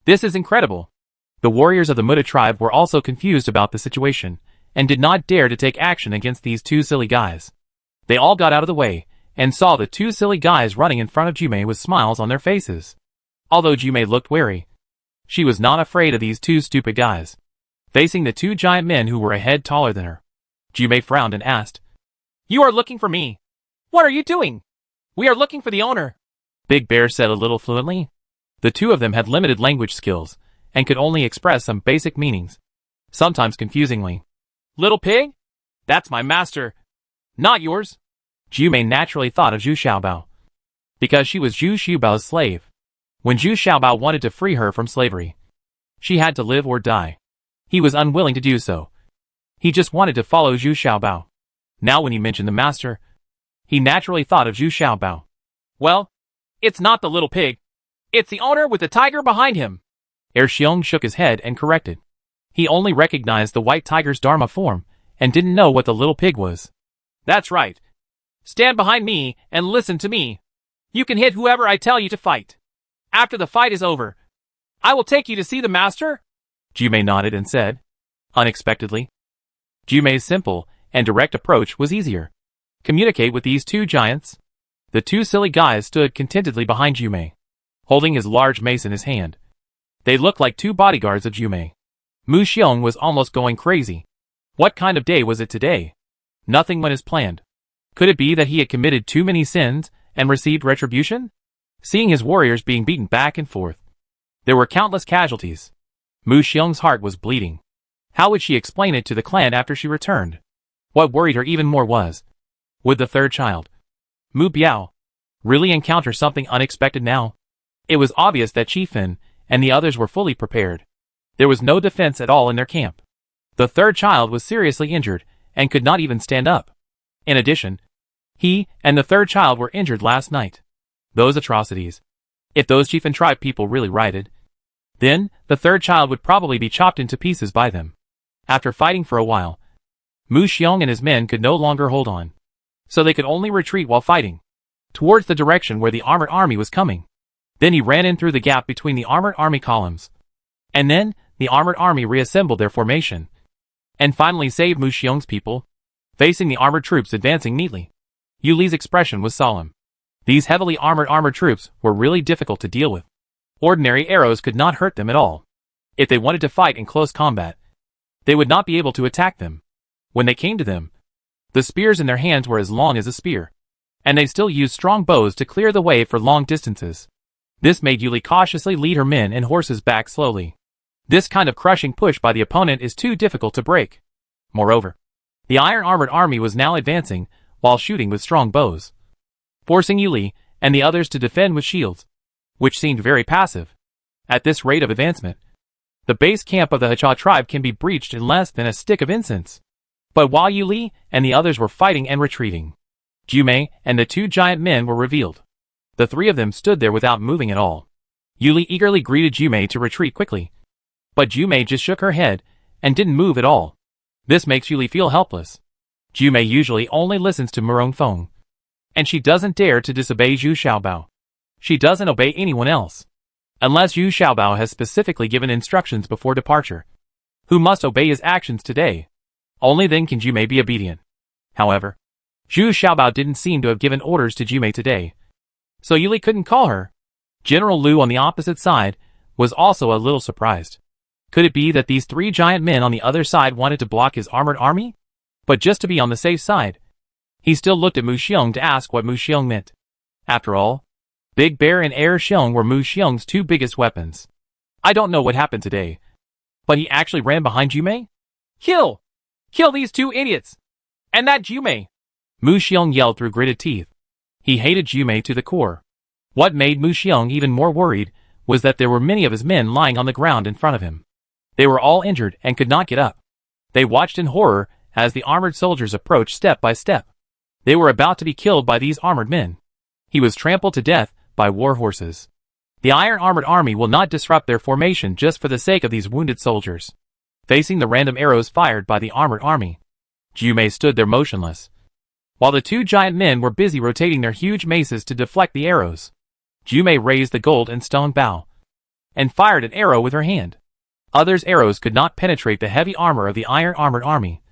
This is incredible. The warriors of the Muda tribe were also confused about the situation, and did not dare to take action against these two silly guys. They all got out of the way, and saw the two silly guys running in front of Jumei with smiles on their faces. Although Jumei looked wary, she was not afraid of these two stupid guys. Facing the two giant men who were a head taller than her, Jumei frowned and asked, "You are looking for me. What are you doing?" "We are looking for the owner," Big Bear said a little fluently. The two of them had limited language skills, and could only express some basic meanings, sometimes confusingly. "Little pig? That's my master, not yours." Jumei naturally thought of Zhu Xiaobao, because she was Zhu Xiaobao's slave. When Zhu Xiaobao wanted to free her from slavery, she had to live or die. He was unwilling to do so. He just wanted to follow Zhu Xiaobao. Now when he mentioned the master, he naturally thought of Zhu Xiaobao. "Well, it's not the little pig. It's the owner with the tiger behind him." Xiong shook his head and corrected. He only recognized the white tiger's Dharma form, and didn't know what the little pig was. "That's right. Stand behind me and listen to me. You can hit whoever I tell you to fight. After the fight is over, I will take you to see the master." Jumei nodded and said, unexpectedly. Jumei's simple and direct approach was easier. Communicate with these two giants. The two silly guys stood contentedly behind Jumei, holding his large mace in his hand. They looked like two bodyguards of Jumei. Mu Xiong was almost going crazy. What kind of day was it today? Nothing went as planned. Could it be that he had committed too many sins and received retribution? Seeing his warriors being beaten back and forth, there were countless casualties. Mu Xiong's heart was bleeding. How would she explain it to the clan after she returned? What worried her even more was, would the third child, Mu Biao, really encounter something unexpected now? It was obvious that Qi Fin and the others were fully prepared. There was no defense at all in their camp. The third child was seriously injured and could not even stand up. In addition, he and the third child were injured last night. Those atrocities. If those Qi Fin tribe people really rioted, then the third child would probably be chopped into pieces by them. After fighting for a while, Mu Xiong and his men could no longer hold on, so they could only retreat while fighting, towards the direction where the armored army was coming. Then he ran in through the gap between the armored army columns. And then, the armored army reassembled their formation, and finally saved Mu Xiong's people, facing the armored troops advancing neatly. Yu Li's expression was solemn. These heavily armored troops were really difficult to deal with. Ordinary arrows could not hurt them at all. If they wanted to fight in close combat, they would not be able to attack them. When they came to them, the spears in their hands were as long as a spear, and they still used strong bows to clear the way for long distances. This made Yu Li cautiously lead her men and horses back slowly. This kind of crushing push by the opponent is too difficult to break. Moreover, the iron armored army was now advancing while shooting with strong bows, forcing Yu Li and the others to defend with shields, which seemed very passive. At this rate of advancement, the base camp of the Hacha tribe can be breached in less than a stick of incense. But while Yu Li and the others were fighting and retreating, Jumei and the two giant men were revealed. The three of them stood there without moving at all. Yu Li eagerly greeted Jumei to retreat quickly, but Jumei just shook her head and didn't move at all. This makes Yu Li feel helpless. Jumei usually only listens to Murong Feng, and she doesn't dare to disobey Zhu Xiaobao. She doesn't obey anyone else. unless Yu Xiaobao has specifically given instructions before departure, who must obey his actions today. Only then can Jumei be obedient. However, Zhu Xiaobao didn't seem to have given orders to Jumei today, so Yuli couldn't call her. General Lu on the opposite side was also a little surprised. Could it be that these three giant men on the other side wanted to block his armored army? But just to be on the safe side, he still looked at Mu Xiong to ask what Mu Xiong meant. After all, Big Bear and Air Xiong were Mu Xiong's two biggest weapons. I don't know what happened today, but he actually ran behind Jumei? Kill! Kill these two idiots! And that Jumei! Mu Xiong yelled through gritted teeth. He hated Jumei to the core. What made Mu Xiong even more worried was that there were many of his men lying on the ground in front of him. They were all injured and could not get up. They watched in horror as the armored soldiers approached step by step. They were about to be killed by these armored men. He was trampled to death by war horses. The iron armored army will not disrupt their formation just for the sake of these wounded soldiers. Facing the random arrows fired by the armored army, Jumei stood there motionless, while the two giant men were busy rotating their huge maces to deflect the arrows. Jumei raised the gold and stone bow and fired an arrow with her hand. Others' arrows could not penetrate the heavy armor of the iron armored army,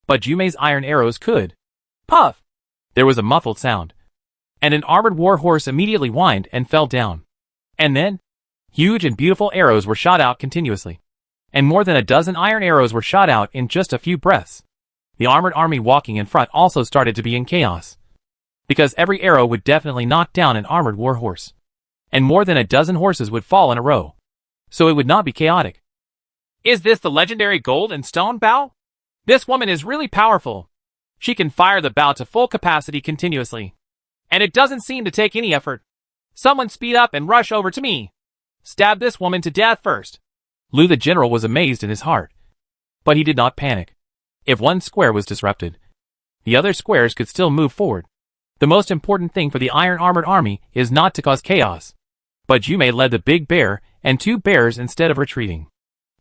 but Jumei's iron arrows could. Puff! There was a muffled sound, and an armored war horse immediately whined and fell down. And then, huge and beautiful arrows were shot out continuously, and more than a dozen iron arrows were shot out in just a few breaths. The armored army walking in front also started to be in chaos, because every arrow would definitely knock down an armored war horse, and more than a dozen horses would fall in a row, so it would not be chaotic. Is this the legendary gold and stone bow? This woman is really powerful. She can fire the bow to full capacity continuously, and it doesn't seem to take any effort. Someone speed up and rush over to me. Stab this woman to death first. Lu the general was amazed in his heart, but he did not panic. If one square was disrupted, the other squares could still move forward. The most important thing for the iron armored army is not to cause chaos. But Jumei led the big bear and two bears instead of retreating,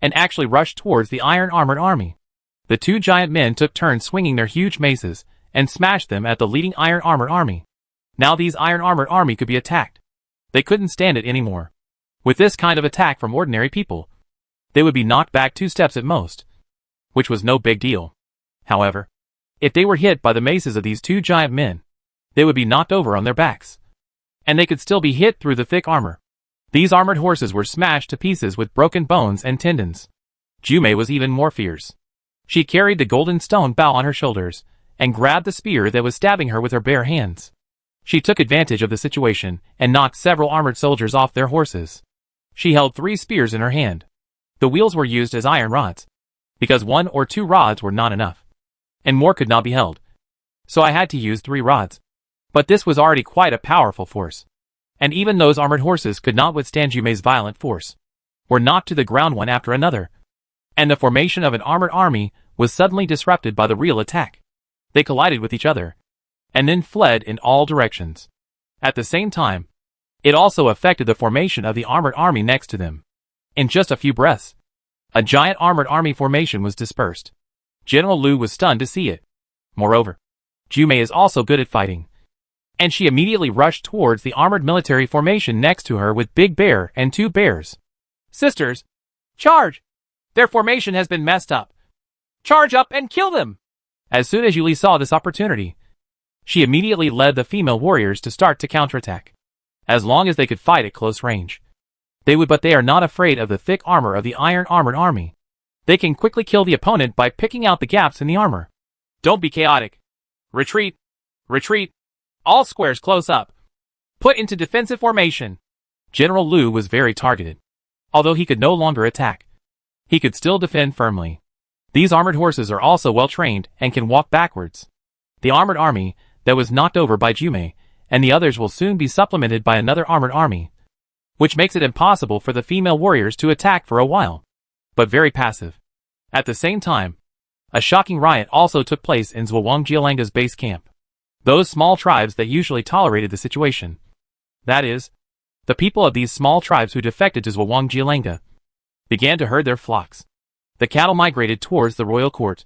and actually rushed towards the iron armored army. The two giant men took turns swinging their huge maces and smashed them at the leading iron armored army. Now these iron armored army could be attacked. They couldn't stand it anymore. With this kind of attack from ordinary people, they would be knocked back 2 steps at most, which was no big deal. However, if they were hit by the maces of these two giant men, they would be knocked over on their backs, and they could still be hit through the thick armor. These armored horses were smashed to pieces with broken bones and tendons. Jumei was even more fierce. She carried the golden stone bow on her shoulders and grabbed the spear that was stabbing her with her bare hands. She took advantage of the situation and knocked several armored soldiers off their horses. She held 3 spears in her hand. The wheels were used as iron rods, because 1 or 2 rods were not enough, and more could not be held. So I had to use 3 rods. But this was already quite a powerful force, and even those armored horses could not withstand Jumei's violent force, were knocked to the ground one after another, and the formation of an armored army was suddenly disrupted by the real attack. They collided with each other, and then fled in all directions. At the same time, it also affected the formation of the armored army next to them. In just a few breaths, a giant armored army formation was dispersed. General Lu was stunned to see it. Moreover, Jumei is also good at fighting, and she immediately rushed towards the armored military formation next to her with Big Bear and 2 bears. Sisters, charge! Their formation has been messed up. Charge up and kill them! As soon as Yuli saw this opportunity, she immediately led the female warriors to start to counterattack. As long as they could fight at close range, they would, but they are not afraid of the thick armor of the iron armored army. They can quickly kill the opponent by picking out the gaps in the armor. Don't be chaotic. Retreat. Retreat. All squares close up. Put into defensive formation. General Lu was very targeted. Although he could no longer attack, he could still defend firmly. These armored horses are also well trained and can walk backwards. The armored army that was knocked over by Jumei and the others will soon be supplemented by another armored army, which makes it impossible for the female warriors to attack for a while, but very passive. At the same time, a shocking riot also took place in Zhuangjialanga's base camp. Those small tribes that usually tolerated the situation, that is, the people of these small tribes who defected to Zhuangjialanga, began to herd their flocks. The cattle migrated towards the royal court.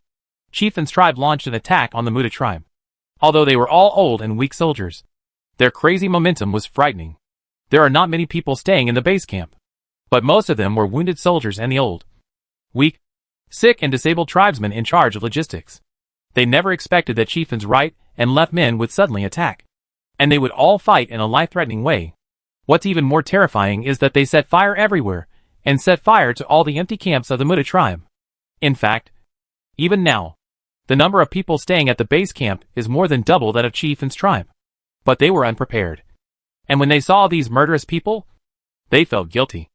Chieftain's tribe launched an attack on the Muda tribe. Although they were all old and weak soldiers, their crazy momentum was frightening. There are not many people staying in the base camp. but most of them were wounded soldiers and the old, weak, sick and disabled tribesmen in charge of logistics. They never expected that chieftains' right and left men would suddenly attack, and they would all fight in a life-threatening way. What's even more terrifying is that they set fire everywhere, and set fire to all the empty camps of the Muda tribe. In fact, even now, the number of people staying at the base camp is more than double that of Chieftain's tribe. But they were unprepared. And when they saw these murderous people, they felt guilty.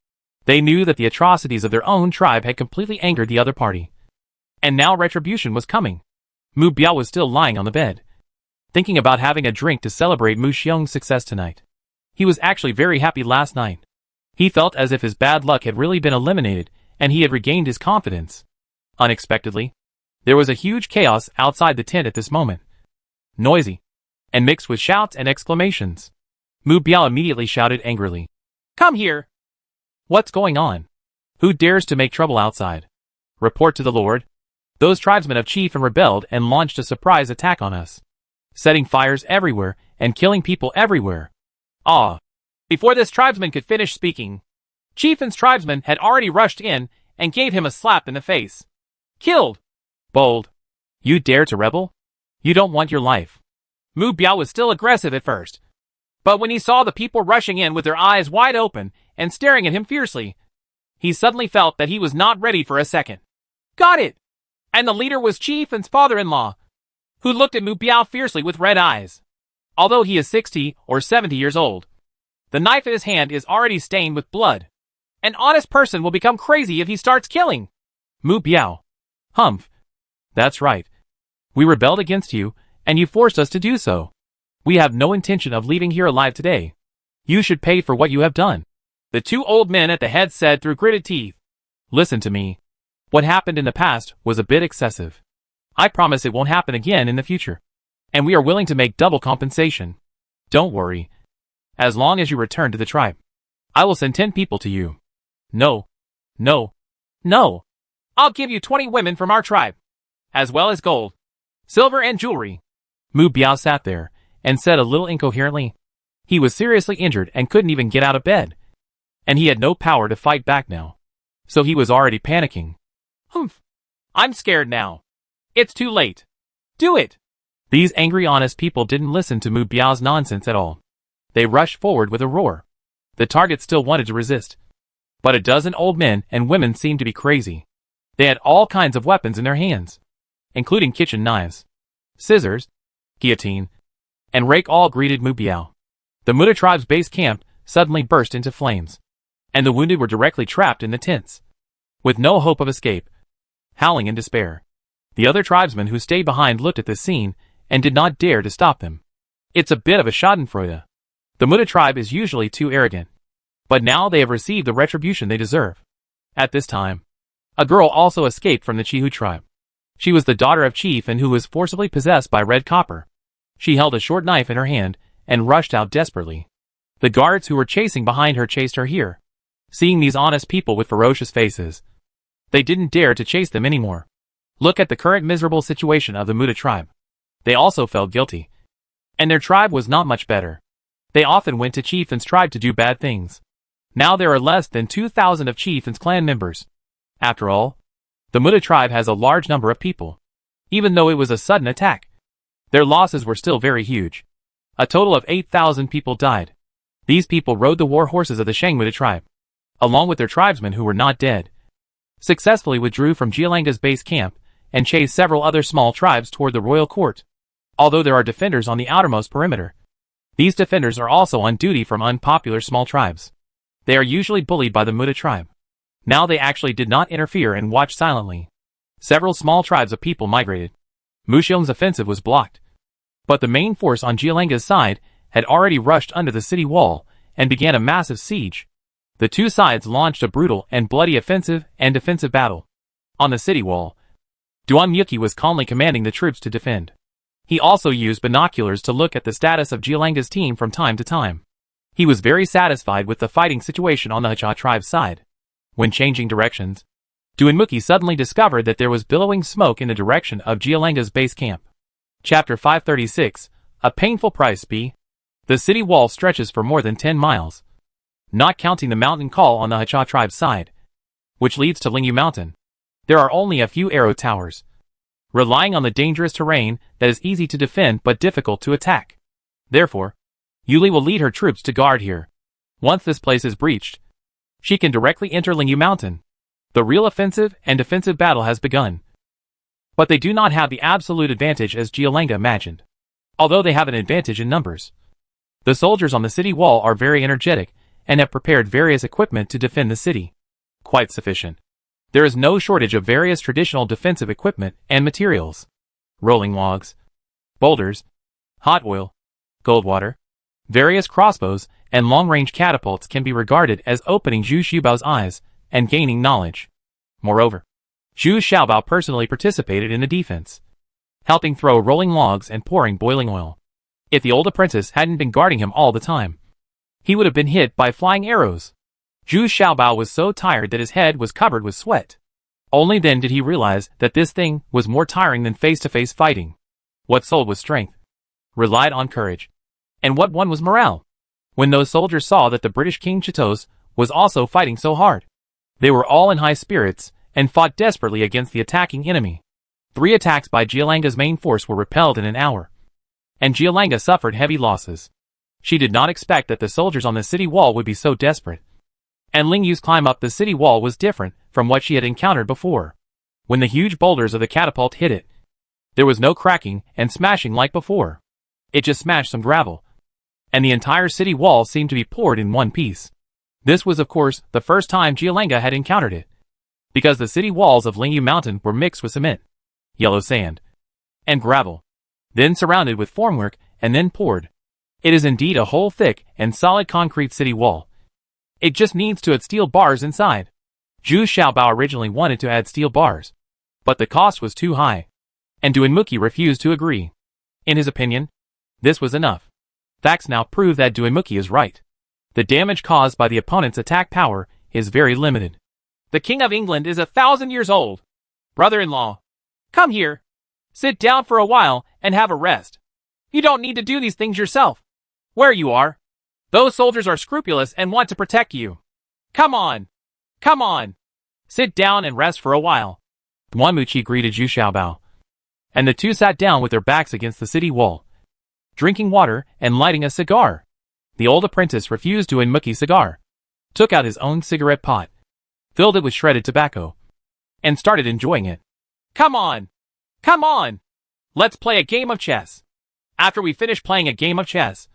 They knew that the atrocities of their own tribe had completely angered the other party. And now retribution was coming. Mu Biao was still lying on the bed, thinking about having a drink to celebrate Mu Xiong's success tonight. He was actually very happy last night. He felt as if his bad luck had really been eliminated, and he had regained his confidence. Unexpectedly, there was a huge chaos outside the tent at this moment. Noisy, and mixed with shouts and exclamations. Mu Biao immediately shouted angrily, "Come here!" "What's going on? Who dares to make trouble outside? Report to the Lord." Those tribesmen of Chief and rebelled and launched a surprise attack on us, setting fires everywhere and killing people everywhere. Ah! Before this tribesman could finish speaking, Chieftain's tribesmen had already rushed in and gave him a slap in the face. "Killed!" "Bold! You dare to rebel? You don't want your life." Mu Biao was still aggressive at first, but when he saw the people rushing in with their eyes wide open and staring at him fiercely, he suddenly felt that he was not ready for a second. "Got it!" And the leader was Chieftain's father-in-law, who looked at Mu Biao fiercely with red eyes. Although he is 60 or 70 years old, the knife in his hand is already stained with blood. An honest person will become crazy if he starts killing. Mu Biao. Humph. That's right. We rebelled against you, and you forced us to do so. We have no intention of leaving here alive today. You should pay for what you have done. The two old men at the head said through gritted teeth. Listen to me. What happened in the past was a bit excessive. I promise it won't happen again in the future. And we are willing to make double compensation. Don't worry. As long as you return to the tribe, I will send 10 people to you. No. No. No. I'll give you 20 women from our tribe, as well as gold, silver and jewelry. Mu Biao sat there and said a little incoherently. He was seriously injured and couldn't even get out of bed. And he had no power to fight back now. So he was already panicking. Humph. I'm scared now. It's too late. Do it. These angry honest people didn't listen to Mu Biao's nonsense at all. They rushed forward with a roar. The target still wanted to resist. But a dozen old men and women seemed to be crazy. They had all kinds of weapons in their hands, including kitchen knives, scissors, guillotine, and rake. All greeted Mu Biao. The Muda tribe's base camp suddenly burst into flames, and the wounded were directly trapped in the tents, with no hope of escape, howling in despair. The other tribesmen who stayed behind looked at this scene and did not dare to stop them. It's a bit of a schadenfreude. The Muda tribe is usually too arrogant, but now they have received the retribution they deserve. At this time, a girl also escaped from the Chihu tribe. She was the daughter of Chief and who was forcibly possessed by Red Copper. She held a short knife in her hand and rushed out desperately. The guards who were chasing behind her chased her here. Seeing these honest people with ferocious faces, they didn't dare to chase them anymore. Look at the current miserable situation of the Muda tribe. They also felt guilty. And their tribe was not much better. They often went to Chieftain's tribe to do bad things. Now there are less than 2,000 of Chieftain's clan members. After all, the Muda tribe has a large number of people. Even though it was a sudden attack, their losses were still very huge. A total of 8,000 people died. These people rode the war horses of the Shang Muda tribe, along with their tribesmen who were not dead, successfully withdrew from Jialanga's base camp and chased several other small tribes toward the royal court. Although there are defenders on the outermost perimeter, these defenders are also on duty from unpopular small tribes. They are usually bullied by the Muda tribe. Now they actually did not interfere and watched silently. Several small tribes of people migrated. Mu Xiong's offensive was blocked. But the main force on Jialanga's side had already rushed under the city wall and began a massive siege. The two sides launched a brutal and bloody offensive and defensive battle. On the city wall, Duan Yuki was calmly commanding the troops to defend. He also used binoculars to look at the status of Jialanga's team from time to time. He was very satisfied with the fighting situation on the Hacha tribe's side. When changing directions, Duanmuki suddenly discovered that there was billowing smoke in the direction of Jialanga's base camp. Chapter 536, A Painful Price B. The city wall stretches for more than 10 miles. not counting the mountain call on the Hacha tribe's side, which leads to Lingyu Mountain. There are only a few arrow towers, relying on the dangerous terrain that is easy to defend but difficult to attack. Therefore, Yuli will lead her troops to guard here. Once this place is breached, she can directly enter Lingyu Mountain. The real offensive and defensive battle has begun. But they do not have the absolute advantage as Jialanga imagined, although they have an advantage in numbers. The soldiers on the city wall are very energetic and have prepared various equipment to defend the city. Quite sufficient. There is no shortage of various traditional defensive equipment and materials. Rolling logs, boulders, hot oil, cold water, various crossbows, and long-range catapults can be regarded as opening Zhu Xiaobao's eyes and gaining knowledge. Moreover, Zhu Xiaobao personally participated in the defense, helping throw rolling logs and pouring boiling oil. If the old apprentice hadn't been guarding him all the time, he would have been hit by flying arrows. Zhu Xiaobao was so tired that his head was covered with sweat. Only then did he realize that this thing was more tiring than face-to-face fighting. What sold was strength, relied on courage, and what won was morale. When those soldiers saw that the British King Chitos was also fighting so hard, they were all in high spirits and fought desperately against the attacking enemy. 3 attacks by Jialanga's main force were repelled in an hour, and Jialanga suffered heavy losses. She did not expect that the soldiers on the city wall would be so desperate. And Lingyu's climb up the city wall was different from what she had encountered before. When the huge boulders of the catapult hit it, there was no cracking and smashing like before. It just smashed some gravel, and the entire city wall seemed to be poured in one piece. This was of course the first time Jialanga had encountered it, because the city walls of Lingyu Mountain were mixed with cement, yellow sand, and gravel, then surrounded with formwork and then poured. It is indeed a whole thick and solid concrete city wall. It just needs to add steel bars inside. Zhu Xiaobao originally wanted to add steel bars, but the cost was too high, and Duinmuki refused to agree. In his opinion, this was enough. Facts now prove that Duinmuki is right. The damage caused by the opponent's attack power is very limited. The King of England is 1,000 years old. Brother-in-law, come here. Sit down for a while and have a rest. You don't need to do these things yourself. Where you are, those soldiers are scrupulous and want to protect you. Come on. Come on. Sit down and rest for a while. Duanmuchi greeted Zhu Xiaobao, and the two sat down with their backs against the city wall, drinking water and lighting a cigar. The old apprentice refused Duinmuki's cigar, took out his own cigarette pot, filled it with shredded tobacco, and started enjoying it. Come on. Come on. Let's play a game of chess. After we finish playing a game of chess,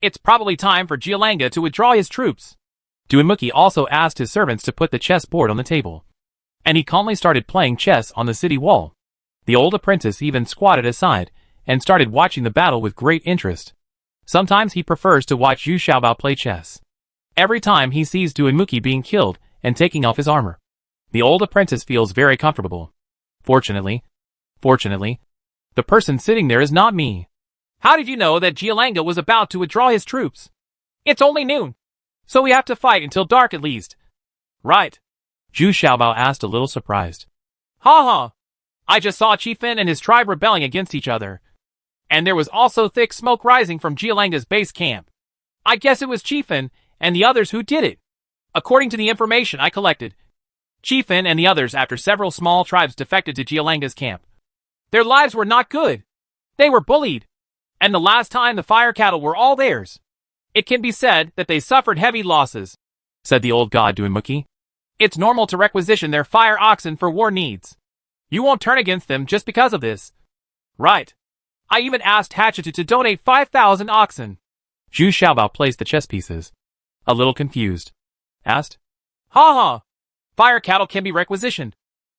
it's probably time for Jialanga to withdraw his troops. Duinmuki also asked his servants to put the chess board on the table, and he calmly started playing chess on the city wall. The old apprentice even squatted aside and started watching the battle with great interest. Sometimes he prefers to watch Zhu Xiaobao play chess. Every time he sees Duinmuki being killed and taking off his armor, the old apprentice feels very comfortable. Fortunately, the person sitting there is not me. How did you know that Jialanga was about to withdraw his troops? It's only noon, so we have to fight until dark at least. Right. Zhu Xiaobao asked, a little surprised. Ha ha. I just saw Qifeng and his tribe rebelling against each other. And there was also thick smoke rising from Jialanga's base camp. I guess it was Qifeng and the others who did it. According to the information I collected, Qifeng and the others after several small tribes defected to Jialanga's camp. Their lives were not good. They were bullied. And the last time the fire cattle were all theirs. It can be said that they suffered heavy losses, said the old god Duinmuki. It's normal to requisition their fire oxen for war needs. You won't turn against them just because of this. Right. I even asked Hachitu to donate 5,000 oxen. Zhu Xiaobao placed the chess pieces, a little confused, asked. Ha ha. Fire cattle can be requisitioned.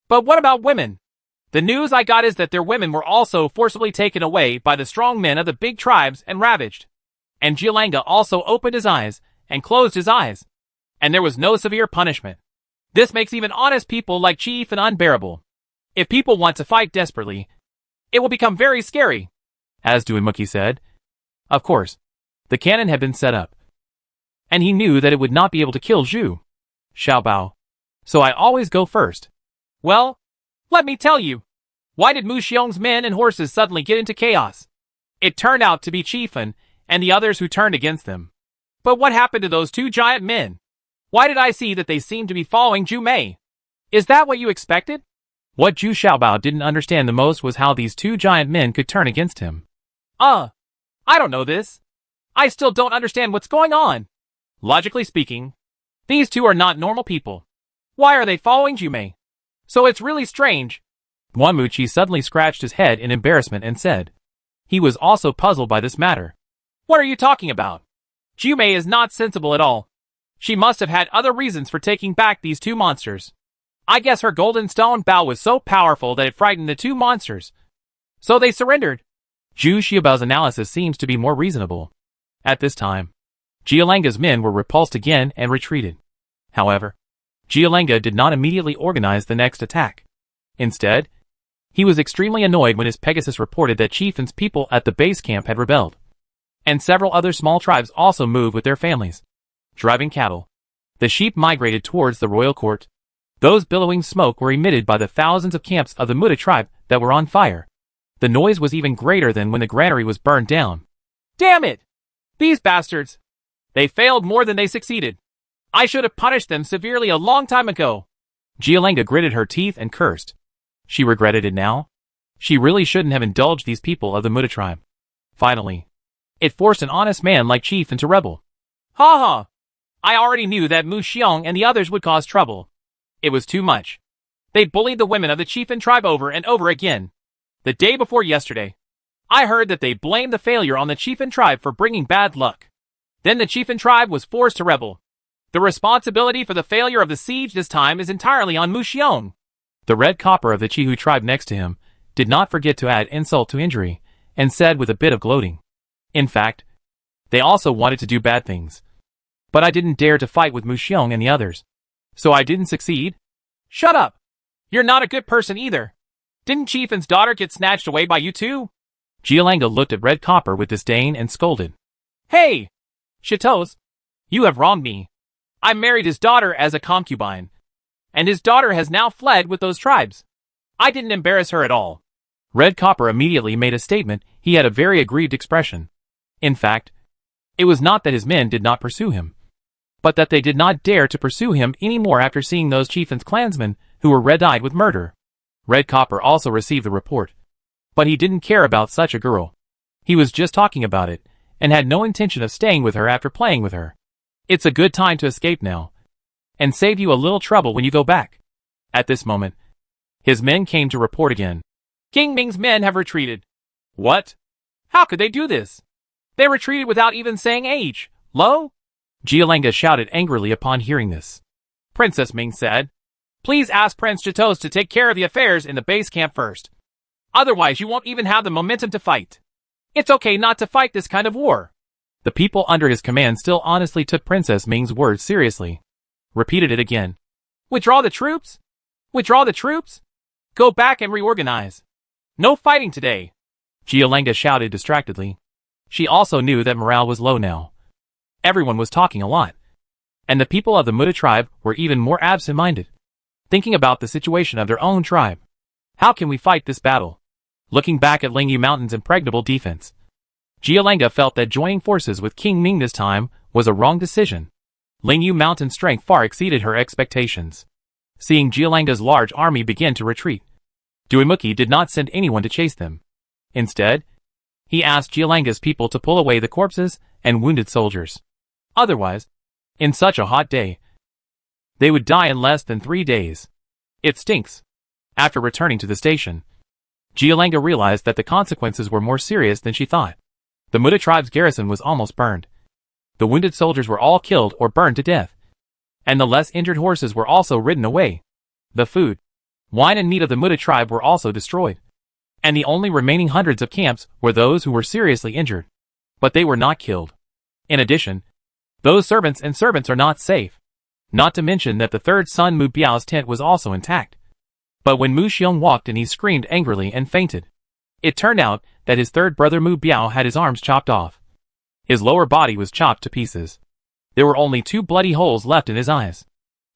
But what about women? The news I got is that their women were also forcibly taken away by the strong men of the big tribes and ravaged. And Jialanga also opened his eyes and closed his eyes. And there was no severe punishment. This makes even honest people like Qifeng unbearable. If people want to fight desperately, it will become very scary. As Duinmuki said. Of course, the cannon had been set up, and he knew that it would not be able to kill Zhu Xiaobao. So I always go first. Well, let me tell you. Why did Mu Xiong's men and horses suddenly get into chaos? It turned out to be Qifeng and the others who turned against them. But what happened to those two giant men? Why did I see that they seemed to be following Zhu Mei? Is that what you expected? What Zhu Xiaobao didn't understand the most was how these two giant men could turn against him. I don't know this. I still don't understand what's going on. Logically speaking, these two are not normal people. Why are they following Zhu Mei? So it's really strange. Wan Muqi suddenly scratched his head in embarrassment and said. He was also puzzled by this matter. What are you talking about? Zhu Mei is not sensible at all. She must have had other reasons for taking back these two monsters. I guess her golden stone bow was so powerful that it frightened the two monsters. So they surrendered. Zhu Xiaobao's analysis seems to be more reasonable. At this time, Jialanga's men were repulsed again and retreated. However, Jialanga did not immediately organize the next attack. Instead, he was extremely annoyed when his Pegasus reported that Chieftain's people at the base camp had rebelled. And several other small tribes also moved with their families. Driving cattle, the sheep migrated towards the royal court. Those billowing smoke were emitted by the thousands of camps of the Muda tribe that were on fire. The noise was even greater than when the granary was burned down. Damn it! These bastards! They failed more than they succeeded. I should have punished them severely a long time ago. Jialanga gritted her teeth and cursed. She regretted it now. She really shouldn't have indulged these people of the Muda tribe. Finally, it forced an honest man like Chief into rebel. Ha ha! I already knew that Mu Xiong and the others would cause trouble. It was too much. They bullied the women of the Chieftain tribe over and over again. The day before yesterday, I heard that they blamed the failure on the Chieftain tribe for bringing bad luck. Then the Chieftain tribe was forced to rebel. The responsibility for the failure of the siege this time is entirely on Mu Xiong. The red copper of the Chihu tribe next to him did not forget to add insult to injury, and said with a bit of gloating. In fact, they also wanted to do bad things. But I didn't dare to fight with Mu Xiong and the others. So I didn't succeed? Shut up! You're not a good person either. Didn't Chieftain's daughter get snatched away by you too? Jialanga looked at Red Copper with disdain and scolded. Hey! Chateaus, you have wronged me. I married his daughter as a concubine. And his daughter has now fled with those tribes. I didn't embarrass her at all. Red Copper immediately made a statement. He had a very aggrieved expression. In fact, it was not that his men did not pursue him, but that they did not dare to pursue him any more after seeing those chieftain's clansmen who were red-eyed with murder. Red Copper also received the report, but he didn't care about such a girl. He was just talking about it, and had no intention of staying with her after playing with her. It's a good time to escape now, and save you a little trouble when you go back. At this moment, his men came to report again. King Ming's men have retreated. What? How could they do this? They retreated without even saying age. Lo? Jialanga shouted angrily upon hearing this. Princess Ming said, please ask Prince Chateaus to take care of the affairs in the base camp first. Otherwise you won't even have the momentum to fight. It's okay not to fight this kind of war. The people under his command still honestly took Princess Ming's words seriously. Repeated it again. Withdraw the troops? Withdraw the troops? Go back and reorganize. No fighting today. Jialanga shouted distractedly. She also knew that morale was low now. Everyone was talking a lot. And the people of the Muda tribe were even more absent-minded, thinking about the situation of their own tribe. How can we fight this battle? Looking back at Lingyu Mountain's impregnable defense, Jialanga felt that joining forces with King Ming this time was a wrong decision. Lingyu Mountain's strength far exceeded her expectations. Seeing Jialanga's large army begin to retreat, Duimuki did not send anyone to chase them. Instead, he asked Jialanga's people to pull away the corpses and wounded soldiers. Otherwise, in such a hot day, they would die in less than 3 days. It stinks. After returning to the station, Jialanga realized that the consequences were more serious than she thought. The Muda tribe's garrison was almost burned. The wounded soldiers were all killed or burned to death. And the less injured horses were also ridden away. The food, wine and meat of the Muda tribe were also destroyed. And the only remaining hundreds of camps were those who were seriously injured. But they were not killed. In addition, those servants are not safe. Not to mention that the third son Mu Biao's tent was also intact. But when Mu Xiong walked in, he screamed angrily and fainted. It turned out that his third brother Mu Biao had his arms chopped off. His lower body was chopped to pieces. There were only 2 bloody holes left in his eyes.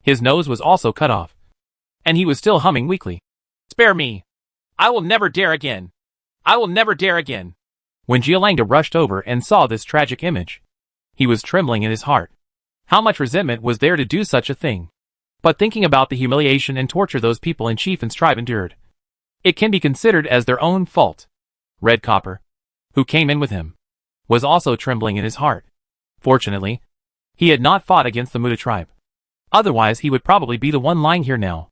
His nose was also cut off. And he was still humming weakly. Spare me. I will never dare again. I will never dare again. When Jialanga rushed over and saw this tragic image, He was trembling in his heart. How much resentment was there to do such a thing? But thinking about the humiliation and torture those people in Chiefan's tribe endured, it can be considered as their own fault. Red Copper, who came in with him, was also trembling in his heart. Fortunately, he had not fought against the Muda tribe. Otherwise he would probably be the one lying here now.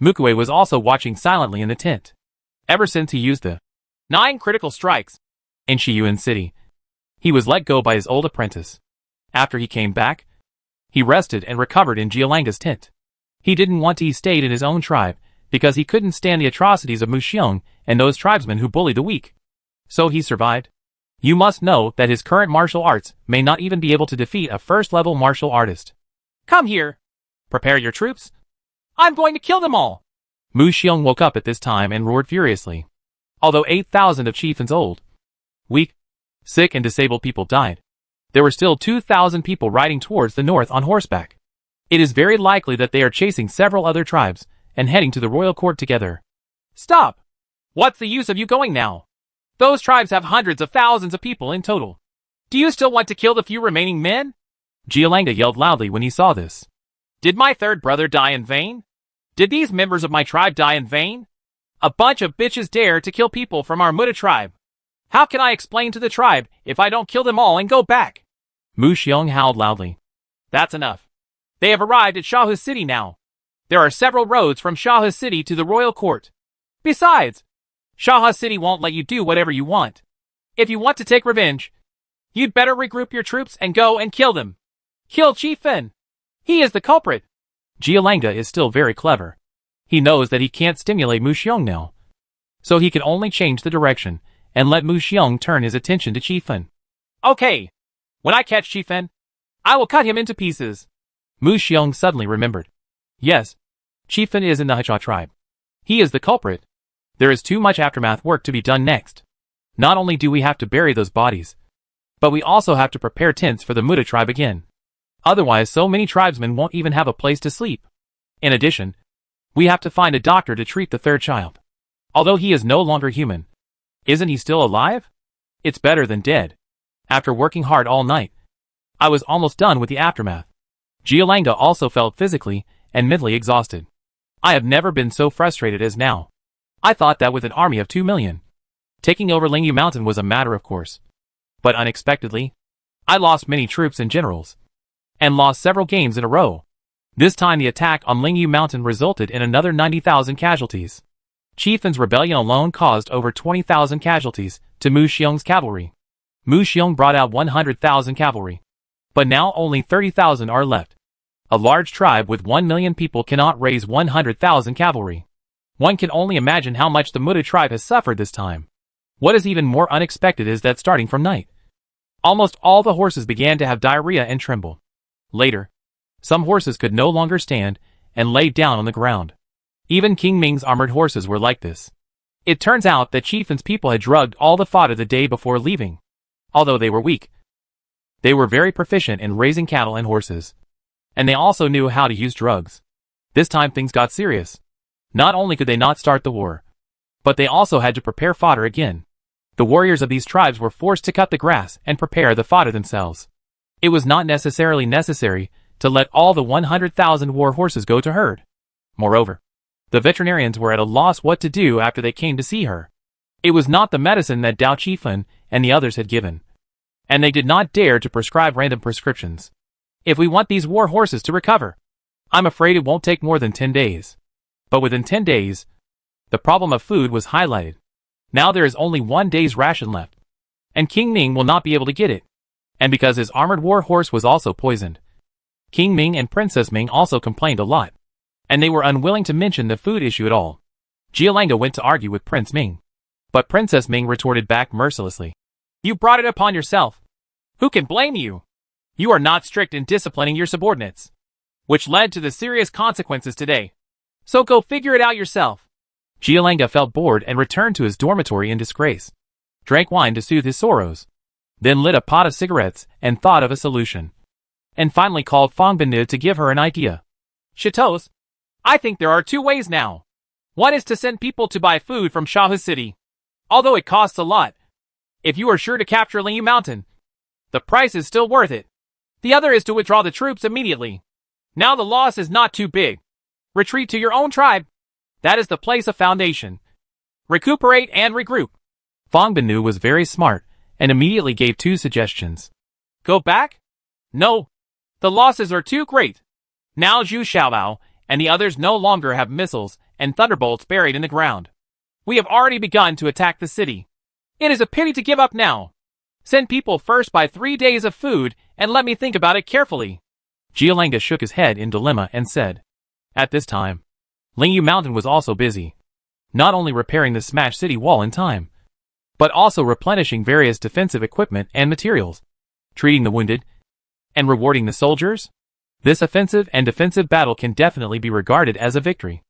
Mukue was also watching silently in the tent. Ever since he used the 9 critical strikes in Shiyuan City, he was let go by his old apprentice. After he came back, he rested and recovered in Jialanga's tent. He didn't want to stay in his own tribe, because he couldn't stand the atrocities of Mu Xiong and those tribesmen who bullied the weak. So he survived. You must know that his current martial arts may not even be able to defeat a first-level martial artist. Come here. Prepare your troops. I'm going to kill them all. Mu Xiong woke up at this time and roared furiously. Although 8,000 of Chiefan's old, weak, sick and disabled people died, there were still 2,000 people riding towards the north on horseback. It is very likely that they are chasing several other tribes and heading to the royal court together. Stop! What's the use of you going now? Those tribes have hundreds of thousands of people in total. Do you still want to kill the few remaining men? Jialanga yelled loudly when he saw this. Did my third brother die in vain? Did these members of my tribe die in vain? A bunch of bitches dare to kill people from our Muda tribe. How can I explain to the tribe if I don't kill them all and go back? Mu Xiong howled loudly. That's enough. They have arrived at Shahu City now. There are several roads from Shahu City to the royal court. Besides, Shahu City won't let you do whatever you want. If you want to take revenge, you'd better regroup your troops and go and kill them. Kill Chief Fen. He is the culprit. Jialanga is still very clever. He knows that he can't stimulate Mu Xiong now. So he can only change the direction and let Mu Xiong turn his attention to Chief Fen. Okay. When I catch Chief Fen, I will cut him into pieces. Mu Xiong suddenly remembered. Yes, Chief Fen is in the Hacha tribe. He is the culprit. There is too much aftermath work to be done next. Not only do we have to bury those bodies, but we also have to prepare tents for the Muda tribe again. Otherwise, so many tribesmen won't even have a place to sleep. In addition, we have to find a doctor to treat the third child. Although he is no longer human, isn't he still alive? It's better than dead. After working hard all night, I was almost done with the aftermath. Jialanga also felt physically and mentally exhausted. I have never been so frustrated as now. I thought that with an army of 2 million, taking over Lingyu Mountain was a matter of course. But unexpectedly, I lost many troops and generals, and lost several games in a row. This time the attack on Lingyu Mountain resulted in another 90,000 casualties. Chief Fen's rebellion alone caused over 20,000 casualties to Mu Xiong's cavalry. Mu Xiong brought out 100,000 cavalry. But now only 30,000 are left. A large tribe with 1 million people cannot raise 100,000 cavalry. One can only imagine how much the Muda tribe has suffered this time. What is even more unexpected is that starting from night, almost all the horses began to have diarrhea and tremble. Later, some horses could no longer stand and lay down on the ground. Even King Ming's armored horses were like this. It turns out that Chief Fen's people had drugged all the fodder the day before leaving. Although they were weak, they were very proficient in raising cattle and horses. And they also knew how to use drugs. This time things got serious. Not only could they not start the war, but they also had to prepare fodder again. The warriors of these tribes were forced to cut the grass and prepare the fodder themselves. It was not necessarily necessary to let all the 100,000 war horses go to herd. Moreover, the veterinarians were at a loss what to do after they came to see her. It was not the medicine that Dao Qifeng and the others had given, and they did not dare to prescribe random prescriptions. If we want these war horses to recover, I'm afraid it won't take more than 10 days. But within 10 days, the problem of food was highlighted. Now there is only 1 day's ration left, and King Ming will not be able to get it. And because his armored war horse was also poisoned, King Ming and Princess Ming also complained a lot, and they were unwilling to mention the food issue at all. Jialanga went to argue with Prince Ming, but Princess Ming retorted back mercilessly. You brought it upon yourself. Who can blame you? You are not strict in disciplining your subordinates, which led to the serious consequences today. So go figure it out yourself. Jialanga felt bored and returned to his dormitory in disgrace, drank wine to soothe his sorrows, then lit a pot of cigarettes and thought of a solution, and finally called Fang Binnu to give her an idea. Chateaus, I think there are 2 ways now. One is to send people to buy food from Shahu City. Although it costs a lot, if you are sure to capture Lingyu Mountain, the price is still worth it. The other is to withdraw the troops immediately. Now the loss is not too big. Retreat to your own tribe. That is the place of foundation. Recuperate and regroup. Fang Binu was very smart and immediately gave 2 suggestions. Go back? No. The losses are too great. Now Zhu Xiaobao and the others no longer have missiles and thunderbolts buried in the ground. We have already begun to attack the city. It is a pity to give up now. Send people first by 3 days of food and let me think about it carefully. Jialanga shook his head in dilemma and said. At this time, Lingyu Mountain was also busy, not only repairing the smashed city wall in time, but also replenishing various defensive equipment and materials, treating the wounded, and rewarding the soldiers. This offensive and defensive battle can definitely be regarded as a victory,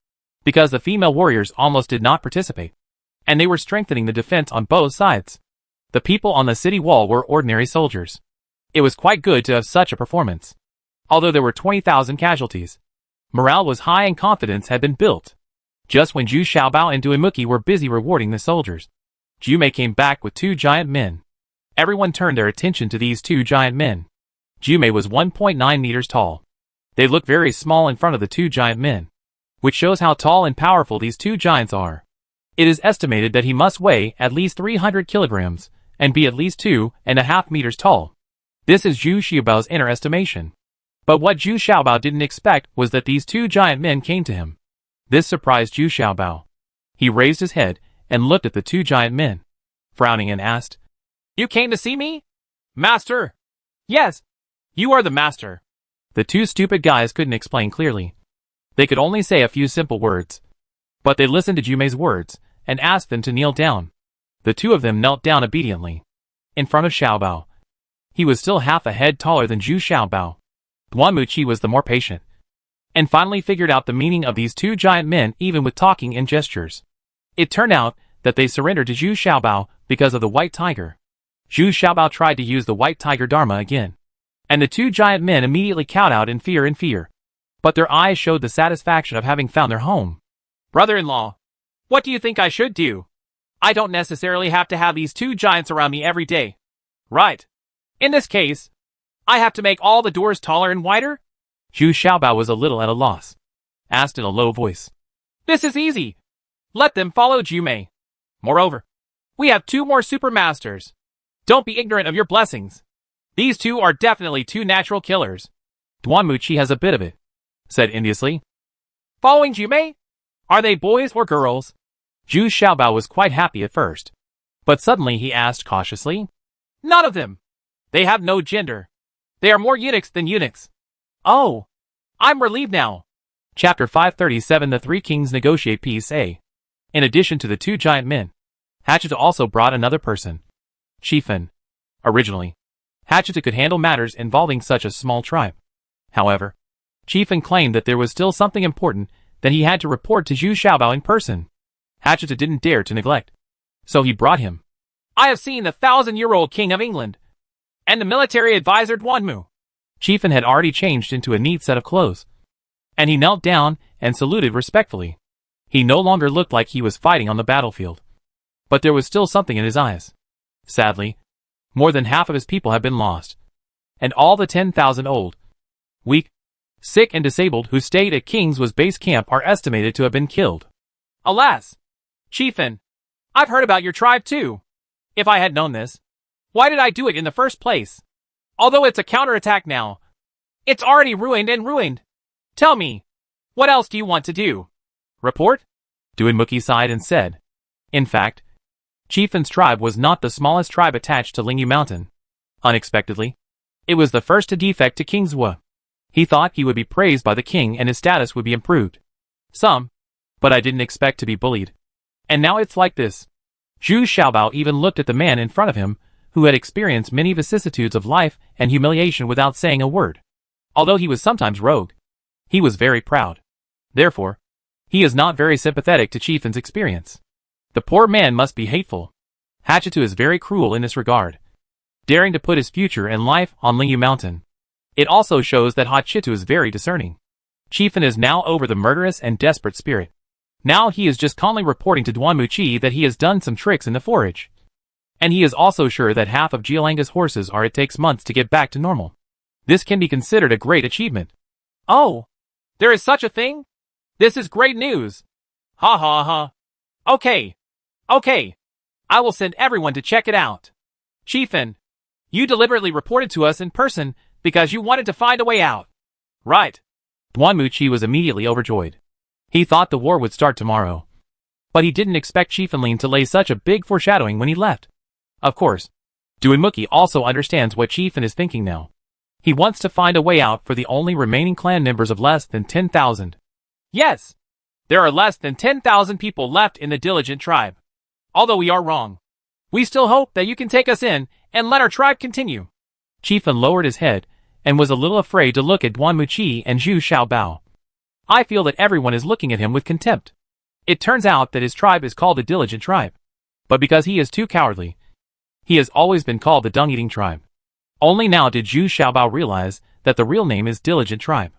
because the female warriors almost did not participate, and they were strengthening the defense on both sides. The people on the city wall were ordinary soldiers. It was quite good to have such a performance. Although there were 20,000 casualties, morale was high and confidence had been built. Just when Zhu Xiaobao and Duimuki were busy rewarding the soldiers, Jumei came back with 2 giant men. Everyone turned their attention to these 2 giant men. Jumei was 1.9 meters tall. They looked very small in front of the 2 giant men, which shows how tall and powerful these 2 giants are. It is estimated that he must weigh at least 300 kilograms and be at least 2.5 meters tall. This is Zhu Xiaobao's inner estimation. But what Zhu Xiaobao didn't expect was that these 2 giant men came to him. This surprised Zhu Xiaobao. He raised his head and looked at the 2 giant men, frowning and asked, You came to see me? Master? Yes, you are the master. The 2 stupid guys couldn't explain clearly. They could only say a few simple words. But they listened to Jumei's words and asked them to kneel down. The 2 of them knelt down obediently, in front of Xiaobao. He was still half a head taller than Zhu Xiaobao. Duanmuqi was the more patient, and finally figured out the meaning of these 2 giant men even with talking and gestures. It turned out that they surrendered to Zhu Xiaobao because of the white tiger. Zhu Xiaobao tried to use the white tiger dharma again, and the 2 giant men immediately cowed out in fear. But their eyes showed the satisfaction of having found their home. Brother-in-law, what do you think I should do? I don't necessarily have to have these 2 giants around me every day. Right. In this case, I have to make all the doors taller and wider? Zhu Xiaobao was a little at a loss. Asked in a low voice. This is easy. Let them follow Jumei. Moreover, we have 2 more super masters. Don't be ignorant of your blessings. These 2 are definitely 2 natural killers. Duanmuqi has a bit of it, said enviously. Following Jumei? Are they boys or girls? Zhu Xiaobao was quite happy at first, but suddenly he asked cautiously. None of them. They have no gender. They are more eunuchs than eunuchs. Oh, I'm relieved now. Chapter 537 The 3 Kings Negotiate Peace A. In addition to the 2 giant men, Hachita also brought another person. Chiefin. Originally, Hachita could handle matters involving such a small tribe. However, Chiefin claimed that there was still something important that he had to report to Zhu Xiaobao in person. Hachita didn't dare to neglect, so he brought him. I have seen the 1,000-year-old king of England, and the military advisor Duanmu. Chiefin had already changed into a neat set of clothes, and he knelt down and saluted respectfully. He no longer looked like he was fighting on the battlefield, but there was still something in his eyes. Sadly, more than half of his people have been lost, and all the 10,000 old, weak, sick and disabled who stayed at Kings's base camp are estimated to have been killed. Alas! Chiefin, I've heard about your tribe too. If I had known this, why did I do it in the first place? Although it's a counterattack now, it's already ruined. Tell me, what else do you want to do? Report? Duanmuqi sighed and said. In fact, Chiefin's tribe was not the smallest tribe attached to Lingyu Mountain. Unexpectedly, it was the first to defect to Kingswa. He thought he would be praised by the king and his status would be improved. But I didn't expect to be bullied. And now it's like this. Zhu Xiaobao even looked at the man in front of him, who had experienced many vicissitudes of life and humiliation without saying a word. Although he was sometimes rogue, he was very proud. Therefore, he is not very sympathetic to Chiefin's experience. The poor man must be hateful. Hachitu is very cruel in this regard, daring to put his future and life on Lingyu Mountain. It also shows that Hachitu is very discerning. Chiefin is now over the murderous and desperate spirit. Now he is just calmly reporting to Duanmuqi that he has done some tricks in the forage. And he is also sure that half of Jialanga's horses it takes months to get back to normal. This can be considered a great achievement. Oh, there is such a thing? This is great news. Ha ha ha. Okay. I will send everyone to check it out. Chiefin, you deliberately reported to us in person because you wanted to find a way out. Right. Duanmuchi was immediately overjoyed. He thought the war would start tomorrow. But he didn't expect Chiefenlin to lay such a big foreshadowing when he left. Of course, Duanmuchi also understands what Chiefin is thinking now. He wants to find a way out for the only remaining clan members of less than 10,000. Yes, there are less than 10,000 people left in the Diligent tribe. Although we are wrong, we still hope that you can take us in and let our tribe continue. Chiefin lowered his head and was a little afraid to look at Duanmuchi and Zhu Xiaobao. I feel that everyone is looking at him with contempt. It turns out that his tribe is called the Diligent tribe. But because he is too cowardly, he has always been called the Dung-Eating tribe. Only now did Zhu Xiaobao realize that the real name is Diligent tribe.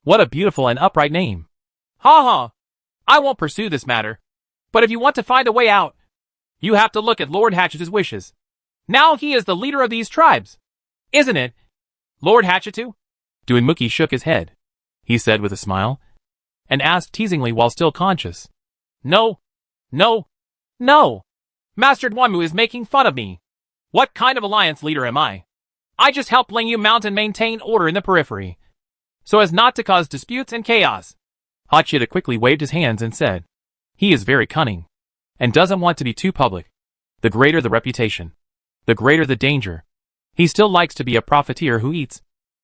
What a beautiful and upright name. Ha ha. I won't pursue this matter. But if you want to find a way out, you have to look at Lord Hatchetu's wishes. Now he is the leader of these tribes. Isn't it, Lord Hatchetu? Duanmuchi shook his head. He said with a smile, and asked teasingly while still conscious. No. Master Duanmu is making fun of me. What kind of alliance leader am I? I just help Lingyu Mountain maintain order in the periphery, so as not to cause disputes and chaos. Hatchetu quickly waved his hands and said, he is very cunning, and doesn't want to be too public. The greater the reputation, the greater the danger. He still likes to be a profiteer who eats,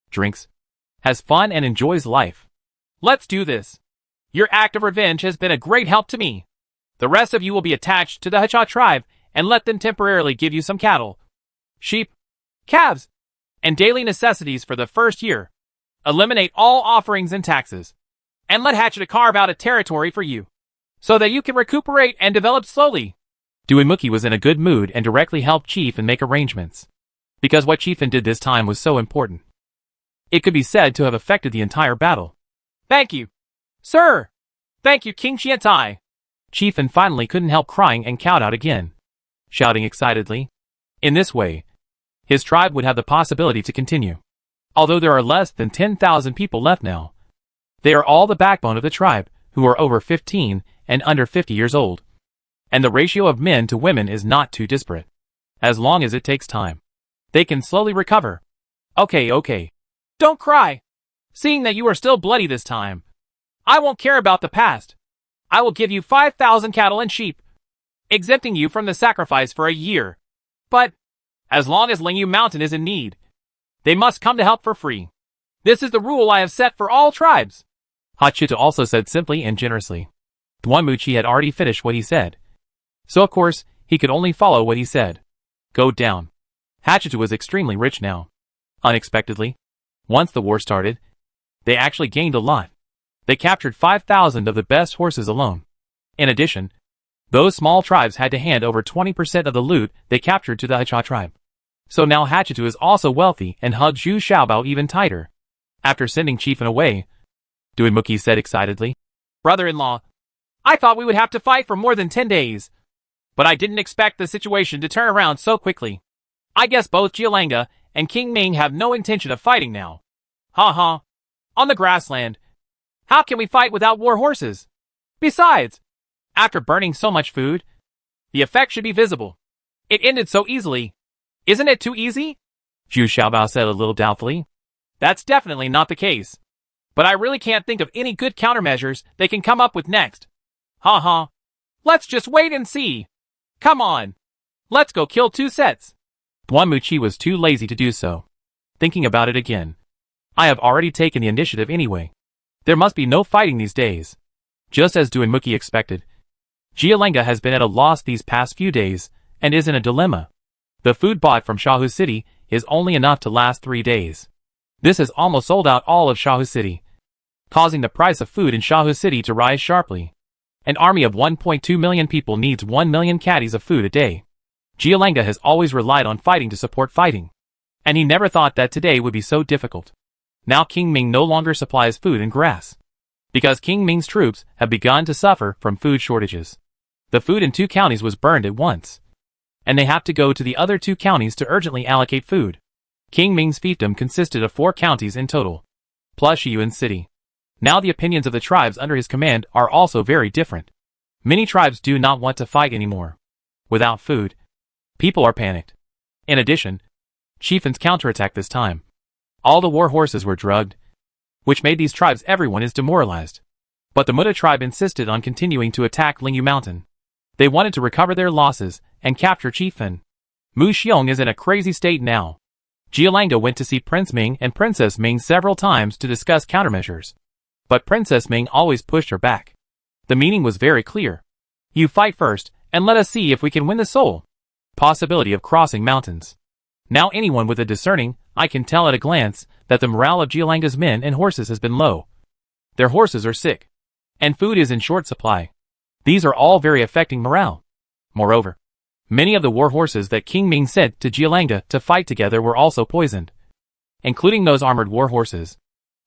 drinks, has fun and enjoys life. Let's do this. Your act of revenge has been a great help to me. The rest of you will be attached to the Hacha tribe and let them temporarily give you some cattle, sheep, calves, and daily necessities for the first year. Eliminate all offerings and taxes, and let Hatchetu carve out a territory for you, so that you can recuperate and develop slowly. Duanmuchi was in a good mood and directly helped Chiefin make arrangements. Because what Chiefin did this time was so important. It could be said to have affected the entire battle. Thank you, sir. Thank you, King Qiantai. Chiefin finally couldn't help crying and cowed out again, shouting excitedly. In this way, his tribe would have the possibility to continue. Although there are less than 10,000 people left now, they are all the backbone of the tribe, who are over 15 and under 50 years old. And the ratio of men to women is not too disparate. As long as it takes time, they can slowly recover. Okay. Don't cry. Seeing that you are still bloody this time, I won't care about the past. I will give you 5,000 cattle and sheep, exempting you from the sacrifice for a year. But, as long as Lingyu Mountain is in need, they must come to help for free. This is the rule I have set for all tribes. Hatchetu also said simply and generously. Duanmuchi had already finished what he said, so of course, he could only follow what he said. Go down. Hatchetu was extremely rich now. Unexpectedly, once the war started, they actually gained a lot. They captured 5,000 of the best horses alone. In addition, those small tribes had to hand over 20% of the loot they captured to the Hacha tribe. So now Hatchetu is also wealthy and hugged Zhu Xiaobao even tighter. After sending Chiefin away, Duanmuchi said excitedly, Brother-in-law, I thought we would have to fight for more than 10 days. But I didn't expect the situation to turn around so quickly. I guess both Jialanga and King Ming have no intention of fighting now. Ha ha. On the grassland, how can we fight without war horses? Besides, after burning so much food, the effect should be visible. It ended so easily. Isn't it too easy? Zhu Xiaobao said a little doubtfully. That's definitely not the case. But I really can't think of any good countermeasures they can come up with next. Ha ha. Let's just wait and see. Come on. Let's go kill 2 sets. Duanmuchi was too lazy to do so. Thinking about it again. I have already taken the initiative anyway. There must be no fighting these days. Just as Duanmuchi expected, Jialanga has been at a loss these past few days, and is in a dilemma. The food bought from Shahu City is only enough to last 3 days. This has almost sold out all of Shahu City, causing the price of food in Shahu City to rise sharply. An army of 1.2 million people needs 1 million caddies of food a day. Jialanga has always relied on fighting to support fighting, and he never thought that today would be so difficult. Now King Ming no longer supplies food and grass, because King Ming's troops have begun to suffer from food shortages. The food in 2 counties was burned at once, and they have to go to the other 2 counties to urgently allocate food. King Ming's fiefdom consisted of 4 counties in total, plus Shiyuan City. Now the opinions of the tribes under his command are also very different. Many tribes do not want to fight anymore. Without food, people are panicked. In addition, chieftains counterattacked this time. All the war horses were drugged, which made these tribes everyone is demoralized. But the Muda tribe insisted on continuing to attack Lingyu Mountain. They wanted to recover their losses and capture Chieftain. Mu Xiong is in a crazy state now. Jialanga went to see Prince Ming and Princess Ming several times to discuss countermeasures. But Princess Ming always pushed her back. The meaning was very clear. You fight first, and let us see if we can win the soul. Possibility of crossing mountains. Now anyone with a discerning eye can tell at a glance that the morale of Jialanga's men and horses has been low. Their horses are sick, and food is in short supply. These are all very affecting morale. Moreover, many of the war horses that King Ming sent to Jialanga to fight together were also poisoned, including those armored war horses.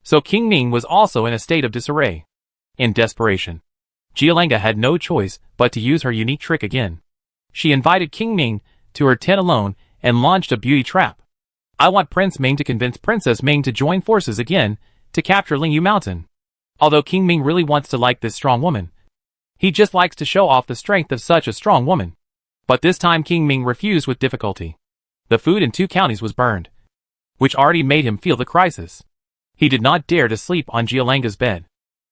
So King Ming was also in a state of disarray. In desperation, Jialanga had no choice but to use her unique trick again. She invited King Ming to her tent alone and launched a beauty trap. I want Prince Ming to convince Princess Ming to join forces again to capture Lingyu Mountain. Although King Ming really wants to like this strong woman, he just likes to show off the strength of such a strong woman. But this time King Ming refused with difficulty. The food in 2 counties was burned, which already made him feel the crisis. He did not dare to sleep on Jialanga's bed.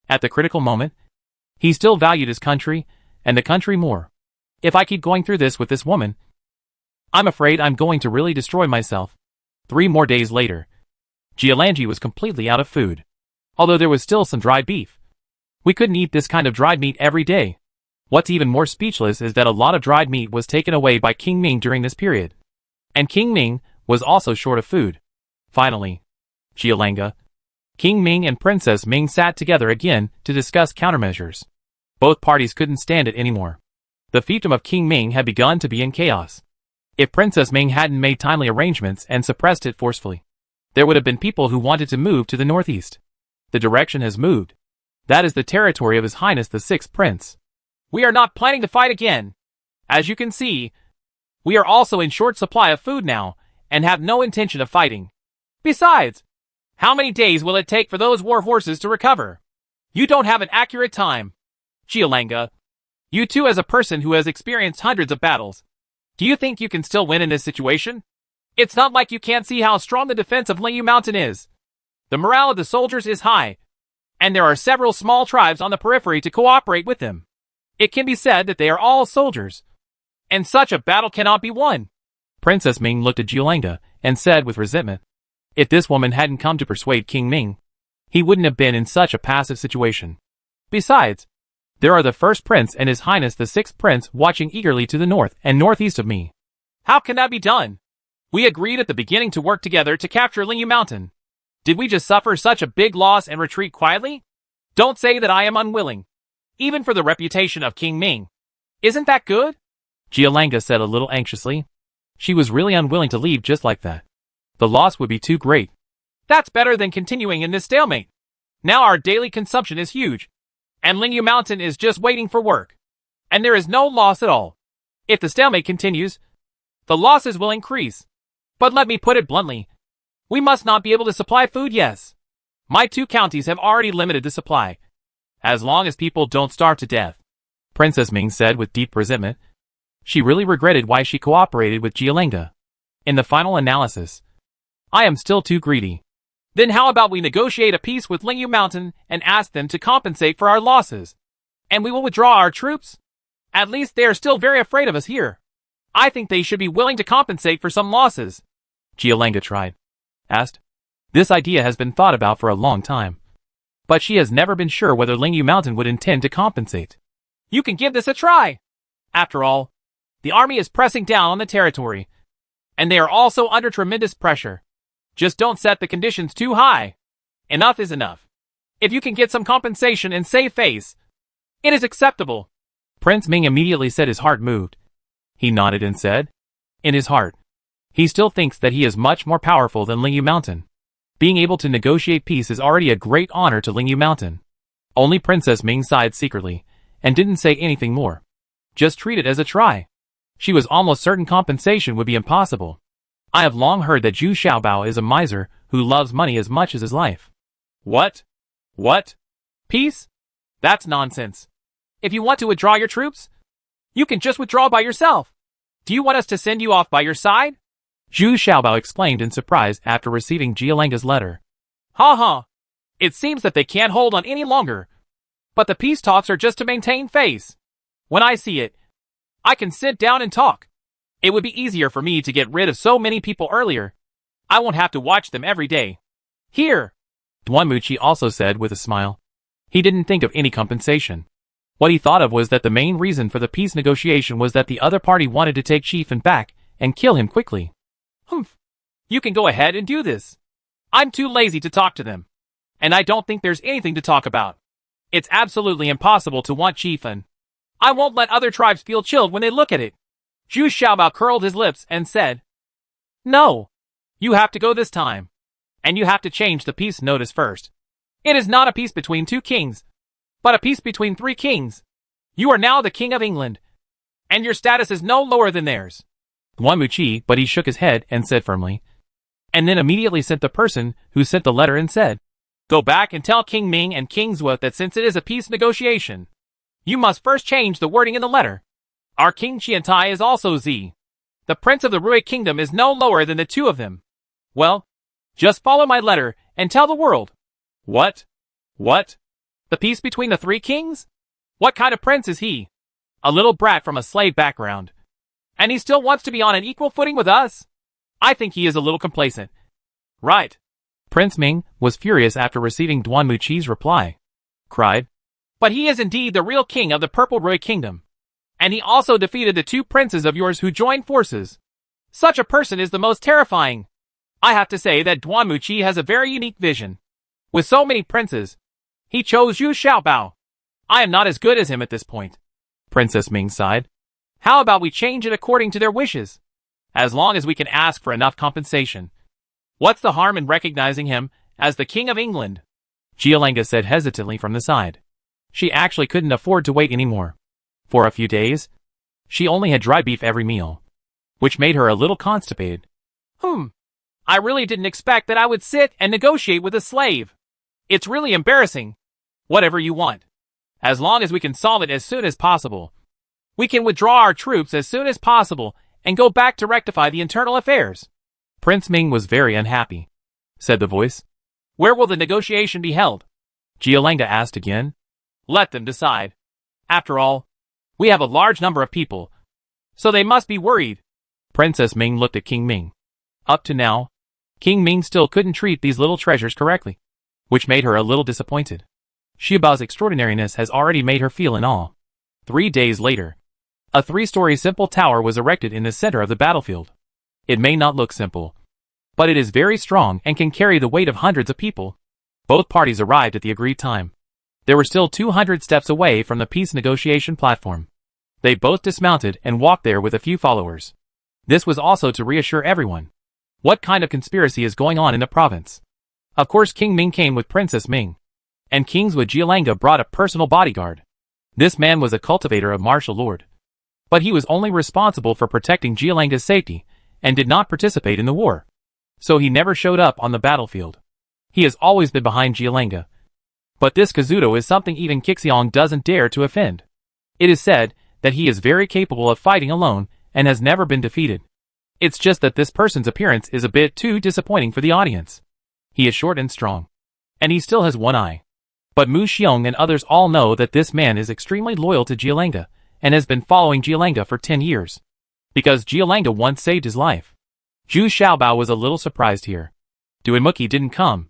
At the critical moment, he still valued his country, and the country more. If I keep going through this with this woman, I'm afraid I'm going to really destroy myself. 3 more days later, Jialanji was completely out of food. Although there was still some dried beef. We couldn't eat this kind of dried meat every day. What's even more speechless is that a lot of dried meat was taken away by King Ming during this period. And King Ming was also short of food. Finally, Jialanga, King Ming and Princess Ming sat together again to discuss countermeasures. Both parties couldn't stand it anymore. The fiefdom of King Ming had begun to be in chaos. If Princess Ming hadn't made timely arrangements and suppressed it forcefully, there would have been people who wanted to move to the northeast. The direction has moved. That is the territory of His Highness the 6th Prince. We are not planning to fight again. As you can see, we are also in short supply of food now, and have no intention of fighting. Besides, how many days will it take for those war horses to recover? You don't have an accurate time. Jialanga, you too as a person who has experienced hundreds of battles, do you think you can still win in this situation? It's not like you can't see how strong the defense of Lingyu Mountain is. The morale of the soldiers is high, and there are several small tribes on the periphery to cooperate with them. It can be said that they are all soldiers, and such a battle cannot be won. Princess Ming looked at Jialanga and said with resentment, if this woman hadn't come to persuade King Ming, he wouldn't have been in such a passive situation. Besides, there are the 1st Prince and His Highness the 6th Prince watching eagerly to the north and northeast of me. How can that be done? We agreed at the beginning to work together to capture Lingyu Mountain. Did we just suffer such a big loss and retreat quietly? Don't say that I am unwilling. Even for the reputation of King Ming. Isn't that good? Jialanga said a little anxiously. She was really unwilling to leave just like that. The loss would be too great. That's better than continuing in this stalemate. Now our daily consumption is huge, and Lingyu Mountain is just waiting for work. And there is no loss at all. If the stalemate continues, the losses will increase. But let me put it bluntly. We must not be able to supply food, yes. My 2 counties have already limited the supply. As long as people don't starve to death. Princess Ming said with deep resentment. She really regretted why she cooperated with Jialanga. In the final analysis, I am still too greedy. Then how about we negotiate a peace with Lingyu Mountain and ask them to compensate for our losses? And we will withdraw our troops? At least they are still very afraid of us here. I think they should be willing to compensate for some losses. Jialanga asked. This idea has been thought about for a long time. But she has never been sure whether Lingyu Mountain would intend to compensate. You can give this a try. After all, the army is pressing down on the territory, and they are also under tremendous pressure. Just don't set the conditions too high. Enough is enough. If you can get some compensation and save face, it is acceptable. Prince Ming immediately said his heart moved. He nodded and said, in his heart, he still thinks that he is much more powerful than Lingyu Mountain. Being able to negotiate peace is already a great honor to Lingyu Mountain. Only Princess Ming sighed secretly, and didn't say anything more. Just treat it as a try. She was almost certain compensation would be impossible. I have long heard that Zhu Xiaobao is a miser who loves money as much as his life. What? What? Peace? That's nonsense. If you want to withdraw your troops, you can just withdraw by yourself. Do you want us to send you off by your side? Zhu Xiaobao exclaimed in surprise after receiving Jialenga's letter. Ha ha. It seems that they can't hold on any longer. But the peace talks are just to maintain face. When I see it, I can sit down and talk. It would be easier for me to get rid of so many people earlier. I won't have to watch them every day. Here, Duan Muqi also said with a smile. He didn't think of any compensation. What he thought of was that the main reason for the peace negotiation was that the other party wanted to take Chieftain back and kill him quickly. Humph. You can go ahead and do this. I'm too lazy to talk to them. And I don't think there's anything to talk about. It's absolutely impossible to want Chieftain. I won't let other tribes feel chilled when they look at it. Zhu Xiaobao curled his lips and said, No. You have to go this time. And you have to change the peace notice first. It is not a peace between two kings, but a peace between three kings. You are now the king of England, and your status is no lower than theirs. Duan Muqi, but he shook his head and said firmly, and then immediately sent the person who sent the letter and said, Go back and tell King Ming and King Zhuo that since it is a peace negotiation, you must first change the wording in the letter. Our King Qiantai is also Z. The Prince of the Rui Kingdom is no lower than the two of them. Well, just follow my letter and tell the world. What? What? The peace between the three kings? What kind of prince is he? A little brat from a slave background. And he still wants to be on an equal footing with us? I think he is a little complacent. Right. Prince Ming was furious after receiving Duan Muqi's reply. Cried, But he is indeed the real king of the Purple Rui Kingdom. And he also defeated the two princes of yours who joined forces. Such a person is the most terrifying. I have to say that Duan Muqi has a very unique vision. With so many princes, he chose Zhu Xiaobao. I am not as good as him at this point. Princess Ming sighed. How about we change it according to their wishes? As long as we can ask for enough compensation. What's the harm in recognizing him as the King of England? Jialenga said hesitantly from the side. She actually couldn't afford to wait anymore. For a few days, she only had dry beef every meal, which made her a little constipated. I really didn't expect that I would sit and negotiate with a slave. It's really embarrassing. Whatever you want. As long as we can solve it as soon as possible. We can withdraw our troops as soon as possible and go back to rectify the internal affairs. Prince Ming was very unhappy, said the voice. Where will the negotiation be held? Jialenga asked again. Let them decide. After all, we have a large number of people, so they must be worried. Princess Ming looked at King Ming. Up to now, King Ming still couldn't treat these little treasures correctly, which made her a little disappointed. Xiaobao's extraordinariness has already made her feel in awe. 3 days later, a 3-story simple tower was erected in the center of the battlefield. It may not look simple, but it is very strong and can carry the weight of hundreds of people. Both parties arrived at the agreed time. They were still 200 steps away from the peace negotiation platform. They both dismounted and walked there with a few followers. This was also to reassure everyone. What kind of conspiracy is going on in the province? Of course King Ming came with Princess Ming, and King Zhuo Jialenga brought a personal bodyguard. This man was a cultivator of martial lord. But he was only responsible for protecting Jialenga's safety, and did not participate in the war. So he never showed up on the battlefield. He has always been behind Jialenga. But this Kazuto is something even Qixiong doesn't dare to offend. It is said that he is very capable of fighting alone, and has never been defeated. It's just that this person's appearance is a bit too disappointing for the audience. He is short and strong. And he still has one eye. But Mu Xiong and others all know that this man is extremely loyal to Jialenga, and has been following Jialenga for 10 years. Because Jialenga once saved his life. Zhu Xiaobao was a little surprised here. Duan Muqi didn't come.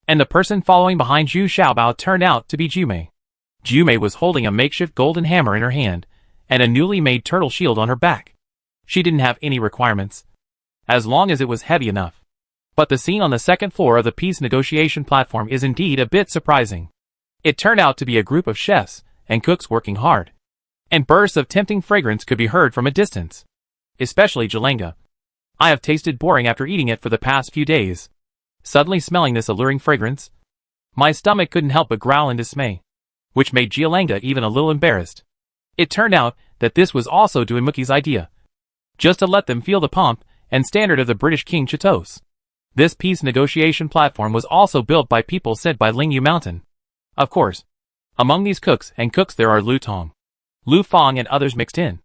And the person following behind Zhu Xiaobao turned out to be Jumei. Jumei was holding a makeshift golden hammer in her hand, and a newly made turtle shield on her back. She didn't have any requirements, as long as it was heavy enough. But the scene on the second floor of the peace negotiation platform is indeed a bit surprising. It turned out to be a group of chefs and cooks working hard. And bursts of tempting fragrance could be heard from a distance. Especially Jialenga. I have tasted boring after eating it for the past few days. Suddenly smelling this alluring fragrance, my stomach couldn't help but growl in dismay, which made Jialenga even a little embarrassed. It turned out that this was also Duan Muqi's idea. Just to let them feel the pomp and standard of the British King Chatos. This peace negotiation platform was also built by people sent by Lingyu Mountain. Of course, among these cooks there are Lu Tong, Lu Fong and others mixed in.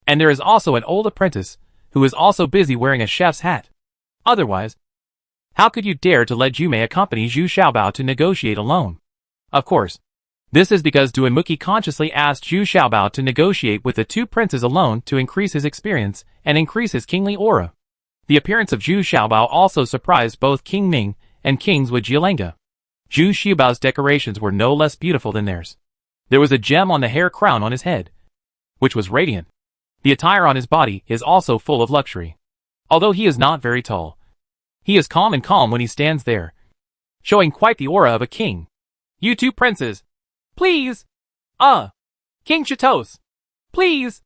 And there is also an old apprentice, who is also busy wearing a chef's hat. Otherwise, how could you dare to let Jume accompany Zhu Xiaobao to negotiate alone? Of course, this is because Duanmuki consciously asked Zhu Xiaobao to negotiate with the two princes alone to increase his experience and increase his kingly aura. The appearance of Zhu Xiaobao also surprised both King Ming and Kings with Jialenga. Zhu Xiaobao's decorations were no less beautiful than theirs. There was a gem on the hair crown on his head, which was radiant. The attire on his body is also full of luxury. Although he is not very tall, he is calm when he stands there, showing quite the aura of a king. You two princes, please! King Chatos, please!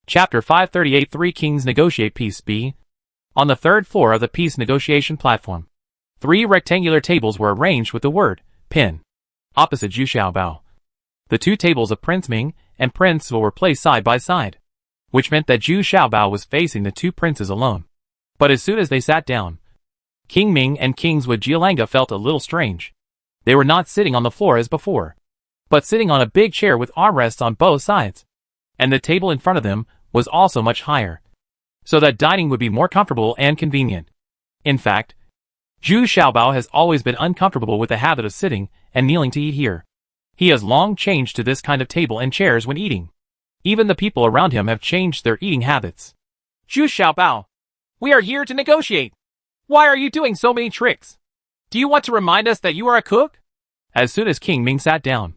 Chapter 538 Three Kings Negotiate Peace B. On the third floor of the peace negotiation platform, 3 rectangular tables were arranged with the word, Pin, opposite Zhu Xiaobao. The 2 tables of Prince Ming and Prince Zhou were placed side by side, which meant that Zhu Xiaobao was facing the 2 princes alone. But as soon as they sat down, King Ming and Kings with Jialenga felt a little strange. They were not sitting on the floor as before, but sitting on a big chair with armrests on both sides. And the table in front of them was also much higher, so that dining would be more comfortable and convenient. In fact, Zhu Xiaobao has always been uncomfortable with the habit of sitting and kneeling to eat here. He has long changed to this kind of table and chairs when eating. Even the people around him have changed their eating habits. Zhu Xiaobao, we are here to negotiate. Why are you doing so many tricks? Do you want to remind us that you are a cook? As soon as King Ming sat down,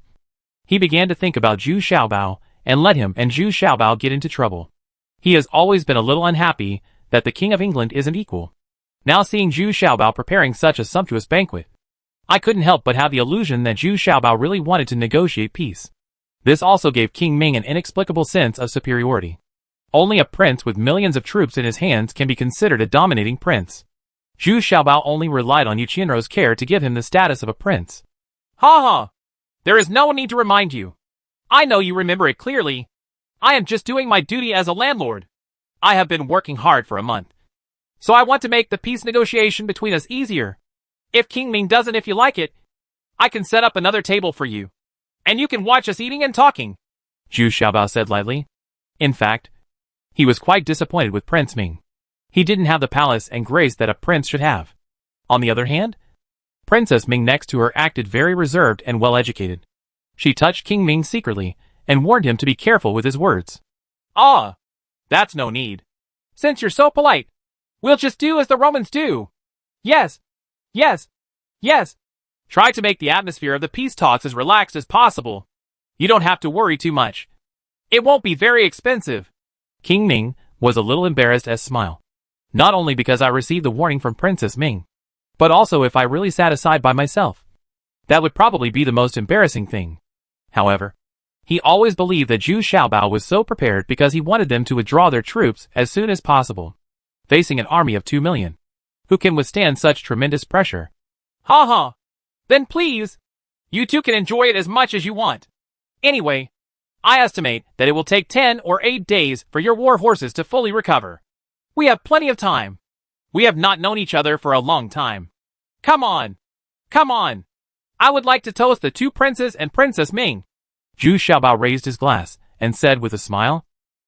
he began to think about Zhu Xiaobao and let him and Zhu Xiaobao get into trouble. He has always been a little unhappy that the King of England isn't equal. Now seeing Zhu Xiaobao preparing such a sumptuous banquet, I couldn't help but have the illusion that Zhu Xiaobao really wanted to negotiate peace. This also gave King Ming an inexplicable sense of superiority. Only a prince with millions of troops in his hands can be considered a dominating prince. Zhu Xiaobao only relied on Yu Qianrou's care to give him the status of a prince. Ha ha! There is no need to remind you. I know you remember it clearly. I am just doing my duty as a landlord. I have been working hard for a month, so I want to make the peace negotiation between us easier. If King Ming doesn't, if you like it, I can set up another table for you, and you can watch us eating and talking, Zhu Xiaobao said lightly. In fact, he was quite disappointed with Prince Ming. He didn't have the palace and grace that a prince should have. On the other hand, Princess Ming next to her acted very reserved and well-educated. She touched King Ming secretly and warned him to be careful with his words. That's no need. Since you're so polite, we'll just do as the Romans do. Yes. Try to make the atmosphere of the peace talks as relaxed as possible. You don't have to worry too much. It won't be very expensive. King Ming was a little embarrassed as smile. Not only because I received the warning from Princess Ming, but also if I really sat aside by myself. That would probably be the most embarrassing thing. However, he always believed that Zhu Xiaobao was so prepared because he wanted them to withdraw their troops as soon as possible, facing an army of 2 million. Who can withstand such tremendous pressure? Ha ha! Then please, you two can enjoy it as much as you want. Anyway, I estimate that it will take 10 or 8 days for your war horses to fully recover. We have plenty of time. We have not known each other for a long time. Come on! I would like to toast the 2 princes and Princess Ming. Zhu Xiaobao raised his glass and said with a smile,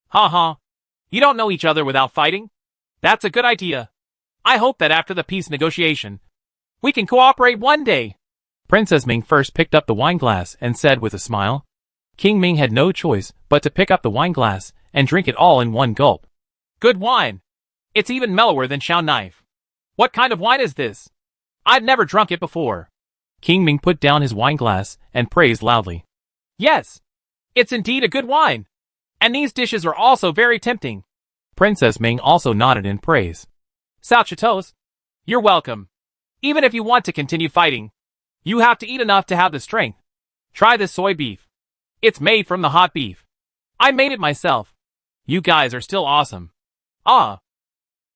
Ha ha! You don't know each other without fighting? That's a good idea. I hope that after the peace negotiation, we can cooperate one day. Princess Ming first picked up the wine glass and said with a smile. King Ming had no choice but to pick up the wine glass and drink it all in one gulp. Good wine. It's even mellower than Xiao Knife. What kind of wine is this? I've never drunk it before. King Ming put down his wine glass and praised loudly. Yes, it's indeed a good wine. And these dishes are also very tempting. Princess Ming also nodded in praise. Cao Chatos, you're welcome. Even if you want to continue fighting, you have to eat enough to have the strength. Try this soy beef. It's made from the hot beef. I made it myself. You guys are still awesome.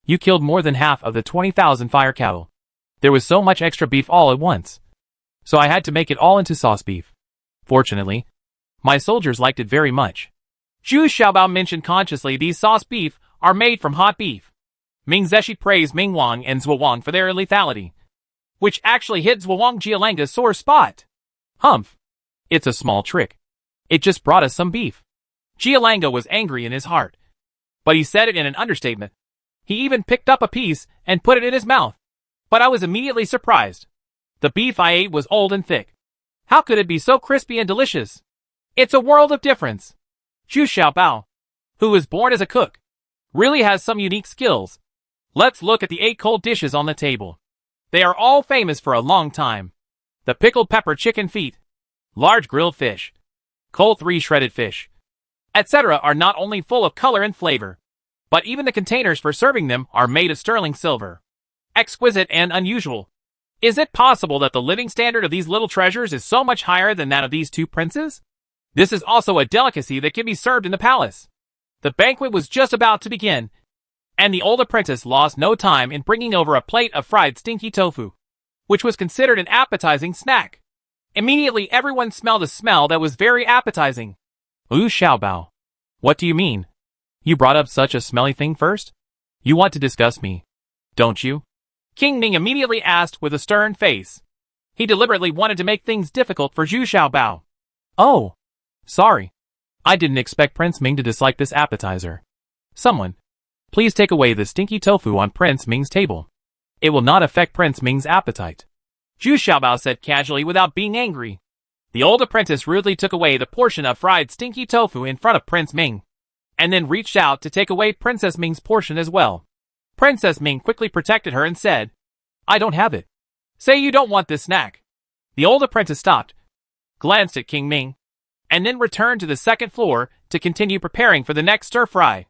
You killed more than half of the 20,000 fire cattle. There was so much extra beef all at once, so I had to make it all into sauce beef. Fortunately, my soldiers liked it very much. Zhu Xiaobao mentioned consciously these sauce beef are made from hot beef. Ming Zeshi praised Ming Wang and Zhuo Wang for their lethality, which actually hit Zhuo Jialanga's sore spot. Humph. It's a small trick. It just brought us some beef. Jialanga was angry in his heart, but he said it in an understatement. He even picked up a piece and put it in his mouth. But I was immediately surprised. The beef I ate was old and thick. How could it be so crispy and delicious? It's a world of difference. Zhu Xiaobao, who was born as a cook, really has some unique skills. Let's look at the 8 cold dishes on the table. They are all famous for a long time. The pickled pepper chicken feet, large grilled fish, cold 3 shredded fish, etc. are not only full of color and flavor, but even the containers for serving them are made of sterling silver. Exquisite and unusual. Is it possible that the living standard of these little treasures is so much higher than that of these 2 princes? This is also a delicacy that can be served in the palace. The banquet was just about to begin, and the old apprentice lost no time in bringing over a plate of fried stinky tofu, which was considered an appetizing snack. Immediately everyone smelled a smell that was very appetizing. Zhu Xiaobao. What do you mean? You brought up such a smelly thing first? You want to disgust me, don't you? King Ming immediately asked with a stern face. He deliberately wanted to make things difficult for Zhu Xiaobao. Oh, sorry. I didn't expect Prince Ming to dislike this appetizer. Someone, please take away the stinky tofu on Prince Ming's table. It will not affect Prince Ming's appetite. Zhu Xiaobao said casually without being angry. The old apprentice rudely took away the portion of fried stinky tofu in front of Prince Ming, and then reached out to take away Princess Ming's portion as well. Princess Ming quickly protected her and said, I don't have it. Say you don't want this snack. The old apprentice stopped, glanced at King Ming, and then returned to the second floor to continue preparing for the next stir-fry.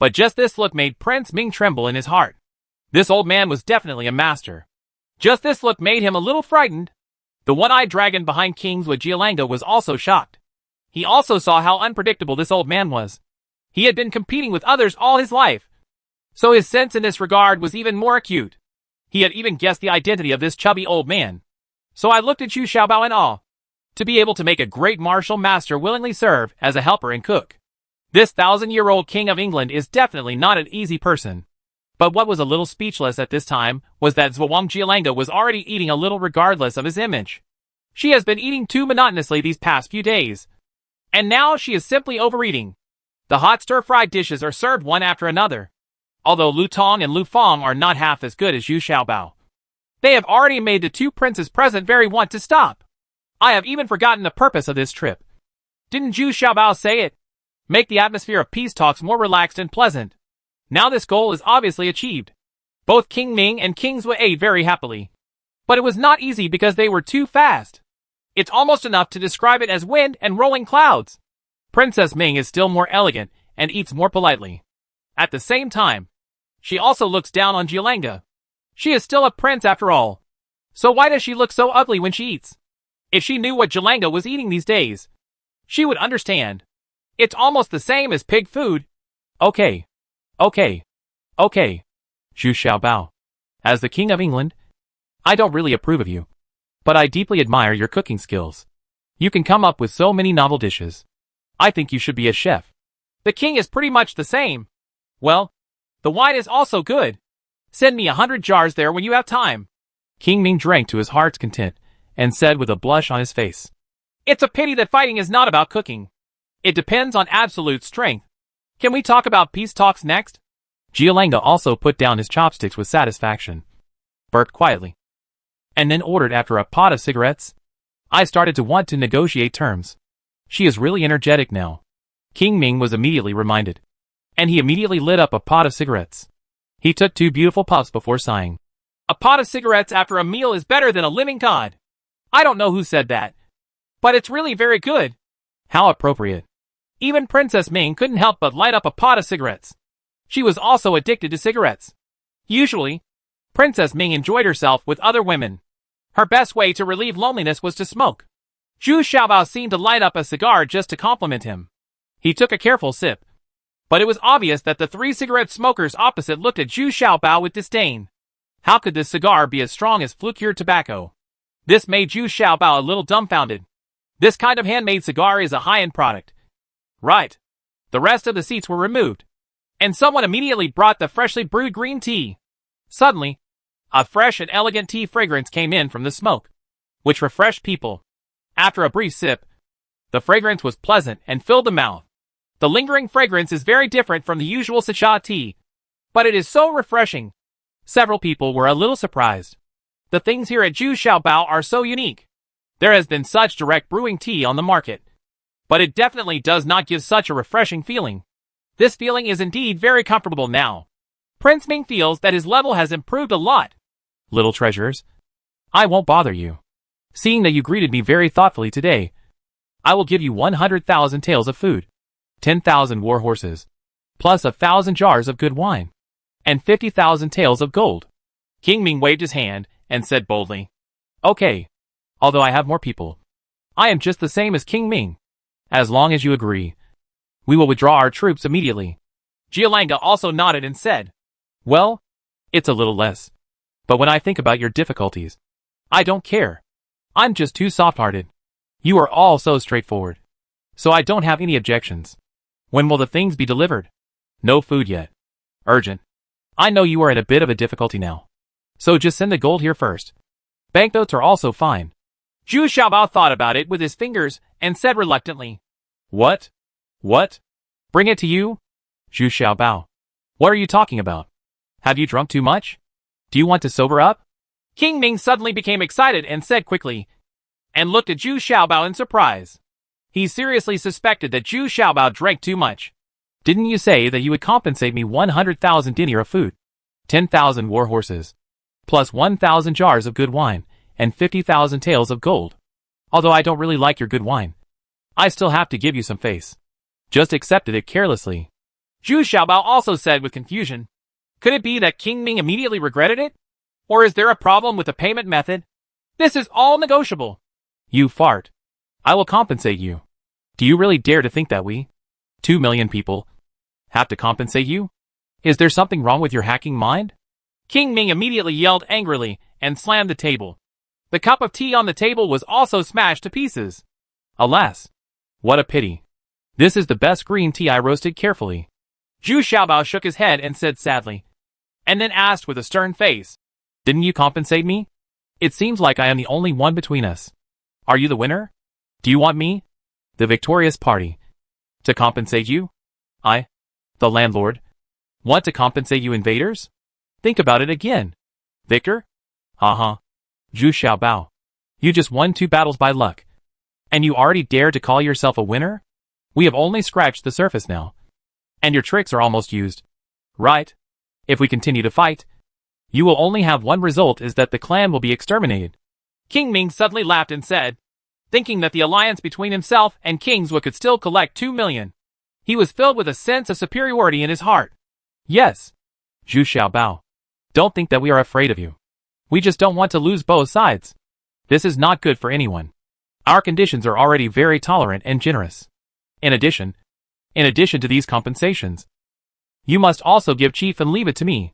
But just this look made Prince Ming tremble in his heart. This old man was definitely a master. Just this look made him a little frightened. The one-eyed dragon behind King's with Jialanga was also shocked. He also saw how unpredictable this old man was. He had been competing with others all his life, so his sense in this regard was even more acute. He had even guessed the identity of this chubby old man. So I looked at Zhu Xiaobao in awe. To be able to make a great martial master willingly serve as a helper and cook. This 1,000-year-old king of England is definitely not an easy person. But what was a little speechless at this time was that Zhuo Jialanga was already eating a little regardless of his image. She has been eating too monotonously these past few days. And now she is simply overeating. The hot stir-fried dishes are served one after another. Although Lu Tong and Lu Fong are not half as good as Zhu Xiaobao. They have already made the 2 princes present very want to stop. I have even forgotten the purpose of this trip. Didn't Zhu Xiaobao say it? Make the atmosphere of peace talks more relaxed and pleasant. Now this goal is obviously achieved. Both King Ming and King Zhui ate very happily. But it was not easy because they were too fast. It's almost enough to describe it as wind and rolling clouds. Princess Ming is still more elegant and eats more politely. At the same time, she also looks down on Jialanga. She is still a prince after all. So why does she look so ugly when she eats? If she knew what Jialanga was eating these days, she would understand. It's almost the same as pig food. Okay. Zhu Xiaobao. As the King of England, I don't really approve of you. But I deeply admire your cooking skills. You can come up with so many novel dishes. I think you should be a chef. The king is pretty much the same. Well, the wine is also good. Send me 100 jars there when you have time. King Ming drank to his heart's content, and said with a blush on his face. It's a pity that fighting is not about cooking. It depends on absolute strength. Can we talk about peace talks next? Jialanga also put down his chopsticks with satisfaction, burped quietly, and then ordered after a pot of cigarettes. I started to want to negotiate terms. She is really energetic now. King Ming was immediately reminded, and he immediately lit up a pot of cigarettes. He took 2 beautiful puffs before sighing. A pot of cigarettes after a meal is better than a living god. I don't know who said that, but it's really very good. How appropriate. Even Princess Ming couldn't help but light up a pot of cigarettes. She was also addicted to cigarettes. Usually, Princess Ming enjoyed herself with other women. Her best way to relieve loneliness was to smoke. Zhu Xiaobao seemed to light up a cigar just to compliment him. He took a careful sip. But it was obvious that the 3 cigarette smokers opposite looked at Zhu Xiaobao with disdain. How could this cigar be as strong as flue-cured tobacco? This made Zhu Xiaobao a little dumbfounded. This kind of handmade cigar is a high-end product. Right. The rest of the seats were removed. and someone immediately brought the freshly brewed green tea. Suddenly, a fresh and elegant tea fragrance came in from the smoke, which refreshed people. After a brief sip, the fragrance was pleasant and filled the mouth. The lingering fragrance is very different from the usual scha tea, but it is so refreshing. Several people were a little surprised. The things here at Zhu Xiaobao are so unique. There has been such direct brewing tea on the market, but it definitely does not give such a refreshing feeling. This feeling is indeed very comfortable now. Prince Ming feels that his level has improved a lot. Little treasures, I won't bother you. Seeing that you greeted me very thoughtfully today, I will give you 100,000 taels of food, 10,000 war horses, plus 1,000 jars of good wine, and 50,000 taels of gold. King Ming waved his hand and said boldly, Okay, although I have more people, I am just the same as King Ming. As long as you agree, we will withdraw our troops immediately. Jialanga also nodded and said, Well, it's a little less, but when I think about your difficulties, I don't care. I'm just too soft-hearted. You are all so straightforward. So I don't have any objections. When will the things be delivered? No food yet. Urgent. I know you are in a bit of a difficulty now. So just send the gold here first. Banknotes are also fine. Zhu Xiaobao thought about it with his fingers and said reluctantly, What? What? Bring it to you? Zhu Xiaobao. What are you talking about? Have you drunk too much? Do you want to sober up? King Ming suddenly became excited and said quickly, and looked at Zhu Xiaobao in surprise. He seriously suspected that Zhu Xiaobao drank too much. Didn't you say that you would compensate me 100,000 denier of food, 10,000 war horses, plus 1,000 jars of good wine, and 50,000 taels of gold? Although I don't really like your good wine, I still have to give you some face. Just accepted it carelessly. Zhu Xiaobao also said with confusion, Could it be that King Ming immediately regretted it? Or is there a problem with the payment method? This is all negotiable. You fart. I will compensate you. Do you really dare to think that we, 2 million people, have to compensate you? Is there something wrong with your hacking mind? King Ming immediately yelled angrily and slammed the table. The cup of tea on the table was also smashed to pieces. Alas, what a pity. This is the best green tea I roasted carefully. Zhu Xiaobao shook his head and said sadly, and then asked with a stern face, Didn't you compensate me? It seems like I am the only one between us. Are you the winner? Do you want me, the victorious party, to compensate you? I, the landlord, want to compensate you invaders? Think about it again. Victor? Zhu Xiaobao. You just won 2 battles by luck. And you already dare to call yourself a winner? We have only scratched the surface now. And your tricks are almost used. Right? If we continue to fight, you will only have one result, is that the clan will be exterminated. King Ming suddenly laughed and said, thinking that the alliance between himself and Kingswood could still collect 2 million. He was filled with a sense of superiority in his heart. Yes, Zhu Xiaobao. Don't think that we are afraid of you. We just don't want to lose both sides. This is not good for anyone. Our conditions are already very tolerant and generous. In addition to these compensations, you must also give chief and leave it to me.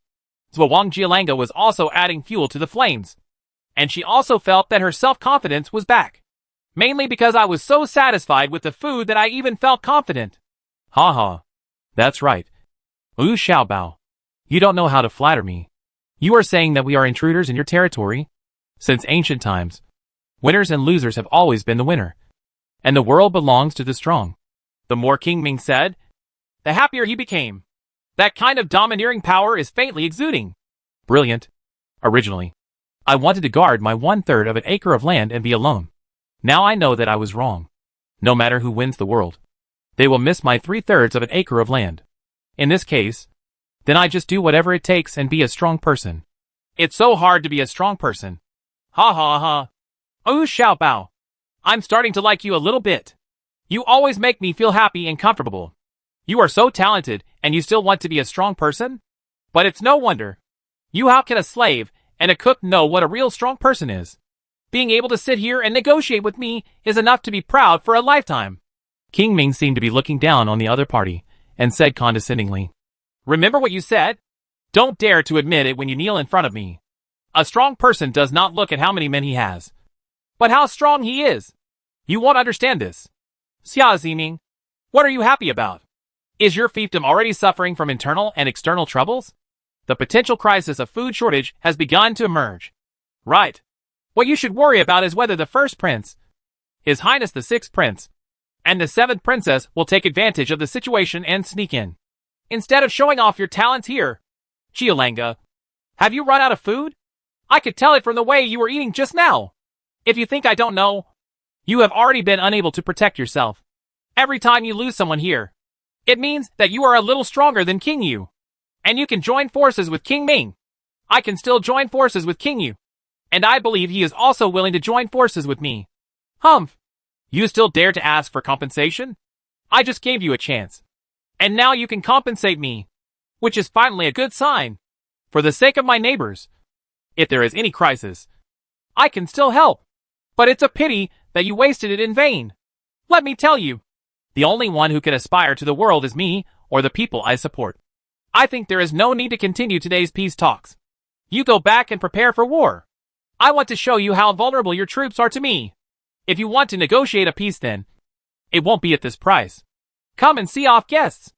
Zhuang Jialanga was also adding fuel to the flames, and she also felt that her self-confidence was back. Mainly because I was so satisfied with the food that I even felt confident. That's right. Zhu Xiaobao. You don't know how to flatter me. You are saying that we are intruders in your territory? Since ancient times, winners and losers have always been the winner. And the world belongs to the strong. The more King Ming said, the happier he became. That kind of domineering power is faintly exuding. Brilliant. Originally, I wanted to guard my 1/3 of an acre of land and be alone. Now I know that I was wrong. No matter who wins the world, they will miss my 3/3 of an acre of land. In this case, then I just do whatever it takes and be a strong person. It's so hard to be a strong person. Zhu Xiaobao. I'm starting to like you a little bit. You always make me feel happy and comfortable. You are so talented and you still want to be a strong person? But it's no wonder. How can a slave and a cook know what a real strong person is? Being able to sit here and negotiate with me is enough to be proud for a lifetime. King Ming seemed to be looking down on the other party and said condescendingly, Remember what you said? Don't dare to admit it when you kneel in front of me. A strong person does not look at how many men he has, but how strong he is. You won't understand this. Xia Ziming, what are you happy about? Is your fiefdom already suffering from internal and external troubles? The potential crisis of food shortage has begun to emerge. Right. What you should worry about is whether the first prince, His Highness the sixth prince, and the seventh princess will take advantage of the situation and sneak in. Instead of showing off your talents here. Giolanga, have you run out of food? I could tell it from the way you were eating just now. If you think I don't know, you have already been unable to protect yourself. Every time you lose someone here, it means that you are a little stronger than King Yu. And you can join forces with King Ming. I can still join forces with King Yu. And I believe he is also willing to join forces with me. Humph. You still dare to ask for compensation? I just gave you a chance. And now you can compensate me. Which is finally a good sign. For the sake of my neighbors. If there is any crisis, I can still help. But it's a pity that you wasted it in vain. Let me tell you. The only one who can aspire to the world is me, or the people I support. I think there is no need to continue today's peace talks. You go back and prepare for war. I want to show you how vulnerable your troops are to me. If you want to negotiate a peace then, it won't be at this price. Come and see off guests.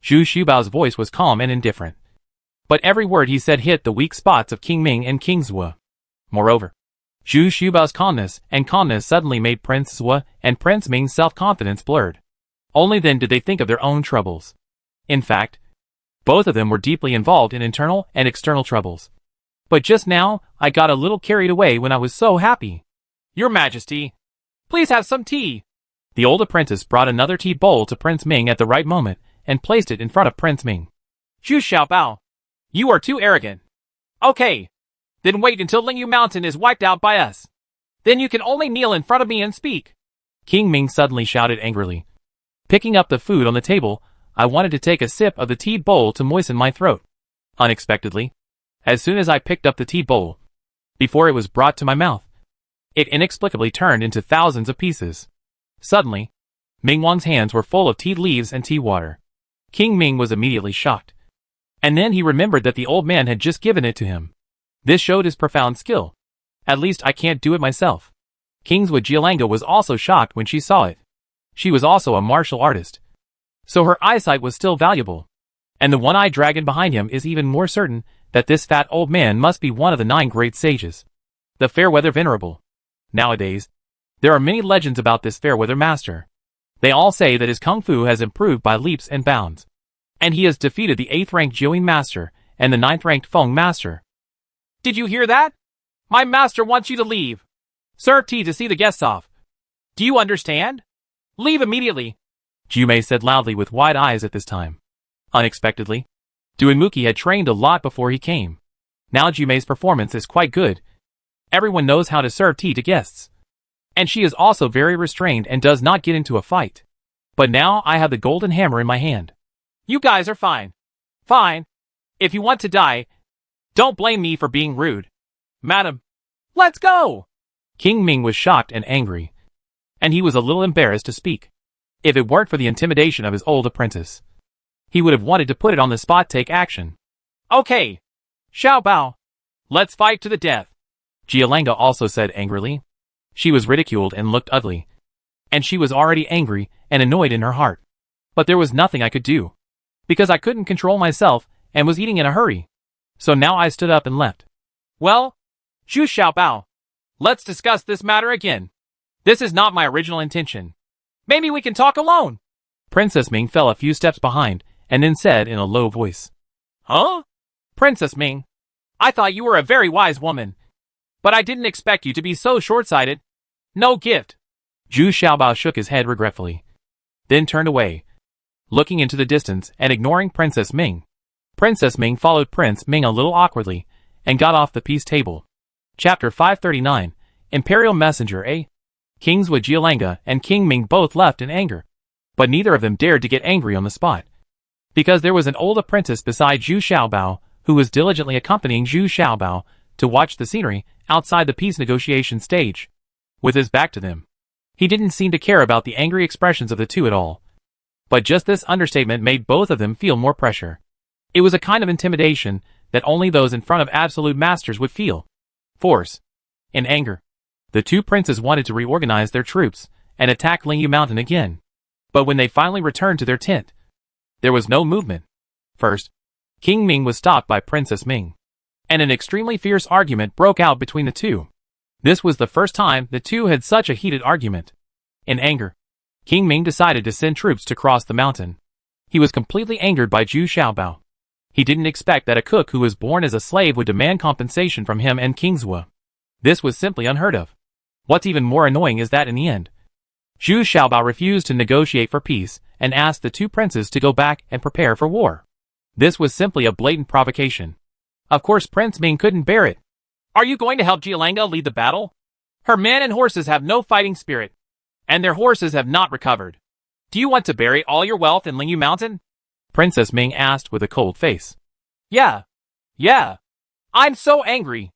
Zhu Xiaobao's voice was calm and indifferent. But every word he said hit the weak spots of King Ming and King Zue. Moreover, Zhu Xiaobao's calmness suddenly made Prince Zue and Prince Ming's self-confidence blurred. Only then did they think of their own troubles. In fact, both of them were deeply involved in internal and external troubles. But just now, I got a little carried away when I was so happy. Your Majesty, please have some tea. The old apprentice brought another tea bowl to Prince Ming at the right moment and placed it in front of Prince Ming. Zhu Xiaobao, you are too arrogant. Okay, then wait until Lingyu Mountain is wiped out by us. Then you can only kneel in front of me and speak. King Ming suddenly shouted angrily. Picking up the food on the table, I wanted to take a sip of the tea bowl to moisten my throat. Unexpectedly, as soon as I picked up the tea bowl, before it was brought to my mouth, it inexplicably turned into thousands of pieces. Suddenly, Ming Wang's hands were full of tea leaves and tea water. King Ming was immediately shocked. And then he remembered that the old man had just given it to him. This showed his profound skill. At least I can't do it myself. King Zue Jialanga was also shocked when she saw it. She was also a martial artist. So her eyesight was still valuable. And the one-eyed dragon behind him is even more certain that this fat old man must be one of the 9 great sages. The Fairweather Venerable. Nowadays, there are many legends about this Fairweather master. They all say that his kung fu has improved by leaps and bounds. And he has defeated the 8th-ranked Jiuyin master and the 9th-ranked Feng master. Did you hear that? My master wants you to leave. Serve tea to see the guests off. Do you understand? Leave immediately. Jumei said loudly with wide eyes at this time. Unexpectedly, Duinmuki had trained a lot before he came. Now Jumei's performance is quite good. Everyone knows how to serve tea to guests. And she is also very restrained and does not get into a fight. But now I have the golden hammer in my hand. You guys are fine. Fine. If you want to die, don't blame me for being rude. Madam, let's go! King Ming was shocked and angry. And he was a little embarrassed to speak. If it weren't for the intimidation of his old apprentice, he would have wanted to put it on the spot take action. Okay. Xiaobao, let's fight to the death. Jialanga also said angrily. She was ridiculed and looked ugly. And she was already angry and annoyed in her heart. But there was nothing I could do. Because I couldn't control myself and was eating in a hurry. So now I stood up and left. Well, Zhu Xiaobao, let's discuss this matter again. This is not my original intention. Maybe we can talk alone. Princess Ming fell a few steps behind and then said in a low voice. Huh? Princess Ming, I thought you were a very wise woman. But I didn't expect you to be so short-sighted. No gift. Zhu Xiaobao shook his head regretfully. Then turned away, looking into the distance and ignoring Princess Ming. Princess Ming followed Prince Ming a little awkwardly and got off the peace table. Chapter 539, Imperial Messenger A. King Zue Jialanga and King Ming both left in anger. But neither of them dared to get angry on the spot. Because there was an old apprentice beside Zhu Xiaobao who was diligently accompanying Zhu Xiaobao to watch the scenery outside the peace negotiation stage. With his back to them, he didn't seem to care about the angry expressions of the two at all. But just this understatement made both of them feel more pressure. It was a kind of intimidation that only those in front of absolute masters would feel. Force. In anger, the two princes wanted to reorganize their troops and attack Lingyu Mountain again. But when they finally returned to their tent, There was no movement. First, King Ming was stopped by Princess Ming, and an extremely fierce argument broke out between the two. This was the first time the two had such a heated argument. In anger, King Ming decided to send troops to cross the mountain. He was completely angered by Zhu Xiaobao. He didn't expect that a cook who was born as a slave would demand compensation from him and King Zhou. This was simply unheard of. What's even more annoying is that in the end, Zhu Xiaobao refused to negotiate for peace and asked the two princes to go back and prepare for war. This was simply a blatant provocation. Of course Prince Ming couldn't bear it. Are you going to help Jialanga lead the battle? Her men and horses have no fighting spirit, and their horses have not recovered. Do you want to bury all your wealth in Lingyu Mountain? Princess Ming asked with a cold face. Yeah. I'm so angry.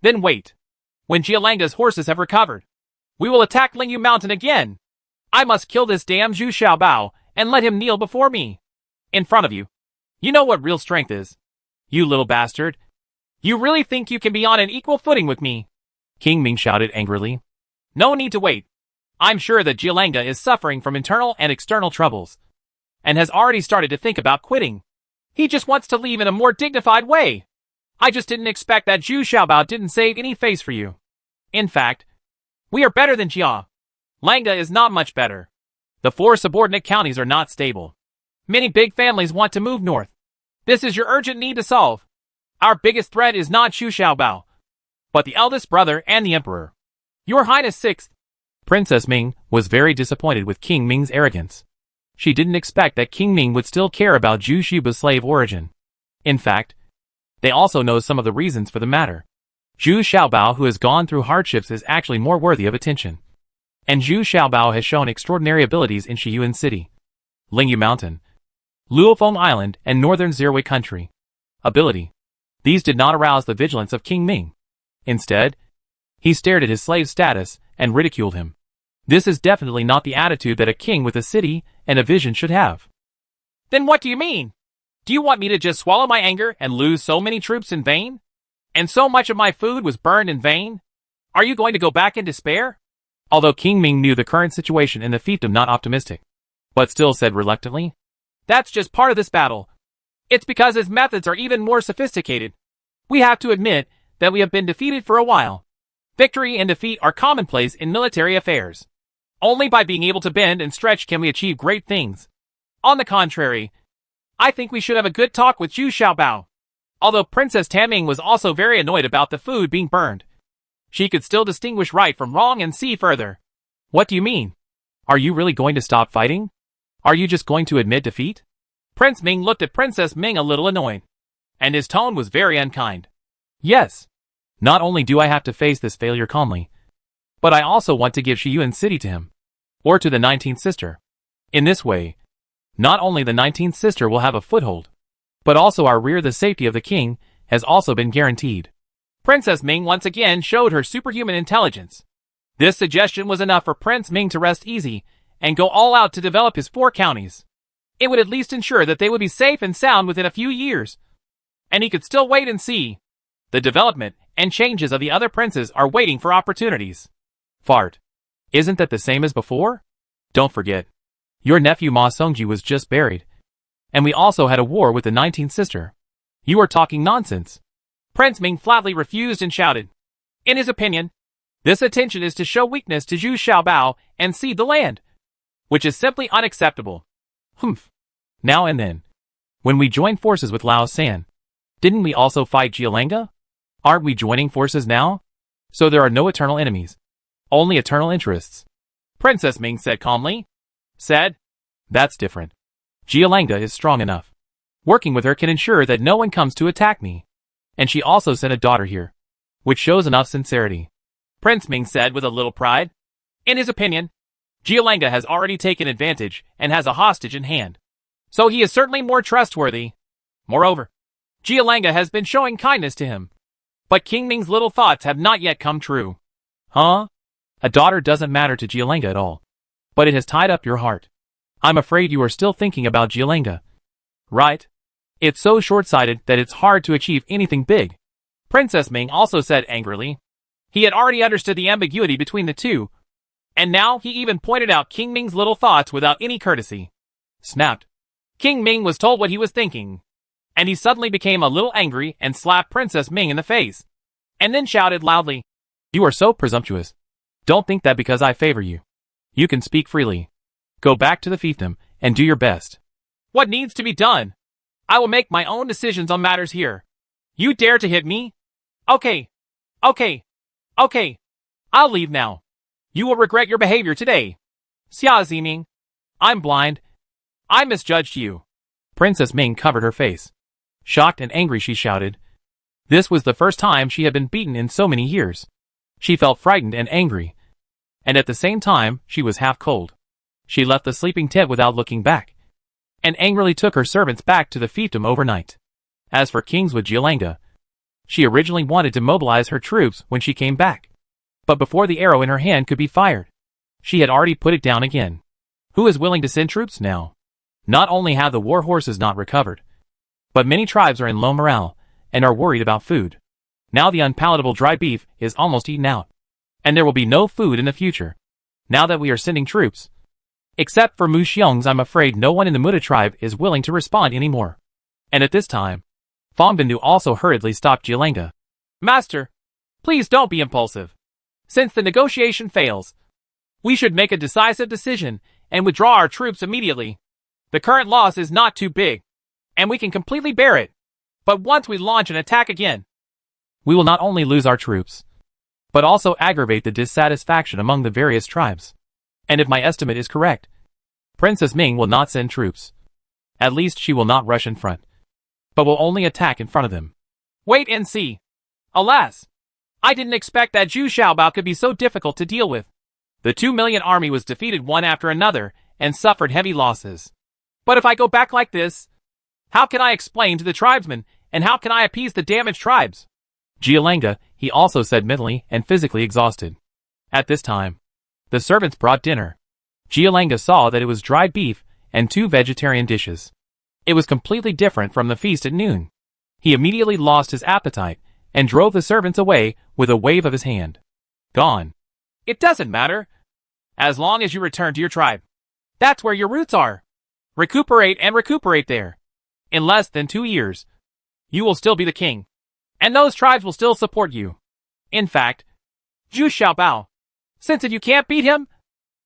Then wait. When Jialanga's horses have recovered, we will attack Lingyu Mountain again. I must kill this damn Zhu Xiaobao and let him kneel before me. In front of you. You know what real strength is. You little bastard. You really think you can be on an equal footing with me? King Ming shouted angrily. No need to wait. I'm sure that Jialanga is suffering from internal and external troubles, and has already started to think about quitting. He just wants to leave in a more dignified way. I just didn't expect that Zhu Xiaobao didn't save any face for you. In fact, we are better than Jia. Langa is not much better. The 4 subordinate counties are not stable. Many big families want to move north. This is your urgent need to solve. Our biggest threat is not Zhu Xiaobao, but the eldest brother and the emperor. Your Highness 6th. Princess Ming was very disappointed with King Ming's arrogance. She didn't expect that King Ming would still care about Zhu Xiaobao's slave origin. In fact, they also know some of the reasons for the matter. Zhu Xiaobao, who has gone through hardships, is actually more worthy of attention. And Zhu Xiaobao has shown extraordinary abilities in Shiyuan City, Lingyu Mountain, Luofeng Island, and northern Zerwei country. Ability. These did not arouse the vigilance of King Ming. Instead, he stared at his slave's status and ridiculed him. This is definitely not the attitude that a king with a city and a vision should have. Then what do you mean? Do you want me to just swallow my anger and lose so many troops in vain? And so much of my food was burned in vain? Are you going to go back in despair? Although King Ming knew the current situation in the fiefdom not optimistic, but still said reluctantly, That's just part of this battle. It's because his methods are even more sophisticated. We have to admit that we have been defeated for a while. Victory and defeat are commonplace in military affairs. Only by being able to bend and stretch can we achieve great things. On the contrary, I think we should have a good talk with Zhu Xiaobao. Although Princess Taming was also very annoyed about the food being burned, she could still distinguish right from wrong and see further. What do you mean? Are you really going to stop fighting? Are you just going to admit defeat? Prince Ming looked at Princess Ming a little annoyed, and his tone was very unkind. Yes. Not only do I have to face this failure calmly, but I also want to give Shiyuan City to him, or to the 19th sister. In this way, not only the 19th sister will have a foothold, but also our rear, the safety of the king, has also been guaranteed. Princess Ming once again showed her superhuman intelligence. This suggestion was enough for Prince Ming to rest easy and go all out to develop his 4 counties. It would at least ensure that they would be safe and sound within a few years. And he could still wait and see. The development and changes of the other princes are waiting for opportunities. Fart. Isn't that the same as before? Don't forget. Your nephew Ma Songji was just buried. And we also had a war with the 19th sister. You are talking nonsense. Prince Ming flatly refused and shouted. In his opinion, this attention is to show weakness to Zhu Xiaobao and cede the land, which is simply unacceptable. Humph. Now and then, when we joined forces with Lao San, didn't we also fight Jialanga? Aren't we joining forces now? So there are no eternal enemies. Only eternal interests. Princess Ming said calmly. That's different. Jialanga is strong enough. Working with her can ensure that no one comes to attack me. And she also sent a daughter here, which shows enough sincerity. Prince Ming said with a little pride. In his opinion, Jialanga has already taken advantage and has a hostage in hand. So he is certainly more trustworthy. Moreover, Jialanga has been showing kindness to him. But King Ming's little thoughts have not yet come true. Huh? A daughter doesn't matter to Jialanga at all. But it has tied up your heart. I'm afraid you are still thinking about Jialanga. Right? It's so short-sighted that it's hard to achieve anything big. Princess Ming also said angrily. He had already understood the ambiguity between the two, and now he even pointed out King Ming's little thoughts without any courtesy. Snapped. King Ming was told what he was thinking, and he suddenly became a little angry and slapped Princess Ming in the face, and then shouted loudly, You are so presumptuous. Don't think that because I favor you, you can speak freely. Go back to the fiefdom and do your best. What needs to be done? I will make my own decisions on matters here. You dare to hit me? Okay. I'll leave now. You will regret your behavior today. Xia Ziming. I'm blind. I misjudged you. Princess Ming covered her face. Shocked and angry, she shouted. This was the first time she had been beaten in so many years. She felt frightened and angry. And at the same time, she was half cold. She left the sleeping tent without looking back, and angrily took her servants back to the fiefdom overnight. As for Kingswood Jialanga, she originally wanted to mobilize her troops when she came back. But before the arrow in her hand could be fired, she had already put it down again. Who is willing to send troops now? Not only have the war horses not recovered, but many tribes are in low morale and are worried about food. Now the unpalatable dry beef is almost eaten out, and there will be no food in the future. Now that we are sending troops, except for Mu Xiong's, I'm afraid no one in the Muda tribe is willing to respond anymore. And at this time, Fang Bindu also hurriedly stopped Jialanga. Master, please don't be impulsive. Since the negotiation fails, we should make a decisive decision and withdraw our troops immediately. The current loss is not too big, and we can completely bear it. But once we launch an attack again, we will not only lose our troops, but also aggravate the dissatisfaction among the various tribes. And if my estimate is correct, Princess Ming will not send troops. At least she will not rush in front, but will only attack in front of them. Wait and see. Alas, I didn't expect that Zhu Xiaobao could be so difficult to deal with. The 2 million army was defeated one after another and suffered heavy losses. But if I go back like this, how can I explain to the tribesmen, and how can I appease the damaged tribes? Jialanga, he also said, mentally and physically exhausted. At this time, the servants brought dinner. Jialanga saw that it was dried beef and 2 vegetarian dishes. It was completely different from the feast at noon. He immediately lost his appetite and drove the servants away with a wave of his hand. Gone. It doesn't matter, as long as you return to your tribe. That's where your roots are. Recuperate and recuperate there. In less than 2 years, you will still be the king, and those tribes will still support you. In fact, Zhu Xiaobao, since you can't beat him,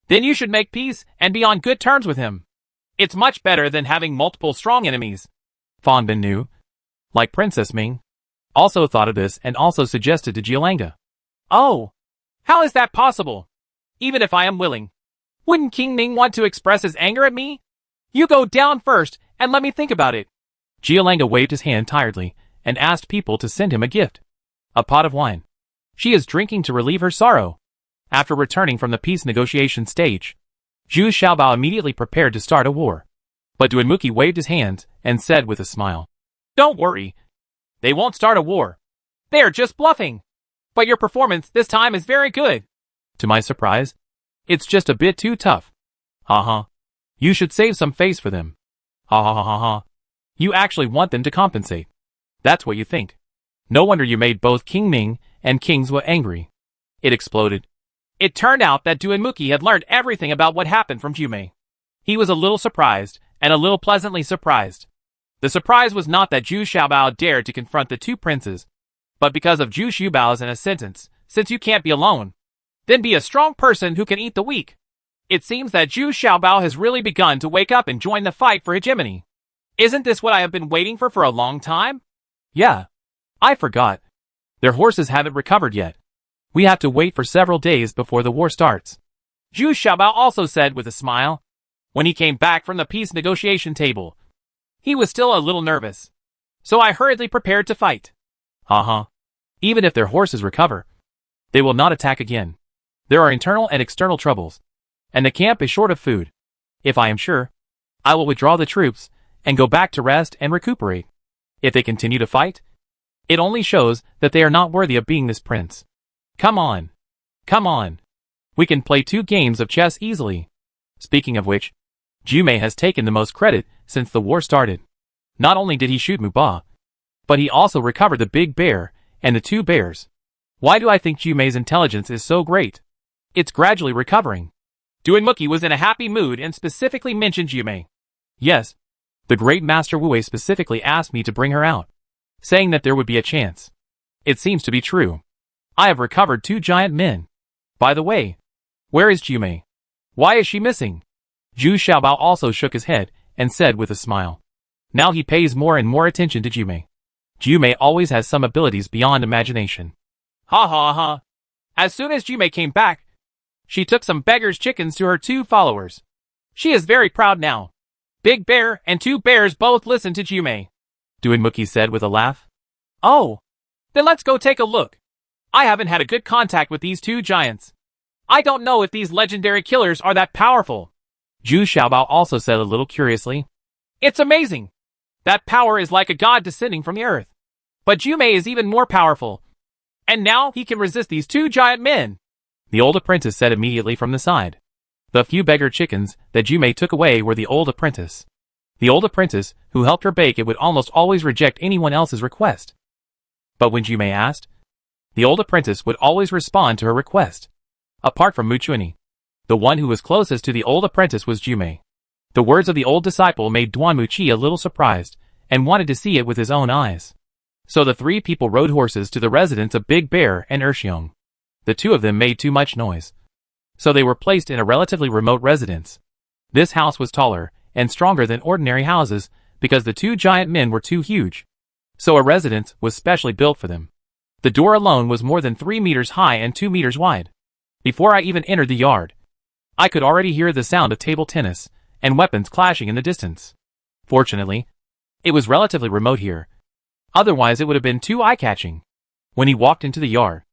then you should make peace and be on good terms with him. It's much better than having multiple strong enemies. Fan Bindu, like Princess Ming, also thought of this and also suggested to Jialanga. Oh, how is that possible? Even if I am willing, wouldn't King Ming want to express his anger at me? You go down first and let me think about it. Jialanga waved his hand tiredly and asked people to send him a gift. A pot of wine. She is drinking to relieve her sorrow. After returning from the peace negotiation stage, Zhu Xiaobao immediately prepared to start a war. But Duanmuki waved his hands and said with a smile, Don't worry. They won't start a war. They are just bluffing. But your performance this time is very good. To my surprise, it's just a bit too tough. Ha ha. You should save some face for them. Ha ha ha ha ha. You actually want them to compensate. That's what you think. No wonder you made both King Ming and King Zhou angry. It exploded. It turned out that Duanmuki had learned everything about what happened from Jumei. He was a little surprised, and a little pleasantly surprised. The surprise was not that Zhu Xiaobao dared to confront the 2 princes, but because of Zhu Xiaobao's in a sentence, since you can't be alone, then be a strong person who can eat the weak. It seems that Zhu Xiaobao has really begun to wake up and join the fight for hegemony. Isn't this what I have been waiting for a long time? Yeah. I forgot. Their horses haven't recovered yet. We have to wait for several days before the war starts. Zhu Xiaobao also said with a smile. When he came back from the peace negotiation table, he was still a little nervous. So I hurriedly prepared to fight. Even if their horses recover, they will not attack again. There are internal and external troubles, and the camp is short of food. If I am sure, I will withdraw the troops and go back to rest and recuperate. If they continue to fight, it only shows that they are not worthy of being this prince. Come on. Come on. We can play 2 games of chess easily. Speaking of which, Jumei has taken the most credit since the war started. Not only did he shoot Muba, but he also recovered the big bear and the 2 bears. Why do I think Jumei's intelligence is so great? It's gradually recovering. Duanmuki was in a happy mood and specifically mentioned Jumei. Yes, The great Master Wu specifically asked me to bring her out, saying that there would be a chance. It seems to be true. I have recovered 2 giant men. By the way, where is Jumei? Why is she missing? Zhu Xiaobao also shook his head and said with a smile. Now he pays more and more attention to Jumei. Jumei always has some abilities beyond imagination. Ha ha ha. As soon as Jumei came back, she took some beggar's chickens to her 2 followers. She is very proud now. Big Bear and 2 bears both listen to Jumei. Duinmuki said with a laugh. Oh, then let's go take a look. I haven't had a good contact with these 2 giants. I don't know if these legendary killers are that powerful. Zhu Xiaobao also said a little curiously. It's amazing. That power is like a god descending from the earth. But Jumei is even more powerful. And now he can resist these 2 giant men. The old apprentice said immediately from the side. The few beggar chickens that Jumei took away were the old apprentice. The old apprentice, who helped her bake it, would almost always reject anyone else's request. But when Jumei asked, the old apprentice would always respond to her request. Apart from Mu Chuanyi, the one who was closest to the old apprentice was Jumei. The words of the old disciple made Duan Muqi a little surprised, and wanted to see it with his own eyes. So the 3 people rode horses to the residence of Big Bear and Erxiong. The 2 of them made too much noise. So they were placed in a relatively remote residence. This house was taller and stronger than ordinary houses because the 2 giant men were too huge. So a residence was specially built for them. The door alone was more than 3 meters high and 2 meters wide. Before I even entered the yard, I could already hear the sound of table tennis and weapons clashing in the distance. Fortunately, it was relatively remote here. Otherwise it would have been too eye-catching. When he walked into the yard,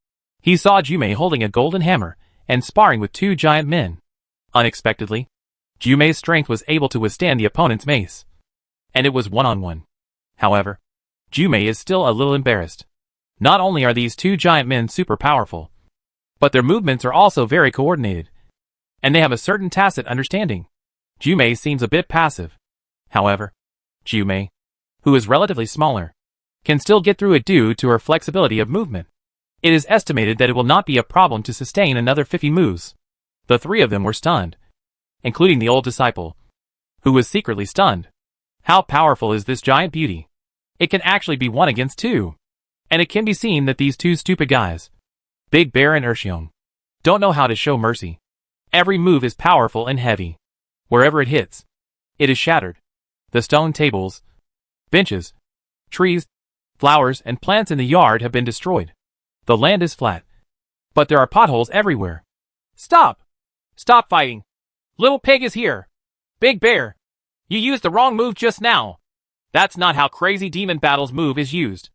he saw Jumei holding a golden hammer and sparring with 2 giant men. Unexpectedly, Jumei's strength was able to withstand the opponent's mace. And it was one-on-one. However, Jumei is still a little embarrassed. Not only are these 2 giant men super powerful, but their movements are also very coordinated. And they have a certain tacit understanding. Jumei seems a bit passive. However, Jumei, who is relatively smaller, can still get through it due to her flexibility of movement. It is estimated that it will not be a problem to sustain another 50 moves. The 3 of them were stunned, including the old disciple, who was secretly stunned. How powerful is this giant beauty? It can actually be 1 against 2. And it can be seen that these 2 stupid guys, Big Bear and Erxiong, don't know how to show mercy. Every move is powerful and heavy. Wherever it hits, it is shattered. The stone tables, benches, trees, flowers, and plants in the yard have been destroyed. The land is flat, but there are potholes everywhere. Stop! Stop fighting! Little Pig is here! Big Bear! You used the wrong move just now. That's not how Crazy Demon Battle's move is used.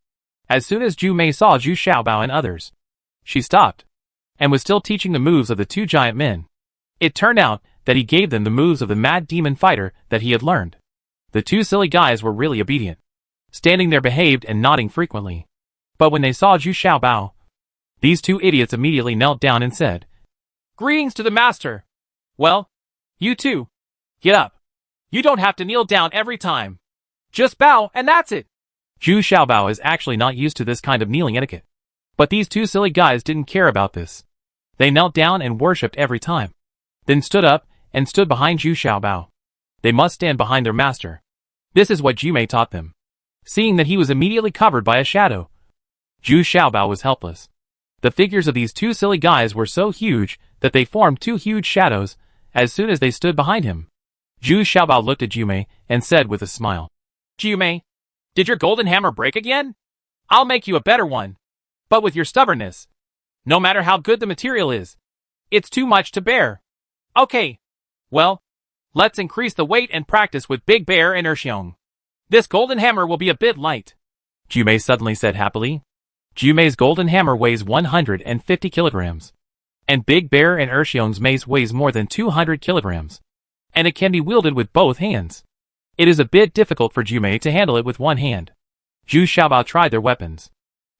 As soon as Jumei saw Zhu Xiaobao and others, she stopped, and was still teaching the moves of the 2 giant men. It turned out that he gave them the moves of the mad demon fighter that he had learned. The 2 silly guys were really obedient. Standing there behaved and nodding frequently. But when they saw Zhu Xiaobao, these 2 idiots immediately knelt down and said, Greetings to the master. Well, you 2, get up. You don't have to kneel down every time. Just bow and that's it. Zhu Xiaobao is actually not used to this kind of kneeling etiquette. But these 2 silly guys didn't care about this. They knelt down and worshipped every time. Then stood up and stood behind Zhu Xiaobao. They must stand behind their master. This is what Jumei taught them. Seeing that he was immediately covered by a shadow, Zhu Xiaobao was helpless. The figures of these 2 silly guys were so huge that they formed 2 huge shadows as soon as they stood behind him. Zhu Xiaobao looked at Jumei and said with a smile, Jumei, did your golden hammer break again? I'll make you a better one. But with your stubbornness, no matter how good the material is, it's too much to bear. Okay. Well, let's increase the weight and practice with Big Bear and Erxiong. This golden hammer will be a bit light. Jumei suddenly said happily. Jumei's golden hammer weighs 150 kilograms. And Big Bear and Erxiong's mace weighs more than 200 kilograms. And it can be wielded with both hands. It is a bit difficult for Jumei to handle it with one hand. Zhu Xiaobao tried their weapons.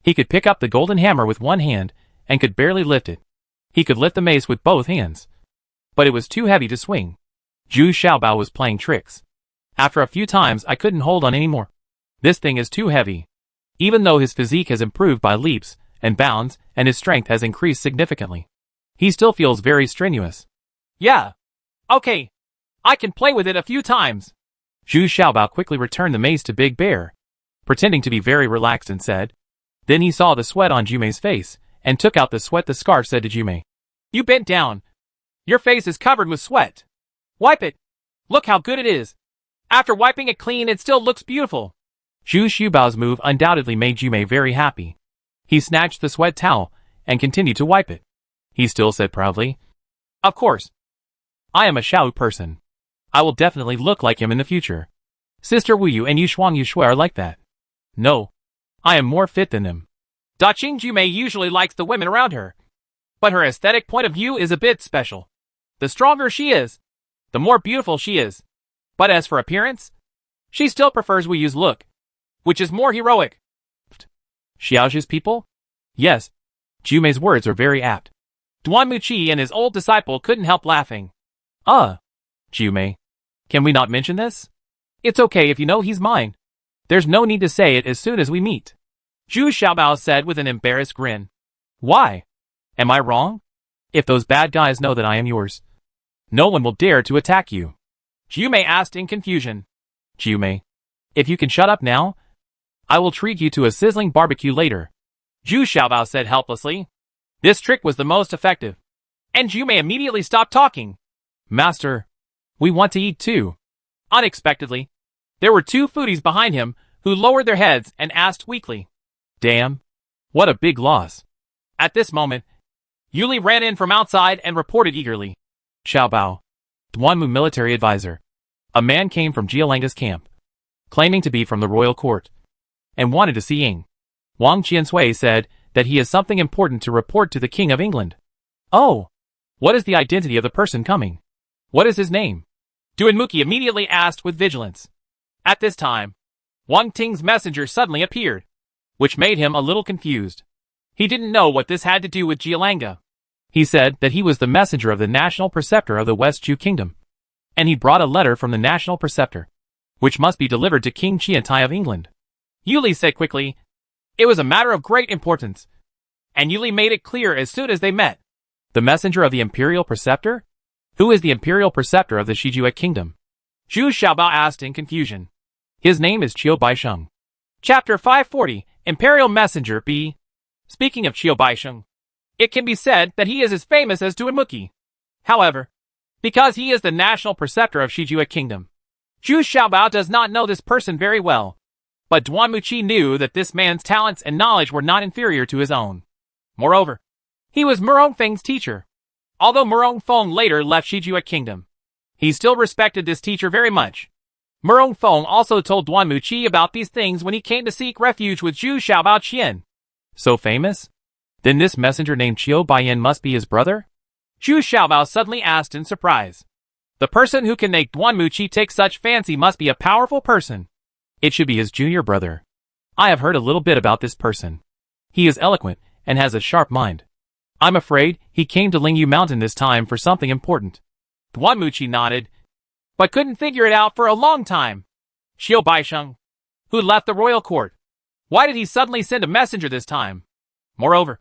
He could pick up the golden hammer with one hand and could barely lift it. He could lift the mace with both hands, but it was too heavy to swing. Zhu Xiaobao was playing tricks. After a few times I couldn't hold on anymore. This thing is too heavy. Even though his physique has improved by leaps and bounds and his strength has increased significantly, he still feels very strenuous. Yeah. Okay. I can play with it a few times. Zhu Xiaobao quickly returned the mace to Big Bear, pretending to be very relaxed and said. Then he saw the sweat on Jumei's face, and took out the sweat. The scarf said to Jumei. You bent down. Your face is covered with sweat. Wipe it. Look how good it is. After wiping it clean, it still looks beautiful. Zhu Xiaobao's move undoubtedly made Jumei very happy. He snatched the sweat towel, and continued to wipe it. He still said proudly, Of course. I am a Xiao person. I will definitely look like him in the future. Sister Wu Yu and Yu Shuang Yu Shui are like that. No. I am more fit than them. Daqing Jumei usually likes the women around her. But her aesthetic point of view is a bit special. The stronger she is, the more beautiful she is. But as for appearance, she still prefers Wu Yu's look, which is more heroic. Xiaozhi's people? Yes. Jumei's words are very apt. Duan Muqi and his old disciple couldn't help laughing. Jumei. Can we not mention this? It's okay if you know he's mine. There's no need to say it as soon as we meet. Zhu Xiaobao said with an embarrassed grin. Why? Am I wrong? If those bad guys know that I am yours, no one will dare to attack you. Jumei asked in confusion. Jumei. If you can shut up now, I will treat you to a sizzling barbecue later. Zhu Xiaobao said helplessly. This trick was the most effective. And Jumei immediately stopped talking. Master, we want to eat too. Unexpectedly, there were two foodies behind him who lowered their heads and asked weakly. Damn. What a big loss. At this moment, Yuli ran in from outside and reported eagerly. Xiaobao, Duanmu military advisor. A man came from Jialanga's camp, claiming to be from the royal court, and wanted to see Ying. Wang Qiansui said that he has something important to report to the King of England. Oh, what is the identity of the person coming? What is his name? Duan Muqi immediately asked with vigilance. At this time, Wang Ting's messenger suddenly appeared, which made him a little confused. He didn't know what this had to do with Jialanga. He said that he was the messenger of the national preceptor of the West Chu Kingdom, and he brought a letter from the national preceptor, which must be delivered to King Qiantai of England. Yuli said quickly, it was a matter of great importance, and Yuli made it clear as soon as they met. The messenger of the imperial preceptor? Who is the imperial preceptor of the Shijue Kingdom? Zhu Xiaobao asked in confusion. His name is Qiu Baisheng. Chapter 540, Imperial Messenger B. Speaking of Qiu Baisheng, it can be said that he is as famous as Duan Muqi. However, because he is the national preceptor of Shijue Kingdom, Zhu Xiaobao does not know this person very well. But Duan Muqi knew that this man's talents and knowledge were not inferior to his own. Moreover, he was Murong Feng's teacher. Although Murong Feng later left Shijue Kingdom, he still respected this teacher very much. Murong Feng also told Duan Muqi about these things when he came to seek refuge with Zhu Xiaobao Qian. So famous? Then this messenger named Qiu Baiyan must be his brother? Zhu Xiaobao suddenly asked in surprise. The person who can make Duan Muqi take such fancy must be a powerful person. It should be his junior brother. I have heard a little bit about this person. He is eloquent and has a sharp mind. I'm afraid he came to Lingyu Mountain this time for something important. Duan Muqi nodded, but couldn't figure it out for a long time. Qiu Baisheng, who left the royal court. Why did he suddenly send a messenger this time? Moreover,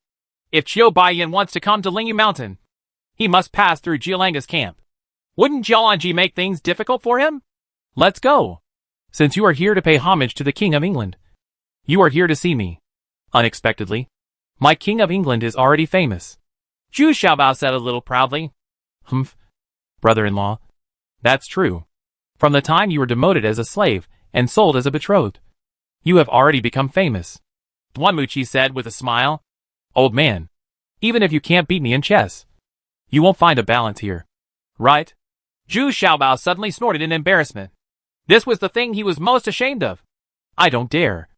if Qiu Baiyan wants to come to Lingyu Mountain, he must pass through Jialanga's camp. Wouldn't Jialanji make things difficult for him? Let's go. Since you are here to pay homage to the King of England, you are here to see me. Unexpectedly, my King of England is already famous. Zhu Xiaobao said a little proudly. Humph, brother-in-law. That's true. From the time you were demoted as a slave and sold as a betrothed, you have already become famous. Duan Muqi said with a smile. Old man, even if you can't beat me in chess, you won't find a balance here. Right? Zhu Xiaobao suddenly snorted in embarrassment. This was the thing he was most ashamed of. I don't dare.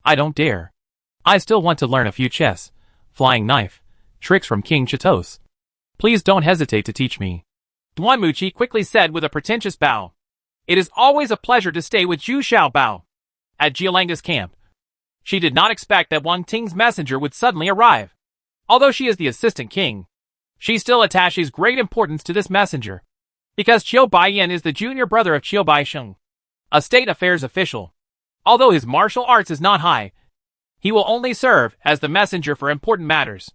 I don't dare. I still want to learn a few chess, flying knife, tricks from King Chitos. Please don't hesitate to teach me. Duan Muqi quickly said with a pretentious bow. It is always a pleasure to stay with Zhu Xiaobao. At Jialanga's camp, she did not expect that Wang Ting's messenger would suddenly arrive. Although she is the assistant king, she still attaches great importance to this messenger, because Qiu Baiyan is the junior brother of Qiu Baisheng, a state affairs official. Although his martial arts is not high, he will only serve as the messenger for important matters.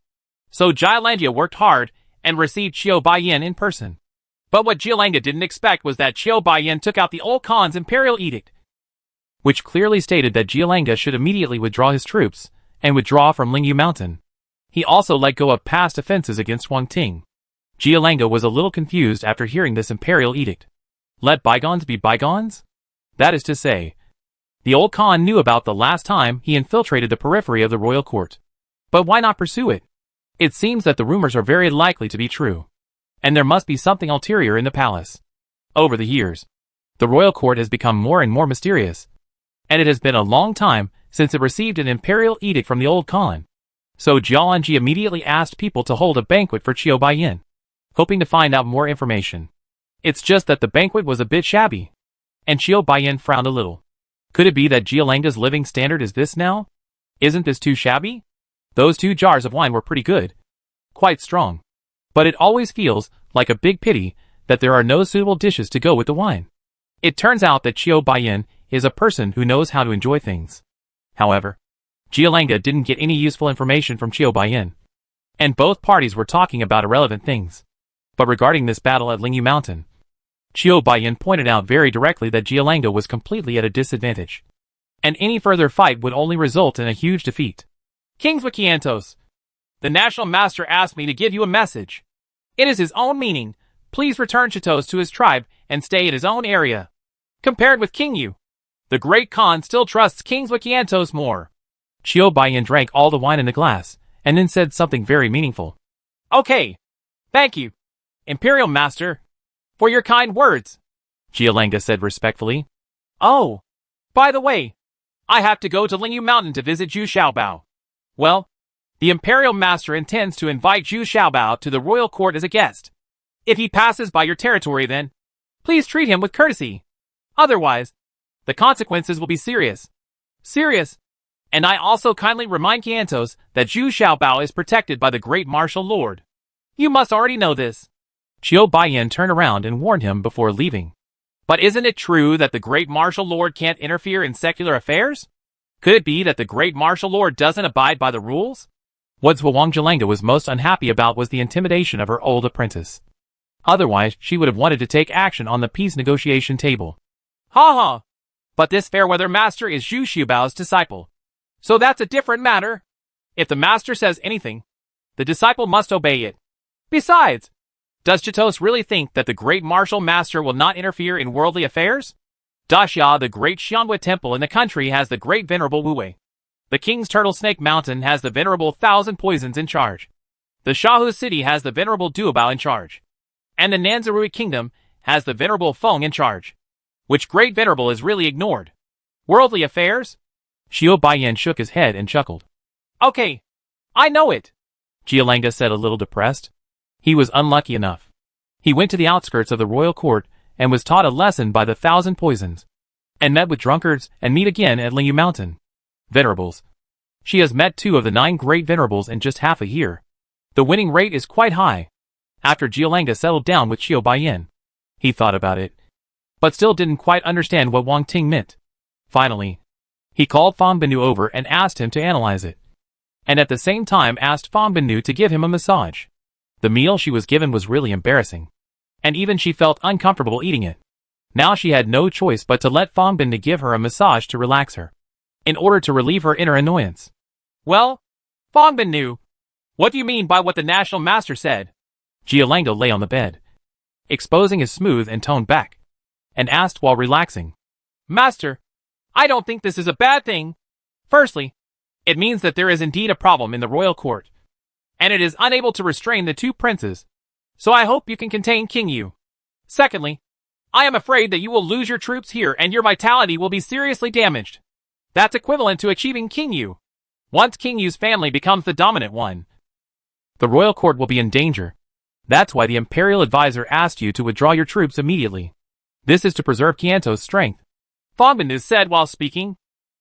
So Jialandia worked hard and received Qiu Baiyan in person. But what Jialanga didn't expect was that Qiu Baiyan took out the old Khan's imperial edict, which clearly stated that Jialanga should immediately withdraw his troops and withdraw from Lingyu Mountain. He also let go of past offenses against Wang Ting. Jialanga was a little confused after hearing this imperial edict. Let bygones be bygones? That is to say, the old Khan knew about the last time he infiltrated the periphery of the royal court. But why not pursue it? It seems that the rumors are very likely to be true, and there must be something ulterior in the palace. Over the years, the royal court has become more and more mysterious, and it has been a long time since it received an imperial edict from the old Khan. So Jialanji immediately asked people to hold a banquet for Qiu Baiyan, hoping to find out more information. It's just that the banquet was a bit shabby, and Qiu Baiyan frowned a little. Could it be that Jialanga's living standard is this now? Isn't this too shabby? Those 2 jars of wine were pretty good. Quite strong. But it always feels like a big pity that there are no suitable dishes to go with the wine. It turns out that Qiu Baiyan is a person who knows how to enjoy things. However, Jialanga didn't get any useful information from Qiu Baiyan, and both parties were talking about irrelevant things. But regarding this battle at Lingyu Mountain, Qiu Baiyan pointed out very directly that Jialanga was completely at a disadvantage, and any further fight would only result in a huge defeat. Kings Wakiantos, the National Master asked me to give you a message. It is his own meaning. Please return Chitos to his tribe and stay in his own area. Compared with King Yu, the Great Khan still trusts Kings Wakiantos more. Qiu Baiyan drank all the wine in the glass, and then said something very meaningful. Okay. Thank you, Imperial Master, for your kind words, Jialanga said respectfully. Oh, by the way, I have to go to Lingyu Mountain to visit Zhu Xiaobao. Well, the Imperial Master intends to invite Zhu Xiaobao to the royal court as a guest. If he passes by your territory then, please treat him with courtesy. Otherwise, the consequences will be serious. Serious. And I also kindly remind Kiantos that Zhu Xiaobao is protected by the Great Martial Lord. You must already know this. Qiu Baiyan turned around and warned him before leaving. But isn't it true that the Great Martial Lord can't interfere in secular affairs? Could it be that the Great Martial Lord doesn't abide by the rules? What Zhuang Jialanga was most unhappy about was the intimidation of her old apprentice. Otherwise, she would have wanted to take action on the peace negotiation table. Ha ha! But this Fairweather Master is Zhu Xiaobao's disciple. So that's a different matter. If the Master says anything, the disciple must obey it. Besides, does Chitos really think that the Great Martial Master will not interfere in worldly affairs? Daxia, the great Xianhua temple in the country, has the great venerable Wu Wei. The King's Turtle Snake Mountain has the venerable Thousand Poisons in charge. The Shahu City has the venerable Duobao in charge. And the Nanzarui Kingdom has the venerable Feng in charge. Which great venerable is really ignored? Worldly affairs? Qiu Baiyan shook his head and chuckled. Okay, I know it, Jialanga said a little depressed. He was unlucky enough. He went to the outskirts of the royal court and was taught a lesson by the Thousand Poisons, and met with drunkards and meet again at Lingyu Mountain. Venerables. She has met 2 of the 9 great venerables in just half a year. The winning rate is quite high. After Jialanga settled down with Qiu Baiyan, he thought about it, but still didn't quite understand what Wang Ting meant. Finally, he called Fang Binu over and asked him to analyze it, and at the same time asked Fang Binu to give him a massage. The meal she was given was really embarrassing, and even she felt uncomfortable eating it. Now she had no choice but to let Fang Binu give her a massage to relax her, in order to relieve her inner annoyance. Well, Fang Binu, what do you mean by what the National Master said? Jialanga lay on the bed, exposing his smooth and toned back, and asked while relaxing. Master, I don't think this is a bad thing. Firstly, it means that there is indeed a problem in the royal court, and it is unable to restrain the 2 princes. So I hope you can contain King Yu. Secondly, I am afraid that you will lose your troops here and your vitality will be seriously damaged. That's equivalent to achieving King Yu. Once King Yu's family becomes the dominant one, the royal court will be in danger. That's why the imperial advisor asked you to withdraw your troops immediately. This is to preserve Qianto's strength. Fang Binu said while speaking.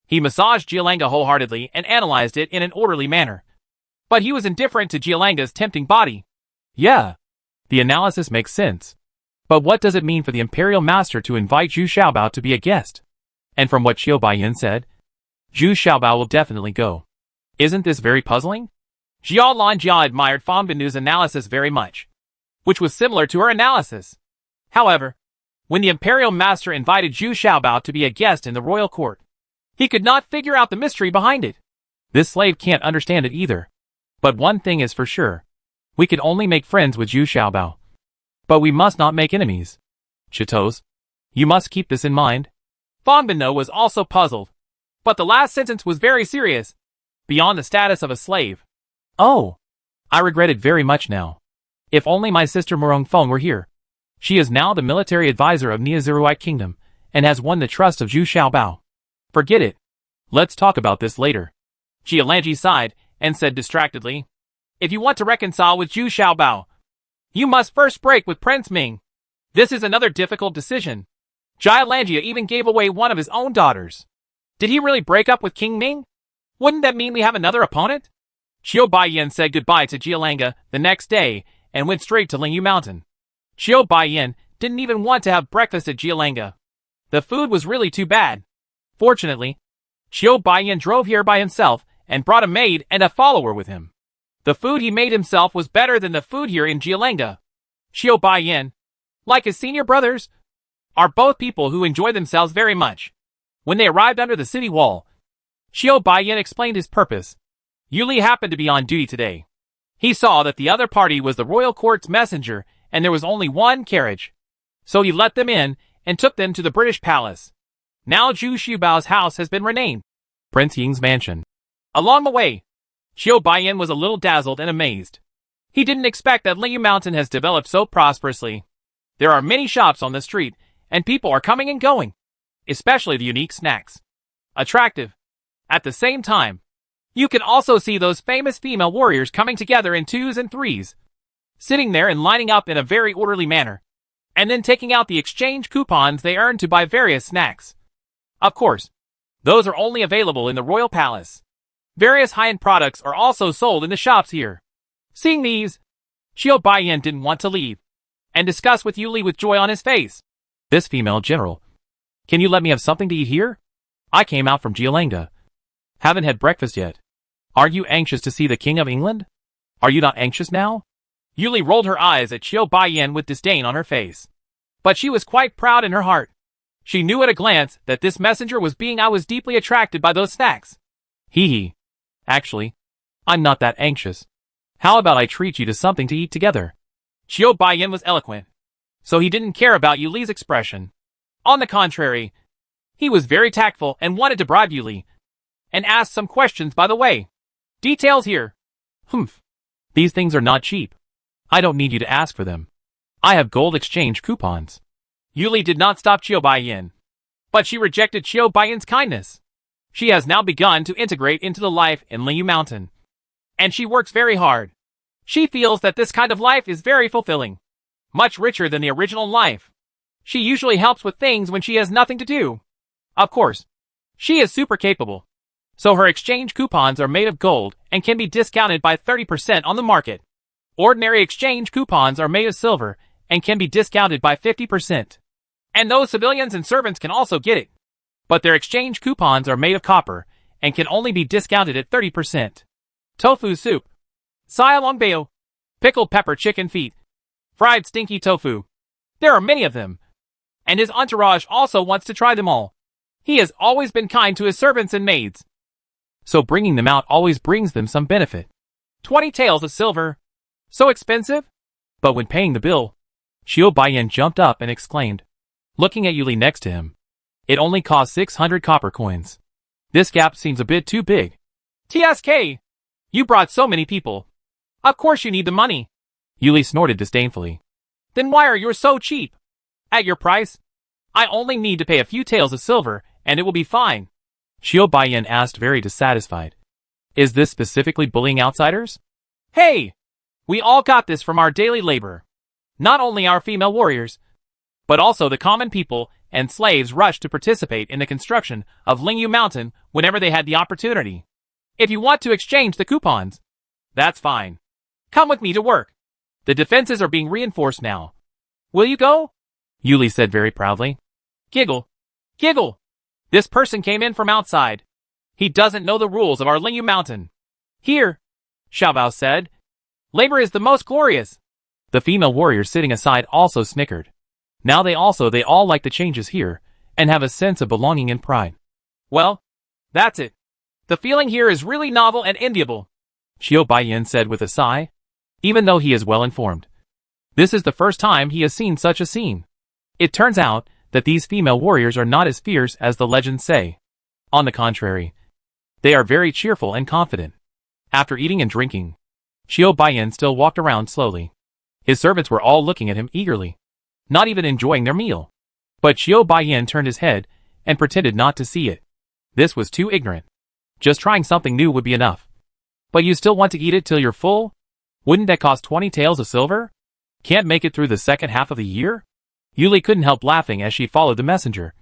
He massaged Jialanga wholeheartedly and analyzed it in an orderly manner. But he was indifferent to Jialanga's tempting body. Yeah, the analysis makes sense. But what does it mean for the Imperial Master to invite Zhu Xiaobao to be a guest? And from what Qiu Baiyan said, Zhu Xiaobao will definitely go. Isn't this very puzzling? Jiao Lanjia admired Fang Binu's analysis very much, which was similar to her analysis. However, when the imperial master invited Zhu Xiaobao to be a guest in the royal court, he could not figure out the mystery behind it. This slave can't understand it either. But one thing is for sure. We could only make friends with Zhu Xiaobao. But we must not make enemies. Chitos, you must keep this in mind. Fan Binno was also puzzled. But the last sentence was very serious, beyond the status of a slave. Oh, I regret it very much now. If only my sister Murong Feng were here. She is now the military advisor of Niazuruite Kingdom, and has won the trust of Zhu Xiaobao. Forget it. Let's talk about this later. Jialanji sighed, and said distractedly, if you want to reconcile with Zhu Xiaobao, you must first break with Prince Ming. This is another difficult decision. Jialanjia even gave away one of his own daughters. Did he really break up with King Ming? Wouldn't that mean we have another opponent? Qiu Baiyan said goodbye to Jialanga the next day, and went straight to Lingyu Mountain. Qiu Baiyan didn't even want to have breakfast at Jialanga. The food was really too bad. Fortunately, Qiu Baiyan drove here by himself, and brought a maid and a follower with him. The food he made himself was better than the food here in Jialanga. Qiu Baiyan, like his senior brothers, are both people who enjoy themselves very much. When they arrived under the city wall, Qiu Baiyan explained his purpose. Yuli happened to be on duty today. He saw that the other party was the royal court's messenger, and there was only one carriage. So he let them in, and took them to the British palace. Now Zhu Xiaobao's house has been renamed Prince Ying's mansion. Along the way, Qiu Baiyan was a little dazzled and amazed. He didn't expect that Lingyu Mountain has developed so prosperously. There are many shops on the street, and people are coming and going, especially the unique snacks. Attractive. At the same time, you can also see those famous female warriors coming together in twos and threes, sitting there and lining up in a very orderly manner, and then taking out the exchange coupons they earned to buy various snacks. Of course, those are only available in the royal palace. Various high-end products are also sold in the shops here. Seeing these, Qiu Baiyan didn't want to leave, and discussed with Yuli with joy on his face. This female general, can you let me have something to eat here? I came out from Jialanga. Haven't had breakfast yet. Are you anxious to see the King of England? Are you not anxious now? Yuli rolled her eyes at Qiu Baiyan with disdain on her face. But she was quite proud in her heart. She knew at a glance that this messenger was deeply attracted by those snacks. Hee. Actually, I'm not that anxious. How about I treat you to something to eat together? Qiu Baiyan was eloquent, so he didn't care about Yuli's expression. On the contrary, he was very tactful and wanted to bribe Yuli, and asked some questions by the way. Details here. Humph. These things are not cheap. I don't need you to ask for them. I have gold exchange coupons. Yuli did not stop Qiu Baiyan, but she rejected Qiu Baiyan's kindness. She has now begun to integrate into the life in Lingyu Mountain, and she works very hard. She feels that this kind of life is very fulfilling, much richer than the original life. She usually helps with things when she has nothing to do. Of course, she is super capable, so her exchange coupons are made of gold and can be discounted by 30% on the market. Ordinary exchange coupons are made of silver and can be discounted by 50%. And those civilians and servants can also get it. But their exchange coupons are made of copper and can only be discounted at 30%. Tofu soup, Xiaolongbao, pickled pepper chicken feet, fried stinky tofu. There are many of them. And his entourage also wants to try them all. He has always been kind to his servants and maids, so bringing them out always brings them some benefit. 20 taels of silver. So expensive? But when paying the bill, Qiu Baiyan jumped up and exclaimed, looking at Yuli next to him, it only cost 600 copper coins. This gap seems a bit too big. TSK! You brought so many people. Of course you need the money. Yuli snorted disdainfully. Then why are you so cheap? At your price, I only need to pay a few taels of silver, and it will be fine. Qiu Baiyan asked, very dissatisfied. Is this specifically bullying outsiders? Hey! We all got this from our daily labor. Not only our female warriors, but also the common people and slaves rushed to participate in the construction of Lingyu Mountain whenever they had the opportunity. If you want to exchange the coupons, that's fine. Come with me to work. The defenses are being reinforced now. Will you go? Yuli said very proudly. Giggle. Giggle. This person came in from outside. He doesn't know the rules of our Lingyu Mountain. Here, Xiaobao said. Labor is the most glorious. The female warrior sitting aside also snickered. Now they all like the changes here, and have a sense of belonging and pride. Well, that's it. The feeling here is really novel and enviable, Xiao Baiyan said with a sigh, even though he is well informed. This is the first time he has seen such a scene. It turns out that these female warriors are not as fierce as the legends say. On the contrary, they are very cheerful and confident. After eating and drinking, Xiao Baiyan still walked around slowly. His servants were all looking at him eagerly, not even enjoying their meal. But Xiao Baiyan turned his head and pretended not to see it. This was too ignorant. Just trying something new would be enough. But you still want to eat it till you're full? Wouldn't that cost 20 taels of silver? Can't make it through the second half of the year? Yuli couldn't help laughing as she followed the messenger,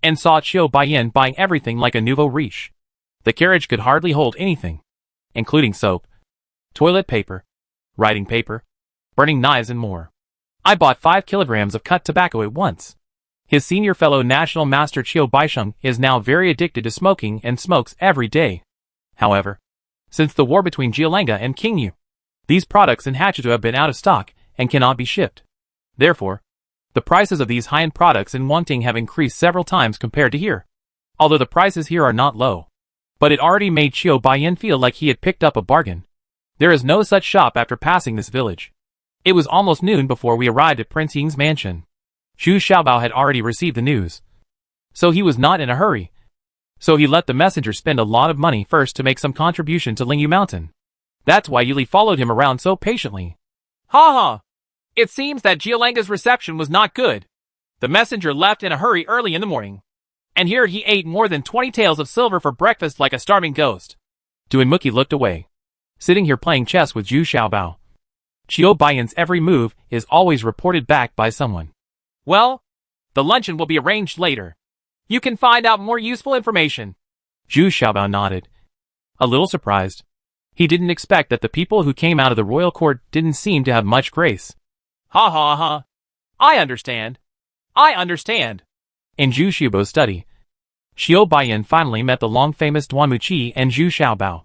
and saw Xiao Baiyan buying everything like a nouveau riche. The carriage could hardly hold anything, including soap, toilet paper, writing paper, burning knives and more. I bought 5 kilograms of cut tobacco at once. His senior fellow national master Qiu Baisheng is now very addicted to smoking and smokes every day. However, since the war between Jialanga and King Yu, these products in Hachitu have been out of stock and cannot be shipped. Therefore, the prices of these high-end products in Wanting have increased several times compared to here. Although the prices here are not low, but it already made Qiu Baiyan feel like he had picked up a bargain. There is no such shop after passing this village. It was almost noon before we arrived at Prince Ying's mansion. Zhu Xiaobao had already received the news, so he was not in a hurry. So he let the messenger spend a lot of money first to make some contribution to Lingyu Mountain. That's why Yuli followed him around so patiently. Ha ha! It seems that Jialanga's reception was not good. The messenger left in a hurry early in the morning, and here he ate more than 20 taels of silver for breakfast like a starving ghost. Duinmuki looked away, sitting here playing chess with Zhu Xiaobao. Qiu Baiyan's every move is always reported back by someone. Well, the luncheon will be arranged later. You can find out more useful information. Zhu Xiaobao nodded, a little surprised. He didn't expect that the people who came out of the royal court didn't seem to have much grace. Ha ha ha. I understand. I understand. In Zhu Xiubo's study, Qiu Baiyan finally met the long-famous Duanmuqi and Zhu Xiaobao.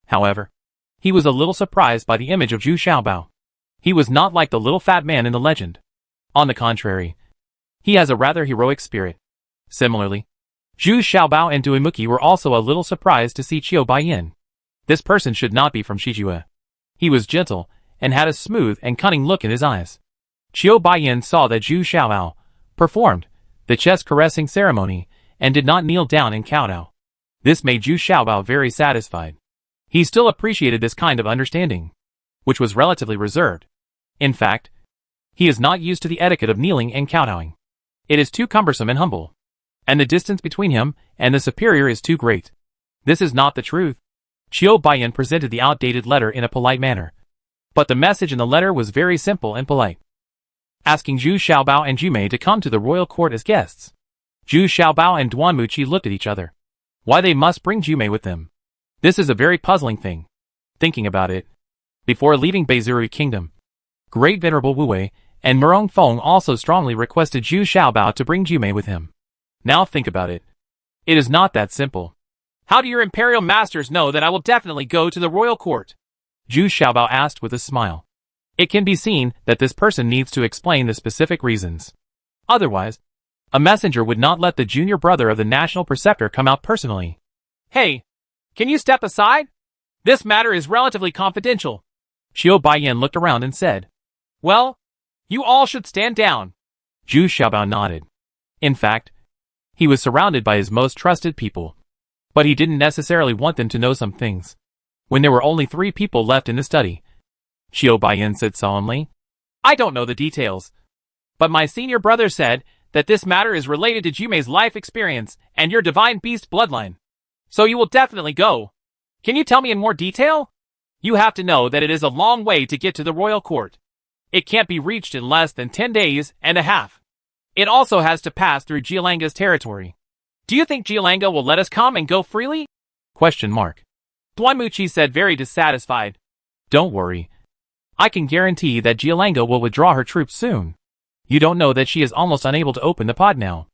However, he was a little surprised by the image of Zhu Xiaobao. He was not like the little fat man in the legend. On the contrary, he has a rather heroic spirit. Similarly, Zhu Xiaobao and Duinmuki were also a little surprised to see Qiu Baiyan. This person should not be from Shijue. He was gentle and had a smooth and cunning look in his eyes. Qiu Baiyan saw that Zhu Xiaobao performed the chest caressing ceremony and did not kneel down and kowtow. This made Zhu Xiaobao very satisfied. He still appreciated this kind of understanding, which was relatively reserved. In fact, he is not used to the etiquette of kneeling and kowtowing. It is too cumbersome and humble, and the distance between him and the superior is too great. This is not the truth. Qiu Baiyan presented the outdated letter in a polite manner, but the message in the letter was very simple and polite, asking Zhu Xiaobao and Jumei to come to the royal court as guests. Zhu Xiaobao and Duanmuqi looked at each other. Why they must bring Jumei with them? This is a very puzzling thing. Thinking about it, before leaving Beizuru Kingdom, Great Venerable Wu Wei and Murong Feng also strongly requested Zhu Xiaobao to bring Jumei with him. Now think about it. It is not that simple. How do your imperial masters know that I will definitely go to the royal court? Zhu Xiaobao asked with a smile. It can be seen that this person needs to explain the specific reasons. Otherwise, a messenger would not let the junior brother of the national preceptor come out personally. Hey, can you step aside? This matter is relatively confidential. Qiu Baiyan looked around and said, Well, you all should stand down. Zhu Xiaobao nodded. In fact, he was surrounded by his most trusted people, but he didn't necessarily want them to know some things. When there were only 3 people left in the study, Qiu Baiyan said solemnly, I don't know the details, but my senior brother said that this matter is related to Jumei's life experience and your divine beast bloodline. So you will definitely go. Can you tell me in more detail? You have to know that it is a long way to get to the royal court. It can't be reached in less than 10 days and a half. It also has to pass through Jialanga's territory. Do you think Jialanga will let us come and go freely? Duanmuqi said, very dissatisfied. Don't worry. I can guarantee that Jialanga will withdraw her troops soon. You don't know that she is almost unable to open the pod now.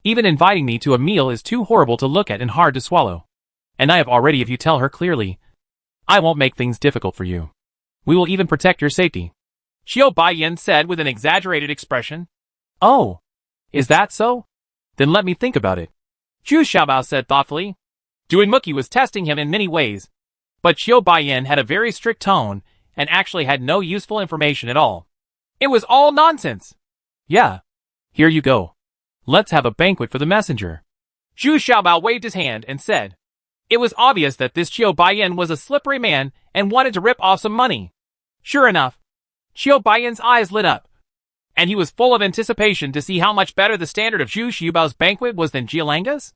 Even inviting me to a meal is too horrible to look at and hard to swallow. And I have already, if you tell her clearly, I won't make things difficult for you. We will even protect your safety. Qiu Baiyan said with an exaggerated expression. Oh, is that so? Then let me think about it. Zhu Xiaobao said thoughtfully. Duen Muki was testing him in many ways, but Qiu Baiyan had a very strict tone and actually had no useful information at all. It was all nonsense. Yeah. Here you go. Let's have a banquet for the messenger. Zhu Xiaobao waved his hand and said. It was obvious that this Qiu Baiyan was a slippery man and wanted to rip off some money. Sure enough, Qiu Baiyan's eyes lit up, and he was full of anticipation to see how much better the standard of Zhu Xiaobao's banquet was than Jialanga's.